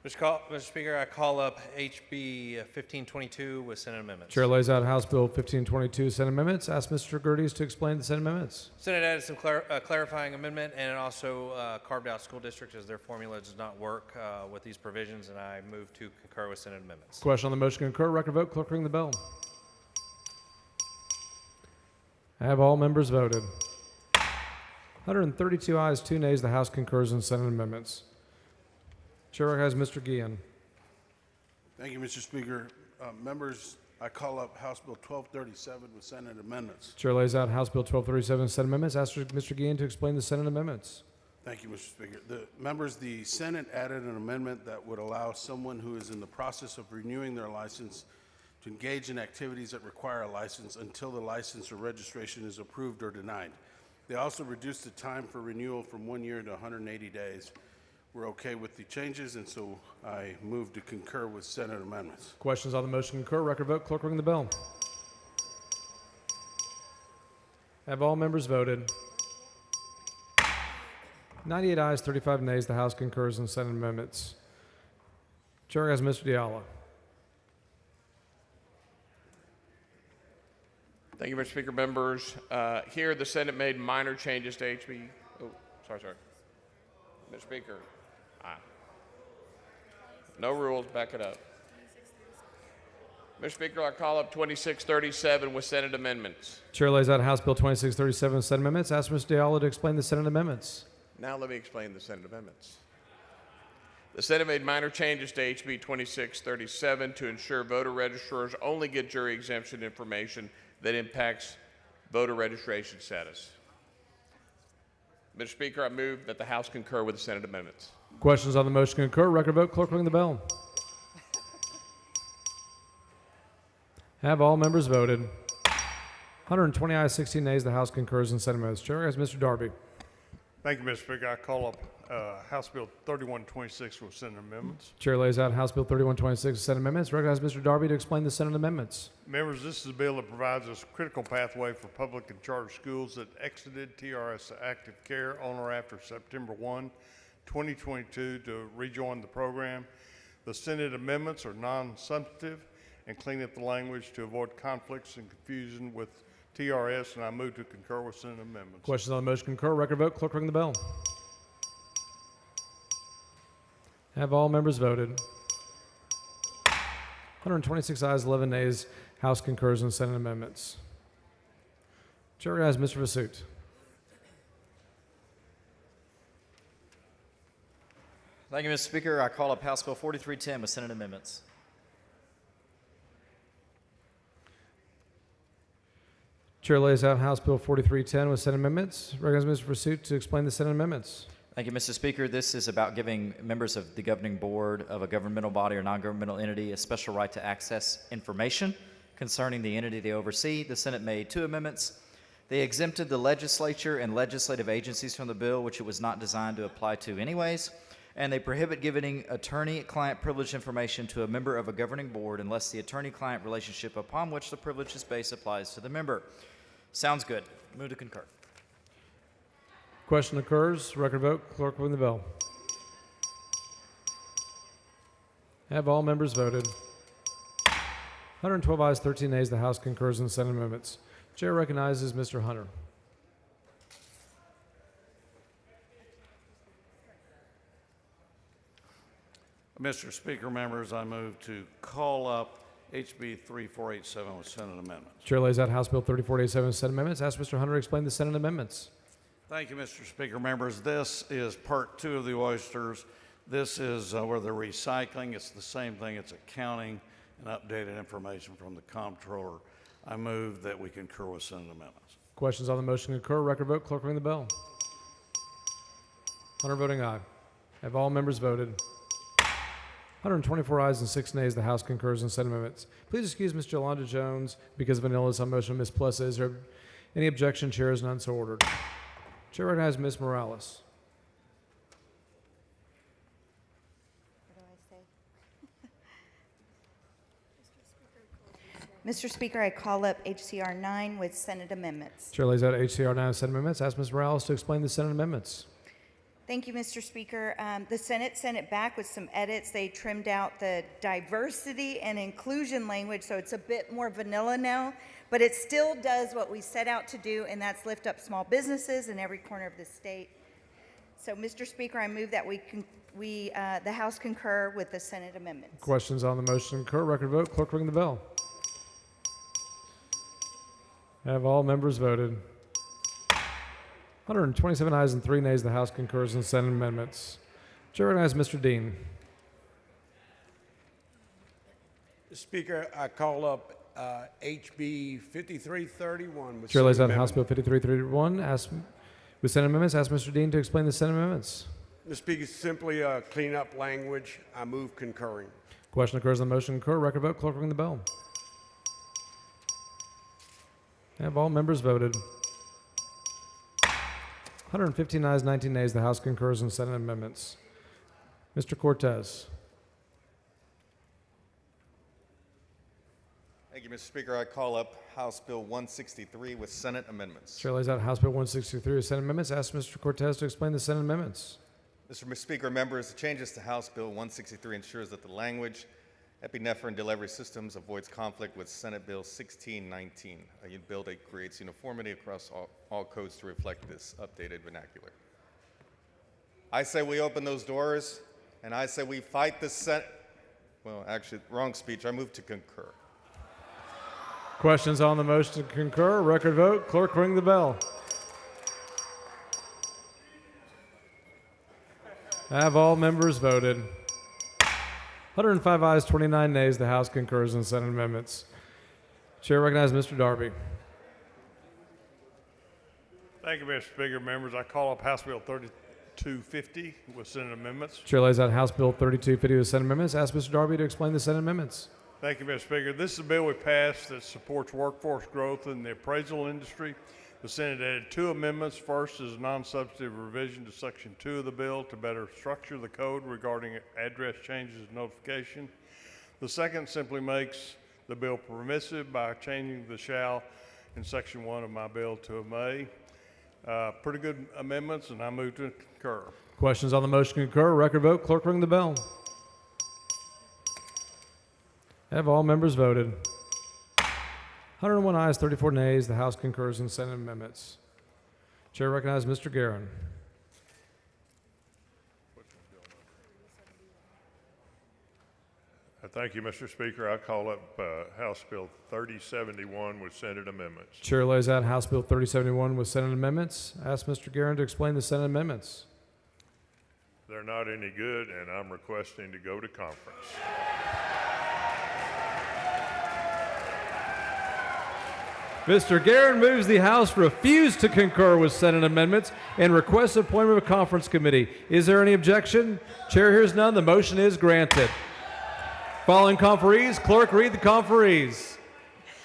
Mr. Speaker, I call up HB 1522 with Senate amendments. Chair lays out House Bill 1522 Senate amendments. Ask Mr. Gerdes to explain the Senate amendments. Senate added some clarifying amendment, and it also carved out school districts as their formula does not work with these provisions, and I move to concur with Senate amendments. Question on the motion to concur. Record vote. Clerk ring the bell. Have all members voted? 132 ayes, 2 nays. The House concurs in Senate amendments. Chair has Mr. Guillen. Thank you, Mr. Speaker. Members, I call up House Bill 1237 with Senate amendments. Chair lays out House Bill 1237 Senate amendments. Ask Mr. Guillen to explain the Senate amendments. Thank you, Mr. Speaker. The Senate added an amendment that would allow someone who is in the process of renewing their license to engage in activities that require a license until the license or registration is approved or denied. They also reduced the time for renewal from 1 year to 180 days. We're okay with the changes, and so I move to concur with Senate amendments. Questions on the motion to concur. Record vote. Clerk ring the bell. Have all members voted? 98 ayes, 35 nays. The House concurs in Senate amendments. Chair has Mr. Diallo. Thank you, Mr. Speaker. Members, here the Senate made minor changes to HB. Oh, sorry. Mr. Speaker. No rules, back it up. Mr. Speaker, I call up 2637 with Senate amendments. Chair lays out House Bill 2637 Senate amendments. Ask Mr. Diallo to explain the Senate amendments. Now let me explain the Senate amendments. The Senate made minor changes to HB 2637 to ensure voter registrars only get jury exemption information that impacts voter registration status. Mr. Speaker, I move that the House concur with the Senate amendments. Questions on the motion to concur. Record vote. Clerk ring the bell. Have all members voted? 120 ayes, 16 nays. The House concurs in Senate amendments. Chair has Mr. Darby. Thank you, Mr. Speaker. I call up House Bill 3126 with Senate amendments. Chair lays out House Bill 3126 Senate amendments. Recognize Mr. Darby to explain the Senate amendments. Members, this is a bill that provides us a critical pathway for public and charter schools that exited TRS active care on or after September 1, 2022 to rejoin the program. The Senate amendments are non-substantive and clean up the language to avoid conflicts and confusion with TRS, and I move to concur with Senate amendments. Questions on the motion to concur. Record vote. Clerk ring the bell. Have all members voted? 126 ayes, 11 nays. House concurs in Senate amendments. Chair has Mr. Vasut. Thank you, Mr. Speaker. I call up House Bill 4310 with Senate amendments. Chair lays out House Bill 4310 with Senate amendments. Recognize Mr. Vasut to explain the Senate amendments. Thank you, Mr. Speaker. This is about giving members of the governing board of a governmental body or non-governmental entity a special right to access information concerning the entity they oversee. The Senate made 2 amendments. They exempted the legislature and legislative agencies from the bill, which it was not designed to apply to anyways. And they prohibit giving attorney-client privilege information to a member of a governing board unless the attorney-client relationship upon which the privilege is based applies to the member. Sounds good. Move to concur. Question occurs. Record vote. Clerk ring the bell. Have all members voted? 112 ayes, 13 nays. The House concurs in Senate amendments. Chair recognizes Mr. Hunter. Mr. Speaker, members, I move to call up HB 3487 with Senate amendments. Chair lays out House Bill 3487 Senate amendments. Ask Mr. Hunter to explain the Senate amendments. Thank you, Mr. Speaker. Members, this is part 2 of the oysters. This is where they're recycling. It's the same thing. It's accounting and updated information from the comptroller. I move that we concur with Senate amendments. Questions on the motion to concur. Record vote. Clerk ring the bell. Hunter voting aye. Have all members voted? 124 ayes and 6 nays. The House concurs in Senate amendments. Please excuse Ms. Yolanda Jones because of an illness on motion of Ms. Plessa. Is there any objection? Chair is none so ordered. Chair recognizes Ms. Morales. Mr. Speaker, I call up HCR 9 with Senate amendments. Chair lays out HCR 9 with Senate amendments. Ask Ms. Morales to explain the Senate amendments. Thank you, Mr. Speaker. The Senate sent it back with some edits. They trimmed out the diversity and inclusion language, so it's a bit more vanilla now, but it still does what we set out to do, and that's lift up small businesses in every corner of the state. So, Mr. Speaker, I move that the House concur with the Senate amendments. Questions on the motion to concur? Record vote. Clerk ring the bell. Have all members voted? 127 ayes and 3 nays. The House concurs in Senate amendments. Chair recognizes Mr. Dean. Mr. Speaker, I call up HB 5331 with Chair lays out Senate House Bill amendment. 5331 with Senate amendments. Ask Mr. Dean to explain the Senate amendments. Mr. Speaker, simply clean up language. I move concurring. Question occurs on the motion to concur. Record vote. Clerk ring the bell. Have all members voted? 115 ayes, 19 nays. The House concurs in Senate amendments. Mr. Cortez. Thank you, Mr. Speaker. I call up House Bill 163 with Senate amendments. Chair lays out House Bill 163 with Senate amendments. Ask Mr. Cortez to explain the Senate amendments. Mr. Speaker, members, the changes to House Bill 163 ensures that the language epinephrine delivery systems avoids conflict with Senate Bill 1619, a bill that creates uniformity across all codes to reflect this updated vernacular. I say we open those doors, and I say we fight the Senate. Well, actually, wrong speech. I move to concur. Questions on the motion to concur? Record vote. Clerk ring the bell. Have all members voted? 105 ayes, 29 nays. The House concurs in Senate amendments. Chair recognizes Mr. Darby. Thank you, Mr. Speaker. Members, I call up House Bill 3250 with Senate amendments. Chair lays out House Bill 3250 with Senate amendments. Ask Mr. Darby to explain the Senate amendments. Thank you, Mr. Speaker. This is a bill we passed that supports workforce growth in the appraisal industry. The Senate added 2 amendments. First is a non-substantive revision to Section 2 of the bill to better structure the code regarding address changes and notification. The second simply makes the bill permissive by changing the shall in Section 1 of my bill to a may. Pretty good amendments, and I move to concur. Questions on the motion to concur? Record vote. Clerk ring the bell. Have all members voted? 101 ayes, 34 nays. The House concurs in Senate amendments. Chair recognizes Mr. Guerin. Thank you, Mr. Speaker. I call up House Bill 3071 with Senate amendments. Chair lays out House Bill 3071 with Senate amendments. Ask Mr. Guerin to explain the Senate amendments. They're not any good, and I'm requesting to go to conference. Mr. Guerin moves the House refuse to concur with Senate amendments and requests appointment of a conference committee. Is there any objection? Chair hears none. The motion is granted. Following conferees, clerk read the conferees.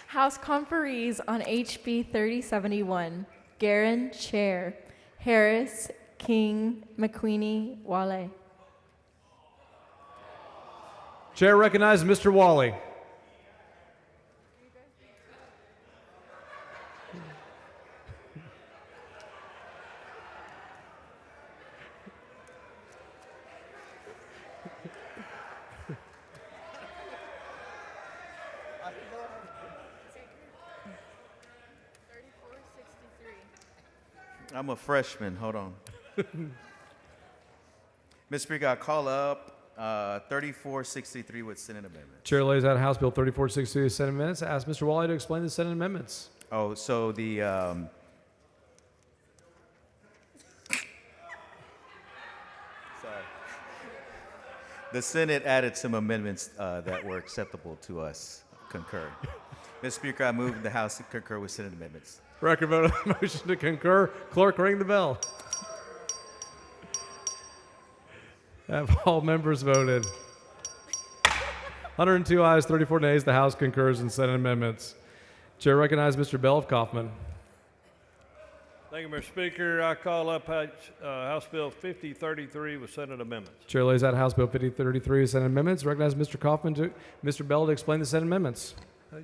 House conferees on HB 3071. Guerin, Chair. Harris, King, McQueenie, Wale. Chair recognizes Mr. Wally. I'm a freshman. Hold on. Mr. Speaker, I call up 3463 with Senate amendments. Chair lays out House Bill 3460 with Senate amendments. Ask Mr. Wally to explain the Senate amendments. Oh, so the sorry. The Senate added some amendments that were acceptable to us. Concur. Mr. Speaker, I move the House to concur with Senate amendments. Record vote on the motion to concur. Clerk, ring the bell. Have all members voted? 102 ayes, 34 nays. The House concurs in Senate amendments. Chair recognizes Mr. Bell of Kaufman. Thank you, Mr. Speaker. I call up House Bill 5033 with Senate amendments. Chair lays out House Bill 5033 with Senate amendments. Recognize Mr. Kaufman to Mr. Bell to explain the Senate amendments.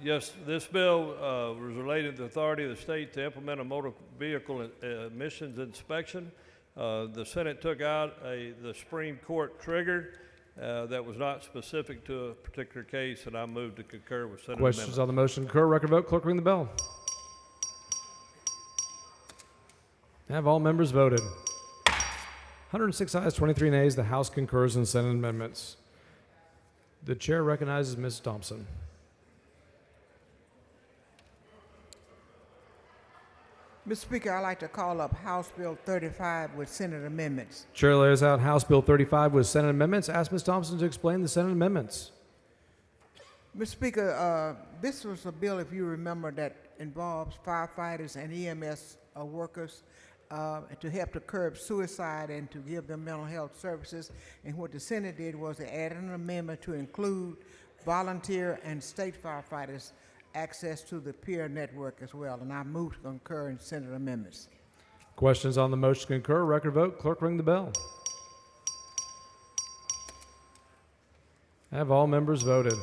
Yes, this bill was related to the authority of the state to implement a motor vehicle emissions inspection. The Senate took out the Supreme Court trigger that was not specific to a particular case, and I move to concur with Senate Questions amendment. on the motion to concur? Record vote. Clerk, ring the bell. Have all members voted? 106 ayes, 23 nays. The House concurs in Senate amendments. The chair recognizes Ms. Thompson. Mr. Speaker, I'd like to call up House Bill 35 with Senate amendments. Chair lays out House Bill 35 with Senate amendments. Ask Ms. Thompson to explain the Senate amendments. Mr. Speaker, this was a bill, if you remember, that involves firefighters and EMS workers to help to curb suicide and to give them mental health services. And what the Senate did was they added an amendment to include volunteer and state firefighters access to the peer network as well. And I move to concur in Senate amendments. Questions on the motion to concur? Record vote. Clerk, ring the bell. Have all members voted?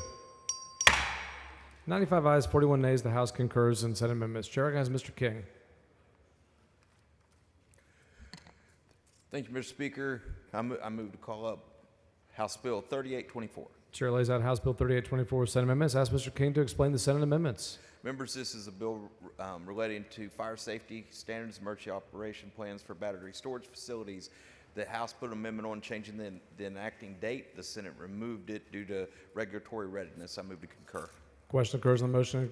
95 ayes, 41 nays. The House concurs in Senate amendments. Chair recognizes Mr. King. Thank you, Mr. Speaker. I move to call up House Bill 3824. Chair lays out House Bill 3824 Senate amendments. Ask Mr. King to explain the Senate amendments. Members, this is a bill relating to fire safety standards, emergency operation plans for battery storage facilities. The House put an amendment on changing the enacting date. The Senate removed it due to regulatory readiness. I move to concur. Question occurs on the motion.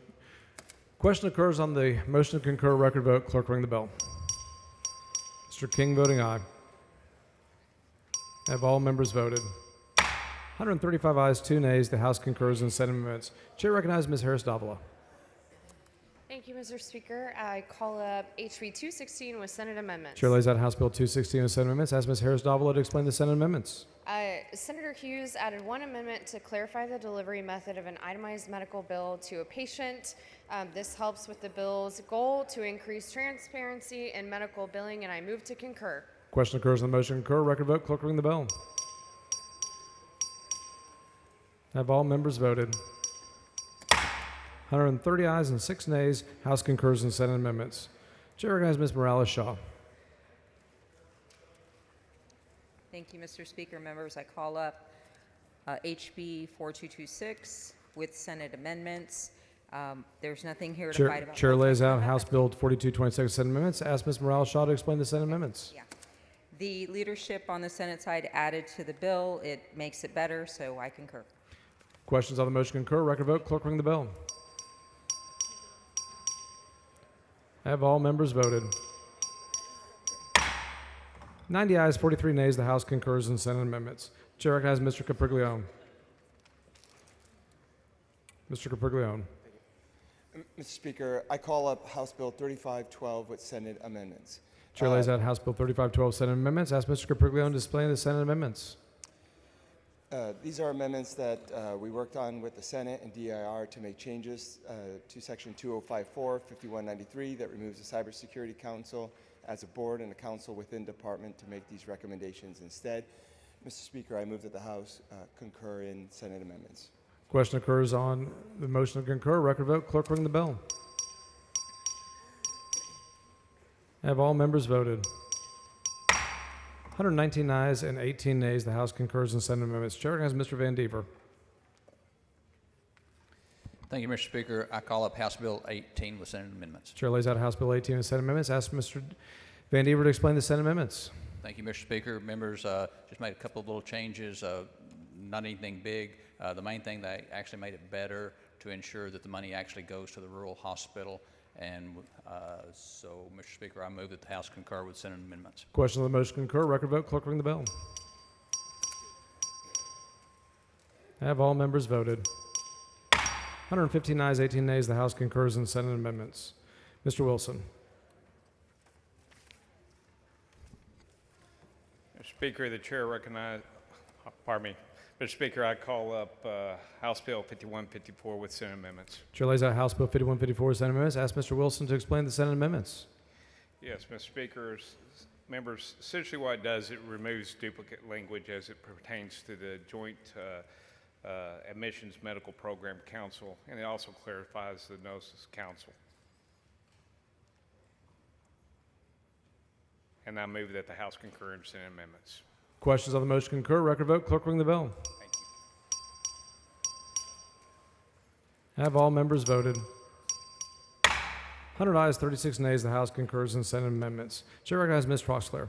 Question occurs on the motion to concur. Record vote. Clerk, ring the bell. Mr. King voting aye. Have all members voted? 135 ayes, 2 nays. The House concurs in Senate amendments. Chair recognizes Ms. Harris-Davila. Thank you, Mr. Speaker. I call up HB 216 with Senate amendments. Chair lays out House Bill 216 with Senate amendments. Ask Ms. Harris-Davila to explain the Senate amendments. Senator Hughes added one amendment to clarify the delivery method of an itemized medical bill to a patient. This helps with the bill's goal to increase transparency in medical billing, and I move to concur. Question occurs on the motion to concur. Record vote. Clerk, ring the bell. Have all members voted? 130 ayes and 6 nays. House concurs in Senate amendments. Chair recognizes Ms. Morales-Shaw. Thank you, Mr. Speaker. Members, I call up HB 4226 with Senate amendments. There's nothing here to fight about. Chair lays out House Bill 4226 Senate amendments. Ask Ms. Morales-Shaw to explain the Senate amendments. Yeah. The leadership on the Senate side added to the bill. It makes it better, so I concur. Questions on the motion to concur? Record vote. Clerk, ring the bell. Have all members voted? 90 ayes, 43 nays. The House concurs in Senate amendments. Chair recognizes Mr. Capriglione. Mr. Capriglione. Mr. Speaker, I call up House Bill 3512 with Senate amendments. Chair lays out House Bill 3512 Senate amendments. Ask Mr. Capriglione to explain the Senate amendments. These are amendments that we worked on with the Senate and DIR to make changes to Section 2054, 5193 that removes the Cybersecurity Council as a board and a council within department to make these recommendations instead. Mr. Speaker, I move that the House concur in Senate amendments. Question occurs on the motion to concur. Record vote. Clerk, ring the bell. Have all members voted? 119 ayes and 18 nays. The House concurs in Senate amendments. Chair recognizes Mr. Van Dever. Thank you, Mr. Speaker. I call up House Bill 18 with Senate amendments. Chair lays out House Bill 18 with Senate amendments. Ask Mr. Van Dever to explain the Senate amendments. Thank you, Mr. Speaker. Members, just made a couple of little changes, not anything big. The main thing, they actually made it better to ensure that the money actually goes to the rural hospital. And so, Mr. Speaker, I move that the House concur with Senate amendments. Question on the motion to concur. Record vote. Clerk, ring the bell. Have all members voted? 115 ayes, 18 nays. The House concurs in Senate amendments. Mr. Wilson. Mr. Speaker, the chair recognizes, Mr. Speaker, I call up House Bill 5154 with Senate amendments. Chair lays out House Bill 5154 with Senate amendments. Ask Mr. Wilson to explain the Senate amendments. Yes, Mr. Speaker, members, essentially what it does, it removes duplicate language as it pertains to the joint Admissions Medical Program Council, and it also clarifies the Gnosis Council. And I move that the House concur in Senate amendments. Questions on the motion to concur? Record vote. Clerk ring the bell. Have all members voted? 100 ayes, 36 nays. The House concurs in Senate amendments. Chair recognizes Ms. Troxler.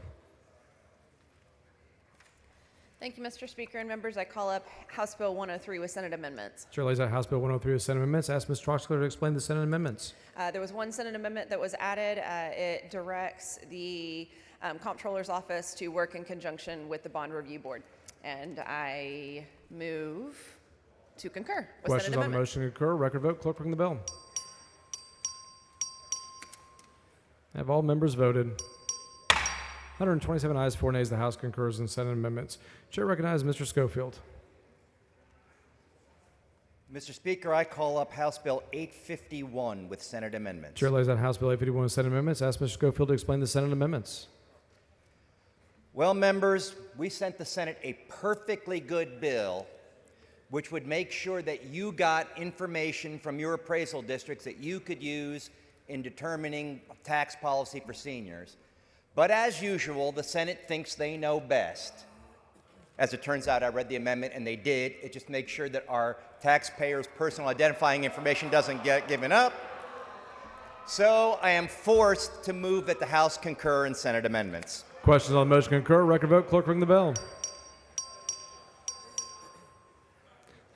Thank you, Mr. Speaker and members. I call up House Bill 103 with Senate amendments. Chair lays out House Bill 103 with Senate amendments. Ask Ms. Troxler to explain the Senate amendments. There was one Senate amendment that was added. It directs the Comptroller's Office to work in conjunction with the Bond Review Board. And I move to concur with Questions Senate on the amendment. motion to concur? Record vote. Clerk ring the bell. Have all members voted? 127 ayes, 4 nays. The House concurs in Senate amendments. Chair recognizes Mr. Schofield. Mr. Speaker, I call up House Bill 851 with Senate amendments. Chair lays out House Bill 851 with Senate amendments. Ask Mr. Schofield to explain the Senate amendments. Well, members, we sent the Senate a perfectly good bill which would make sure that you got information from your appraisal districts that you could use in determining tax policy for seniors. But as usual, the Senate thinks they know best. As it turns out, I read the amendment and they did. It just makes sure that our taxpayers' personal identifying information doesn't get given up. So I am forced to move that the House concur in Senate amendments. Questions on the motion to concur? Record vote. Clerk ring the bell.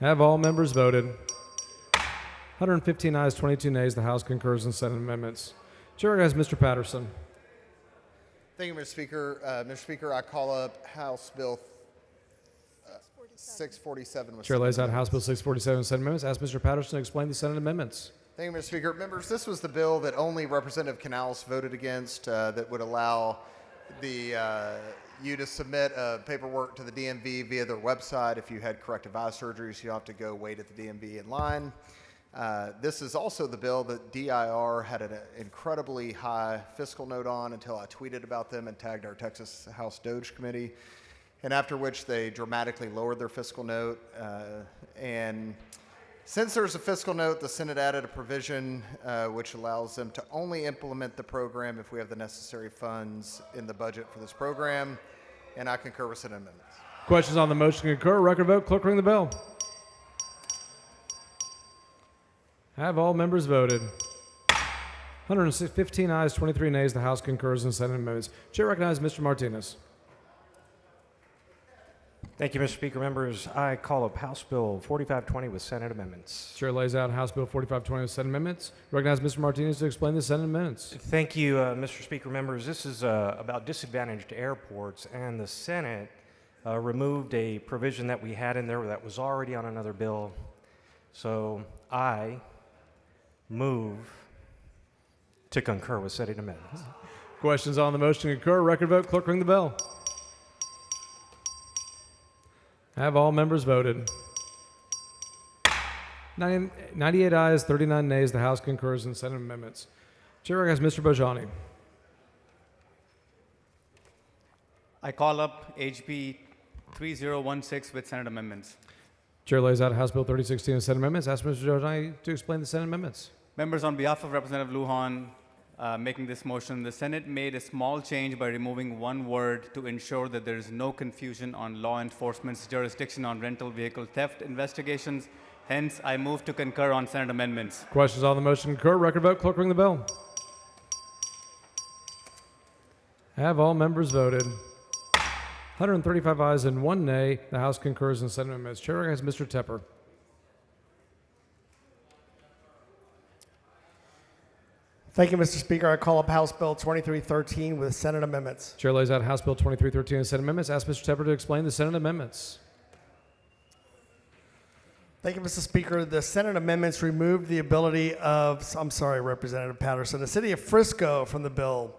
Have all members voted? 115 ayes, 22 nays. The House concurs in Senate amendments. Chair recognizes Mr. Patterson. Thank you, Mr. Speaker. Mr. Speaker, I call up House Bill 647. With Chair Senate lays out amendments. House Bill 647 Senate amendments. Ask Mr. Patterson to explain the Senate amendments. Thank you, Mr. Speaker. Members, this was the bill that only Representative Canales voted against that would allow you to submit paperwork to the DMV via their website. If you had corrective eye surgeries, you don't have to go wait at the DMV in line. This is also the bill that DIR had an incredibly high fiscal note on until I tweeted about them and tagged our Texas House Doge Committee, and after which they dramatically lowered their fiscal note. And since there's a fiscal note, the Senate added a provision which allows them to only implement the program if we have the necessary funds in the budget for this program, and I concur with Senate amendments. Questions on the motion to concur? Record vote. Clerk ring the bell. Have all members voted? 115 ayes, 23 nays. The House concurs in Senate amendments. Chair recognizes Mr. Martinez. Thank you, Mr. Speaker. Members, I call up House Bill 4520 with Senate amendments. Chair lays out House Bill 4520 with Senate amendments. Recognize Mr. Martinez to explain the Senate amendments. Thank you, Mr. Speaker. Members, this is about disadvantaged airports, and the Senate removed a provision that we had in there that was already on another bill. So I move to concur with Senate amendments. Questions on the motion to concur? Record vote. Clerk ring the bell. Have all members voted? 98 ayes, 39 nays. The House concurs in Senate amendments. Chair recognizes Mr. Bojani. I call up HB 3016 with Senate amendments. Chair lays out House Bill 3016 and Senate amendments. Ask Mr. Bojani to explain the Senate amendments. Members, on behalf of Representative Lujan, making this motion, the Senate made a small change by removing one word to ensure that there is no confusion on law enforcement's jurisdiction on rental vehicle theft investigations. Hence, I move to concur on Senate amendments. Questions on the motion to concur? Record vote. Clerk ring the bell. Have all members voted? 135 ayes and 1 nay. The House concurs in Senate amendments. Chair recognizes Mr. Tepper. Thank you, Mr. Speaker. I call up House Bill 2313 with Senate amendments. Chair lays out House Bill 2313 and Senate amendments. Ask Mr. Tepper to explain the Senate amendments. Thank you, Mr. Speaker. The Senate amendments removed the ability of, I'm sorry, Representative Patterson, the city of Frisco from the bill.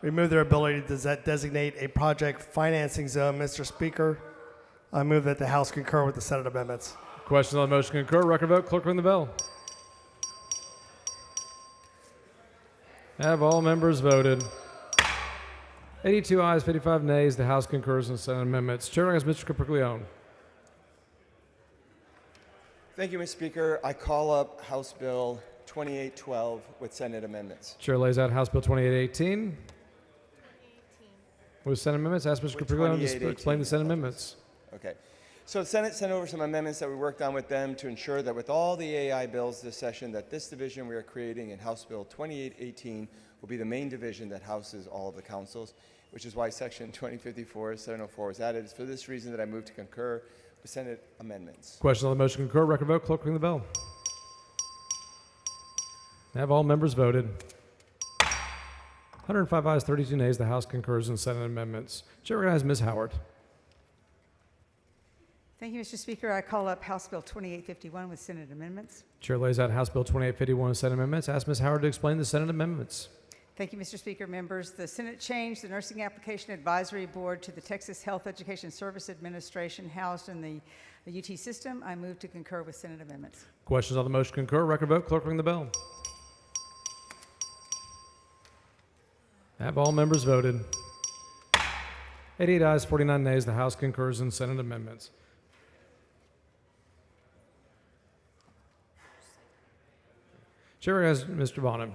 Removed their ability to designate a project financing zone. Mr. Speaker, I move that the House concur with the Senate amendments. Questions on the motion to concur? Record vote. Clerk ring the bell. Have all members voted? 82 ayes, 55 nays. The House concurs in Senate amendments. Chair recognizes Mr. Capriglione. Thank you, Mr. Speaker. I call up House Bill 2812 with Senate amendments. Chair lays out House Bill 2818. With Senate amendments, ask Mr. With Capriano to 2818. explain the Senate amendments. Okay. So the Senate sent over some amendments that we worked on with them to ensure that with all the AI bills this session, that this division we are creating in House Bill 2818 will be the main division that houses all of the councils, which is why Section 2054-704 was added. It's for this reason that I move to concur with Senate amendments. Questions on the motion to concur? Record vote. Clerk, ring the bell. Have all members voted? 105 ayes, 32 nays. The House concurs in Senate amendments. Chair recognizes Ms. Howard. Thank you, Mr. Speaker. I call up House Bill 2851 with Senate amendments. Chair lays out House Bill 2851 with Senate amendments. Ask Ms. Howard to explain the Senate amendments. Thank you, Mr. Speaker. Members, the Senate changed the Nursing Application Advisory Board to the Texas Health Education Service Administration housed in the UT system. I move to concur with Senate amendments. Questions on the motion to concur? Record vote. Clerk, ring the bell. Have all members voted? 88 ayes, 49 nays. The House concurs in Senate amendments. Chair recognizes Mr. Bonham.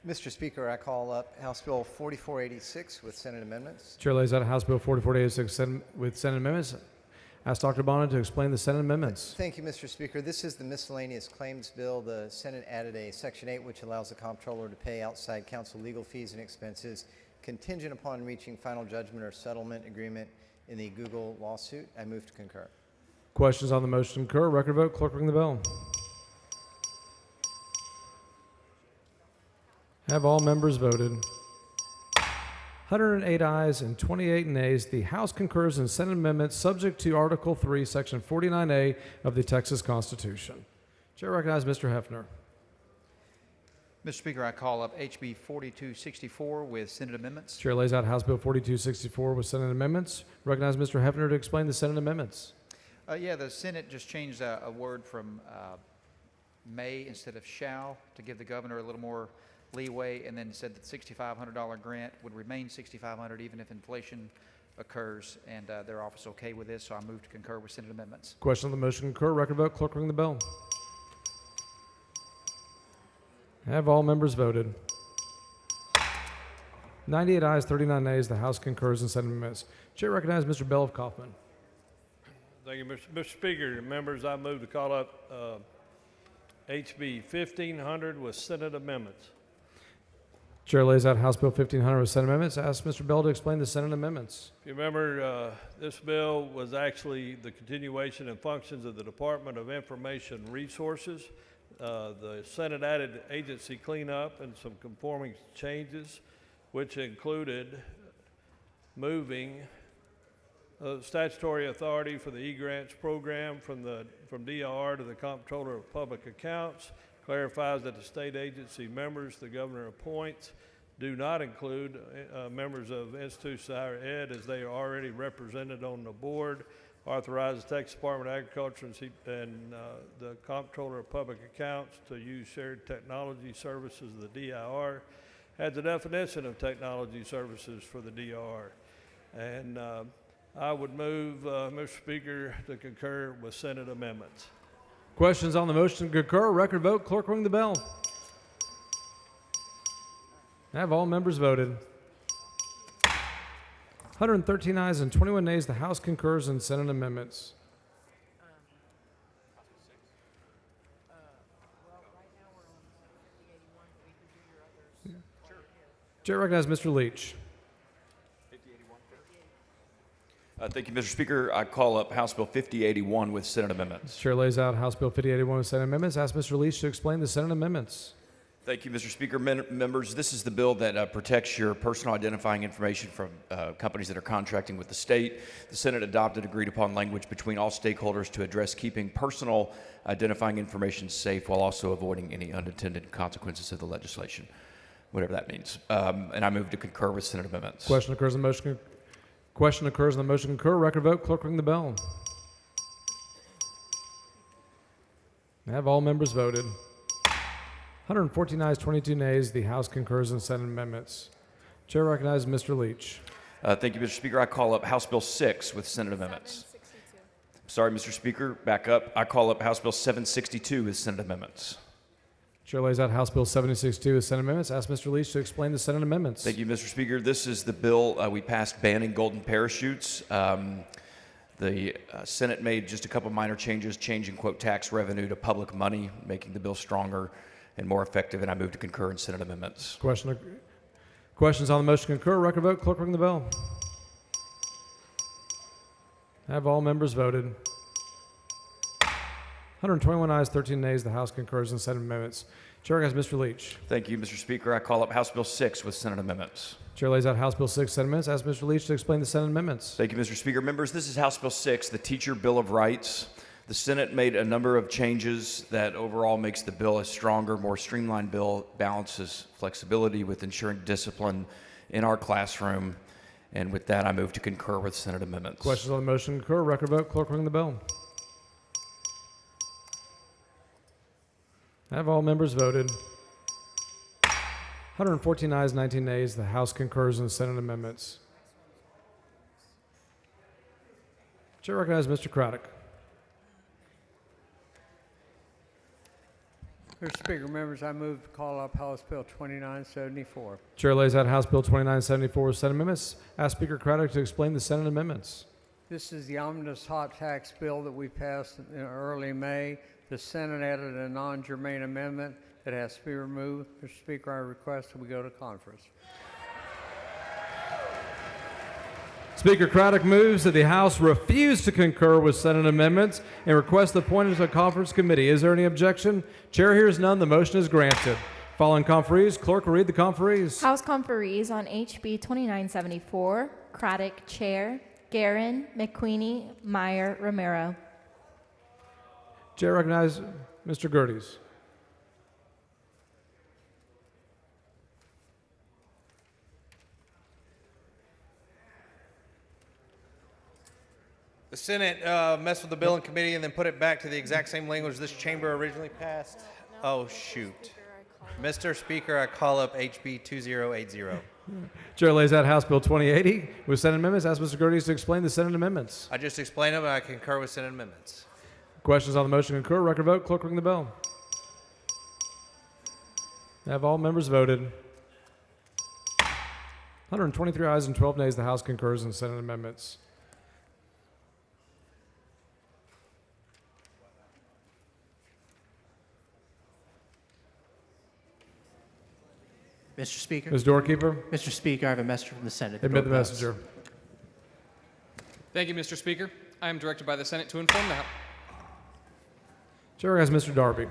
Mr. Speaker, I call up House Bill 4486 with Senate amendments. Chair lays out House Bill 4486 with Senate amendments. Ask Dr. Bonham to explain the Senate amendments. Thank you, Mr. Speaker. This is the miscellaneous claims bill. The Senate added a Section 8 which allows the comptroller to pay outside counsel legal fees and expenses contingent upon reaching final judgment or settlement agreement in the Google lawsuit. I move to concur. Questions on the motion to concur? Record vote. Clerk, ring the bell. Have all members voted? 108 ayes and 28 nays. The House concurs in Senate amendments subject to Article 3, Section 49A of the Texas Constitution. Chair recognizes Mr. Hefner. Mr. Speaker, I call up HB 4264 with Senate amendments. Chair lays out House Bill 4264 with Senate amendments. Recognize Mr. Hefner to explain the Senate amendments. Yeah, the Senate just changed a word from may instead of shall to give the governor a little more leeway, and then said that the $6,500 grant would remain $6,500 even if inflation occurs, and their office okay with this, so I move to concur with Senate amendments. Question on the motion to concur. Record vote. Clerk, ring the bell. Have all members voted? 98 ayes, 39 nays. The House concurs in Senate amendments. Chair recognizes Mr. Bell of Kaufman. Thank you, Mr. Speaker. Members, I move to call up HB 1500 with Senate amendments. Chair lays out House Bill 1500 with Senate amendments. Ask Mr. Bell to explain the Senate amendments. If you remember, this bill was actually the continuation and functions of the Department of Information Resources. The Senate added agency cleanup and some conforming changes, which included moving statutory authority for the E-Grants program from DRR to the Comptroller of Public Accounts, clarifies that the state agency members the governor appoints do not include members of institutions of higher ed as they are already represented on the board, authorizes Texas Department of Agriculture and the Comptroller of Public Accounts to use shared technology services of the DIR, adds a definition of technology services for the DIR. And I would move, Mr. Speaker, to concur with Senate amendments. Questions on the motion to concur? Record vote. Clerk, ring the bell. Have all members voted? 113 ayes and 21 nays. The House concurs in Senate amendments. Chair recognizes Mr. Leach. Thank you, Mr. Speaker. I call up House Bill 5081 with Senate amendments. Chair lays out House Bill 5081 with Senate amendments. Ask Mr. Leach to explain the Senate amendments. Thank you, Mr. Speaker. Members, this is the bill that protects your personal identifying information from companies that are contracting with the state. The Senate adopted agreed upon language between all stakeholders to address keeping personal identifying information safe while also avoiding any unintended consequences of the legislation, whatever that means. And I move to concur with Senate amendments. Question occurs on the motion. Question occurs on the motion to concur. Record vote. Clerk, ring the bell. Have all members voted? 114 ayes, 22 nays. The House concurs in Senate amendments. Chair recognizes Mr. Leach. Thank you, Mr. Speaker. I call up House Bill 6 with Senate amendments. Sorry, Mr. Speaker, back up. I call up House Bill 762 with Senate amendments. Chair lays out House Bill 762 with Senate amendments. Ask Mr. Leach to explain the Senate amendments. Thank you, Mr. Speaker. This is the bill we passed banning golden parachutes. The Senate made just a couple minor changes, changing, quote, tax revenue to public money, making the bill stronger and more effective, and I move to concur in Senate amendments. Questions on the motion to concur? Record vote. Clerk, ring the bell. Have all members voted? 121 ayes, 13 nays. The House concurs in Senate amendments. Chair has Mr. Leach. Thank you, Mr. Speaker. I call up House Bill 6 with Senate amendments. Chair lays out House Bill 6, Senate amendments. Ask Mr. Leach to explain the Senate amendments. Thank you, Mr. Speaker. Members, this is House Bill 6, the Teacher Bill of Rights. The Senate made a number of changes that overall makes the bill a stronger, more streamlined bill, balances flexibility with ensuring discipline in our classroom. And with that, I move to concur with Senate amendments. Questions on the motion to concur? Record vote. Clerk, ring the bell. Have all members voted? 114 ayes, 19 nays. The House concurs in Senate amendments. Chair recognizes Mr. Craddock. Mr. Speaker, members, I move to call up House Bill 2974. Chair lays out House Bill 2974 with Senate amendments. Ask Speaker Craddock to explain the Senate amendments. This is the omnibus hot tax bill that we passed in early May. The Senate added a non-germane amendment that has to be removed. Mr. Speaker, I request that we go to conference. Speaker Craddock moves that the House refuse to concur with Senate amendments and requests the appointment of a conference committee. Is there any objection? Chair hears none. The motion is granted. Following conferees, clerk will read the conferees. House conferees on HB 2974, Craddock, Chair, Guerin, McQueenie, Meyer, Romero. Chair recognizes Mr. Gerdes. The Senate messed with the bill in committee and then put it back to the exact same language this chamber originally passed. Oh, shoot. Mr. Speaker, I call up HB 2080. Chair lays out House Bill 2080 with Senate amendments. Ask Mr. Gerdes to explain the Senate amendments. I just explained them and I concur with Senate amendments. Questions on the motion to concur? Record vote. Clerk, ring the bell. Have all members voted? 123 ayes and 12 nays. The House concurs in Senate amendments. Mr. Speaker. Ms. Doorkeeper. Mr. Speaker, I have a message from the Senate. Admit the messenger. Thank you, Mr. Speaker. I am directed by the Senate to inform the House. Chair has Mr. Darby.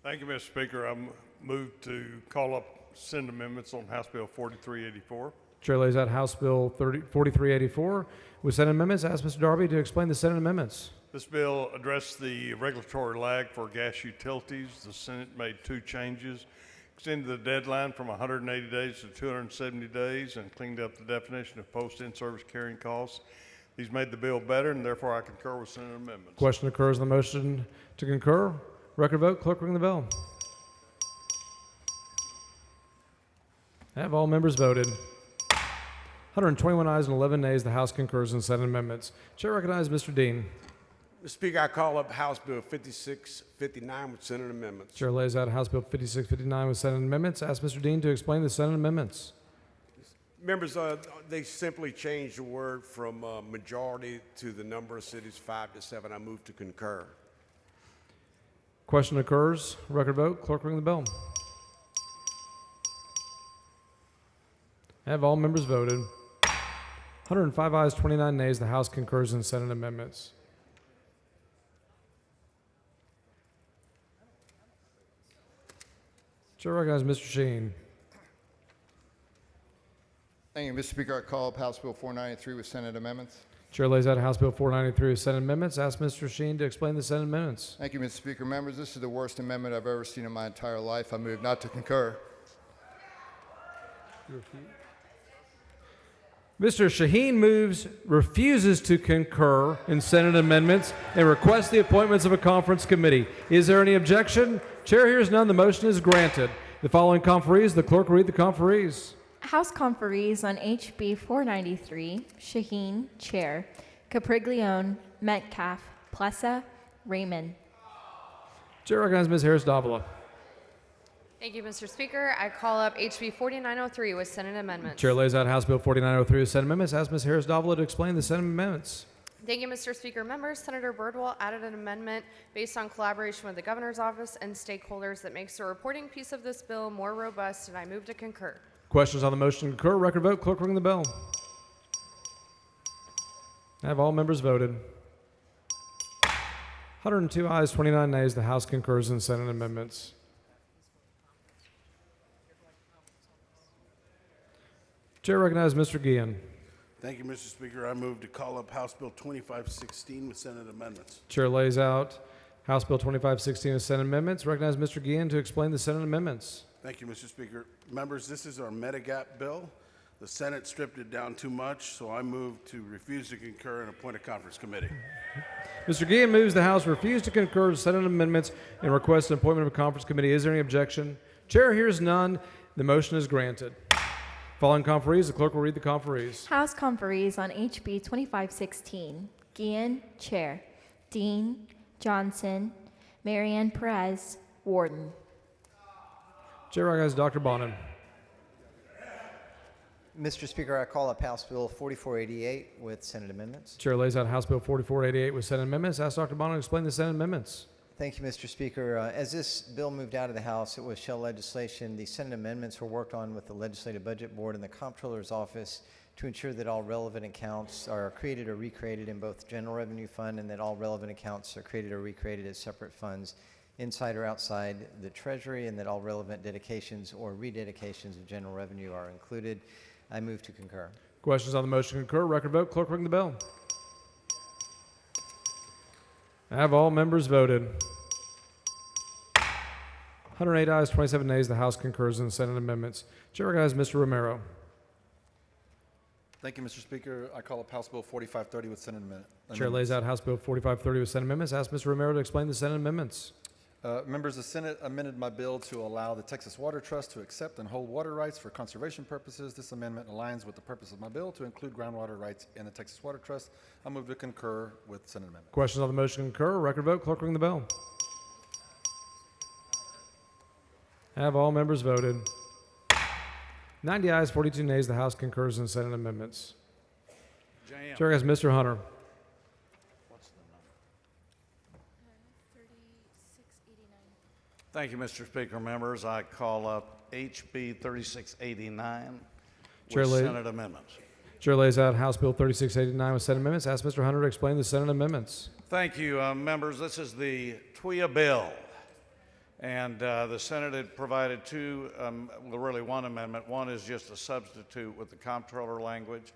Thank you, Mr. Speaker. I move to call up Senate amendments on House Bill 4384. Chair lays out House Bill 4384 with Senate amendments. Ask Mr. Darby to explain the Senate amendments. This bill addressed the regulatory lag for gas utilities. The Senate made two changes, extended the deadline from 180 days to 270 days, and cleaned up the definition of post-in-service carrying costs. These made the bill better, and therefore I concur with Senate amendments. Question occurs on the motion to concur. Record vote. Clerk, ring the bell. Have all members voted? 121 ayes and 11 nays. The House concurs in Senate amendments. Chair recognizes Mr. Dean. Mr. Speaker, I call up House Bill 5659 with Senate amendments. Chair lays out House Bill 5659 with Senate amendments. Ask Mr. Dean to explain the Senate amendments. Members, they simply changed the word from majority to the number of cities 5 to 7. I move to concur. Question occurs. Record vote. Clerk, ring the bell. Have all members voted? 105 ayes, 29 nays. The House concurs in Senate amendments. Chair recognizes Mr. Sheen. Thank you, Mr. Speaker. I call up House Bill 493 with Senate amendments. Chair lays out House Bill 493 with Senate amendments. Ask Mr. Sheen to explain the Senate amendments. Thank you, Mr. Speaker. Members, this is the worst amendment I've ever seen in my entire life. I move not to concur. Mr. Shaheen refuses to concur in Senate amendments and requests the appointments of a conference committee. Is there any objection? Chair hears none. The motion is granted. The following conferees, the clerk will read the conferees. House conferees on HB 493, Shaheen, Chair, Capriglione, Metcalf, Plessa, Raymond. Chair recognizes Ms. Harris Davila. Thank you, Mr. Speaker. I call up HB 4903 with Senate amendments. Chair lays out House Bill 4903 with Senate amendments. Ask Ms. Harris Davila to explain the Senate amendments. Thank you, Mr. Speaker. Members, Senator Birdwell added an amendment based on collaboration with the governor's office and stakeholders that makes the reporting piece of this bill more robust, and I move to concur. Questions on the motion to concur? Record vote. Clerk ring the bell. Have all members voted? 102 ayes, 29 nays. The House concurs in Senate amendments. Chair recognizes Mr. Guillen. Thank you, Mr. Speaker. I move to call up House Bill 2516 with Senate amendments. Chair lays out House Bill 2516 with Senate amendments. Recognize Mr. Guillen to explain the Senate amendments. Thank you, Mr. Speaker. Members, this is our Medigap bill. The Senate stripped it down too much, so I move to refuse to concur and appoint a conference committee. Mr. Guillen moves the House refuse to concur with Senate amendments and requests an appointment of a conference committee. Is there any objection? Chair hears none. The motion is granted. Following conferees, the clerk will read the conferees. House conferees on HB 2516. Guillen, Chair. Dean, Johnson, Marianne Perez, Warden. Chair recognizes Dr. Bonin. Mr. Speaker, I call up House Bill 4488 with Senate amendments. Chair lays out House Bill 4488 with Senate amendments. Ask Dr. Bonin to explain the Senate amendments. Thank you, Mr. Speaker. As this bill moved out of the House, it was shell legislation. The Senate amendments were worked on with the Legislative Budget Board and the Comptroller's Office to ensure that all relevant accounts are created or recreated in both General Revenue Fund and that all relevant accounts are created or recreated as separate funds inside or outside the Treasury, and that all relevant dedications or rededications of general revenue are included. I move to concur. Questions on the motion to concur? Record vote. Clerk ring the bell. Have all members voted? 108 ayes, 27 nays. The House concurs in Senate amendments. Chair recognizes Mr. Romero. Thank you, Mr. Speaker. I call up House Bill 4530 with Senate amendment. Chair lays out House Bill 4530 with Senate amendments. Ask Mr. Romero to explain the Senate amendments. Members, the Senate amended my bill to allow the Texas Water Trust to accept and hold water rights for conservation purposes. This amendment aligns with the purpose of my bill to include groundwater rights in the Texas Water Trust. I move to concur with Senate amendment. Questions on the motion to concur? Record vote. Clerk ring the bell. Have all members voted? 90 ayes, 42 nays. The House concurs in Senate amendments. Chair has Mr. Hunter. Thank you, Mr. Speaker. Members, I call up HB 3689 Chair with lay- Senate amendments. Chair lays out House Bill 3689 with Senate amendments. Ask Mr. Hunter to explain the Senate amendments. Thank you, members. This is the TWIA bill. And the Senate had provided two, well, really one amendment. One is just a substitute with the comptroller language.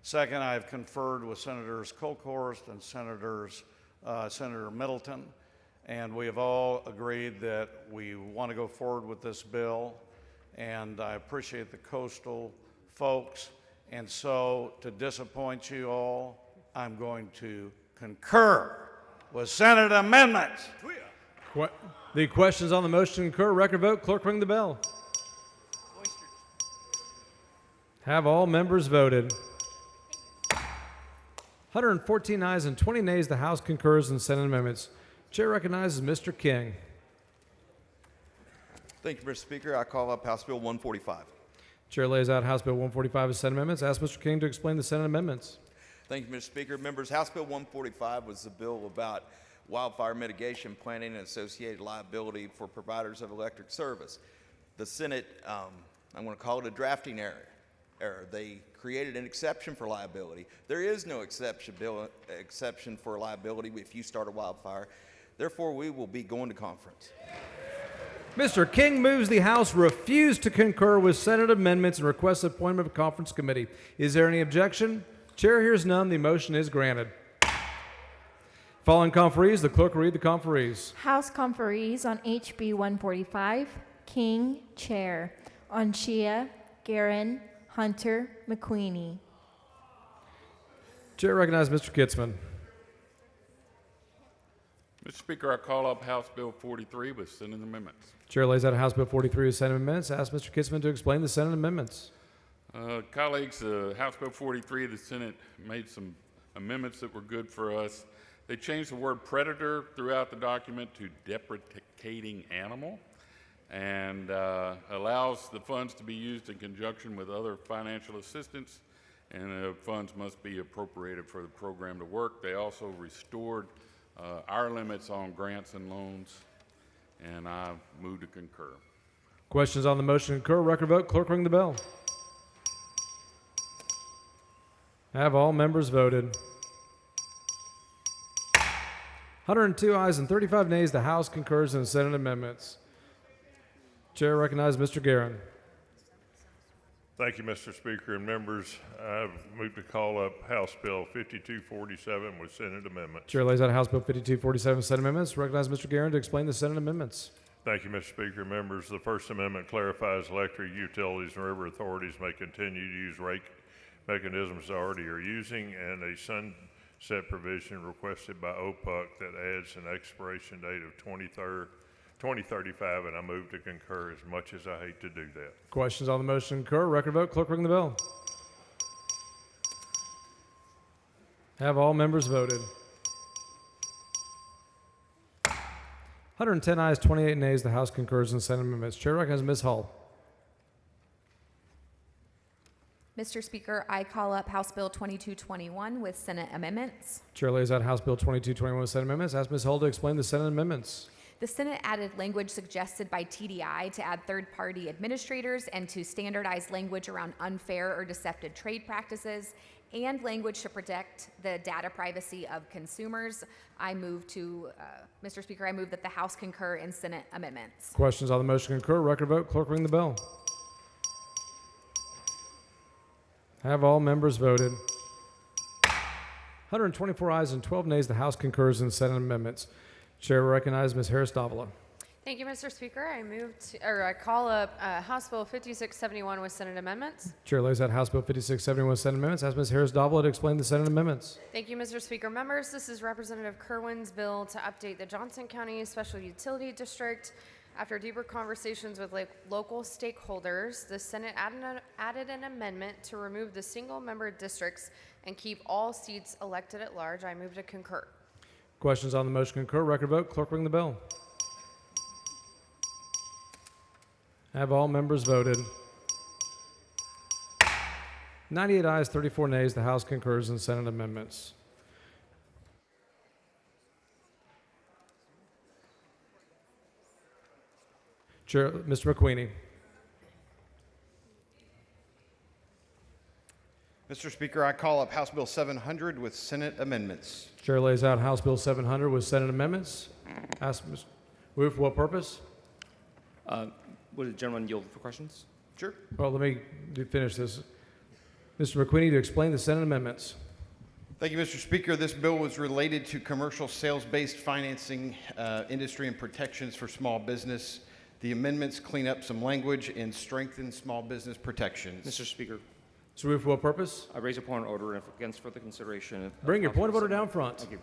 Second, I have conferred with Senators Kolkhorst and Senator Middleton, and we have all agreed that we want to go forward with this bill. And I appreciate the coastal folks. And so, to disappoint you all, I'm going to concur with Senate amendments. The questions on the motion to concur. Record vote. Clerk ring the bell. Have all members voted? 114 ayes and 20 nays. The House concurs in Senate amendments. Chair recognizes Mr. King. Thank you, Mr. Speaker. I call up House Bill 145. Chair lays out House Bill 145 as Senate amendments. Ask Mr. King to explain the Senate amendments. Thank you, Mr. Speaker. Members, House Bill 145 was the bill about wildfire mitigation planning and associated liability for providers of electric service. The Senate, I'm going to call it a drafting error. They created an exception for liability. There is no exception for liability if you start a wildfire. Therefore, we will be going to conference. Mr. King moves the House refuse to concur with Senate amendments and requests appointment of a conference committee. Is there any objection? Chair hears none. The motion is granted. Following conferees, the clerk will read the conferees. House conferees on HB 145. King, Chair. On Shia, Guerin, Hunter, McQueenie. Chair recognizes Mr. Kitzman. Mr. Speaker, I call up House Bill 43 with Senate amendments. Chair lays out House Bill 43 with Senate amendments. Ask Mr. Kitzman to explain the Senate amendments. Colleagues, House Bill 43, the Senate made some amendments that were good for us. They changed the word predator throughout the document to deprecating animal, and allows the funds to be used in conjunction with other financial assistance, and the funds must be appropriated for the program to work. They also restored our limits on grants and loans, and I move to concur. Questions on the motion to concur? Record vote. Clerk, ring the bell. Have all members voted? 102 ayes and 35 nays. The House concurs in the Senate amendments. Chair recognizes Mr. Guerin. Thank you, Mr. Speaker and members. I move to call up House Bill 5247 with Senate amendments. Chair lays out House Bill 5247 Senate amendments. Recognize Mr. Guerin to explain the Senate amendments. Thank you, Mr. Speaker and members. The First Amendment clarifies electric utilities and river authorities may continue to use rate mechanisms they already are using, and a sunset provision requested by OPUC that adds an expiration date of 2035, and I move to concur, as much as I hate to do that. Questions on the motion to concur? Record vote. Clerk, ring the bell. Have all members voted? 110 ayes, 28 nays. The House concurs in the Senate amendments. Chair recognizes Ms. Hall. Mr. Speaker, I call up House Bill 2221 with Senate amendments. Chair lays out House Bill 2221 with Senate amendments. Ask Ms. Hall to explain the Senate amendments. The Senate added language suggested by TDI to add third-party administrators and to standardize language around unfair or deceptive trade practices and language to protect the data privacy of consumers. I move to, Mr. Speaker, I move that the House concur in Senate amendments. Questions on the motion to concur? Record vote. Clerk, ring the bell. Have all members voted? 124 ayes and 12 nays. The House concurs in the Senate amendments. Chair recognizes Ms. Harris-Davila. Thank you, Mr. Speaker. I call up House Bill 5671 with Senate amendments. Chair lays out House Bill 5671 with Senate amendments. Ask Ms. Harris-Davila to explain the Senate amendments. Thank you, Mr. Speaker. Members, this is Representative Kerwin's bill to update the Johnson County Special Utility District. After deeper conversations with local stakeholders, the Senate added an amendment to remove the single-member districts and keep all seats elected at large. I move to concur. Questions on the motion to concur? Record vote. Clerk, ring the bell. Have all members voted? 98 ayes, 34 nays. The House concurs in Senate amendments. Chair, Mr. McQueenie. Mr. Speaker, I call up House Bill 700 with Senate amendments. Chair lays out House Bill 700 with Senate amendments. Ask Ms. Wu for what purpose? Would the gentleman yield for questions? Sure. Well, let me finish this. Mr. McQueenie to explain the Senate amendments. Thank you, Mr. Speaker. This bill was related to commercial sales-based financing, industry and protections for small business. The amendments clean up some language and strengthen small business protections. Mr. Speaker. Mr. Wu for what purpose? I raise a point of order and against further consideration. Bring your point of order down front. Thank you.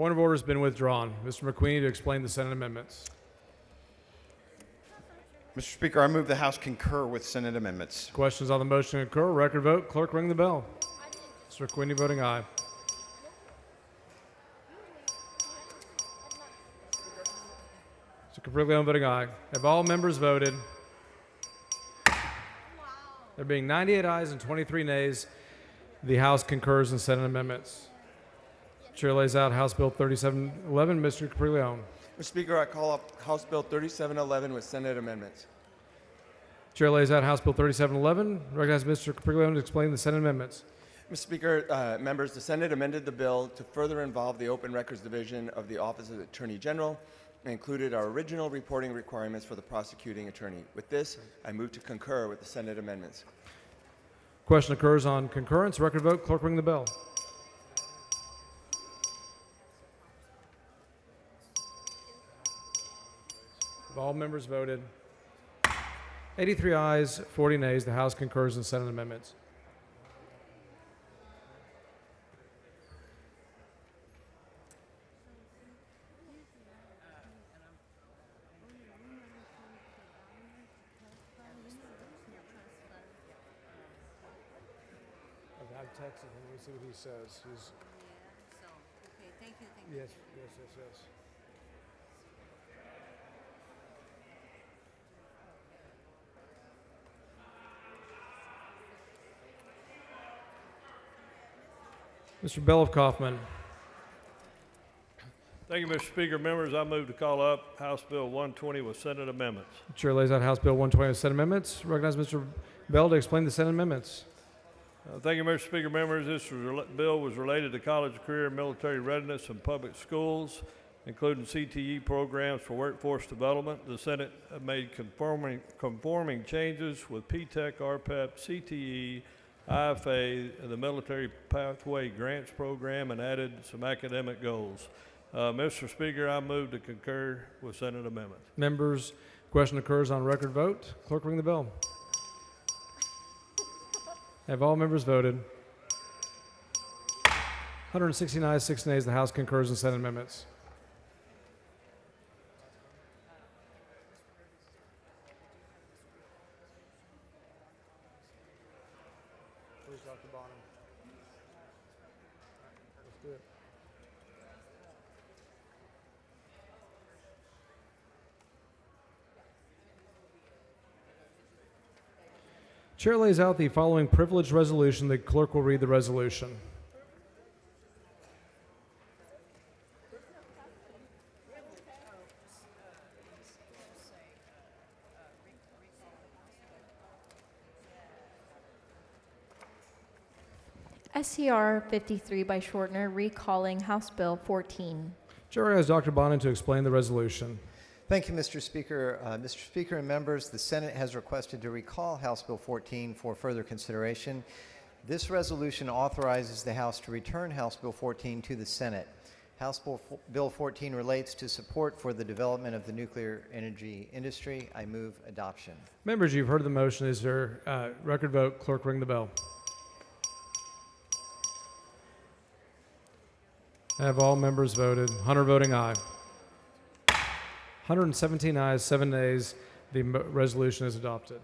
Point of order has been withdrawn. Mr. McQueen to explain the Senate amendments. Mr. Speaker, I move the House concur with Senate amendments. Questions on the motion to concur? Record vote. Clerk, ring the bell. Mr. McQueen voting aye. Mr. Capriglione voting aye. Have all members voted? There being 98 ayes and 23 nays, the House concurs in Senate amendments. Chair lays out House Bill 3711. Mr. Capriglione. Mr. Speaker, I call up House Bill 3711 with Senate amendments. Chair lays out House Bill 3711. Recognize Mr. Capriglione to explain the Senate amendments. Mr. Speaker, members, the Senate amended the bill to further involve the Open Records Division of the Office of the Attorney General and included our original reporting requirements for the prosecuting attorney. With this, I move to concur with the Senate amendments. Question occurs on concurrence. Record vote. Clerk, ring the bell. Have all members voted? 83 ayes, 40 nays. The House concurs in Senate amendments. I've texted him. We'll see what he says. Thank you. Yes. Mr. Belloff Kaufman. Thank you, Mr. Speaker. Members, I move to call up House Bill 120 with Senate amendments. Chair lays out House Bill 120 with Senate amendments. Recognize Mr. Bell to explain the Senate amendments. Thank you, Mr. Speaker. Members, this bill was related to college, career, and military readiness in public schools, including CTE programs for workforce development. The Senate made conforming changes with PTEC, RPEP, CTE, IFA, and the Military Pathway Grants Program, and added some academic goals. Mr. Speaker, I move to concur with Senate amendments. Members, question occurs on record vote. Clerk, ring the bell. Have all members voted? 169 ayes, 6 nays. The House concurs in Senate amendments. Dr. Bonham. Let's do it. Chair lays out the following privileged resolution. The clerk will read the resolution. SCR 53 by Shortner, recalling House Bill 14. Chair has Dr. Bonin to explain the resolution. Thank you, Mr. Speaker. Mr. Speaker and members, the Senate has requested to recall House Bill 14 for further consideration. This resolution authorizes the House to return House Bill 14 to the Senate. House Bill 14 relates to support for the development of the nuclear energy industry. I move adoption. Members, you've heard the motion. Is there record vote? Clerk, ring the bell. Have all members voted? 100 voting aye. 117 ayes, 7 nays. The resolution is adopted.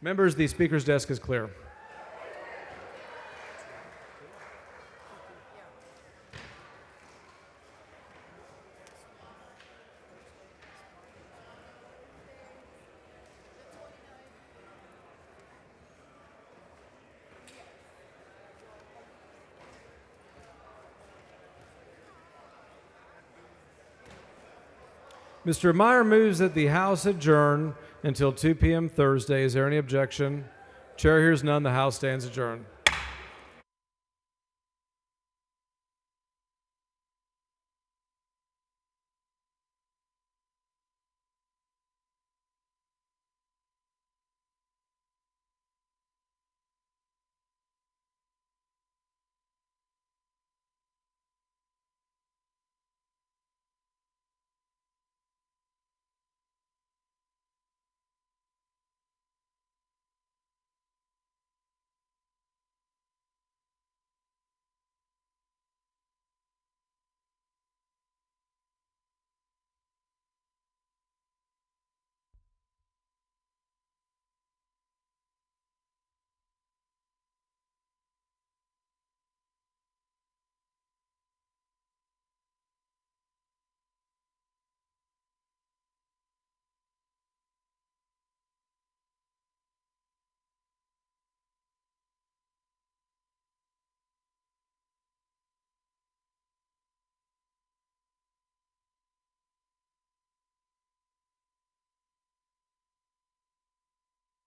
Members, the Speaker's desk is clear. Mr. Meyer moves that the House adjourn until 2 p.m. Thursday. Is there any objection? Chair hears none. The House stands adjourned.